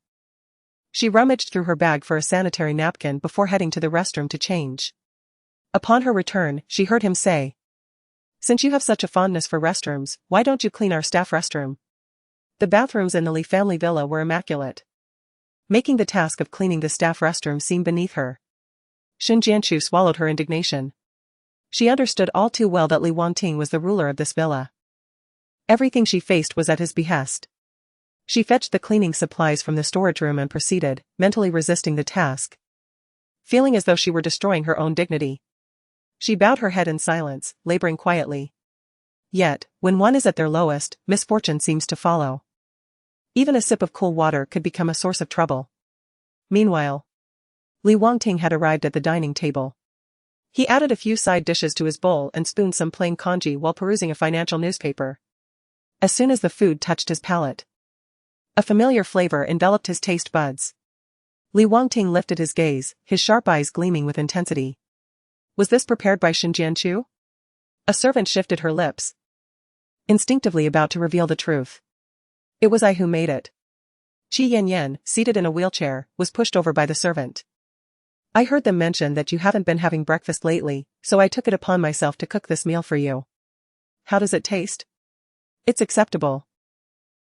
[SPEAKER 1] she rummaged through her bag for a sanitary napkin before heading to the restroom to change. Upon her return, she heard him say, "Since you have such a fondness for restrooms, why don't you clean our staff restroom?" The bathrooms in the Li family villa were immaculate, making the task of cleaning the staff restroom seem beneath her. Shin Jianchu swallowed her indignation. She understood all too well that Li Wangting was the ruler of this villa. Everything she faced was at his behest. She fetched the cleaning supplies from the storage room and proceeded, mentally resisting the task, feeling as though she were destroying her own dignity. She bowed her head in silence, laboring quietly. Yet, when one is at their lowest, misfortune seems to follow. Even a sip of cool water could become a source of trouble. Meanwhile, Li Wangting had arrived at the dining table. He added a few side dishes to his bowl and spooned some plain congee while perusing a financial newspaper. As soon as the food touched his palate, a familiar flavor enveloped his taste buds. Li Wangting lifted his gaze, his sharp eyes gleaming with intensity. Was this prepared by Shin Jianchu? A servant shifted her lips, instinctively about to reveal the truth. "It was I who made it." Qi Yanyan, seated in a wheelchair, was pushed over by the servant. "I heard them mention that you haven't been having breakfast lately, so I took it upon myself to cook this meal for you. How does it taste?" "It's acceptable,"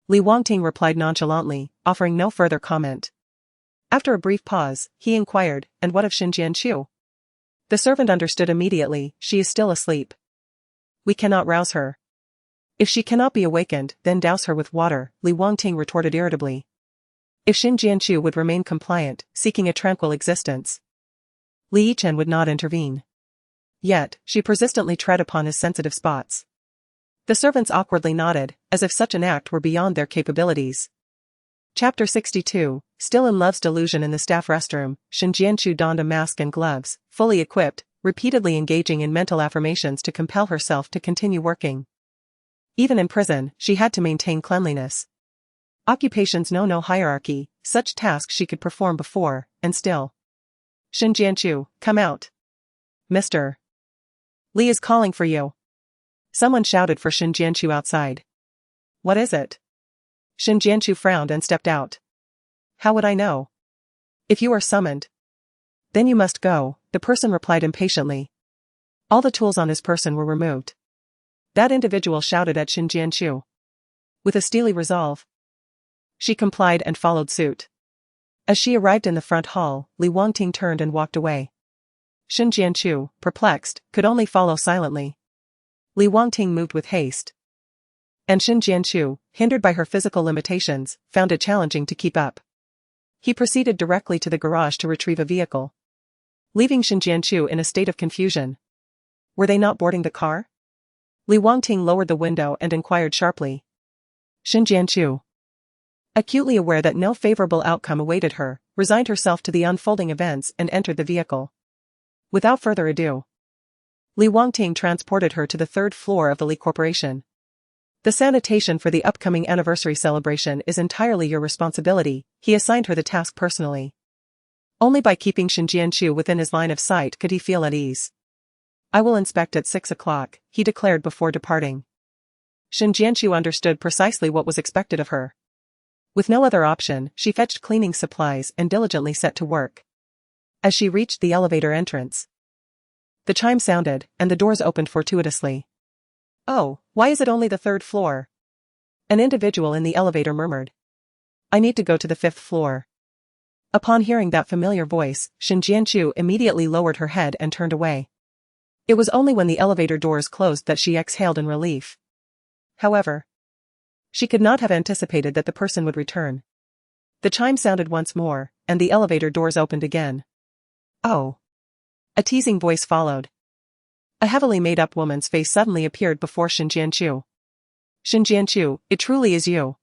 [SPEAKER 1] Li Wangting replied nonchalantly, offering no further comment. After a brief pause, he inquired, "And what of Shin Jianchu?" The servant understood immediately. "She is still asleep. We cannot rouse her." "If she cannot be awakened, then douse her with water," Li Wangting retorted irritably. If Shin Jianchu would remain compliant, seeking a tranquil existence, Li Yichen would not intervene. Yet, she persistently tread upon his sensitive spots. The servants awkwardly nodded, as if such an act were beyond their capabilities. Chapter 62, Still in Love's Delusion. In the staff restroom, Shin Jianchu donned a mask and gloves, fully equipped, repeatedly engaging in mental affirmations to compel herself to continue working. Even in prison, she had to maintain cleanliness. Occupations know no hierarchy, such tasks she could perform before, and still. "Shin Jianchu, come out. Mr. Li is calling for you." Someone shouted for Shin Jianchu outside. "What is it?" Shin Jianchu frowned and stepped out. "How would I know? If you are summoned, then you must go," the person replied impatiently. All the tools on his person were removed. That individual shouted at Shin Jianchu. With a steely resolve, she complied and followed suit. As she arrived in the front hall, Li Wangting turned and walked away. Shin Jianchu, perplexed, could only follow silently. Li Wangting moved with haste, and Shin Jianchu, hindered by her physical limitations, found it challenging to keep up. He proceeded directly to the garage to retrieve a vehicle, leaving Shin Jianchu in a state of confusion. Were they not boarding the car? Li Wangting lowered the window and inquired sharply. Shin Jianchu, acutely aware that no favorable outcome awaited her, resigned herself to the unfolding events and entered the vehicle. Without further ado, Li Wangting transported her to the third floor of the Li Corporation. The sanitation for the upcoming anniversary celebration is entirely your responsibility, he assigned her the task personally. Only by keeping Shin Jianchu within his line of sight could he feel at ease. I will inspect at 6 o'clock, he declared before departing. Shin Jianchu understood precisely what was expected of her. With no other option, she fetched cleaning supplies and diligently set to work. As she reached the elevator entrance, the chime sounded, and the doors opened fortuitously. "Oh, why is it only the 3rd floor?" an individual in the elevator murmured. "I need to go to the 5th floor." Upon hearing that familiar voice, Shin Jianchu immediately lowered her head and turned away. It was only when the elevator doors closed that she exhaled in relief. However, she could not have anticipated that the person would return. The chime sounded once more, and the elevator doors opened again. "Oh." A teasing voice followed. A heavily made-up woman's face suddenly appeared before Shin Jianchu. "Shin Jianchu, it truly is you."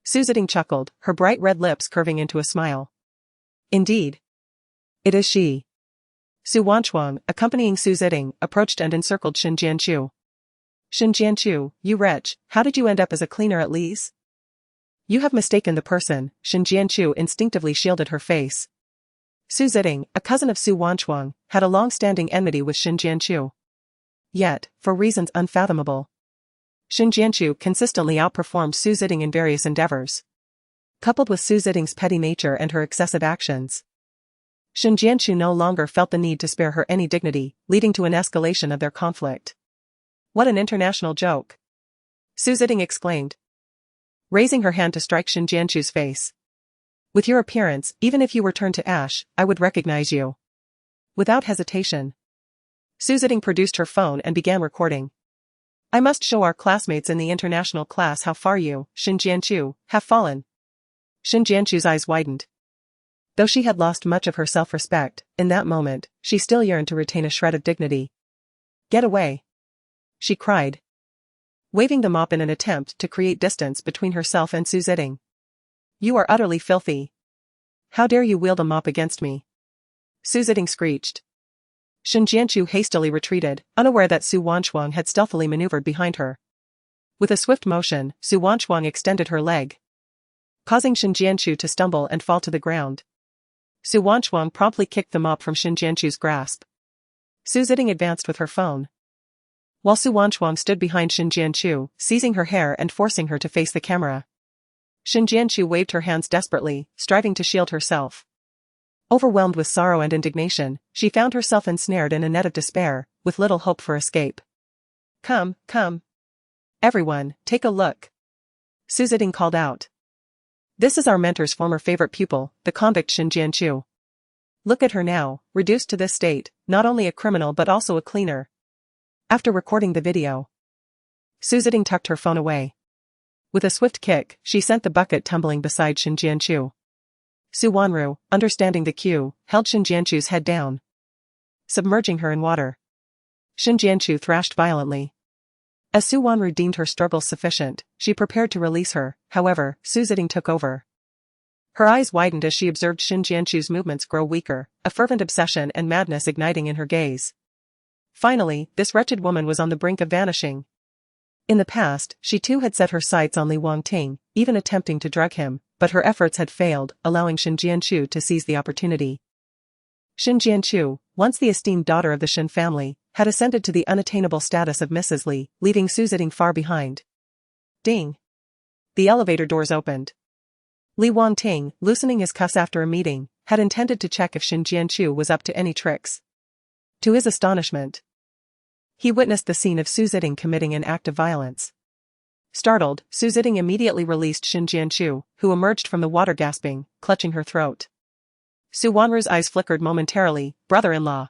[SPEAKER 1] Su Ziding chuckled, her bright red lips curving into a smile. "Indeed. It is she." Su Wanchuang, accompanying Su Ziding, approached and encircled Shin Jianchu. "Shin Jianchu, you wretch, how did you end up as a cleaner at Lee's?" "You have mistaken the person," Shin Jianchu instinctively shielded her face. Su Ziding, a cousin of Su Wanchuang, had a long-standing enmity with Shin Jianchu. Yet, for reasons unfathomable, Shin Jianchu consistently outperformed Su Ziding in various endeavors. Coupled with Su Ziding's petty nature and her excessive actions, Shin Jianchu no longer felt the need to spare her any dignity, leading to an escalation of their conflict. "What an international joke!" Su Ziding exclaimed, raising her hand to strike Shin Jianchu's face. "With your appearance, even if you were turned to ash, I would recognize you." Without hesitation, Su Ziding produced her phone and began recording. "I must show our classmates in the international class how far you, Shin Jianchu, have fallen." Shin Jianchu's eyes widened. Though she had lost much of her self-respect, in that moment, she still yearned to retain a shred of dignity. "Get away!" she cried, waving the mop in an attempt to create distance between herself and Su Ziding. "You are utterly filthy. How dare you wield a mop against me?" Su Ziding screeched. Shin Jianchu hastily retreated, unaware that Su Wanchuang had stealthily maneuvered behind her. With a swift motion, Su Wanchuang extended her leg, causing Shin Jianchu to stumble and fall to the ground. Su Wanchuang promptly kicked the mop from Shin Jianchu's grasp. Su Ziding advanced with her phone, while Su Wanchuang stood behind Shin Jianchu, seizing her hair and forcing her to face the camera. Shin Jianchu waved her hands desperately, striving to shield herself. Overwhelmed with sorrow and indignation, she found herself ensnared in a net of despair, with little hope for escape. "Come, come. Everyone, take a look," Su Ziding called out. "This is our mentor's former favorite pupil, the convict Shin Jianchu. Look at her now, reduced to this state, not only a criminal but also a cleaner." After recording the video, Su Ziding tucked her phone away. With a swift kick, she sent the bucket tumbling beside Shin Jianchu. Su Wanru, understanding the cue, held Shin Jianchu's head down, submerging her in water. Shin Jianchu thrashed violently. As Su Wanru deemed her struggles sufficient, she prepared to release her, however, Su Ziding took over. Her eyes widened as she observed Shin Jianchu's movements grow weaker, a fervent obsession and madness igniting in her gaze. Finally, this wretched woman was on the brink of vanishing. In the past, she too had set her sights on Li Wangting, even attempting to drug him, but her efforts had failed, allowing Shin Jianchu to seize the opportunity. Shin Jianchu, once the esteemed daughter of the Shin family, had ascended to the unattainable status of Mrs. Li, leaving Su Ziding far behind. Ding! The elevator doors opened. Li Wangting, loosening his cuffs after a meeting, had intended to check if Shin Jianchu was up to any tricks. To his astonishment, he witnessed the scene of Su Ziding committing an act of violence. Startled, Su Ziding immediately released Shin Jianchu, who emerged from the water gasping, clutching her throat. Su Wanru's eyes flickered momentarily. "Brother-in-law.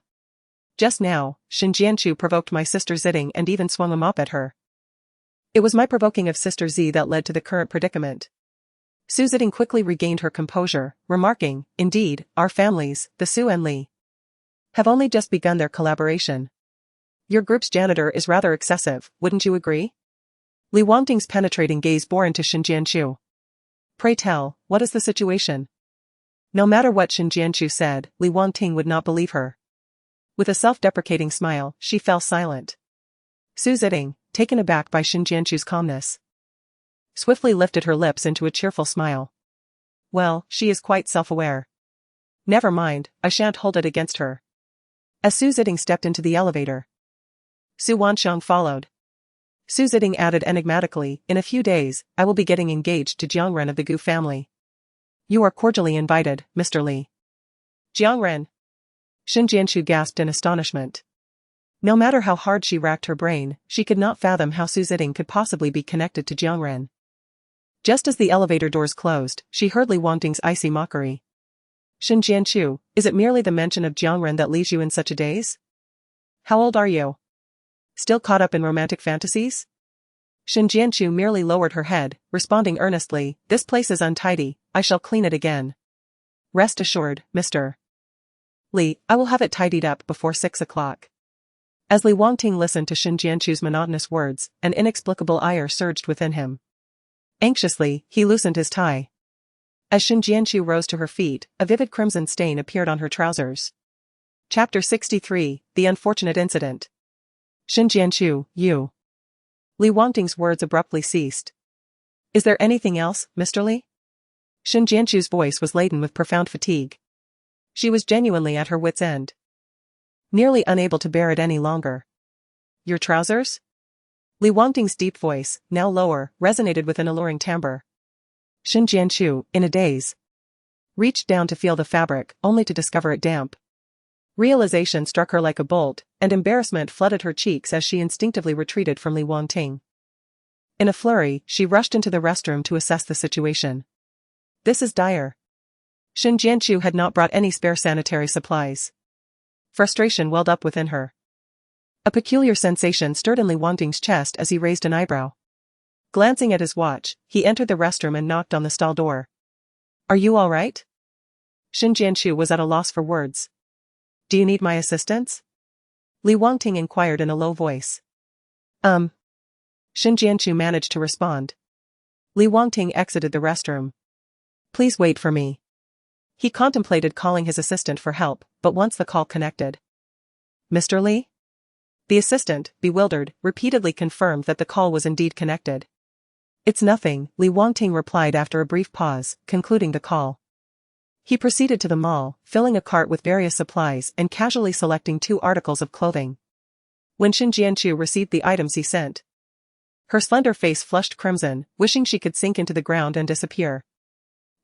[SPEAKER 1] Just now, Shin Jianchu provoked my sister Ziding and even swung a mop at her. It was my provoking of Sister Z that led to the current predicament." Su Ziding quickly regained her composure, remarking, "Indeed, our families, the Su and Li, have only just begun their collaboration. Your group's janitor is rather excessive, wouldn't you agree?" Li Wangting's penetrating gaze bore into Shin Jianchu. "Pray tell, what is the situation?" No matter what Shin Jianchu said, Li Wangting would not believe her. With a self-deprecating smile, she fell silent. Su Ziding, taken aback by Shin Jianchu's calmness. Swiftly lifted her lips into a cheerful smile. Well, she is quite self-aware. Never mind, I shan't hold it against her. As Su Ziding stepped into the elevator, Su Wanxiang followed. Su Ziding added enigmatically, in a few days, I will be getting engaged to Jiangren of the Gu family. You are cordially invited, Mr. Li. Jiangren. Shin Jianchu gasped in astonishment. No matter how hard she racked her brain, she could not fathom how Su Ziding could possibly be connected to Jiangren. Just as the elevator doors closed, she heard Li Wangting's icy mockery. Shin Jianchu, is it merely the mention of Jiangren that leaves you in such a daze? How old are you? Still caught up in romantic fantasies? Shin Jianchu merely lowered her head, responding earnestly, this place is untidy, I shall clean it again. Rest assured, Mr. Li, I will have it tidied up before 6 o'clock. As Li Wangting listened to Shin Jianchu's monotonous words, an inexplicable ire surged within him. Anxiously, he loosened his tie. As Shin Jianchu rose to her feet, a vivid crimson stain appeared on her trousers. Chapter 63, The Unfortunate Incident. Shin Jianchu, you. Li Wangting's words abruptly ceased. Is there anything else, Mr. Li? Shin Jianchu's voice was laden with profound fatigue. She was genuinely at her wit's end. Nearly unable to bear it any longer. Your trousers? Li Wangting's deep voice, now lower, resonated with an alluring timbre. Shin Jianchu, in a daze, reached down to feel the fabric, only to discover it damp. Realization struck her like a bolt, and embarrassment flooded her cheeks as she instinctively retreated from Li Wangting. In a flurry, she rushed into the restroom to assess the situation. This is dire. Shin Jianchu had not brought any spare sanitary supplies. Frustration welled up within her. A peculiar sensation stirred in Li Wangting's chest as he raised an eyebrow. Glancing at his watch, he entered the restroom and knocked on the stall door. Are you all right? Shin Jianchu was at a loss for words. Do you need my assistance? Li Wangting inquired in a low voice. Shin Jianchu managed to respond. Li Wangting exited the restroom. Please wait for me. He contemplated calling his assistant for help, but once the call connected. Mr. Li? The assistant, bewildered, repeatedly confirmed that the call was indeed connected. It's nothing, Li Wangting replied after a brief pause, concluding the call. He proceeded to the mall, filling a cart with various supplies and casually selecting 2 articles of clothing. When Shin Jianchu received the items he sent, her slender face flushed crimson, wishing she could sink into the ground and disappear.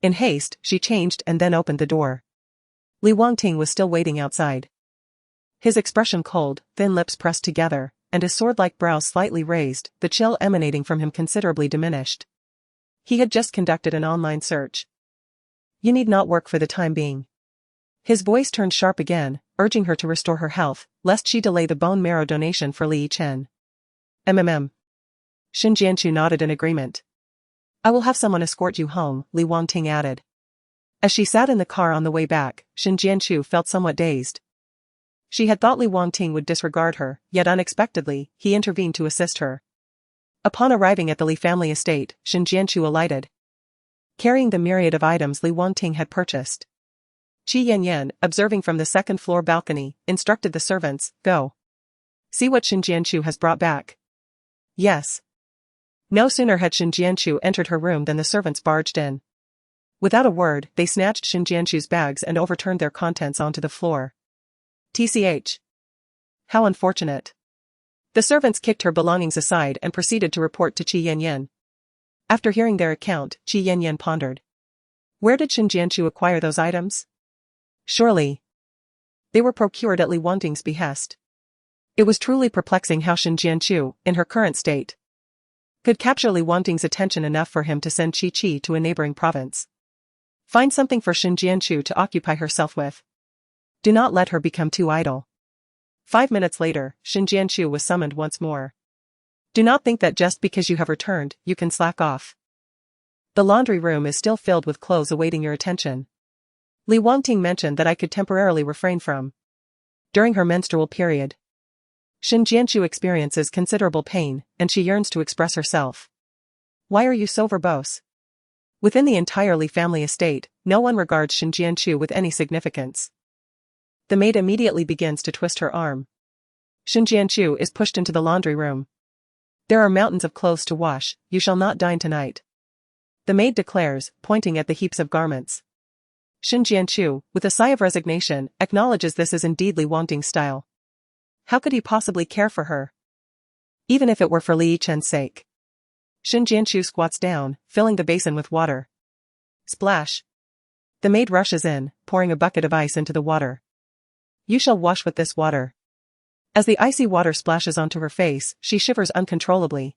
[SPEAKER 1] In haste, she changed and then opened the door. Li Wangting was still waiting outside. His expression cold, thin lips pressed together, and his sword-like brows slightly raised, the chill emanating from him considerably diminished. He had just conducted an online search. You need not work for the time being. His voice turned sharp again, urging her to restore her health, lest she delay the bone marrow donation for Li Chen. Shin Jianchu nodded in agreement. I will have someone escort you home, Li Wangting added. As she sat in the car on the way back, Shin Jianchu felt somewhat dazed. She had thought Li Wangting would disregard her, yet unexpectedly, he intervened to assist her. Upon arriving at the Li family estate, Shin Jianchu alighted, carrying the myriad of items Li Wangting had purchased. Qi Yanyan, observing from the second-floor balcony, instructed the servants, go. See what Shin Jianchu has brought back. Yes. No sooner had Shin Jianchu entered her room than the servants barged in. Without a word, they snatched Shin Jianchu's bags and overturned their contents onto the floor. TCH. How unfortunate. The servants kicked her belongings aside and proceeded to report to Qi Yanyan. After hearing their account, Qi Yanyan pondered. Where did Shin Jianchu acquire those items? Surely they were procured at Li Wangting's behest. It was truly perplexing how Shin Jianchu, in her current state, could capture Li Wangting's attention enough for him to send Qi to a neighboring province. Find something for Shin Jianchu to occupy herself with. Do not let her become too idle. 5 minutes later, Shin Jianchu was summoned once more. Do not think that just because you have returned, you can slack off. The laundry room is still filled with clothes awaiting your attention. Li Wangting mentioned that I could temporarily refrain from during her menstrual period. Shin Jianchu experiences considerable pain, and she yearns to express herself. Why are you so verbose? Within the entire Li family estate, no one regards Shin Jianchu with any significance. The maid immediately begins to twist her arm. Shin Jianchu is pushed into the laundry room. There are mountains of clothes to wash, you shall not dine tonight. The maid declares, pointing at the heaps of garments. Shin Jianchu, with a sigh of resignation, acknowledges this is indeed Li Wangting's style. How could he possibly care for her? Even if it were for Li Yichen's sake. Shin Jianchu squats down, filling the basin with water. Splash. The maid rushes in, pouring a bucket of ice into the water. You shall wash with this water. As the icy water splashes onto her face, she shivers uncontrollably.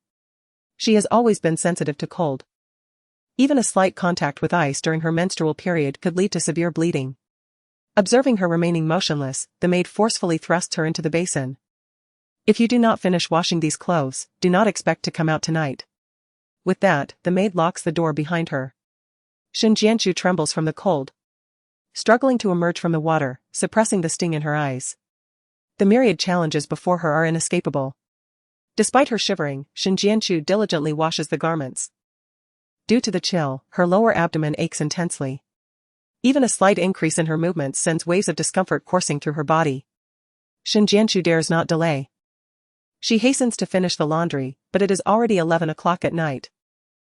[SPEAKER 1] She has always been sensitive to cold. Even a slight contact with ice during her menstrual period could lead to severe bleeding. Observing her remaining motionless, the maid forcefully thrusts her into the basin. If you do not finish washing these clothes, do not expect to come out tonight. With that, the maid locks the door behind her. Shin Jianchu trembles from the cold. Struggling to emerge from the water, suppressing the sting in her eyes. The myriad challenges before her are inescapable. Despite her shivering, Shin Jianchu diligently washes the garments. Due to the chill, her lower abdomen aches intensely. Even a slight increase in her movements sends waves of discomfort coursing through her body. Shin Jianchu dares not delay. She hastens to finish the laundry, but it is already 11 o'clock at night.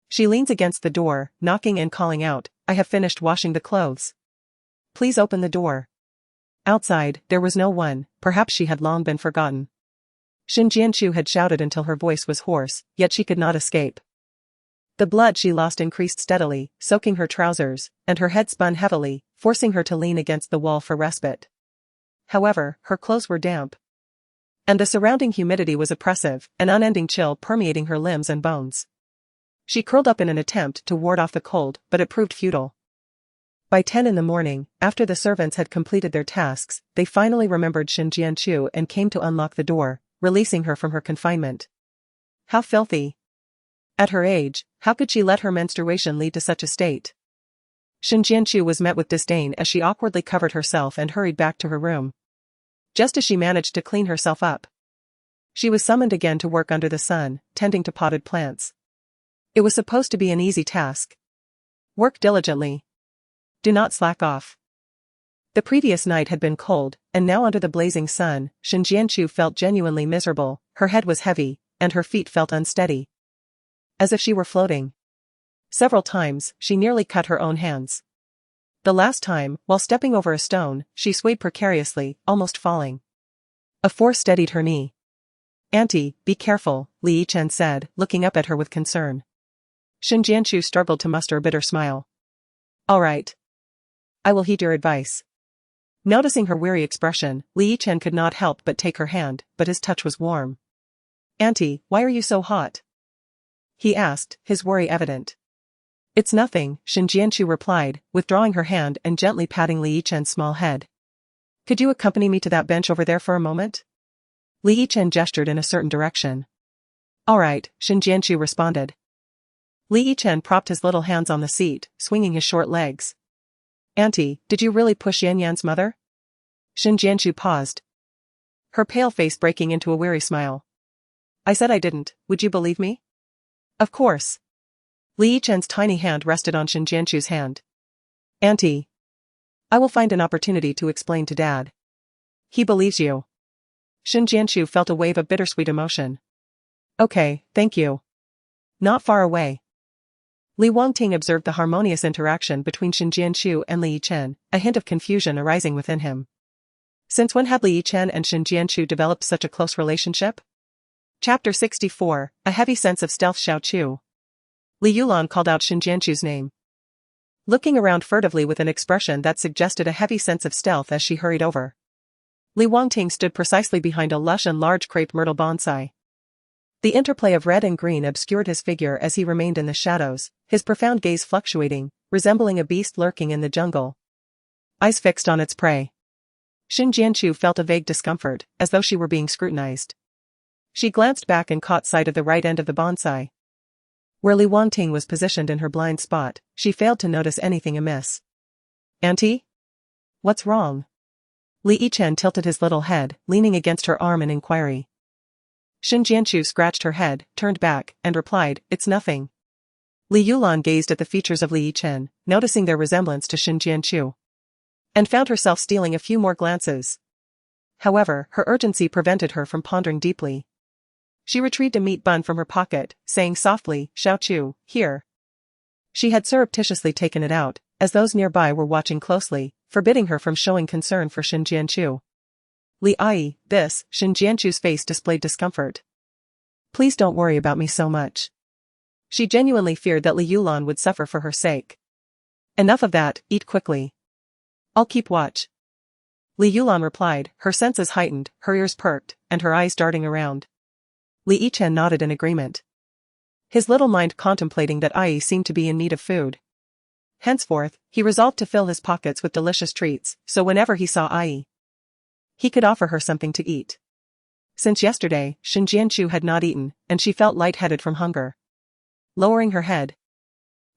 [SPEAKER 1] She leans against the door, knocking and calling out, I have finished washing the clothes. Please open the door. Outside, there was no one, perhaps she had long been forgotten. Shin Jianchu had shouted until her voice was hoarse, yet she could not escape. The blood she lost increased steadily, soaking her trousers, and her head spun heavily, forcing her to lean against the wall for respite. However, her clothes were damp. And the surrounding humidity was oppressive, an unending chill permeating her limbs and bones. She curled up in an attempt to ward off the cold, but it proved futile. By 10 in the morning, after the servants had completed their tasks, they finally remembered Shin Jianchu and came to unlock the door, releasing her from her confinement. How filthy! At her age, how could she let her menstruation lead to such a state? Shin Jianchu was met with disdain as she awkwardly covered herself and hurried back to her room. Just as she managed to clean herself up, she was summoned again to work under the sun, tending to potted plants. It was supposed to be an easy task. Work diligently. Do not slack off. The previous night had been cold, and now under the blazing sun, Shin Jianchu felt genuinely miserable, her head was heavy, and her feet felt unsteady. As if she were floating. Several times, she nearly cut her own hands. The last time, while stepping over a stone, she swayed precariously, almost falling. A force steadied her knee. Auntie, be careful, Li Yichen said, looking up at her with concern. Shin Jianchu struggled to muster a bitter smile. All right. I will heed your advice. Noticing her weary expression, Li Yichen could not help but take her hand, but his touch was warm. Auntie, why are you so hot? He asked, his worry evident. It's nothing, Shin Jianchu replied, withdrawing her hand and gently patting Li Yichen's small head. Could you accompany me to that bench over there for a moment? Li Yichen gestured in a certain direction. All right, Shin Jianchu responded. Li Yichen propped his little hands on the seat, swinging his short legs. Auntie, did you really push Yan Yan's mother? Shin Jianchu paused. Her pale face breaking into a weary smile. I said I didn't, would you believe me? Of course. Li Yichen's tiny hand rested on Shin Jianchu's hand. Auntie. I will find an opportunity to explain to Dad. He believes you. Shin Jianchu felt a wave of bittersweet emotion. Okay, thank you. Not far away. Li Wangting observed the harmonious interaction between Shin Jianchu and Li Yichen, a hint of confusion arising within him. Since when had Li Yichen and Shin Jianchu developed such a close relationship? Chapter 64, A Heavy Sense of Stealth. Xiao Chu. Li Yulan called out Shin Jianchu's name. Looking around furtively with an expression that suggested a heavy sense of stealth as she hurried over. Li Wangting stood precisely behind a lush and large crepe myrtle bonsai. The interplay of red and green obscured his figure as he remained in the shadows, his profound gaze fluctuating, resembling a beast lurking in the jungle. Eyes fixed on its prey. Shin Jianchu felt a vague discomfort, as though she were being scrutinized. She glanced back and caught sight of the right end of the bonsai. Where Li Wangting was positioned in her blind spot, she failed to notice anything amiss. Auntie? What's wrong? Li Yichen tilted his little head, leaning against her arm in inquiry. Shin Jianchu scratched her head, turned back, and replied, It's nothing. Li Yulan gazed at the features of Li Yichen, noticing their resemblance to Shin Jianchu. And found herself stealing a few more glances. However, her urgency prevented her from pondering deeply. She retrieved a meat bun from her pocket, saying softly, "Xiao Chu, here." She had surreptitiously taken it out, as those nearby were watching closely, forbidding her from showing concern for Xin Jianchu. "Li Ai, this," Xin Jianchu's face displayed discomfort. "Please don't worry about me so much." She genuinely feared that Li Yulan would suffer for her sake. "Enough of that, eat quickly. I'll keep watch." Li Yulan replied, her senses heightened, her ears perked, and her eyes darting around. Li Yichen nodded in agreement. His little mind contemplating that Ai seemed to be in need of food. Henceforth, he resolved to fill his pockets with delicious treats, so whenever he saw Ai, he could offer her something to eat. Since yesterday, Xin Jianchu had not eaten, and she felt lightheaded from hunger. Lowering her head,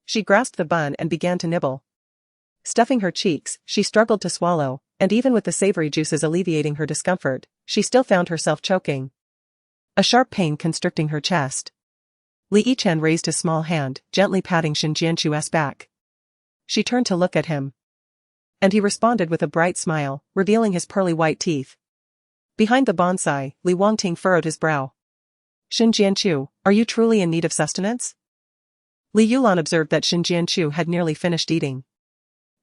[SPEAKER 1] she grasped the bun and began to nibble. Stuffing her cheeks, she struggled to swallow, and even with the savory juices alleviating her discomfort, she still found herself choking. A sharp pain constricting her chest. Li Yichen raised his small hand, gently patting Xin Jianchu's back. She turned to look at him. And he responded with a bright smile, revealing his pearly white teeth. Behind the bonsai, Li Wangting furrowed his brow. "Xin Jianchu, are you truly in need of sustenance?" Li Yulan observed that Xin Jianchu had nearly finished eating.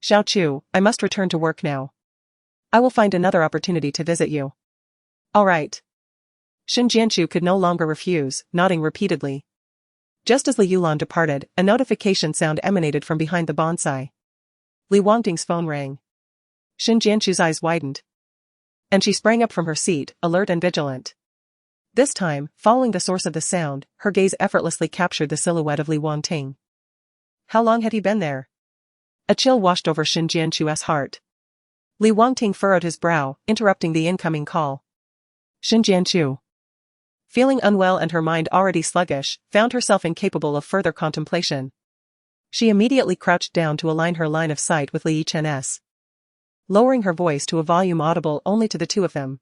[SPEAKER 1] "Xiao Chu, I must return to work now. I will find another opportunity to visit you." "All right." Xin Jianchu could no longer refuse, nodding repeatedly. Just as Li Yulan departed, a notification sound emanated from behind the bonsai. Li Wangting's phone rang. Xin Jianchu's eyes widened. And she sprang up from her seat, alert and vigilant. This time, following the source of the sound, her gaze effortlessly captured the silhouette of Li Wangting. How long had he been there? A chill washed over Xin Jianchu's heart. Li Wangting furrowed his brow, interrupting the incoming call. Xin Jianchu, feeling unwell and her mind already sluggish, found herself incapable of further contemplation. She immediately crouched down to align her line of sight with Li Yichen's. Lowering her voice to a volume audible only to the two of them.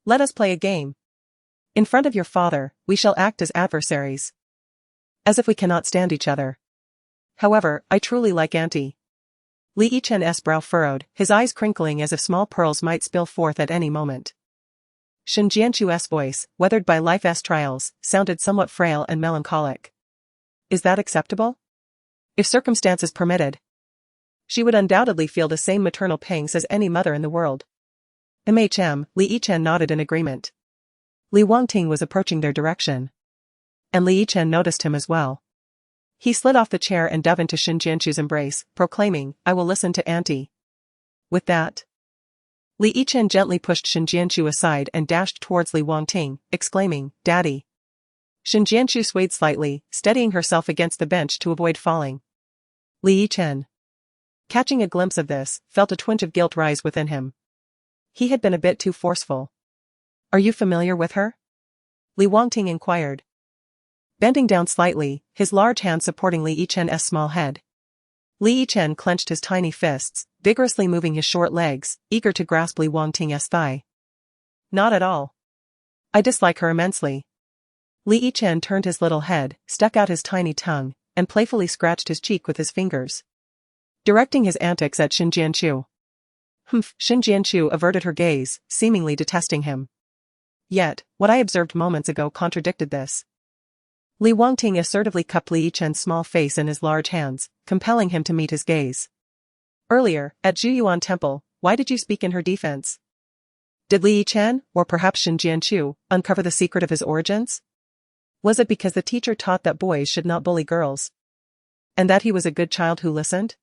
[SPEAKER 1] "Let us play a game. In front of your father, we shall act as adversaries. As if we cannot stand each other. However, I truly like Auntie." Li Yichen's brow furrowed, his eyes crinkling as if small pearls might spill forth at any moment. Xin Jianchu's voice, weathered by life's trials, sounded somewhat frail and melancholic. "Is that acceptable? If circumstances permitted, she would undoubtedly feel the same maternal pangs as any mother in the world." Li Yichen nodded in agreement. Li Wangting was approaching their direction. And Li Yichen noticed him as well. He slid off the chair and dove into Xin Jianchu's embrace, proclaiming, "I will listen to Auntie." With that, Li Yichen gently pushed Xin Jianchu aside and dashed towards Li Wangting, exclaiming, "Daddy." Xin Jianchu swayed slightly, steadying herself against the bench to avoid falling. Li Yichen, catching a glimpse of this, felt a twinge of guilt rise within him. He had been a bit too forceful. "Are you familiar with her?" Li Wangting inquired. Bending down slightly, his large hand supporting Li Yichen's small head. Li Yichen clenched his tiny fists, vigorously moving his short legs, eager to grasp Li Wangting's thigh. "Not at all. I dislike her immensely." Li Yichen turned his little head, stuck out his tiny tongue, and playfully scratched his cheek with his fingers, directing his antics at Xin Jianchu. Xin Jianchu averted her gaze, seemingly detesting him. Yet, what I observed moments ago contradicted this. Li Wangting assertively cupped Li Yichen's small face in his large hands, compelling him to meet his gaze. "Earlier, at Zhuyuan Temple, why did you speak in her defense? Did Li Yichen, or perhaps Xin Jianchu, uncover the secret of his origins? Was it because the teacher taught that boys should not bully girls? And that he was a good child who listened?"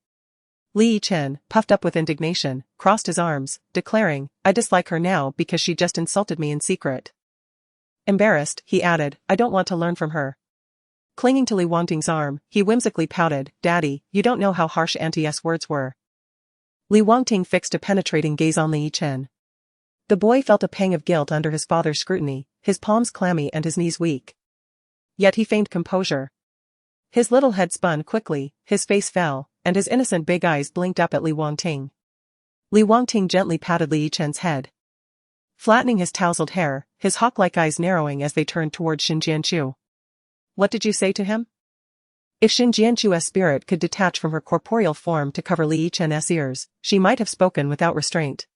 [SPEAKER 1] Li Yichen, puffed up with indignation, crossed his arms, declaring, "I dislike her now because she just insulted me in secret." Embarrassed, he added, "I don't want to learn from her." Clinging to Li Wangting's arm, he whimsically pouted, "Daddy, you don't know how harsh Auntie's words were." Li Wangting fixed a penetrating gaze on Li Yichen. The boy felt a pang of guilt under his father's scrutiny, his palms clammy and his knees weak. Yet he feigned composure. His little head spun quickly, his face fell, and his innocent big eyes blinked up at Li Wangting. Li Wangting gently patted Li Yichen's head, flattening his tousled hair, his hawk-like eyes narrowing as they turned toward Xin Jianchu. "What did you say to him?" If Xin Jianchu's spirit could detach from her corporeal form to cover Li Yichen's ears, she might have spoken without restraint.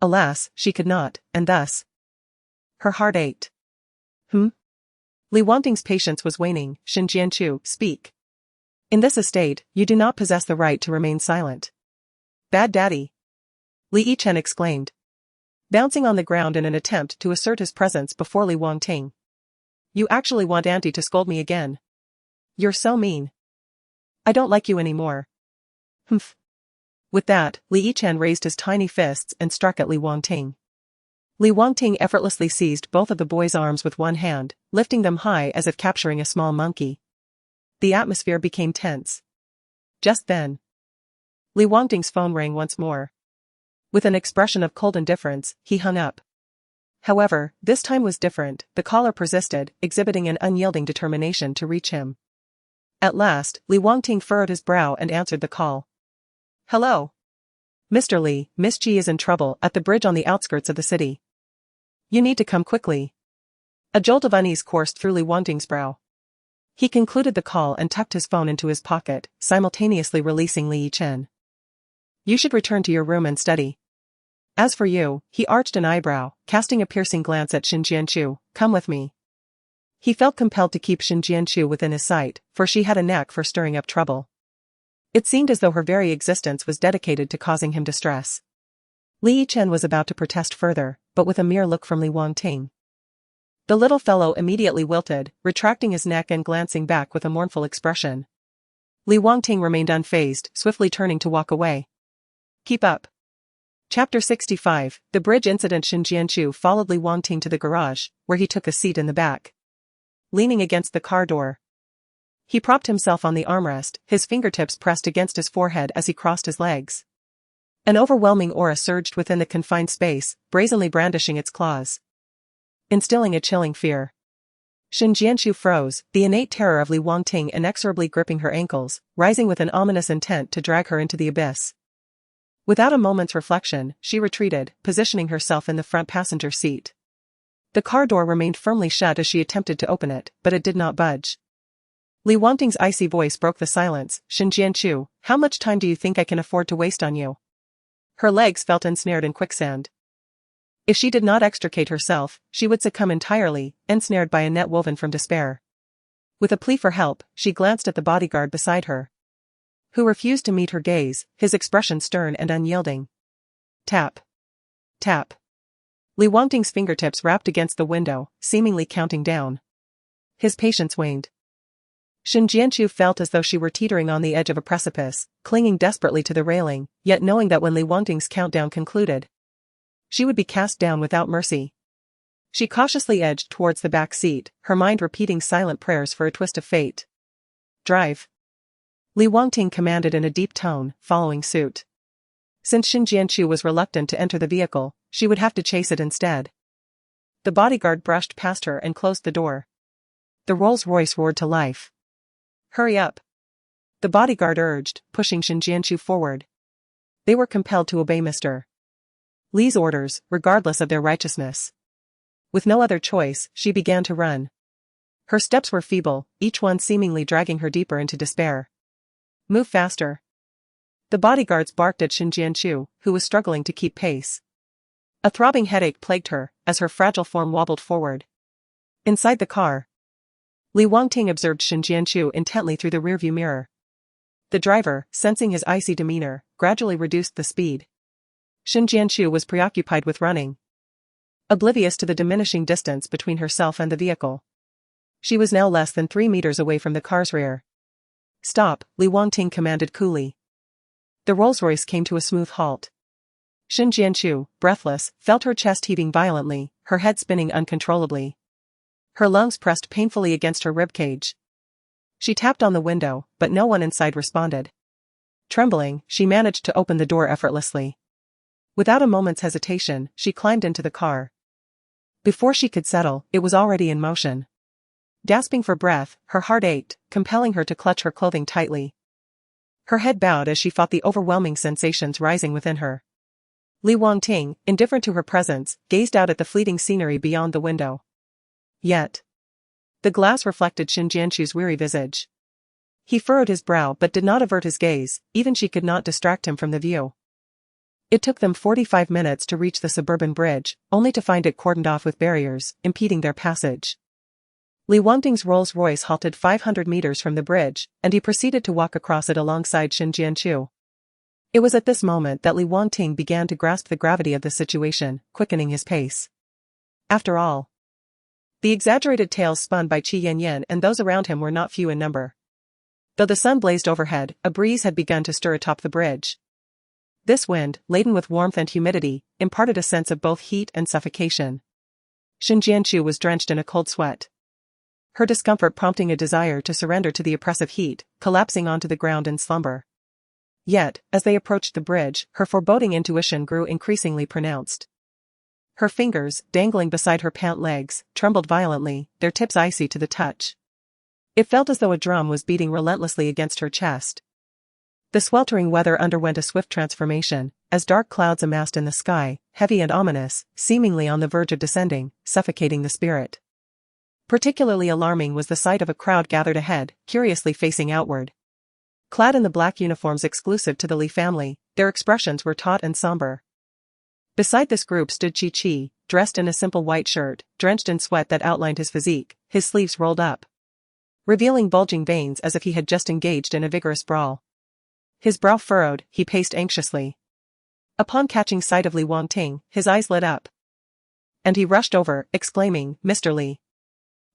[SPEAKER 1] Alas, she could not, and thus her heart ached. Li Wangting's patience was waning. Shin Jianchu, speak. In this estate, you do not possess the right to remain silent. Bad daddy. Li Yichen exclaimed, bouncing on the ground in an attempt to assert his presence before Li Wangting. You actually want auntie to scold me again? You're so mean. I don't like you anymore. Humph. With that, Li Yichen raised his tiny fists and struck at Li Wangting. Li Wangting effortlessly seized both of the boy's arms with one hand, lifting them high as if capturing a small monkey. The atmosphere became tense. Just then, Li Wangting's phone rang once more. With an expression of cold indifference, he hung up. However, this time was different. The caller persisted, exhibiting an unyielding determination to reach him. At last, Li Wangting furrowed his brow and answered the call. Hello. Mr. Li, Miss Ji is in trouble at the bridge on the outskirts of the city. You need to come quickly. A jolt of unease coursed through Li Wangting's brow. He concluded the call and tucked his phone into his pocket, simultaneously releasing Li Yichen. You should return to your room and study. As for you, he arched an eyebrow, casting a piercing glance at Shin Jianchu, come with me. He felt compelled to keep Shin Jianchu within his sight, for she had a knack for stirring up trouble. It seemed as though her very existence was dedicated to causing him distress. Li Yichen was about to protest further, but with a mere look from Li Wangting, the little fellow immediately wilted, retracting his neck and glancing back with a mournful expression. Li Wangting remained unfazed, swiftly turning to walk away. Keep up. Chapter 65, The Bridge Incident. Shin Jianchu followed Li Wangting to the garage, where he took a seat in the back. Leaning against the car door, he propped himself on the armrest, his fingertips pressed against his forehead as he crossed his legs. An overwhelming aura surged within the confined space, brazenly brandishing its claws, instilling a chilling fear. Shin Jianchu froze, the innate terror of Li Wangting inexorably gripping her ankles, rising with an ominous intent to drag her into the abyss. Without a moment's reflection, she retreated, positioning herself in the front passenger seat. The car door remained firmly shut as she attempted to open it, but it did not budge. Li Wangting's icy voice broke the silence. Shin Jianchu, how much time do you think I can afford to waste on you? Her legs felt ensnared in quicksand. If she did not extricate herself, she would succumb entirely, ensnared by a net woven from despair. With a plea for help, she glanced at the bodyguard beside her, who refused to meet her gaze, his expression stern and unyielding. Tap. Tap. Li Wangting's fingertips rapped against the window, seemingly counting down. His patience waned. Shin Jianchu felt as though she were teetering on the edge of a precipice, clinging desperately to the railing, yet knowing that when Li Wangting's countdown concluded, she would be cast down without mercy. She cautiously edged towards the back seat, her mind repeating silent prayers for a twist of fate. Drive. Li Wangting commanded in a deep tone, following suit. Since Shin Jianchu was reluctant to enter the vehicle, she would have to chase it instead. The bodyguard brushed past her and closed the door. The Rolls-Royce roared to life. Hurry up. The bodyguard urged, pushing Shin Jianchu forward. They were compelled to obey Mr. Li's orders, regardless of their righteousness. With no other choice, she began to run. Her steps were feeble, each one seemingly dragging her deeper into despair. Move faster. The bodyguards barked at Shin Jianchu, who was struggling to keep pace. A throbbing headache plagued her, as her fragile form wobbled forward. Inside the car, Li Wangting observed Shin Jianchu intently through the rearview mirror. The driver, sensing his icy demeanor, gradually reduced the speed. Shin Jianchu was preoccupied with running, oblivious to the diminishing distance between herself and the vehicle. She was now less than 3 meters away from the car's rear. Stop, Li Wangting commanded coolly. The Rolls-Royce came to a smooth halt. Shin Jianchu, breathless, felt her chest heaving violently, her head spinning uncontrollably. Her lungs pressed painfully against her ribcage. She tapped on the window, but no one inside responded. Trembling, she managed to open the door effortlessly. Without a moment's hesitation, she climbed into the car. Before she could settle, it was already in motion. Gasping for breath, her heart ached, compelling her to clutch her clothing tightly. Her head bowed as she fought the overwhelming sensations rising within her. Li Wangting, indifferent to her presence, gazed out at the fleeting scenery beyond the window. Yet, the glass reflected Shin Jianchu's weary visage. He furrowed his brow but did not avert his gaze, even she could not distract him from the view. It took them 45 minutes to reach the suburban bridge, only to find it cordoned off with barriers, impeding their passage. Li Wangting's Rolls-Royce halted 500 meters from the bridge, and he proceeded to walk across it alongside Xin Jianqiu. It was at this moment that Li Wangting began to grasp the gravity of the situation, quickening his pace. After all, the exaggerated tales spun by Qi Yanyan and those around him were not few in number. Though the sun blazed overhead, a breeze had begun to stir atop the bridge. This wind, laden with warmth and humidity, imparted a sense of both heat and suffocation. Xin Jianqiu was drenched in a cold sweat, her discomfort prompting a desire to surrender to the oppressive heat, collapsing onto the ground in slumber. Yet, as they approached the bridge, her foreboding intuition grew increasingly pronounced. Her fingers, dangling beside her pant legs, trembled violently, their tips icy to the touch. It felt as though a drum was beating relentlessly against her chest. The sweltering weather underwent a swift transformation, as dark clouds amassed in the sky, heavy and ominous, seemingly on the verge of descending, suffocating the spirit. Particularly alarming was the sight of a crowd gathered ahead, curiously facing outward. Clad in the black uniforms exclusive to the Li family, their expressions were taut and somber. Beside this group stood Qi, dressed in a simple white shirt, drenched in sweat that outlined his physique, his sleeves rolled up, revealing bulging veins as if he had just engaged in a vigorous brawl. His brow furrowed, he paced anxiously. Upon catching sight of Li Wangting, his eyes lit up, and he rushed over, exclaiming, "Mr. Li,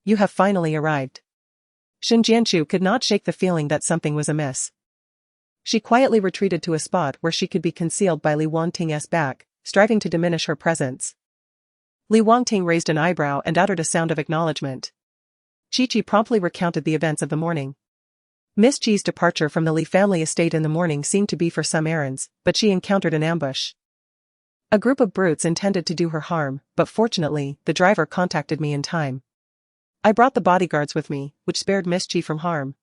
[SPEAKER 1] you have finally arrived." Xin Jianqiu could not shake the feeling that something was amiss. She quietly retreated to a spot where she could be concealed by Li Wangting's back, striving to diminish her presence. Li Wangting raised an eyebrow and uttered a sound of acknowledgement. Qi promptly recounted the events of the morning. Miss Qi's departure from the Li family estate in the morning seemed to be for some errands, but she encountered an ambush. A group of brutes intended to do her harm, but fortunately, the driver contacted me in time. I brought the bodyguards with me, which spared Miss Qi from harm.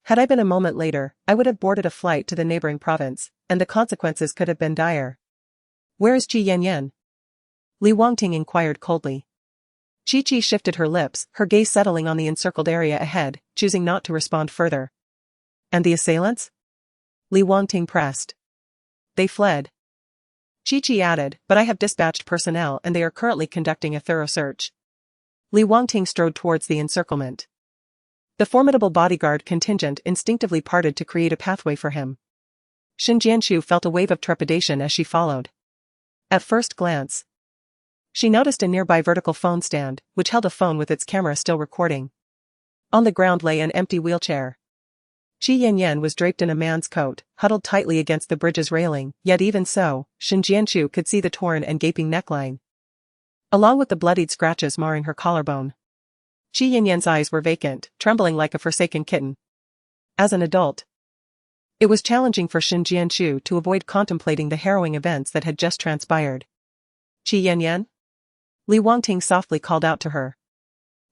[SPEAKER 1] Had I been a moment later, I would have boarded a flight to the neighboring province, and the consequences could have been dire. Where is Qi Yanyan? Li Wangting inquired coldly. Qi shifted her lips, her gaze settling on the encircled area ahead, choosing not to respond further. And the assailants? Li Wangting pressed. They fled. Qi added, but I have dispatched personnel and they are currently conducting a thorough search. Li Wangting strode towards the encirclement. The formidable bodyguard contingent instinctively parted to create a pathway for him. Xin Jianqiu felt a wave of trepidation as she followed. At first glance, she noticed a nearby vertical phone stand, which held a phone with its camera still recording. On the ground lay an empty wheelchair. Qi Yanyan was draped in a man's coat, huddled tightly against the bridge's railing, yet even so, Xin Jianqiu could see the torn and gaping neckline, along with the bloodied scratches marring her collarbone. Qi Yanyan's eyes were vacant, trembling like a forsaken kitten. As an adult, it was challenging for Xin Jianqiu to avoid contemplating the harrowing events that had just transpired. Qi Yanyan? Li Wangting softly called out to her.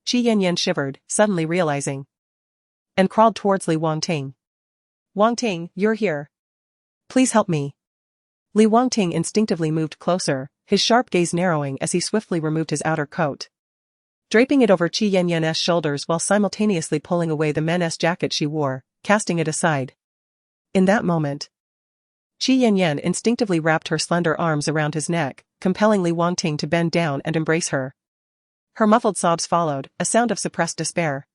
[SPEAKER 1] Qi Yanyan shivered, suddenly realizing, and crawled towards Li Wangting. Wangting, you're here. Please help me. Li Wangting instinctively moved closer, his sharp gaze narrowing as he swiftly removed his outer coat, draping it over Qi Yanyan's shoulders while simultaneously pulling away the men's jacket she wore, casting it aside. In that moment, Qi Yanyan instinctively wrapped her slender arms around his neck, compelling Li Wangting to bend down and embrace her. Her muffled sobs followed, a sound of suppressed despair.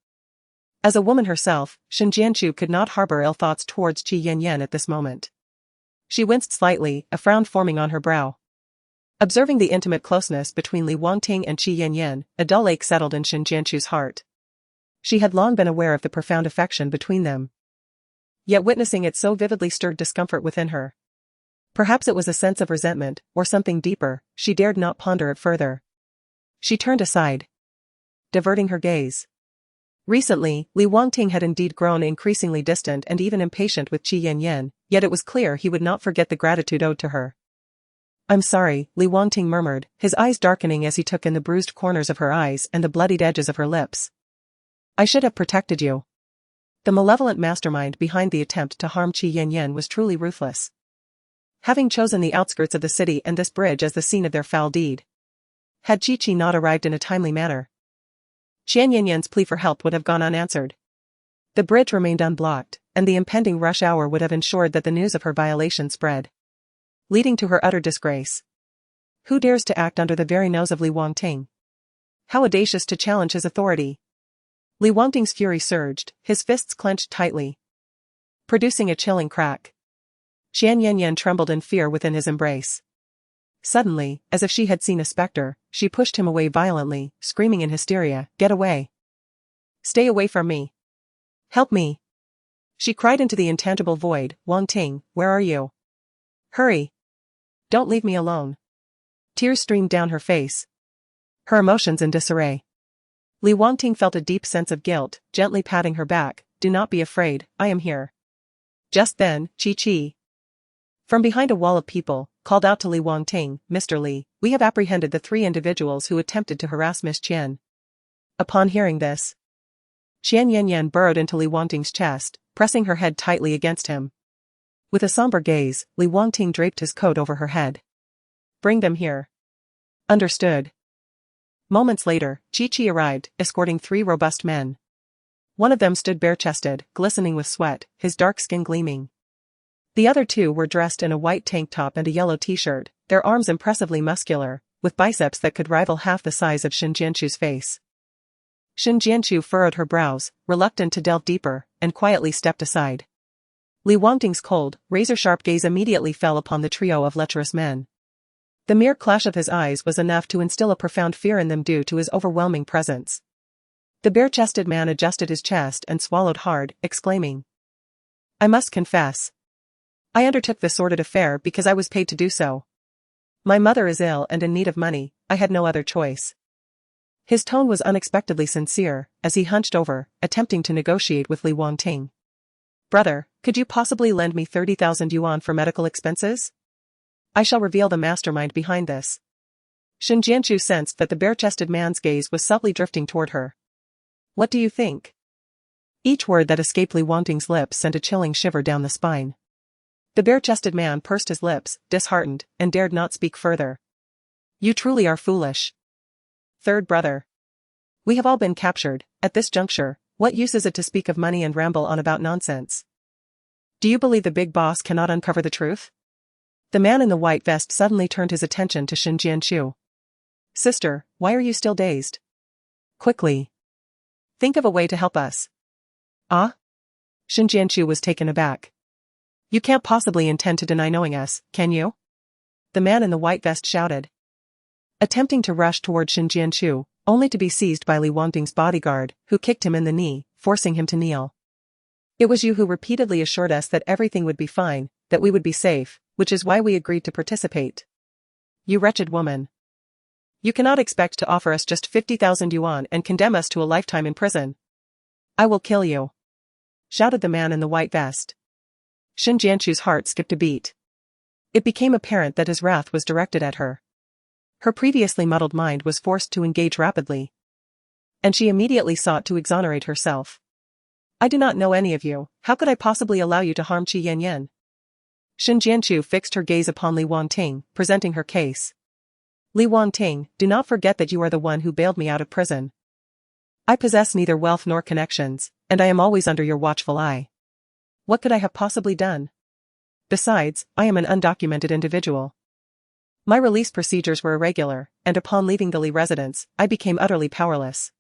[SPEAKER 1] As a woman herself, Xin Jianqiu could not harbor ill thoughts towards Qi Yanyan at this moment. She winced slightly, a frown forming on her brow. Observing the intimate closeness between Li Wangting and Qi Yanyan, a dull ache settled in Xin Jianqiu's heart. She had long been aware of the profound affection between them, yet witnessing it so vividly stirred discomfort within her. Perhaps it was a sense of resentment, or something deeper, she dared not ponder it further. She turned aside, diverting her gaze. Recently, Li Wangting had indeed grown increasingly distant and even impatient with Qi Yanyan, yet it was clear he would not forget the gratitude owed to her. I'm sorry, Li Wangting murmured, his eyes darkening as he took in the bruised corners of her eyes and the bloodied edges of her lips. I should have protected you. The malevolent mastermind behind the attempt to harm Qi Yanyan was truly ruthless, having chosen the outskirts of the city and this bridge as the scene of their foul deed. Had Qi not arrived in a timely manner, Qian Yanyan's plea for help would have gone unanswered. The bridge remained unblocked, and the impending rush hour would have ensured that the news of her violation spread, leading to her utter disgrace. Who dares to act under the very nose of Li Wangting? How audacious to challenge his authority! Li Wangting's fury surged, his fists clenched tightly, producing a chilling crack. Qian Yanyan trembled in fear within his embrace. Suddenly, as if she had seen a specter, she pushed him away violently, screaming in hysteria, "Get away! Stay away from me! Help me!" She cried into the intangible void, "Wangting, where are you? Hurry! Don't leave me alone!" Tears streamed down her face, her emotions in disarray. Li Wangting felt a deep sense of guilt, gently patting her back. "Do not be afraid, I am here." Just then, Chi, from behind a wall of people, called out to Li Wangting, "Mr. Li, we have apprehended the 3 individuals who attempted to harass Miss Qian." Upon hearing this, Qian Yanyan burrowed into Li Wangting's chest, pressing her head tightly against him. With a somber gaze, Li Wangting draped his coat over her head. "Bring them here." "Understood." Moments later, Chi arrived, escorting 3 robust men. One of them stood bare-chested, glistening with sweat, his dark skin gleaming. The other 2 were dressed in a white tank top and a yellow t-shirt, their arms impressively muscular, with biceps that could rival half the size of Shen Jianchu's face. Shen Jianchu furrowed her brows, reluctant to delve deeper, and quietly stepped aside. Li Wangting's cold, razor-sharp gaze immediately fell upon the trio of lecherous men. The mere clash of his eyes was enough to instill a profound fear in them due to his overwhelming presence. The bare-chested man adjusted his chest and swallowed hard, exclaiming, "I must confess. I undertook this sordid affair because I was paid to do so. My mother is ill and in need of money, I had no other choice." His tone was unexpectedly sincere, as he hunched over, attempting to negotiate with Li Wangting. "Brother, could you possibly lend me 30,000 yuan for medical expenses? I shall reveal the mastermind behind this." Shen Jianchu sensed that the bare-chested man's gaze was subtly drifting toward her. "What do you think?" Each word that escaped Li Wangting's lips sent a chilling shiver down the spine. The bare-chested man pursed his lips, disheartened, and dared not speak further. "You truly are foolish. Third brother. We have all been captured. At this juncture, what use is it to speak of money and ramble on about nonsense? Do you believe the big boss cannot uncover the truth?" The man in the white vest suddenly turned his attention to Shen Jianchu. "Sister, why are you still dazed? Quickly. Think of a way to help us." "Ah?" Shen Jianchu was taken aback. "You can't possibly intend to deny knowing us, can you?" The man in the white vest shouted, attempting to rush toward Shen Jianchu, only to be seized by Li Wangting's bodyguard, who kicked him in the knee, forcing him to kneel. "It was you who repeatedly assured us that everything would be fine, that we would be safe, which is why we agreed to participate. You wretched woman. You cannot expect to offer us just 50,000 yuan and condemn us to a lifetime in prison. I will kill you," shouted the man in the white vest. Shen Jianchu's heart skipped a beat. It became apparent that his wrath was directed at her. Her previously muddled mind was forced to engage rapidly, and she immediately sought to exonerate herself. "I do not know any of you, how could I possibly allow you to harm Qi Yanyan?" Shen Jianchu fixed her gaze upon Li Wangting, presenting her case. "Li Wangting, do not forget that you are the one who bailed me out of prison. I possess neither wealth nor connections, and I am always under your watchful eye. What could I have possibly done? Besides, I am an undocumented individual. My release procedures were irregular, and upon leaving the Li residence, I became utterly powerless.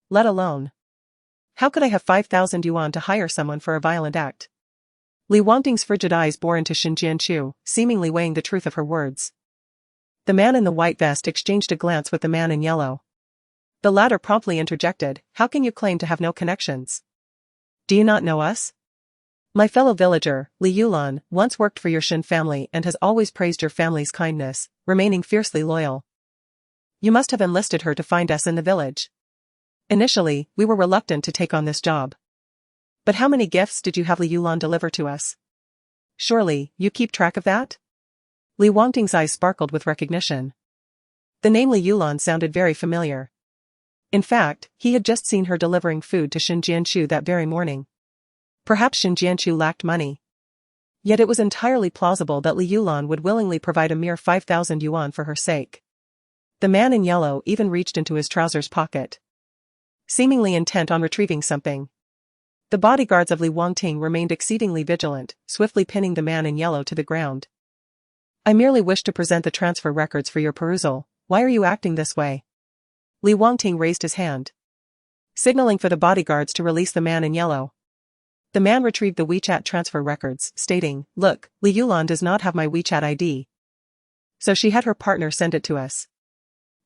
[SPEAKER 1] Let alone. How could I have 5,000 yuan to hire someone for a violent act?" Li Wangting's frigid eyes bore into Shen Jianchu, seemingly weighing the truth of her words. The man in the white vest exchanged a glance with the man in yellow. The latter promptly interjected, "How can you claim to have no connections? Do you not know us? My fellow villager, Li Yulan, once worked for your Shen family and has always praised your family's kindness, remaining fiercely loyal. You must have enlisted her to find us in the village. Initially, we were reluctant to take on this job. But how many gifts did you have Li Yulan deliver to us? Surely, you keep track of that?" Li Wangting's eyes sparkled with recognition. The name Li Yulan sounded very familiar. In fact, he had just seen her delivering food to Shen Jianchu that very morning. Perhaps Shen Jianchu lacked money. Yet it was entirely plausible that Li Yulan would willingly provide a mere 5,000 yuan for her sake. The man in yellow even reached into his trousers pocket, seemingly intent on retrieving something. The bodyguards of Li Wangting remained exceedingly vigilant, swiftly pinning the man in yellow to the ground. "I merely wish to present the transfer records for your perusal. Why are you acting this way?" Li Wangting raised his hand. signaling for the bodyguards to release the man in yellow. The man retrieved the WeChat transfer records, stating, "Look, Li Yulan does not have my WeChat ID. So she had her partner send it to us."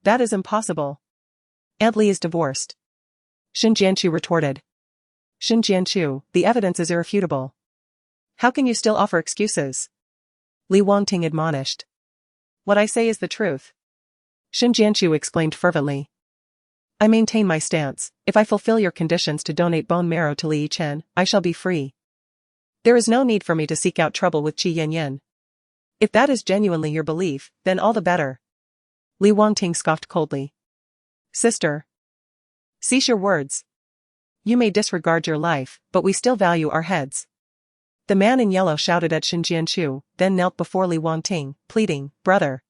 [SPEAKER 1] "That is impossible. Aunt Li is divorced," Shin Jianchu retorted. "Shin Jianchu, the evidence is irrefutable. How can you still offer excuses?" Li Wangting admonished. "What I say is the truth," Shin Jianchu exclaimed fervently. "I maintain my stance. If I fulfill your conditions to donate bone marrow to Li Yichen, I shall be free. There is no need for me to seek out trouble with Qi Yanyan. If that is genuinely your belief, then all the better." Li Wangting scoffed coldly. "Sister, cease your words. You may disregard your life, but we still value our heads." The man in yellow shouted at Shin Jianchu, then knelt before Li Wangting, pleading, "Brother,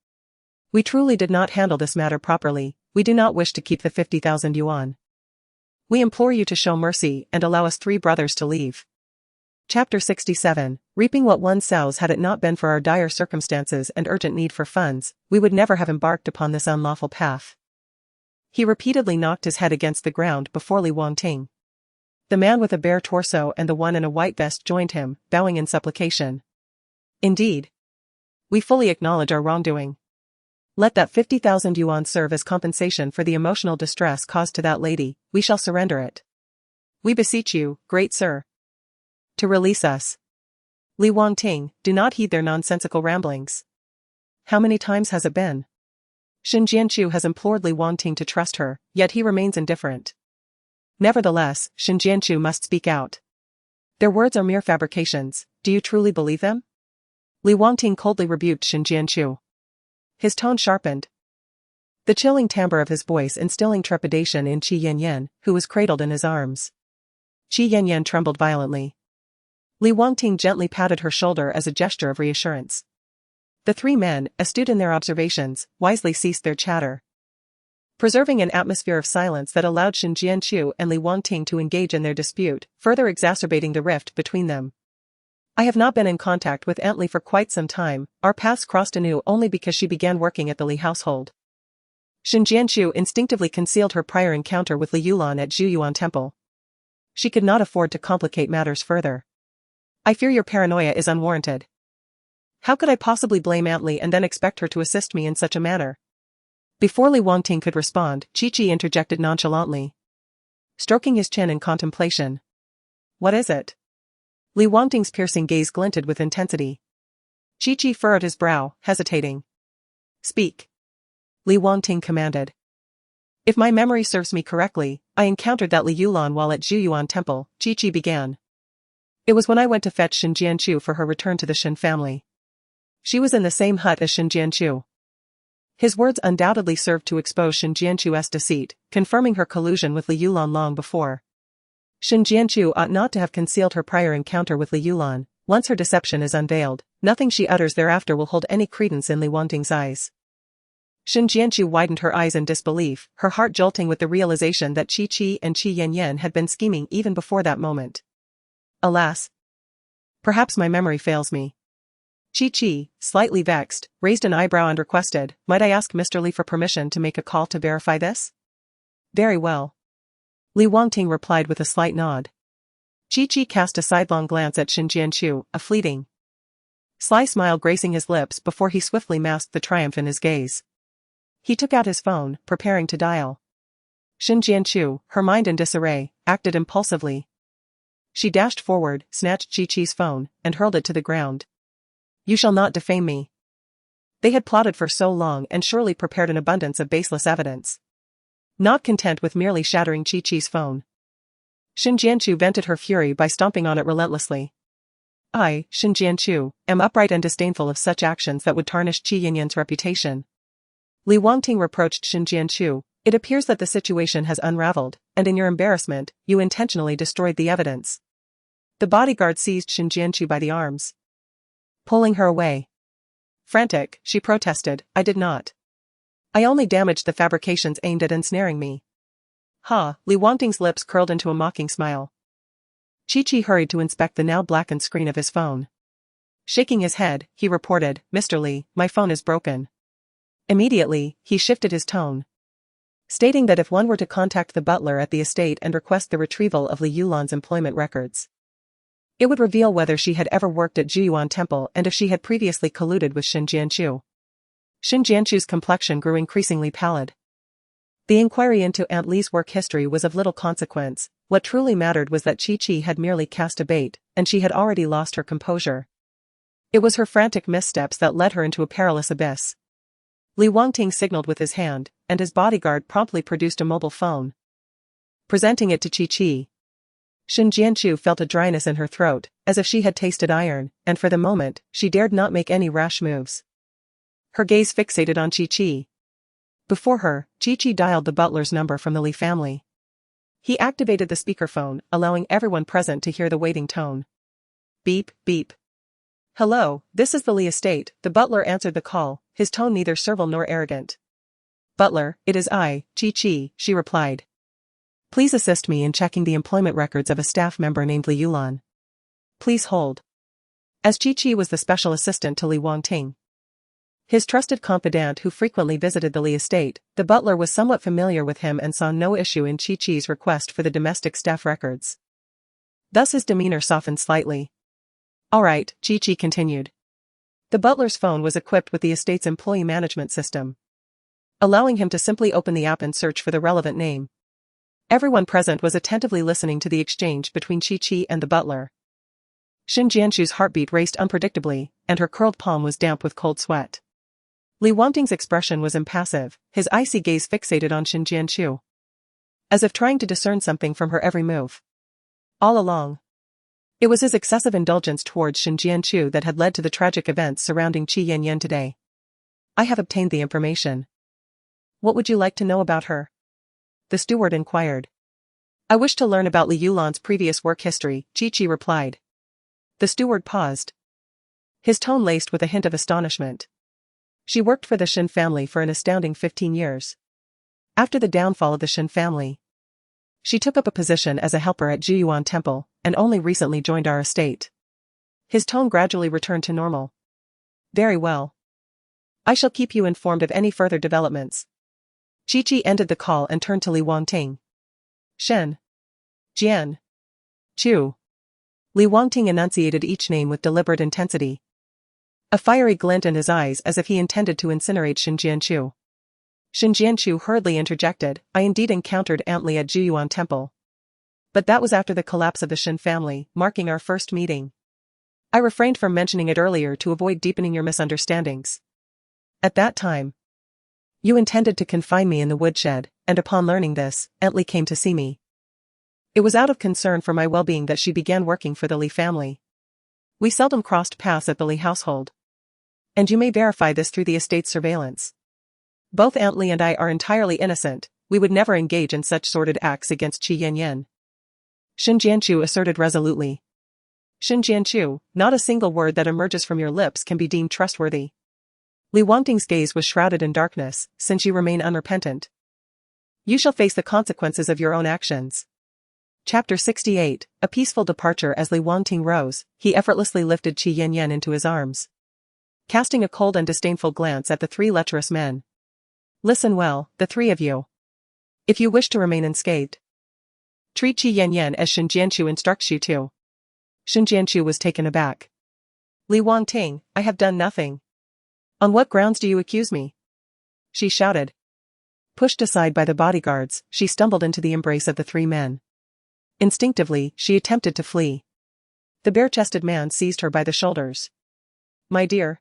[SPEAKER 1] we truly did not handle this matter properly. We do not wish to keep the 50,000 yuan. We implore you to show mercy and allow us 3 brothers to leave." Chapter 67, Reaping what one sows. Had it not been for our dire circumstances and urgent need for funds, we would never have embarked upon this unlawful path. He repeatedly knocked his head against the ground before Li Wangting. The man with a bare torso and the one in a white vest joined him, bowing in supplication. "Indeed. We fully acknowledge our wrongdoing. Let that 50,000 yuan serve as compensation for the emotional distress caused to that lady. We shall surrender it. We beseech you, great sir, to release us." Li Wangting, do not heed their nonsensical ramblings. How many times has it been? Shin Jianchu has implored Li Wangting to trust her, yet he remains indifferent. Nevertheless, Shin Jianchu must speak out. "Their words are mere fabrications. Do you truly believe them?" Li Wangting coldly rebuked Shin Jianchu. His tone sharpened, the chilling timbre of his voice instilling trepidation in Qi Yanyan, who was cradled in his arms. Qi Yanyan trembled violently. Li Wangting gently patted her shoulder as a gesture of reassurance. The 3 men, astute in their observations, wisely ceased their chatter, preserving an atmosphere of silence that allowed Shin Jianchu and Li Wangting to engage in their dispute, further exacerbating the rift between them. "I have not been in contact with Aunt Li for quite some time. Our paths crossed anew only because she began working at the Li household." Shin Jianchu instinctively concealed her prior encounter with Li Yulan at Zhuyuan Temple. She could not afford to complicate matters further. "I fear your paranoia is unwarranted. How could I possibly blame Aunt Li and then expect her to assist me in such a manner?" Before Li Wangting could respond, Chi interjected nonchalantly, stroking his chin in contemplation. "What is it?" Li Wangting's piercing gaze glinted with intensity. Chi furrowed his brow, hesitating. "Speak," Li Wangting commanded. "If my memory serves me correctly, I encountered that Li Yulan while at Zhuyuan Temple," Chi began. "It was when I went to fetch Shin Jianchu for her return to the Shin family. She was in the same hut as Shin Jianchu." His words undoubtedly served to expose Shin Jianchu's deceit, confirming her collusion with Li Yulan long before. Shin Jianchu ought not to have concealed her prior encounter with Li Yulan. Once her deception is unveiled, nothing she utters thereafter will hold any credence in Li Wangting's eyes. Shin Jianchu widened her eyes in disbelief, her heart jolting with the realization that Qi and Qi Yanyan had been scheming even before that moment. "Alas! Perhaps my memory fails me." Qi, slightly vexed, raised an eyebrow and requested, "Might I ask Mr. Li for permission to make a call to verify this?" "Very well," Li Wangting replied with a slight nod. Qi cast a sidelong glance at Shin Jianchu, a fleeting, sly smile gracing his lips before he swiftly masked the triumph in his gaze. He took out his phone, preparing to dial. Shin Jianchu, her mind in disarray, acted impulsively. She dashed forward, snatched Qi's phone, and hurled it to the ground. "You shall not defame me." They had plotted for so long and surely prepared an abundance of baseless evidence. Not content with merely shattering Qi's phone, Shin Jianchu vented her fury by stomping on it relentlessly. "I, Shin Jianchu, am upright and disdainful of such actions that would tarnish Qi Yanyan's reputation." Li Wangting reproached Shin Jianchu, "It appears that the situation has unraveled, and in your embarrassment, you intentionally destroyed the evidence." The bodyguard seized Shin Jianchu by the arms, pulling her away. Frantic, she protested, "I did not. I only damaged the fabrications aimed at ensnaring me." "Ha!" Li Wangting's lips curled into a mocking smile. Qi hurried to inspect the now blackened screen of his phone. Shaking his head, he reported, "Mr. Li, my phone is broken." Immediately, he shifted his tone. stating that if one were to contact the butler at the estate and request the retrieval of Li Yulan's employment records, it would reveal whether she had ever worked at Juyuan Temple and if she had previously colluded with Xin Jianchu. Xin Jianchu's complexion grew increasingly pallid. The inquiry into Aunt Li's work history was of little consequence. What truly mattered was that Chi had merely cast a bait, and she had already lost her composure. It was her frantic missteps that led her into a perilous abyss. Li Wangting signaled with his hand, and his bodyguard promptly produced a mobile phone. Presenting it to Chi. Xin Jianchu felt a dryness in her throat, as if she had tasted iron, and for the moment, she dared not make any rash moves. Her gaze fixated on Chi. Before her, Chi dialed the butler's number from the Li family. He activated the speakerphone, allowing everyone present to hear the waiting tone. Beep, beep. Hello, this is the Li estate. The butler answered the call, his tone neither servile nor arrogant. Butler, it is I, Chi, she replied. Please assist me in checking the employment records of a staff member named Li Yulan. Please hold. As Chi was the special assistant to Li Wangting, his trusted confidant who frequently visited the Li estate, the butler was somewhat familiar with him and saw no issue in Chi's request for the domestic staff records. Thus his demeanor softened slightly. All right, Chi continued. The butler's phone was equipped with the estate's employee management system, allowing him to simply open the app and search for the relevant name. Everyone present was attentively listening to the exchange between Chi and the butler. Xin Jianchu's heartbeat raced unpredictably, and her curled palm was damp with cold sweat. Li Wangting's expression was impassive, his icy gaze fixated on Xin Jianchu, as if trying to discern something from her every move. All along, it was his excessive indulgence towards Xin Jianchu that had led to the tragic events surrounding Qi Yanyan today. I have obtained the information. What would you like to know about her? The steward inquired. I wish to learn about Li Yulan's previous work history, Chi replied. The steward paused, his tone laced with a hint of astonishment. She worked for the Shin family for an astounding 15 years. After the downfall of the Shin family, she took up a position as a helper at Juyuan Temple, and only recently joined our estate. His tone gradually returned to normal. Very well. I shall keep you informed of any further developments. Chi ended the call and turned to Li Wangting. Shen. Jian. Chu. Li Wangting enunciated each name with deliberate intensity, a fiery glint in his eyes as if he intended to incinerate Xin Jianchu. Xin Jianchu hurriedly interjected, I indeed encountered Aunt Li at Juyuan Temple. But that was after the collapse of the Shin family, marking our first meeting. I refrained from mentioning it earlier to avoid deepening your misunderstandings. At that time, you intended to confine me in the woodshed, and upon learning this, Aunt Li came to see me. It was out of concern for my well-being that she began working for the Li family. We seldom crossed paths at the Li household, and you may verify this through the estate's surveillance. Both Aunt Li and I are entirely innocent. We would never engage in such sordid acts against Qi Yanyan. Xin Jianchu asserted resolutely. Xin Jianchu, not a single word that emerges from your lips can be deemed trustworthy. Li Wangting's gaze was shrouded in darkness, since you remain unrepentant. You shall face the consequences of your own actions. Chapter 68, A Peaceful Departure. As Li Wangting rose, he effortlessly lifted Qi Yanyan into his arms, casting a cold and disdainful glance at the three lecherous men. Listen well, the three of you. If you wish to remain unscathed, treat Qi Yanyan as Xin Jianchu instructs you to. Xin Jianchu was taken aback. Li Wangting, I have done nothing. On what grounds do you accuse me? She shouted. Pushed aside by the bodyguards, she stumbled into the embrace of the three men. Instinctively, she attempted to flee. The bare-chested man seized her by the shoulders. My dear.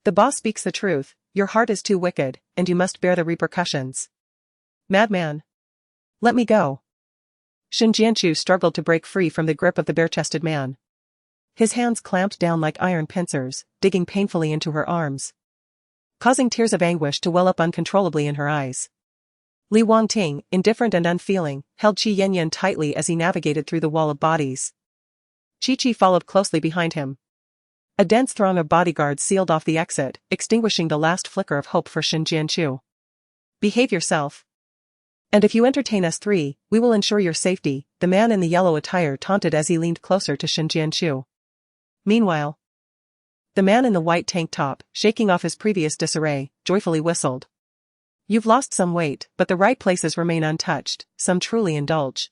[SPEAKER 1] The boss speaks the truth, your heart is too wicked, and you must bear the repercussions. Madman. Let me go. Xin Jianchu struggled to break free from the grip of the bare-chested man. His hands clamped down like iron pincers, digging painfully into her arms, causing tears of anguish to well up uncontrollably in her eyes. Li Wangting, indifferent and unfeeling, held Qi Yanyan tightly as he navigated through the wall of bodies. Chi followed closely behind him. A dense throng of bodyguards sealed off the exit, extinguishing the last flicker of hope for Xin Jianchu. Behave yourself. And if you entertain us three, we will ensure your safety, the man in the yellow attire taunted as he leaned closer to Xin Jianchu. Meanwhile, the man in the white tank top, shaking off his previous disarray, joyfully whistled. You've lost some weight, but the right places remain untouched, some truly indulge.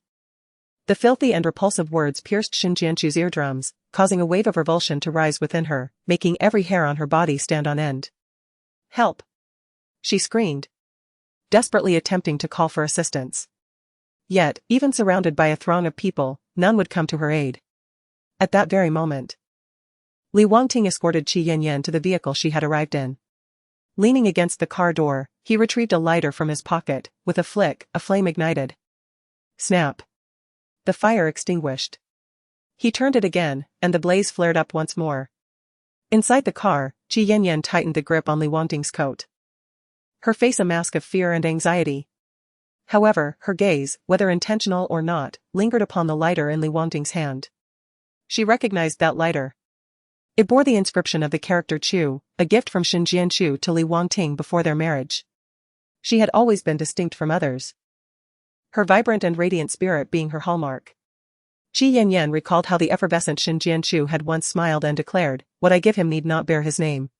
[SPEAKER 1] The filthy and repulsive words pierced Shin Jianchu's eardrums, causing a wave of revulsion to rise within her, making every hair on her body stand on end. Help! She screamed, desperately attempting to call for assistance. Yet, even surrounded by a throng of people, none would come to her aid. At that very moment, Li Wangting escorted Qi Yanyan to the vehicle she had arrived in. Leaning against the car door, he retrieved a lighter from his pocket. With a flick, a flame ignited. Snap! The fire extinguished. He turned it again, and the blaze flared up once more. Inside the car, Qi Yanyan tightened the grip on Li Wangting's coat. Her face a mask of fear and anxiety. However, her gaze, whether intentional or not, lingered upon the lighter in Li Wangting's hand. She recognized that lighter. It bore the inscription of the character Chu, a gift from Shin Jianchu to Li Wangting before their marriage. She had always been distinct from others, her vibrant and radiant spirit being her hallmark. Qi Yanyan recalled how the effervescent Shin Jianchu had once smiled and declared, "What I give him need not bear his name.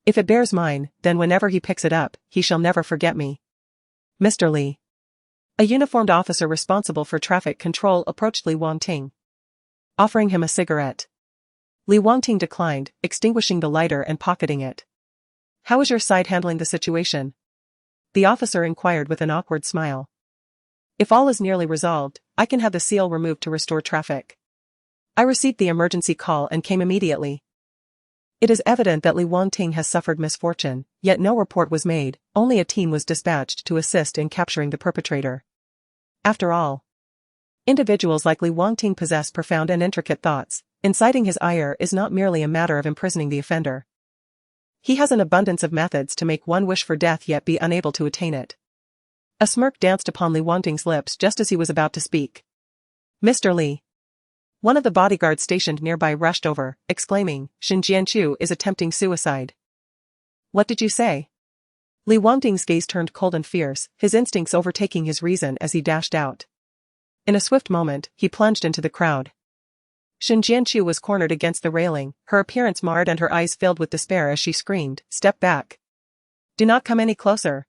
[SPEAKER 1] If it bears mine, then whenever he picks it up, he shall never forget me." Mr. Li, a uniformed officer responsible for traffic control, approached Li Wangting, offering him a cigarette. Li Wangting declined, extinguishing the lighter and pocketing it. "How is your side handling the situation?" the officer inquired with an awkward smile. "If all is nearly resolved, I can have the seal removed to restore traffic. I received the emergency call and came immediately." It is evident that Li Wangting has suffered misfortune, yet no report was made, only a team was dispatched to assist in capturing the perpetrator. After all, individuals like Li Wangting possess profound and intricate thoughts. Inciting his ire is not merely a matter of imprisoning the offender. He has an abundance of methods to make one wish for death yet be unable to attain it. A smirk danced upon Li Wangting's lips just as he was about to speak. "Mr. Li." One of the bodyguards stationed nearby rushed over, exclaiming, "Shin Jianchu is attempting suicide." "What did you say?" Li Wangting's gaze turned cold and fierce, his instincts overtaking his reason as he dashed out. In a swift moment, he plunged into the crowd. Shin Jianchu was cornered against the railing, her appearance marred and her eyes filled with despair as she screamed, "Step back. Do not come any closer.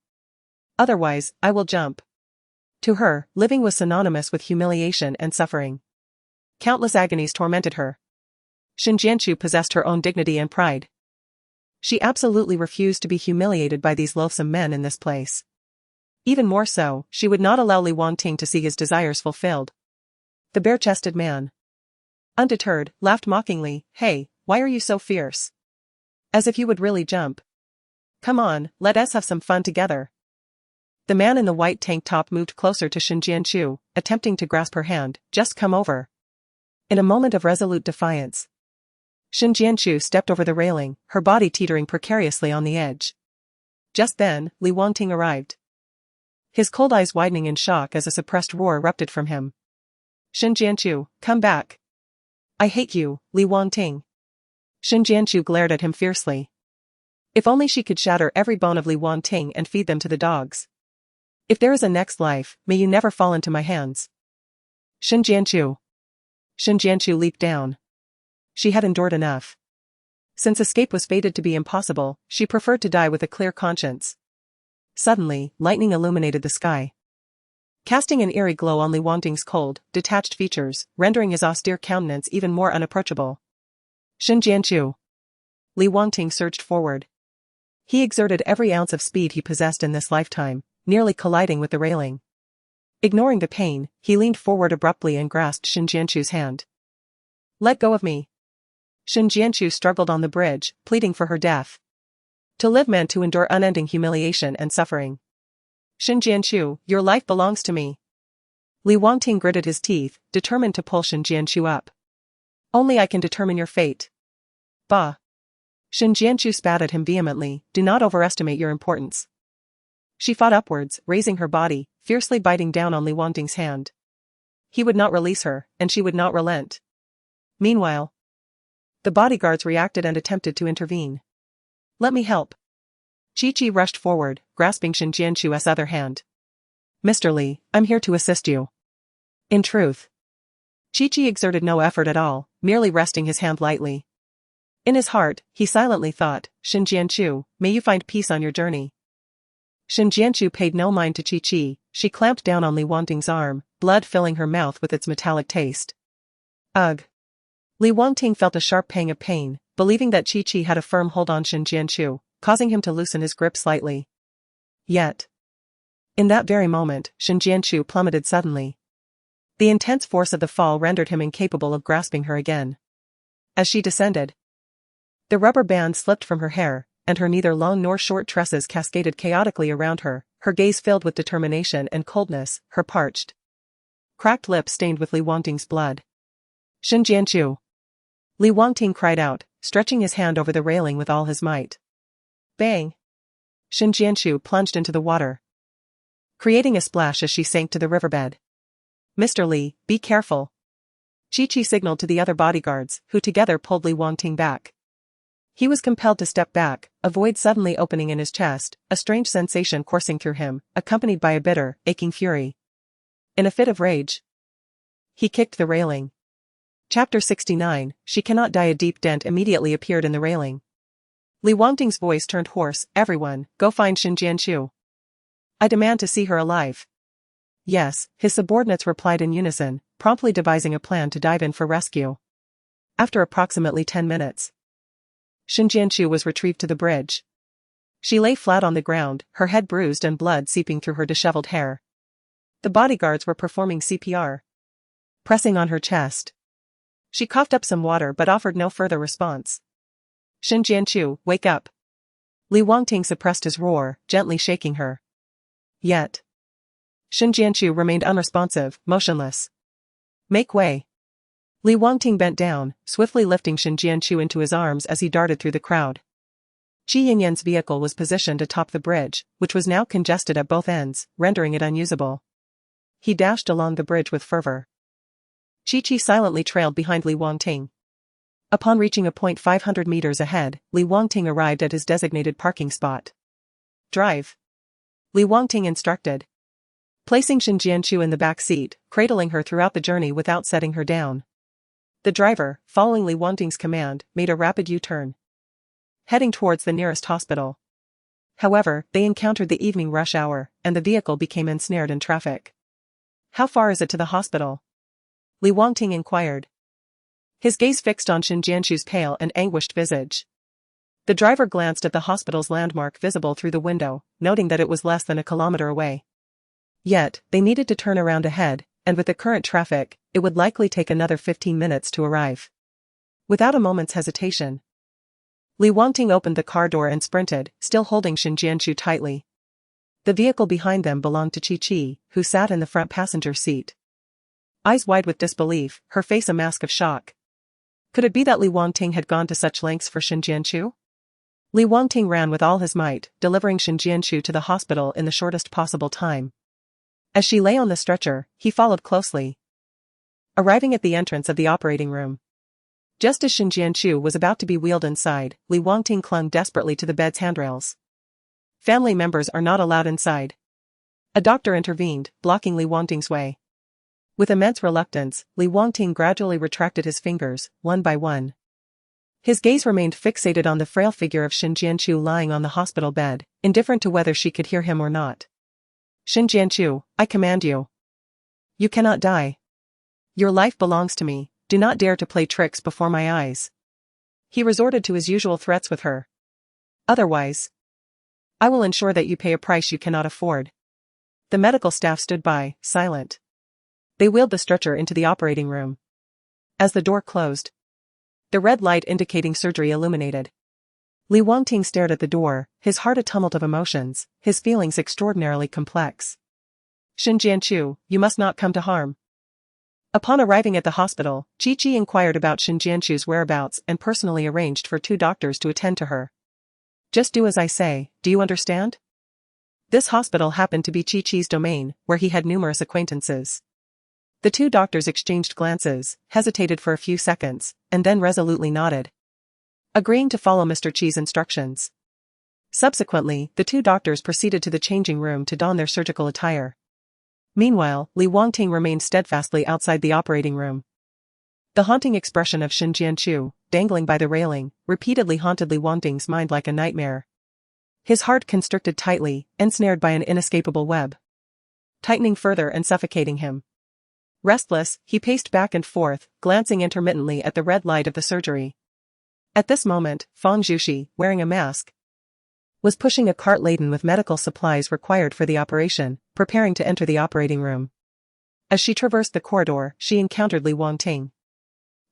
[SPEAKER 1] Otherwise, I will jump." To her, living was synonymous with humiliation and suffering. Countless agonies tormented her. Shin Jianchu possessed her own dignity and pride. She absolutely refused to be humiliated by these loathsome men in this place. Even more so, she would not allow Li Wangting to see his desires fulfilled. The bare-chested man, undeterred, laughed mockingly, "Hey, why are you so fierce? As if you would really jump. Come on, let us have some fun together." The man in the white tank top moved closer to Shin Jianchu, attempting to grasp her hand. "Just come over." In a moment of resolute defiance, Shin Jianchu stepped over the railing, her body teetering precariously on the edge. Just then, Li Wangting arrived, his cold eyes widening in shock as a suppressed roar erupted from him. "Shin Jianchu, come back. I hate you, Li Wangting." Shin Jianchu glared at him fiercely. If only she could shatter every bone of Li Wangting and feed them to the dogs. "If there is a next life, may you never fall into my hands." Shin Jianchu. Shin Jianchu leaped down. She had endured enough. Since escape was fated to be impossible, she preferred to die with a clear conscience. Suddenly, lightning illuminated the sky, casting an eerie glow on Li Wangting's cold, detached features, rendering his austere countenance even more unapproachable. "Shin Jianchu." Li Wangting surged forward. He exerted every ounce of speed he possessed in this lifetime, nearly colliding with the railing. Ignoring the pain, he leaned forward abruptly and grasped Shin Jianchu's hand. "Let go of me." Shin Jianchu struggled on the bridge, pleading for her death. To live meant to endure unending humiliation and suffering. "Shin Jianchu, your life belongs to me." Li Wangting gritted his teeth, determined to pull Shin Jianchu up. "Only I can determine your fate." "Bah." Shin Jianchu spat at him vehemently, "Do not overestimate your importance." She fought upwards, raising her body, fiercely biting down on Li Wangting's hand. He would not release her, and she would not relent. Meanwhile, the bodyguards reacted and attempted to intervene. "Let me help." Chi-Chi rushed forward, grasping Shin Jianchu's other hand. "Mr. Li, I'm here to assist you." In truth, Chi-Chi exerted no effort at all, merely resting his hand lightly. In his heart, he silently thought, "Shin Jianchu, may you find peace on your journey." Shin Jianchu paid no mind to Chi-Chi. She clamped down on Li Wangting's arm, blood filling her mouth with its metallic taste. Ugh. Li Wangting felt a sharp pang of pain, believing that Chi-Chi had a firm hold on Shin Jianchu, causing him to loosen his grip slightly. Yet, in that very moment, Shin Jianchu plummeted suddenly. The intense force of the fall rendered him incapable of grasping her again. As she descended, the rubber band slipped from her hair, and her neither long nor short tresses cascaded chaotically around her, her gaze filled with determination and coldness, her parched, cracked lips stained with Li Wangting's blood. Shin Jianchu! Li Wangting cried out, stretching his hand over the railing with all his might. Bang! Shin Jianchu plunged into the water, creating a splash as she sank to the riverbed. Mr. Li, be careful. Chi-Chi signaled to the other bodyguards, who together pulled Li Wangting back. He was compelled to step back, a void suddenly opening in his chest, a strange sensation coursing through him, accompanied by a bitter, aching fury. In a fit of rage, he kicked the railing. Chapter 69, She Cannot Die. A deep dent immediately appeared in the railing. Li Wangting's voice turned hoarse. Everyone, go find Shin Jianchu. I demand to see her alive. Yes, his subordinates replied in unison, promptly devising a plan to dive in for rescue. After approximately 10 minutes, Shin Jianchu was retrieved to the bridge. She lay flat on the ground, her head bruised and blood seeping through her disheveled hair. The bodyguards were performing CPR, pressing on her chest. She coughed up some water but offered no further response. Shin Jianchu, wake up. Li Wangting suppressed his roar, gently shaking her. Yet, Shin Jianchu remained unresponsive, motionless. Make way. Li Wangting bent down, swiftly lifting Shin Jianchu into his arms as he darted through the crowd. Qi Yinyan's vehicle was positioned atop the bridge, which was now congested at both ends, rendering it unusable. He dashed along the bridge with fervor. Chi-Chi silently trailed behind Li Wangting. Upon reaching a point 500 meters ahead, Li Wangting arrived at his designated parking spot. Drive. Li Wangting instructed, placing Shin Jianchu in the back seat, cradling her throughout the journey without setting her down. The driver, following Li Wangting's command, made a rapid U-turn, heading towards the nearest hospital. However, they encountered the evening rush hour, and the vehicle became ensnared in traffic. How far is it to the hospital? Li Wangting inquired, his gaze fixed on Shin Jianchu's pale and anguished visage. The driver glanced at the hospital's landmark visible through the window, noting that it was less than a kilometer away. Yet, they needed to turn around ahead, and with the current traffic, it would likely take another 15 minutes to arrive. Without a moment's hesitation, Li Wangting opened the car door and sprinted, still holding Shin Jianchu tightly. The vehicle behind them belonged to Chi-Chi, who sat in the front passenger seat. Eyes wide with disbelief, her face a mask of shock. Could it be that Li Wangting had gone to such lengths for Shin Jianchu? Li Wangting ran with all his might, delivering Shin Jianchu to the hospital in the shortest possible time. As she lay on the stretcher, he followed closely, arriving at the entrance of the operating room. Just as Shin Jianchu was about to be wheeled inside, Li Wangting clung desperately to the bed's handrails. Family members are not allowed inside. A doctor intervened, blocking Li Wangting's way. With immense reluctance, Li Wangting gradually retracted his fingers, one by one. His gaze remained fixated on the frail figure of Shin Jianchu lying on the hospital bed, indifferent to whether she could hear him or not. Shin Jianchu, I command you. You cannot die. Your life belongs to me, do not dare to play tricks before my eyes. He resorted to his usual threats with her. Otherwise, I will ensure that you pay a price you cannot afford. The medical staff stood by, silent. They wheeled the stretcher into the operating room. As the door closed, the red light indicating surgery illuminated. Li Wangting stared at the door, his heart a tumult of emotions, his feelings extraordinarily complex. Shin Jianchu, you must not come to harm. Upon arriving at the hospital, Chi-Chi inquired about Shin Jianchu's whereabouts and personally arranged for 2 doctors to attend to her. Just do as I say, do you understand? This hospital happened to be Chi-Chi's domain, where he had numerous acquaintances. The 2 doctors exchanged glances, hesitated for a few seconds, and then resolutely nodded, agreeing to follow Mr. Chi's instructions. Subsequently, the 2 doctors proceeded to the changing room to don their surgical attire. Meanwhile, Li Wangting remained steadfastly outside the operating room. The haunting expression of Shin Jianchu, dangling by the railing, repeatedly haunted Li Wangting's mind like a nightmare. His heart constricted tightly, ensnared by an inescapable web, tightening further and suffocating him. Restless, he paced back and forth, glancing intermittently at the red light of the surgery. At this moment, Fang Zhuxi, wearing a mask, was pushing a cart laden with medical supplies required for the operation, preparing to enter the operating room. As she traversed the corridor, she encountered Li Wangting.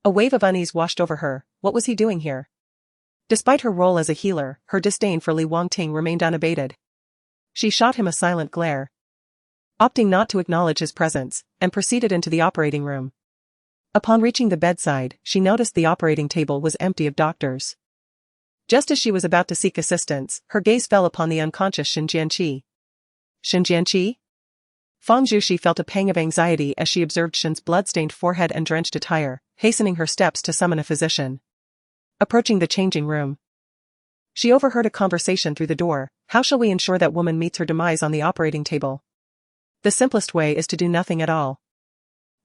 [SPEAKER 1] A wave of unease washed over her. What was he doing here? Despite her role as a healer, her disdain for Li Wangting remained unabated. She shot him a silent glare, opting not to acknowledge his presence, and proceeded into the operating room. Upon reaching the bedside, she noticed the operating table was empty of doctors. Just as she was about to seek assistance, her gaze fell upon the unconscious Shen Jianqi. Shen Jianqi? Fang Zhuxi felt a pang of anxiety as she observed Shen's blood-stained forehead and drenched attire, hastening her steps to summon a physician. Approaching the changing room, she overheard a conversation through the door. How shall we ensure that woman meets her demise on the operating table? The simplest way is to do nothing at all.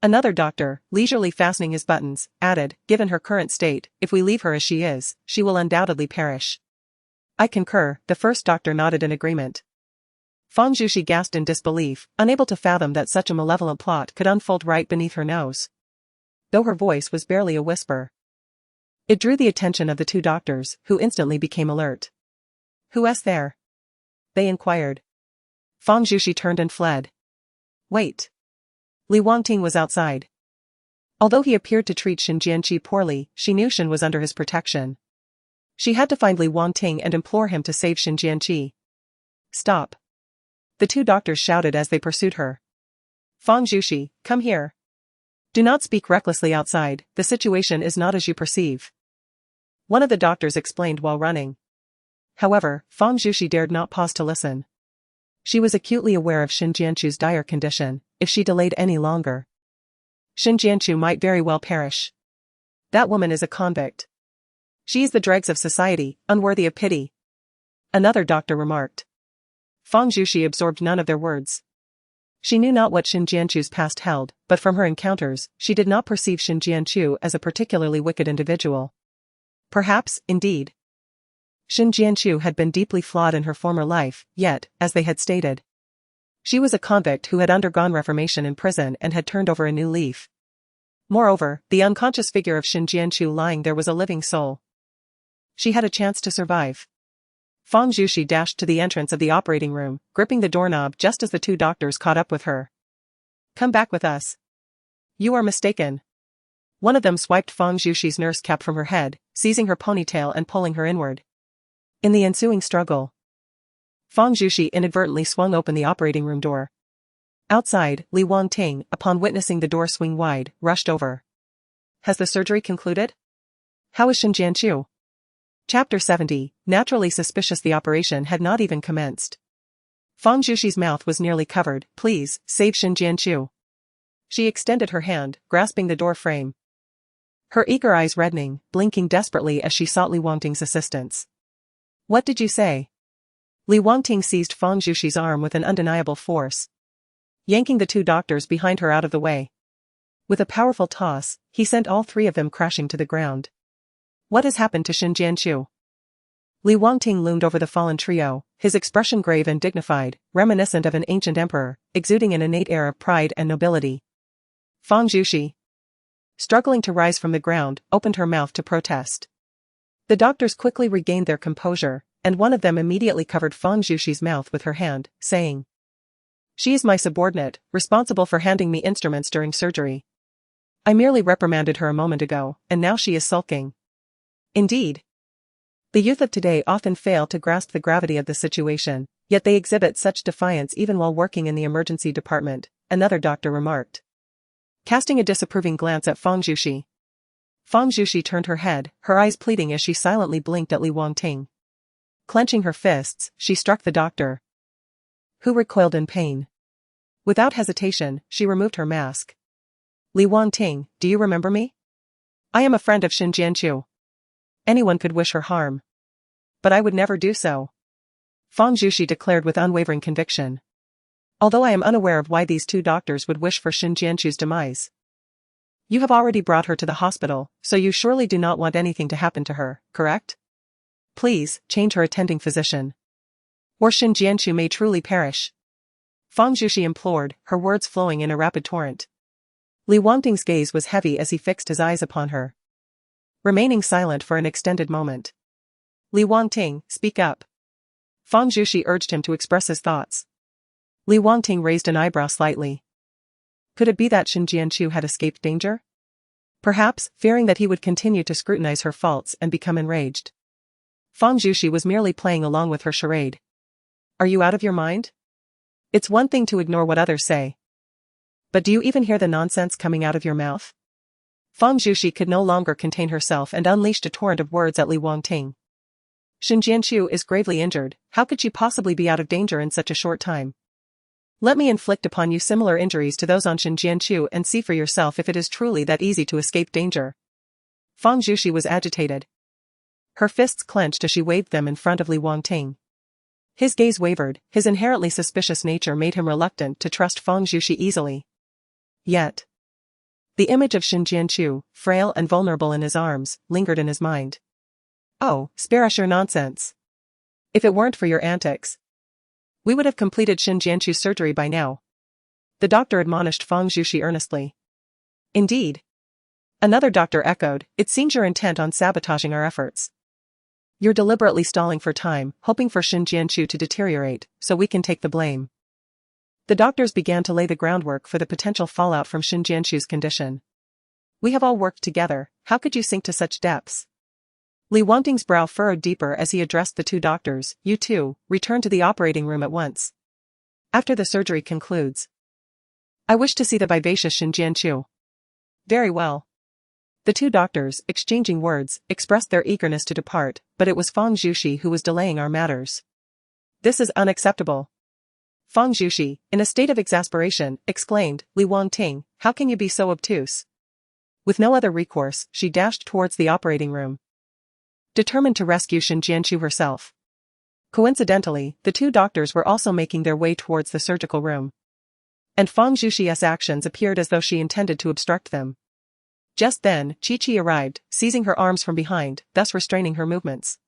[SPEAKER 1] Another doctor, leisurely fastening his buttons, added, given her current state, if we leave her as she is, she will undoubtedly perish. I concur, the first doctor nodded in agreement. Fang Zhuxi gasped in disbelief, unable to fathom that such a malevolent plot could unfold right beneath her nose. Though her voice was barely a whisper, it drew the attention of the two doctors, who instantly became alert. Who's there? They inquired. Fang Zhuxi turned and fled. Wait. Li Wangting was outside. Although he appeared to treat Shen Jianqi poorly, she knew Shen was under his protection. She had to find Li Wangting and implore him to save Shen Jianqi. Stop. The two doctors shouted as they pursued her. Fang Zhuxi, come here. Do not speak recklessly outside, the situation is not as you perceive. One of the doctors explained while running. However, Fang Zhuxi dared not pause to listen. She was acutely aware of Shen Jianqi's dire condition. If she delayed any longer, Shen Jianqi might very well perish. That woman is a convict. She is the dregs of society, unworthy of pity. Another doctor remarked. Fang Zhuxi absorbed none of their words. She knew not what Shen Jianqi's past held, but from her encounters, she did not perceive Shen Jianqi as a particularly wicked individual. Perhaps, indeed, Shen Jianqi had been deeply flawed in her former life, yet, as they had stated, she was a convict who had undergone reformation in prison and had turned over a new leaf. Moreover, the unconscious figure of Shen Jianqi lying there was a living soul. She had a chance to survive. Fang Zhuxi dashed to the entrance of the operating room, gripping the doorknob just as the two doctors caught up with her. Come back with us. You are mistaken. One of them swiped Fang Zhuxi's nurse cap from her head, seizing her ponytail and pulling her inward. In the ensuing struggle, Fang Zhuxi inadvertently swung open the operating room door. Outside, Li Wangting, upon witnessing the door swing wide, rushed over. Has the surgery concluded? How is Shen Jianqi? Chapter 70, naturally suspicious the operation had not even commenced. Fang Zhuxi's mouth was nearly covered. Please, save Shen Jianqi. She extended her hand, grasping the door frame. Her eager eyes reddening, blinking desperately as she sought Li Wangting's assistance. What did you say? Li Wangting seized Fang Zhuxi's arm with an undeniable force, yanking the two doctors behind her out of the way. With a powerful toss, he sent all three of them crashing to the ground. What has happened to Shen Jianqi? Li Wangting loomed over the fallen trio, his expression grave and dignified, reminiscent of an ancient emperor, exuding an innate air of pride and nobility. Fang Zhuxi, struggling to rise from the ground, opened her mouth to protest. The doctors quickly regained their composure, and one of them immediately covered Fang Zhuxi's mouth with her hand, saying, She is my subordinate, responsible for handing me instruments during surgery. I merely reprimanded her a moment ago, and now she is sulking. Indeed. The youth of today often fail to grasp the gravity of the situation, yet they exhibit such defiance even while working in the emergency department, another doctor remarked, casting a disapproving glance at Fang Zhuxi. Fang Zhuxi turned her head, her eyes pleading as she silently blinked at Li Wangting. Clenching her fists, she struck the doctor, who recoiled in pain. Without hesitation, she removed her mask. Li Wangting, do you remember me? I am a friend of Shen Jianqi. Anyone could wish her harm, but I would never do so, Fang Zhuxi declared with unwavering conviction. Although I am unaware of why these two doctors would wish for Shen Jianqi's demise. You have already brought her to the hospital, so you surely do not want anything to happen to her, correct? Please, change her attending physician. or Shin Jianchu may truly perish. Fang Zhuxi implored, her words flowing in a rapid torrent. Li Wangting's gaze was heavy as he fixed his eyes upon her. Remaining silent for an extended moment. Li Wangting, speak up. Fang Zhuxi urged him to express his thoughts. Li Wangting raised an eyebrow slightly. Could it be that Shin Jianchu had escaped danger? Perhaps, fearing that he would continue to scrutinize her faults and become enraged. Fang Zhuxi was merely playing along with her charade. Are you out of your mind? It's one thing to ignore what others say. But do you even hear the nonsense coming out of your mouth? Fang Zhuxi could no longer contain herself and unleashed a torrent of words at Li Wangting. Shin Jianchu is gravely injured, how could she possibly be out of danger in such a short time? Let me inflict upon you similar injuries to those on Shin Jianchu and see for yourself if it is truly that easy to escape danger. Fang Zhuxi was agitated. Her fists clenched as she waved them in front of Li Wangting. His gaze wavered, his inherently suspicious nature made him reluctant to trust Fang Zhuxi easily. Yet, the image of Shin Jianchu, frail and vulnerable in his arms, lingered in his mind. Oh, spare us your nonsense. If it weren't for your antics, we would have completed Shin Jianchu's surgery by now. The doctor admonished Fang Zhuxi earnestly. Indeed. Another doctor echoed, it seems you're intent on sabotaging our efforts. You're deliberately stalling for time, hoping for Shin Jianchu to deteriorate, so we can take the blame. The doctors began to lay the groundwork for the potential fallout from Shin Jianchu's condition. We have all worked together, how could you sink to such depths? Li Wangting's brow furrowed deeper as he addressed the two doctors, you two, return to the operating room at once. After the surgery concludes. I wish to see the vivacious Shin Jianchu. Very well. The two doctors, exchanging words, expressed their eagerness to depart, but it was Fang Zhuxi who was delaying our matters. This is unacceptable. Fang Zhuxi, in a state of exasperation, exclaimed, Li Wangting, how can you be so obtuse? With no other recourse, she dashed towards the operating room, determined to rescue Shin Jianchu herself. Coincidentally, the two doctors were also making their way towards the surgical room. And Fang Zhuxi's actions appeared as though she intended to obstruct them. Just then, Chi-Chi arrived, seizing her arms from behind, thus restraining her movements.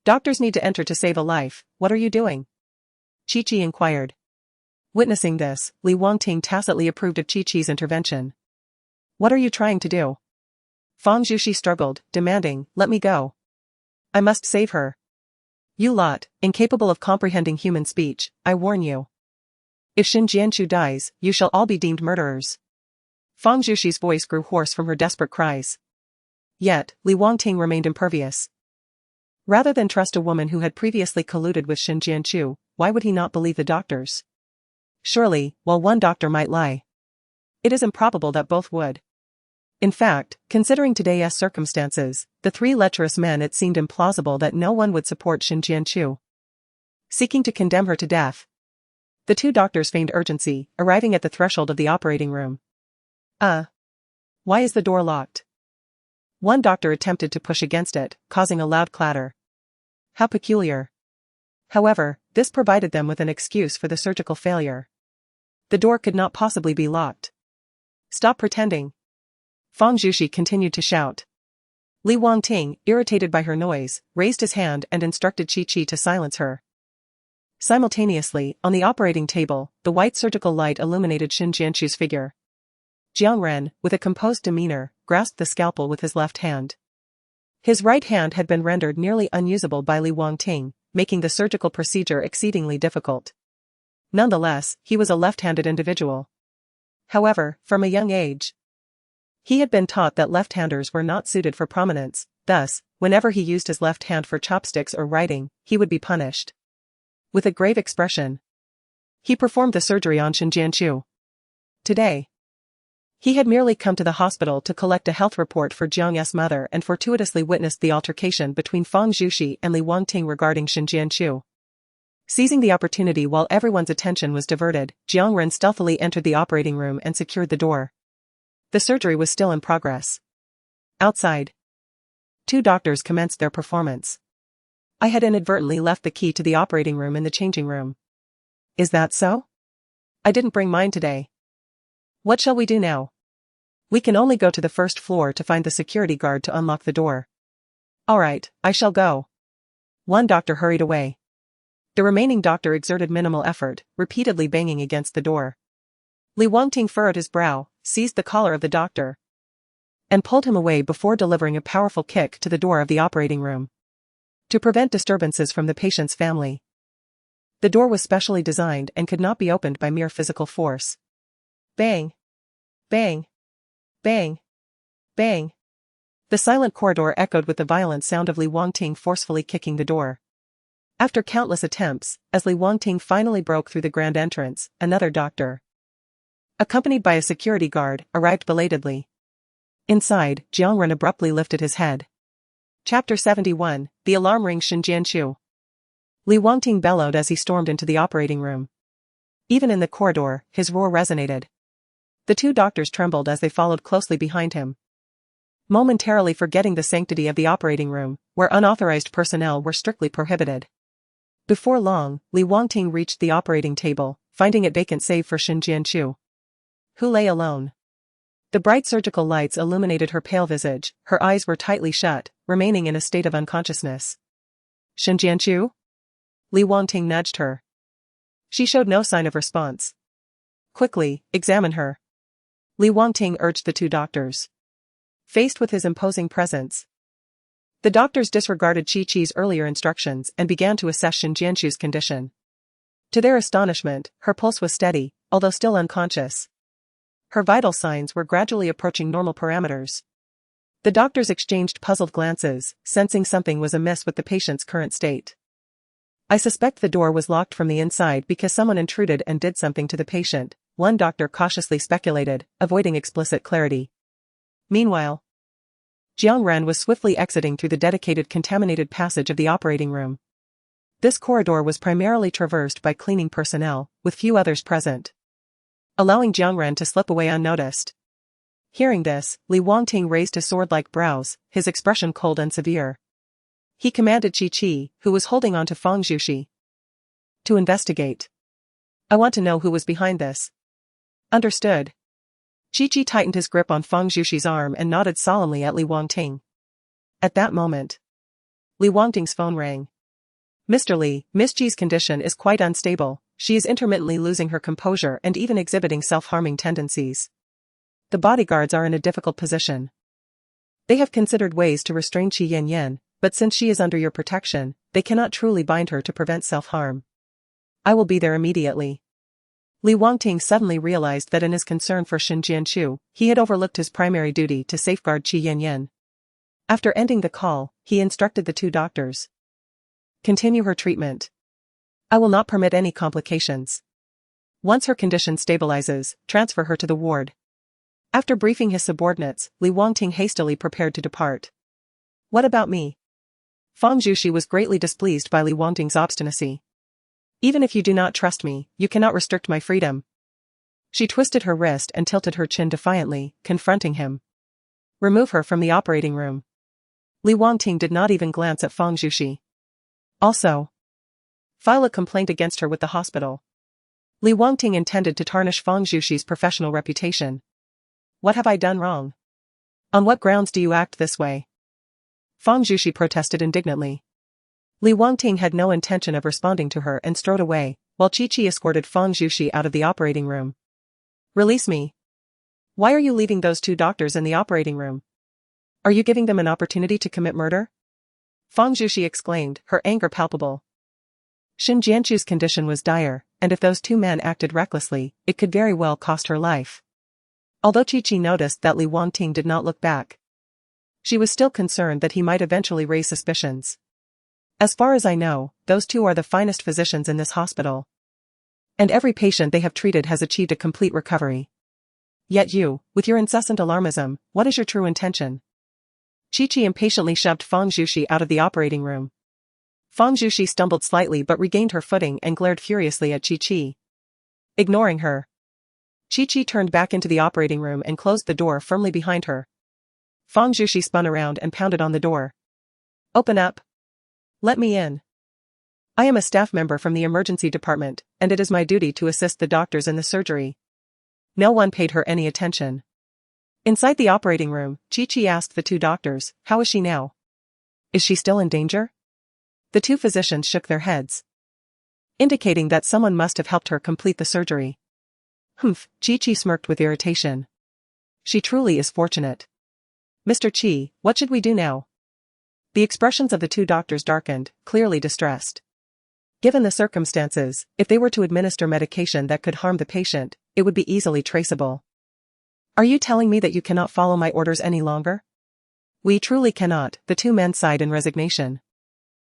[SPEAKER 1] Doctors need to enter to save a life, what are you doing? Chi-Chi inquired. Witnessing this, Li Wangting tacitly approved of Chi-Chi's intervention. What are you trying to do? Fang Zhuxi struggled, demanding, let me go. I must save her. You lot, incapable of comprehending human speech, I warn you. If Shin Jianchu dies, you shall all be deemed murderers. Fang Zhuxi's voice grew hoarse from her desperate cries. Yet, Li Wangting remained impervious. Rather than trust a woman who had previously colluded with Shin Jianchu, why would he not believe the doctors? Surely, while one doctor might lie, it is improbable that both would. In fact, considering today's circumstances, the three lecherous men, it seemed implausible that no one would support Shin Jianchu, seeking to condemn her to death. The two doctors feigned urgency, arriving at the threshold of the operating room. Why is the door locked? One doctor attempted to push against it, causing a loud clatter. How peculiar. However, this provided them with an excuse for the surgical failure. The door could not possibly be locked. Stop pretending. Fang Zhuxi continued to shout. Li Wangting, irritated by her noise, raised his hand and instructed Chi-Chi to silence her. Simultaneously, on the operating table, the white surgical light illuminated Shin Jianchu's figure. Jiang Ren, with a composed demeanor, grasped the scalpel with his left hand. His right hand had been rendered nearly unusable by Li Wangting, making the surgical procedure exceedingly difficult. Nonetheless, he was a left-handed individual. However, from a young age, he had been taught that left-handers were not suited for prominence, thus, whenever he used his left hand for chopsticks or writing, he would be punished. With a grave expression, he performed the surgery on Shin Jianchu. Today, he had merely come to the hospital to collect a health report for Jiang's mother and fortuitously witnessed the altercation between Fang Zhuxi and Li Wangting regarding Shin Jianchu. Seizing the opportunity while everyone's attention was diverted, Jiang Ren stealthily entered the operating room and secured the door. The surgery was still in progress. Outside, two doctors commenced their performance. I had inadvertently left the key to the operating room in the changing room. Is that so? I didn't bring mine today. What shall we do now? We can only go to the first floor to find the security guard to unlock the door. All right, I shall go. One doctor hurried away. The remaining doctor exerted minimal effort, repeatedly banging against the door. Li Wangting furrowed his brow, seized the collar of the doctor, and pulled him away before delivering a powerful kick to the door of the operating room. To prevent disturbances from the patient's family, the door was specially designed and could not be opened by mere physical force. Bang! Bang! Bang! Bang! The silent corridor echoed with the violent sound of Li Wangting forcefully kicking the door. After countless attempts, as Li Wangting finally broke through the grand entrance, another doctor, accompanied by a security guard, arrived belatedly. Inside, Jiangren abruptly lifted his head. Chapter 71, The Alarm Rings Xinjianqiu. Li Wangting bellowed as he stormed into the operating room. Even in the corridor, his roar resonated. The two doctors trembled as they followed closely behind him, momentarily forgetting the sanctity of the operating room, where unauthorized personnel were strictly prohibited. Before long, Li Wangting reached the operating table, finding it vacant save for Xinjianqiu, who lay alone. The bright surgical lights illuminated her pale visage, her eyes were tightly shut, remaining in a state of unconsciousness. Xinjianqiu? Li Wangting nudged her. She showed no sign of response. Quickly, examine her. Li Wangting urged the two doctors. Faced with his imposing presence, the doctors disregarded Chi-Chi's earlier instructions and began to assess Xinjianqiu's condition. To their astonishment, her pulse was steady, although still unconscious. Her vital signs were gradually approaching normal parameters. The doctors exchanged puzzled glances, sensing something was amiss with the patient's current state. I suspect the door was locked from the inside because someone intruded and did something to the patient, one doctor cautiously speculated, avoiding explicit clarity. Meanwhile, Jiangren was swiftly exiting through the dedicated contaminated passage of the operating room. This corridor was primarily traversed by cleaning personnel, with few others present, allowing Jiangren to slip away unnoticed. Hearing this, Li Wangting raised his sword-like brows, his expression cold and severe. He commanded Chi-Chi, who was holding on to Feng Zhuxi, to investigate. I want to know who was behind this. Understood. Chi-Chi tightened his grip on Feng Zhuxi's arm and nodded solemnly at Li Wangting. At that moment, Li Wangting's phone rang. Mr. Li, Miss Chi's condition is quite unstable. She is intermittently losing her composure and even exhibiting self-harming tendencies. The bodyguards are in a difficult position. They have considered ways to restrain Qi Yanyan, but since she is under your protection, they cannot truly bind her to prevent self-harm. I will be there immediately. Li Wangting suddenly realized that in his concern for Xinjianqiu, he had overlooked his primary duty to safeguard Qi Yanyan. After ending the call, he instructed the two doctors. Continue her treatment. I will not permit any complications. Once her condition stabilizes, transfer her to the ward. After briefing his subordinates, Li Wangting hastily prepared to depart. What about me? Feng Zhuxi was greatly displeased by Li Wangting's obstinacy. Even if you do not trust me, you cannot restrict my freedom. She twisted her wrist and tilted her chin defiantly, confronting him. Remove her from the operating room. Li Wangting did not even glance at Feng Zhuxi. Also, file a complaint against her with the hospital. Li Wangting intended to tarnish Feng Zhuxi's professional reputation. What have I done wrong? On what grounds do you act this way? Feng Zhuxi protested indignantly. Li Wangting had no intention of responding to her and strode away, while Chi-Chi escorted Feng Zhuxi out of the operating room. Release me. Why are you leaving those two doctors in the operating room? Are you giving them an opportunity to commit murder? Feng Zhuxi exclaimed, her anger palpable. Xinjianqiu's condition was dire, and if those two men acted recklessly, it could very well cost her life. Although Chi-Chi noticed that Li Wangting did not look back, she was still concerned that he might eventually raise suspicions. As far as I know, those two are the finest physicians in this hospital. And every patient they have treated has achieved a complete recovery. Yet you, with your incessant alarmism, what is your true intention? Chi-Chi impatiently shoved Feng Zhuxi out of the operating room. Feng Zhuxi stumbled slightly but regained her footing and glared furiously at Chi-Chi. Ignoring her, Chi-Chi turned back into the operating room and closed the door firmly behind her. Feng Zhuxi spun around and pounded on the door. Open up. Let me in. I am a staff member from the emergency department, and it is my duty to assist the doctors in the surgery. No one paid her any attention. Inside the operating room, Chi-Chi asked the two doctors, how is she now? Is she still in danger? The two physicians shook their heads. indicating that someone must have helped her complete the surgery. Humph, Chi smirked with irritation. She truly is fortunate. Mr. Chi, what should we do now? The expressions of the two doctors darkened, clearly distressed. Given the circumstances, if they were to administer medication that could harm the patient, it would be easily traceable. Are you telling me that you cannot follow my orders any longer? We truly cannot, the two men sighed in resignation.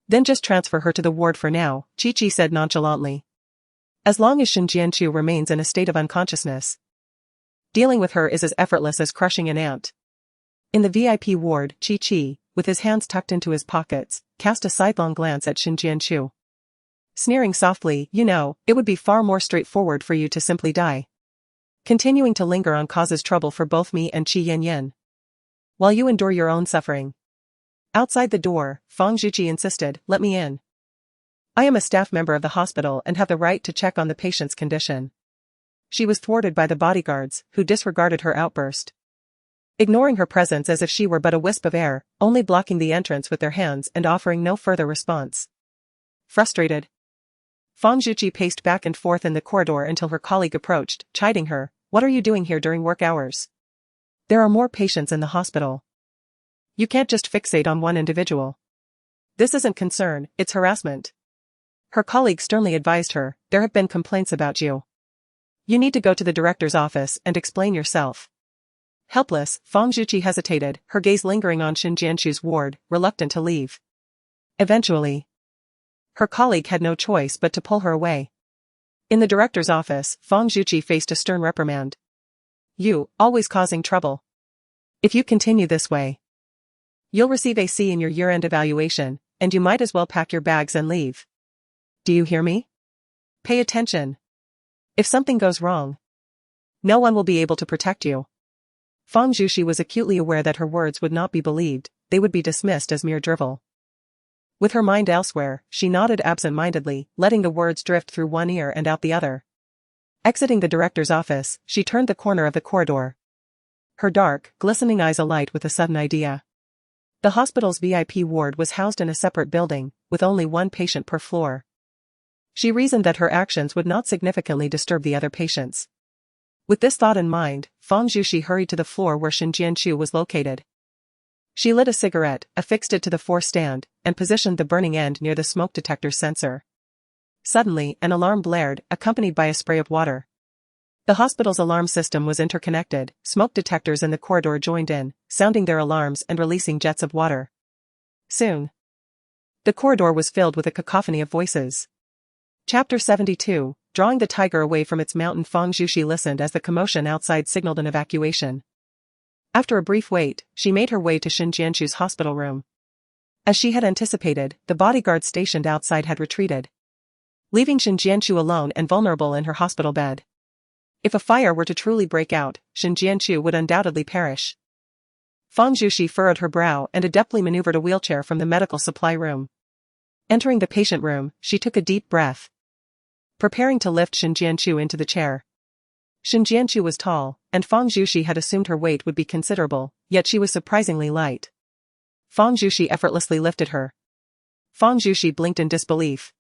[SPEAKER 1] Then just transfer her to the ward for now, Chi said nonchalantly. As long as Shin Jianqiu remains in a state of unconsciousness, dealing with her is as effortless as crushing an ant. In the VIP ward, Chi, with his hands tucked into his pockets, cast a sidelong glance at Shin Jianqiu. Sneering softly, you know, it would be far more straightforward for you to simply die. Continuing to linger on causes trouble for both me and Qi Yanyan, while you endure your own suffering. Outside the door, Fang Zhuqi insisted, let me in. I am a staff member of the hospital and have the right to check on the patient's condition. She was thwarted by the bodyguards, who disregarded her outburst, ignoring her presence as if she were but a wisp of air, only blocking the entrance with their hands and offering no further response. Frustrated, Fang Zhuqi paced back and forth in the corridor until her colleague approached, chiding her, what are you doing here during work hours? There are more patients in the hospital. You can't just fixate on one individual. This isn't concern, it's harassment. Her colleague sternly advised her, there have been complaints about you. You need to go to the director's office and explain yourself. Helpless, Fang Zhuqi hesitated, her gaze lingering on Shin Jianqiu's ward, reluctant to leave. Eventually, her colleague had no choice but to pull her away. In the director's office, Fang Zhuqi faced a stern reprimand. You, always causing trouble. If you continue this way, you'll receive a C in your year-end evaluation, and you might as well pack your bags and leave. Do you hear me? Pay attention. If something goes wrong, no one will be able to protect you. Fang Zhuqi was acutely aware that her words would not be believed, they would be dismissed as mere drivel. With her mind elsewhere, she nodded absent-mindedly, letting the words drift through one ear and out the other. Exiting the director's office, she turned the corner of the corridor, her dark, glistening eyes alight with a sudden idea. The hospital's VIP ward was housed in a separate building, with only one patient per floor. She reasoned that her actions would not significantly disturb the other patients. With this thought in mind, Fang Zhuqi hurried to the floor where Shin Jianqiu was located. She lit a cigarette, affixed it to the floor stand, and positioned the burning end near the smoke detector's sensor. Suddenly, an alarm blared, accompanied by a spray of water. The hospital's alarm system was interconnected, smoke detectors in the corridor joined in, sounding their alarms and releasing jets of water. Soon, the corridor was filled with a cacophony of voices. Chapter 72, Drawing the tiger away from its mountain. Fang Zhuqi listened as the commotion outside signaled an evacuation. After a brief wait, she made her way to Shin Jianqiu's hospital room. As she had anticipated, the bodyguards stationed outside had retreated, leaving Shin Jianqiu alone and vulnerable in her hospital bed. If a fire were to truly break out, Shin Jianqiu would undoubtedly perish. Fang Zhuqi furrowed her brow and adeptly maneuvered a wheelchair from the medical supply room. Entering the patient room, she took a deep breath, preparing to lift Shin Jianqiu into the chair. Shin Jianqiu was tall, and Fang Zhuqi had assumed her weight would be considerable, yet she was surprisingly light. Fang Zhuqi effortlessly lifted her. Fang Zhuqi blinked in disbelief.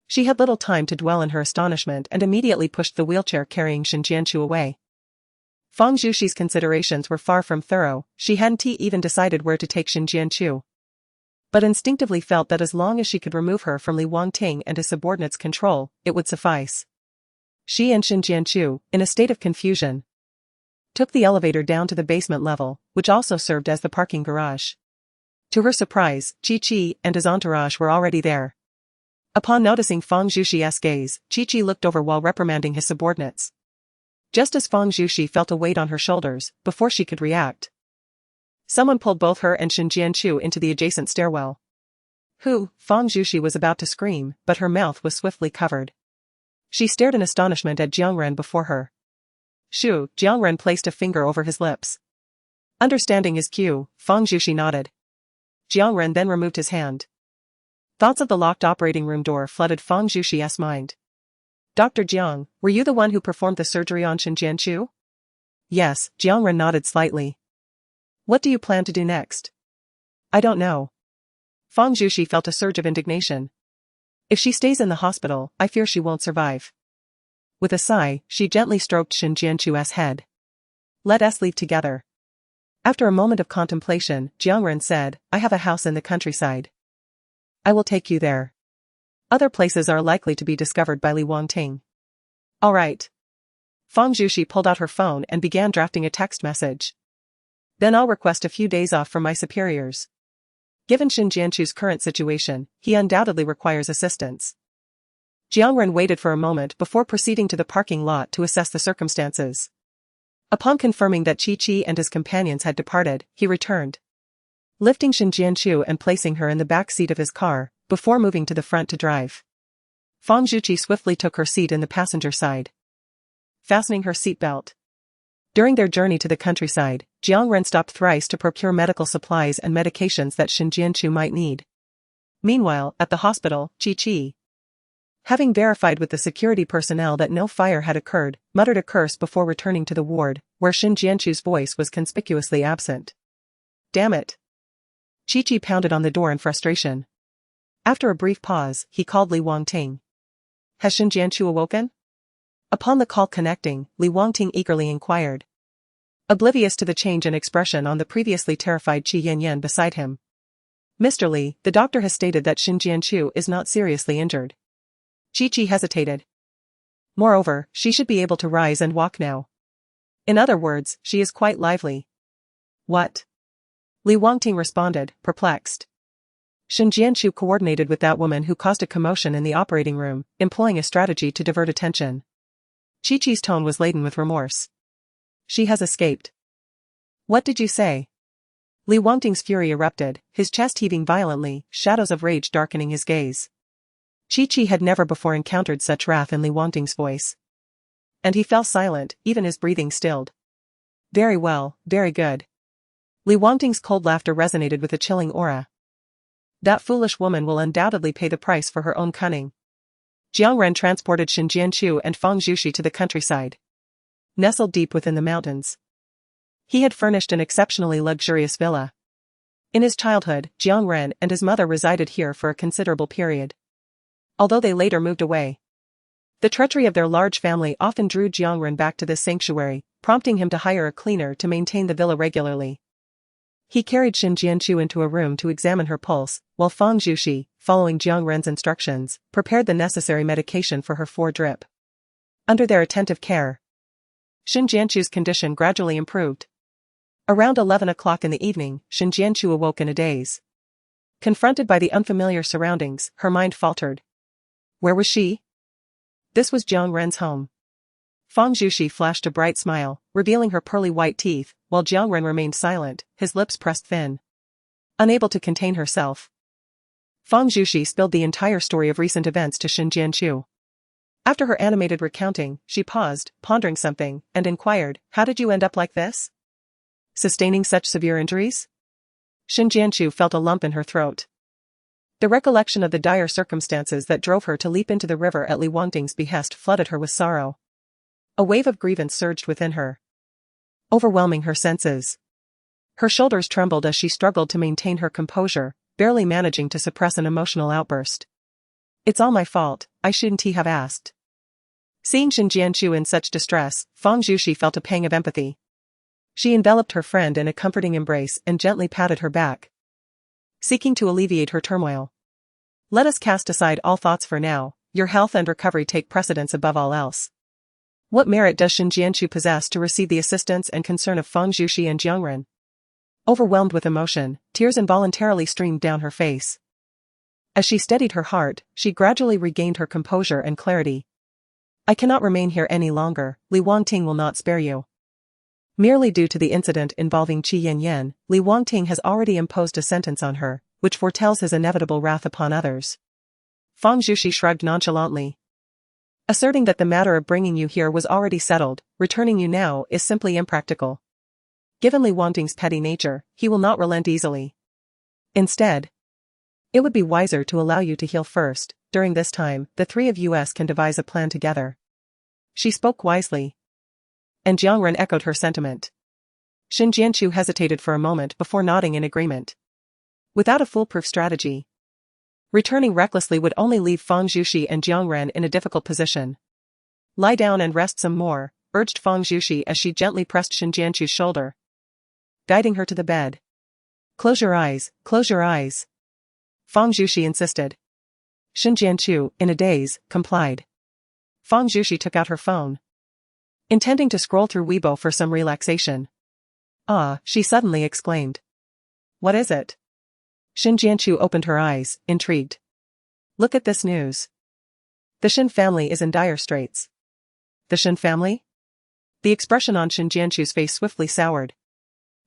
[SPEAKER 1] She had little time to dwell in her astonishment and immediately pushed the wheelchair carrying Shin Jianqiu away. Fang Zhuqi's considerations were far from thorough, she hadn't even decided where to take Shin Jianqiu, but instinctively felt that as long as she could remove her from Li Wangting and his subordinates' control, it would suffice. She and Shin Jianqiu, in a state of confusion, took the elevator down to the basement level, which also served as the parking garage. To her surprise, Chi and his entourage were already there. Upon noticing Fang Zhuqi's gaze, Chi looked over while reprimanding his subordinates. Just as Fang Zhuqi felt a weight on her shoulders, before she could react, someone pulled both her and Shin Jianqiu into the adjacent stairwell. Who? Fang Zhuqi was about to scream, but her mouth was swiftly covered. She stared in astonishment at Jiangren before her. Shoo, Jiangren placed a finger over his lips. Understanding his cue, Fang Zhuqi nodded. Jiangren then removed his hand. Thoughts of the locked operating room door flooded Fang Zhuqi's mind. Dr. Jiang, were you the one who performed the surgery on Shin Jianqiu? Yes, Jiangren nodded slightly. What do you plan to do next? I don't know. Fang Zhuqi felt a surge of indignation. If she stays in the hospital, I fear she won't survive. With a sigh, she gently stroked Shin Jianchu's head. Let us leave together. After a moment of contemplation, Jiangren said, I have a house in the countryside. I will take you there. Other places are likely to be discovered by Li Wangting. All right. Fang Zhuxi pulled out her phone and began drafting a text message. Then I'll request a few days off from my superiors. Given Shin Jianchu's current situation, he undoubtedly requires assistance. Jiangren waited for a moment before proceeding to the parking lot to assess the circumstances. Upon confirming that Qi and his companions had departed, he returned. Lifting Shin Jianchu and placing her in the back seat of his car, before moving to the front to drive. Fang Zhuxi swiftly took her seat in the passenger side, fastening her seatbelt. During their journey to the countryside, Jiangren stopped thrice to procure medical supplies and medications that Shin Jianchu might need. Meanwhile, at the hospital, Qi, having verified with the security personnel that no fire had occurred, muttered a curse before returning to the ward, where Shin Jianchu's voice was conspicuously absent. Damn it! Qi pounded on the door in frustration. After a brief pause, he called Li Wangting. Has Shin Jianchu awoken? Upon the call connecting, Li Wangting eagerly inquired. Oblivious to the change in expression on the previously terrified Qi Yanyan beside him. Mr. Li, the doctor has stated that Shin Jianchu is not seriously injured. Qi hesitated. Moreover, she should be able to rise and walk now. In other words, she is quite lively. What? Li Wangting responded, perplexed. Shin Jianchu coordinated with that woman who caused a commotion in the operating room, employing a strategy to divert attention. Qi's tone was laden with remorse. She has escaped. What did you say? Li Wangting's fury erupted, his chest heaving violently, shadows of rage darkening his gaze. Qi had never before encountered such wrath in Li Wangting's voice. And he fell silent, even his breathing stilled. Very well, very good. Li Wangting's cold laughter resonated with a chilling aura. That foolish woman will undoubtedly pay the price for her own cunning. Jiangren transported Shin Jianchu and Fang Zhuxi to the countryside, nestled deep within the mountains. He had furnished an exceptionally luxurious villa. In his childhood, Jiangren and his mother resided here for a considerable period, although they later moved away. The treachery of their large family often drew Jiangren back to this sanctuary, prompting him to hire a cleaner to maintain the villa regularly. He carried Shin Jianchu into a room to examine her pulse, while Fang Zhuxi, following Jiangren's instructions, prepared the necessary medication for her drip. Under their attentive care, Shin Jianchu's condition gradually improved. Around 11 o'clock in the evening, Shin Jianchu awoke in a daze. Confronted by the unfamiliar surroundings, her mind faltered. Where was she? This was Jiangren's home. Fang Zhuxi flashed a bright smile, revealing her pearly white teeth, while Jiangren remained silent, his lips pressed thin. Unable to contain herself, Fang Zhuxi spilled the entire story of recent events to Shin Jianchu. After her animated recounting, she paused, pondering something, and inquired, how did you end up like this? Sustaining such severe injuries? Shin Jianchu felt a lump in her throat. The recollection of the dire circumstances that drove her to leap into the river at Li Wangting's behest flooded her with sorrow. A wave of grievance surged within her, overwhelming her senses. Her shoulders trembled as she struggled to maintain her composure, barely managing to suppress an emotional outburst. It's all my fault, I shouldn't have asked. Seeing Shin Jianchu in such distress, Fang Zhuxi felt a pang of empathy. She enveloped her friend in a comforting embrace and gently patted her back, seeking to alleviate her turmoil. Let us cast aside all thoughts for now, your health and recovery take precedence above all else. What merit does Shin Jianchu possess to receive the assistance and concern of Fang Zhuxi and Jiangren? Overwhelmed with emotion, tears involuntarily streamed down her face. As she steadied her heart, she gradually regained her composure and clarity. I cannot remain here any longer, Li Wangting will not spare you. Merely due to the incident involving Qi Yanyan, Li Wangting has already imposed a sentence on her, which foretells his inevitable wrath upon others. Fang Zhuxi shrugged nonchalantly, asserting that the matter of bringing you here was already settled, returning you now is simply impractical. Given Li Wangting's petty nature, he will not relent easily. Instead, it would be wiser to allow you to heal first. During this time, the three of us can devise a plan together. She spoke wisely, and Jiangren echoed her sentiment. Shin Jianchu hesitated for a moment before nodding in agreement. Without a foolproof strategy, Returning recklessly would only leave Fang Zhuxi and Jiangren in a difficult position. Lie down and rest some more, urged Fang Zhuxi as she gently pressed Shen Jianchu's shoulder, guiding her to the bed. Close your eyes, close your eyes. Fang Zhuxi insisted. Shen Jianchu, in a daze, complied. Fang Zhuxi took out her phone, intending to scroll through Weibo for some relaxation. Ah, she suddenly exclaimed. What is it? Shen Jianchu opened her eyes, intrigued. Look at this news. The Shen family is in dire straits. The Shen family? The expression on Shen Jianchu's face swiftly soured.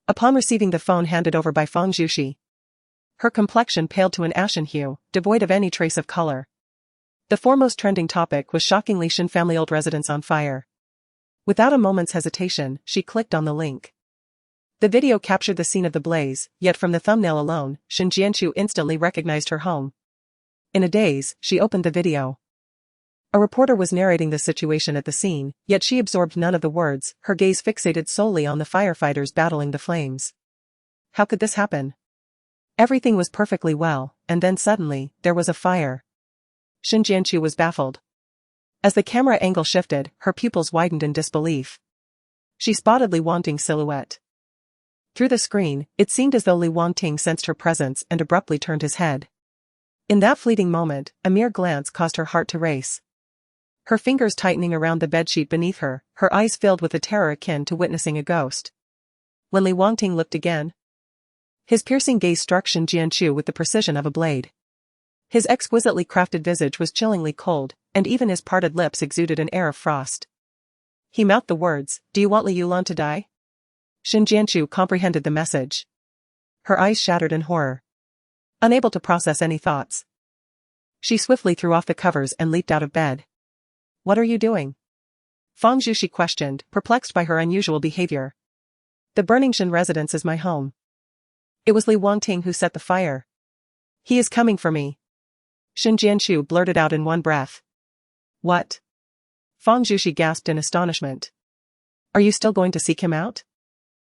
[SPEAKER 1] Upon receiving the phone handed over by Fang Zhuxi, her complexion paled to an ashen hue, devoid of any trace of color. The foremost trending topic was shockingly Shen family old residence on fire. Without a moment's hesitation, she clicked on the link. The video captured the scene of the blaze, yet from the thumbnail alone, Shen Jianchu instantly recognized her home. In a daze, she opened the video. A reporter was narrating the situation at the scene, yet she absorbed none of the words, her gaze fixated solely on the firefighters battling the flames. How could this happen? Everything was perfectly well, and then suddenly, there was a fire. Shen Jianchu was baffled. As the camera angle shifted, her pupils widened in disbelief. She spotted Li Wangting's silhouette. Through the screen, it seemed as though Li Wangting sensed her presence and abruptly turned his head. In that fleeting moment, a mere glance caused her heart to race. Her fingers tightening around the bedsheet beneath her, her eyes filled with a terror akin to witnessing a ghost. When Li Wangting looked again, his piercing gaze struck Shen Jianchu with the precision of a blade. His exquisitely crafted visage was chillingly cold, and even his parted lips exuded an air of frost. He mouthed the words, "Do you want Li Yulan to die?" Shen Jianchu comprehended the message. Her eyes shattered in horror. Unable to process any thoughts, she swiftly threw off the covers and leaped out of bed. What are you doing? Fang Zhuxi questioned, perplexed by her unusual behavior. The burning Shen residence is my home. It was Li Wangting who set the fire. He is coming for me. Shen Jianchu blurted out in one breath. What? Fang Zhuxi gasped in astonishment. Are you still going to seek him out?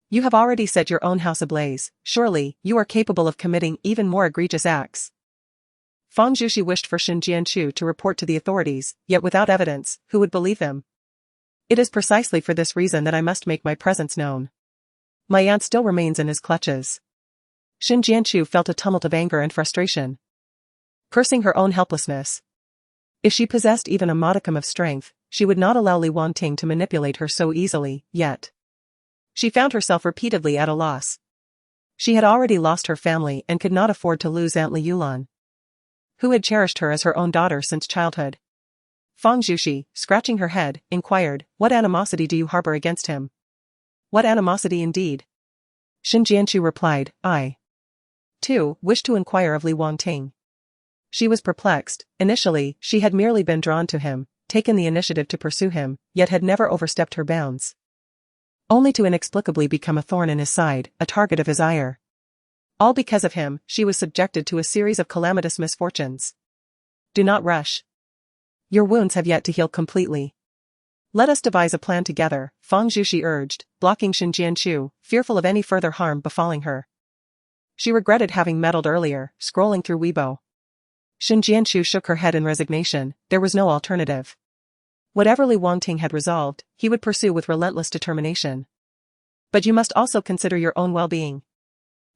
[SPEAKER 1] You have already set your own house ablaze, surely, you are capable of committing even more egregious acts. Fang Zhuxi wished for Shen Jianchu to report to the authorities, yet without evidence, who would believe him? It is precisely for this reason that I must make my presence known. My aunt still remains in his clutches. Shen Jianchu felt a tumult of anger and frustration. Cursing her own helplessness. If she possessed even a modicum of strength, she would not allow Li Wangting to manipulate her so easily, yet. She found herself repeatedly at a loss. She had already lost her family and could not afford to lose Aunt Li Yulan, who had cherished her as her own daughter since childhood. Fang Zhuxi, scratching her head, inquired, what animosity do you harbor against him? What animosity indeed? Shen Jianchu replied, I, too, wish to inquire of Li Wangting. She was perplexed. Initially, she had merely been drawn to him, taken the initiative to pursue him, yet had never overstepped her bounds. Only to inexplicably become a thorn in his side, a target of his ire. All because of him, she was subjected to a series of calamitous misfortunes. Do not rush. Your wounds have yet to heal completely. Let us devise a plan together, Fang Zhuxi urged, blocking Shen Jianchu, fearful of any further harm befalling her. She regretted having meddled earlier, scrolling through Weibo. Shen Jianchu shook her head in resignation, there was no alternative. Whatever Li Wangting had resolved, he would pursue with relentless determination. But you must also consider your own well-being.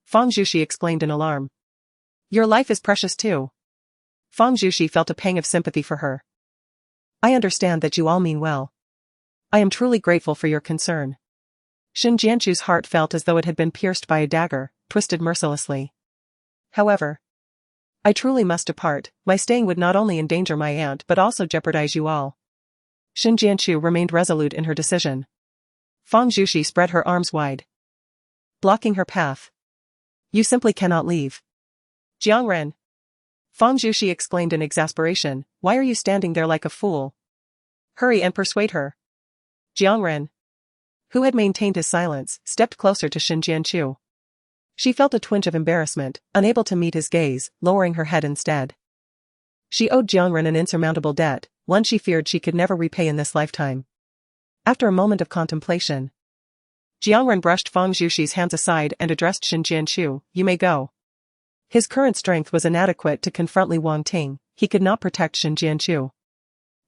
[SPEAKER 1] Fang Zhuxi exclaimed in alarm. Your life is precious too. Fang Zhuxi felt a pang of sympathy for her. I understand that you all mean well. I am truly grateful for your concern. Shen Jianchu's heart felt as though it had been pierced by a dagger, twisted mercilessly. However, I truly must depart. My staying would not only endanger my aunt but also jeopardize you all. Shen Jianchu remained resolute in her decision. Fang Zhuxi spread her arms wide, blocking her path. You simply cannot leave. Jiangren. Fang Zhuxi exclaimed in exasperation, why are you standing there like a fool? Hurry and persuade her. Jiangren, who had maintained his silence, stepped closer to Shen Jianchu. She felt a twinge of embarrassment, unable to meet his gaze, lowering her head instead. She owed Jiangren an insurmountable debt, one she feared she could never repay in this lifetime. After a moment of contemplation, Jiangren brushed Fang Zhuxi's hands aside and addressed Shen Jianchu, you may go. His current strength was inadequate to confront Li Wangting. He could not protect Xin Jianchu.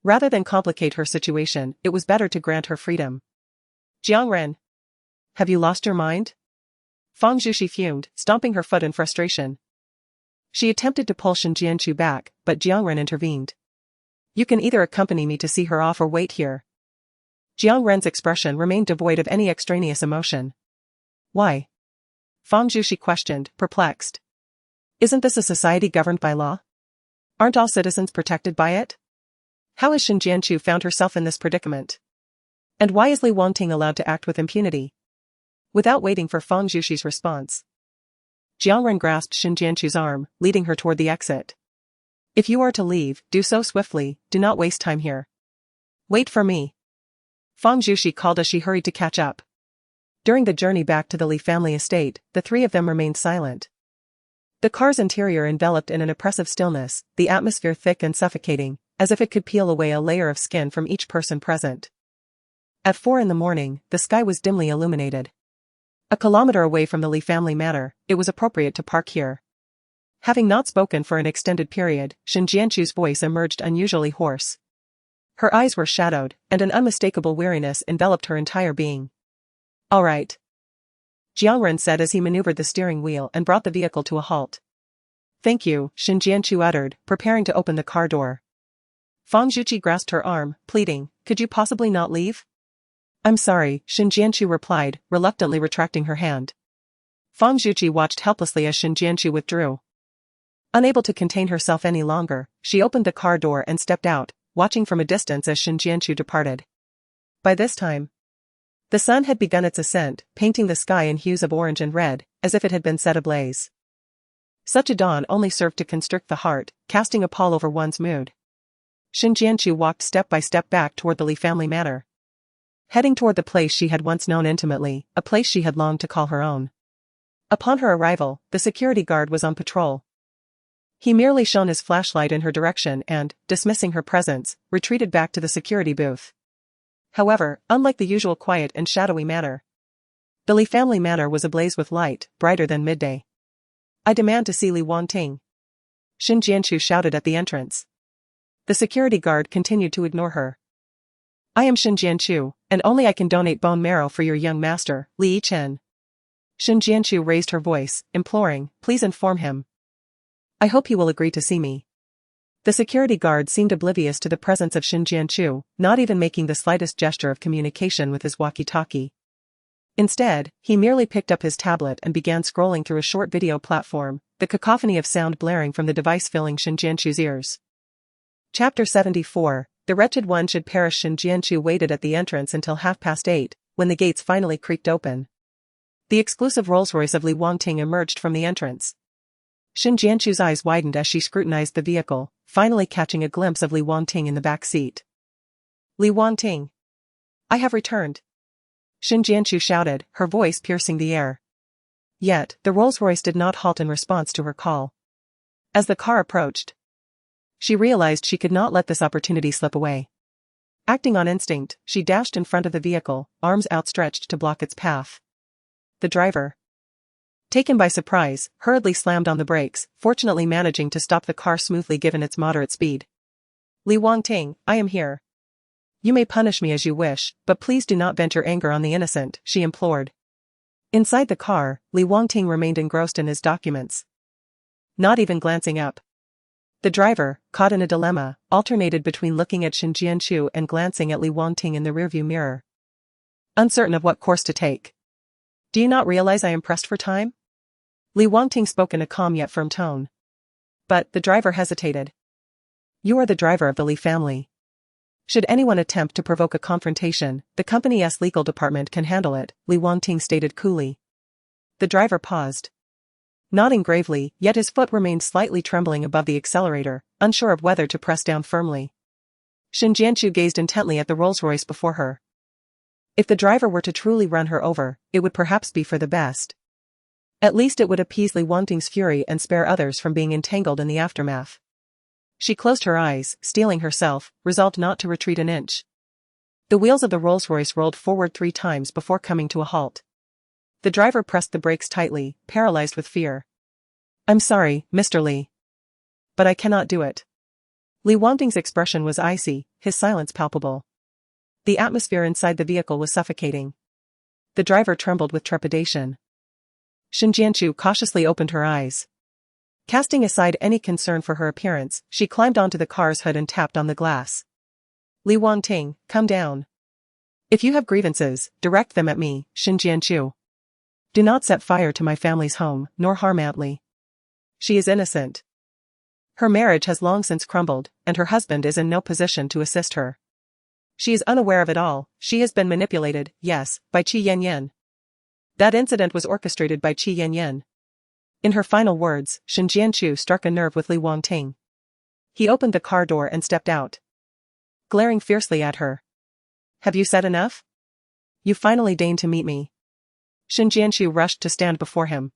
[SPEAKER 1] Rather than complicate her situation, it was better to grant her freedom. Jiangren. Have you lost your mind? Fang Zhuxi fumed, stomping her foot in frustration. She attempted to pull Xin Jianchu back, but Jiangren intervened. You can either accompany me to see her off or wait here. Jiangren's expression remained devoid of any extraneous emotion. Why? Fang Zhuxi questioned, perplexed. Isn't this a society governed by law? Aren't all citizens protected by it? How has Xin Jianchu found herself in this predicament? And why is Li Wangting allowed to act with impunity? Without waiting for Fang Zhuxi's response, Jiangren grasped Xin Jianchu's arm, leading her toward the exit. If you are to leave, do so swiftly, do not waste time here. Wait for me. Fang Zhuxi called as she hurried to catch up. During the journey back to the Li family estate, the three of them remained silent. The car's interior enveloped in an oppressive stillness, the atmosphere thick and suffocating, as if it could peel away a layer of skin from each person present. At 4 a.m, the sky was dimly illuminated. A kilometer away from the Li family manor, it was appropriate to park here. Having not spoken for an extended period, Xin Jianchu's voice emerged unusually hoarse. Her eyes were shadowed, and an unmistakable weariness enveloped her entire being. All right. Jiangren said as he maneuvered the steering wheel and brought the vehicle to a halt. Thank you, Xin Jianchu uttered, preparing to open the car door. Fang Zhuxi grasped her arm, pleading, could you possibly not leave? I'm sorry, Xin Jianchu replied, reluctantly retracting her hand. Fang Zhuxi watched helplessly as Xin Jianchu withdrew. Unable to contain herself any longer, she opened the car door and stepped out, watching from a distance as Xin Jianchu departed. By this time, the sun had begun its ascent, painting the sky in hues of orange and red, as if it had been set ablaze. Such a dawn only served to constrict the heart, casting a pall over one's mood. Xin Jianchu walked step by step back toward the Li family manor. Heading toward the place she had once known intimately, a place she had longed to call her own. Upon her arrival, the security guard was on patrol. He merely shone his flashlight in her direction and, dismissing her presence, retreated back to the security booth. However, unlike the usual quiet and shadowy manor, the Li family manor was ablaze with light, brighter than midday. I demand to see Li Wangting. Xin Jianchu shouted at the entrance. The security guard continued to ignore her. I am Xin Jianchu, and only I can donate bone marrow for your young master, Li Yichen. Xin Jianchu raised her voice, imploring, please inform him. I hope he will agree to see me. The security guard seemed oblivious to the presence of Xin Jianchu, not even making the slightest gesture of communication with his walkie-talkie. Instead, he merely picked up his tablet and began scrolling through a short video platform, the cacophony of sound blaring from the device filling Xin Jianchu's ears. Chapter 74, The Wretched One Should Perish. Xin Jianchu waited at the entrance until 8:30, when the gates finally creaked open. The exclusive Rolls-Royce of Li Wangting emerged from the entrance. Xin Jianchu's eyes widened as she scrutinized the vehicle, finally catching a glimpse of Li Wangting in the back seat. Li Wangting. I have returned. Xin Jianchu shouted, her voice piercing the air. Yet, the Rolls-Royce did not halt in response to her call. As the car approached, she realized she could not let this opportunity slip away. Acting on instinct, she dashed in front of the vehicle, arms outstretched to block its path. The driver, taken by surprise, hurriedly slammed on the brakes, fortunately managing to stop the car smoothly given its moderate speed. Li Wangting, I am here. You may punish me as you wish, but please do not vent your anger on the innocent, she implored. Inside the car, Li Wangting remained engrossed in his documents, not even glancing up. The driver, caught in a dilemma, alternated between looking at Xin Jianchu and glancing at Li Wangting in the rearview mirror, uncertain of what course to take. Do you not realize I am pressed for time? Li Wangting spoke in a calm yet firm tone. But the driver hesitated. You are the driver of the Li family. Should anyone attempt to provoke a confrontation, the company's legal department can handle it, Li Wangting stated coolly. The driver paused, nodding gravely, yet his foot remained slightly trembling above the accelerator, unsure of whether to press down firmly. Xin Jianchu gazed intently at the Rolls-Royce before her. If the driver were to truly run her over, it would perhaps be for the best. At least it would appease Li Wangting's fury and spare others from being entangled in the aftermath. She closed her eyes, steeling herself, resolved not to retreat an inch. The wheels of the Rolls-Royce rolled forward 3 times before coming to a halt. The driver pressed the brakes tightly, paralyzed with fear. I'm sorry, Mr. Li. But I cannot do it. Li Wangding's expression was icy, his silence palpable. The atmosphere inside the vehicle was suffocating. The driver trembled with trepidation. Shen Jianchu cautiously opened her eyes. Casting aside any concern for her appearance, she climbed onto the car's hood and tapped on the glass. Li Wangting, come down. If you have grievances, direct them at me, Shen Jianchu. Do not set fire to my family's home, nor harm Aunt Li. She is innocent. Her marriage has long since crumbled, and her husband is in no position to assist her. She is unaware of it all. She has been manipulated, yes, by Qi Yanyan. That incident was orchestrated by Qi Yanyan. In her final words, Shen Jianchu struck a nerve with Li Wangting. He opened the car door and stepped out, glaring fiercely at her. Have you said enough? You finally deigned to meet me. Shen Jianchu rushed to stand before him.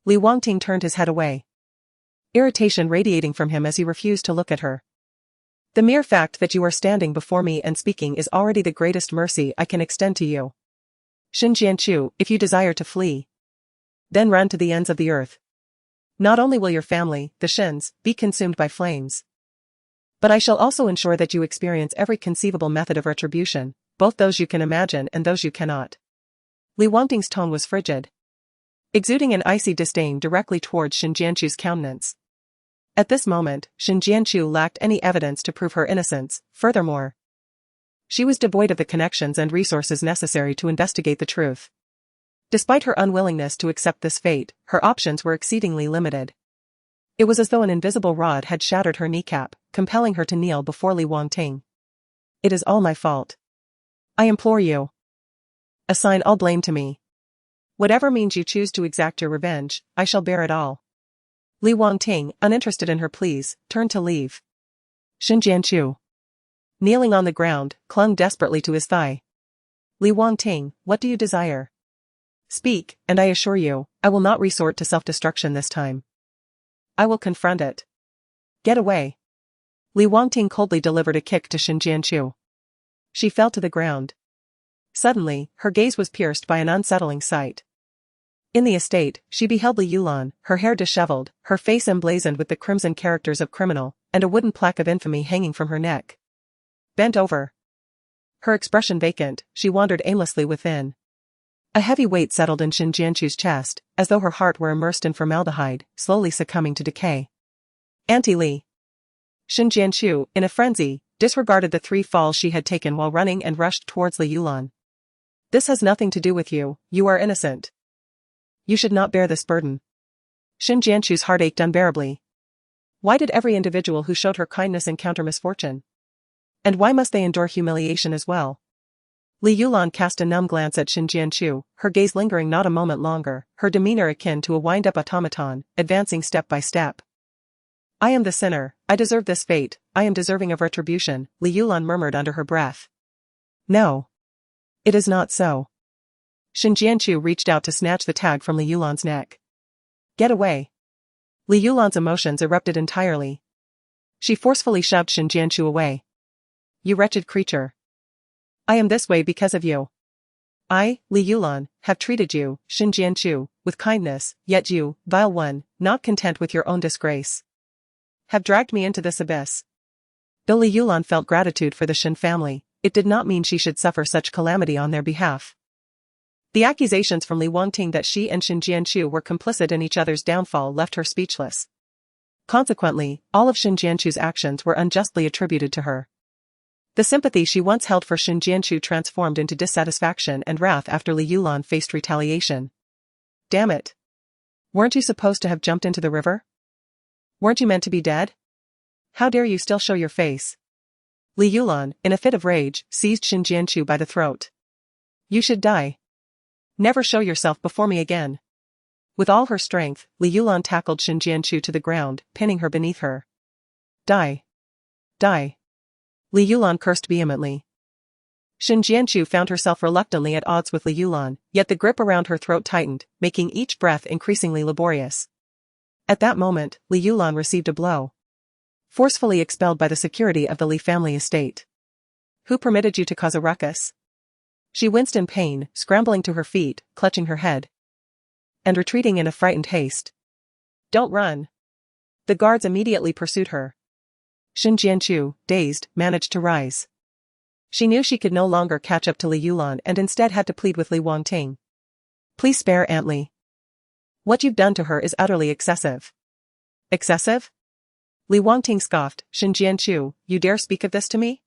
[SPEAKER 1] Li Wangting turned his head away, irritation radiating from him as he refused to look at her. The mere fact that you are standing before me and speaking is already the greatest mercy I can extend to you. Shen Jianchu, if you desire to flee, then run to the ends of the earth. Not only will your family, the Shens, be consumed by flames, but I shall also ensure that you experience every conceivable method of retribution, both those you can imagine and those you cannot. Li Wangting's tone was frigid, exuding an icy disdain directly towards Shen Jianchu's countenance. At this moment, Shen Jianchu lacked any evidence to prove her innocence. Furthermore, she was devoid of the connections and resources necessary to investigate the truth. Despite her unwillingness to accept this fate, her options were exceedingly limited. It was as though an invisible rod had shattered her kneecap, compelling her to kneel before Li Wangting. It is all my fault. I implore you. Assign all blame to me. Whatever means you choose to exact your revenge, I shall bear it all. Li Wangting, uninterested in her pleas, turned to leave. Shen Jianchu, kneeling on the ground, clung desperately to his thigh. Li Wangting, what do you desire? Speak, and I assure you, I will not resort to self-destruction this time. I will confront it. Get away. Li Wangting coldly delivered a kick to Shen Jianchu. She fell to the ground. Suddenly, her gaze was pierced by an unsettling sight. In the estate, she beheld Li Yulan, her hair disheveled, her face emblazoned with the crimson characters of criminal, and a wooden plaque of infamy hanging from her neck. Bent over, her expression vacant, she wandered aimlessly within. A heavy weight settled in Shen Jianchu's chest, as though her heart were immersed in formaldehyde, slowly succumbing to decay. Auntie Li. Shen Jianchu, in a frenzy, disregarded the 3 falls she had taken while running and rushed towards Li Yulan. This has nothing to do with you, you are innocent. You should not bear this burden. Shen Jianchu's heart ached unbearably. Why did every individual who showed her kindness encounter misfortune? And why must they endure humiliation as well? Li Yulan cast a numb glance at Shen Jianchu, her gaze lingering not a moment longer, her demeanor akin to a wind-up automaton, advancing step by step. I am the sinner, I deserve this fate, I am deserving of retribution, Li Yulan murmured under her breath. No. It is not so. Shen Jianchu reached out to snatch the tag from Li Yulan's neck. Get away. Li Yulan's emotions erupted entirely. She forcefully shoved Shen Jianchu away. You wretched creature. I am this way because of you. I, Li Yulan, have treated you, Shen Jianchu, with kindness, yet you, vile one, not content with your own disgrace, have dragged me into this abyss. Though Li Yulan felt gratitude for the Shen family, it did not mean she should suffer such calamity on their behalf. The accusations from Li Wangting that she and Shen Jianchu were complicit in each other's downfall left her speechless. Consequently, all of Shen Jianchu's actions were unjustly attributed to her. The sympathy she once held for Shen Jianchu transformed into dissatisfaction and wrath after Li Yulan faced retaliation. Damn it. Weren't you supposed to have jumped into the river? Weren't you meant to be dead? How dare you still show your face? Li Yulan, in a fit of rage, seized Shen Jianchu by the throat. You should die. Never show yourself before me again. With all her strength, Li Yulan tackled Shen Jianchu to the ground, pinning her beneath her. Die. Die. Li Yulan cursed vehemently. Shen Jianchu found herself reluctantly at odds with Li Yulan, yet the grip around her throat tightened, making each breath increasingly laborious. At that moment, Li Yulan received a blow. Forcefully expelled by the security of the Li family estate. Who permitted you to cause a ruckus? She winced in pain, scrambling to her feet, clutching her head, and retreating in a frightened haste. Don't run. The guards immediately pursued her. Shin Jianchu, dazed, managed to rise. She knew she could no longer catch up to Li Yulan and instead had to plead with Li Wangting. Please spare Aunt Li. What you've done to her is utterly excessive. Excessive? Li Wangting scoffed. Shin Jianchu, you dare speak of this to me?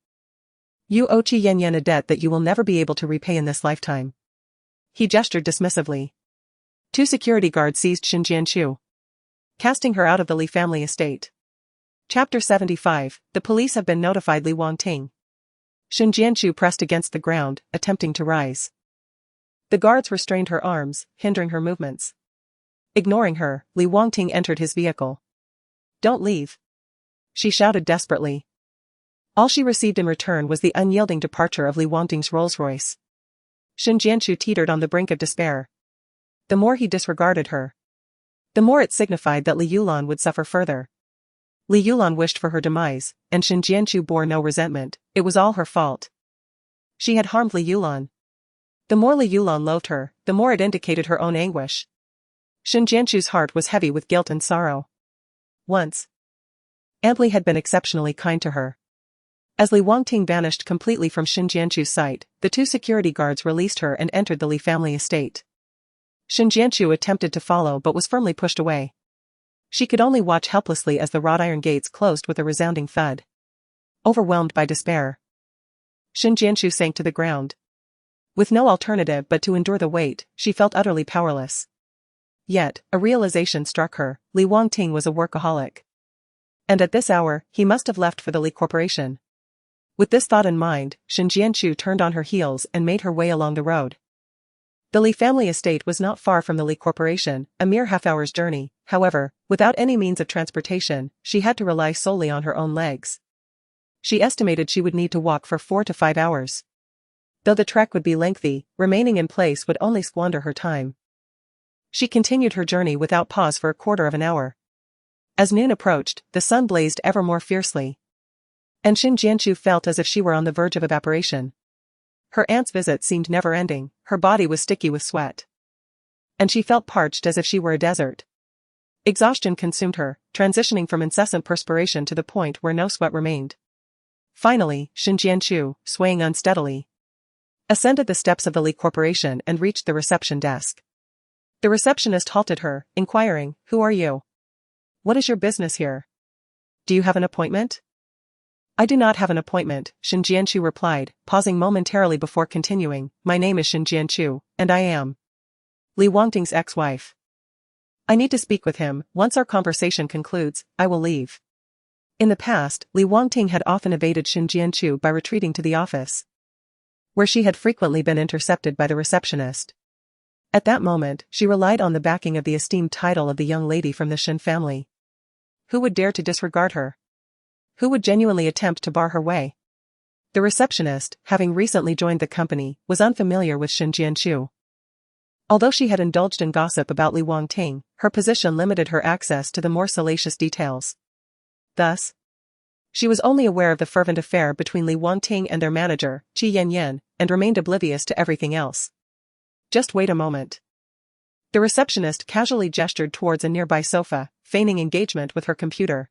[SPEAKER 1] You owe Qi Yanyan a debt that you will never be able to repay in this lifetime. He gestured dismissively. 2 security guards seized Shin Jianchu, casting her out of the Li family estate. Chapter 75, The police have been notified. Li Wangting. Shin Jianchu pressed against the ground, attempting to rise. The guards restrained her arms, hindering her movements. Ignoring her, Li Wangting entered his vehicle. Don't leave. She shouted desperately. All she received in return was the unyielding departure of Li Wangting's Rolls-Royce. Shin Jianchu teetered on the brink of despair. The more he disregarded her, the more it signified that Li Yulan would suffer further. Li Yulan wished for her demise, and Shin Jianchu bore no resentment. It was all her fault. She had harmed Li Yulan. The more Li Yulan loathed her, the more it indicated her own anguish. Shin Jianchu's heart was heavy with guilt and sorrow. Once, Aunt Li had been exceptionally kind to her. As Li Wangting vanished completely from Shin Jianchu's sight, the 2 security guards released her and entered the Li family estate. Shin Jianchu attempted to follow but was firmly pushed away. She could only watch helplessly as the wrought iron gates closed with a resounding thud. Overwhelmed by despair, Shin Jianchu sank to the ground. With no alternative but to endure the weight, she felt utterly powerless. Yet, a realization struck her: Li Wangting was a workaholic. And at this hour, he must have left for the Li Corporation. With this thought in mind, Shin Jianchu turned on her heels and made her way along the road. The Li family estate was not far from the Li Corporation, a mere half-hour's journey. However, without any means of transportation, she had to rely solely on her own legs. She estimated she would need to walk for 4 to 5 hours. Though the trek would be lengthy, remaining in place would only squander her time. She continued her journey without pause for a quarter of an hour. As noon approached, the sun blazed ever more fiercely. And Shin Jianchu felt as if she were on the verge of evaporation. Her aunt's visit seemed never-ending, her body was sticky with sweat. And she felt parched as if she were a desert. Exhaustion consumed her, transitioning from incessant perspiration to the point where no sweat remained. Finally, Shin Jianchu, swaying unsteadily, ascended the steps of the Li Corporation and reached the reception desk. The receptionist halted her, inquiring, "Who are you? What is your business here? Do you have an appointment?" "I do not have an appointment," Shin Jianchu replied, pausing momentarily before continuing. "My name is Shin Jianchu, and I am Li Wangting's ex-wife. I need to speak with him. Once our conversation concludes, I will leave." In the past, Li Wangting had often evaded Shin Jianchu by retreating to the office, where she had frequently been intercepted by the receptionist. At that moment, she relied on the backing of the esteemed title of the young lady from the Shin family. Who would dare to disregard her? Who would genuinely attempt to bar her way? The receptionist, having recently joined the company, was unfamiliar with Shin Jianchu. Although she had indulged in gossip about Li Wangting, her position limited her access to the more salacious details. Thus, she was only aware of the fervent affair between Li Wangting and their manager, Qi Yanyan, and remained oblivious to everything else. "Just wait a moment." The receptionist casually gestured towards a nearby sofa, feigning engagement with her computer.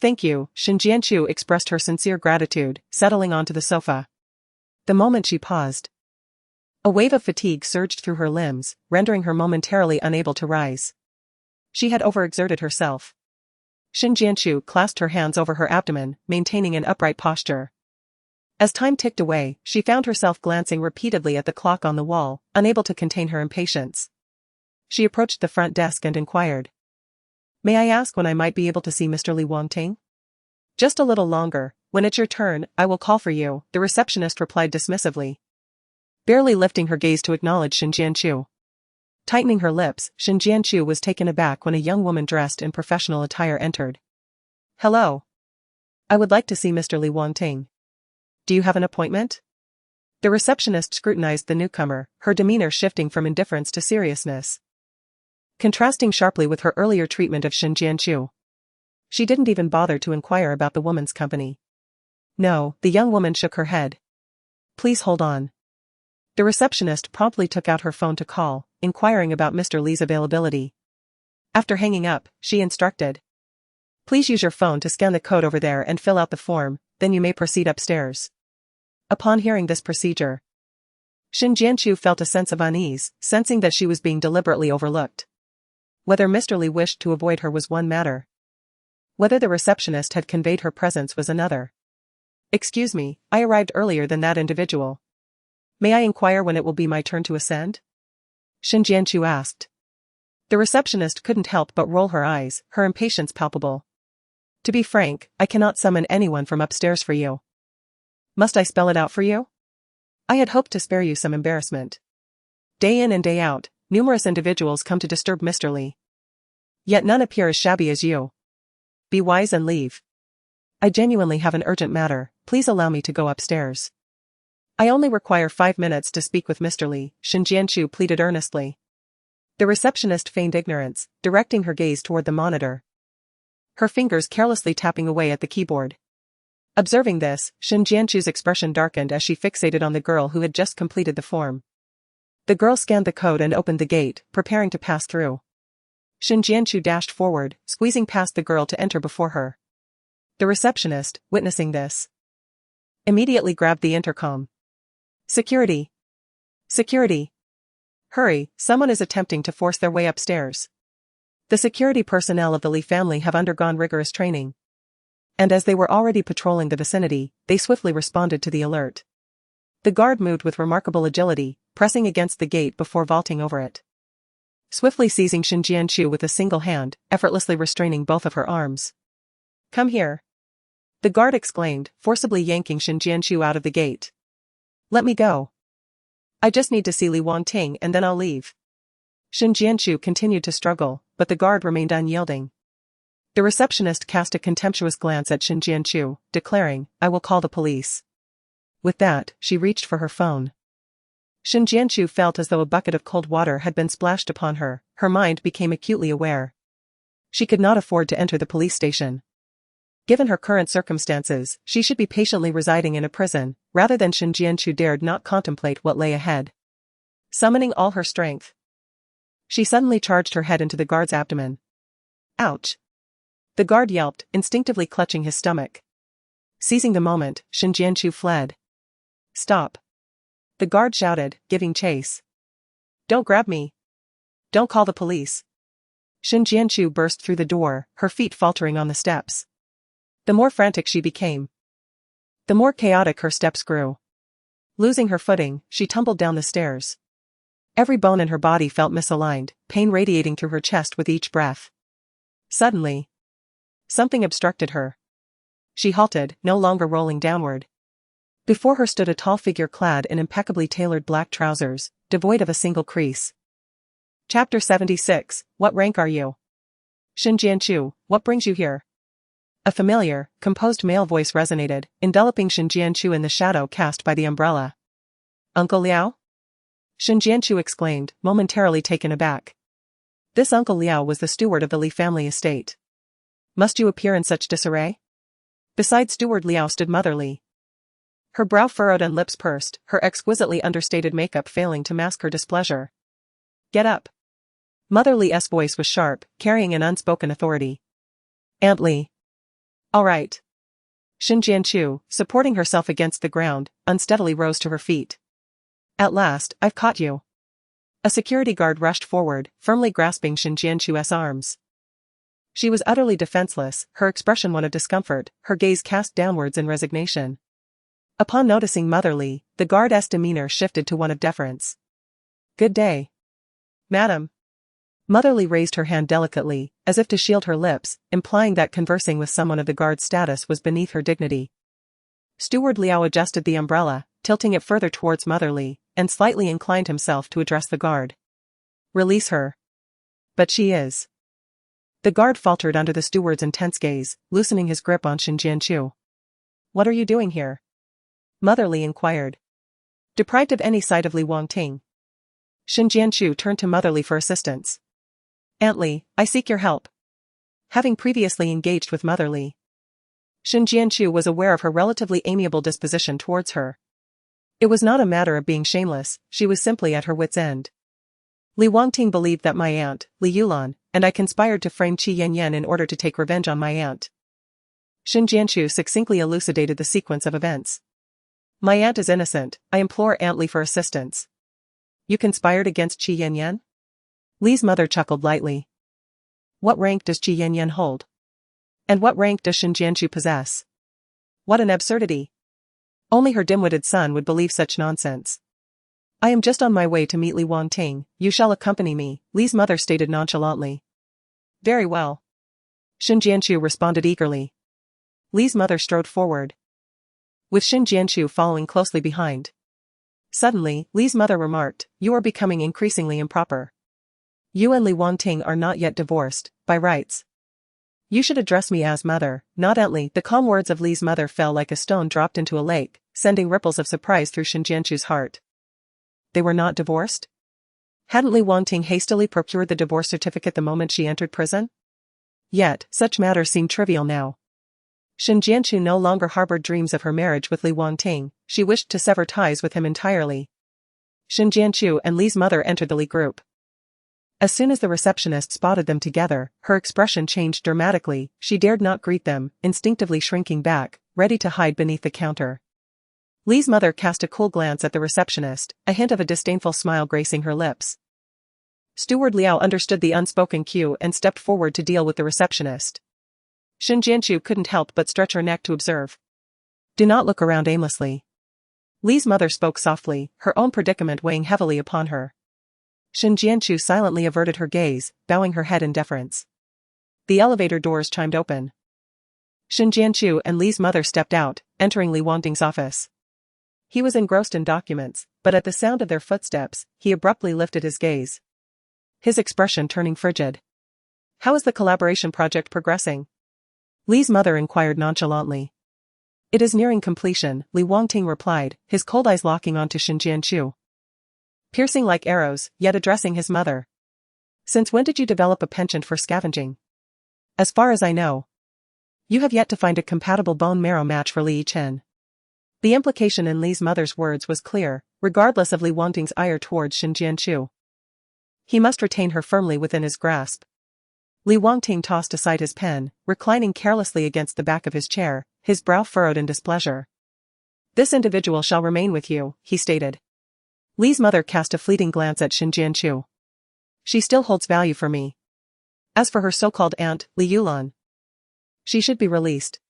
[SPEAKER 1] "Thank you," Shin Jianchu expressed her sincere gratitude, settling onto the sofa. The moment she paused, a wave of fatigue surged through her limbs, rendering her momentarily unable to rise. She had overexerted herself. Shin Jianchu clasped her hands over her abdomen, maintaining an upright posture. As time ticked away, she found herself glancing repeatedly at the clock on the wall, unable to contain her impatience. She approached the front desk and inquired, "May I ask when I might be able to see Mr. Li Wangting?" "Just a little longer. When it's your turn, I will call for you," the receptionist replied dismissively, barely lifting her gaze to acknowledge Shin Jianchu. Tightening her lips, Shin Jianchu was taken aback when a young woman dressed in professional attire entered. "Hello. I would like to see Mr. Li Wangting. Do you have an appointment?" The receptionist scrutinized the newcomer, her demeanor shifting from indifference to seriousness, contrasting sharply with her earlier treatment of Shin Jianchu. She didn't even bother to inquire about the woman's company. "No," the young woman shook her head. "Please hold on." The receptionist promptly took out her phone to call, inquiring about Mr. Li's availability. After hanging up, she instructed. Please use your phone to scan the code over there and fill out the form, then you may proceed upstairs. Upon hearing this procedure, Shin Jianchu felt a sense of unease, sensing that she was being deliberately overlooked. Whether Mr. Li wished to avoid her was one matter. Whether the receptionist had conveyed her presence was another. Excuse me, I arrived earlier than that individual. May I inquire when it will be my turn to ascend? Shin Jianchu asked. The receptionist couldn't help but roll her eyes, her impatience palpable. To be frank, I cannot summon anyone from upstairs for you. Must I spell it out for you? I had hoped to spare you some embarrassment. Day in and day out, numerous individuals come to disturb Mr. Li. Yet none appear as shabby as you. Be wise and leave. I genuinely have an urgent matter, please allow me to go upstairs. I only require 5 minutes to speak with Mr. Li, Shin Jianchu pleaded earnestly. The receptionist feigned ignorance, directing her gaze toward the monitor. Her fingers carelessly tapping away at the keyboard. Observing this, Shin Jianchu's expression darkened as she fixated on the girl who had just completed the form. The girl scanned the code and opened the gate, preparing to pass through. Shin Jianchu dashed forward, squeezing past the girl to enter before her. The receptionist, witnessing this, immediately grabbed the intercom. Security! Security! Hurry, someone is attempting to force their way upstairs. The security personnel of the Li family have undergone rigorous training. And as they were already patrolling the vicinity, they swiftly responded to the alert. The guard moved with remarkable agility, pressing against the gate before vaulting over it. Swiftly seizing Shin Jianchu with a single hand, effortlessly restraining both of her arms. Come here! The guard exclaimed, forcibly yanking Shin Jianchu out of the gate. Let me go. I just need to see Li Wangting and then I'll leave. Shin Jianchu continued to struggle, but the guard remained unyielding. The receptionist cast a contemptuous glance at Shin Jianchu, declaring, I will call the police. With that, she reached for her phone. Shin Jianchu felt as though a bucket of cold water had been splashed upon her, her mind became acutely aware. She could not afford to enter the police station. Given her current circumstances, she should be patiently residing in a prison, rather than Shin Jianchu dared not contemplate what lay ahead. Summoning all her strength, she suddenly charged her head into the guard's abdomen. Ouch! The guard yelped, instinctively clutching his stomach. Seizing the moment, Shin Jianchu fled. Stop! The guard shouted, giving chase. Don't grab me! Don't call the police! Shin Jianchu burst through the door, her feet faltering on the steps. The more frantic she became, the more chaotic her steps grew. Losing her footing, she tumbled down the stairs. Every bone in her body felt misaligned, pain radiating through her chest with each breath. Suddenly, something obstructed her. She halted, no longer rolling downward. Before her stood a tall figure clad in impeccably tailored black trousers, devoid of a single crease. Chapter 76, What rank are you? Shin Jianchu, what brings you here? A familiar, composed male voice resonated, enveloping Shin Jianchu in the shadow cast by the umbrella. Uncle Liao? Shin Jianchu exclaimed, momentarily taken aback. This Uncle Liao was the steward of the Li family estate. Must you appear in such disarray? Beside Steward Liao stood Mother Li. Her brow furrowed and lips pursed, her exquisitely understated makeup failing to mask her displeasure. Get up! Mother Li's voice was sharp, carrying an unspoken authority. Aunt Li. All right. Shin Jianchu, supporting herself against the ground, unsteadily rose to her feet. At last, I've caught you. A security guard rushed forward, firmly grasping Shin Jianchu's arms. She was utterly defenseless, her expression one of discomfort, her gaze cast downwards in resignation. Upon noticing Mother Li, the guard's demeanor shifted to one of deference. Good day. Madam. Mother Li raised her hand delicately, as if to shield her lips, implying that conversing with someone of the guard's status was beneath her dignity. Steward Liao adjusted the umbrella, tilting it further towards Mother Li, and slightly inclined himself to address the guard. Release her. But she is. The guard faltered under the steward's intense gaze, loosening his grip on Shin Jianchu. What are you doing here? Mother Li inquired. Deprived of any sight of Li Wangting, Shin Jianchu turned to Mother Li for assistance. Aunt Li, I seek your help. Having previously engaged with Mother Li, Shin Jianchu was aware of her relatively amiable disposition towards her. It was not a matter of being shameless, she was simply at her wit's end. Li Wangting believed that my aunt, Li Yulan, and I conspired to frame Qi Yanyan in order to take revenge on my aunt. Shin Jianchu succinctly elucidated the sequence of events. My aunt is innocent, I implore Aunt Li for assistance. You conspired against Qi Yanyan? Li's mother chuckled lightly. What rank does Qi Yanyan hold? And what rank does Shin Jianchu possess? What an absurdity. Only her dim-witted son would believe such nonsense. I am just on my way to meet Li Wangting, you shall accompany me, Li's mother stated nonchalantly. Very well. Shin Jianchu responded eagerly. Li's mother strode forward, with Shin Jianchu following closely behind. Suddenly, Li's mother remarked, you are becoming increasingly improper. You and Li Wangting are not yet divorced, by rights. You should address me as mother, not Aunt Li. The calm words of Li's mother fell like a stone dropped into a lake, sending ripples of surprise through Shin Jianchu's heart. They were not divorced? Hadn't Li Wangting hastily procured the divorce certificate the moment she entered prison? Yet, such matters seemed trivial now. Shin Jianchu no longer harbored dreams of her marriage with Li Wangting, she wished to sever ties with him entirely. Shin Jianchu and Li's mother entered the Li group. As soon as the receptionist spotted them together, her expression changed dramatically, she dared not greet them, instinctively shrinking back, ready to hide beneath the counter. Li's mother cast a cool glance at the receptionist, a hint of a disdainful smile gracing her lips. Steward Liao understood the unspoken cue and stepped forward to deal with the receptionist. Shin Jianchu couldn't help but stretch her neck to observe. Do not look around aimlessly. Li's mother spoke softly, her own predicament weighing heavily upon her. Shin Jianchu silently averted her gaze, bowing her head in deference. The elevator doors chimed open. Shin Jianchu and Li's mother stepped out, entering Li Wangting's office. He was engrossed in documents, but at the sound of their footsteps, he abruptly lifted his gaze, his expression turning frigid. How is the collaboration project progressing? Li's mother inquired nonchalantly. It is nearing completion, Li Wangting replied, his cold eyes locking onto Shin Jianchu. Piercing like arrows, yet addressing his mother. Since when did you develop a penchant for scavenging? As far as I know, you have yet to find a compatible bone marrow match for Li Yichen. The implication in Li's mother's words was clear, regardless of Li Wangting's ire towards Shin Jianchu. He must retain her firmly within his grasp. Li Wangting tossed aside his pen, reclining carelessly against the back of his chair, his brow furrowed in displeasure. This individual shall remain with you, he stated. Li's mother cast a fleeting glance at Shin Jianchu. She still holds value for me. As for her so-called aunt, Li Yulan, she should be released.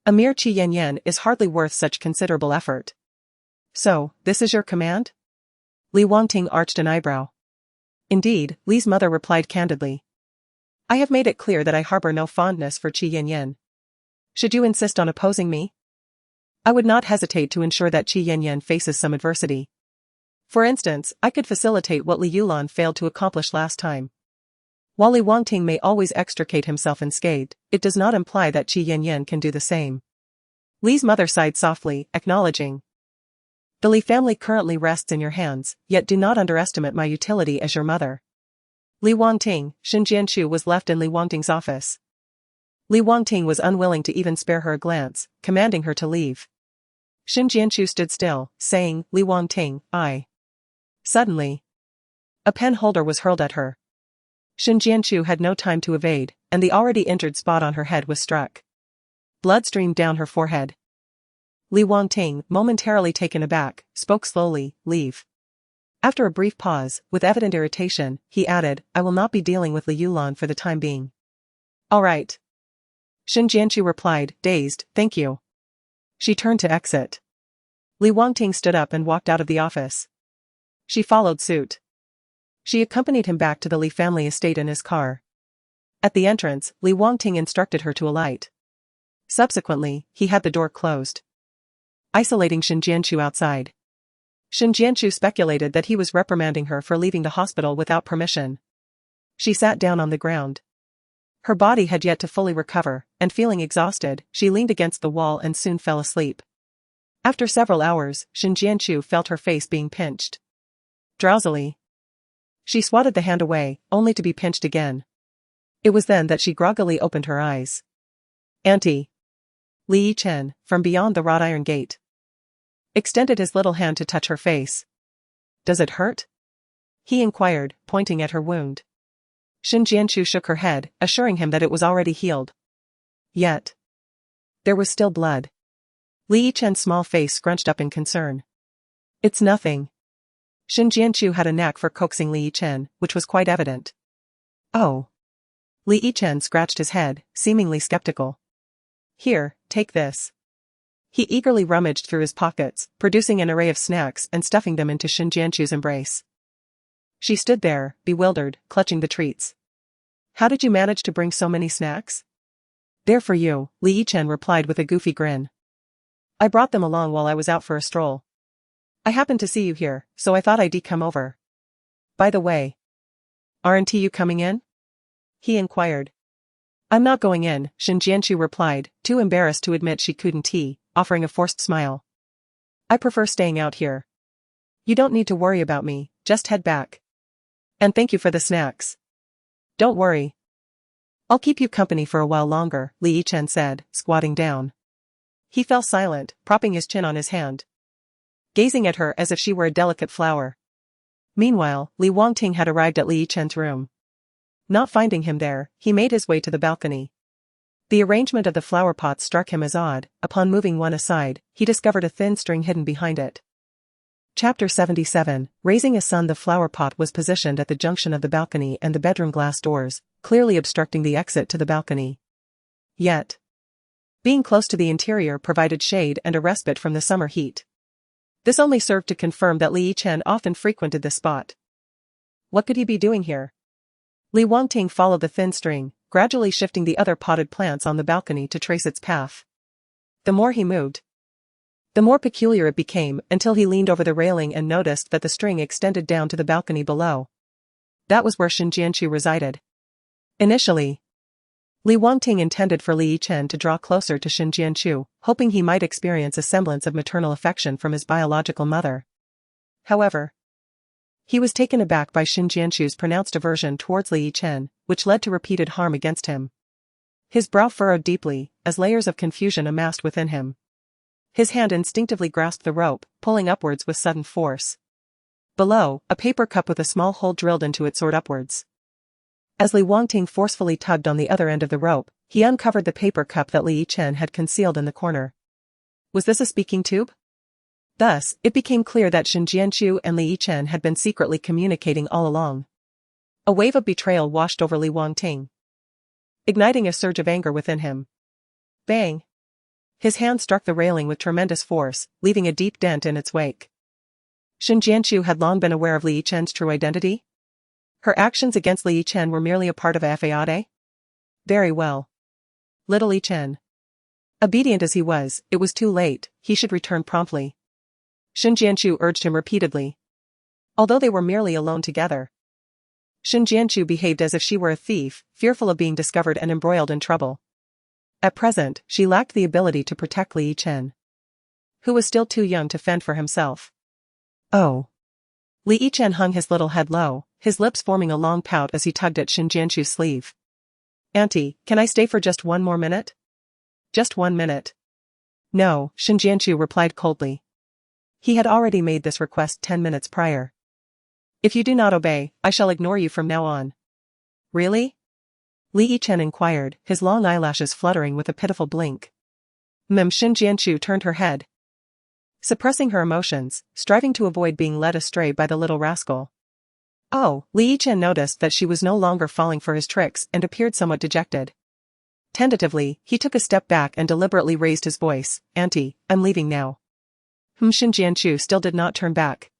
[SPEAKER 1] A mere Qi Yanyan is hardly worth such considerable effort. So, this is your command? Li Wangting arched an eyebrow. Indeed, Li's mother replied candidly. I have made it clear that I harbor no fondness for Qi Yanyan. Should you insist on opposing me? I would not hesitate to ensure that Qi Yanyan faces some adversity. For instance, I could facilitate what Li Yulan failed to accomplish last time. While Li Wangting may always extricate himself unscathed, it does not imply that Qi Yanyan can do the same. Li's mother sighed softly, acknowledging. The Li family currently rests in your hands, yet do not underestimate my utility as your mother. Li Wangting, Shin Jianchu was left in Li Wangting's office. Li Wangting was unwilling to even spare her a glance, commanding her to leave. Shin Jianchu stood still, saying, Li Wangting, I. Suddenly, a pen holder was hurled at her. Shin Jianchu had no time to evade, and the already injured spot on her head was struck. Blood streamed down her forehead. Li Wangting, momentarily taken aback, spoke slowly, leave. After a brief pause, with evident irritation, he added, I will not be dealing with Li Yulan for the time being. All right. Shin Jianchu replied, dazed, thank you. She turned to exit. Li Wangting stood up and walked out of the office. She followed suit. She accompanied him back to the Li family estate in his car. At the entrance, Li Wangting instructed her to alight. Subsequently, he had the door closed, isolating Shin Jianchu outside. Shin Jianchu speculated that he was reprimanding her for leaving the hospital without permission. She sat down on the ground. Her body had yet to fully recover, and feeling exhausted, she leaned against the wall and soon fell asleep. After several hours, Shin Jianchu felt her face being pinched. Drowsily, she swatted the hand away, only to be pinched again. It was then that she groggily opened her eyes. Auntie. Li Yichen, from beyond the wrought iron gate, extended his little hand to touch her face. Does it hurt? He inquired, pointing at her wound. Shin Jianchu shook her head, assuring him that it was already healed. Yet there was still blood. Li Yichen's small face scrunched up in concern. It's nothing. Shin Jianchu had a knack for coaxing Li Yichen, which was quite evident. Oh. Li Yichen scratched his head, seemingly skeptical. Here, take this. He eagerly rummaged through his pockets, producing an array of snacks and stuffing them into Shin Jianchu's embrace. She stood there, bewildered, clutching the treats. How did you manage to bring so many snacks? They're for you, Li Yichen replied with a goofy grin. I brought them along while I was out for a stroll. I happened to see you here, so I thought I'd come over. By the way, aren't you coming in? He inquired. I'm not going in, Shin Jianchu replied, too embarrassed to admit she couldn't, offering a forced smile. I prefer staying out here. You don't need to worry about me, just head back. And thank you for the snacks. Don't worry. I'll keep you company for a while longer, Li Yichen said, squatting down. He fell silent, propping his chin on his hand, gazing at her as if she were a delicate flower. Meanwhile, Li Wangting had arrived at Li Yichen's room. Not finding him there, he made his way to the balcony. The arrangement of the flower pots struck him as odd. Upon moving one aside, he discovered a thin string hidden behind it. Chapter 77, Raising a Son. The flower pot was positioned at the junction of the balcony and the bedroom glass doors, clearly obstructing the exit to the balcony. Yet, being close to the interior provided shade and a respite from the summer heat. This only served to confirm that Li Yichen often frequented this spot. What could he be doing here? Li Wangting followed the thin string, gradually shifting the other potted plants on the balcony to trace its path. The more he moved, the more peculiar it became, until he leaned over the railing and noticed that the string extended down to the balcony below. That was where Shin Jianchu resided. Initially, Li Wangting intended for Li Yichen to draw closer to Shin Jianchu, hoping he might experience a semblance of maternal affection from his biological mother. However, he was taken aback by Shin Jianchu's pronounced aversion towards Li Yichen, which led to repeated harm against him. His brow furrowed deeply, as layers of confusion amassed within him. His hand instinctively grasped the rope, pulling upwards with sudden force. Below, a paper cup with a small hole drilled into it soared upwards. As Li Wangting forcefully tugged on the other end of the rope, he uncovered the paper cup that Li Yichen had concealed in the corner. Was this a speaking tube? Thus, it became clear that Shin Jianchu and Li Yichen had been secretly communicating all along. A wave of betrayal washed over Li Wangting, igniting a surge of anger within him. Bang! His hand struck the railing with tremendous force, leaving a deep dent in its wake. Shin Jianchu had long been aware of Li Yichen's true identity? Her actions against Li Yichen were merely a part of a fade? Very well. Little Yichen. Obedient as he was, it was too late, he should return promptly. Shin Jianchu urged him repeatedly. Although they were merely alone together, Shin Jianchu behaved as if she were a thief, fearful of being discovered and embroiled in trouble. At present, she lacked the ability to protect Li Yichen, who was still too young to fend for himself. Oh. Li Yichen hung his little head low, his lips forming a long pout as he tugged at Shin Jianchu's sleeve. Auntie, can I stay for just one more minute? Just 1 minute. No, Shin Jianchu replied coldly. He had already made this request 10 minutes prior. If you do not obey, I shall ignore you from now on. Really? Li Yichen inquired, his long eyelashes fluttering with a pitiful blink. Shin Jianchu turned her head, suppressing her emotions, striving to avoid being led astray by the little rascal. Oh, Li Yichen noticed that she was no longer falling for his tricks and appeared somewhat dejected. Tentatively, he took a step back and deliberately raised his voice. Auntie, I'm leaving now. Shin Jianchu still did not turn back.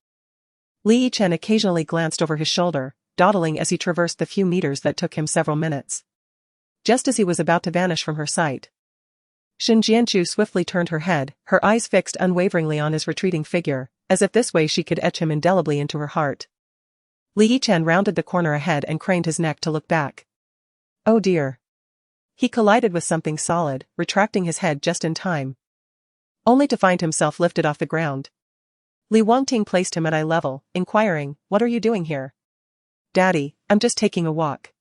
[SPEAKER 1] Li Yichen occasionally glanced over his shoulder, dawdling as he traversed the few meters that took him several minutes. Just as he was about to vanish from her sight, Shin Jianchu swiftly turned her head, her eyes fixed unwaveringly on his retreating figure, as if this way she could etch him indelibly into her heart. Li Yichen rounded the corner ahead and craned his neck to look back. Oh dear. He collided with something solid, retracting his head just in time, only to find himself lifted off the ground. Li Wangting placed him at eye level, inquiring, "What are you doing here?" "Daddy, I'm just taking a walk."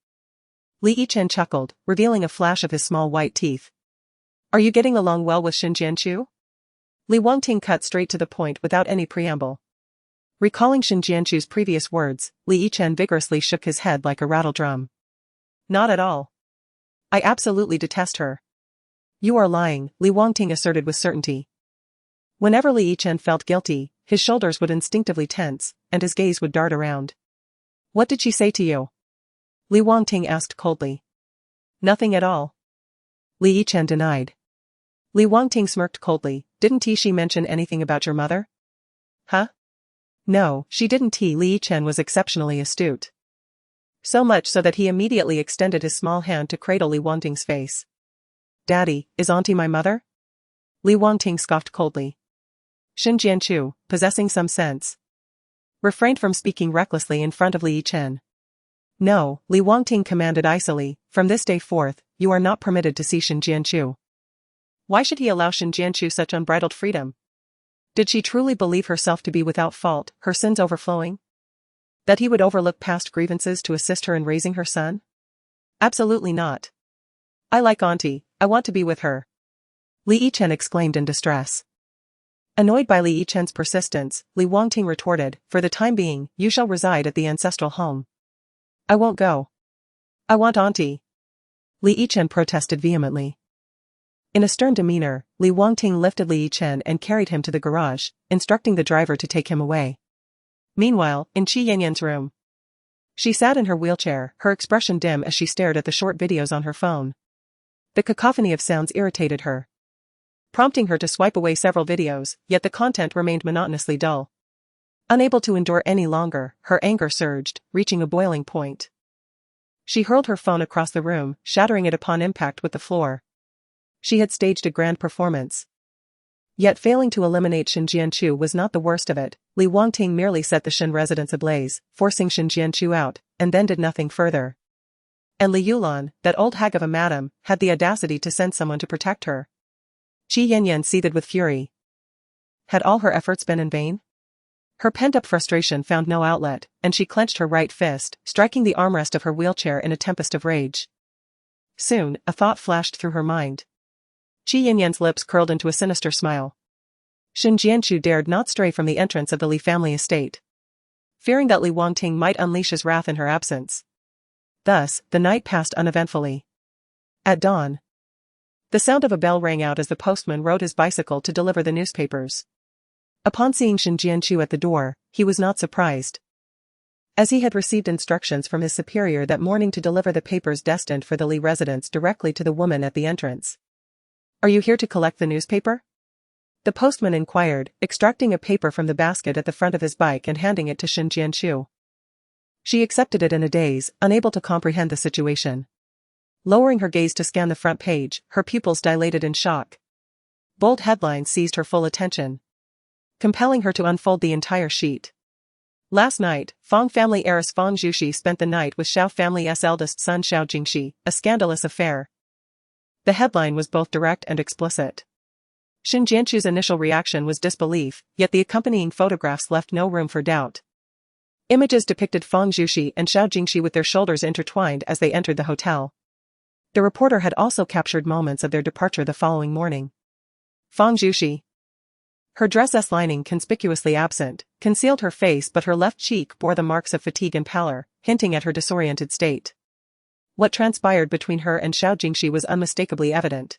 [SPEAKER 1] Li Yichen chuckled, revealing a flash of his small white teeth. "Are you getting along well with Shin Jianchu?" Li Wangting cut straight to the point without any preamble. Recalling Shin Jianchu's previous words, Li Yichen vigorously shook his head like a rattle drum. Not at all. I absolutely detest her. You are lying, Li Wangting asserted with certainty. Whenever Li Yichen felt guilty, his shoulders would instinctively tense, and his gaze would dart around. What did she say to you? Li Wangting asked coldly. Nothing at all. Li Yichen denied. Li Wangting smirked coldly. Didn't she mention anything about your mother? Huh? No, she didn't. Li Yichen was exceptionally astute. So much so that he immediately extended his small hand to cradle Li Wangting's face. Daddy, is Auntie my mother? Li Wangting scoffed coldly. Shen Jianchu, possessing some sense, refrained from speaking recklessly in front of Li Yichen. No, Li Wangting commanded icily, from this day forth, you are not permitted to see Shen Jianchu. Why should he allow Shen Jianchu such unbridled freedom? Did she truly believe herself to be without fault, her sins overflowing? That he would overlook past grievances to assist her in raising her son? Absolutely not. I like Auntie, I want to be with her. Li Yichen exclaimed in distress. Annoyed by Li Yichen's persistence, Li Wangting retorted, for the time being, you shall reside at the ancestral home. I won't go. I want Auntie. Li Yichen protested vehemently. In a stern demeanor, Li Wangting lifted Li Yichen and carried him to the garage, instructing the driver to take him away. Meanwhile, in Qi Yanyan's room, she sat in her wheelchair, her expression dim as she stared at the short videos on her phone. The cacophony of sounds irritated her, prompting her to swipe away several videos, yet the content remained monotonously dull. Unable to endure any longer, her anger surged, reaching a boiling point. She hurled her phone across the room, shattering it upon impact with the floor. She had staged a grand performance. Yet failing to eliminate Shen Jianchu was not the worst of it. Li Wangting merely set the Shen residence ablaze, forcing Shen Jianchu out, and then did nothing further. And Li Yulan, that old hag of a madam, had the audacity to send someone to protect her. Qi Yanyan seethed with fury. Had all her efforts been in vain? Her pent-up frustration found no outlet, and she clenched her right fist, striking the armrest of her wheelchair in a tempest of rage. Soon, a thought flashed through her mind. Qi Yanyan's lips curled into a sinister smile. Shen Jianchu dared not stray from the entrance of the Li family estate, fearing that Li Wangting might unleash his wrath in her absence. Thus, the night passed uneventfully. At dawn, the sound of a bell rang out as the postman rode his bicycle to deliver the newspapers. Upon seeing Shen Jianchu at the door, he was not surprised, as he had received instructions from his superior that morning to deliver the papers destined for the Li residence directly to the woman at the entrance. Are you here to collect the newspaper? The postman inquired, extracting a paper from the basket at the front of his bike and handing it to Shen Jianchu. She accepted it in a daze, unable to comprehend the situation. Lowering her gaze to scan the front page, her pupils dilated in shock. Bold headlines seized her full attention, compelling her to unfold the entire sheet. Last night, Fang family heiress Fang Zhuxi spent the night with Xiao family's eldest son Xiao Jingxi, a scandalous affair. The headline was both direct and explicit. Shen Jianchu's initial reaction was disbelief, yet the accompanying photographs left no room for doubt. Images depicted Fang Zhuxi and Xiao Jingxi with their shoulders intertwined as they entered the hotel. The reporter had also captured moments of their departure the following morning. Fang Zhuxi, her dress lining conspicuously absent, concealed her face, but her left cheek bore the marks of fatigue and pallor, hinting at her disoriented state. What transpired between her and Xiao Jingxi was unmistakably evident.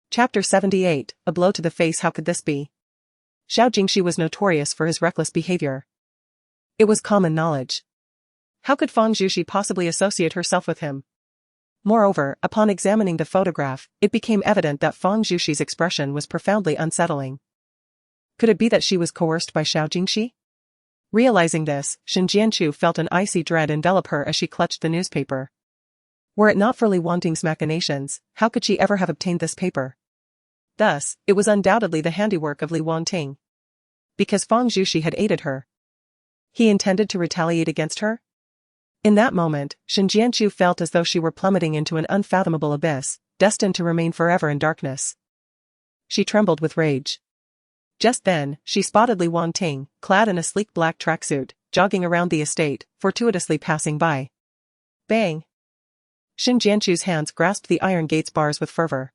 [SPEAKER 1] Chapter 78, A Blow to the Face. How could this be? Xiao Jingxi was notorious for his reckless behavior. It was common knowledge. How could Fang Zhuxi possibly associate herself with him? Moreover, upon examining the photograph, it became evident that Fang Zhuxi's expression was profoundly unsettling. Could it be that she was coerced by Xiao Jingxi? Realizing this, Shen Jianchu felt an icy dread envelop her as she clutched the newspaper. Were it not for Li Wangting's machinations, how could she ever have obtained this paper? Thus, it was undoubtedly the handiwork of Li Wangting. Because Fang Zhuxi had aided her, he intended to retaliate against her? In that moment, Shen Jianchu felt as though she were plummeting into an unfathomable abyss, destined to remain forever in darkness. She trembled with rage. Just then, she spotted Li Wangting, clad in a sleek black tracksuit, jogging around the estate, fortuitously passing by. Bang! Shen Jianchu's hands grasped the iron gate's bars with fervor.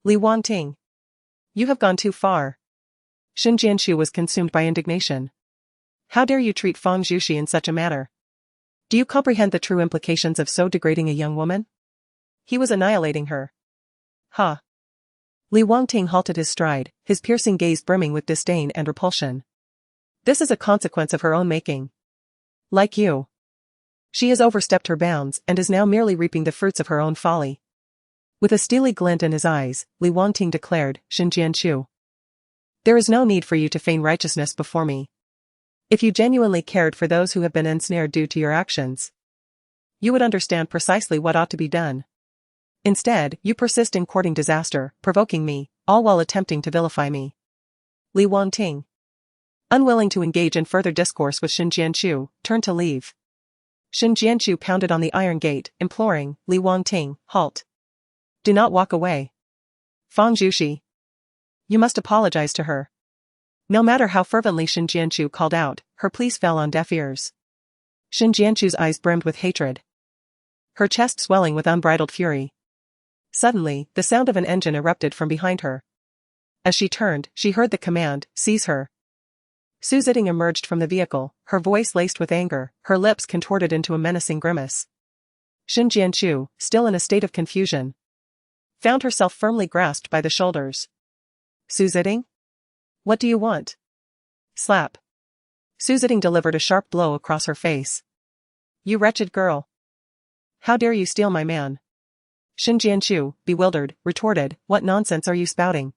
[SPEAKER 1] Li Wangting, you have gone too far. Shen Jianchu was consumed by indignation. How dare you treat Fang Zhuxi in such a manner? Do you comprehend the true implications of so degrading a young woman? He was annihilating her. Ha! Li Wangting halted his stride, his piercing gaze brimming with disdain and repulsion. This is a consequence of her own making. Like you. She has overstepped her bounds and is now merely reaping the fruits of her own folly. With a steely glint in his eyes, Li Wangting declared, Xin Jianchu. There is no need for you to feign righteousness before me. If you genuinely cared for those who have been ensnared due to your actions, you would understand precisely what ought to be done. Instead, you persist in courting disaster, provoking me, all while attempting to vilify me. Li Wangting, unwilling to engage in further discourse with Xin Jianchu, turned to leave. Xin Jianchu pounded on the iron gate, imploring, Li Wangting, halt. Do not walk away. Fang Zhuxi. You must apologize to her. No matter how fervently Xin Jianchu called out, her pleas fell on deaf ears. Xin Jianchu's eyes brimmed with hatred, her chest swelling with unbridled fury. Suddenly, the sound of an engine erupted from behind her. As she turned, she heard the command, seize her. Su Ziding emerged from the vehicle, her voice laced with anger, her lips contorted into a menacing grimace. Xin Jianchu, still in a state of confusion, found herself firmly grasped by the shoulders. Su Ziding? What do you want? Slap. Su Ziding delivered a sharp blow across her face. You wretched girl. How dare you steal my man? Xin Jianchu, bewildered, retorted, what nonsense are you spouting?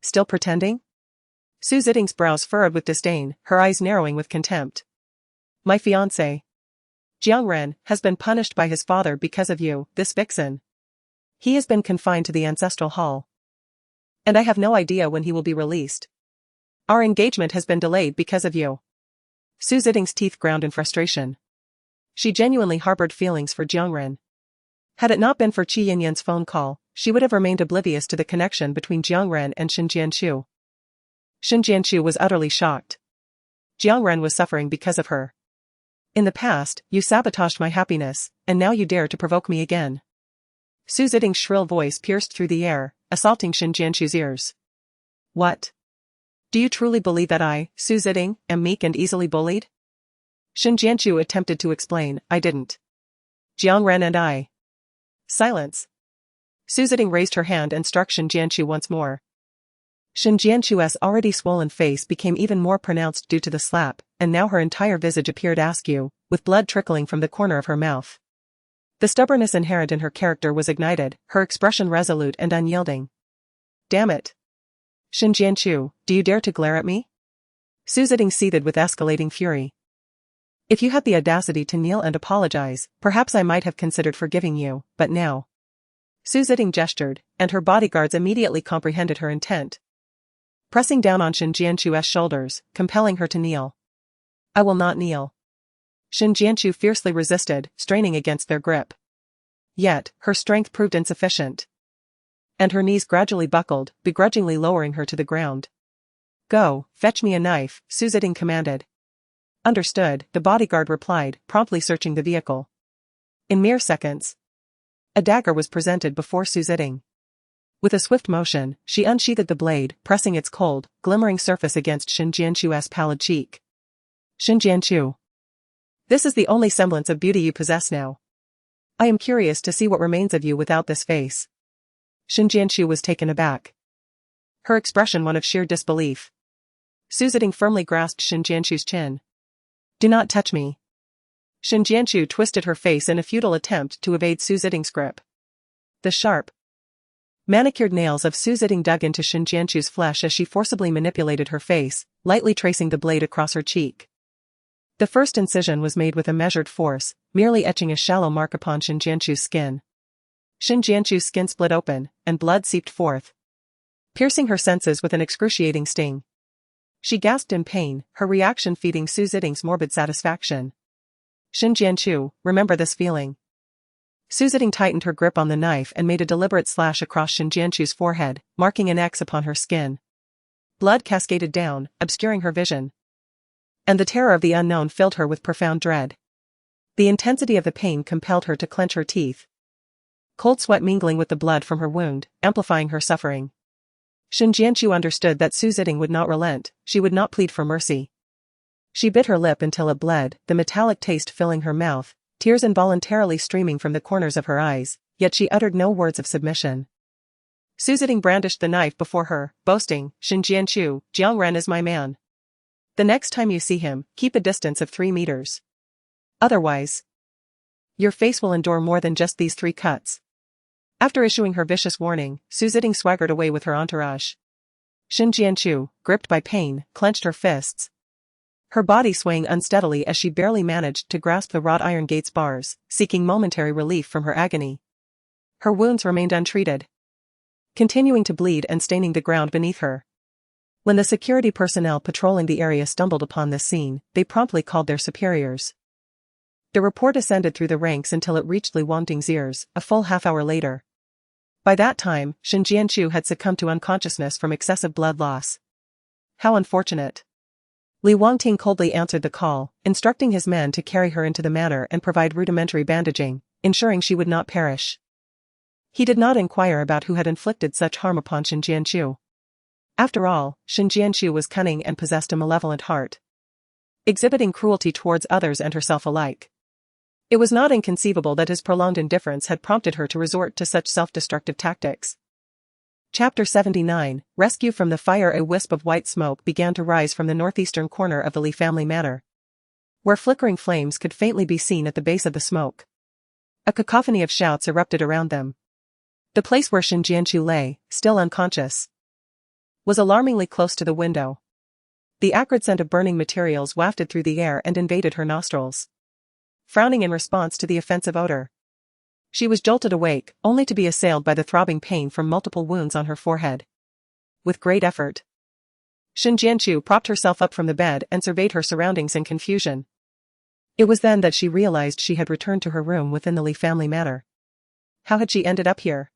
[SPEAKER 1] Still pretending? Su Ziding's brows furrowed with disdain, her eyes narrowing with contempt. My fiancé, Jiang Ren, has been punished by his father because of you, this vixen. He has been confined to the ancestral hall. And I have no idea when he will be released. Our engagement has been delayed because of you. Su Ziding's teeth ground in frustration. She genuinely harbored feelings for Jiang Ren. Had it not been for Qi Yinyan's phone call, she would have remained oblivious to the connection between Jiang Ren and Xin Jianchu. Xin Jianchu was utterly shocked. Jiang Ren was suffering because of her. In the past, you sabotaged my happiness, and now you dare to provoke me again. Su Ziding's shrill voice pierced through the air, assaulting Xin Jianchu's ears. What? Do you truly believe that I, Su Ziding, am meek and easily bullied? Xin Jianchu attempted to explain, I didn't. Jiang Ren and I. Silence. Su Ziding raised her hand and struck Xin Jianchu once more. Xin Jianchu's already swollen face became even more pronounced due to the slap, and now her entire visage appeared askew, with blood trickling from the corner of her mouth. The stubbornness inherent in her character was ignited, her expression resolute and unyielding. Damn it. Xin Jianchu, do you dare to glare at me? Su Ziding seethed with escalating fury. If you had the audacity to kneel and apologize, perhaps I might have considered forgiving you, but now. Su Ziding gestured, and her bodyguards immediately comprehended her intent, pressing down on Xin Jianchu's shoulders, compelling her to kneel. I will not kneel. Xin Jianchu fiercely resisted, straining against their grip. Yet, her strength proved insufficient, and her knees gradually buckled, begrudgingly lowering her to the ground. Go, fetch me a knife, Su Ziding commanded. Understood, the bodyguard replied, promptly searching the vehicle. In mere seconds, a dagger was presented before Su Ziding. With a swift motion, she unsheathed the blade, pressing its cold, glimmering surface against Xin Jianchu's pallid cheek. Xin Jianchu. This is the only semblance of beauty you possess now. I am curious to see what remains of you without this face. Xin Jianchu was taken aback, her expression one of sheer disbelief. Su Ziding firmly grasped Xin Jianchu's chin. Do not touch me. Xin Jianchu twisted her face in a futile attempt to evade Su Ziding's grip. The sharp, manicured nails of Su Ziding dug into Xin Jianchu's flesh as she forcibly manipulated her face, lightly tracing the blade across her cheek. The first incision was made with a measured force, merely etching a shallow mark upon Xin Jianchu's skin. Xin Jianchu's skin split open, and blood seeped forth, piercing her senses with an excruciating sting. She gasped in pain, her reaction feeding Su Ziding's morbid satisfaction. Xin Jianchu, remember this feeling. Su Ziding tightened her grip on the knife and made a deliberate slash across Xin Jianchu's forehead, marking an X upon her skin. Blood cascaded down, obscuring her vision, and the terror of the unknown filled her with profound dread. The intensity of the pain compelled her to clench her teeth, cold sweat mingling with the blood from her wound, amplifying her suffering. Xin Jianchu understood that Su Ziding would not relent, she would not plead for mercy. She bit her lip until it bled, the metallic taste filling her mouth, tears involuntarily streaming from the corners of her eyes, yet she uttered no words of submission. Su Ziding brandished the knife before her, boasting, "Shin Jianchu, Jiang Ren is my man. The next time you see him, keep a distance of 3 meters. Otherwise, your face will endure more than just these 3 cuts." After issuing her vicious warning, Su Ziding swaggered away with her entourage. Shin Jianchu, gripped by pain, clenched her fists, her body swaying unsteadily as she barely managed to grasp the wrought iron gate's bars, seeking momentary relief from her agony. Her wounds remained untreated, continuing to bleed and staining the ground beneath her. When the security personnel patrolling the area stumbled upon this scene, they promptly called their superiors. The report ascended through the ranks until it reached Li Wangting's ears, a full half-hour later. By that time, Shin Jianchu had succumbed to unconsciousness from excessive blood loss. How unfortunate. Li Wangting coldly answered the call, instructing his men to carry her into the manor and provide rudimentary bandaging, ensuring she would not perish. He did not inquire about who had inflicted such harm upon Shin Jianchu. After all, Shin Jianchu was cunning and possessed a malevolent heart, exhibiting cruelty towards others and herself alike. It was not inconceivable that his prolonged indifference had prompted her to resort to such self-destructive tactics. Chapter 79, Rescue from the Fire. A wisp of white smoke began to rise from the northeastern corner of the Li family manor, where flickering flames could faintly be seen at the base of the smoke. A cacophony of shouts erupted around them. The place where Shin Jianchu lay, still unconscious, was alarmingly close to the window. The acrid scent of burning materials wafted through the air and invaded her nostrils, frowning in response to the offensive odor. She was jolted awake, only to be assailed by the throbbing pain from multiple wounds on her forehead. With great effort, Shin Jianchu propped herself up from the bed and surveyed her surroundings in confusion. It was then that she realized she had returned to her room within the Li family manor. How had she ended up here?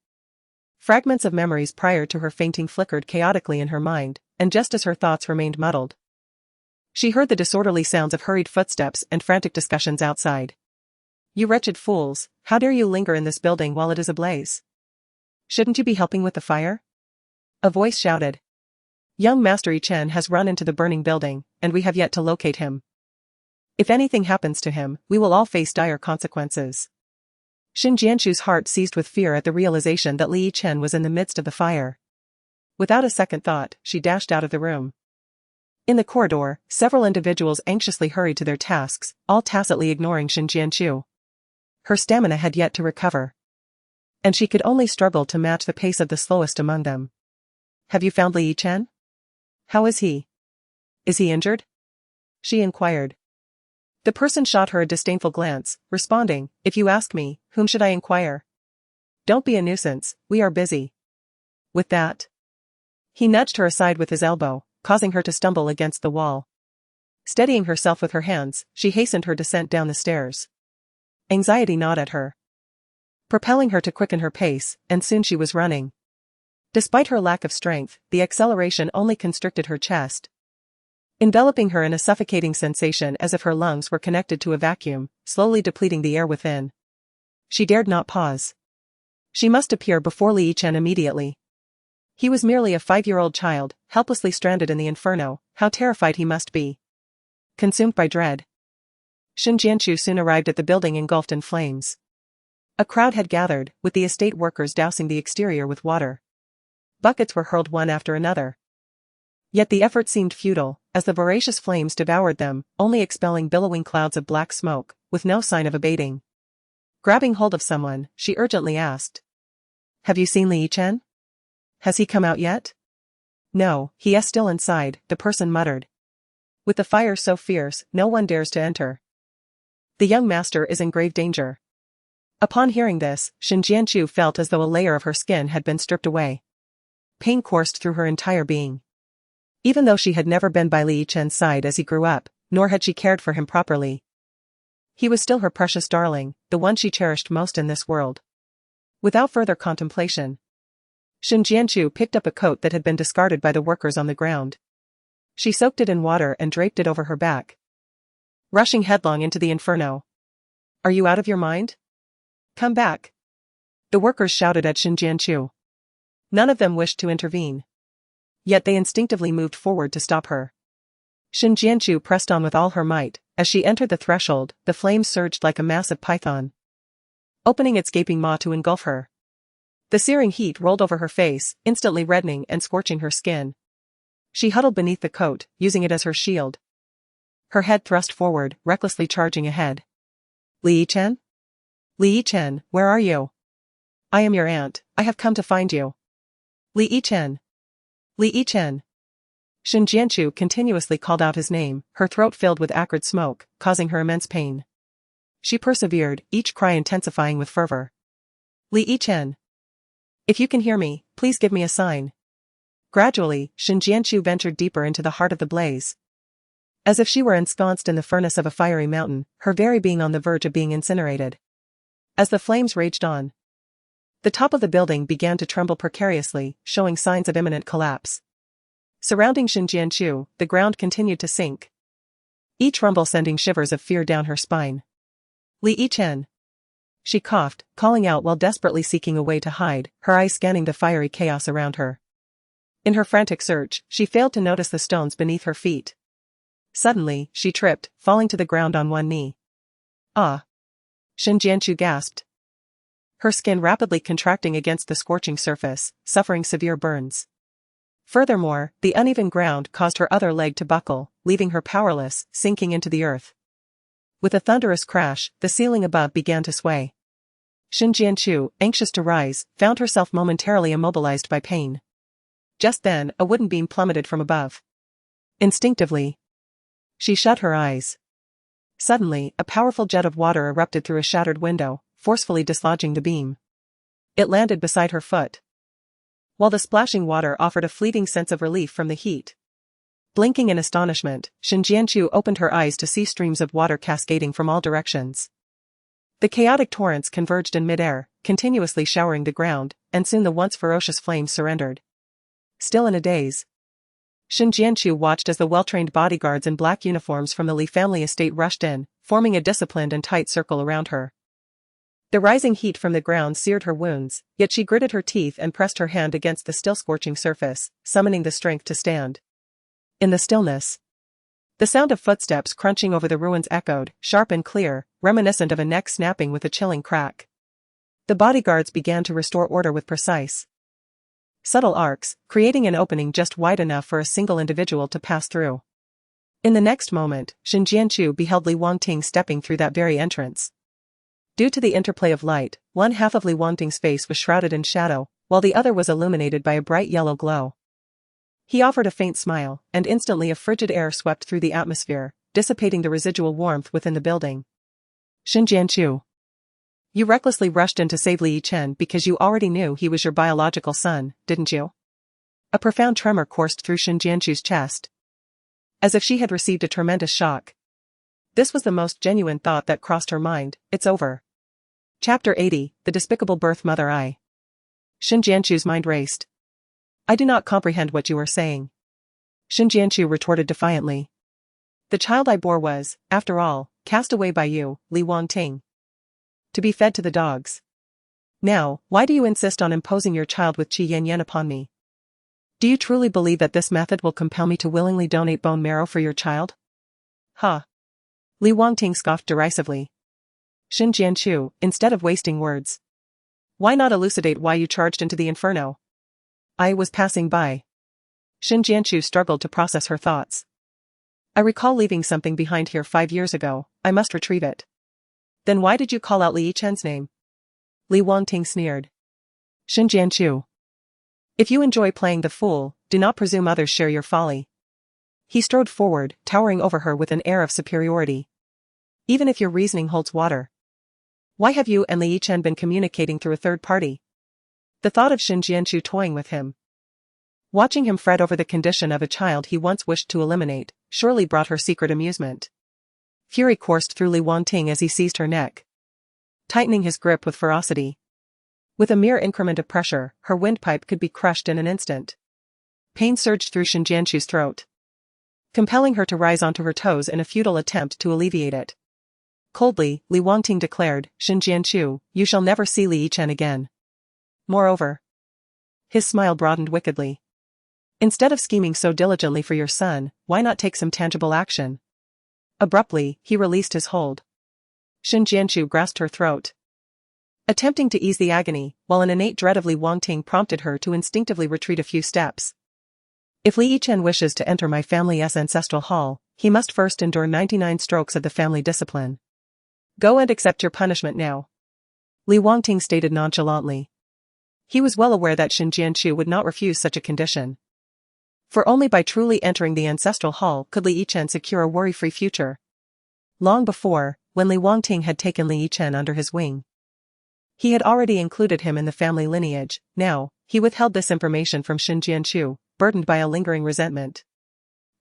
[SPEAKER 1] Fragments of memories prior to her fainting flickered chaotically in her mind, and just as her thoughts remained muddled, she heard the disorderly sounds of hurried footsteps and frantic discussions outside. "You wretched fools, how dare you linger in this building while it is ablaze? Shouldn't you be helping with the fire?" A voice shouted. "Young Master Yi Chen has run into the burning building, and we have yet to locate him. If anything happens to him, we will all face dire consequences." Shin Jianchu's heart seized with fear at the realization that Li Yi Chen was in the midst of the fire. Without a second thought, she dashed out of the room. In the corridor, several individuals anxiously hurried to their tasks, all tacitly ignoring Shin Jianchu. Her stamina had yet to recover, and she could only struggle to match the pace of the slowest among them. "Have you found Li Yi Chen? How is he? Is he injured?" she inquired. The person shot her a disdainful glance, responding, "If you ask me, whom should I inquire? Don't be a nuisance, we are busy." With that, he nudged her aside with his elbow, causing her to stumble against the wall. Steadying herself with her hands, she hastened her descent down the stairs. Anxiety gnawed at her, propelling her to quicken her pace, and soon she was running. Despite her lack of strength, the acceleration only constricted her chest, enveloping her in a suffocating sensation as if her lungs were connected to a vacuum, slowly depleting the air within. She dared not pause. She must appear before Li Yi Chen immediately. He was merely a 5-year-old child, helplessly stranded in the inferno. How terrified he must be. Consumed by dread, Shin Jianchu soon arrived at the building engulfed in flames. A crowd had gathered, with the estate workers dousing the exterior with water. Buckets were hurled one after another. Yet the effort seemed futile, as the voracious flames devoured them, only expelling billowing clouds of black smoke, with no sign of abating. Grabbing hold of someone, she urgently asked, "Have you seen Li Yi Chen? Has he come out yet?" "No, he is still inside," the person muttered. "With the fire so fierce, no one dares to enter. The young master is in grave danger." Upon hearing this, Shin Jianchu felt as though a layer of her skin had been stripped away. Pain coursed through her entire being. Even though she had never been by Li Yi Chen's side as he grew up, nor had she cared for him properly, he was still her precious darling, the one she cherished most in this world. Without further contemplation, Shin Jianchu picked up a coat that had been discarded by the workers on the ground. She soaked it in water and draped it over her back, rushing headlong into the inferno. "Are you out of your mind? Come back!" The workers shouted at Shin Jianchu. None of them wished to intervene, yet they instinctively moved forward to stop her. Shin Jianchu pressed on with all her might. As she entered the threshold, the flames surged like a massive python, opening its gaping maw to engulf her. The searing heat rolled over her face, instantly reddening and scorching her skin. She huddled beneath the coat, using it as her shield. Her head thrust forward, recklessly charging ahead. Li Yichen? Li Yichen, where are you? I am your aunt, I have come to find you. Li Yichen. Li Yichen. Shin Jianchu continuously called out his name, her throat filled with acrid smoke, causing her immense pain. She persevered, each cry intensifying with fervor. Li Yichen. If you can hear me, please give me a sign. Gradually, Shin Jianchu ventured deeper into the heart of the blaze. As if she were ensconced in the furnace of a fiery mountain, her very being on the verge of being incinerated. As the flames raged on, the top of the building began to tremble precariously, showing signs of imminent collapse. Surrounding Shin Jianchu, the ground continued to sink, each rumble sending shivers of fear down her spine. Li Yichen. She coughed, calling out while desperately seeking a way to hide, her eyes scanning the fiery chaos around her. In her frantic search, she failed to notice the stones beneath her feet. Suddenly, she tripped, falling to the ground on one knee. Ah! Shin Jianchu gasped, her skin rapidly contracting against the scorching surface, suffering severe burns. Furthermore, the uneven ground caused her other leg to buckle, leaving her powerless, sinking into the earth. With a thunderous crash, the ceiling above began to sway. Shin Jianchu, anxious to rise, found herself momentarily immobilized by pain. Just then, a wooden beam plummeted from above. Instinctively, she shut her eyes. Suddenly, a powerful jet of water erupted through a shattered window, forcefully dislodging the beam. It landed beside her foot. While the splashing water offered a fleeting sense of relief from the heat. Blinking in astonishment, Shin Jianchu opened her eyes to see streams of water cascading from all directions. The chaotic torrents converged in midair, continuously showering the ground, and soon the once ferocious flames surrendered. Still in a daze, Shin Jianchu watched as the well-trained bodyguards in black uniforms from the Li family estate rushed in, forming a disciplined and tight circle around her. The rising heat from the ground seared her wounds, yet she gritted her teeth and pressed her hand against the still scorching surface, summoning the strength to stand. In the stillness, the sound of footsteps crunching over the ruins echoed, sharp and clear, reminiscent of a neck snapping with a chilling crack. The bodyguards began to restore order with precise, subtle arcs, creating an opening just wide enough for a single individual to pass through. In the next moment, Shin Jianchu beheld Li Wangting stepping through that very entrance. Due to the interplay of light, one half of Li Wangting's face was shrouded in shadow, while the other was illuminated by a bright yellow glow. He offered a faint smile, and instantly a frigid air swept through the atmosphere, dissipating the residual warmth within the building. Shin Jianchu. You recklessly rushed in to save Li Yichen because you already knew he was your biological son, didn't you? A profound tremor coursed through Shin Jianchu's chest, as if she had received a tremendous shock. This was the most genuine thought that crossed her mind. It's over. Chapter 80, The Despicable Birth Mother I. Shin Jianchu's mind raced. I do not comprehend what you are saying. Shin Jianchu retorted defiantly. The child I bore was, after all, cast away by you, Li Wangting, to be fed to the dogs. Now, why do you insist on imposing your child with Qi Yanyan upon me? Do you truly believe that this method will compel me to willingly donate bone marrow for your child? Huh. Li Wangting scoffed derisively. Shin Jianchu, instead of wasting words, why not elucidate why you charged into the inferno? I was passing by. Shin Jianchu struggled to process her thoughts. I recall leaving something behind here 5 years ago, I must retrieve it. Then why did you call out Li Yichen's name? Li Wangting sneered. Shin Jianchu. If you enjoy playing the fool, do not presume others share your folly. He strode forward, towering over her with an air of superiority. Even if your reasoning holds water, why have you and Li Yichen been communicating through a third party? The thought of Shin Jianchu toying with him, watching him fret over the condition of a child he once wished to eliminate, surely brought her secret amusement. Fury coursed through Li Wangting as he seized her neck, tightening his grip with ferocity. With a mere increment of pressure, her windpipe could be crushed in an instant. Pain surged through Shin Jianchu's throat, compelling her to rise onto her toes in a futile attempt to alleviate it. Coldly, Li Wangting declared, Shin Jianchu, you shall never see Li Yichen again. Moreover, his smile broadened wickedly. Instead of scheming so diligently for your son, why not take some tangible action? Abruptly, he released his hold. Shin Jianchu grasped her throat, attempting to ease the agony, while an innate dread of Li Wangting prompted her to instinctively retreat a few steps. If Li Yichen wishes to enter my family's ancestral hall, he must first endure 99 strokes of the family discipline. Go and accept your punishment now, Li Wangting stated nonchalantly. He was well aware that Shin Jianchu would not refuse such a condition. For only by truly entering the ancestral hall could Li Yichen secure a worry-free future. Long before, when Li Wangting had taken Li Yichen under his wing, he had already included him in the family lineage. Now, he withheld this information from Shin Jianchu, burdened by a lingering resentment.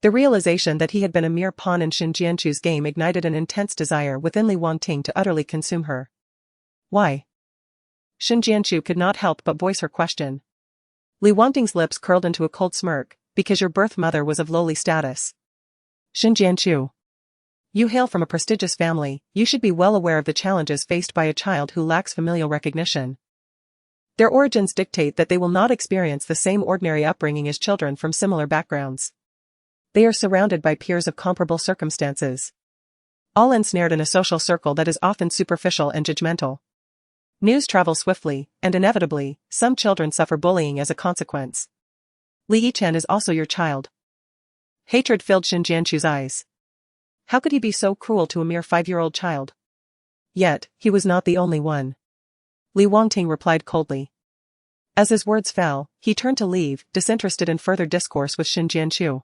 [SPEAKER 1] The realization that he had been a mere pawn in Shin Jianchu's game ignited an intense desire within Li Wangting to utterly consume her. Why? Shin Jianchu could not help but voice her question. Li Wangting's lips curled into a cold smirk, because your birth mother was of lowly status. Shin Jianchu, you hail from a prestigious family, you should be well aware of the challenges faced by a child who lacks familial recognition. Their origins dictate that they will not experience the same ordinary upbringing as children from similar backgrounds. They are surrounded by peers of comparable circumstances, all ensnared in a social circle that is often superficial and judgmental. News travels swiftly, and inevitably, some children suffer bullying as a consequence. Li Yichen is also your child. Hatred filled Shin Jianchu's eyes. How could he be so cruel to a mere 5-year-old child? Yet, he was not the only one. Li Wangting replied coldly. As his words fell, he turned to leave, disinterested in further discourse with Shin Jianchu.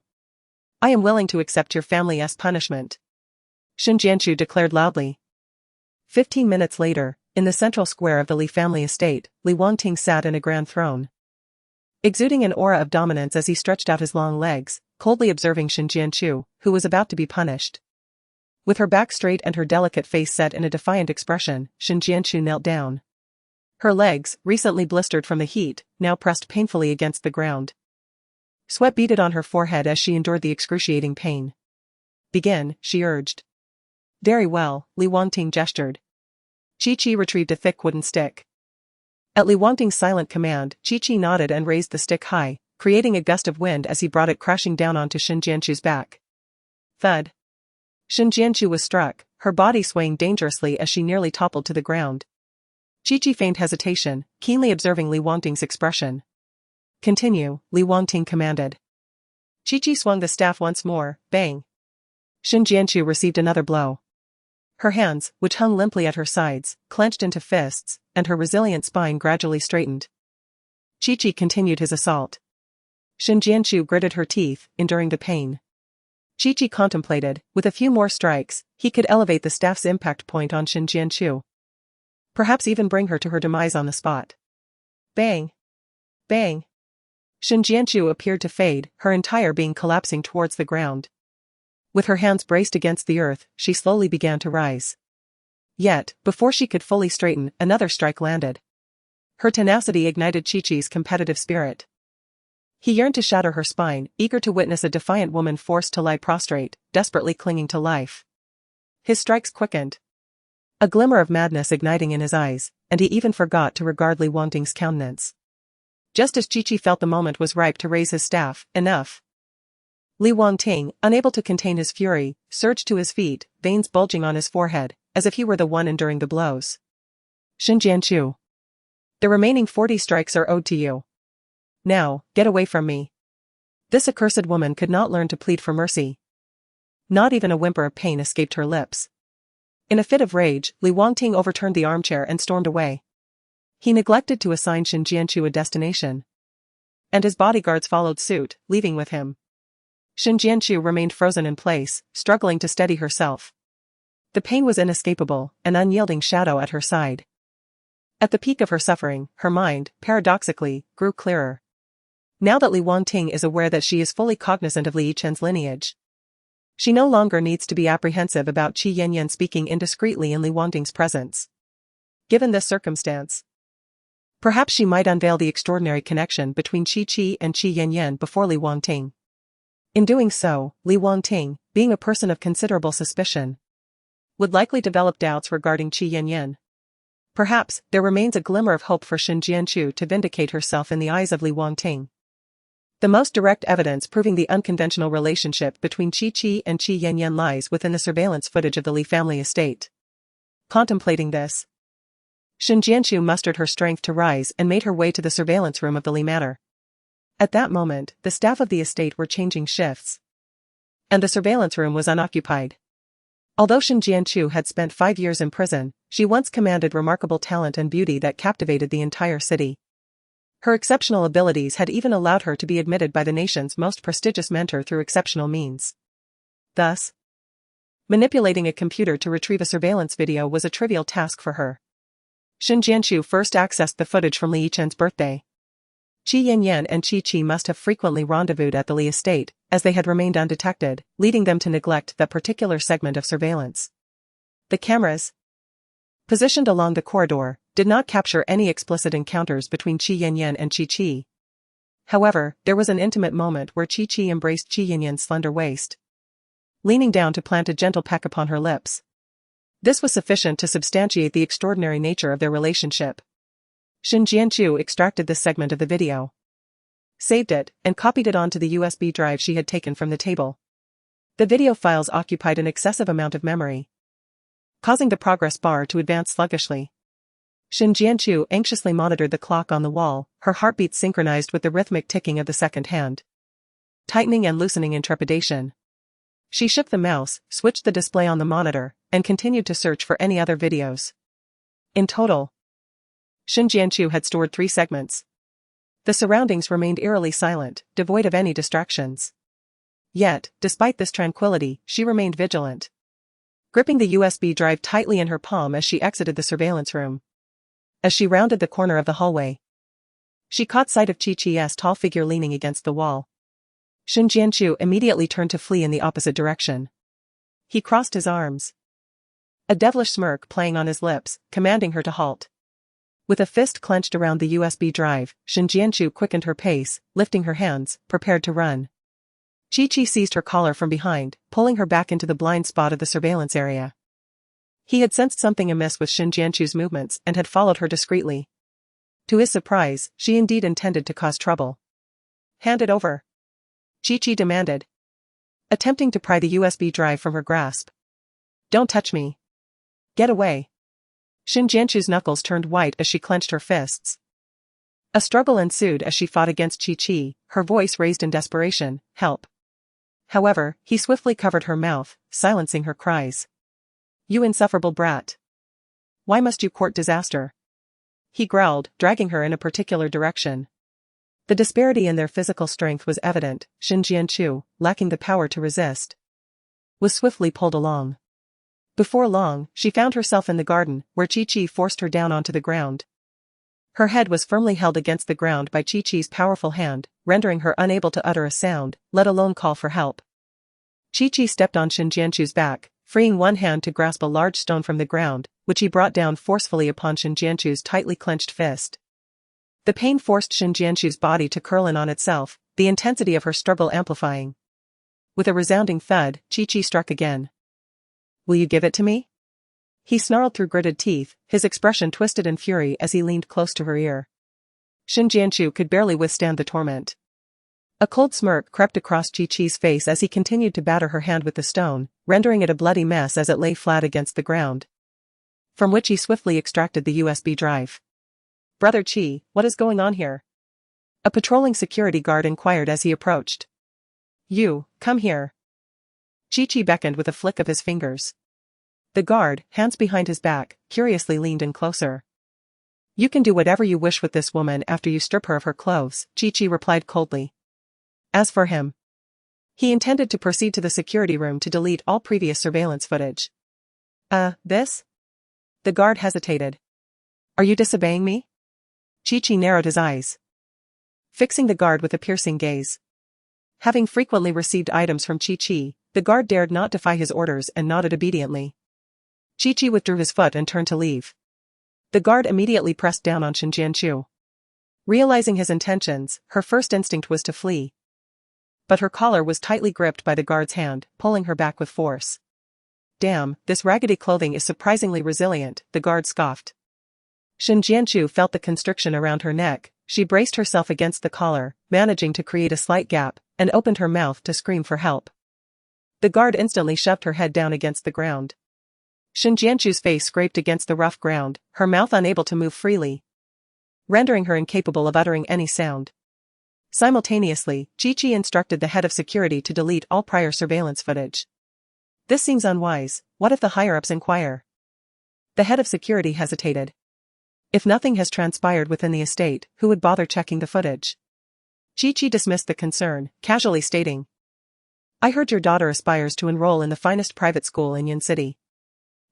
[SPEAKER 1] I am willing to accept your family's punishment, Shin Jianchu declared loudly. 15 minutes later, in the central square of the Li family estate, Li Wangting sat in a grand throne, exuding an aura of dominance as he stretched out his long legs, coldly observing Shin Jianchu, who was about to be punished. With her back straight and her delicate face set in a defiant expression, Shin Jianchu knelt down. Her legs, recently blistered from the heat, now pressed painfully against the ground. Sweat beaded on her forehead as she endured the excruciating pain. Begin, she urged. Very well, Li Wangting gestured. Chi-Chi retrieved a thick wooden stick. At Li Wangting's silent command, Chi-Chi nodded and raised the stick high, creating a gust of wind as he brought it crashing down onto Shin Jianchu's back. Thud. Shin Jianchu was struck, her body swaying dangerously as she nearly toppled to the ground. Chi-Chi feigned hesitation, keenly observing Li Wangting's expression. Continue, Li Wangting commanded. Chi-Chi swung the staff once more, bang. Shin Jianchu received another blow. Her hands, which hung limply at her sides, clenched into fists, and her resilient spine gradually straightened. Chi-Chi continued his assault. Shin Jianchu gritted her teeth, enduring the pain. Chi-Chi contemplated, with a few more strikes, he could elevate the staff's impact point on Shin Jianchu. Perhaps even bring her to her demise on the spot. Bang! Bang! Shin Jianchu appeared to fade, her entire being collapsing towards the ground. With her hands braced against the earth, she slowly began to rise. Yet, before she could fully straighten, another strike landed. Her tenacity ignited Chi-Chi's competitive spirit. He yearned to shatter her spine, eager to witness a defiant woman forced to lie prostrate, desperately clinging to life. His strikes quickened, a glimmer of madness igniting in his eyes, and he even forgot to regard Li Wangting's countenance. Just as Chi-Chi felt the moment was ripe to raise his staff, enough. Li Wangting, unable to contain his fury, surged to his feet, veins bulging on his forehead, as if he were the one enduring the blows. Shin Jianchu. The remaining 40 strikes are owed to you. Now, get away from me. This accursed woman could not learn to plead for mercy. Not even a whimper of pain escaped her lips. In a fit of rage, Li Wangting overturned the armchair and stormed away. He neglected to assign Shin Jianchu a destination, and his bodyguards followed suit, leaving with him. Shin Jianchu remained frozen in place, struggling to steady herself. The pain was inescapable, an unyielding shadow at her side. At the peak of her suffering, her mind, paradoxically, grew clearer. Now that Li Wangting is aware that she is fully cognizant of Li Yichen's lineage, she no longer needs to be apprehensive about Qi Yanyan speaking indiscreetly in Li Wangting's presence. Given this circumstance, perhaps she might unveil the extraordinary connection between Qi and Qi Yanyan before Li Wangting. In doing so, Li Wangting, being a person of considerable suspicion, would likely develop doubts regarding Qi Yanyan. Perhaps there remains a glimmer of hope for Shin Jianchu to vindicate herself in the eyes of Li Wangting. The most direct evidence proving the unconventional relationship between Chi-Chi and Qi Yanyan lies within the surveillance footage of the Li family estate. Contemplating this, Shen Jianqiu mustered her strength to rise and made her way to the surveillance room of the Li manor. At that moment, the staff of the estate were changing shifts, and the surveillance room was unoccupied. Although Shen Jianqiu had spent 5 years in prison, she once commanded remarkable talent and beauty that captivated the entire city. Her exceptional abilities had even allowed her to be admitted by the nation's most prestigious mentor through exceptional means. Thus, manipulating a computer to retrieve a surveillance video was a trivial task for her. Shen Jianqiu first accessed the footage from Li Yichen's birthday. Qi Yanyan and Qi must have frequently rendezvoused at the Li estate, as they had remained undetected, leading them to neglect that particular segment of surveillance. The cameras, positioned along the corridor, did not capture any explicit encounters between Qi Yanyan and Qi. However, there was an intimate moment where Qi embraced Qi Yanyan's slender waist, leaning down to plant a gentle peck upon her lips. This was sufficient to substantiate the extraordinary nature of their relationship. Shen Jianqiu extracted this segment of the video, saved it, and copied it onto the USB drive she had taken from the table. The video files occupied an excessive amount of memory, causing the progress bar to advance sluggishly. Shen Jianqiu anxiously monitored the clock on the wall, her heartbeat synchronized with the rhythmic ticking of the second hand, tightening and loosening in trepidation. She shook the mouse, switched the display on the monitor, and continued to search for any other videos. In total, Shen Jianqiu had stored 3 segments. The surroundings remained eerily silent, devoid of any distractions. Yet, despite this tranquility, she remained vigilant, gripping the USB drive tightly in her palm as she exited the surveillance room. As she rounded the corner of the hallway, she caught sight of Qi-Chi's tall figure leaning against the wall. Shen Jianqiu immediately turned to flee in the opposite direction. He crossed his arms, a devilish smirk playing on his lips, commanding her to halt. With a fist clenched around the USB drive, Shen Jianqiu quickened her pace, lifting her hands, prepared to run. Qi seized her collar from behind, pulling her back into the blind spot of the surveillance area. He had sensed something amiss with Shen Jianqiu's movements and had followed her discreetly. To his surprise, she indeed intended to cause trouble. "Hand it over," Qi demanded, attempting to pry the USB drive from her grasp. "Don't touch me. Get away." Shen Jianqiu's knuckles turned white as she clenched her fists. A struggle ensued as she fought against Qi, her voice raised in desperation, "Help." However, he swiftly covered her mouth, silencing her cries. "You insufferable brat. Why must you court disaster?" he growled, dragging her in a particular direction. The disparity in their physical strength was evident. Shen Jianqiu, lacking the power to resist, was swiftly pulled along. Before long, she found herself in the garden, where Qi forced her down onto the ground. Her head was firmly held against the ground by Qi-Chi's powerful hand, rendering her unable to utter a sound, let alone call for help. Qi stepped on Shen Jianqiu's back, freeing one hand to grasp a large stone from the ground, which he brought down forcefully upon Shen Jianqiu's tightly clenched fist. The pain forced Shen Jianqiu's body to curl in on itself, the intensity of her struggle amplifying. With a resounding thud, Qi struck again. "Will you give it to me?" he snarled through gritted teeth, his expression twisted in fury as he leaned close to her ear. Shen Jianqiu could barely withstand the torment. A cold smirk crept across Qi-Chi's face as he continued to batter her hand with the stone, rendering it a bloody mess as it lay flat against the ground, from which he swiftly extracted the USB drive. "Brother Qi, what is going on here?" a patrolling security guard inquired as he approached. "You, come here." Qi beckoned with a flick of his fingers. The guard, hands behind his back, curiously leaned in closer. "You can do whatever you wish with this woman after you strip her of her clothes," Qi replied coldly. As for him, he intended to proceed to the security room to delete all previous surveillance footage. This?" The guard hesitated. "Are you disobeying me?" Qi narrowed his eyes, fixing the guard with a piercing gaze. Having frequently received items from Qi, the guard dared not defy his orders and nodded obediently. Qi withdrew his foot and turned to leave. The guard immediately pressed down on Shen Jianqiu. Realizing his intentions, her first instinct was to flee. But her collar was tightly gripped by the guard's hand, pulling her back with force. "Damn, this raggedy clothing is surprisingly resilient," the guard scoffed. Shen Jianqiu felt the constriction around her neck, She braced herself against the collar, managing to create a slight gap, and opened her mouth to scream for help. The guard instantly shoved her head down against the ground. Shin Jianchu's face scraped against the rough ground, her mouth unable to move freely, rendering her incapable of uttering any sound. Simultaneously, Chi instructed the head of security to delete all prior surveillance footage. This seems unwise. What if the higher-ups inquire? The head of security hesitated. If nothing has transpired within the estate, who would bother checking the footage? Chi dismissed the concern, casually stating, "I heard your daughter aspires to enroll in the finest private school in Yin City."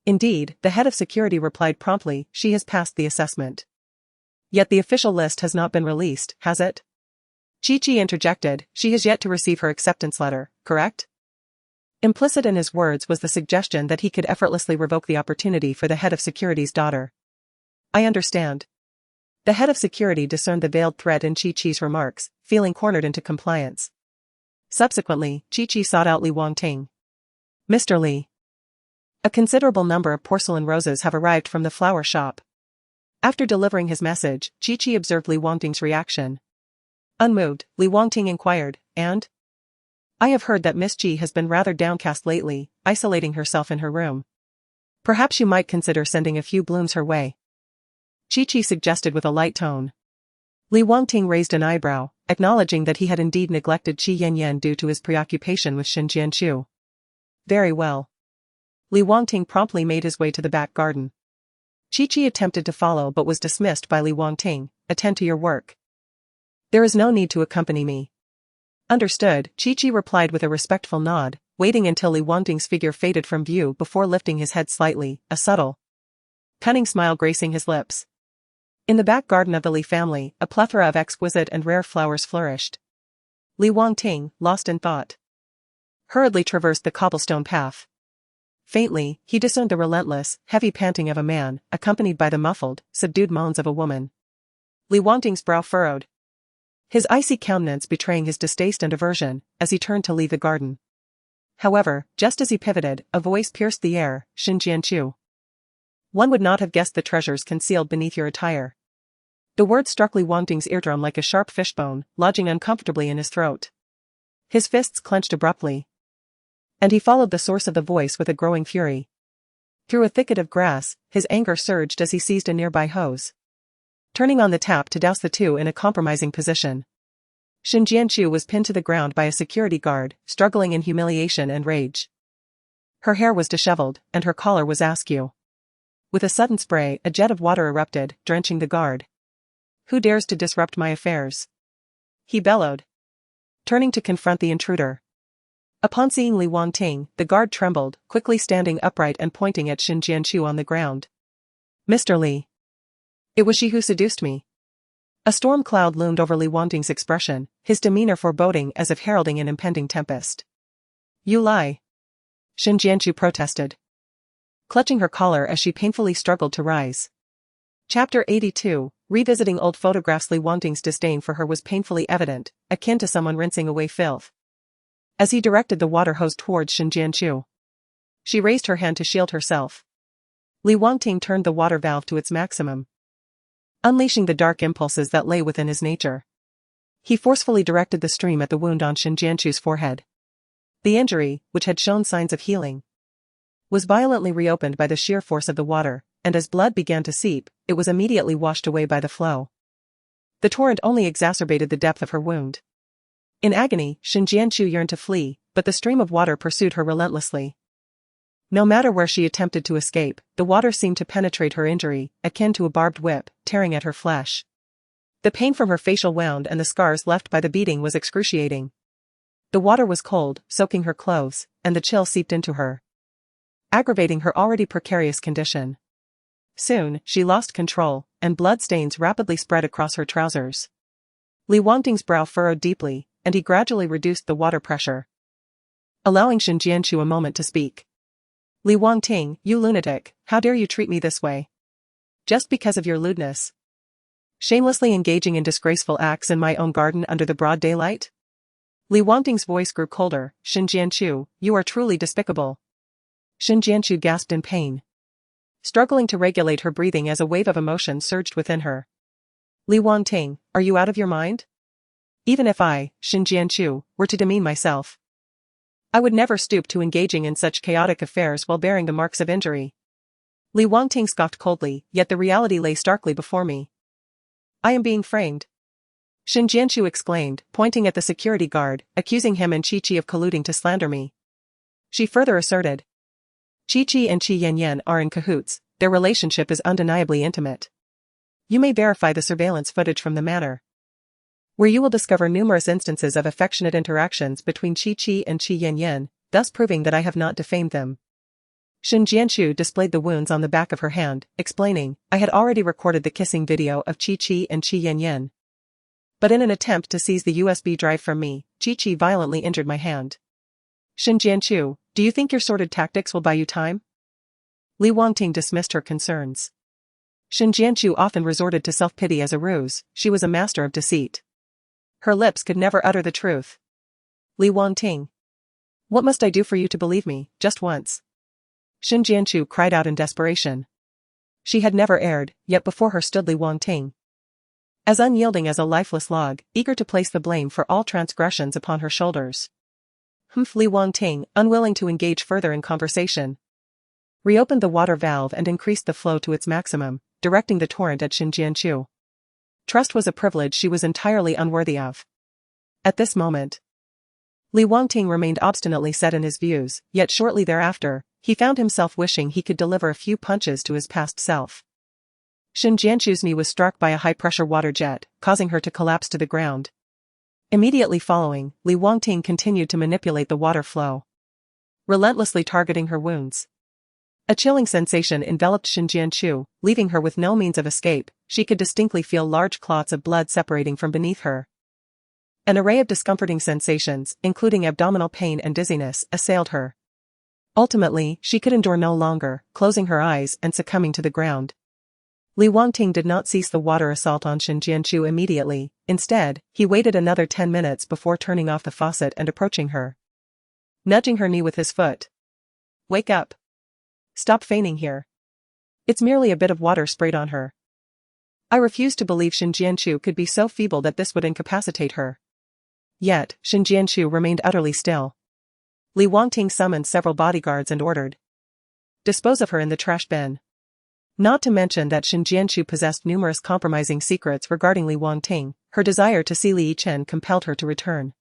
[SPEAKER 1] Indeed, the head of security replied promptly, "She has passed the assessment." Yet the official list has not been released, has it? Chi interjected, "She has yet to receive her acceptance letter, correct?" Implicit in his words was the suggestion that he could effortlessly revoke the opportunity for the head of security's daughter. "I understand." The head of security discerned the veiled threat in Chi remarks, feeling cornered into compliance. Subsequently, Chi sought out Li Wangting. "Mr. Li. A considerable number of porcelain roses have arrived from the flower shop." After delivering his message, Chi observed Li Wangting's reaction. Unmoved, Li Wangting inquired, "And?" "I have heard that Miss Ji has been rather downcast lately, isolating herself in her room. Perhaps you might consider sending a few blooms her way." Chi suggested with a light tone. Li Wangting raised an eyebrow, acknowledging that he had indeed neglected Qi Yanyan due to his preoccupation with Shin Jianchu. "Very well." Li Wangting promptly made his way to the back garden. Chi attempted to follow but was dismissed by Li Wangting, "Attend to your work. There is no need to accompany me." "Understood," Chi replied with a respectful nod, waiting until Li Wangting's figure faded from view before lifting his head slightly, a subtle, cunning smile gracing his lips. In the back garden of the Li family, a plethora of exquisite and rare flowers flourished. Li Wangting, lost in thought, hurriedly traversed the cobblestone path. Faintly, he discerned the relentless, heavy panting of a man, accompanied by the muffled, subdued moans of a woman. Li Wangting's brow furrowed, his icy countenance betraying his distaste and aversion, as he turned to leave the garden. However, just as he pivoted, a voice pierced the air, "Shin Jianchu. One would not have guessed the treasures concealed beneath your attire." The word struck Li Wangting's eardrum like a sharp fishbone, lodging uncomfortably in his throat. His fists clenched abruptly, and he followed the source of the voice with a growing fury. Through a thicket of grass, his anger surged as he seized a nearby hose, turning on the tap to douse the two in a compromising position. Shin Jianchu was pinned to the ground by a security guard, struggling in humiliation and rage. Her hair was disheveled, and her collar was askew. With a sudden spray, a jet of water erupted, drenching the guard. "Who dares to disrupt my affairs?" he bellowed, turning to confront the intruder. Upon seeing Li Wangting, the guard trembled, quickly standing upright and pointing at Shin Jianchu on the ground. "Mr. Li. It was she who seduced me." A storm cloud loomed over Li Wangting's expression, his demeanor foreboding as if heralding an impending tempest. "You lie," Shin Jianchu protested, clutching her collar as she painfully struggled to rise. Chapter 82, Revisiting old photographs. Li Wangting's disdain for her was painfully evident, akin to someone rinsing away filth. As he directed the water hose towards Shin Jianchu, she raised her hand to shield herself. Li Wangting turned the water valve to its maximum, unleashing the dark impulses that lay within his nature. He forcefully directed the stream at the wound on Shin Jianchu's forehead. The injury, which had shown signs of healing, was violently reopened by the sheer force of the water, and as blood began to seep, it was immediately washed away by the flow. The torrent only exacerbated the depth of her wound. In agony, Shin Jianchu yearned to flee, but the stream of water pursued her relentlessly. No matter where she attempted to escape, the water seemed to penetrate her injury, akin to a barbed whip, tearing at her flesh. The pain from her facial wound and the scars left by the beating was excruciating. The water was cold, soaking her clothes, and the chill seeped into her, aggravating her already precarious condition. Soon, she lost control, and blood stains rapidly spread across her trousers. Li Wangting's brow furrowed deeply, and he gradually reduced the water pressure, allowing Shin Jianchu a moment to speak. "Li Wangting, you lunatic, how dare you treat me this way? Just because of your lewdness? Shamelessly engaging in disgraceful acts in my own garden under the broad daylight?" Li Wangting's voice grew colder. "Shin Jianchu, you are truly despicable." Shin Jianchu gasped in pain, struggling to regulate her breathing as a wave of emotion surged within her. Li Wangting, are you out of your mind? Even if I, Xin Jianchu, were to demean myself, I would never stoop to engaging in such chaotic affairs while bearing the marks of injury. Li Wangting scoffed coldly, yet the reality lay starkly before me. I am being framed. Xin Jianchu exclaimed, pointing at the security guard, accusing him and Qi of colluding to slander me. She further asserted. Qi and Qi Yanyan are in cahoots, their relationship is undeniably intimate. You may verify the surveillance footage from the manor, where you will discover numerous instances of affectionate interactions between Qi and Qi Yanyan, thus proving that I have not defamed them. Xin Jianchu displayed the wounds on the back of her hand, explaining, I had already recorded the kissing video of Qi and Qi Yanyan. But in an attempt to seize the USB drive from me, Qi violently injured my hand. Xin Jianchu, do you think your sordid tactics will buy you time? Li Wangting dismissed her concerns. Xin Jianchu often resorted to self-pity as a ruse, she was a master of deceit. Her lips could never utter the truth. Li Wangting. What must I do for you to believe me, just once? Xin Jianchu cried out in desperation. She had never erred, yet before her stood Li Wangting, as unyielding as a lifeless log, eager to place the blame for all transgressions upon her shoulders. Li Wangting, unwilling to engage further in conversation, reopened the water valve and increased the flow to its maximum, directing the torrent at Xin Jianchu. Trust was a privilege she was entirely unworthy of. At this moment, Li Wangting remained obstinately set in his views, yet shortly thereafter, he found himself wishing he could deliver a few punches to his past self. Xin Jianchu's knee was struck by a high-pressure water jet, causing her to collapse to the ground. Immediately following, Li Wangting continued to manipulate the water flow, relentlessly targeting her wounds. A chilling sensation enveloped Xin Jianchu, leaving her with no means of escape. She could distinctly feel large clots of blood separating from beneath her. An array of discomforting sensations, including abdominal pain and dizziness, assailed her. Ultimately, she could endure no longer, closing her eyes and succumbing to the ground. Li Wangting did not cease the water assault on Xin Jianchu immediately. Instead, he waited another 10 minutes before turning off the faucet and approaching her, nudging her knee with his foot. Wake up. Stop feigning here. It's merely a bit of water sprayed on her. I refused to believe Xin Jianchu could be so feeble that this would incapacitate her. Yet, Xin Jianchu remained utterly still. Li Wangting summoned several bodyguards and ordered, dispose of her in the trash bin. Not to mention that Xin Jianchu possessed numerous compromising secrets regarding Li Wangting, her desire to see Li Yichen compelled her to return.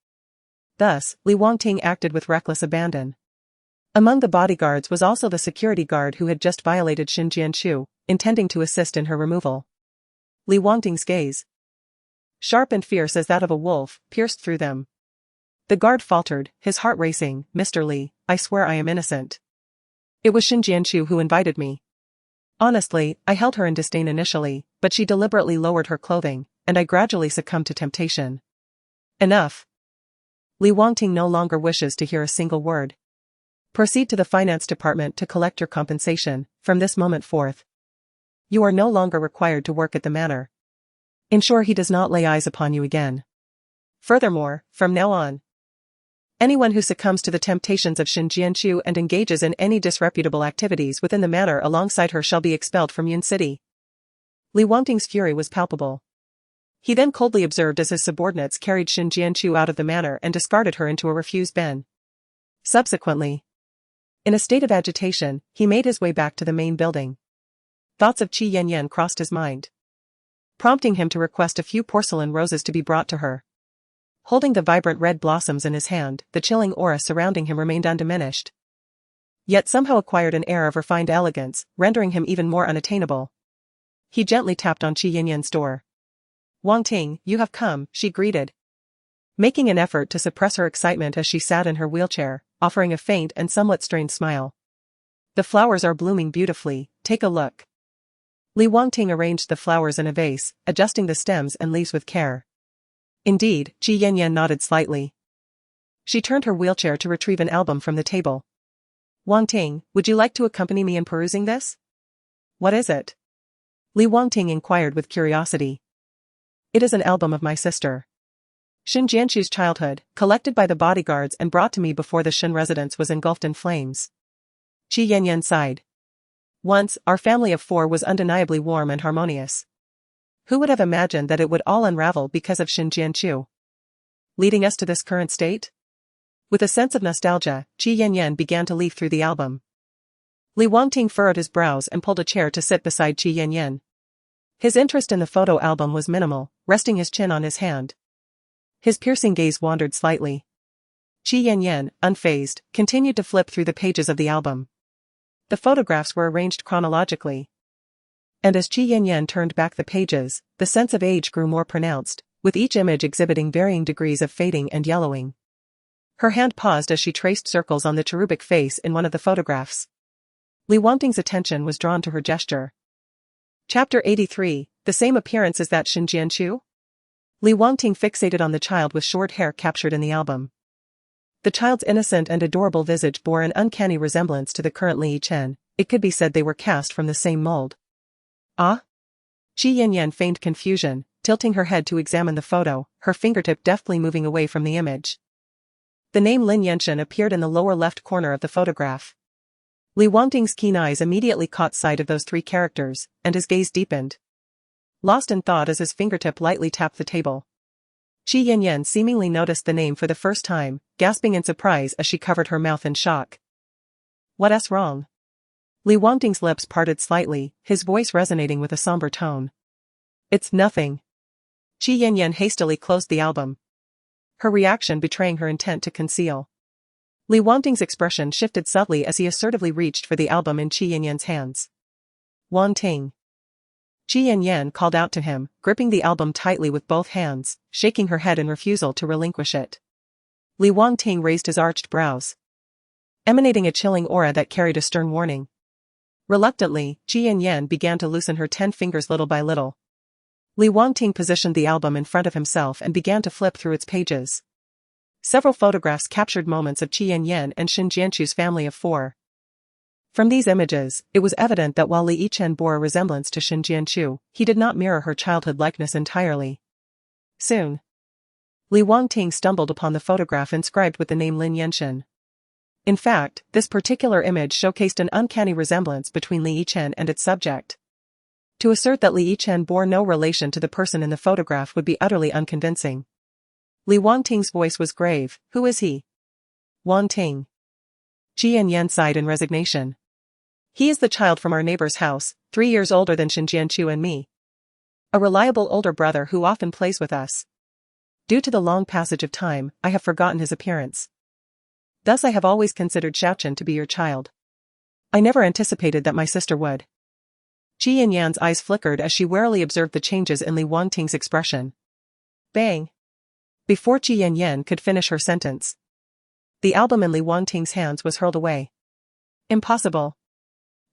[SPEAKER 1] Thus, Li Wangting acted with reckless abandon. Among the bodyguards was also the security guard who had just violated Xin Jianchu, intending to assist in her removal. Li Wangting's gaze, sharp and fierce as that of a wolf, pierced through them. The guard faltered, his heart racing. Mr. Li, I swear I am innocent. It was Xin Jianchu who invited me. Honestly, I held her in disdain initially, but she deliberately lowered her clothing, and I gradually succumbed to temptation. Enough. Li Wangting no longer wishes to hear a single word. Proceed to the finance department to collect your compensation. From this moment forth, you are no longer required to work at the manor. Ensure he does not lay eyes upon you again. Furthermore, from now on, anyone who succumbs to the temptations of Xin Jianchu and engages in any disreputable activities within the manor alongside her shall be expelled from Yun City. Li Wangting's fury was palpable. He then coldly observed as his subordinates carried Xin Jianchu out of the manor and discarded her into a refuse bin. Subsequently, in a state of agitation, he made his way back to the main building. Thoughts of Qi Yanyan crossed his mind, prompting him to request a few porcelain roses to be brought to her. Holding the vibrant red blossoms in his hand, the chilling aura surrounding him remained undiminished, yet somehow acquired an air of refined elegance, rendering him even more unattainable. He gently tapped on Qi Yanyan's door. Wangting, you have come, she greeted, making an effort to suppress her excitement as she sat in her wheelchair, offering a faint and somewhat strained smile. The flowers are blooming beautifully, take a look. Li Wangting arranged the flowers in a vase, adjusting the stems and leaves with care. Indeed, Qi Yanyan nodded slightly. She turned her wheelchair to retrieve an album from the table. Wangting, would you like to accompany me in perusing this? What is it? Li Wangting inquired with curiosity. It is an album of my sister Xin Jianchu's childhood, collected by the bodyguards and brought to me before the Xin residence was engulfed in flames. Qi Yanyan sighed. Once, our family of 4 was undeniably warm and harmonious. Who would have imagined that it would all unravel because of Xin Jianchu? Leading us to this current state? With a sense of nostalgia, Qi Yanyan began to leaf through the album. Li Wangting furrowed his brows and pulled a chair to sit beside Qi Yanyan. His interest in the photo album was minimal, resting his chin on his hand. His piercing gaze wandered slightly. Qi Yanyan, unfazed, continued to flip through the pages of the album. The photographs were arranged chronologically. And as Qi Yanyan turned back the pages, the sense of age grew more pronounced, with each image exhibiting varying degrees of fading and yellowing. Her hand paused as she traced circles on the cherubic face in one of the photographs. Li Wangting's attention was drawn to her gesture. Chapter 83, the same appearance as that Xin Jianchu? Li Wangting fixated on the child with short hair captured in the album. The child's innocent and adorable visage bore an uncanny resemblance to the current Li Yichen. It could be said they were cast from the same mold. Ah? Qi Yanyan feigned confusion, tilting her head to examine the photo, her fingertip deftly moving away from the image. The name Lin Yenshin appeared in the lower left corner of the photograph. Li Wangting's keen eyes immediately caught sight of those three characters, and his gaze deepened. Lost in thought as his fingertip lightly tapped the table. Qi Yanyan seemingly noticed the name for the first time, gasping in surprise as she covered her mouth in shock. What's wrong? Li Wangting's lips parted slightly, his voice resonating with a somber tone. It's nothing. Qi Yanyan hastily closed the album. Her reaction betraying her intent to conceal. Li Wangting's expression shifted subtly as he assertively reached for the album in Qi Yanyan's hands. Wangting. Qi Yanyan called out to him, gripping the album tightly with both hands, shaking her head in refusal to relinquish it. Li Wangting raised his arched brows, emanating a chilling aura that carried a stern warning. Reluctantly, Qi Yanyan began to loosen her 10 fingers little by little. Li Wangting positioned the album in front of himself and began to flip through its pages. Several photographs captured moments of Qi Yanyan and Xin Jianchu's family of 4. From these images, it was evident that while Li Yichen bore a resemblance to Xin Jianchu, he did not mirror her childhood likeness entirely. Soon, Li Wangting stumbled upon the photograph inscribed with the name Lin Yenshin. In fact, this particular image showcased an uncanny resemblance between Li Yichen and its subject. To assert that Li Yichen bore no relation to the person in the photograph would be utterly unconvincing. Li Wangting's voice was grave. Who is he? Wangting. Qi Yanyan sighed in resignation. He is the child from our neighbor's house, 3 years older than Xin Jianchu and me. A reliable older brother who often plays with us. Due to the long passage of time, I have forgotten his appearance. Thus I have always considered Xiaochen to be your child. I never anticipated that my sister would. Qi Yanyan's eyes flickered as she warily observed the changes in Li Wangting's expression. Bang! Before Qi Yanyan could finish her sentence, the album in Li Wangting's hands was hurled away. Impossible.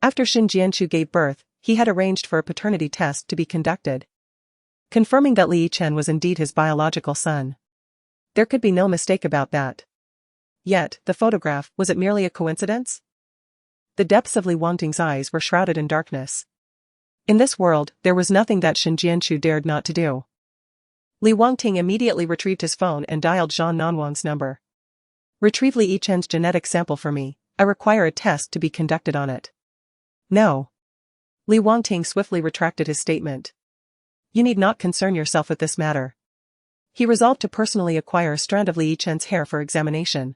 [SPEAKER 1] After Xin Jianchu gave birth, he had arranged for a paternity test to be conducted, confirming that Li Yichen was indeed his biological son. There could be no mistake about that. Yet, the photograph, was it merely a coincidence? The depths of Li Wangting's eyes were shrouded in darkness. In this world, there was nothing that Xin Jianchu dared not to do. Li Wangting immediately retrieved his phone and dialed Zhang Nanwang's number. Retrieve Li Yichen's genetic sample for me. I require a test to be conducted on it. No. Li Wangting swiftly retracted his statement. You need not concern yourself with this matter. He resolved to personally acquire a strand of Li Yichen's hair for examination.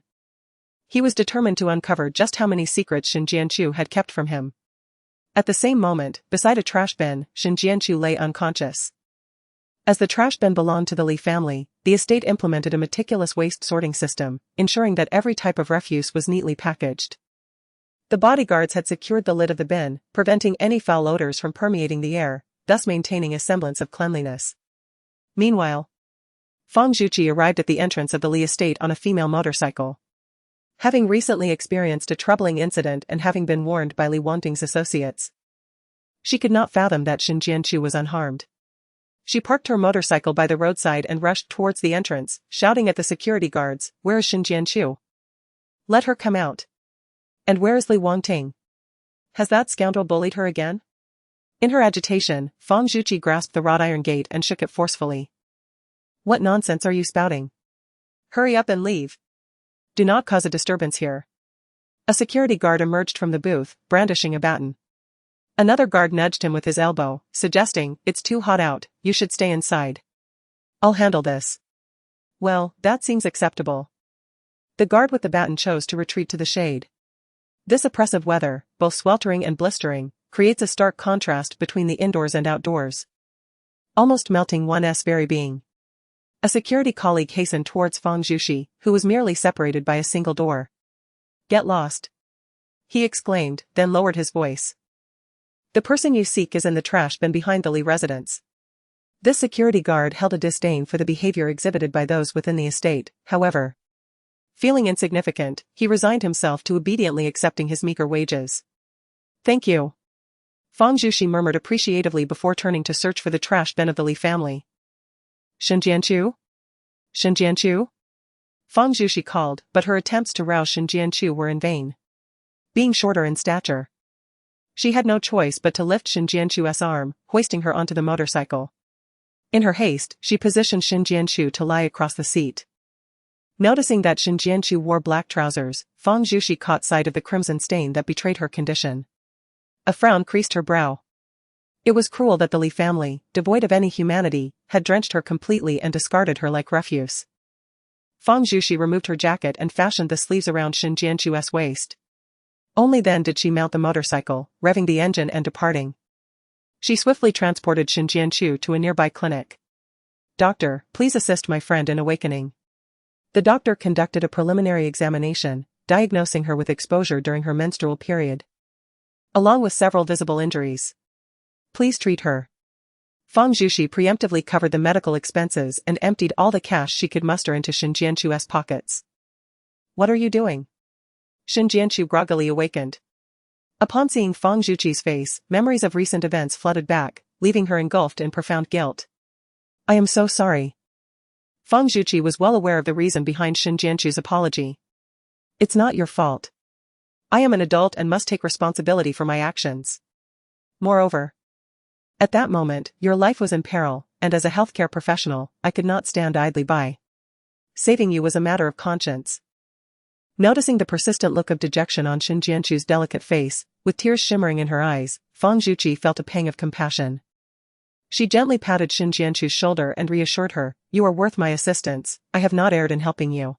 [SPEAKER 1] He was determined to uncover just how many secrets Xin Jianchu had kept from him. At the same moment, beside a trash bin, Xin Jianchu lay unconscious. As the trash bin belonged to the Li family, the estate implemented a meticulous waste sorting system, ensuring that every type of refuse was neatly packaged. The bodyguards had secured the lid of the bin, preventing any foul odors from permeating the air, thus maintaining a semblance of cleanliness. Meanwhile, Fang Zhuqi arrived at the entrance of the Li estate on a female motorcycle. Having recently experienced a troubling incident and having been warned by Li Wangting's associates, she could not fathom that Xin Jianchu was unharmed. She parked her motorcycle by the roadside and rushed towards the entrance, shouting at the security guards, "Where is Xin Jianchu? Let her come out. And where is Li Wangting? Has that scoundrel bullied her again?" In her agitation, Fang Zhuqi grasped the wrought iron gate and shook it forcefully. "What nonsense are you spouting? Hurry up and leave. Do not cause a disturbance here." A security guard emerged from the booth, brandishing a baton. Another guard nudged him with his elbow, suggesting, "It's too hot out, you should stay inside." "I'll handle this." "Well, that seems acceptable." The guard with the baton chose to retreat to the shade. This oppressive weather, both sweltering and blistering, creates a stark contrast between the indoors and outdoors, almost melting one's very being. A security colleague hastened towards Feng Zhuxi, who was merely separated by a single door. "Get lost," he exclaimed, then lowered his voice. "The person you seek is in the trash bin behind the Li residence." This security guard held a disdain for the behavior exhibited by those within the estate, however. Feeling insignificant, he resigned himself to obediently accepting his meager wages. "Thank you," Feng Zhuxi murmured appreciatively before turning to search for the trash bin of the Li family. "Shinjianchu? Shinjianchu?" Feng Zhuxi called, but her attempts to rouse Shinjianchu were in vain. Being shorter in stature, she had no choice but to lift Shinjianchu's arm, hoisting her onto the motorcycle. In her haste, she positioned Shinjianchu to lie across the seat. Noticing that Shinjianchu wore black trousers, Feng Zhuxi caught sight of the crimson stain that betrayed her condition. A frown creased her brow. It was cruel that the Li family, devoid of any humanity, had drenched her completely and discarded her like refuse. Feng Zhuxi removed her jacket and fashioned the sleeves around Shinjianchu's waist. Only then did she mount the motorcycle, revving the engine and departing. She swiftly transported Shinjianchu to a nearby clinic. "Doctor, please assist my friend in awakening." The doctor conducted a preliminary examination, diagnosing her with exposure during her menstrual period, along with several visible injuries. "Please treat her." Feng Zhuxi preemptively covered the medical expenses and emptied all the cash she could muster into Shinjianchu's pockets. "What are you doing?" Shinjianchu groggily awakened. Upon seeing Feng Zhuxi's face, memories of recent events flooded back, leaving her engulfed in profound guilt. "I am so sorry." Feng Zhuxi was well aware of the reason behind Shinjianchu's apology. "It's not your fault. I am an adult and must take responsibility for my actions. Moreover, at that moment, your life was in peril, and as a healthcare professional, I could not stand idly by. Saving you was a matter of conscience." Noticing the persistent look of dejection on Shinjianchu's delicate face, with tears shimmering in her eyes, Feng Zhuxi felt a pang of compassion. She gently patted Shinjianchu's shoulder and reassured her, "You are worth my assistance, I have not erred in helping you.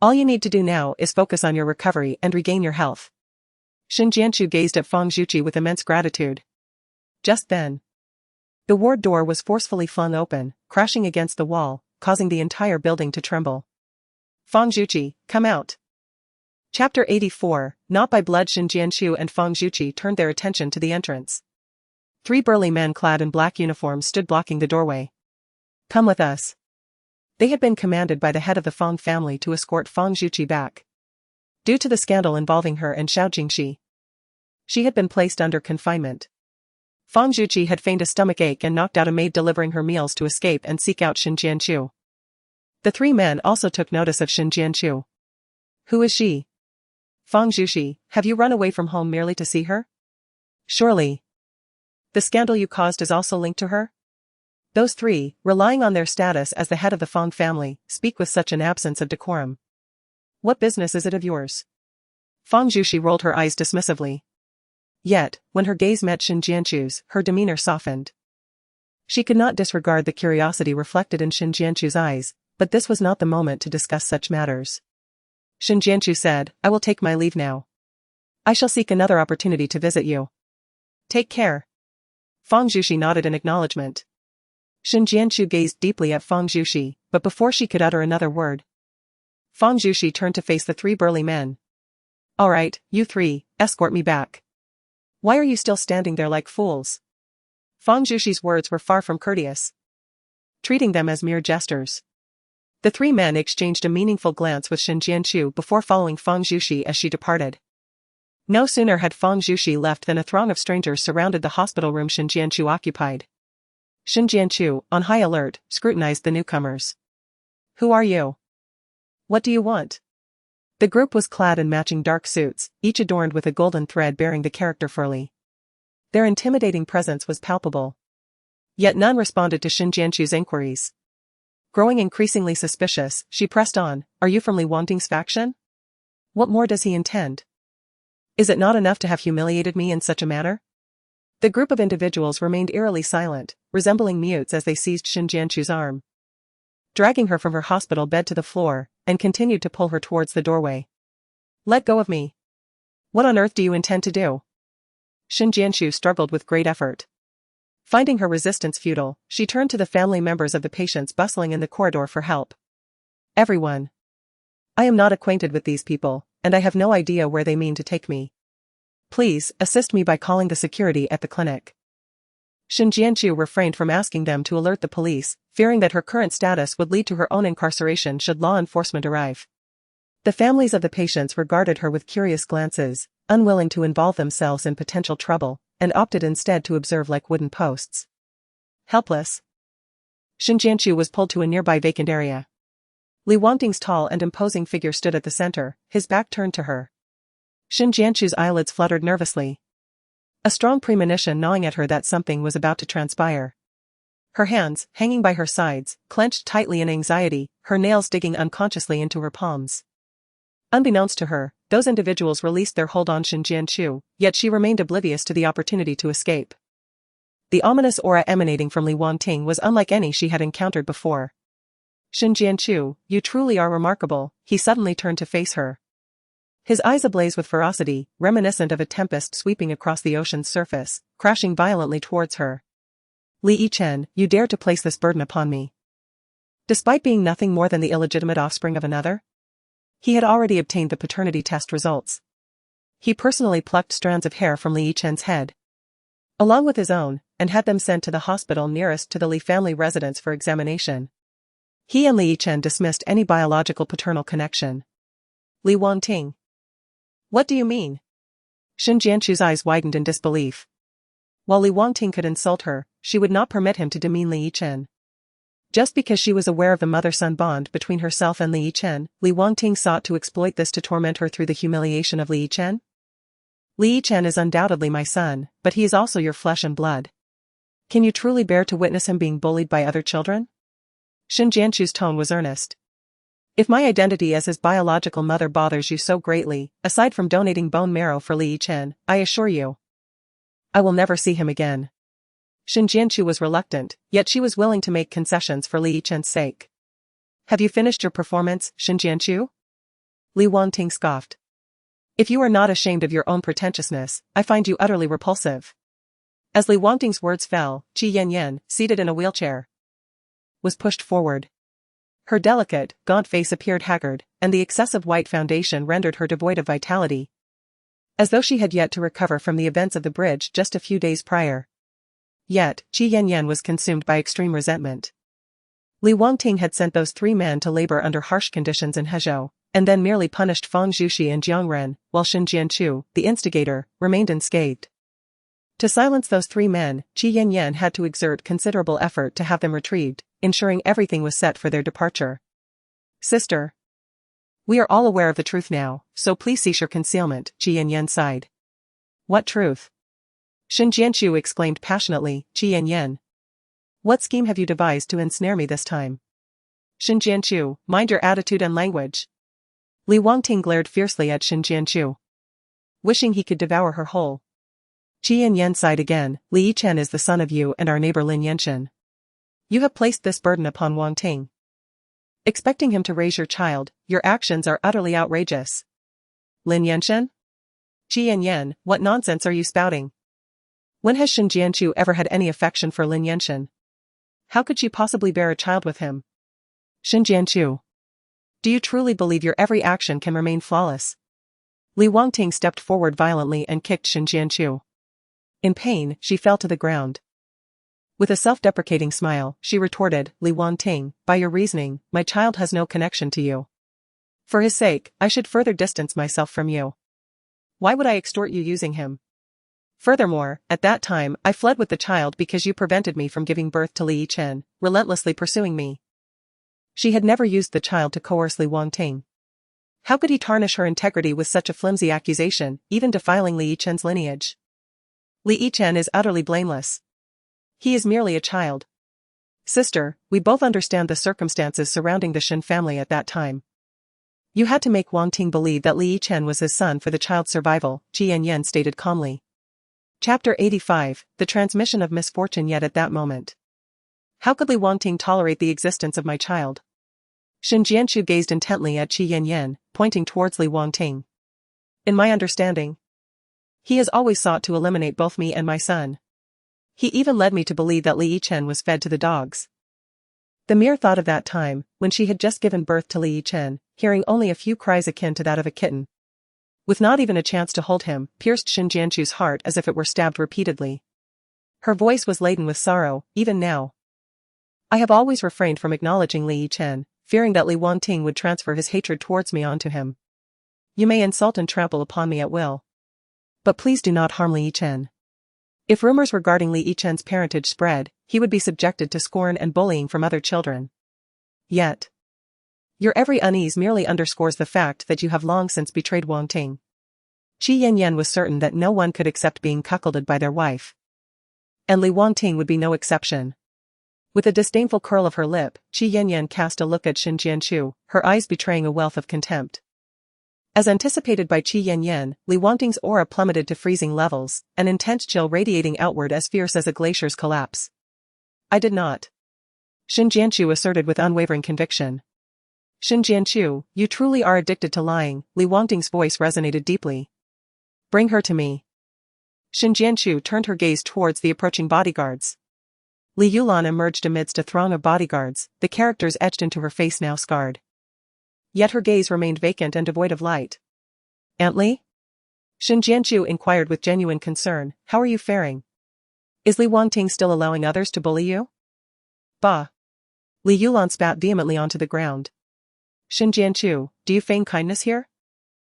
[SPEAKER 1] All you need to do now is focus on your recovery and regain your health." Shinjianchu gazed at Feng Zhuxi with immense gratitude. Just then, the ward door was forcefully flung open, crashing against the wall, causing the entire building to tremble. "Feng Zhuxi, come out." Chapter 84, Not by Blood. Shinjianchu and Feng Zhuxi turned their attention to the entrance. 3 burly men clad in black uniforms stood blocking the doorway. "Come with us." They had been commanded by the head of the Feng family to escort Feng Zhuxi back. Due to the scandal involving her and Xiao Jingxi, she had been placed under confinement. Feng Zhuxi had feigned a stomach ache and knocked out a maid delivering her meals to escape and seek out Shinjianchu. The 3 men also took notice of Shinjianchu. "Who is she?" "Feng Zhuxi, have you run away from home merely to see her? Surely the scandal you caused is also linked to her?" Those 3, relying on their status as the head of the Feng family, speak with such an absence of decorum. "What business is it of yours?" Feng Zhuxi rolled her eyes dismissively. Yet, when her gaze met Shinjianchu's, her demeanor softened. She could not disregard the curiosity reflected in Shinjianchu's eyes, but this was not the moment to discuss such matters. Shinjianchu said, "I will take my leave now. I shall seek another opportunity to visit you. Take care." Feng Zhuxi nodded in acknowledgement. Shinjianchu gazed deeply at Feng Zhuxi, but before she could utter another word, Feng Zhuxi turned to face the 3 burly men. "All right, you 3, escort me back. Why are you still standing there like fools?" Feng Zhuxi's words were far from courteous, treating them as mere jesters. The 3 men exchanged a meaningful glance with Shinjianchu before following Feng Zhuxi as she departed. No sooner had Feng Zhuxi left than a throng of strangers surrounded the hospital room Shinjianchu occupied. Shinjianchu, on high alert, scrutinized the newcomers. "Who are you? What do you want?" The group was clad in matching dark suits, each adorned with a golden thread bearing the character Furli. Their intimidating presence was palpable. Yet none responded to Shinjianchu's inquiries. Growing increasingly suspicious, she pressed on, "Are you from Li Wangding's faction? What more does he intend? Is it not enough to have humiliated me in such a manner?" The group of individuals remained eerily silent, resembling mutes as they seized Shin Jianchu's arm, dragging her from her hospital bed to the floor, and continued to pull her towards the doorway. Let go of me. What on earth do you intend to do? Shin Jianchu struggled with great effort. Finding her resistance futile, she turned to the family members of the patients bustling in the corridor for help. Everyone. I am not acquainted with these people, and I have no idea where they mean to take me. Please, assist me by calling the security at the clinic. Shin Jianchu refrained from asking them to alert the police, fearing that her current status would lead to her own incarceration should law enforcement arrive. The families of the patients regarded her with curious glances, unwilling to involve themselves in potential trouble, and opted instead to observe like wooden posts. Helpless, Shin Jianchu was pulled to a nearby vacant area. Li Wangting's tall and imposing figure stood at the center, his back turned to her. Shin Jianchu's eyelids fluttered nervously, a strong premonition gnawing at her that something was about to transpire. Her hands, hanging by her sides, clenched tightly in anxiety, her nails digging unconsciously into her palms. Unbeknownst to her, those individuals released their hold on Shin Jianchu, yet she remained oblivious to the opportunity to escape. The ominous aura emanating from Li Wangting was unlike any she had encountered before. Shin Jianchu, you truly are remarkable, he suddenly turned to face her. His eyes ablaze with ferocity, reminiscent of a tempest sweeping across the ocean's surface, crashing violently towards her. Li Yichen, you dare to place this burden upon me. Despite being nothing more than the illegitimate offspring of another? He had already obtained the paternity test results. He personally plucked strands of hair from Li Yichen's head, along with his own, and had them sent to the hospital nearest to the Li family residence for examination. He and Li Yichen dismissed any biological paternal connection. Li Wangting. What do you mean? Shin Jianchu's eyes widened in disbelief. While Li Wangting could insult her, she would not permit him to demean Li Yichen. Just because she was aware of the mother-son bond between herself and Li Yichen, Li Wangting sought to exploit this to torment her through the humiliation of Li Yichen? Li Yichen is undoubtedly my son, but he is also your flesh and blood. Can you truly bear to witness him being bullied by other children? Shin Jianchu's tone was earnest. If my identity as his biological mother bothers you so greatly, aside from donating bone marrow for Li Yichen, I assure you, I will never see him again. Shin Jianchu was reluctant, yet she was willing to make concessions for Li Yichen's sake. Have you finished your performance, Shin Jianchu? Li Wangting scoffed. If you are not ashamed of your own pretentiousness, I find you utterly repulsive. As Li Wangting's words fell, Qi Yanyan, seated in a wheelchair, was pushed forward. Her delicate, gaunt face appeared haggard, and the excessive white foundation rendered her devoid of vitality, as though she had yet to recover from the events of the bridge just a few days prior. Yet, Qi Yanyan was consumed by extreme resentment. Li Wangting had sent those 3 men to labor under harsh conditions in Hezhou, and then merely punished Fang Zhuxi and Jiang Ren, while Shin Jianchu, the instigator, remained unscathed. To silence those 3 men, Qi Yanyan had to exert considerable effort to have them retrieved, ensuring everything was set for their departure. Sister. We are all aware of the truth now, so please cease your concealment, Qi Yanyan sighed. What truth? Shin Jianchu exclaimed passionately, Qi Yanyan. What scheme have you devised to ensnare me this time? Shin Jianchu, mind your attitude and language. Li Wangting glared fiercely at Shin Jianchu, wishing he could devour her whole. Qi Yanyan sighed again, Li Yichen is the son of you and our neighbor Lin Yenshin. You have placed this burden upon Wangting, expecting him to raise your child. Your actions are utterly outrageous. Lin Yenshin? Qi Yanyan, what nonsense are you spouting? When has Shin Jianchu ever had any affection for Lin Yenshin? How could she possibly bear a child with him? Shin Jianchu. Do you truly believe your every action can remain flawless? Li Wangting stepped forward violently and kicked Shin Jianchu. In pain, she fell to the ground. With a self-deprecating smile, she retorted, Li Wangting, by your reasoning, my child has no connection to you. For his sake, I should further distance myself from you. Why would I extort you using him? Furthermore, at that time, I fled with the child because you prevented me from giving birth to Li Yichen, relentlessly pursuing me. She had never used the child to coerce Li Wangting. How could he tarnish her integrity with such a flimsy accusation, even defiling Li Yichen's lineage? Li Yichen is utterly blameless. He is merely a child. Sister, we both understand the circumstances surrounding the Shin family at that time. You had to make Wangting believe that Li Yichen was his son for the child's survival, Qi Yanyan stated calmly. Chapter 85, The Transmission of Misfortune. Yet at that moment, how could Li Wangting tolerate the existence of my child? Shen Jianchu gazed intently at Qi Yanyan, pointing towards Li Wangting. In my understanding, he has always sought to eliminate both me and my son. He even led me to believe that Li Yichen was fed to the dogs. The mere thought of that time, when she had just given birth to Li Yichen, hearing only a few cries akin to that of a kitten, with not even a chance to hold him, pierced Shen Jianchu's heart as if it were stabbed repeatedly. Her voice was laden with sorrow, even now. I have always refrained from acknowledging Li Yichen, fearing that Li Wangting would transfer his hatred towards me onto him. You may insult and trample upon me at will, but please do not harm Li Yichen. If rumors regarding Li Yichen's parentage spread, he would be subjected to scorn and bullying from other children. Yet, your every unease merely underscores the fact that you have long since betrayed Wangting. Qi Yanyan was certain that no one could accept being cuckolded by their wife, and Li Wangting would be no exception. With a disdainful curl of her lip, Qi Yanyan cast a look at Shen Jianchu, her eyes betraying a wealth of contempt. As anticipated by Qi Yanyan, Li Wangting's aura plummeted to freezing levels, an intense chill radiating outward as fierce as a glacier's collapse. I did not. Shen Jianchu asserted with unwavering conviction. Shen Jianchu, you truly are addicted to lying. Li Wangting's voice resonated deeply. Bring her to me. Shen Jianchu turned her gaze towards the approaching bodyguards. Li Yulan emerged amidst a throng of bodyguards, the characters etched into her face now scarred. Yet her gaze remained vacant and devoid of light. Aunt Li? Shen Jianchu inquired with genuine concern, how are you faring? Is Li Wangting still allowing others to bully you? Bah! Li Yulan spat vehemently onto the ground. Shen Jianchu, do you feign kindness here?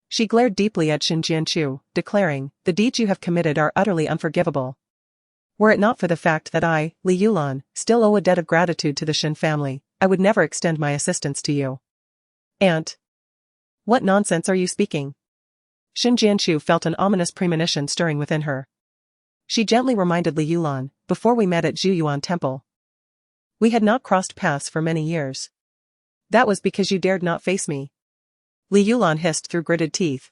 [SPEAKER 1] She glared deeply at Shen Jianchu, declaring, the deeds you have committed are utterly unforgivable. Were it not for the fact that I, Li Yulan, still owe a debt of gratitude to the Shen family, I would never extend my assistance to you. Aunt! What nonsense are you speaking? Shen Jianchu felt an ominous premonition stirring within her. She gently reminded Li Yulan, before we met at Zhuyuan Temple, we had not crossed paths for many years. That was because you dared not face me. Li Yulan hissed through gritted teeth.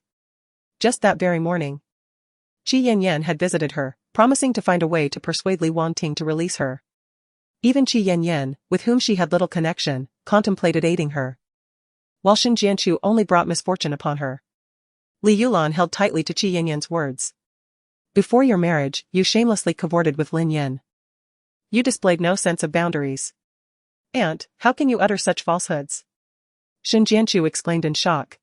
[SPEAKER 1] Just that very morning, Qi Yanyan had visited her, promising to find a way to persuade Li Wangting to release her. Even Qi Yanyan, with whom she had little connection, contemplated aiding her, while Shen Jianchu only brought misfortune upon her. Li Yulan held tightly to Qi Yanyan's words. Before your marriage, you shamelessly cavorted with Lin Yan. You displayed no sense of boundaries. Aunt, how can you utter such falsehoods? Shen Jianchu exclaimed in shock,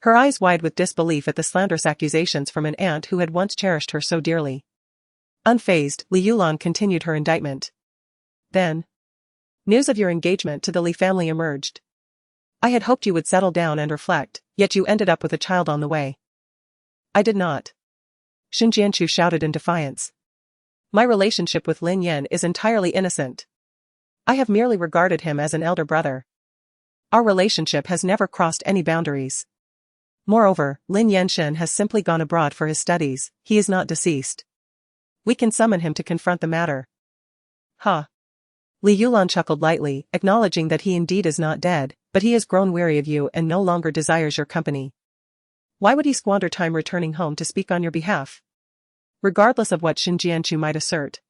[SPEAKER 1] her eyes wide with disbelief at the slanderous accusations from an aunt who had once cherished her so dearly. Unfazed, Li Yulan continued her indictment. Then, news of your engagement to the Li family emerged. I had hoped you would settle down and reflect, yet you ended up with a child on the way. I did not. Shen Jianchu shouted in defiance. My relationship with Lin Yan is entirely innocent. I have merely regarded him as an elder brother. Our relationship has never crossed any boundaries. Moreover, Lin Yanshen has simply gone abroad for his studies, he is not deceased. We can summon him to confront the matter. Ha! Li Yulan chuckled lightly, acknowledging that he indeed is not dead, but he has grown weary of you and no longer desires your company. Why would he squander time returning home to speak on your behalf? Regardless of what Shen Jianchu might assert,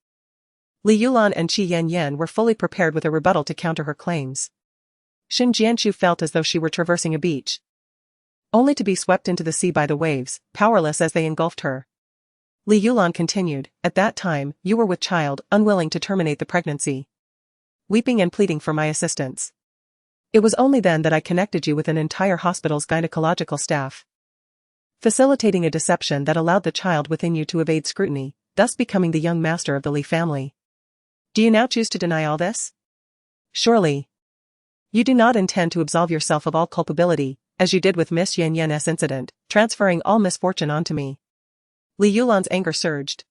[SPEAKER 1] Li Yulan and Qi Yanyan were fully prepared with a rebuttal to counter her claims. Shen Jianchu felt as though she were traversing a beach, only to be swept into the sea by the waves, powerless as they engulfed her. Li Yulan continued, at that time, you were with child, unwilling to terminate the pregnancy, weeping and pleading for my assistance. It was only then that I connected you with an entire hospital's gynecological staff, facilitating a deception that allowed the child within you to evade scrutiny, thus becoming the young master of the Li family. Do you now choose to deny all this? Surely, you do not intend to absolve yourself of all culpability, as you did with Miss Yanyan's incident, transferring all misfortune onto me. Li Yulan's anger surged,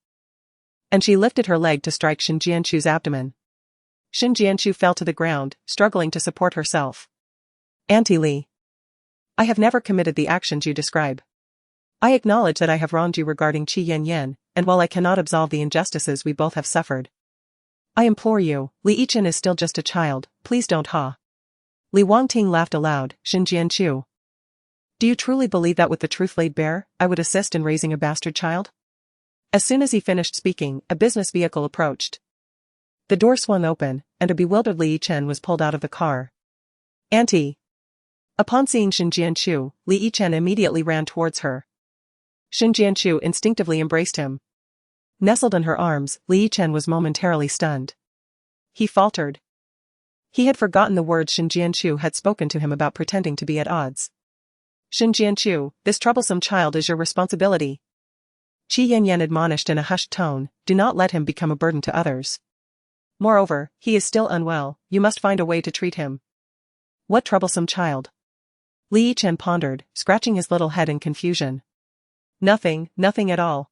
[SPEAKER 1] and she lifted her leg to strike Shen Jianchu's abdomen. Shen Jianchu fell to the ground, struggling to support herself. Auntie Li, I have never committed the actions you describe. I acknowledge that I have wronged you regarding Qi Yanyan, and while I cannot absolve the injustices we both have suffered, I implore you, Li Yichen is still just a child, please don't ha. Li Wangting laughed aloud, Shen Jianchu. Do you truly believe that with the truth laid bare, I would assist in raising a bastard child? As soon as he finished speaking, a business vehicle approached. The door swung open, and a bewildered Li Yichen was pulled out of the car. Auntie. Upon seeing Shen Jianchu, Li Yichen immediately ran towards her. Shen Jianchu instinctively embraced him. Nestled in her arms, Li Yichen was momentarily stunned. He faltered. He had forgotten the words Shen Jianchu had spoken to him about pretending to be at odds. Shen Jianchu, this troublesome child is your responsibility. Qi Yanyan admonished in a hushed tone, do not let him become a burden to others. Moreover, he is still unwell, you must find a way to treat him. What troublesome child? Li Yichen pondered, scratching his little head in confusion. Nothing at all.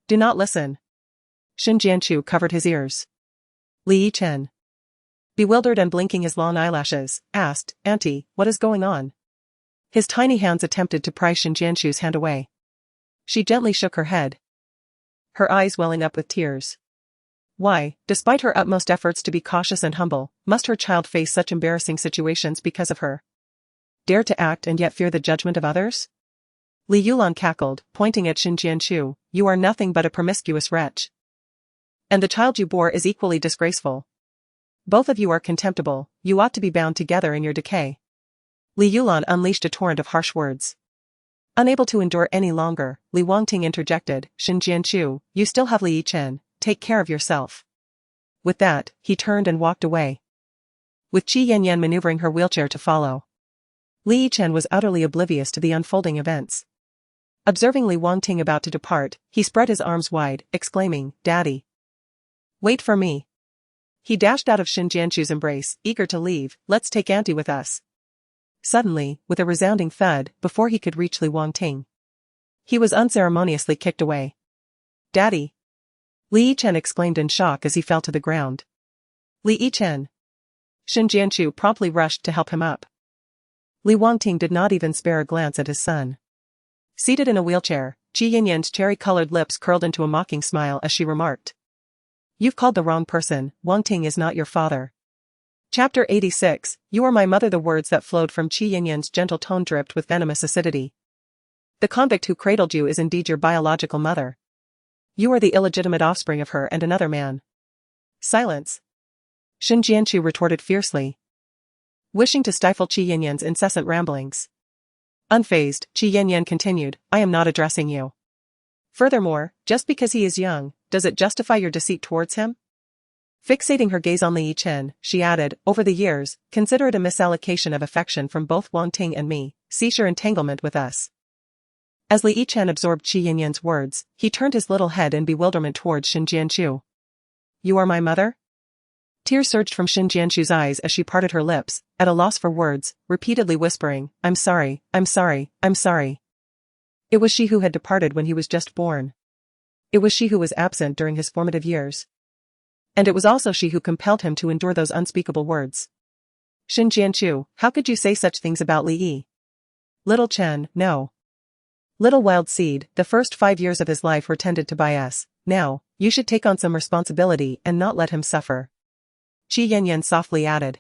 [SPEAKER 1] Do not listen. Shen Jianchu covered his ears. Li Yichen, bewildered and blinking his long eyelashes, asked, Auntie, what is going on? His tiny hands attempted to pry Shen Jianchu's hand away. She gently shook her head, her eyes welling up with tears. Why, despite her utmost efforts to be cautious and humble, must her child face such embarrassing situations because of her? Dare to act and yet fear the judgment of others? Li Yulan cackled, pointing at Shen Jianchu, you are nothing but a promiscuous wretch. And the child you bore is equally disgraceful. Both of you are contemptible, you ought to be bound together in your decay. Li Yulan unleashed a torrent of harsh words. Unable to endure any longer, Li Wangting interjected, Shen Jianchu, you still have Li Yichen, take care of yourself. With that, he turned and walked away, with Qi Yanyan maneuvering her wheelchair to follow. Li Yichen was utterly oblivious to the unfolding events. Observing Li Wangting about to depart, he spread his arms wide, exclaiming, Daddy. Wait for me. He dashed out of Shen Jianchu's embrace, eager to leave, let's take Auntie with us. Suddenly, with a resounding thud, before he could reach Li Wangting, he was unceremoniously kicked away. Daddy. Li Yichen exclaimed in shock as he fell to the ground. Li Yichen. Shen Jianchu promptly rushed to help him up. Li Wangting did not even spare a glance at his son. Seated in a wheelchair, Qi Yanyan's cherry-colored lips curled into a mocking smile as she remarked. You've called the wrong person, Wangting is not your father. Chapter 86, You are my mother. The words that flowed from Qi Yanyan's gentle tone dripped with venomous acidity. The convict who cradled you is indeed your biological mother. You are the illegitimate offspring of her and another man. Silence. Shen Jianchu retorted fiercely, wishing to stifle Qi Yanyan's incessant ramblings. Unfazed, Qi Yanyan continued, I am not addressing you. Furthermore, just because he is young, does it justify your deceit towards him? Fixating her gaze on Li Yichen, she added, over the years, consider it a misallocation of affection from both Wangting and me, cease your entanglement with us. As Li Yichen absorbed Qi Yanyan's words, he turned his little head in bewilderment towards Shen Jianchu. You are my mother? Tears surged from Shen Jianchu's eyes as she parted her lips, at a loss for words, repeatedly whispering, I'm sorry, I'm sorry, I'm sorry. It was she who had departed when he was just born. It was she who was absent during his formative years. And it was also she who compelled him to endure those unspeakable words. Shen Jianchu, how could you say such things about Li Yi? Little Chen, no. Little wild seed, the first 5 years of his life were tended to by us. Now, you should take on some responsibility and not let him suffer. Qi Yanyan softly added.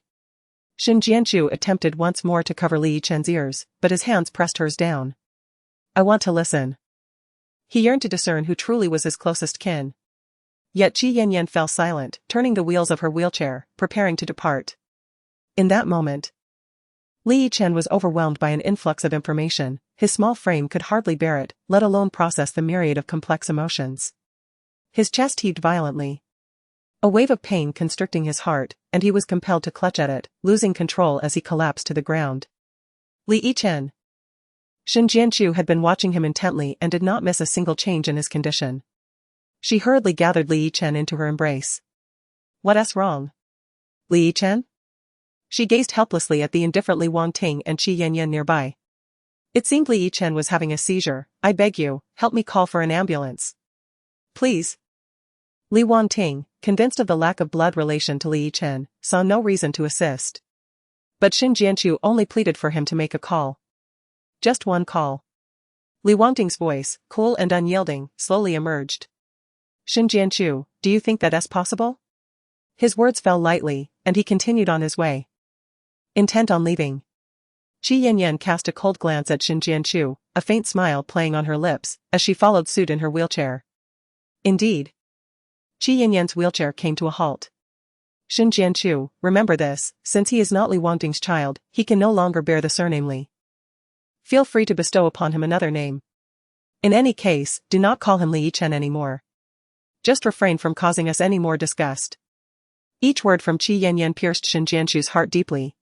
[SPEAKER 1] Shen Jianchu attempted once more to cover Li Yichen's ears, but his hands pressed hers down. I want to listen. He yearned to discern who truly was his closest kin. Yet Qi Yanyan fell silent, turning the wheels of her wheelchair, preparing to depart. In that moment, Li Yichen was overwhelmed by an influx of information. His small frame could hardly bear it, let alone process the myriad of complex emotions. His chest heaved violently, a wave of pain constricting his heart, and he was compelled to clutch at it, losing control as he collapsed to the ground. Li Yichen. Shen Jianchu had been watching him intently and did not miss a single change in his condition. She hurriedly gathered Li Yichen into her embrace. What's wrong? Li Yichen? She gazed helplessly at the indifferent Li Wangting and Qi Yanyan nearby. It seemed Li Yichen was having a seizure. I beg you, help me call for an ambulance. Please. Li Wangting, convinced of the lack of blood relation to Li Yichen, saw no reason to assist. But Shen Jianchu only pleaded for him to make a call. Just one call. Li Wangting's voice, cool and unyielding, slowly emerged. Shen Jianchu, do you think that's possible? His words fell lightly, and he continued on his way, intent on leaving. Qi Yanyan cast a cold glance at Shen Jianchu, a faint smile playing on her lips, as she followed suit in her wheelchair. Indeed. Qi Yanyan's wheelchair came to a halt. Shin Jianchu, remember this, since he is not Li Wangting's child, he can no longer bear the surname Li. Feel free to bestow upon him another name. In any case, do not call him Li Yichen anymore. Just refrain from causing us any more disgust. Each word from Qi Yanyan pierced Shin Jianchu's heart deeply.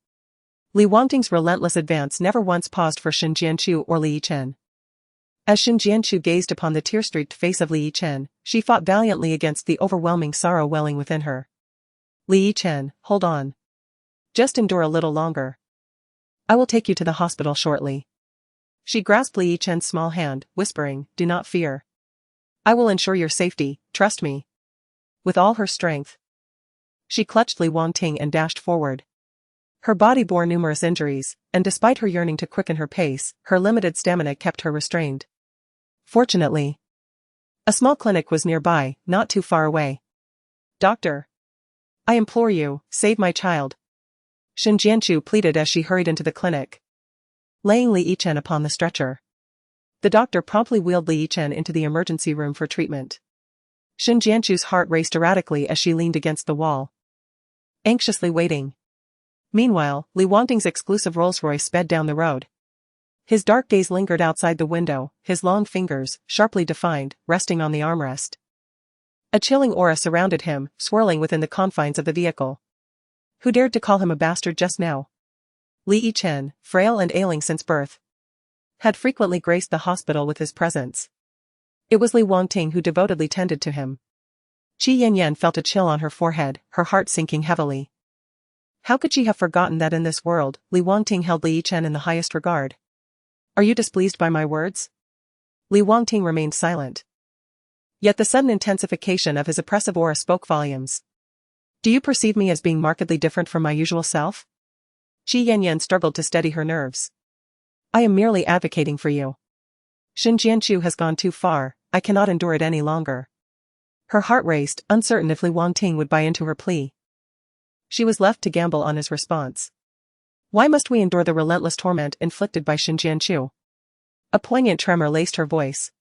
[SPEAKER 1] Li Wangting's relentless advance never once paused for Shin Jianchu or Li Yichen. As Shin Jianchu gazed upon the tear-streaked face of Li Yichen, she fought valiantly against the overwhelming sorrow welling within her. Li Yichen, hold on. Just endure a little longer. I will take you to the hospital shortly. She grasped Li Yichen's small hand, whispering, do not fear. I will ensure your safety, trust me. With all her strength, she clutched Li Wangting and dashed forward. Her body bore numerous injuries, and despite her yearning to quicken her pace, her limited stamina kept her restrained. Fortunately, a small clinic was nearby, not too far away. Doctor, I implore you, save my child. Shin Jianchu pleaded as she hurried into the clinic, laying Li Yichen upon the stretcher. The doctor promptly wheeled Li Yichen into the emergency room for treatment. Shin Jianchu's heart raced erratically as she leaned against the wall, anxiously waiting. Meanwhile, Li Wangting's exclusive Rolls-Royce sped down the road. His dark gaze lingered outside the window, his long fingers, sharply defined, resting on the armrest. A chilling aura surrounded him, swirling within the confines of the vehicle. Who dared to call him a bastard just now? Li Yichen, frail and ailing since birth, had frequently graced the hospital with his presence. It was Li Wangting who devotedly tended to him. Qi Yanyan felt a chill on her forehead, her heart sinking heavily. How could she have forgotten that in this world, Li Wangting held Li Yichen in the highest regard? Are you displeased by my words? Li Wangting remained silent. Yet the sudden intensification of his oppressive aura spoke volumes. Do you perceive me as being markedly different from my usual self? Qi Yanyan struggled to steady her nerves. I am merely advocating for you. Shin Jianchu has gone too far, I cannot endure it any longer. Her heart raced, uncertain if Li Wangting would buy into her plea. She was left to gamble on his response. Why must we endure the relentless torment inflicted by Shin Jianchu? A poignant tremor laced her voice.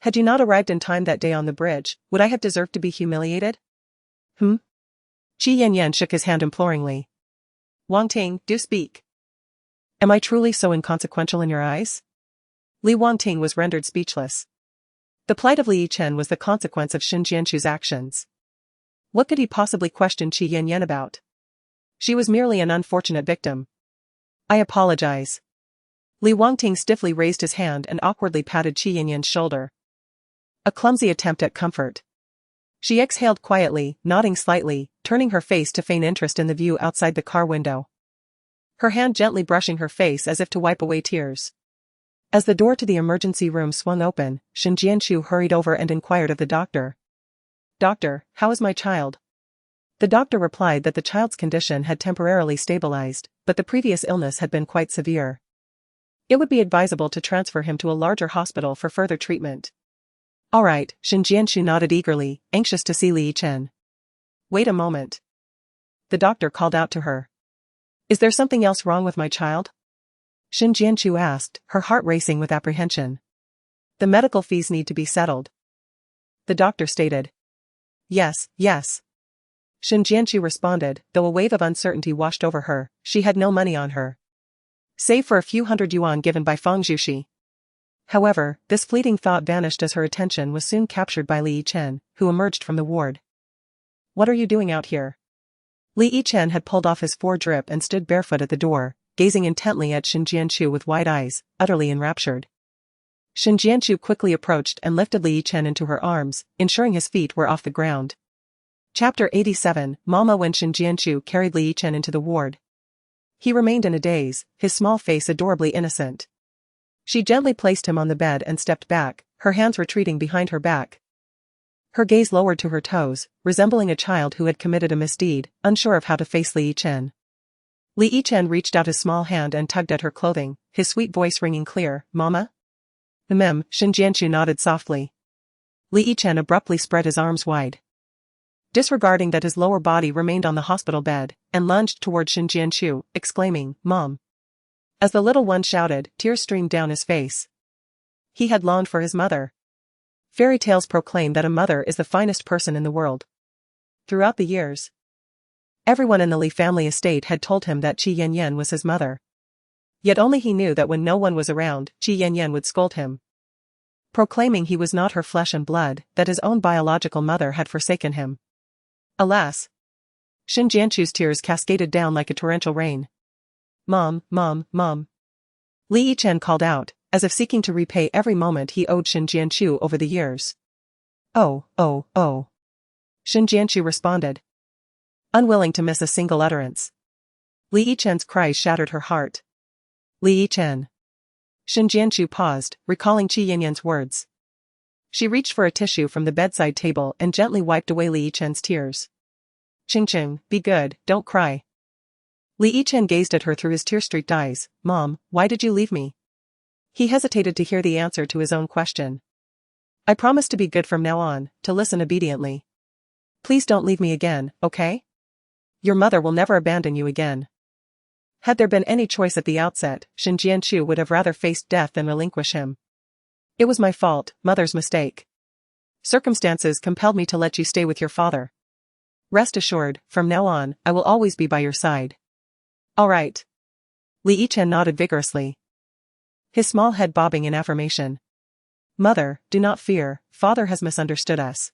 [SPEAKER 1] Had you not arrived in time that day on the bridge, would I have deserved to be humiliated? Qi Yanyan shook his hand imploringly. Wangting, do speak. Am I truly so inconsequential in your eyes? Li Wangting was rendered speechless. The plight of Li Yichen was the consequence of Shin Jianchu's actions. What could he possibly question Qi Yanyan about? She was merely an unfortunate victim. I apologize. Li Wangting stiffly raised his hand and awkwardly patted Qi Yanyan's shoulder. A clumsy attempt at comfort. She exhaled quietly, nodding slightly, turning her face to feign interest in the view outside the car window. Her hand gently brushing her face as if to wipe away tears. As the door to the emergency room swung open, Shin Jianchu hurried over and inquired of the doctor. Doctor, how is my child? The doctor replied that the child's condition had temporarily stabilized, but the previous illness had been quite severe. It would be advisable to transfer him to a larger hospital for further treatment. All right, Shin Jianchu nodded eagerly, anxious to see Li Yichen. Wait a moment. The doctor called out to her. Is there something else wrong with my child? Shin Jianchu asked, her heart racing with apprehension. The medical fees need to be settled. The doctor stated. Yes. Shin Jianchu responded, though a wave of uncertainty washed over her, she had no money on her. Save for a few hundred yuan given by Fang Zhuxi. However, this fleeting thought vanished as her attention was soon captured by Li Yichen, who emerged from the ward. What are you doing out here? Li Yichen had pulled off his foredrip and stood barefoot at the door, gazing intently at Shin Jianchu with wide eyes, utterly enraptured. Shin Jianchu quickly approached and lifted Li Yichen into her arms, ensuring his feet were off the ground. Chapter 87, Mama. When Shin Jianchu carried Li Yichen into the ward, he remained in a daze, his small face adorably innocent. She gently placed him on the bed and stepped back, her hands retreating behind her back. Her gaze lowered to her toes, resembling a child who had committed a misdeed, unsure of how to face Li Yichen. Li Yichen reached out his small hand and tugged at her clothing, his sweet voice ringing clear, Mama? Shin Jianchu nodded softly. Li Yichen abruptly spread his arms wide, disregarding that his lower body remained on the hospital bed, and lunged toward Shin Jianchu, exclaiming, Mom. As the little one shouted, tears streamed down his face. He had longed for his mother. Fairy tales proclaim that a mother is the finest person in the world. Throughout the years, everyone in the Li family estate had told him that Qi Yanyan was his mother. Yet only he knew that when no one was around, Qi Yanyan would scold him, proclaiming he was not her flesh and blood, that his own biological mother had forsaken him. Alas! Xin Jianchu's tears cascaded down like a torrential rain. "Mom, Mom, Mom." Li Yichen called out, as if seeking to repay every moment he owed Xin Jianchu over the years. "Oh, oh, oh." Xin Jianchu responded, unwilling to miss a single utterance. Li Yichen's cries shattered her heart. "Li Yichen." Xin Jianchu paused, recalling Qi Yanyan's words. She reached for a tissue from the bedside table and gently wiped away Li Yichen's tears. "Qingqing, be good, don't cry." Li Yichen gazed at her through his tear-streaked eyes. "Mom, why did you leave me?" He hesitated to hear the answer to his own question. "I promise to be good from now on, to listen obediently. Please don't leave me again, okay? Your mother will never abandon you again." Had there been any choice at the outset, Xin Jianchu would have rather faced death than relinquish him. "It was my fault, mother's mistake. Circumstances compelled me to let you stay with your father. Rest assured, from now on, I will always be by your side." "All right." Li Yichen nodded vigorously, his small head bobbing in affirmation. "Mother, do not fear, father has misunderstood us.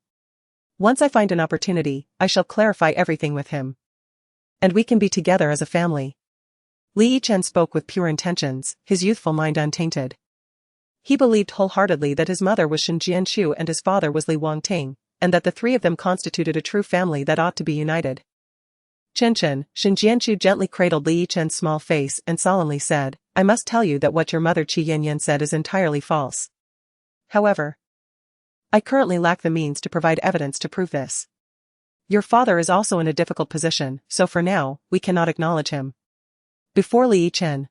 [SPEAKER 1] Once I find an opportunity, I shall clarify everything with him. And we can be together as a family." Li Yichen spoke with pure intentions, his youthful mind untainted. He believed wholeheartedly that his mother was Xin Jianchu and his father was Li Wangting, and that the three of them constituted a true family that ought to be united. "Chen, Xin Jianchu gently cradled Li Yichen's small face and solemnly said, "I must tell you that what your mother Qi Yanyan said is entirely false. However, I currently lack the means to provide evidence to prove this. Your father is also in a difficult position, so for now, we cannot acknowledge him." Before Li Yichen,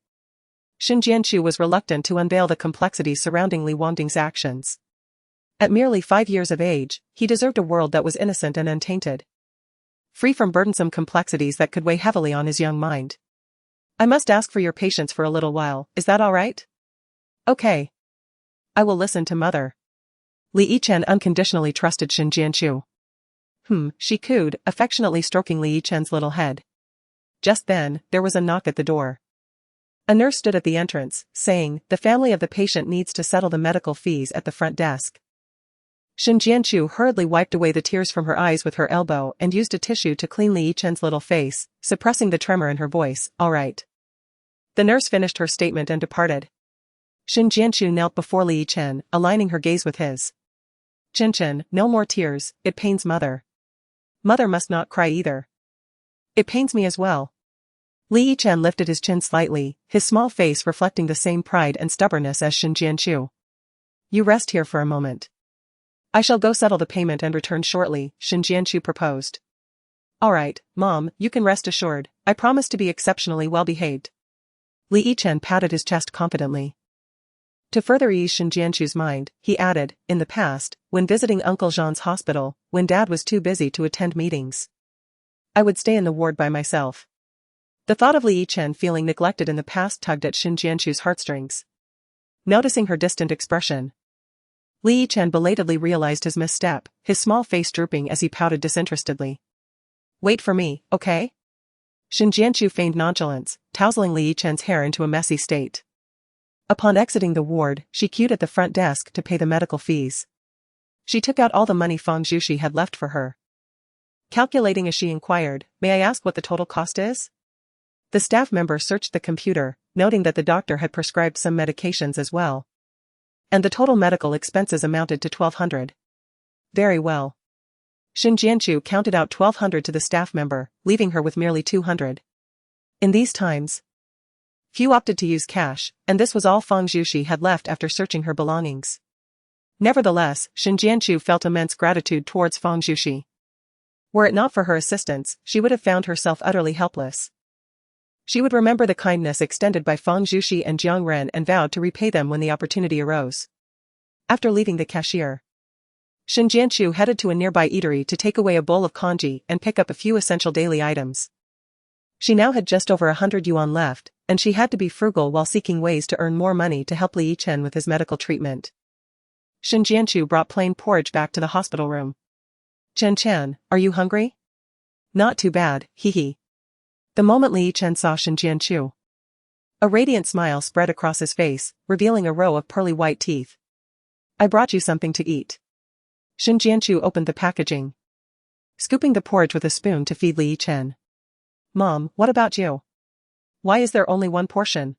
[SPEAKER 1] Xin Jianchu was reluctant to unveil the complexities surrounding Li Wangting's actions. At merely 5 years of age, he deserved a world that was innocent and untainted, free from burdensome complexities that could weigh heavily on his young mind. "I must ask for your patience for a little while, is that all right?" "Okay. I will listen to mother." Li Yichen unconditionally trusted Xin Jianchu. She cooed, affectionately stroking Li Yichen's little head. Just then, there was a knock at the door. A nurse stood at the entrance, saying, "The family of the patient needs to settle the medical fees at the front desk." Xin Jianchu hurriedly wiped away the tears from her eyes with her elbow and used a tissue to clean Li Yichen's little face, suppressing the tremor in her voice. "All right." The nurse finished her statement and departed. Xin Jianchu knelt before Li Yichen, aligning her gaze with his. "Chen, no more tears, it pains mother. Mother must not cry either. It pains me as well." Li Yichen lifted his chin slightly, his small face reflecting the same pride and stubbornness as Xin Jianchu. "You rest here for a moment. I shall go settle the payment and return shortly," Xin Jianchu proposed. "All right, Mom, you can rest assured, I promise to be exceptionally well behaved." Li Yichen patted his chest confidently. To further ease Xin Jianchu's mind, he added, "In the past, when visiting Uncle Jean's hospital, when Dad was too busy to attend meetings, I would stay in the ward by myself." The thought of Li Yichen feeling neglected in the past tugged at Xin Jianchu's heartstrings. Noticing her distant expression, Li Yichen belatedly realized his misstep, his small face drooping as he pouted disinterestedly. "Wait for me, okay?" Xin Jianchu feigned nonchalance, tousling Li Yichen's hair into a messy state. Upon exiting the ward, she queued at the front desk to pay the medical fees. She took out all the money Feng Zhuxi had left for her. Calculating as she inquired, "May I ask what the total cost is?" The staff member searched the computer, noting that the doctor had prescribed some medications as well. And the total medical expenses amounted to 1,200. "Very well." Xin Jianchu counted out 1,200 to the staff member, leaving her with merely 200. In these times, few opted to use cash, and this was all Feng Zhuxi had left after searching her belongings. Nevertheless, Xin Jianchu felt immense gratitude towards Feng Zhuxi. Were it not for her assistance, she would have found herself utterly helpless. She would remember the kindness extended by Feng Zhuxi and Jiang Ren and vowed to repay them when the opportunity arose. After leaving the cashier, Xin Jianchu headed to a nearby eatery to take away a bowl of congee and pick up a few essential daily items. She now had just over 100 yuan left, and she had to be frugal while seeking ways to earn more money to help Li Yichen with his medical treatment. Shin Jianchu brought plain porridge back to the hospital room. Chen Chen, are you hungry? Not too bad, hee hee. The moment Li Chen saw Shin Jianchu, a radiant smile spread across his face, revealing a row of pearly white teeth. I brought you something to eat. Shin Jianchu opened the packaging, scooping the porridge with a spoon to feed Li Chen. Mom, what about you? Why is there only one portion?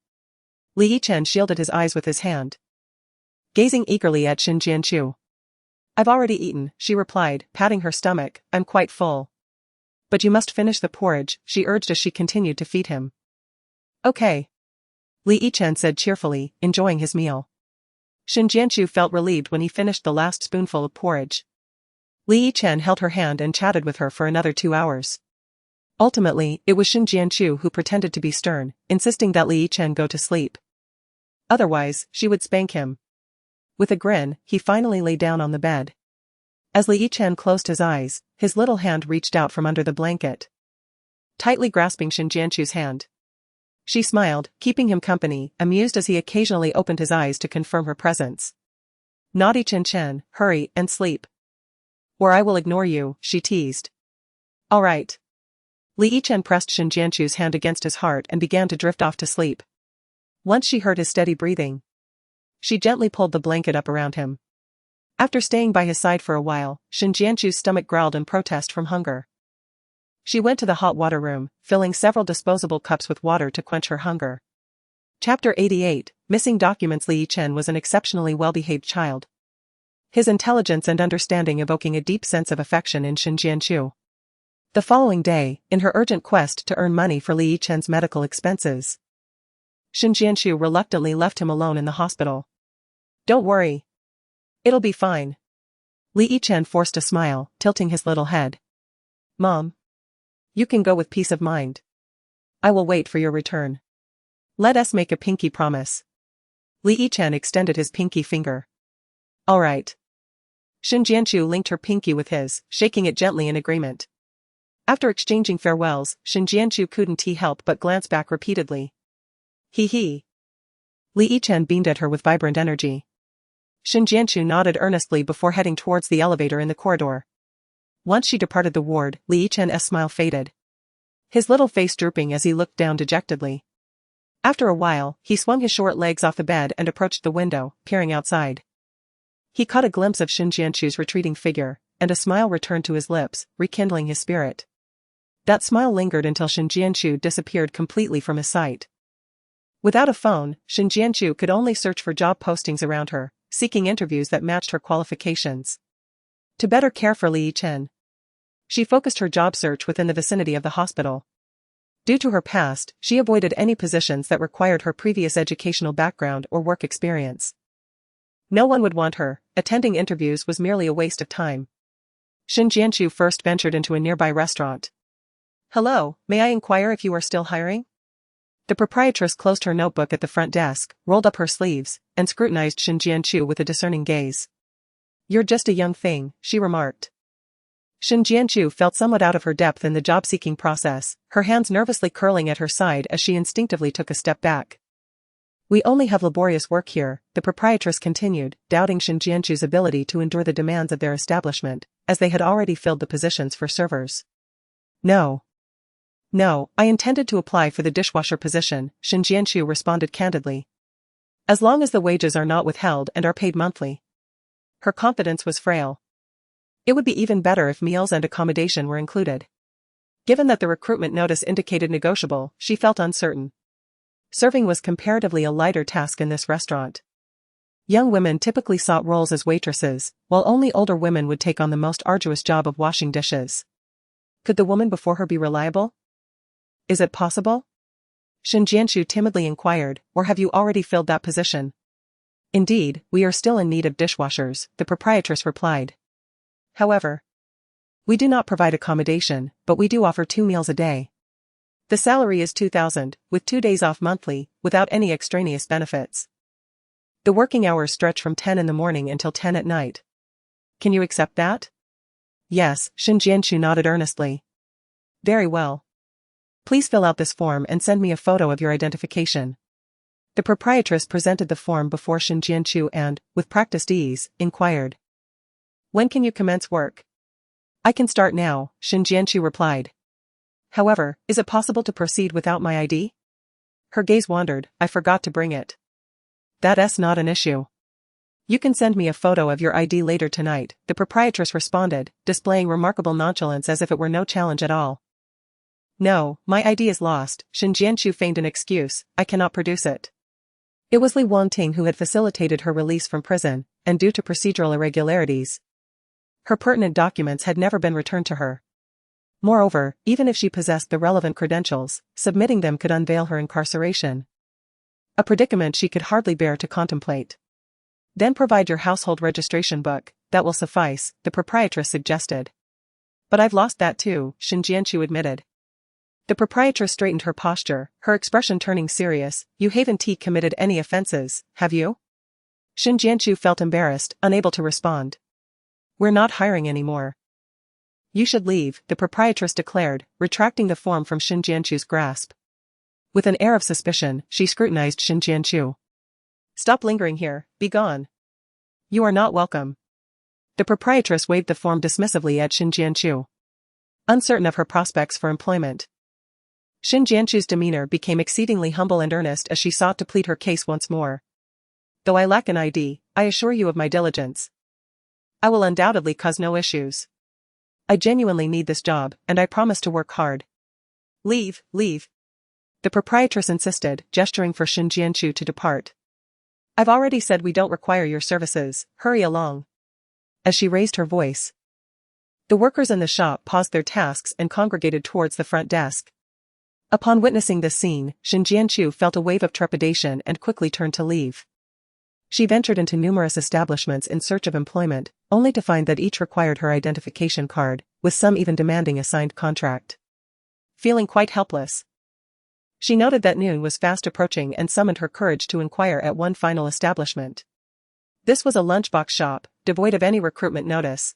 [SPEAKER 1] Li Chen shielded his eyes with his hand, gazing eagerly at Shin Jianchu. I've already eaten, she replied, patting her stomach, I'm quite full. But you must finish the porridge, she urged as she continued to feed him. Okay. Li Chen said cheerfully, enjoying his meal. Shin Jianchu felt relieved when he finished the last spoonful of porridge. Li Chen held her hand and chatted with her for another 2 hours. Ultimately, it was Shin Jianchu who pretended to be stern, insisting that Li Chen go to sleep. Otherwise, she would spank him. With a grin, he finally lay down on the bed. As Li Chen closed his eyes, his little hand reached out from under the blanket, tightly grasping Shin Jianchu's hand. She smiled, keeping him company, amused as he occasionally opened his eyes to confirm her presence. Naughty Chen Chen, hurry and sleep. Or I will ignore you, she teased. All right. Li Chen pressed Shin Jianchu's hand against his heart and began to drift off to sleep. Once she heard his steady breathing, she gently pulled the blanket up around him. After staying by his side for a while, Shin Jianchu's stomach growled in protest from hunger. She went to the hot water room, filling several disposable cups with water to quench her hunger. Chapter 88, Missing Documents. Li Chen was an exceptionally well-behaved child, his intelligence and understanding evoking a deep sense of affection in Shin Jianchu. The following day, in her urgent quest to earn money for Li Chen's medical expenses, Shin Jianchu reluctantly left him alone in the hospital. Don't worry. It'll be fine. Li Chen forced a smile, tilting his little head. Mom. You can go with peace of mind. I will wait for your return. Let us make a pinky promise. Li Chen extended his pinky finger. All right. Shin Jianchu linked her pinky with his, shaking it gently in agreement. After exchanging farewells, Shin Jianchu couldn't help but glance back repeatedly. Hee hee. Li Chen beamed at her with vibrant energy. Shin Jianchu nodded earnestly before heading towards the elevator in the corridor. Once she departed the ward, Li Chen's smile faded, his little face drooping as he looked down dejectedly. After a while, he swung his short legs off the bed and approached the window, peering outside. He caught a glimpse of Shin Jianchu's retreating figure, and a smile returned to his lips, rekindling his spirit. That smile lingered until Shin Jianchu disappeared completely from his sight. Without a phone, Shin Jianchu could only search for job postings around her, seeking interviews that matched her qualifications. To better care for Li Chen, she focused her job search within the vicinity of the hospital. Due to her past, she avoided any positions that required her previous educational background or work experience. No one would want her, attending interviews was merely a waste of time. Shin Jianchu first ventured into a nearby restaurant. Hello, may I inquire if you are still hiring? The proprietress closed her notebook at the front desk, rolled up her sleeves, and scrutinized Shin Jianchu with a discerning gaze. You're just a young thing, she remarked. Shin Jianchu felt somewhat out of her depth in the job-seeking process, her hands nervously curling at her side as she instinctively took a step back. We only have laborious work here, the proprietress continued, doubting Shin Jianchu's ability to endure the demands of their establishment, as they had already filled the positions for servers. No, I intended to apply for the dishwasher position, Shin Jianchu responded candidly. As long as the wages are not withheld and are paid monthly. Her confidence was frail. It would be even better if meals and accommodation were included. Given that the recruitment notice indicated negotiable, she felt uncertain. Serving was comparatively a lighter task in this restaurant. Young women typically sought roles as waitresses, while only older women would take on the most arduous job of washing dishes. Could the woman before her be reliable? Is it possible? Shin Jianchu timidly inquired, or have you already filled that position? Indeed, we are still in need of dishwashers, the proprietress replied. However, we do not provide accommodation, but we do offer 2 meals a day. The salary is 2,000, with 2 days off monthly, without any extraneous benefits. The working hours stretch from 10 in the morning until 10 at night. Can you accept that? Yes, Shin Jianchu nodded earnestly. Very well. Please fill out this form and send me a photo of your identification. The proprietress presented the form before Shin Jianchu and, with practiced ease, inquired. When can you commence work? I can start now, Shin Jianchu replied. However, is it possible to proceed without my ID? Her gaze wandered. I forgot to bring it. That's not an issue. You can send me a photo of your ID later tonight, the proprietress responded, displaying remarkable nonchalance as if it were no challenge at all. No, my ID is lost, Shin Jianchu feigned an excuse, I cannot produce it. It was Li Wangting who had facilitated her release from prison, and due to procedural irregularities, her pertinent documents had never been returned to her. Moreover, even if she possessed the relevant credentials, submitting them could unveil her incarceration. A predicament she could hardly bear to contemplate. Then provide your household registration book, that will suffice, the proprietress suggested. But I've lost that too, Shin Jianchu admitted. The proprietress straightened her posture, her expression turning serious. You haven't committed any offenses, have you? Shin Jianchu felt embarrassed, unable to respond. We're not hiring anymore. You should leave, the proprietress declared, retracting the form from Shin Jianchu's grasp. With an air of suspicion, she scrutinized Shin Jianchu. Stop lingering here, be gone. You are not welcome. The proprietress waved the form dismissively at Shin Jianchu. Uncertain of her prospects for employment, Shin Jianchu's demeanor became exceedingly humble and earnest as she sought to plead her case once more. Though I lack an ID, I assure you of my diligence. I will undoubtedly cause no issues. I genuinely need this job, and I promise to work hard. Leave. The proprietress insisted, gesturing for Shin Jianchu to depart. I've already said we don't require your services, hurry along. As she raised her voice, the workers in the shop paused their tasks and congregated towards the front desk. Upon witnessing this scene, Shin Jianchu felt a wave of trepidation and quickly turned to leave. She ventured into numerous establishments in search of employment, only to find that each required her identification card, with some even demanding a signed contract. Feeling quite helpless, she noted that noon was fast approaching and summoned her courage to inquire at one final establishment. This was a lunchbox shop, devoid of any recruitment notice.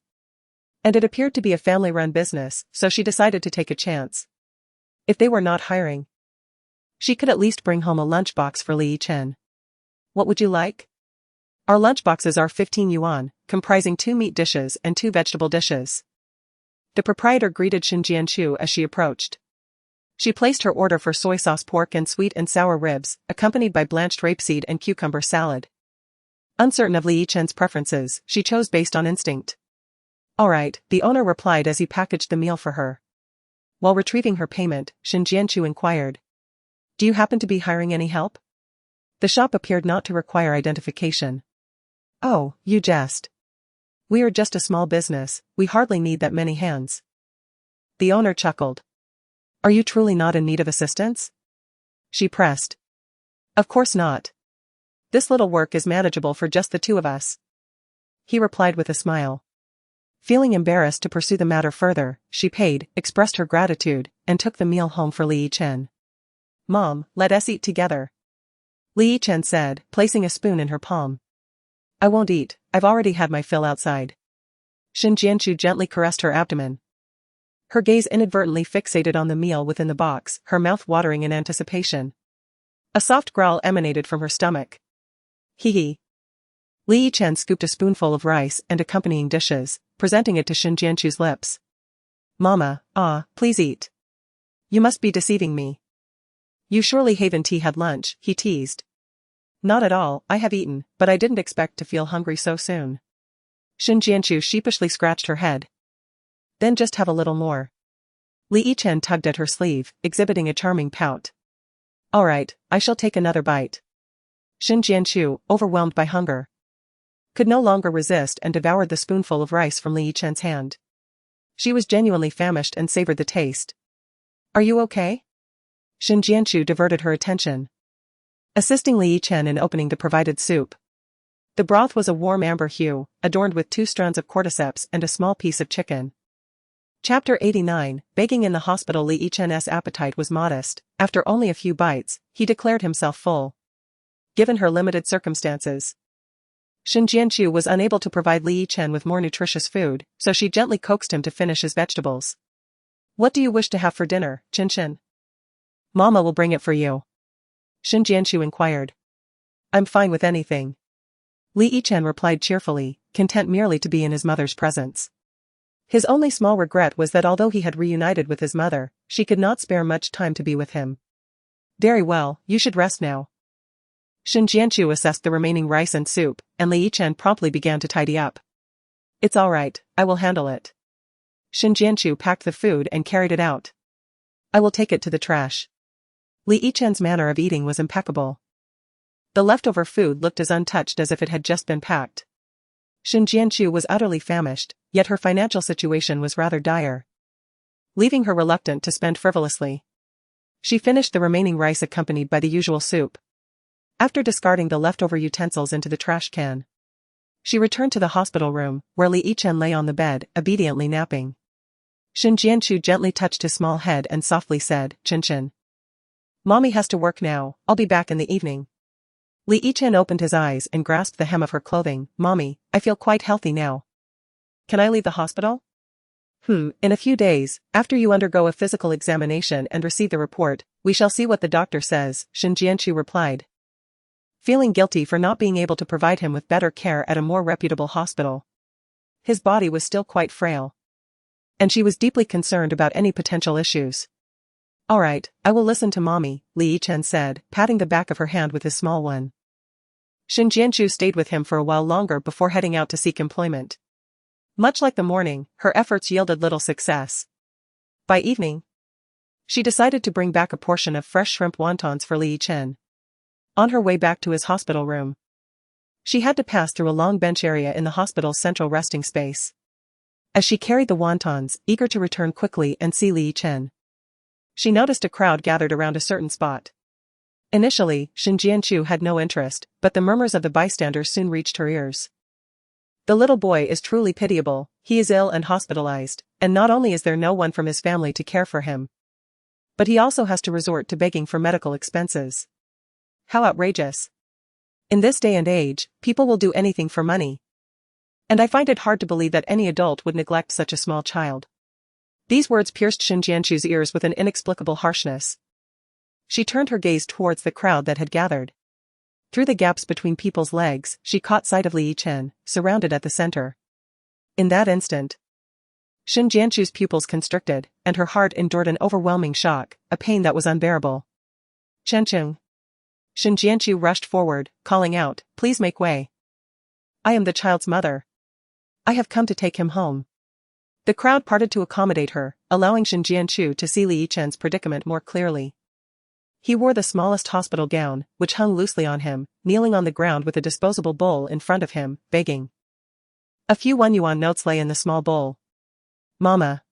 [SPEAKER 1] And it appeared to be a family-run business, so she decided to take a chance. If they were not hiring, she could at least bring home a lunchbox for Li Chen. What would you like? Our lunchboxes are 15 yuan, comprising 2 meat dishes and 2 vegetable dishes. The proprietor greeted Shin Jianchu as she approached. She placed her order for soy sauce pork and sweet and sour ribs, accompanied by blanched rapeseed and cucumber salad. Uncertain of Li Chen's preferences, she chose based on instinct. All right, the owner replied as he packaged the meal for her. While retrieving her payment, Shin Jianchu inquired. Do you happen to be hiring any help? The shop appeared not to require identification. Oh, you jest. We are just a small business, we hardly need that many hands. The owner chuckled. Are you truly not in need of assistance? She pressed. Of course not. This little work is manageable for just the 2 of us. He replied with a smile. Feeling embarrassed to pursue the matter further, she paid, expressed her gratitude, and took the meal home for Li Chen. Mom, let us eat together. Li Chen said, placing a spoon in her palm. I won't eat, I've already had my fill outside. Shin Jianchu gently caressed her abdomen. Her gaze inadvertently fixated on the meal within the box, her mouth watering in anticipation. A soft growl emanated from her stomach. Hee. Li Chen scooped a spoonful of rice and accompanying dishes, presenting it to Shin Jianchu's lips. Mama, please eat. You must be deceiving me. You surely haven't had lunch, he teased. Not at all, I have eaten, but I didn't expect to feel hungry so soon. Shin Jianchu sheepishly scratched her head. Then just have a little more. Li Chen tugged at her sleeve, exhibiting a charming pout. All right, I shall take another bite. Shin Jianchu, overwhelmed by hunger, could no longer resist and devoured the spoonful of rice from Li Chen's hand. She was genuinely famished and savored the taste. Are you okay? Shin Jianchu diverted her attention, assisting Li Chen in opening the provided soup. The broth was a warm amber hue, adorned with 2 strands of cordyceps and a small piece of chicken. Chapter 89, Begging in the hospital. Li Chen's appetite was modest. After only a few bites, he declared himself full. Given her limited circumstances, Shin Jianchu was unable to provide Li Chen with more nutritious food, so she gently coaxed him to finish his vegetables. What do you wish to have for dinner, Chin? Mama will bring it for you. Shin Jianchu inquired. I'm fine with anything. Li Yichen replied cheerfully, content merely to be in his mother's presence. His only small regret was that although he had reunited with his mother, she could not spare much time to be with him. Very well, you should rest now. Shen Jianchu assessed the remaining rice and soup, and Li Yichen promptly began to tidy up. It's all right, I will handle it. Shen Jianchu packed the food and carried it out. I will take it to the trash. Li Yichen's manner of eating was impeccable. The leftover food looked as untouched as if it had just been packed. Shen Jianchu was utterly famished, yet her financial situation was rather dire, leaving her reluctant to spend frivolously. She finished the remaining rice accompanied by the usual soup. After discarding the leftover utensils into the trash can, she returned to the hospital room, where Li Yichen lay on the bed, obediently napping. Shen Jianchu gently touched his small head and softly said, Chen. Mommy has to work now, I'll be back in the evening. Li Yichen opened his eyes and grasped the hem of her clothing. Mommy, I feel quite healthy now. Can I leave the hospital? In a few days, after you undergo a physical examination and receive the report, we shall see what the doctor says, Shen Jianchu replied, feeling guilty for not being able to provide him with better care at a more reputable hospital. His body was still quite frail, and she was deeply concerned about any potential issues. All right, I will listen to Mommy, Li Yichen said, patting the back of her hand with his small one. Shen Jianchu stayed with him for a while longer before heading out to seek employment. Much like the morning, her efforts yielded little success. By evening, she decided to bring back a portion of fresh shrimp wontons for Li Yichen. On her way back to his hospital room, she had to pass through a long bench area in the hospital's central resting space. As she carried the wontons, eager to return quickly and see Li Yichen, she noticed a crowd gathered around a certain spot. Initially, Shen Jianchu had no interest, but the murmurs of the bystanders soon reached her ears. The little boy is truly pitiable, he is ill and hospitalized, and not only is there no one from his family to care for him, but he also has to resort to begging for medical expenses. How outrageous. In this day and age, people will do anything for money. And I find it hard to believe that any adult would neglect such a small child. These words pierced Shen Jianchu's ears with an inexplicable harshness. She turned her gaze towards the crowd that had gathered. Through the gaps between people's legs, she caught sight of Li Yichen, surrounded at the center. In that instant, Shen Jianchu's pupils constricted, and her heart endured an overwhelming shock, a pain that was unbearable. Chen. Shen Jianchu rushed forward, calling out, Please make way. I am the child's mother. I have come to take him home. The crowd parted to accommodate her, allowing Shen Jianchu to see Li Yichen's predicament more clearly. He wore the smallest hospital gown, which hung loosely on him, kneeling on the ground with a disposable bowl in front of him, begging. A few 1 yuan notes lay in the small bowl. Mama.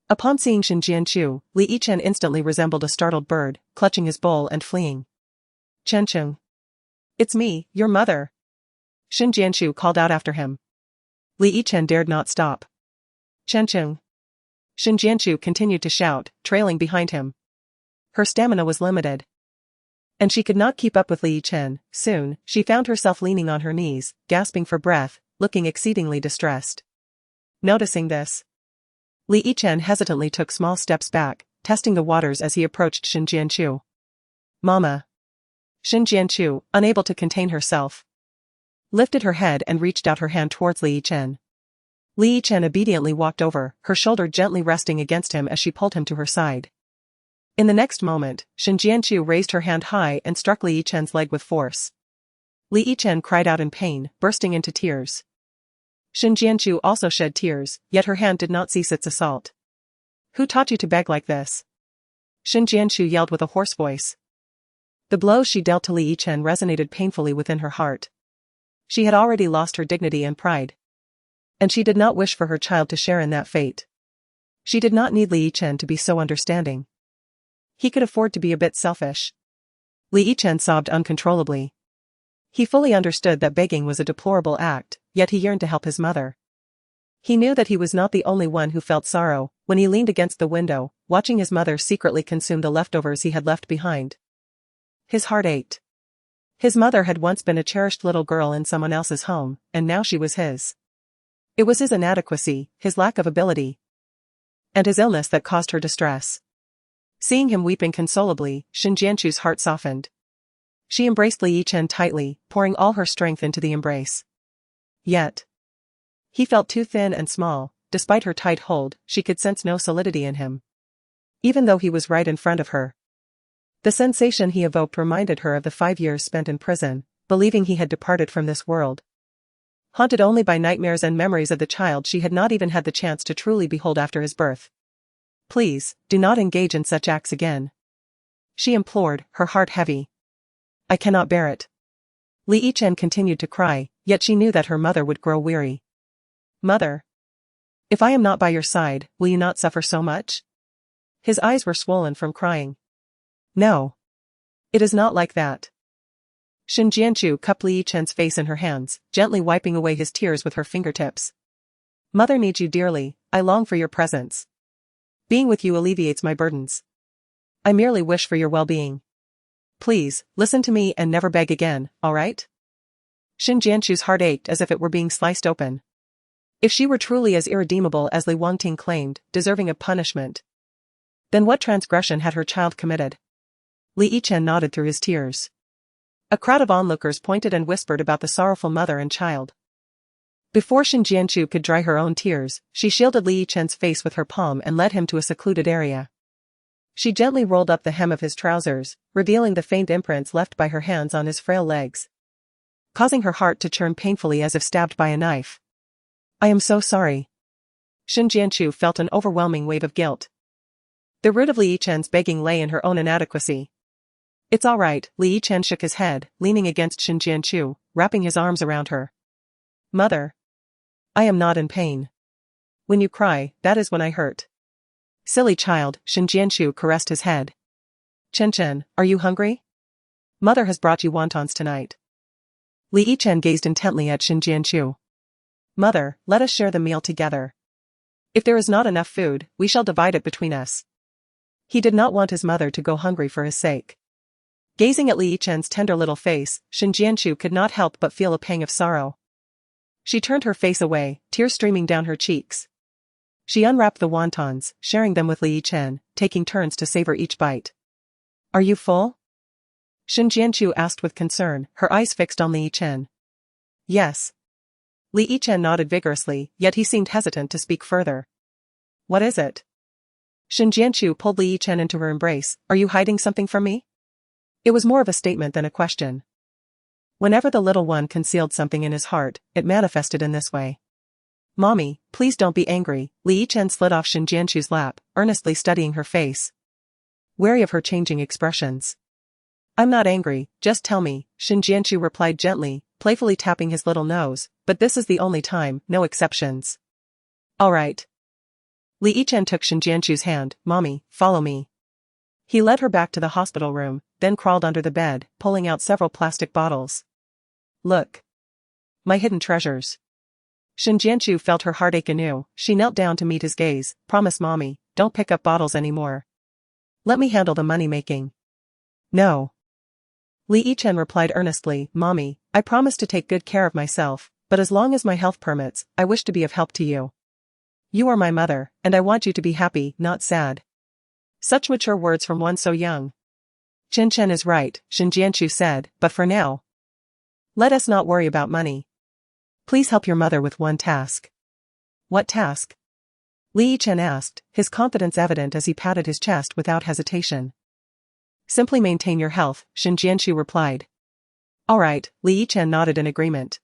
[SPEAKER 1] Upon seeing Shen Jianchu, Li Yichen instantly resembled a startled bird, clutching his bowl and fleeing. Chen. It's me, your mother. Shen Jianchu called out after him. Li Yichen dared not stop. Chen. Shen Jianchu continued to shout, trailing behind him. Her stamina was limited, and she could not keep up with Li Yichen. Soon, she found herself leaning on her knees, gasping for breath, looking exceedingly distressed. Noticing this, Li Yichen hesitantly took small steps back, testing the waters as he approached Shen Jianchu. Mama. Shen Jianchu, unable to contain herself, lifted her head and reached out her hand towards Li Yichen. Li Yichen obediently walked over, her shoulder gently resting against him as she pulled him to her side. In the next moment, Shen Jianchu raised her hand high and struck Li Yichen's leg with force. Li Yichen cried out in pain, bursting into tears. Shen Jianchu also shed tears, yet her hand did not cease its assault. Who taught you to beg like this? Shen Jianchu yelled with a hoarse voice. The blows she dealt to Li Yichen resonated painfully within her heart. She had already lost her dignity and pride, and she did not wish for her child to share in that fate. She did not need Li Yichen to be so understanding. He could afford to be a bit selfish. Li Yichen sobbed uncontrollably. He fully understood that begging was a deplorable act, yet he yearned to help his mother. He knew that he was not the only one who felt sorrow, when he leaned against the window, watching his mother secretly consume the leftovers he had left behind. His heart ached. His mother had once been a cherished little girl in someone else's home, and now she was his. It was his inadequacy, his lack of ability, and his illness that caused her distress. Seeing him weep inconsolably, Shen Jianchu's heart softened. She embraced Li Yichen tightly, pouring all her strength into the embrace. Yet, he felt too thin and small. Despite her tight hold, she could sense no solidity in him. Even though he was right in front of her. The sensation he evoked reminded her of the 5 years spent in prison, believing he had departed from this world. Haunted only by nightmares and memories of the child she had not even had the chance to truly behold after his birth. Please, do not engage in such acts again. She implored, her heart heavy. I cannot bear it. Li Yichen continued to cry, yet she knew that her mother would grow weary. Mother. If I am not by your side, will you not suffer so much? His eyes were swollen from crying. No. It is not like that. Xin Jianchu cupped Li Yichen's face in her hands, gently wiping away his tears with her fingertips. Mother needs you dearly, I long for your presence. Being with you alleviates my burdens. I merely wish for your well-being. Please, listen to me and never beg again, alright? Xin Jianchu's heart ached as if it were being sliced open. If she were truly as irredeemable as Li Wangting claimed, deserving of punishment, then what transgression had her child committed? Li Yichen nodded through his tears. A crowd of onlookers pointed and whispered about the sorrowful mother and child. Before Xin Jianchu could dry her own tears, she shielded Li Yichen's face with her palm and led him to a secluded area. She gently rolled up the hem of his trousers, revealing the faint imprints left by her hands on his frail legs, causing her heart to churn painfully as if stabbed by a knife. I am so sorry. Xin Jianchu felt an overwhelming wave of guilt. The root of Li Yichen's begging lay in her own inadequacy. It's all right, Li Yichen shook his head, leaning against Xin Jianchu, wrapping his arms around her. Mother. I am not in pain. When you cry, that is when I hurt. Silly child, Xin Jianchu caressed his head. Chen, are you hungry? Mother has brought you wontons tonight. Li Yichen gazed intently at Xin Jianchu. Mother, let us share the meal together. If there is not enough food, we shall divide it between us. He did not want his mother to go hungry for his sake. Gazing at Li Yichen's tender little face, Xin Jianchu could not help but feel a pang of sorrow. She turned her face away, tears streaming down her cheeks. She unwrapped the wontons, sharing them with Li Yichen, taking turns to savor each bite. Are you full? Xin Jianchu asked with concern, her eyes fixed on Li Yichen. Yes. Li Yichen nodded vigorously, yet he seemed hesitant to speak further. What is it? Xin Jianchu pulled Li Yichen into her embrace. Are you hiding something from me? It was more of a statement than a question. Whenever the little one concealed something in his heart, it manifested in this way. Mommy, please don't be angry. Li Yichen slid off Xin Jianchu's lap, earnestly studying her face, wary of her changing expressions. I'm not angry, just tell me, Xin Jianchu replied gently, playfully tapping his little nose, but this is the only time, no exceptions. All right. Li Yichen took Xin Jianchu's hand. Mommy, follow me. He led her back to the hospital room, then crawled under the bed, pulling out several plastic bottles. Look. My hidden treasures. Xin Jianchu felt her heart ache anew. She knelt down to meet his gaze. Promise Mommy, don't pick up bottles anymore. Let me handle the money-making. No. Li Yichen replied earnestly, Mommy, I promise to take good care of myself, but as long as my health permits, I wish to be of help to you. You are my mother, and I want you to be happy, not sad. Such mature words from one so young. Chen is right, Xin Jianchu said, but for now, let us not worry about money. Please help your mother with one task. What task? Li Yichen asked, his confidence evident as he patted his chest without hesitation. Simply maintain your health, Xin Jianchu replied. All right, Li Yichen nodded in agreement.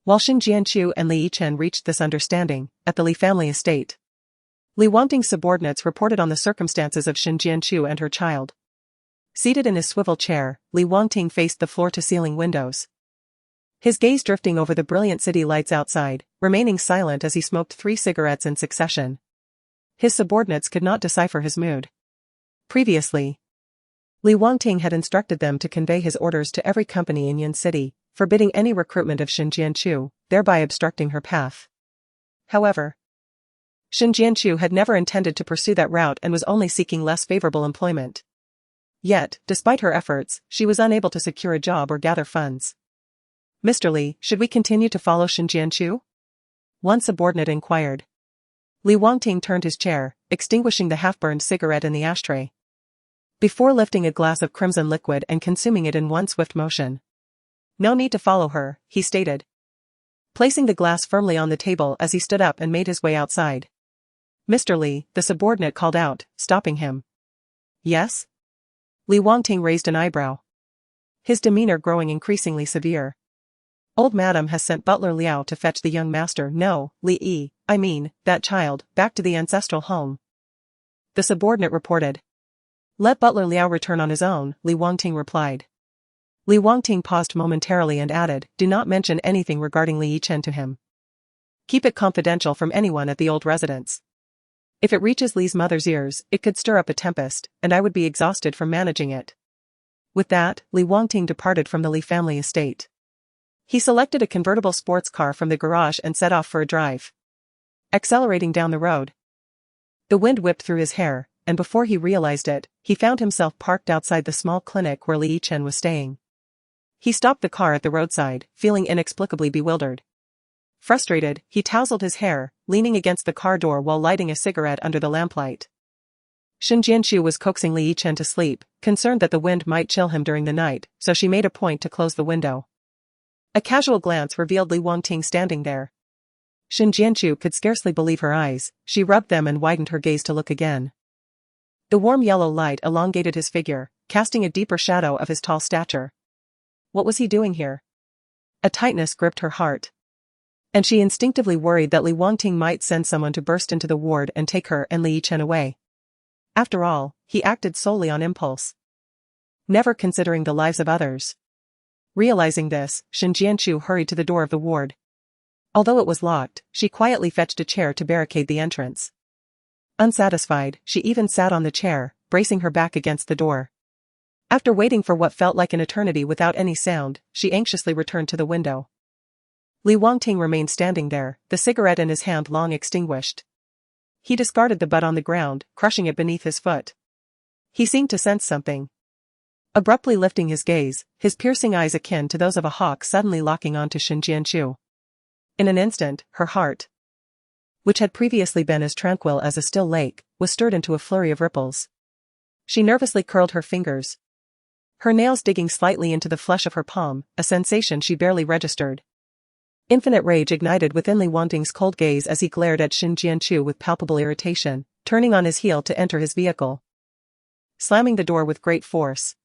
[SPEAKER 1] While Xin Jianchu and Li Yichen reached this understanding, at the Li family estate, Li Wangting's subordinates reported on the circumstances of Xin Jianchu and her child. Seated in his swivel chair, Li Wangting faced the floor-to-ceiling windows, his gaze drifting over the brilliant city lights outside, remaining silent as he smoked 3 cigarettes in succession. His subordinates could not decipher his mood. Previously, Li Wangting had instructed them to convey his orders to every company in Yin City, forbidding any recruitment of Xin Jianchu, thereby obstructing her path. However, Xin Jianchu had never intended to pursue that route and was only seeking less favorable employment. Yet, despite her efforts, she was unable to secure a job or gather funds. Mr. Li, should we continue to follow Xin Jianchu? One subordinate inquired. Li Wangting turned his chair, extinguishing the half-burned cigarette in the ashtray. before lifting a glass of crimson liquid and consuming it in one swift motion. "No need to follow her," he stated, placing the glass firmly on the table as he stood up and made his way outside. "Mr. Li," the subordinate called out, stopping him. "Yes?" Li Wangting raised an eyebrow, his demeanor growing increasingly severe. "Old madam has sent butler Liao to fetch the young master, no, I mean, that child, back to the ancestral home," the subordinate reported. "Let butler Liao return on his own," Li Wangting replied. Li Wangting paused momentarily and added, "Do not mention anything regarding Li Yichen to him. Keep it confidential from anyone at the old residence. If it reaches Li's mother's ears, it could stir up a tempest, and I would be exhausted from managing it." With that, Li Wangting departed from the Li family estate. He selected a convertible sports car from the garage and set off for a drive. Accelerating down the road, the wind whipped through his hair, and before he realized it, he found himself parked outside the small clinic where Li Yichen was staying. He stopped the car at the roadside, feeling inexplicably bewildered. Frustrated, he tousled his hair, leaning against the car door while lighting a cigarette under the lamplight. Shen Jianqiu was coaxing Li Yichen to sleep, concerned that the wind might chill him during the night, so she made a point to close the window. A casual glance revealed Li Wangting standing there. Shen Jianqiu could scarcely believe her eyes. She rubbed them and widened her gaze to look again. The warm yellow light elongated his figure, casting a deeper shadow of his tall stature. What was he doing here? A tightness gripped her heart, and she instinctively worried that Li Wangting might send someone to burst into the ward and take her and Li Yichen away. After all, he acted solely on impulse, never considering the lives of others. Realizing this, Shen Jianqiu hurried to the door of the ward. Although it was locked, she quietly fetched a chair to barricade the entrance. Unsatisfied, she even sat on the chair, bracing her back against the door. After waiting for what felt like an eternity without any sound, she anxiously returned to the window. Li Wangting remained standing there, the cigarette in his hand long extinguished. He discarded the butt on the ground, crushing it beneath his foot. He seemed to sense something. Abruptly lifting his gaze, his piercing eyes akin to those of a hawk suddenly locking onto Shen Jianqiu. In an instant, her heart, which had previously been as tranquil as a still lake, was stirred into a flurry of ripples. She nervously curled her fingers, her nails digging slightly into the flesh of her palm, a sensation she barely registered. Infinite rage ignited within Li Wangting's cold gaze as he glared at Shen Jianqiu with palpable irritation, turning on his heel to enter his vehicle, slamming the door with great force.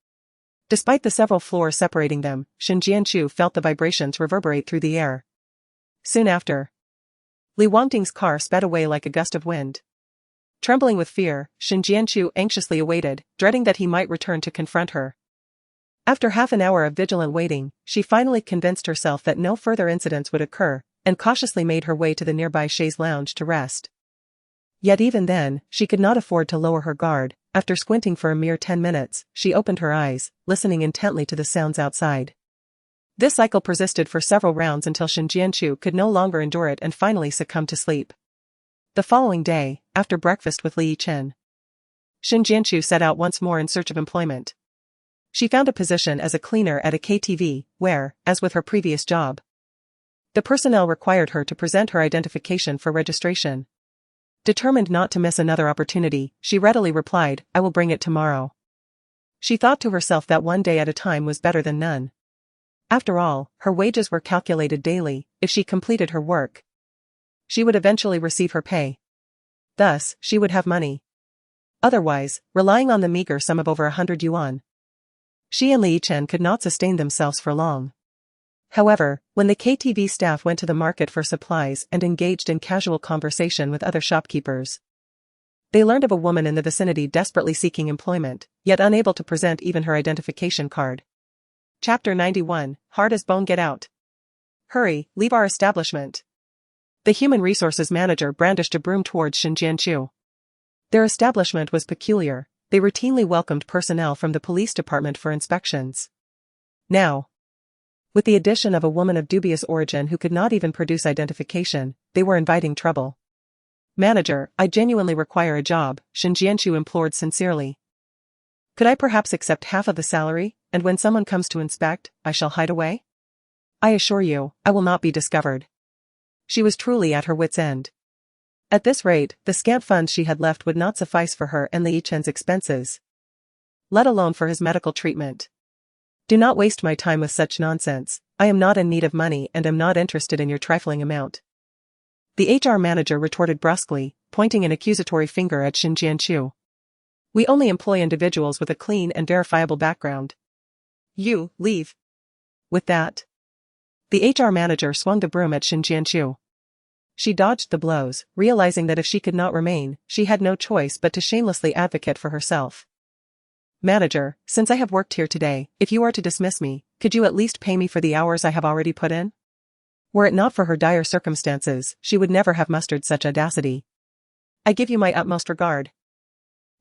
[SPEAKER 1] Despite the several floors separating them, Shen Jianqiu felt the vibrations reverberate through the air. Soon after, Li Wangting's car sped away like a gust of wind. Trembling with fear, Shen Jianqiu anxiously awaited, dreading that he might return to confront her. After half an hour of vigilant waiting, she finally convinced herself that no further incidents would occur, and cautiously made her way to the nearby chaise lounge to rest. Yet even then, she could not afford to lower her guard. After squinting for a mere 10 minutes, she opened her eyes, listening intently to the sounds outside. This cycle persisted for several rounds until Shen Jianqiu could no longer endure it and finally succumbed to sleep. The following day, after breakfast with Li Yichen, Shen Jianqiu set out once more in search of employment. She found a position as a cleaner at a KTV, where, as with her previous job, the personnel required her to present her identification for registration. Determined not to miss another opportunity, she readily replied, "I will bring it tomorrow." She thought to herself that one day at a time was better than none. After all, her wages were calculated daily. If she completed her work, she would eventually receive her pay. Thus, she would have money. Otherwise, relying on the meager sum of over 100 yuan, she and Li Yichen could not sustain themselves for long. However, when the KTV staff went to the market for supplies and engaged in casual conversation with other shopkeepers, they learned of a woman in the vicinity desperately seeking employment, yet unable to present even her identification card. Chapter 91, Hard as Bone, Get Out. Hurry, leave our establishment. The human resources manager brandished a broom towards Shen Jianqiu. Their establishment was peculiar. They routinely welcomed personnel from the police department for inspections. Now, with the addition of a woman of dubious origin who could not even produce identification, they were inviting trouble. "Manager, I genuinely require a job," Shen Jianqiu implored sincerely. "Could I perhaps accept half of the salary, and when someone comes to inspect, I shall hide away? I assure you, I will not be discovered." She was truly at her wit's end. At this rate, the scant funds she had left would not suffice for her and Li Yichen's expenses. let alone for his medical treatment. Do not waste my time with such nonsense. I am not in need of money and am not interested in your trifling amount. The HR manager retorted brusquely, pointing an accusatory finger at Shin Jianchu. We only employ individuals with a clean and verifiable background. You, leave. With that, the HR manager swung the broom at Shin Jianchu. She dodged the blows, realizing that if she could not remain, she had no choice but to shamelessly advocate for herself. Manager, since I have worked here today, if you are to dismiss me, could you at least pay me for the hours I have already put in? Were it not for her dire circumstances, she would never have mustered such audacity. I give you my utmost regard.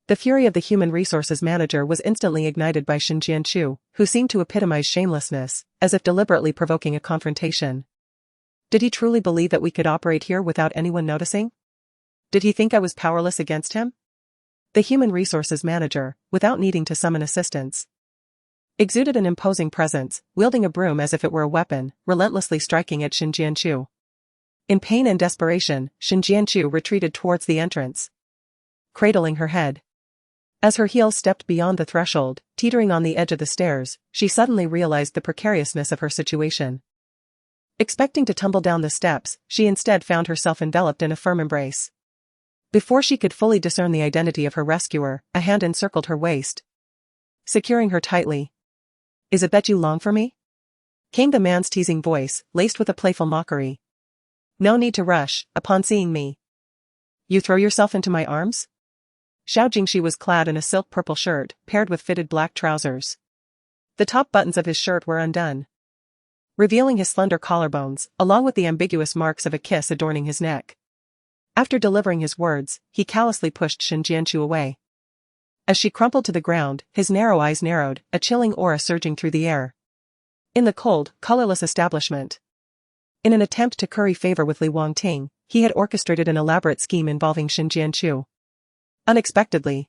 [SPEAKER 1] The fury of the human resources manager was instantly ignited by Shin Jianchu, who seemed to epitomize shamelessness, as if deliberately provoking a confrontation. Did he truly believe that we could operate here without anyone noticing? Did he think I was powerless against him? The human resources manager, without needing to summon assistance, exuded an imposing presence, wielding a broom as if it were a weapon, relentlessly striking at Shin Jianchu. In pain and desperation, Shin Jianchu retreated towards the entrance, cradling her head. As her heels stepped beyond the threshold, teetering on the edge of the stairs, she suddenly realized the precariousness of her situation. Expecting to tumble down the steps, she instead found herself enveloped in a firm embrace. Before she could fully discern the identity of her rescuer, a hand encircled her waist, securing her tightly. Is it that you long for me? Came the man's teasing voice, laced with a playful mockery. No need to rush, upon seeing me. You throw yourself into my arms? Xiao Jingxi was clad in a silk purple shirt, paired with fitted black trousers. The top buttons of his shirt were undone, revealing his slender collarbones, along with the ambiguous marks of a kiss adorning his neck. After delivering his words, he callously pushed Shin Jianchu away. As she crumpled to the ground, his narrow eyes narrowed, a chilling aura surging through the air. In the cold, colorless establishment, in an attempt to curry favor with Li Wangting, he had orchestrated an elaborate scheme involving Shin Jianchu. Unexpectedly,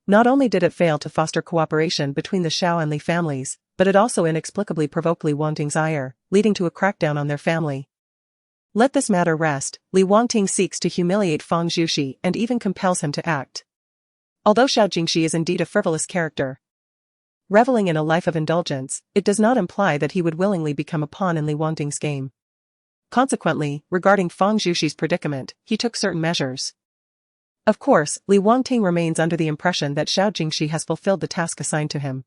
[SPEAKER 1] not only did it fail to foster cooperation between the Xiao and Li families, but it also inexplicably provoked Li Wangting's ire, leading to a crackdown on their family. Let this matter rest. Li Wangting seeks to humiliate Fang Zhuxi and even compels him to act. Although Xiao Jingxi is indeed a frivolous character, reveling in a life of indulgence, it does not imply that he would willingly become a pawn in Li Wangting's game. Consequently, regarding Fang Zhuxi's predicament, he took certain measures. Of course, Li Wangting remains under the impression that Xiao Jingxi has fulfilled the task assigned to him.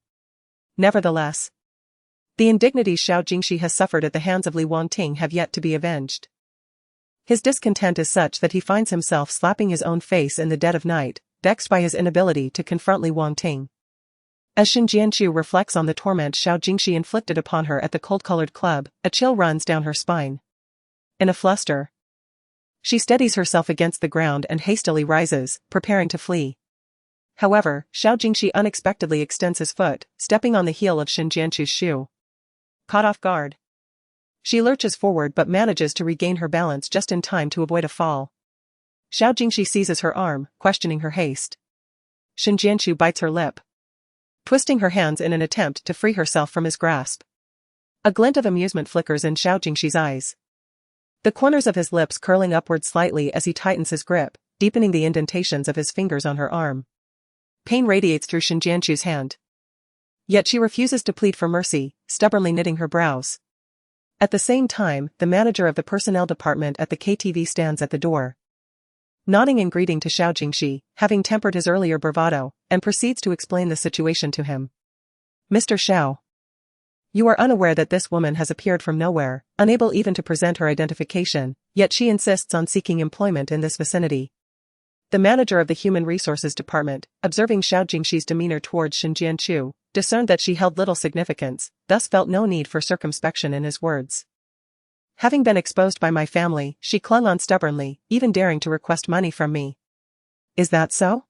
[SPEAKER 1] Nevertheless, the indignities Xiao Jingxi has suffered at the hands of Li Wangting have yet to be avenged. His discontent is such that he finds himself slapping his own face in the dead of night, vexed by his inability to confront Li Wangting. As Shin Jianchu reflects on the torment Xiao Jingxi inflicted upon her at the cold-colored club, a chill runs down her spine. In a fluster, she steadies herself against the ground and hastily rises, preparing to flee. However, Xiao Jingxi unexpectedly extends his foot, stepping on the heel of Shin Jianchu's shoe. Caught off guard, she lurches forward but manages to regain her balance just in time to avoid a fall. Xiao Jingxi seizes her arm, questioning her haste. Shin Jianchu bites her lip, twisting her hands in an attempt to free herself from his grasp. A glint of amusement flickers in Xiao Jingxi's eyes, the corners of his lips curling upward slightly as he tightens his grip, deepening the indentations of his fingers on her arm. Pain radiates through Shin Jianchu's hand. Yet she refuses to plead for mercy, stubbornly knitting her brows. At the same time, the manager of the personnel department at the KTV stands at the door, nodding in greeting to Xiao Jingxi, having tempered his earlier bravado, and proceeds to explain the situation to him. Mr. Xiao, you are unaware that this woman has appeared from nowhere, unable even to present her identification, yet she insists on seeking employment in this vicinity. The manager of the Human Resources Department, observing Xiao Jingxi's demeanor towards Shin Jianchu, discerned that she held little significance, thus felt no need for circumspection in his words. Having been exposed by my family, she clung on stubbornly, even daring to request money from me. Is that so?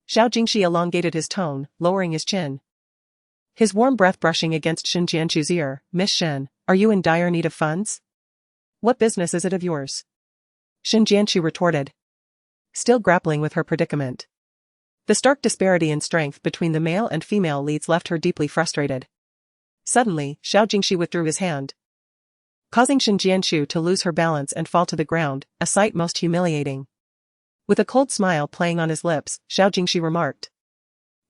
[SPEAKER 1] Xiao Jingxi elongated his tone, lowering his chin, his warm breath brushing against Shin Jianchu's ear. Miss Shin, are you in dire need of funds? What business is it of yours? Shin Jianchu retorted, still grappling with her predicament. The stark disparity in strength between the male and female leads left her deeply frustrated. Suddenly, Xiao Jingxi withdrew his hand, causing Shin Jianchu to lose her balance and fall to the ground, a sight most humiliating. With a cold smile playing on his lips, Xiao Jingxi remarked,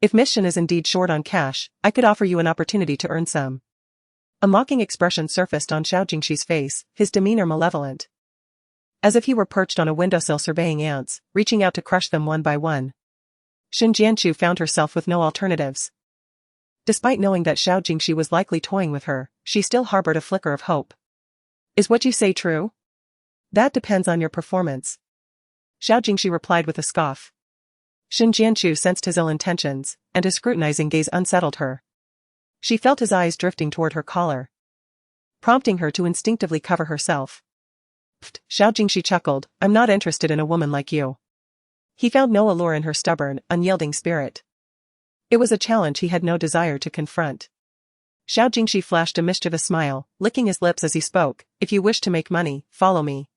[SPEAKER 1] If Miss Shin is indeed short on cash, I could offer you an opportunity to earn some. A mocking expression surfaced on Xiao Jingxi's face, his demeanor malevolent. As if he were perched on a windowsill surveying ants, reaching out to crush them one by one. Shin Jianchu found herself with no alternatives. Despite knowing that Xiao Jingxi was likely toying with her, she still harbored a flicker of hope. Is what you say true? That depends on your performance. Xiao Jingxi replied with a scoff. Shin Jianchu sensed his ill intentions, and his scrutinizing gaze unsettled her. She felt his eyes drifting toward her collar, prompting her to instinctively cover herself. Pfft, Xiao Jingxi chuckled, I'm not interested in a woman like you. He found no allure in her stubborn, unyielding spirit. It was a challenge he had no desire to confront. Xiao Jingxi flashed a mischievous smile, licking his lips as he spoke, if you wish to make money, follow me.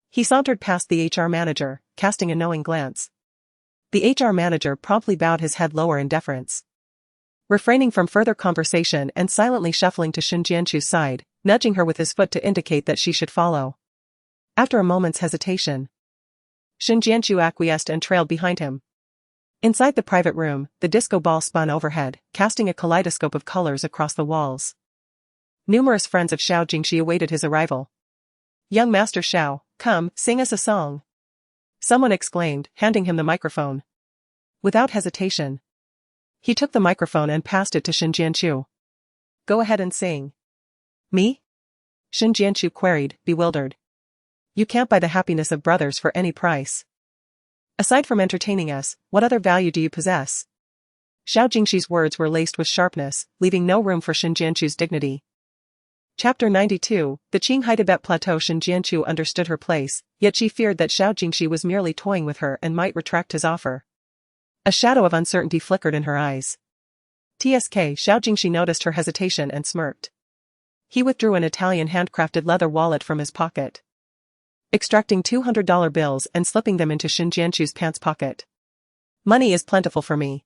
[SPEAKER 1] He sauntered past the HR manager, casting a knowing glance. The HR manager promptly bowed his head lower in deference. Refraining from further conversation and silently shuffling to Shin Jianchu's side, nudging her with his foot to indicate that she should follow. After a moment's hesitation, Shin Jianchu acquiesced and trailed behind him. Inside the private room, the disco ball spun overhead, casting a kaleidoscope of colors across the walls. Numerous friends of Xiao Jingxi awaited his arrival. Young Master Xiao, come, sing us a song. Someone exclaimed, handing him the microphone. Without hesitation, he took the microphone and passed it to Shin Jianchu. Go ahead and sing. Me? Shin Jianchu queried, bewildered. You can't buy the happiness of brothers for any price. Aside from entertaining us, what other value do you possess? Xiao Jingxi's words were laced with sharpness, leaving no room for Shin Jianchu's dignity. Chapter 92, the Qinghai Tibet Plateau. Shin Jianchu understood her place, yet she feared that Xiao Jingxi was merely toying with her and might retract his offer. A shadow of uncertainty flickered in her eyes. TSK. Xiao Jingxi noticed her hesitation and smirked. He withdrew an Italian handcrafted leather wallet from his pocket, extracting $200 bills and slipping them into Shin Jianchu's pants pocket. Money is plentiful for me.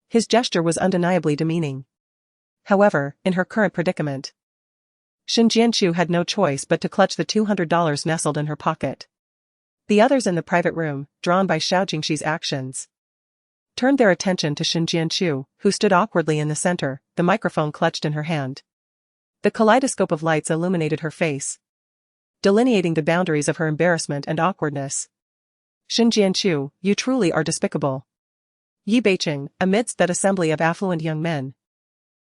[SPEAKER 1] His gesture was undeniably demeaning. However, in her current predicament, Shin Jianchu had no choice but to clutch the $200 nestled in her pocket. The others in the private room, drawn by Xiao Jingxi's actions, turned their attention to Shin Jianchu, who stood awkwardly in the center, the microphone clutched in her hand. The kaleidoscope of lights illuminated her face, delineating the boundaries of her embarrassment and awkwardness. Shin Jianchu, you truly are despicable. Yi Beiqing, amidst that assembly of affluent young men,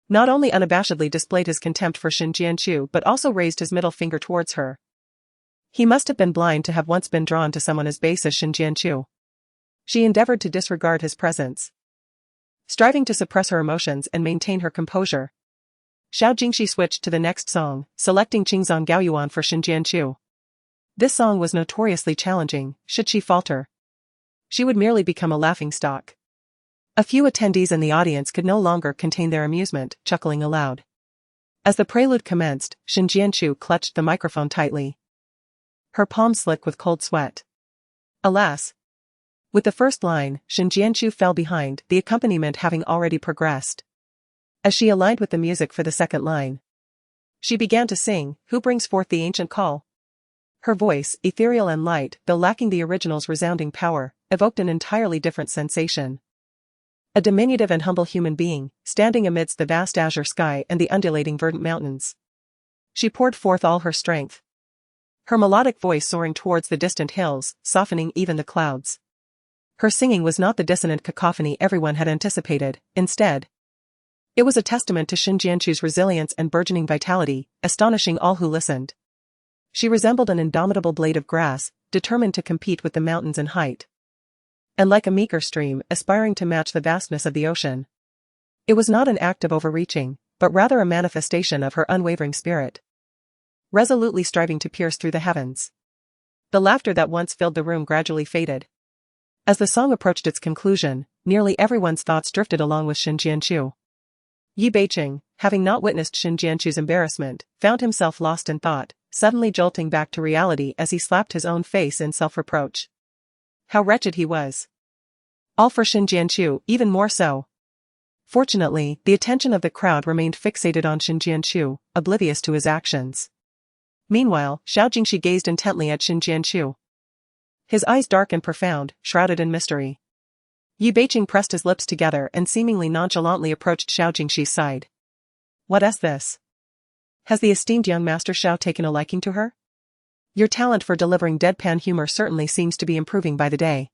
[SPEAKER 1] not only unabashedly displayed his contempt for Shin Jianchu but also raised his middle finger towards her. He must have been blind to have once been drawn to someone as base as Shin Jianchu. She endeavored to disregard his presence, striving to suppress her emotions and maintain her composure. Xiao Jingxi switched to the next song, selecting Qingzong Gaoyuan for Shin Jianchu. This song was notoriously challenging. Should she falter, she would merely become a laughingstock. A few attendees in the audience could no longer contain their amusement, chuckling aloud. As the prelude commenced, Shin Jianchu clutched the microphone tightly, her palms slick with cold sweat. Alas! With the first line, Shin Jianchu fell behind, the accompaniment having already progressed. As she aligned with the music for the second line, she began to sing, Who brings forth the ancient call? Her voice, ethereal and light, though lacking the original's resounding power, evoked an entirely different sensation. A diminutive and humble human being, standing amidst the vast azure sky and the undulating verdant mountains. She poured forth all her strength, her melodic voice soaring towards the distant hills, softening even the clouds. Her singing was not the dissonant cacophony everyone had anticipated. Instead, it was a testament to Shin Jianchu's resilience and burgeoning vitality, astonishing all who listened. She resembled an indomitable blade of grass, determined to compete with the mountains in height, and like a meager stream, aspiring to match the vastness of the ocean. It was not an act of overreaching, but rather a manifestation of her unwavering spirit, resolutely striving to pierce through the heavens. The laughter that once filled the room gradually faded. As the song approached its conclusion, nearly everyone's thoughts drifted along with Shin Jianchu. Yi Beiqing, having not witnessed Shin Jianchu's embarrassment, found himself lost in thought, suddenly jolting back to reality as he slapped his own face in self-reproach. How wretched he was. All for Shin Jianchu, even more so. Fortunately, the attention of the crowd remained fixated on Shin Jianchu, oblivious to his actions. Meanwhile, Xiao Jingxi gazed intently at Shin Jianchu, his eyes dark and profound, shrouded in mystery. Yi Beiqing pressed his lips together and seemingly nonchalantly approached Xiao Jingxi's side. What is this? Has the esteemed young master Xiao taken a liking to her? Your talent for delivering deadpan humor certainly seems to be improving by the day.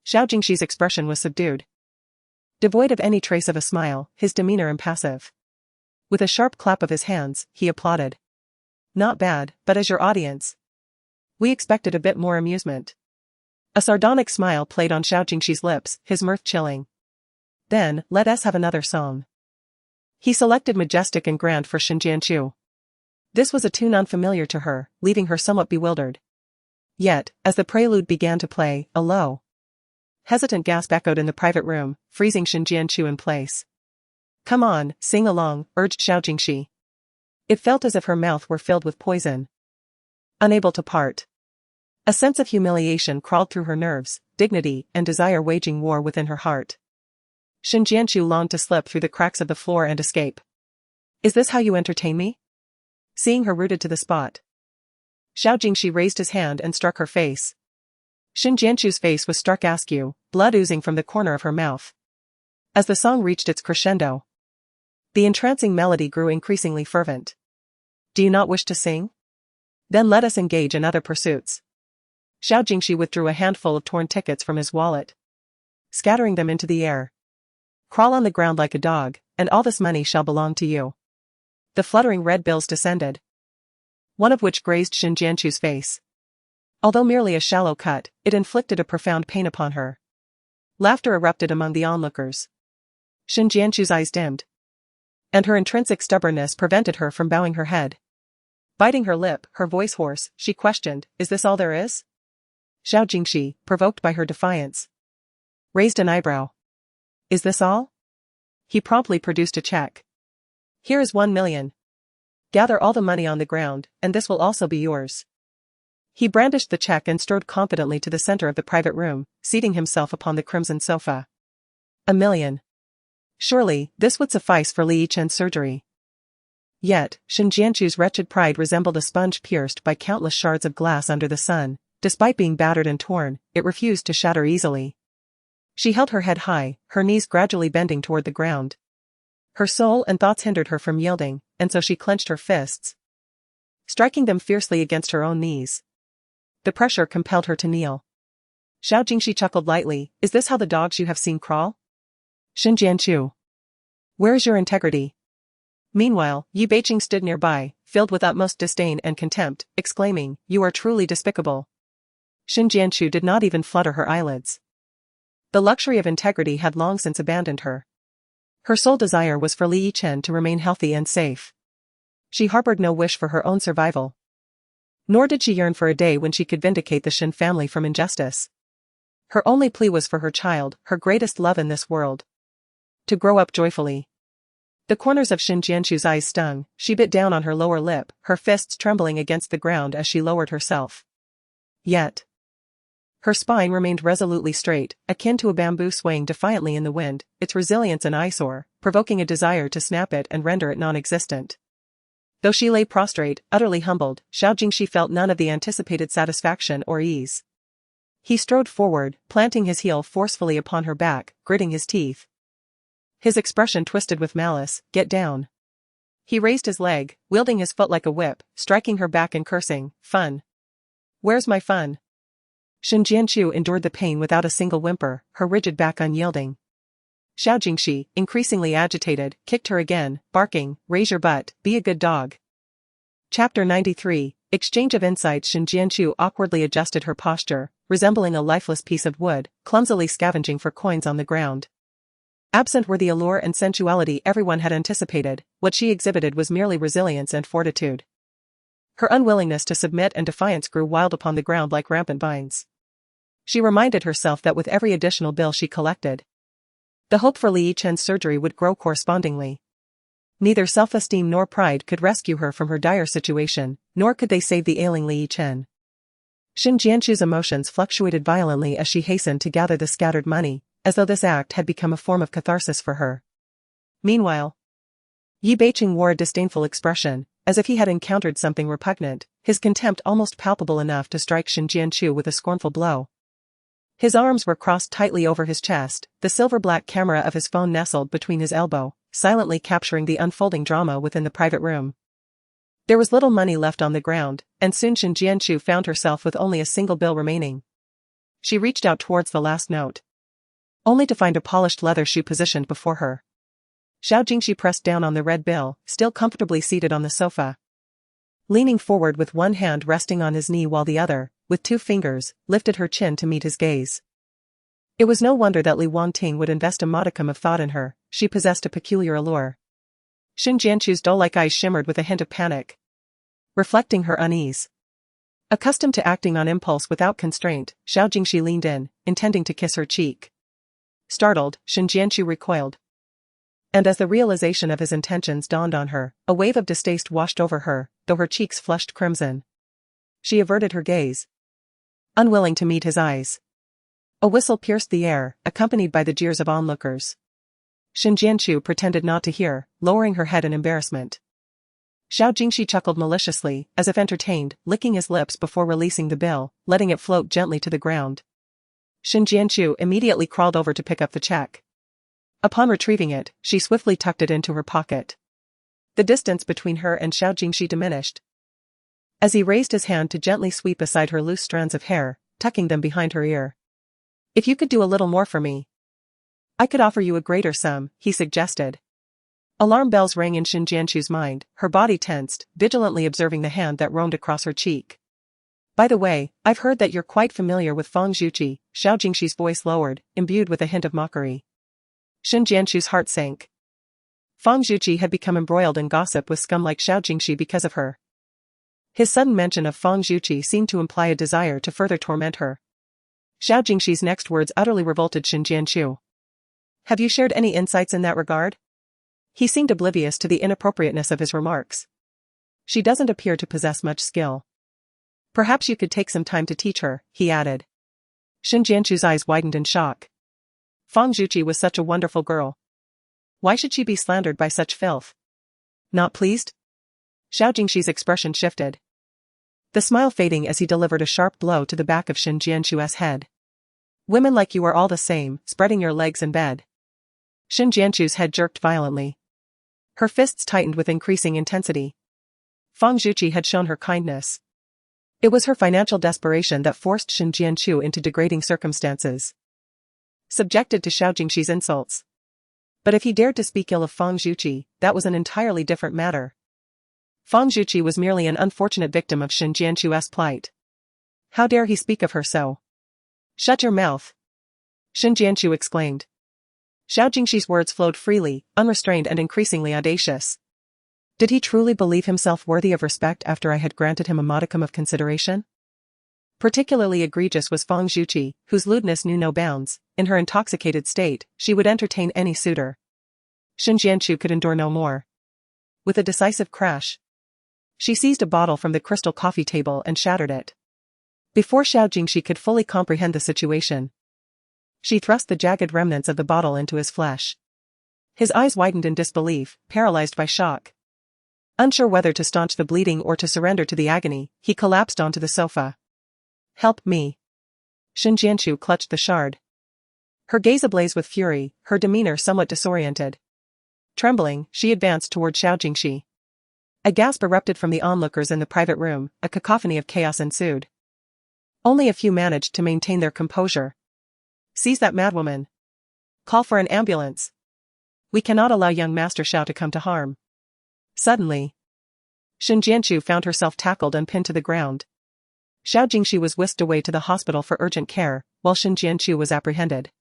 [SPEAKER 1] Xiao Jingxi's expression was subdued. Devoid of any trace of a smile, his demeanor impassive. With a sharp clap of his hands, he applauded. Not bad, but as your audience, we expected a bit more amusement. A sardonic smile played on Xiao Jingxi's lips, his mirth chilling. Then, let us have another song. He selected Majestic and Grand for Xinjianqiu. This was a tune unfamiliar to her, leaving her somewhat bewildered. Yet, as the prelude began to play, a low, hesitant gasp echoed in the private room, freezing Xinjianqiu in place. Come on, sing along, urged Xiao Jingxi. It felt as if her mouth were filled with poison. Unable to part. A sense of humiliation crawled through her nerves, dignity and desire waging war within her heart. Xinjianqiu longed to slip through the cracks of the floor and escape. Is this how you entertain me? Seeing her rooted to the spot, Xiao Jingxi raised his hand and struck her face. Xinjianqiu's face was struck askew, blood oozing from the corner of her mouth. As the song reached its crescendo, the entrancing melody grew increasingly fervent. Do you not wish to sing? Then let us engage in other pursuits. Xiao Jingxi withdrew a handful of torn tickets from his wallet, scattering them into the air. Crawl on the ground like a dog, and all this money shall belong to you. The fluttering red bills descended, one of which grazed Xinjianqiu's face. Although merely a shallow cut, it inflicted a profound pain upon her. Laughter erupted among the onlookers. Xinjianqiu's eyes dimmed, and her intrinsic stubbornness prevented her from bowing her head. Biting her lip, her voice hoarse, she questioned, is this all there is? Xiao Jingxi, provoked by her defiance, raised an eyebrow. Is this all? He promptly produced a check. Here is 1 million. Gather all the money on the ground, and this will also be yours. He brandished the check and strode confidently to the center of the private room, seating himself upon the crimson sofa. 1 million. Surely, this would suffice for Li Yichen's surgery. Yet, Xinjianqiu's wretched pride resembled a sponge pierced by countless shards of glass under the sun. Despite being battered and torn, it refused to shatter easily. She held her head high, her knees gradually bending toward the ground. Her soul and thoughts hindered her from yielding, and so she clenched her fists, striking them fiercely against her own knees. The pressure compelled her to kneel. Xiao Jingxi chuckled lightly, is this how the dogs you have seen crawl? Xinjianqiu, where is your integrity? Meanwhile, Yi Beiqing stood nearby, filled with utmost disdain and contempt, exclaiming, you are truly despicable. Xinjianqiu did not even flutter her eyelids. The luxury of integrity had long since abandoned her. Her sole desire was for Li Yichen to remain healthy and safe. She harbored no wish for her own survival. Nor did she yearn for a day when she could vindicate the Shin family from injustice. Her only plea was for her child, her greatest love in this world, to grow up joyfully. The corners of Xinjianqiu's eyes stung, she bit down on her lower lip, her fists trembling against the ground as she lowered herself. Yet, her spine remained resolutely straight, akin to a bamboo swaying defiantly in the wind, its resilience an eyesore, provoking a desire to snap it and render it non-existent. Though she lay prostrate, utterly humbled, Xiao Jingxi felt none of the anticipated satisfaction or ease. He strode forward, planting his heel forcefully upon her back, gritting his teeth. His expression twisted with malice, get down. He raised his leg, wielding his foot like a whip, striking her back and cursing, fun. Where's my fun? Xinjianqiu endured the pain without a single whimper, her rigid back unyielding. Xiao Jingxi, increasingly agitated, kicked her again, barking, raise your butt, be a good dog. Chapter 93, Exchange of Insights. Xinjianqiu awkwardly adjusted her posture, resembling a lifeless piece of wood, clumsily scavenging for coins on the ground. Absent were the allure and sensuality everyone had anticipated, what she exhibited was merely resilience and fortitude. Her unwillingness to submit and defiance grew wild upon the ground like rampant vines. She reminded herself that with every additional bill she collected, the hope for Li Yichen's surgery would grow correspondingly. Neither self-esteem nor pride could rescue her from her dire situation, nor could they save the ailing Li Yichen. Xinjianqiu's emotions fluctuated violently as she hastened to gather the scattered money, as though this act had become a form of catharsis for her. Meanwhile, Yi Beiqing wore a disdainful expression, as if he had encountered something repugnant, his contempt almost palpable enough to strike Xinjianqiu with a scornful blow. His arms were crossed tightly over his chest, the silver-black camera of his phone nestled between his elbow, silently capturing the unfolding drama within the private room. There was little money left on the ground, and soon Shen Jianchu found herself with only a single bill remaining. She reached out towards the last note, only to find a polished leather shoe positioned before her. Xiao Jingxi pressed down on the red bill, still comfortably seated on the sofa. Leaning forward with one hand resting on his knee while the other, with 2 fingers, lifted her chin to meet his gaze. It was no wonder that Li Wangting would invest a modicum of thought in her, she possessed a peculiar allure. Shen Jianchu's doe-like eyes shimmered with a hint of panic, reflecting her unease. Accustomed to acting on impulse without constraint, Xiao Jingxi leaned in, intending to kiss her cheek. Startled, Shen Jianchu recoiled. And as the realization of his intentions dawned on her, a wave of distaste washed over her, though her cheeks flushed crimson. She averted her gaze, unwilling to meet his eyes. A whistle pierced the air, accompanied by the jeers of onlookers. Shen Jianchu pretended not to hear, lowering her head in embarrassment. Xiao Jingxi chuckled maliciously, as if entertained, licking his lips before releasing the bill, letting it float gently to the ground. Shen Jianchu immediately crawled over to pick up the check. Upon retrieving it, she swiftly tucked it into her pocket. The distance between her and Xiao Jingxi diminished, as he raised his hand to gently sweep aside her loose strands of hair, tucking them behind her ear. "If you could do a little more for me, I could offer you a greater sum," he suggested. Alarm bells rang in Shen Jianchu's mind, her body tensed, vigilantly observing the hand that roamed across her cheek. "By the way, I've heard that you're quite familiar with Feng Zhuqi," Xiao Jingxi's voice lowered, imbued with a hint of mockery. Shen Jianchu's heart sank. Feng Zhuqi had become embroiled in gossip with scum like Xiao Jingxi because of her. His sudden mention of Feng Zhuqi seemed to imply a desire to further torment her. Xiao Jingxi's next words utterly revolted Shen Jianchu. "Have you shared any insights in that regard?" He seemed oblivious to the inappropriateness of his remarks. "She doesn't appear to possess much skill. Perhaps you could take some time to teach her," he added. Shen Jianchu's eyes widened in shock. Feng Zhuqi was such a wonderful girl. Why should she be slandered by such filth? Not pleased? Xiao Jingxi's expression shifted, the smile fading as he delivered a sharp blow to the back of Shen Jianchu's head. "Women like you are all the same, spreading your legs in bed." Shen Jianchu's head jerked violently. Her fists tightened with increasing intensity. Feng Zhuqi had shown her kindness. It was her financial desperation that forced Shen Jianchu into degrading circumstances, subjected to Xiao Jingxi's insults. But if he dared to speak ill of Feng Zhuqi, that was an entirely different matter. Feng Zhuqi was merely an unfortunate victim of Shen Jianchu's plight. How dare he speak of her so? "Shut your mouth!" Shen Jianchu exclaimed. Xiao Jingxi's words flowed freely, unrestrained and increasingly audacious. Did he truly believe himself worthy of respect after I had granted him a modicum of consideration? Particularly egregious was Feng Zhuqi, whose lewdness knew no bounds. In her intoxicated state, she would entertain any suitor. Shen Jianchu could endure no more. With a decisive crash, she seized a bottle from the crystal coffee table and shattered it. Before Xiao Jingxi could fully comprehend the situation, she thrust the jagged remnants of the bottle into his flesh. His eyes widened in disbelief, paralyzed by shock. Unsure whether to staunch the bleeding or to surrender to the agony, he collapsed onto the sofa. "Help me." Shen Jianchu clutched the shard, her gaze ablaze with fury, her demeanor somewhat disoriented. Trembling, she advanced toward Xiao Jingxi. A gasp erupted from the onlookers in the private room, a cacophony of chaos ensued. Only a few managed to maintain their composure. "Seize that madwoman. Call for an ambulance. We cannot allow young Master Xiao to come to harm." Suddenly, Shen Jianchu found herself tackled and pinned to the ground. Xiao Jingxi was whisked away to the hospital for urgent care, while Shen Jianchu was apprehended.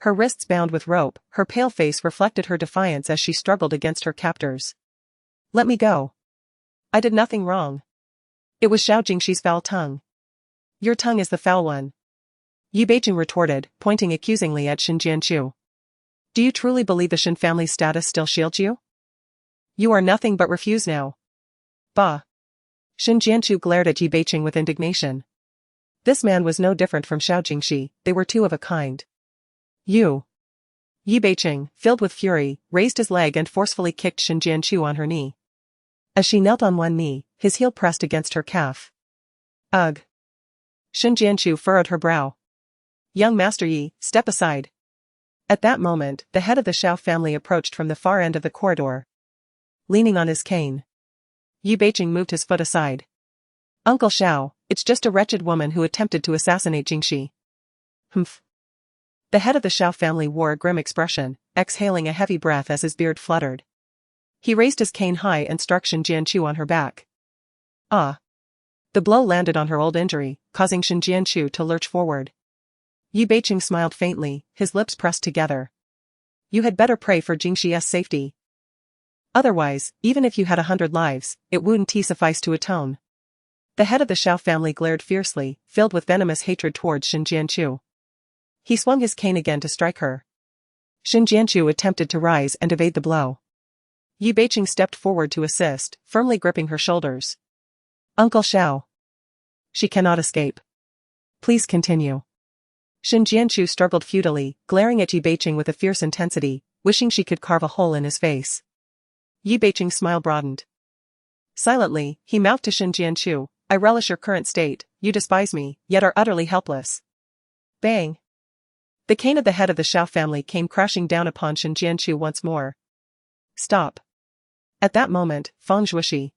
[SPEAKER 1] Her wrists bound with rope, her pale face reflected her defiance as she struggled against her captors. "Let me go. I did nothing wrong." It was Xiao Jingxi's foul tongue. "Your tongue is the foul one," Yi Beiqing retorted, pointing accusingly at Shen Jianchu. "Do you truly believe the Shen family's status still shields you? You are nothing but refuse now." "Bah." Shen Jianchu glared at Yi Beiqing with indignation. This man was no different from Xiao Jingxi, they were two of a kind. "You." Yi Beiqing, filled with fury, raised his leg and forcefully kicked Shen Jianchu on her knee. As she knelt on one knee, his heel pressed against her calf. "Ugh." Shen Jianchu furrowed her brow. Young Master Yi, step aside. At that moment, the head of the Xiao family approached from the far end of the corridor. Leaning on his cane, Yi Beiqing moved his foot aside. Uncle Xiao, it's just a wretched woman who attempted to assassinate Jingxi. Humph. The head of the Xiao family wore a grim expression, exhaling a heavy breath as his beard fluttered. He raised his cane high and struck Shen Jianchu on her back. Ah. The blow landed on her old injury, causing Shen Jianchu to lurch forward. Yi Beiqing smiled faintly, his lips pressed together. You had better pray for Jingxi's safety. Otherwise, even if you had 100 lives, it wouldn't suffice to atone. The head of the Xiao family glared fiercely, filled with venomous hatred towards Shen Jianchu. He swung his cane again to strike her. Shen Jianchu attempted to rise and evade the blow. Yi Beiqing stepped forward to assist, firmly gripping her shoulders. Uncle Xiao. She cannot escape. Please continue. Shen Jianchu struggled futilely, glaring at Yi Beiqing with a fierce intensity, wishing she could carve a hole in his face. Yi Beiqing's smile broadened. Silently, he mouthed to Shen Jianchu, I relish your current state, you despise me, yet are utterly helpless. Bang! The cane of the head of the Xiao family came crashing down upon Shen Jianchu once more. Stop. At that moment, Feng Zhuoxi,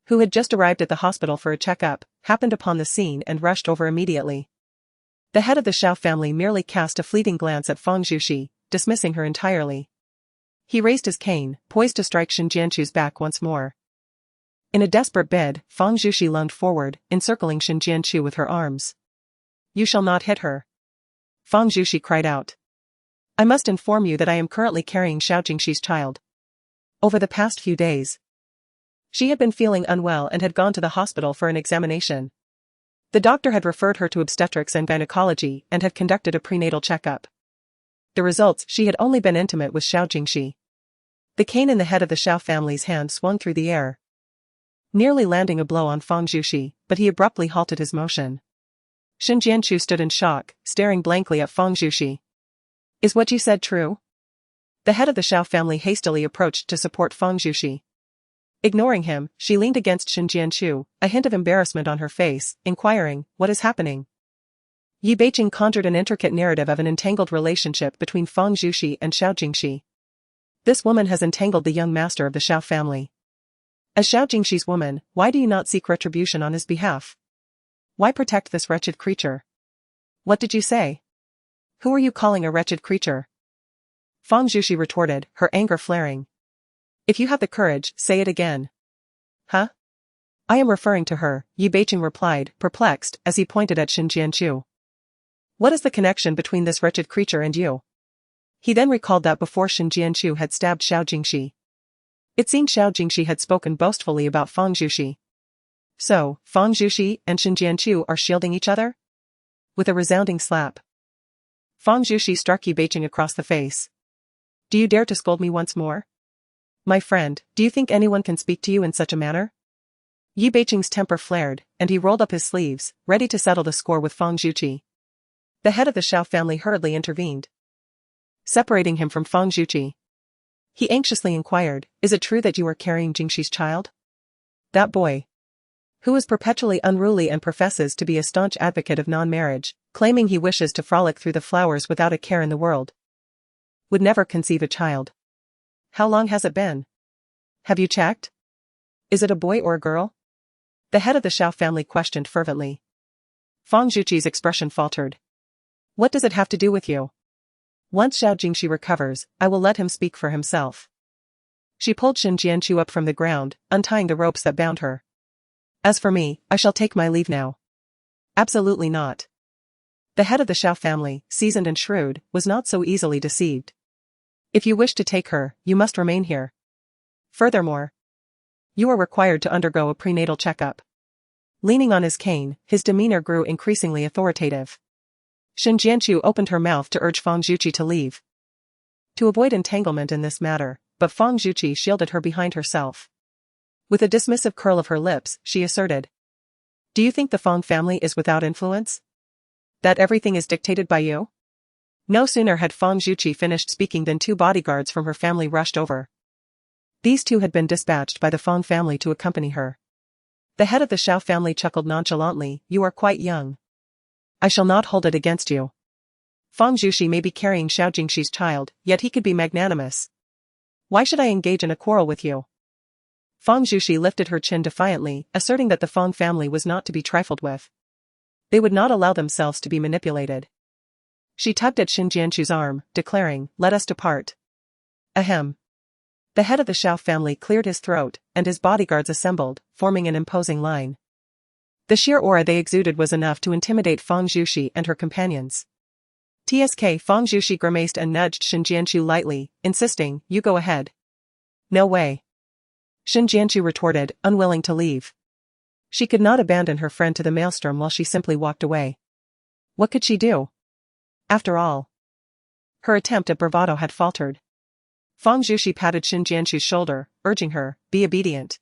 [SPEAKER 1] who had just arrived at the hospital for a checkup, happened upon the scene and rushed over immediately. The head of the Xiao family merely cast a fleeting glance at Feng Zhuoxi, dismissing her entirely. He raised his cane, poised to strike Shen Jianchu's back once more. In a desperate bid, Feng Zhuoxi lunged forward, encircling Shen Jianchu with her arms. You shall not hit her. Feng Zhuoxi cried out. I must inform you that I am currently carrying Xiao Jingxi's child. Over the past few days, she had been feeling unwell and had gone to the hospital for an examination. The doctor had referred her to obstetrics and gynecology and had conducted a prenatal checkup. The results, she had only been intimate with Xiao Jingxi. The cane in the head of the Xiao family's hand swung through the air, nearly landing a blow on Feng Zhuoxi, but he abruptly halted his motion. Shen Jianchu stood in shock, staring blankly at Feng Zhuoxi. Is what you said true? The head of the Xiao family hastily approached to support Feng Zhuoxi. Ignoring him, she leaned against Shen Jianchu, a hint of embarrassment on her face, inquiring, what is happening? Yi Beiqing conjured an intricate narrative of an entangled relationship between Feng Zhuoxi and Xiao Jingxi. This woman has entangled the young master of the Xiao family. As Xiao Jingxi's woman, why do you not seek retribution on his behalf? Why protect this wretched creature? What did you say? Who are you calling a wretched creature? Feng Zhuoxi retorted, her anger flaring. If you have the courage, say it again. Huh? I am referring to her, Yi Beiqing replied, perplexed, as he pointed at Shen Jianchu. What is the connection between this wretched creature and you? He then recalled that before Shen Jianchu had stabbed Xiao Jingxi, it seemed Xiao Jingxi had spoken boastfully about Feng Zhuoxi. So, Feng Zhuoxi and Shen Jianchu are shielding each other? With a resounding slap, Feng Zhuoxi struck Yi Beiqing across the face. Do you dare to scold me once more? My friend, do you think anyone can speak to you in such a manner? Yi Beiqing's temper flared, and he rolled up his sleeves, ready to settle the score with Feng Zhuoxi. The head of the Xiao family hurriedly intervened, separating him from Feng Zhuoxi. He anxiously inquired, is it true that you are carrying Jingxi's child? That boy, who is perpetually unruly and professes to be a staunch advocate of non-marriage, claiming he wishes to frolic through the flowers without a care in the world, would never conceive a child. How long has it been? Have you checked? Is it a boy or a girl? The head of the Xiao family questioned fervently. Feng Zhuoxi's expression faltered. What does it have to do with you? Once Xiao Jingxi recovers, I will let him speak for himself. She pulled Shen Jianchu up from the ground, untying the ropes that bound her. As for me, I shall take my leave now. Absolutely not. The head of the Xiao family, seasoned and shrewd, was not so easily deceived. If you wish to take her, you must remain here. Furthermore, you are required to undergo a prenatal checkup. Leaning on his cane, his demeanor grew increasingly authoritative. Shen Jianchu opened her mouth to urge Feng Zhuoxi to leave, to avoid entanglement in this matter, but Feng Zhuoxi shielded her behind herself. With a dismissive curl of her lips, she asserted. Do you think the Feng family is without influence? That everything is dictated by you? No sooner had Feng Zhuoxi finished speaking than 2 bodyguards from her family rushed over. These 2 had been dispatched by the Feng family to accompany her. The head of the Xiao family chuckled nonchalantly, you are quite young. I shall not hold it against you. Fang Zhuxi may be carrying Xiao Jingxi's child, yet he could be magnanimous. Why should I engage in a quarrel with you? Fang Zhuxi lifted her chin defiantly, asserting that the Fang family was not to be trifled with. They would not allow themselves to be manipulated. She tugged at Xin Jianchu's arm, declaring, "Let us depart." Ahem. The head of the Xiao family cleared his throat, and his bodyguards assembled, forming an imposing line. The sheer aura they exuded was enough to intimidate Fang Zhuxi and her companions. Fang Zhuxi grimaced and nudged Xin Jianchu lightly, insisting, "You go ahead." "No way." Xin Jianchu retorted, unwilling to leave. She could not abandon her friend to the maelstrom while she simply walked away. What could she do? After all, her attempt at bravado had faltered. Fang Zhuxi patted Xin Jianchu's shoulder, urging her, "Be obedient."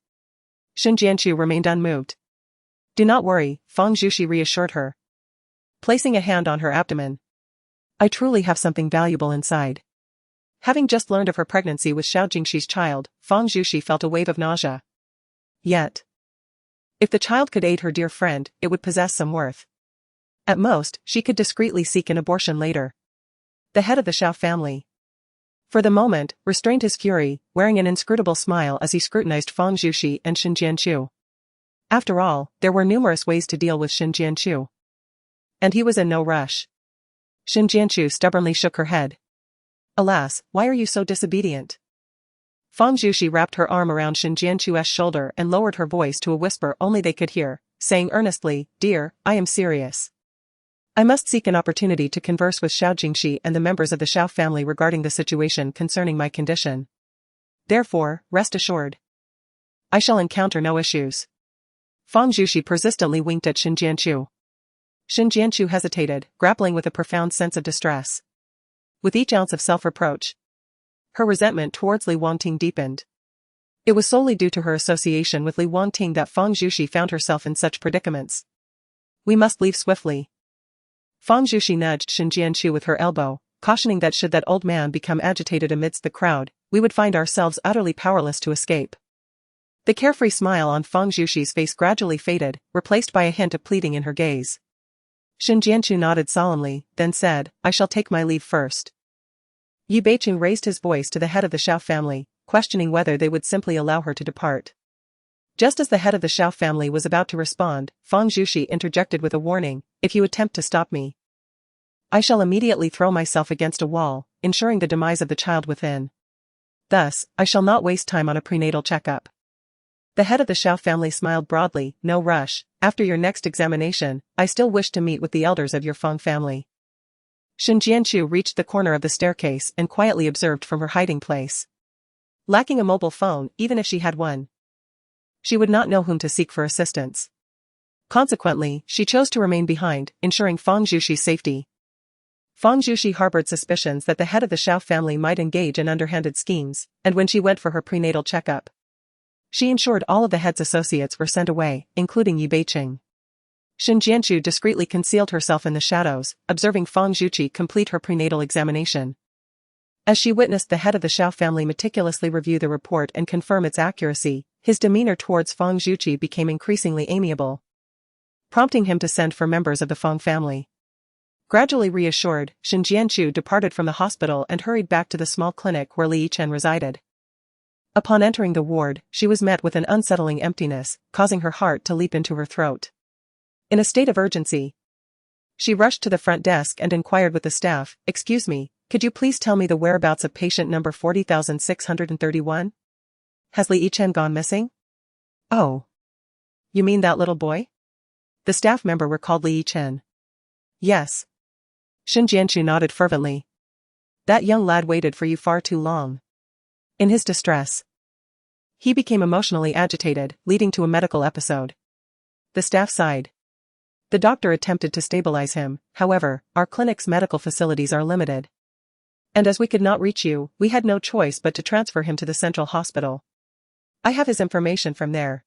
[SPEAKER 1] Xin Jianchu remained unmoved. "Do not worry," Fang Zhuxi reassured her, placing a hand on her abdomen. "I truly have something valuable inside." Having just learned of her pregnancy with Xiao Jingxi's child, Fang Zhuxi felt a wave of nausea. Yet, if the child could aid her dear friend, it would possess some worth. At most, she could discreetly seek an abortion later. The head of the Xiao family, for the moment, restrained his fury, wearing an inscrutable smile as he scrutinized Fang Zhuxi and Xin Jianchu. After all, there were numerous ways to deal with Xin Jianchu. And he was in no rush. Xin Jianchu stubbornly shook her head. "Alas, why are you so disobedient?" Fang Zhuxi wrapped her arm around Xin Jianchu's shoulder and lowered her voice to a whisper only they could hear, saying earnestly, "Dear, I am serious. I must seek an opportunity to converse with Xiao Jingxi and the members of the Xiao family regarding the situation concerning my condition. Therefore, rest assured, I shall encounter no issues." Fang Zhuxi persistently winked at Xin Jianchu. Xin Jianchu hesitated, grappling with a profound sense of distress. With each ounce of self-reproach, her resentment towards Li Wangting deepened. It was solely due to her association with Li Wangting that Fang Zhuxi found herself in such predicaments. "We must leave swiftly." Fang Zhuxi nudged Xin Jianchu with her elbow, cautioning that should that old man become agitated amidst the crowd, we would find ourselves utterly powerless to escape. The carefree smile on Fang Zhuxi's face gradually faded, replaced by a hint of pleading in her gaze. Xin Jianchu nodded solemnly, then said, "I shall take my leave first." Yi Beiqing raised his voice to the head of the Xiao family, questioning whether they would simply allow her to depart. Just as the head of the Xiao family was about to respond, Fang Zhuxi interjected with a warning, "If you attempt to stop me, I shall immediately throw myself against a wall, ensuring the demise of the child within. Thus, I shall not waste time on a prenatal checkup." The head of the Xiao family smiled broadly, "No rush, after your next examination, I still wish to meet with the elders of your Fang family." Xin Jianchu reached the corner of the staircase and quietly observed from her hiding place. Lacking a mobile phone, even if she had one, she would not know whom to seek for assistance. Consequently, she chose to remain behind, ensuring Fang Zhuxi's safety. Fang Zhuxi harbored suspicions that the head of the Xiao family might engage in underhanded schemes, and when she went for her prenatal checkup, she ensured all of the head's associates were sent away, including Yi Beiqing. Xin Jianchu discreetly concealed herself in the shadows, observing Fang Zhuxi complete her prenatal examination. As she witnessed the head of the Xiao family meticulously review the report and confirm its accuracy, his demeanor towards Fang Zhuxi became increasingly amiable, prompting him to send for members of the Fang family. Gradually reassured, Xin Jianchu departed from the hospital and hurried back to the small clinic where Li Yichen resided. Upon entering the ward, she was met with an unsettling emptiness, causing her heart to leap into her throat. In a state of urgency, she rushed to the front desk and inquired with the staff, "Excuse me, could you please tell me the whereabouts of patient number 40,631? Has Li Yichen gone missing?" "Oh. You mean that little boy?" The staff member recalled Li Yichen. "Yes." Xin Jianchu nodded fervently. "That young lad waited for you far too long." In his distress, he became emotionally agitated, leading to a medical episode. The staff sighed. The doctor attempted to stabilize him, however, our clinic's medical facilities are limited. And as we could not reach you, we had no choice but to transfer him to the central hospital. I have his information from there.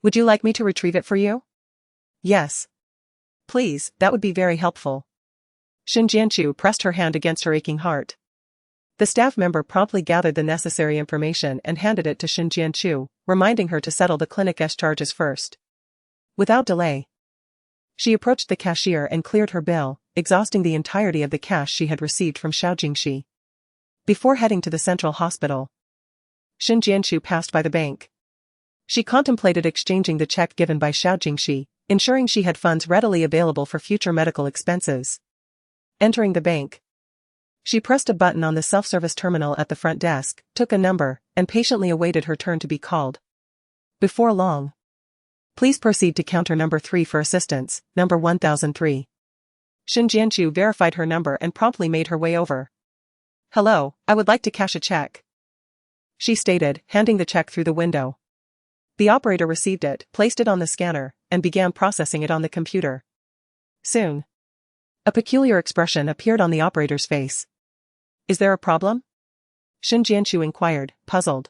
[SPEAKER 1] Would you like me to retrieve it for you? Yes. Please, that would be very helpful. Xin Jianchu pressed her hand against her aching heart. The staff member promptly gathered the necessary information and handed it to Xin Jianchu, reminding her to settle the clinic's charges first. Without delay, She approached the cashier and cleared her bill, exhausting the entirety of the cash she had received from Xiao Jingxi. Before heading to the central hospital, Shen Jianshu passed by the bank. She contemplated exchanging the check given by Xiao Jingxi, ensuring she had funds readily available for future medical expenses. Entering the bank, she pressed a button on the self-service terminal at the front desk, took a number, and patiently awaited her turn to be called. Before long, "Please proceed to counter number 3 for assistance, number 1003. Shen Jianshu verified her number and promptly made her way over. "Hello, I would like to cash a check," she stated, handing the check through the window. The operator received it, placed it on the scanner, and began processing it on the computer. Soon, a peculiar expression appeared on the operator's face. "Is there a problem?" Shen Jianshu inquired, puzzled.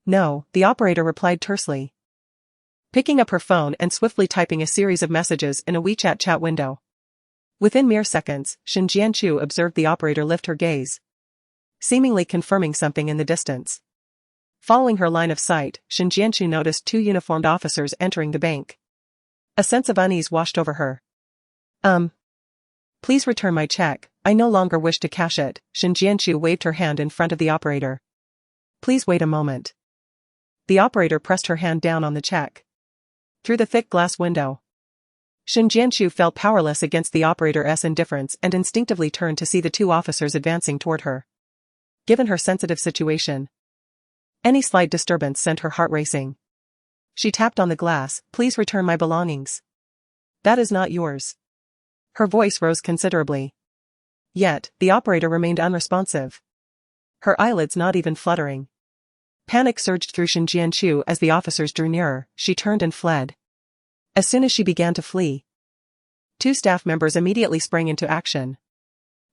[SPEAKER 1] "No," the operator replied tersely, picking up her phone and swiftly typing a series of messages in a WeChat chat window. Within mere seconds, Shen Jianshu observed the operator lift her gaze, seemingly confirming something in the distance. Following her line of sight, Shen Jianshu noticed 2 uniformed officers entering the bank. A sense of unease washed over her. Please return my check, I no longer wish to cash it." Shen Jianshu waved her hand in front of the operator. "Please wait a moment." The operator pressed her hand down on the check. Through the thick glass window, Shen Jianshu felt powerless against the operator's indifference and instinctively turned to see the 2 officers advancing toward her. Given her sensitive situation, any slight disturbance sent her heart racing. She tapped on the glass. "Please return my belongings." "That is not yours." Her voice rose considerably. Yet, the operator remained unresponsive, her eyelids not even fluttering. Panic surged through Shen Jianshu as the officers drew nearer. She turned and fled. As soon as she began to flee, 2 staff members immediately sprang into action.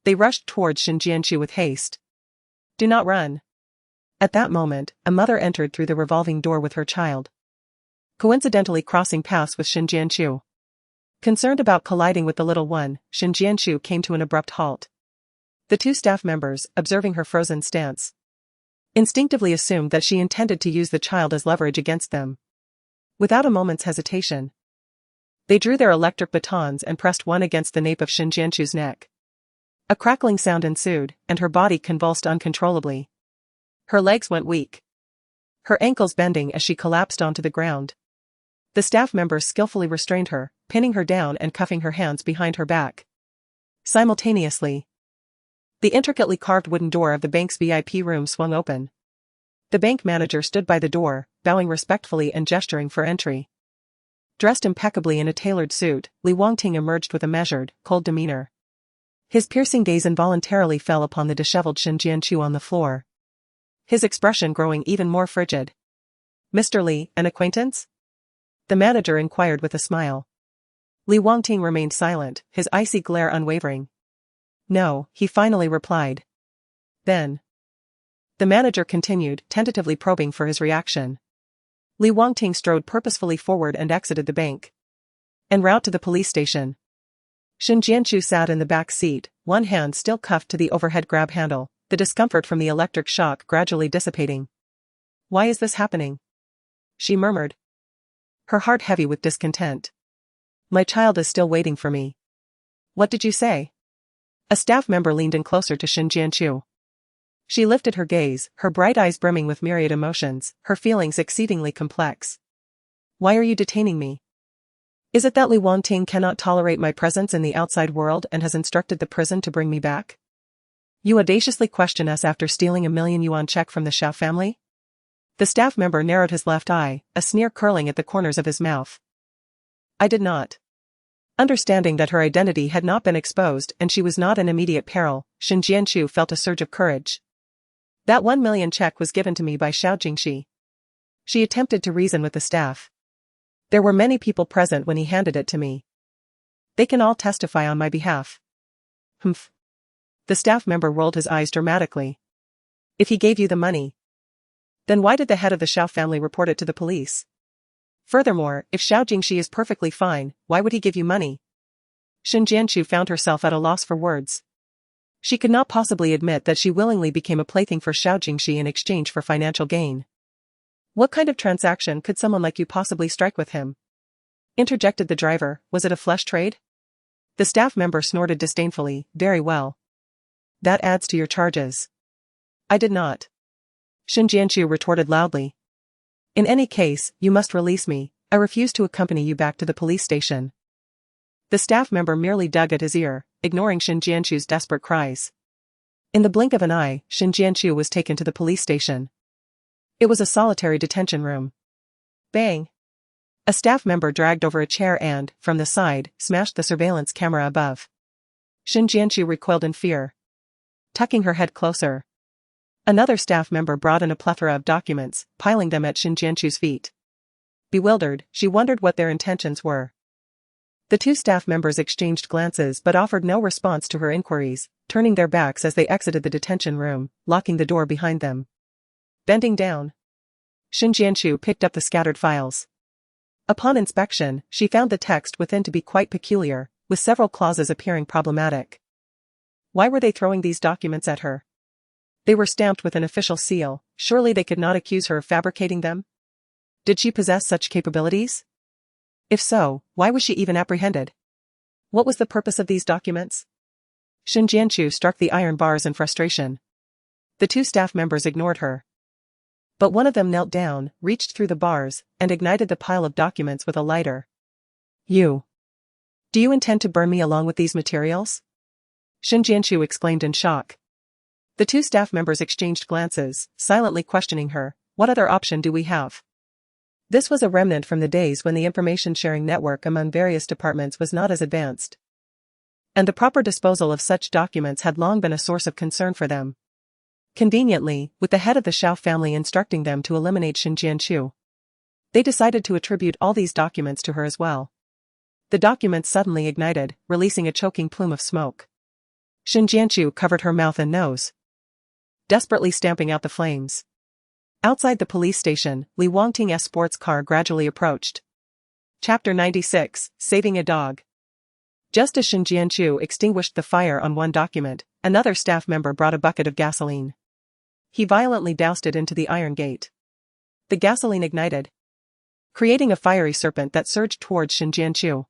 [SPEAKER 1] They rushed towards Shen Jianshu with haste. "Do not run." At that moment, a mother entered through the revolving door with her child, coincidentally crossing paths with Shen Jianshu. Concerned about colliding with the little one, Shen Jianshu came to an abrupt halt. The 2 staff members, observing her frozen stance, instinctively assumed that she intended to use the child as leverage against them. Without a moment's hesitation, they drew their electric batons and pressed one against the nape of Shen Jianshu's neck. A crackling sound ensued, and her body convulsed uncontrollably. Her legs went weak, her ankles bending as she collapsed onto the ground. The staff members skillfully restrained her, pinning her down and cuffing her hands behind her back. Simultaneously, the intricately carved wooden door of the bank's VIP room swung open. The bank manager stood by the door, bowing respectfully and gesturing for entry. Dressed impeccably in a tailored suit, Li Wangting emerged with a measured, cold demeanor. His piercing gaze involuntarily fell upon the disheveled Shen Jianshu on the floor, his expression growing even more frigid. "Mr. Li, an acquaintance?" the manager inquired with a smile. Li Wangting remained silent, his icy glare unwavering. "No," he finally replied. "Then," the manager continued, tentatively probing for his reaction. Li Wangting strode purposefully forward and exited the bank. En route to the police station, Shen Jianshu sat in the back seat, one hand still cuffed to the overhead grab handle, the discomfort from the electric shock gradually dissipating. "Why is this happening?" she murmured, her heart heavy with discontent. "My child is still waiting for me." "What did you say?" A staff member leaned in closer to Shen Jianshu. She lifted her gaze, her bright eyes brimming with myriad emotions, her feelings exceedingly complex. "Why are you detaining me? Is it that Li Wangting cannot tolerate my presence in the outside world and has instructed the prison to bring me back? You audaciously question us after stealing a $1,000,000 check from the Xiao family?" The staff member narrowed his left eye, a sneer curling at the corners of his mouth. "I did not." Understanding that her identity had not been exposed and she was not in immediate peril, Shen Jianshu felt a surge of courage. "That 1,000,000 check was given to me by Xiao Jingxi." She attempted to reason with the staff. "There were many people present when he handed it to me. They can all testify on my behalf." "Humph." The staff member rolled his eyes dramatically. "If he gave you the money, then why did the head of the Xiao family report it to the police? Furthermore, if Xiao Jingxi is perfectly fine, why would he give you money?" Shen Jianshu found herself at a loss for words. She could not possibly admit that she willingly became a plaything for Xiao Jingxi in exchange for financial gain. What kind of transaction could someone like you possibly strike with him? interjected the driver. Was it a flesh trade? The staff member snorted disdainfully. Very well. That adds to your charges. I did not. Shin Jianchu retorted loudly. In any case, you must release me. I refuse to accompany you back to the police station. The staff member merely dug at his ear, ignoring Shin Jianchu's desperate cries. In the blink of an eye, Shin Jianchu was taken to the police station. It was a solitary detention room. Bang! A staff member dragged over a chair and, from the side, smashed the surveillance camera above. Shin Jianchu recoiled in fear, tucking her head closer. Another staff member brought in a plethora of documents, piling them at Shin Jianchu's feet. Bewildered, she wondered what their intentions were. The two staff members exchanged glances but offered no response to her inquiries, turning their backs as they exited the detention room, locking the door behind them. Bending down, Shin Jianchu picked up the scattered files. Upon inspection, she found the text within to be quite peculiar, with several clauses appearing problematic. Why were they throwing these documents at her? They were stamped with an official seal. Surely they could not accuse her of fabricating them? Did she possess such capabilities? If so, why was she even apprehended? What was the purpose of these documents? Shin Jianchu struck the iron bars in frustration. The two staff members ignored her. But one of them knelt down, reached through the bars, and ignited the pile of documents with a lighter. Do you intend to burn me along with these materials? Shin Jianchu exclaimed in shock. The two staff members exchanged glances, silently questioning her. What other option do we have? This was a remnant from the days when the information-sharing network among various departments was not as advanced. And the proper disposal of such documents had long been a source of concern for them. Conveniently, with the head of the Shao family instructing them to eliminate Shin Jianchu, they decided to attribute all these documents to her as well. The documents suddenly ignited, releasing a choking plume of smoke. Shin Jianchu covered her mouth and nose, desperately stamping out the flames. Outside the police station, Li Wangting's sports car gradually approached. Chapter 96, Saving a Dog. Just as Shin Jianchu extinguished the fire on one document, another staff member brought a bucket of gasoline. He violently doused it into the iron gate. The gasoline ignited, creating a fiery serpent that surged towards Shin Jianchu.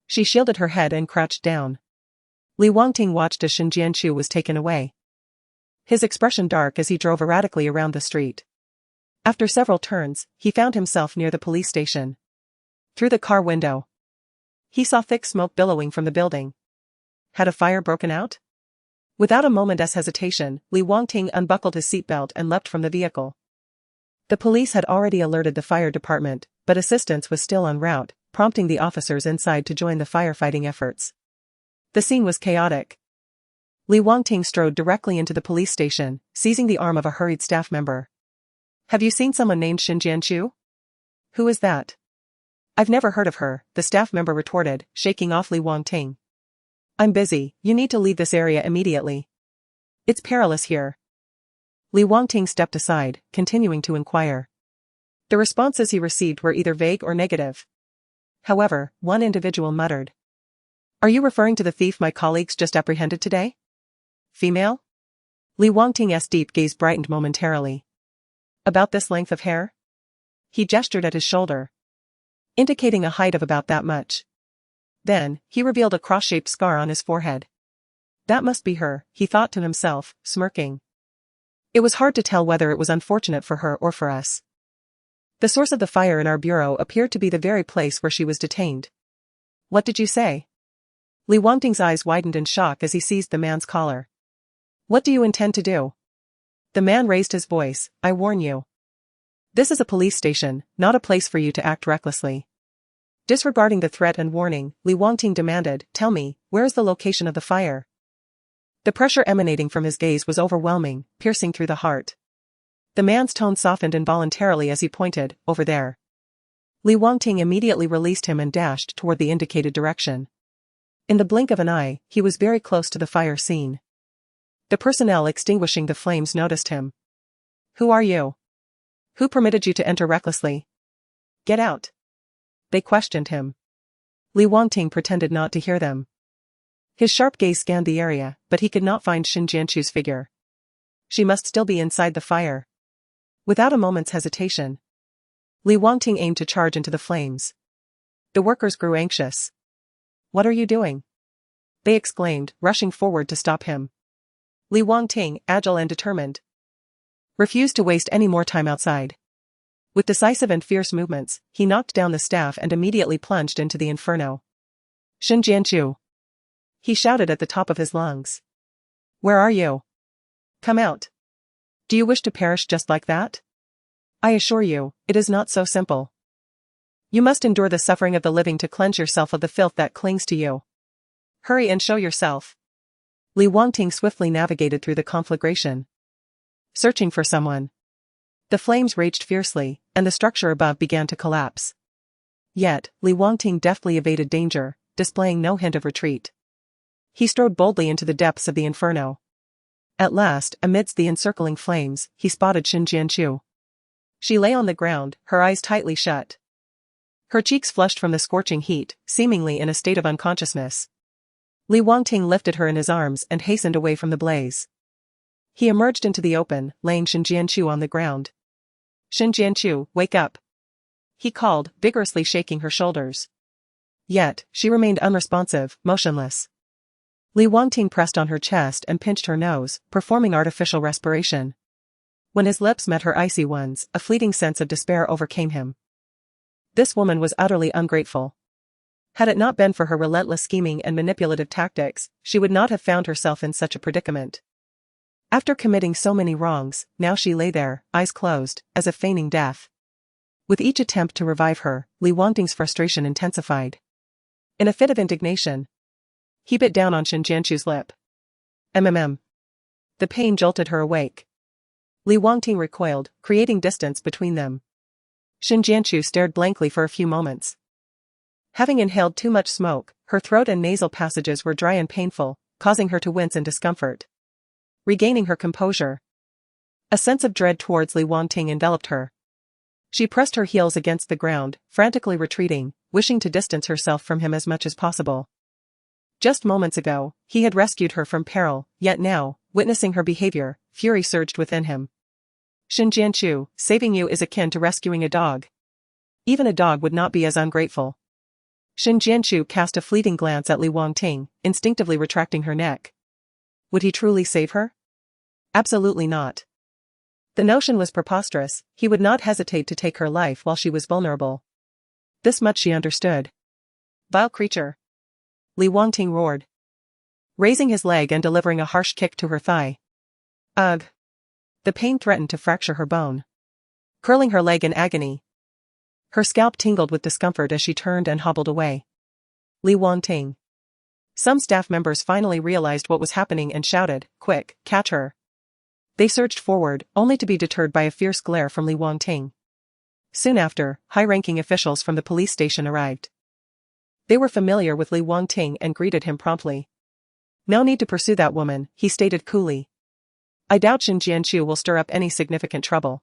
[SPEAKER 1] She shielded her head and crouched down. Li Wangting watched as Shin Jianchu was taken away, his expression dark as he drove erratically around the street. After several turns, he found himself near the police station. Through the car window, he saw thick smoke billowing from the building. Had a fire broken out? Without a moment's hesitation, Li Wangting unbuckled his seatbelt and leapt from the vehicle. The police had already alerted the fire department, but assistance was still en route, prompting the officers inside to join the firefighting efforts. The scene was chaotic. Li Wangting strode directly into the police station, seizing the arm of a hurried staff member. Have you seen someone named Shin Jianchu? Who is that? I've never heard of her, the staff member retorted, shaking off Li Wangting. I'm busy, you need to leave this area immediately. It's perilous here. Li Wangting stepped aside, continuing to inquire. The responses he received were either vague or negative. However, one individual muttered. Are you referring to the thief my colleagues just apprehended today? Female? Li Wangting's deep gaze brightened momentarily. About this length of hair? He gestured at his shoulder, indicating a height of about that much. Then, he revealed a cross-shaped scar on his forehead. That must be her, he thought to himself, smirking. It was hard to tell whether it was unfortunate for her or for us. The source of the fire in our bureau appeared to be the very place where she was detained. What did you say? Li Wangting's eyes widened in shock as he seized the man's collar. What do you intend to do? The man raised his voice. I warn you. This is a police station, not a place for you to act recklessly. Disregarding the threat and warning, Li Wangting demanded, tell me, where is the location of the fire? The pressure emanating from his gaze was overwhelming, piercing through the heart. The man's tone softened involuntarily as he pointed, over there. Li Wangting immediately released him and dashed toward the indicated direction. In the blink of an eye, he was very close to the fire scene. The personnel extinguishing the flames noticed him. Who are you? Who permitted you to enter recklessly? Get out. They questioned him. Li Wangting pretended not to hear them. His sharp gaze scanned the area, but he could not find Shin Jianchu's figure. She must still be inside the fire. Without a moment's hesitation, Li Wangting aimed to charge into the flames. The workers grew anxious. "What are you doing?" they exclaimed, rushing forward to stop him. Li Wangting, agile and determined, refused to waste any more time outside. With decisive and fierce movements, he knocked down the staff and immediately plunged into the inferno. "Shen Jianchu!" he shouted at the top of his lungs. "Where are you? Come out. Do you wish to perish just like that? I assure you, it is not so simple. You must endure the suffering of the living to cleanse yourself of the filth that clings to you. Hurry and show yourself." Li Wangting swiftly navigated through the conflagration, searching for someone. The flames raged fiercely, and the structure above began to collapse. Yet, Li Wangting deftly evaded danger, displaying no hint of retreat. He strode boldly into the depths of the inferno. At last, amidst the encircling flames, he spotted Shen Jianchu. She lay on the ground, her eyes tightly shut. Her cheeks flushed from the scorching heat, seemingly in a state of unconsciousness. Li Wangting lifted her in his arms and hastened away from the blaze. He emerged into the open, laying Shen Jianchu on the ground. "Shen Jianchu, wake up!" he called, vigorously shaking her shoulders. Yet, she remained unresponsive, motionless. Li Wangting pressed on her chest and pinched her nose, performing artificial respiration. When his lips met her icy ones, a fleeting sense of despair overcame him. This woman was utterly ungrateful. Had it not been for her relentless scheming and manipulative tactics, she would not have found herself in such a predicament. After committing so many wrongs, now she lay there, eyes closed, as if feigning death. With each attempt to revive her, Li Wangting's frustration intensified. In a fit of indignation, he bit down on Shen Jianchu's lip. The pain jolted her awake. Li Wangting recoiled, creating distance between them. Shen Jianchu stared blankly for a few moments. Having inhaled too much smoke, her throat and nasal passages were dry and painful, causing her to wince in discomfort. Regaining her composure, a sense of dread towards Li Wangting enveloped her. She pressed her heels against the ground, frantically retreating, wishing to distance herself from him as much as possible. Just moments ago, he had rescued her from peril, yet now, witnessing her behavior, fury surged within him. "Shen Jianchu, saving you is akin to rescuing a dog. Even a dog would not be as ungrateful." Shen Jianchu cast a fleeting glance at Li Wangting, instinctively retracting her neck. Would he truly save her? Absolutely not. The notion was preposterous. He would not hesitate to take her life while she was vulnerable. This much she understood. "Vile creature!" Li Wangting roared, raising his leg and delivering a harsh kick to her thigh. Ugh! The pain threatened to fracture her bone. Curling her leg in agony, her scalp tingled with discomfort as she turned and hobbled away. Li Wangting. Some staff members finally realized what was happening and shouted, "Quick, catch her!" They surged forward, only to be deterred by a fierce glare from Li Wangting. Soon after, high-ranking officials from the police station arrived. They were familiar with Li Wangting and greeted him promptly. "No need to pursue that woman," he stated coolly. "I doubt Shen Jianchu will stir up any significant trouble."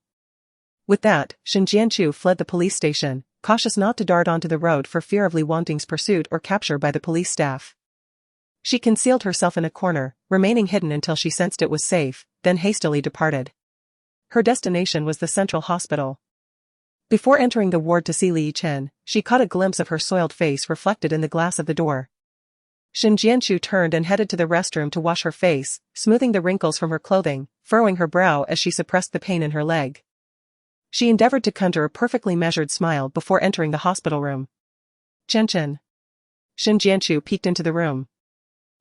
[SPEAKER 1] With that, Shen Jianchu fled the police station, cautious not to dart onto the road for fear of Li Wangting's pursuit or capture by the police staff. She concealed herself in a corner, remaining hidden until she sensed it was safe, then hastily departed. Her destination was the central hospital. Before entering the ward to see Li Yichen, she caught a glimpse of her soiled face reflected in the glass of the door. Shen Jianchu turned and headed to the restroom to wash her face, smoothing the wrinkles from her clothing, furrowing her brow as she suppressed the pain in her leg. She endeavored to conjure a perfectly measured smile before entering the hospital room. "Chen." Shen Jianchu peeked into the room.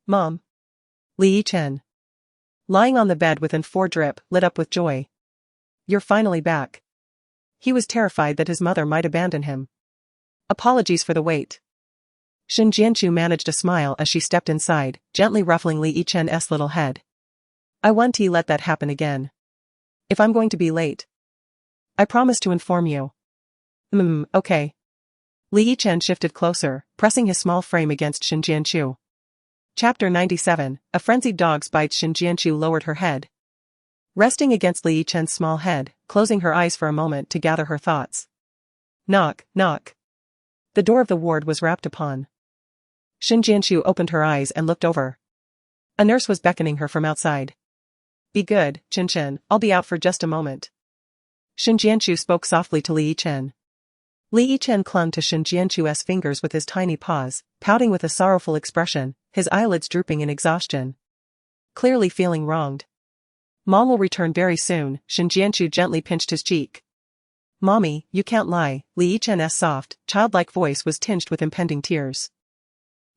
[SPEAKER 1] "Mom." Li Yichen, lying on the bed within 4 drip, lit up with joy. "You're finally back." He was terrified that his mother might abandon him. "Apologies for the wait." Shen Jianchu managed a smile as she stepped inside, gently ruffling Li Yichen's little head. "I won't let that happen again. If I'm going to be late, I promise to inform you." Okay." Li Yichen shifted closer, pressing his small frame against Shen Jianchu. Chapter 97, A Frenzied Dog's Bite. Shen Jianchu lowered her head, resting against Li Yichen's small head, closing her eyes for a moment to gather her thoughts. Knock, knock. The door of the ward was rapped upon. Shen Jianchu opened her eyes and looked over. A nurse was beckoning her from outside. "Be good, Chen, I'll be out for just a moment." Shen Jianchu spoke softly to Li Yichen. Li Yichen clung to Shen Jianchu's fingers with his tiny paws, pouting with a sorrowful expression, his eyelids drooping in exhaustion. Clearly feeling wronged. Mom will return very soon, Shen Jianchu gently pinched his cheek. Mommy, you can't lie, Li Yichen's soft, childlike voice was tinged with impending tears.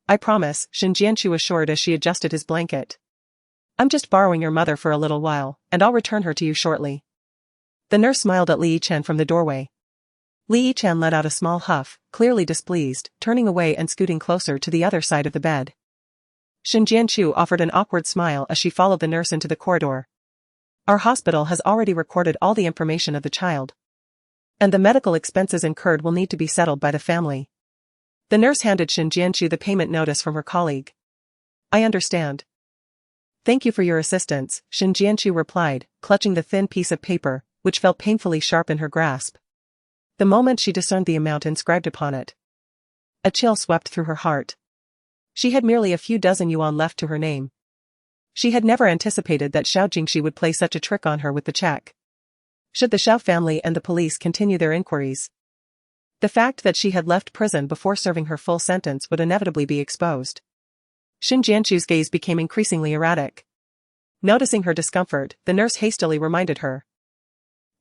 [SPEAKER 1] I promise, Shen Jianchu assured as she adjusted his blanket. I'm just borrowing your mother for a little while, and I'll return her to you shortly. The nurse smiled at Li Yichen from the doorway. Li Yichen let out a small huff, clearly displeased, turning away and scooting closer to the other side of the bed. Shen Jianchu offered an awkward smile as she followed the nurse into the corridor. Our hospital has already recorded all the information of the child. And the medical expenses incurred will need to be settled by the family. The nurse handed Shen Jianchu the payment notice from her colleague. I understand. Thank you for your assistance, Shen Jianchu replied, clutching the thin piece of paper, which felt painfully sharp in her grasp. The moment she discerned the amount inscribed upon it, a chill swept through her heart. She had merely a few dozen yuan left to her name. She had never anticipated that Xiao Jingxi would play such a trick on her with the check. Should the Xiao family and the police continue their inquiries, the fact that she had left prison before serving her full sentence would inevitably be exposed. Shen Jianchu's gaze became increasingly erratic. Noticing her discomfort, the nurse hastily reminded her.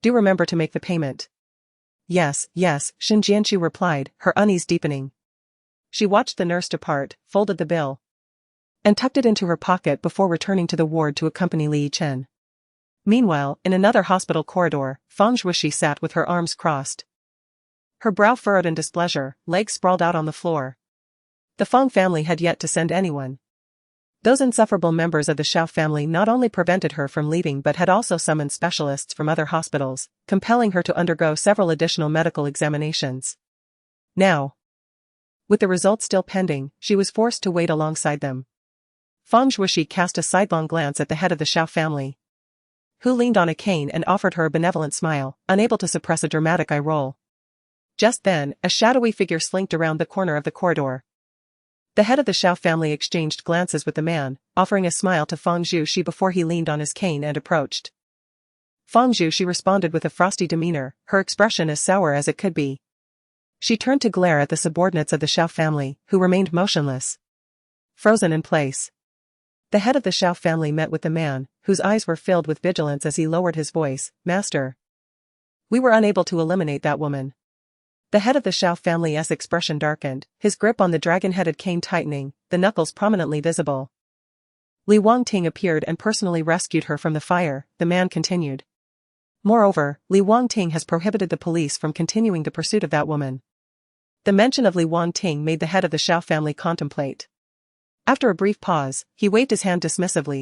[SPEAKER 1] Do remember to make the payment. Yes, Shen Jianchu replied, her unease deepening. She watched the nurse depart, folded the bill, and tucked it into her pocket before returning to the ward to accompany Li Yichen. Meanwhile, in another hospital corridor, Fang Zhuoxi sat with her arms crossed. Her brow furrowed in displeasure, legs sprawled out on the floor. The Fang family had yet to send anyone. Those insufferable members of the Xiao family not only prevented her from leaving but had also summoned specialists from other hospitals, compelling her to undergo several additional medical examinations. Now, with the results still pending, she was forced to wait alongside them. Fang Zhuoxi cast a sidelong glance at the head of the Xiao family, who leaned on a cane and offered her a benevolent smile, unable to suppress a dramatic eye roll. Just then, a shadowy figure slinked around the corner of the corridor. The head of the Xiao family exchanged glances with the man, offering a smile to Fang Zhuoxi before he leaned on his cane and approached. Fang Zhuoxi responded with a frosty demeanor, her expression as sour as it could be. She turned to glare at the subordinates of the Xiao family, who remained motionless, frozen in place. The head of the Xiao family met with the man, whose eyes were filled with vigilance as he lowered his voice. Master, we were unable to eliminate that woman. The head of the Xiao family's expression darkened, his grip on the dragon-headed cane tightening, the knuckles prominently visible. Li Wangting appeared and personally rescued her from the fire, the man continued. Moreover, Li Wangting has prohibited the police from continuing the pursuit of that woman. The mention of Li Wangting made the head of the Xiao family contemplate. After a brief pause, he waved his hand dismissively,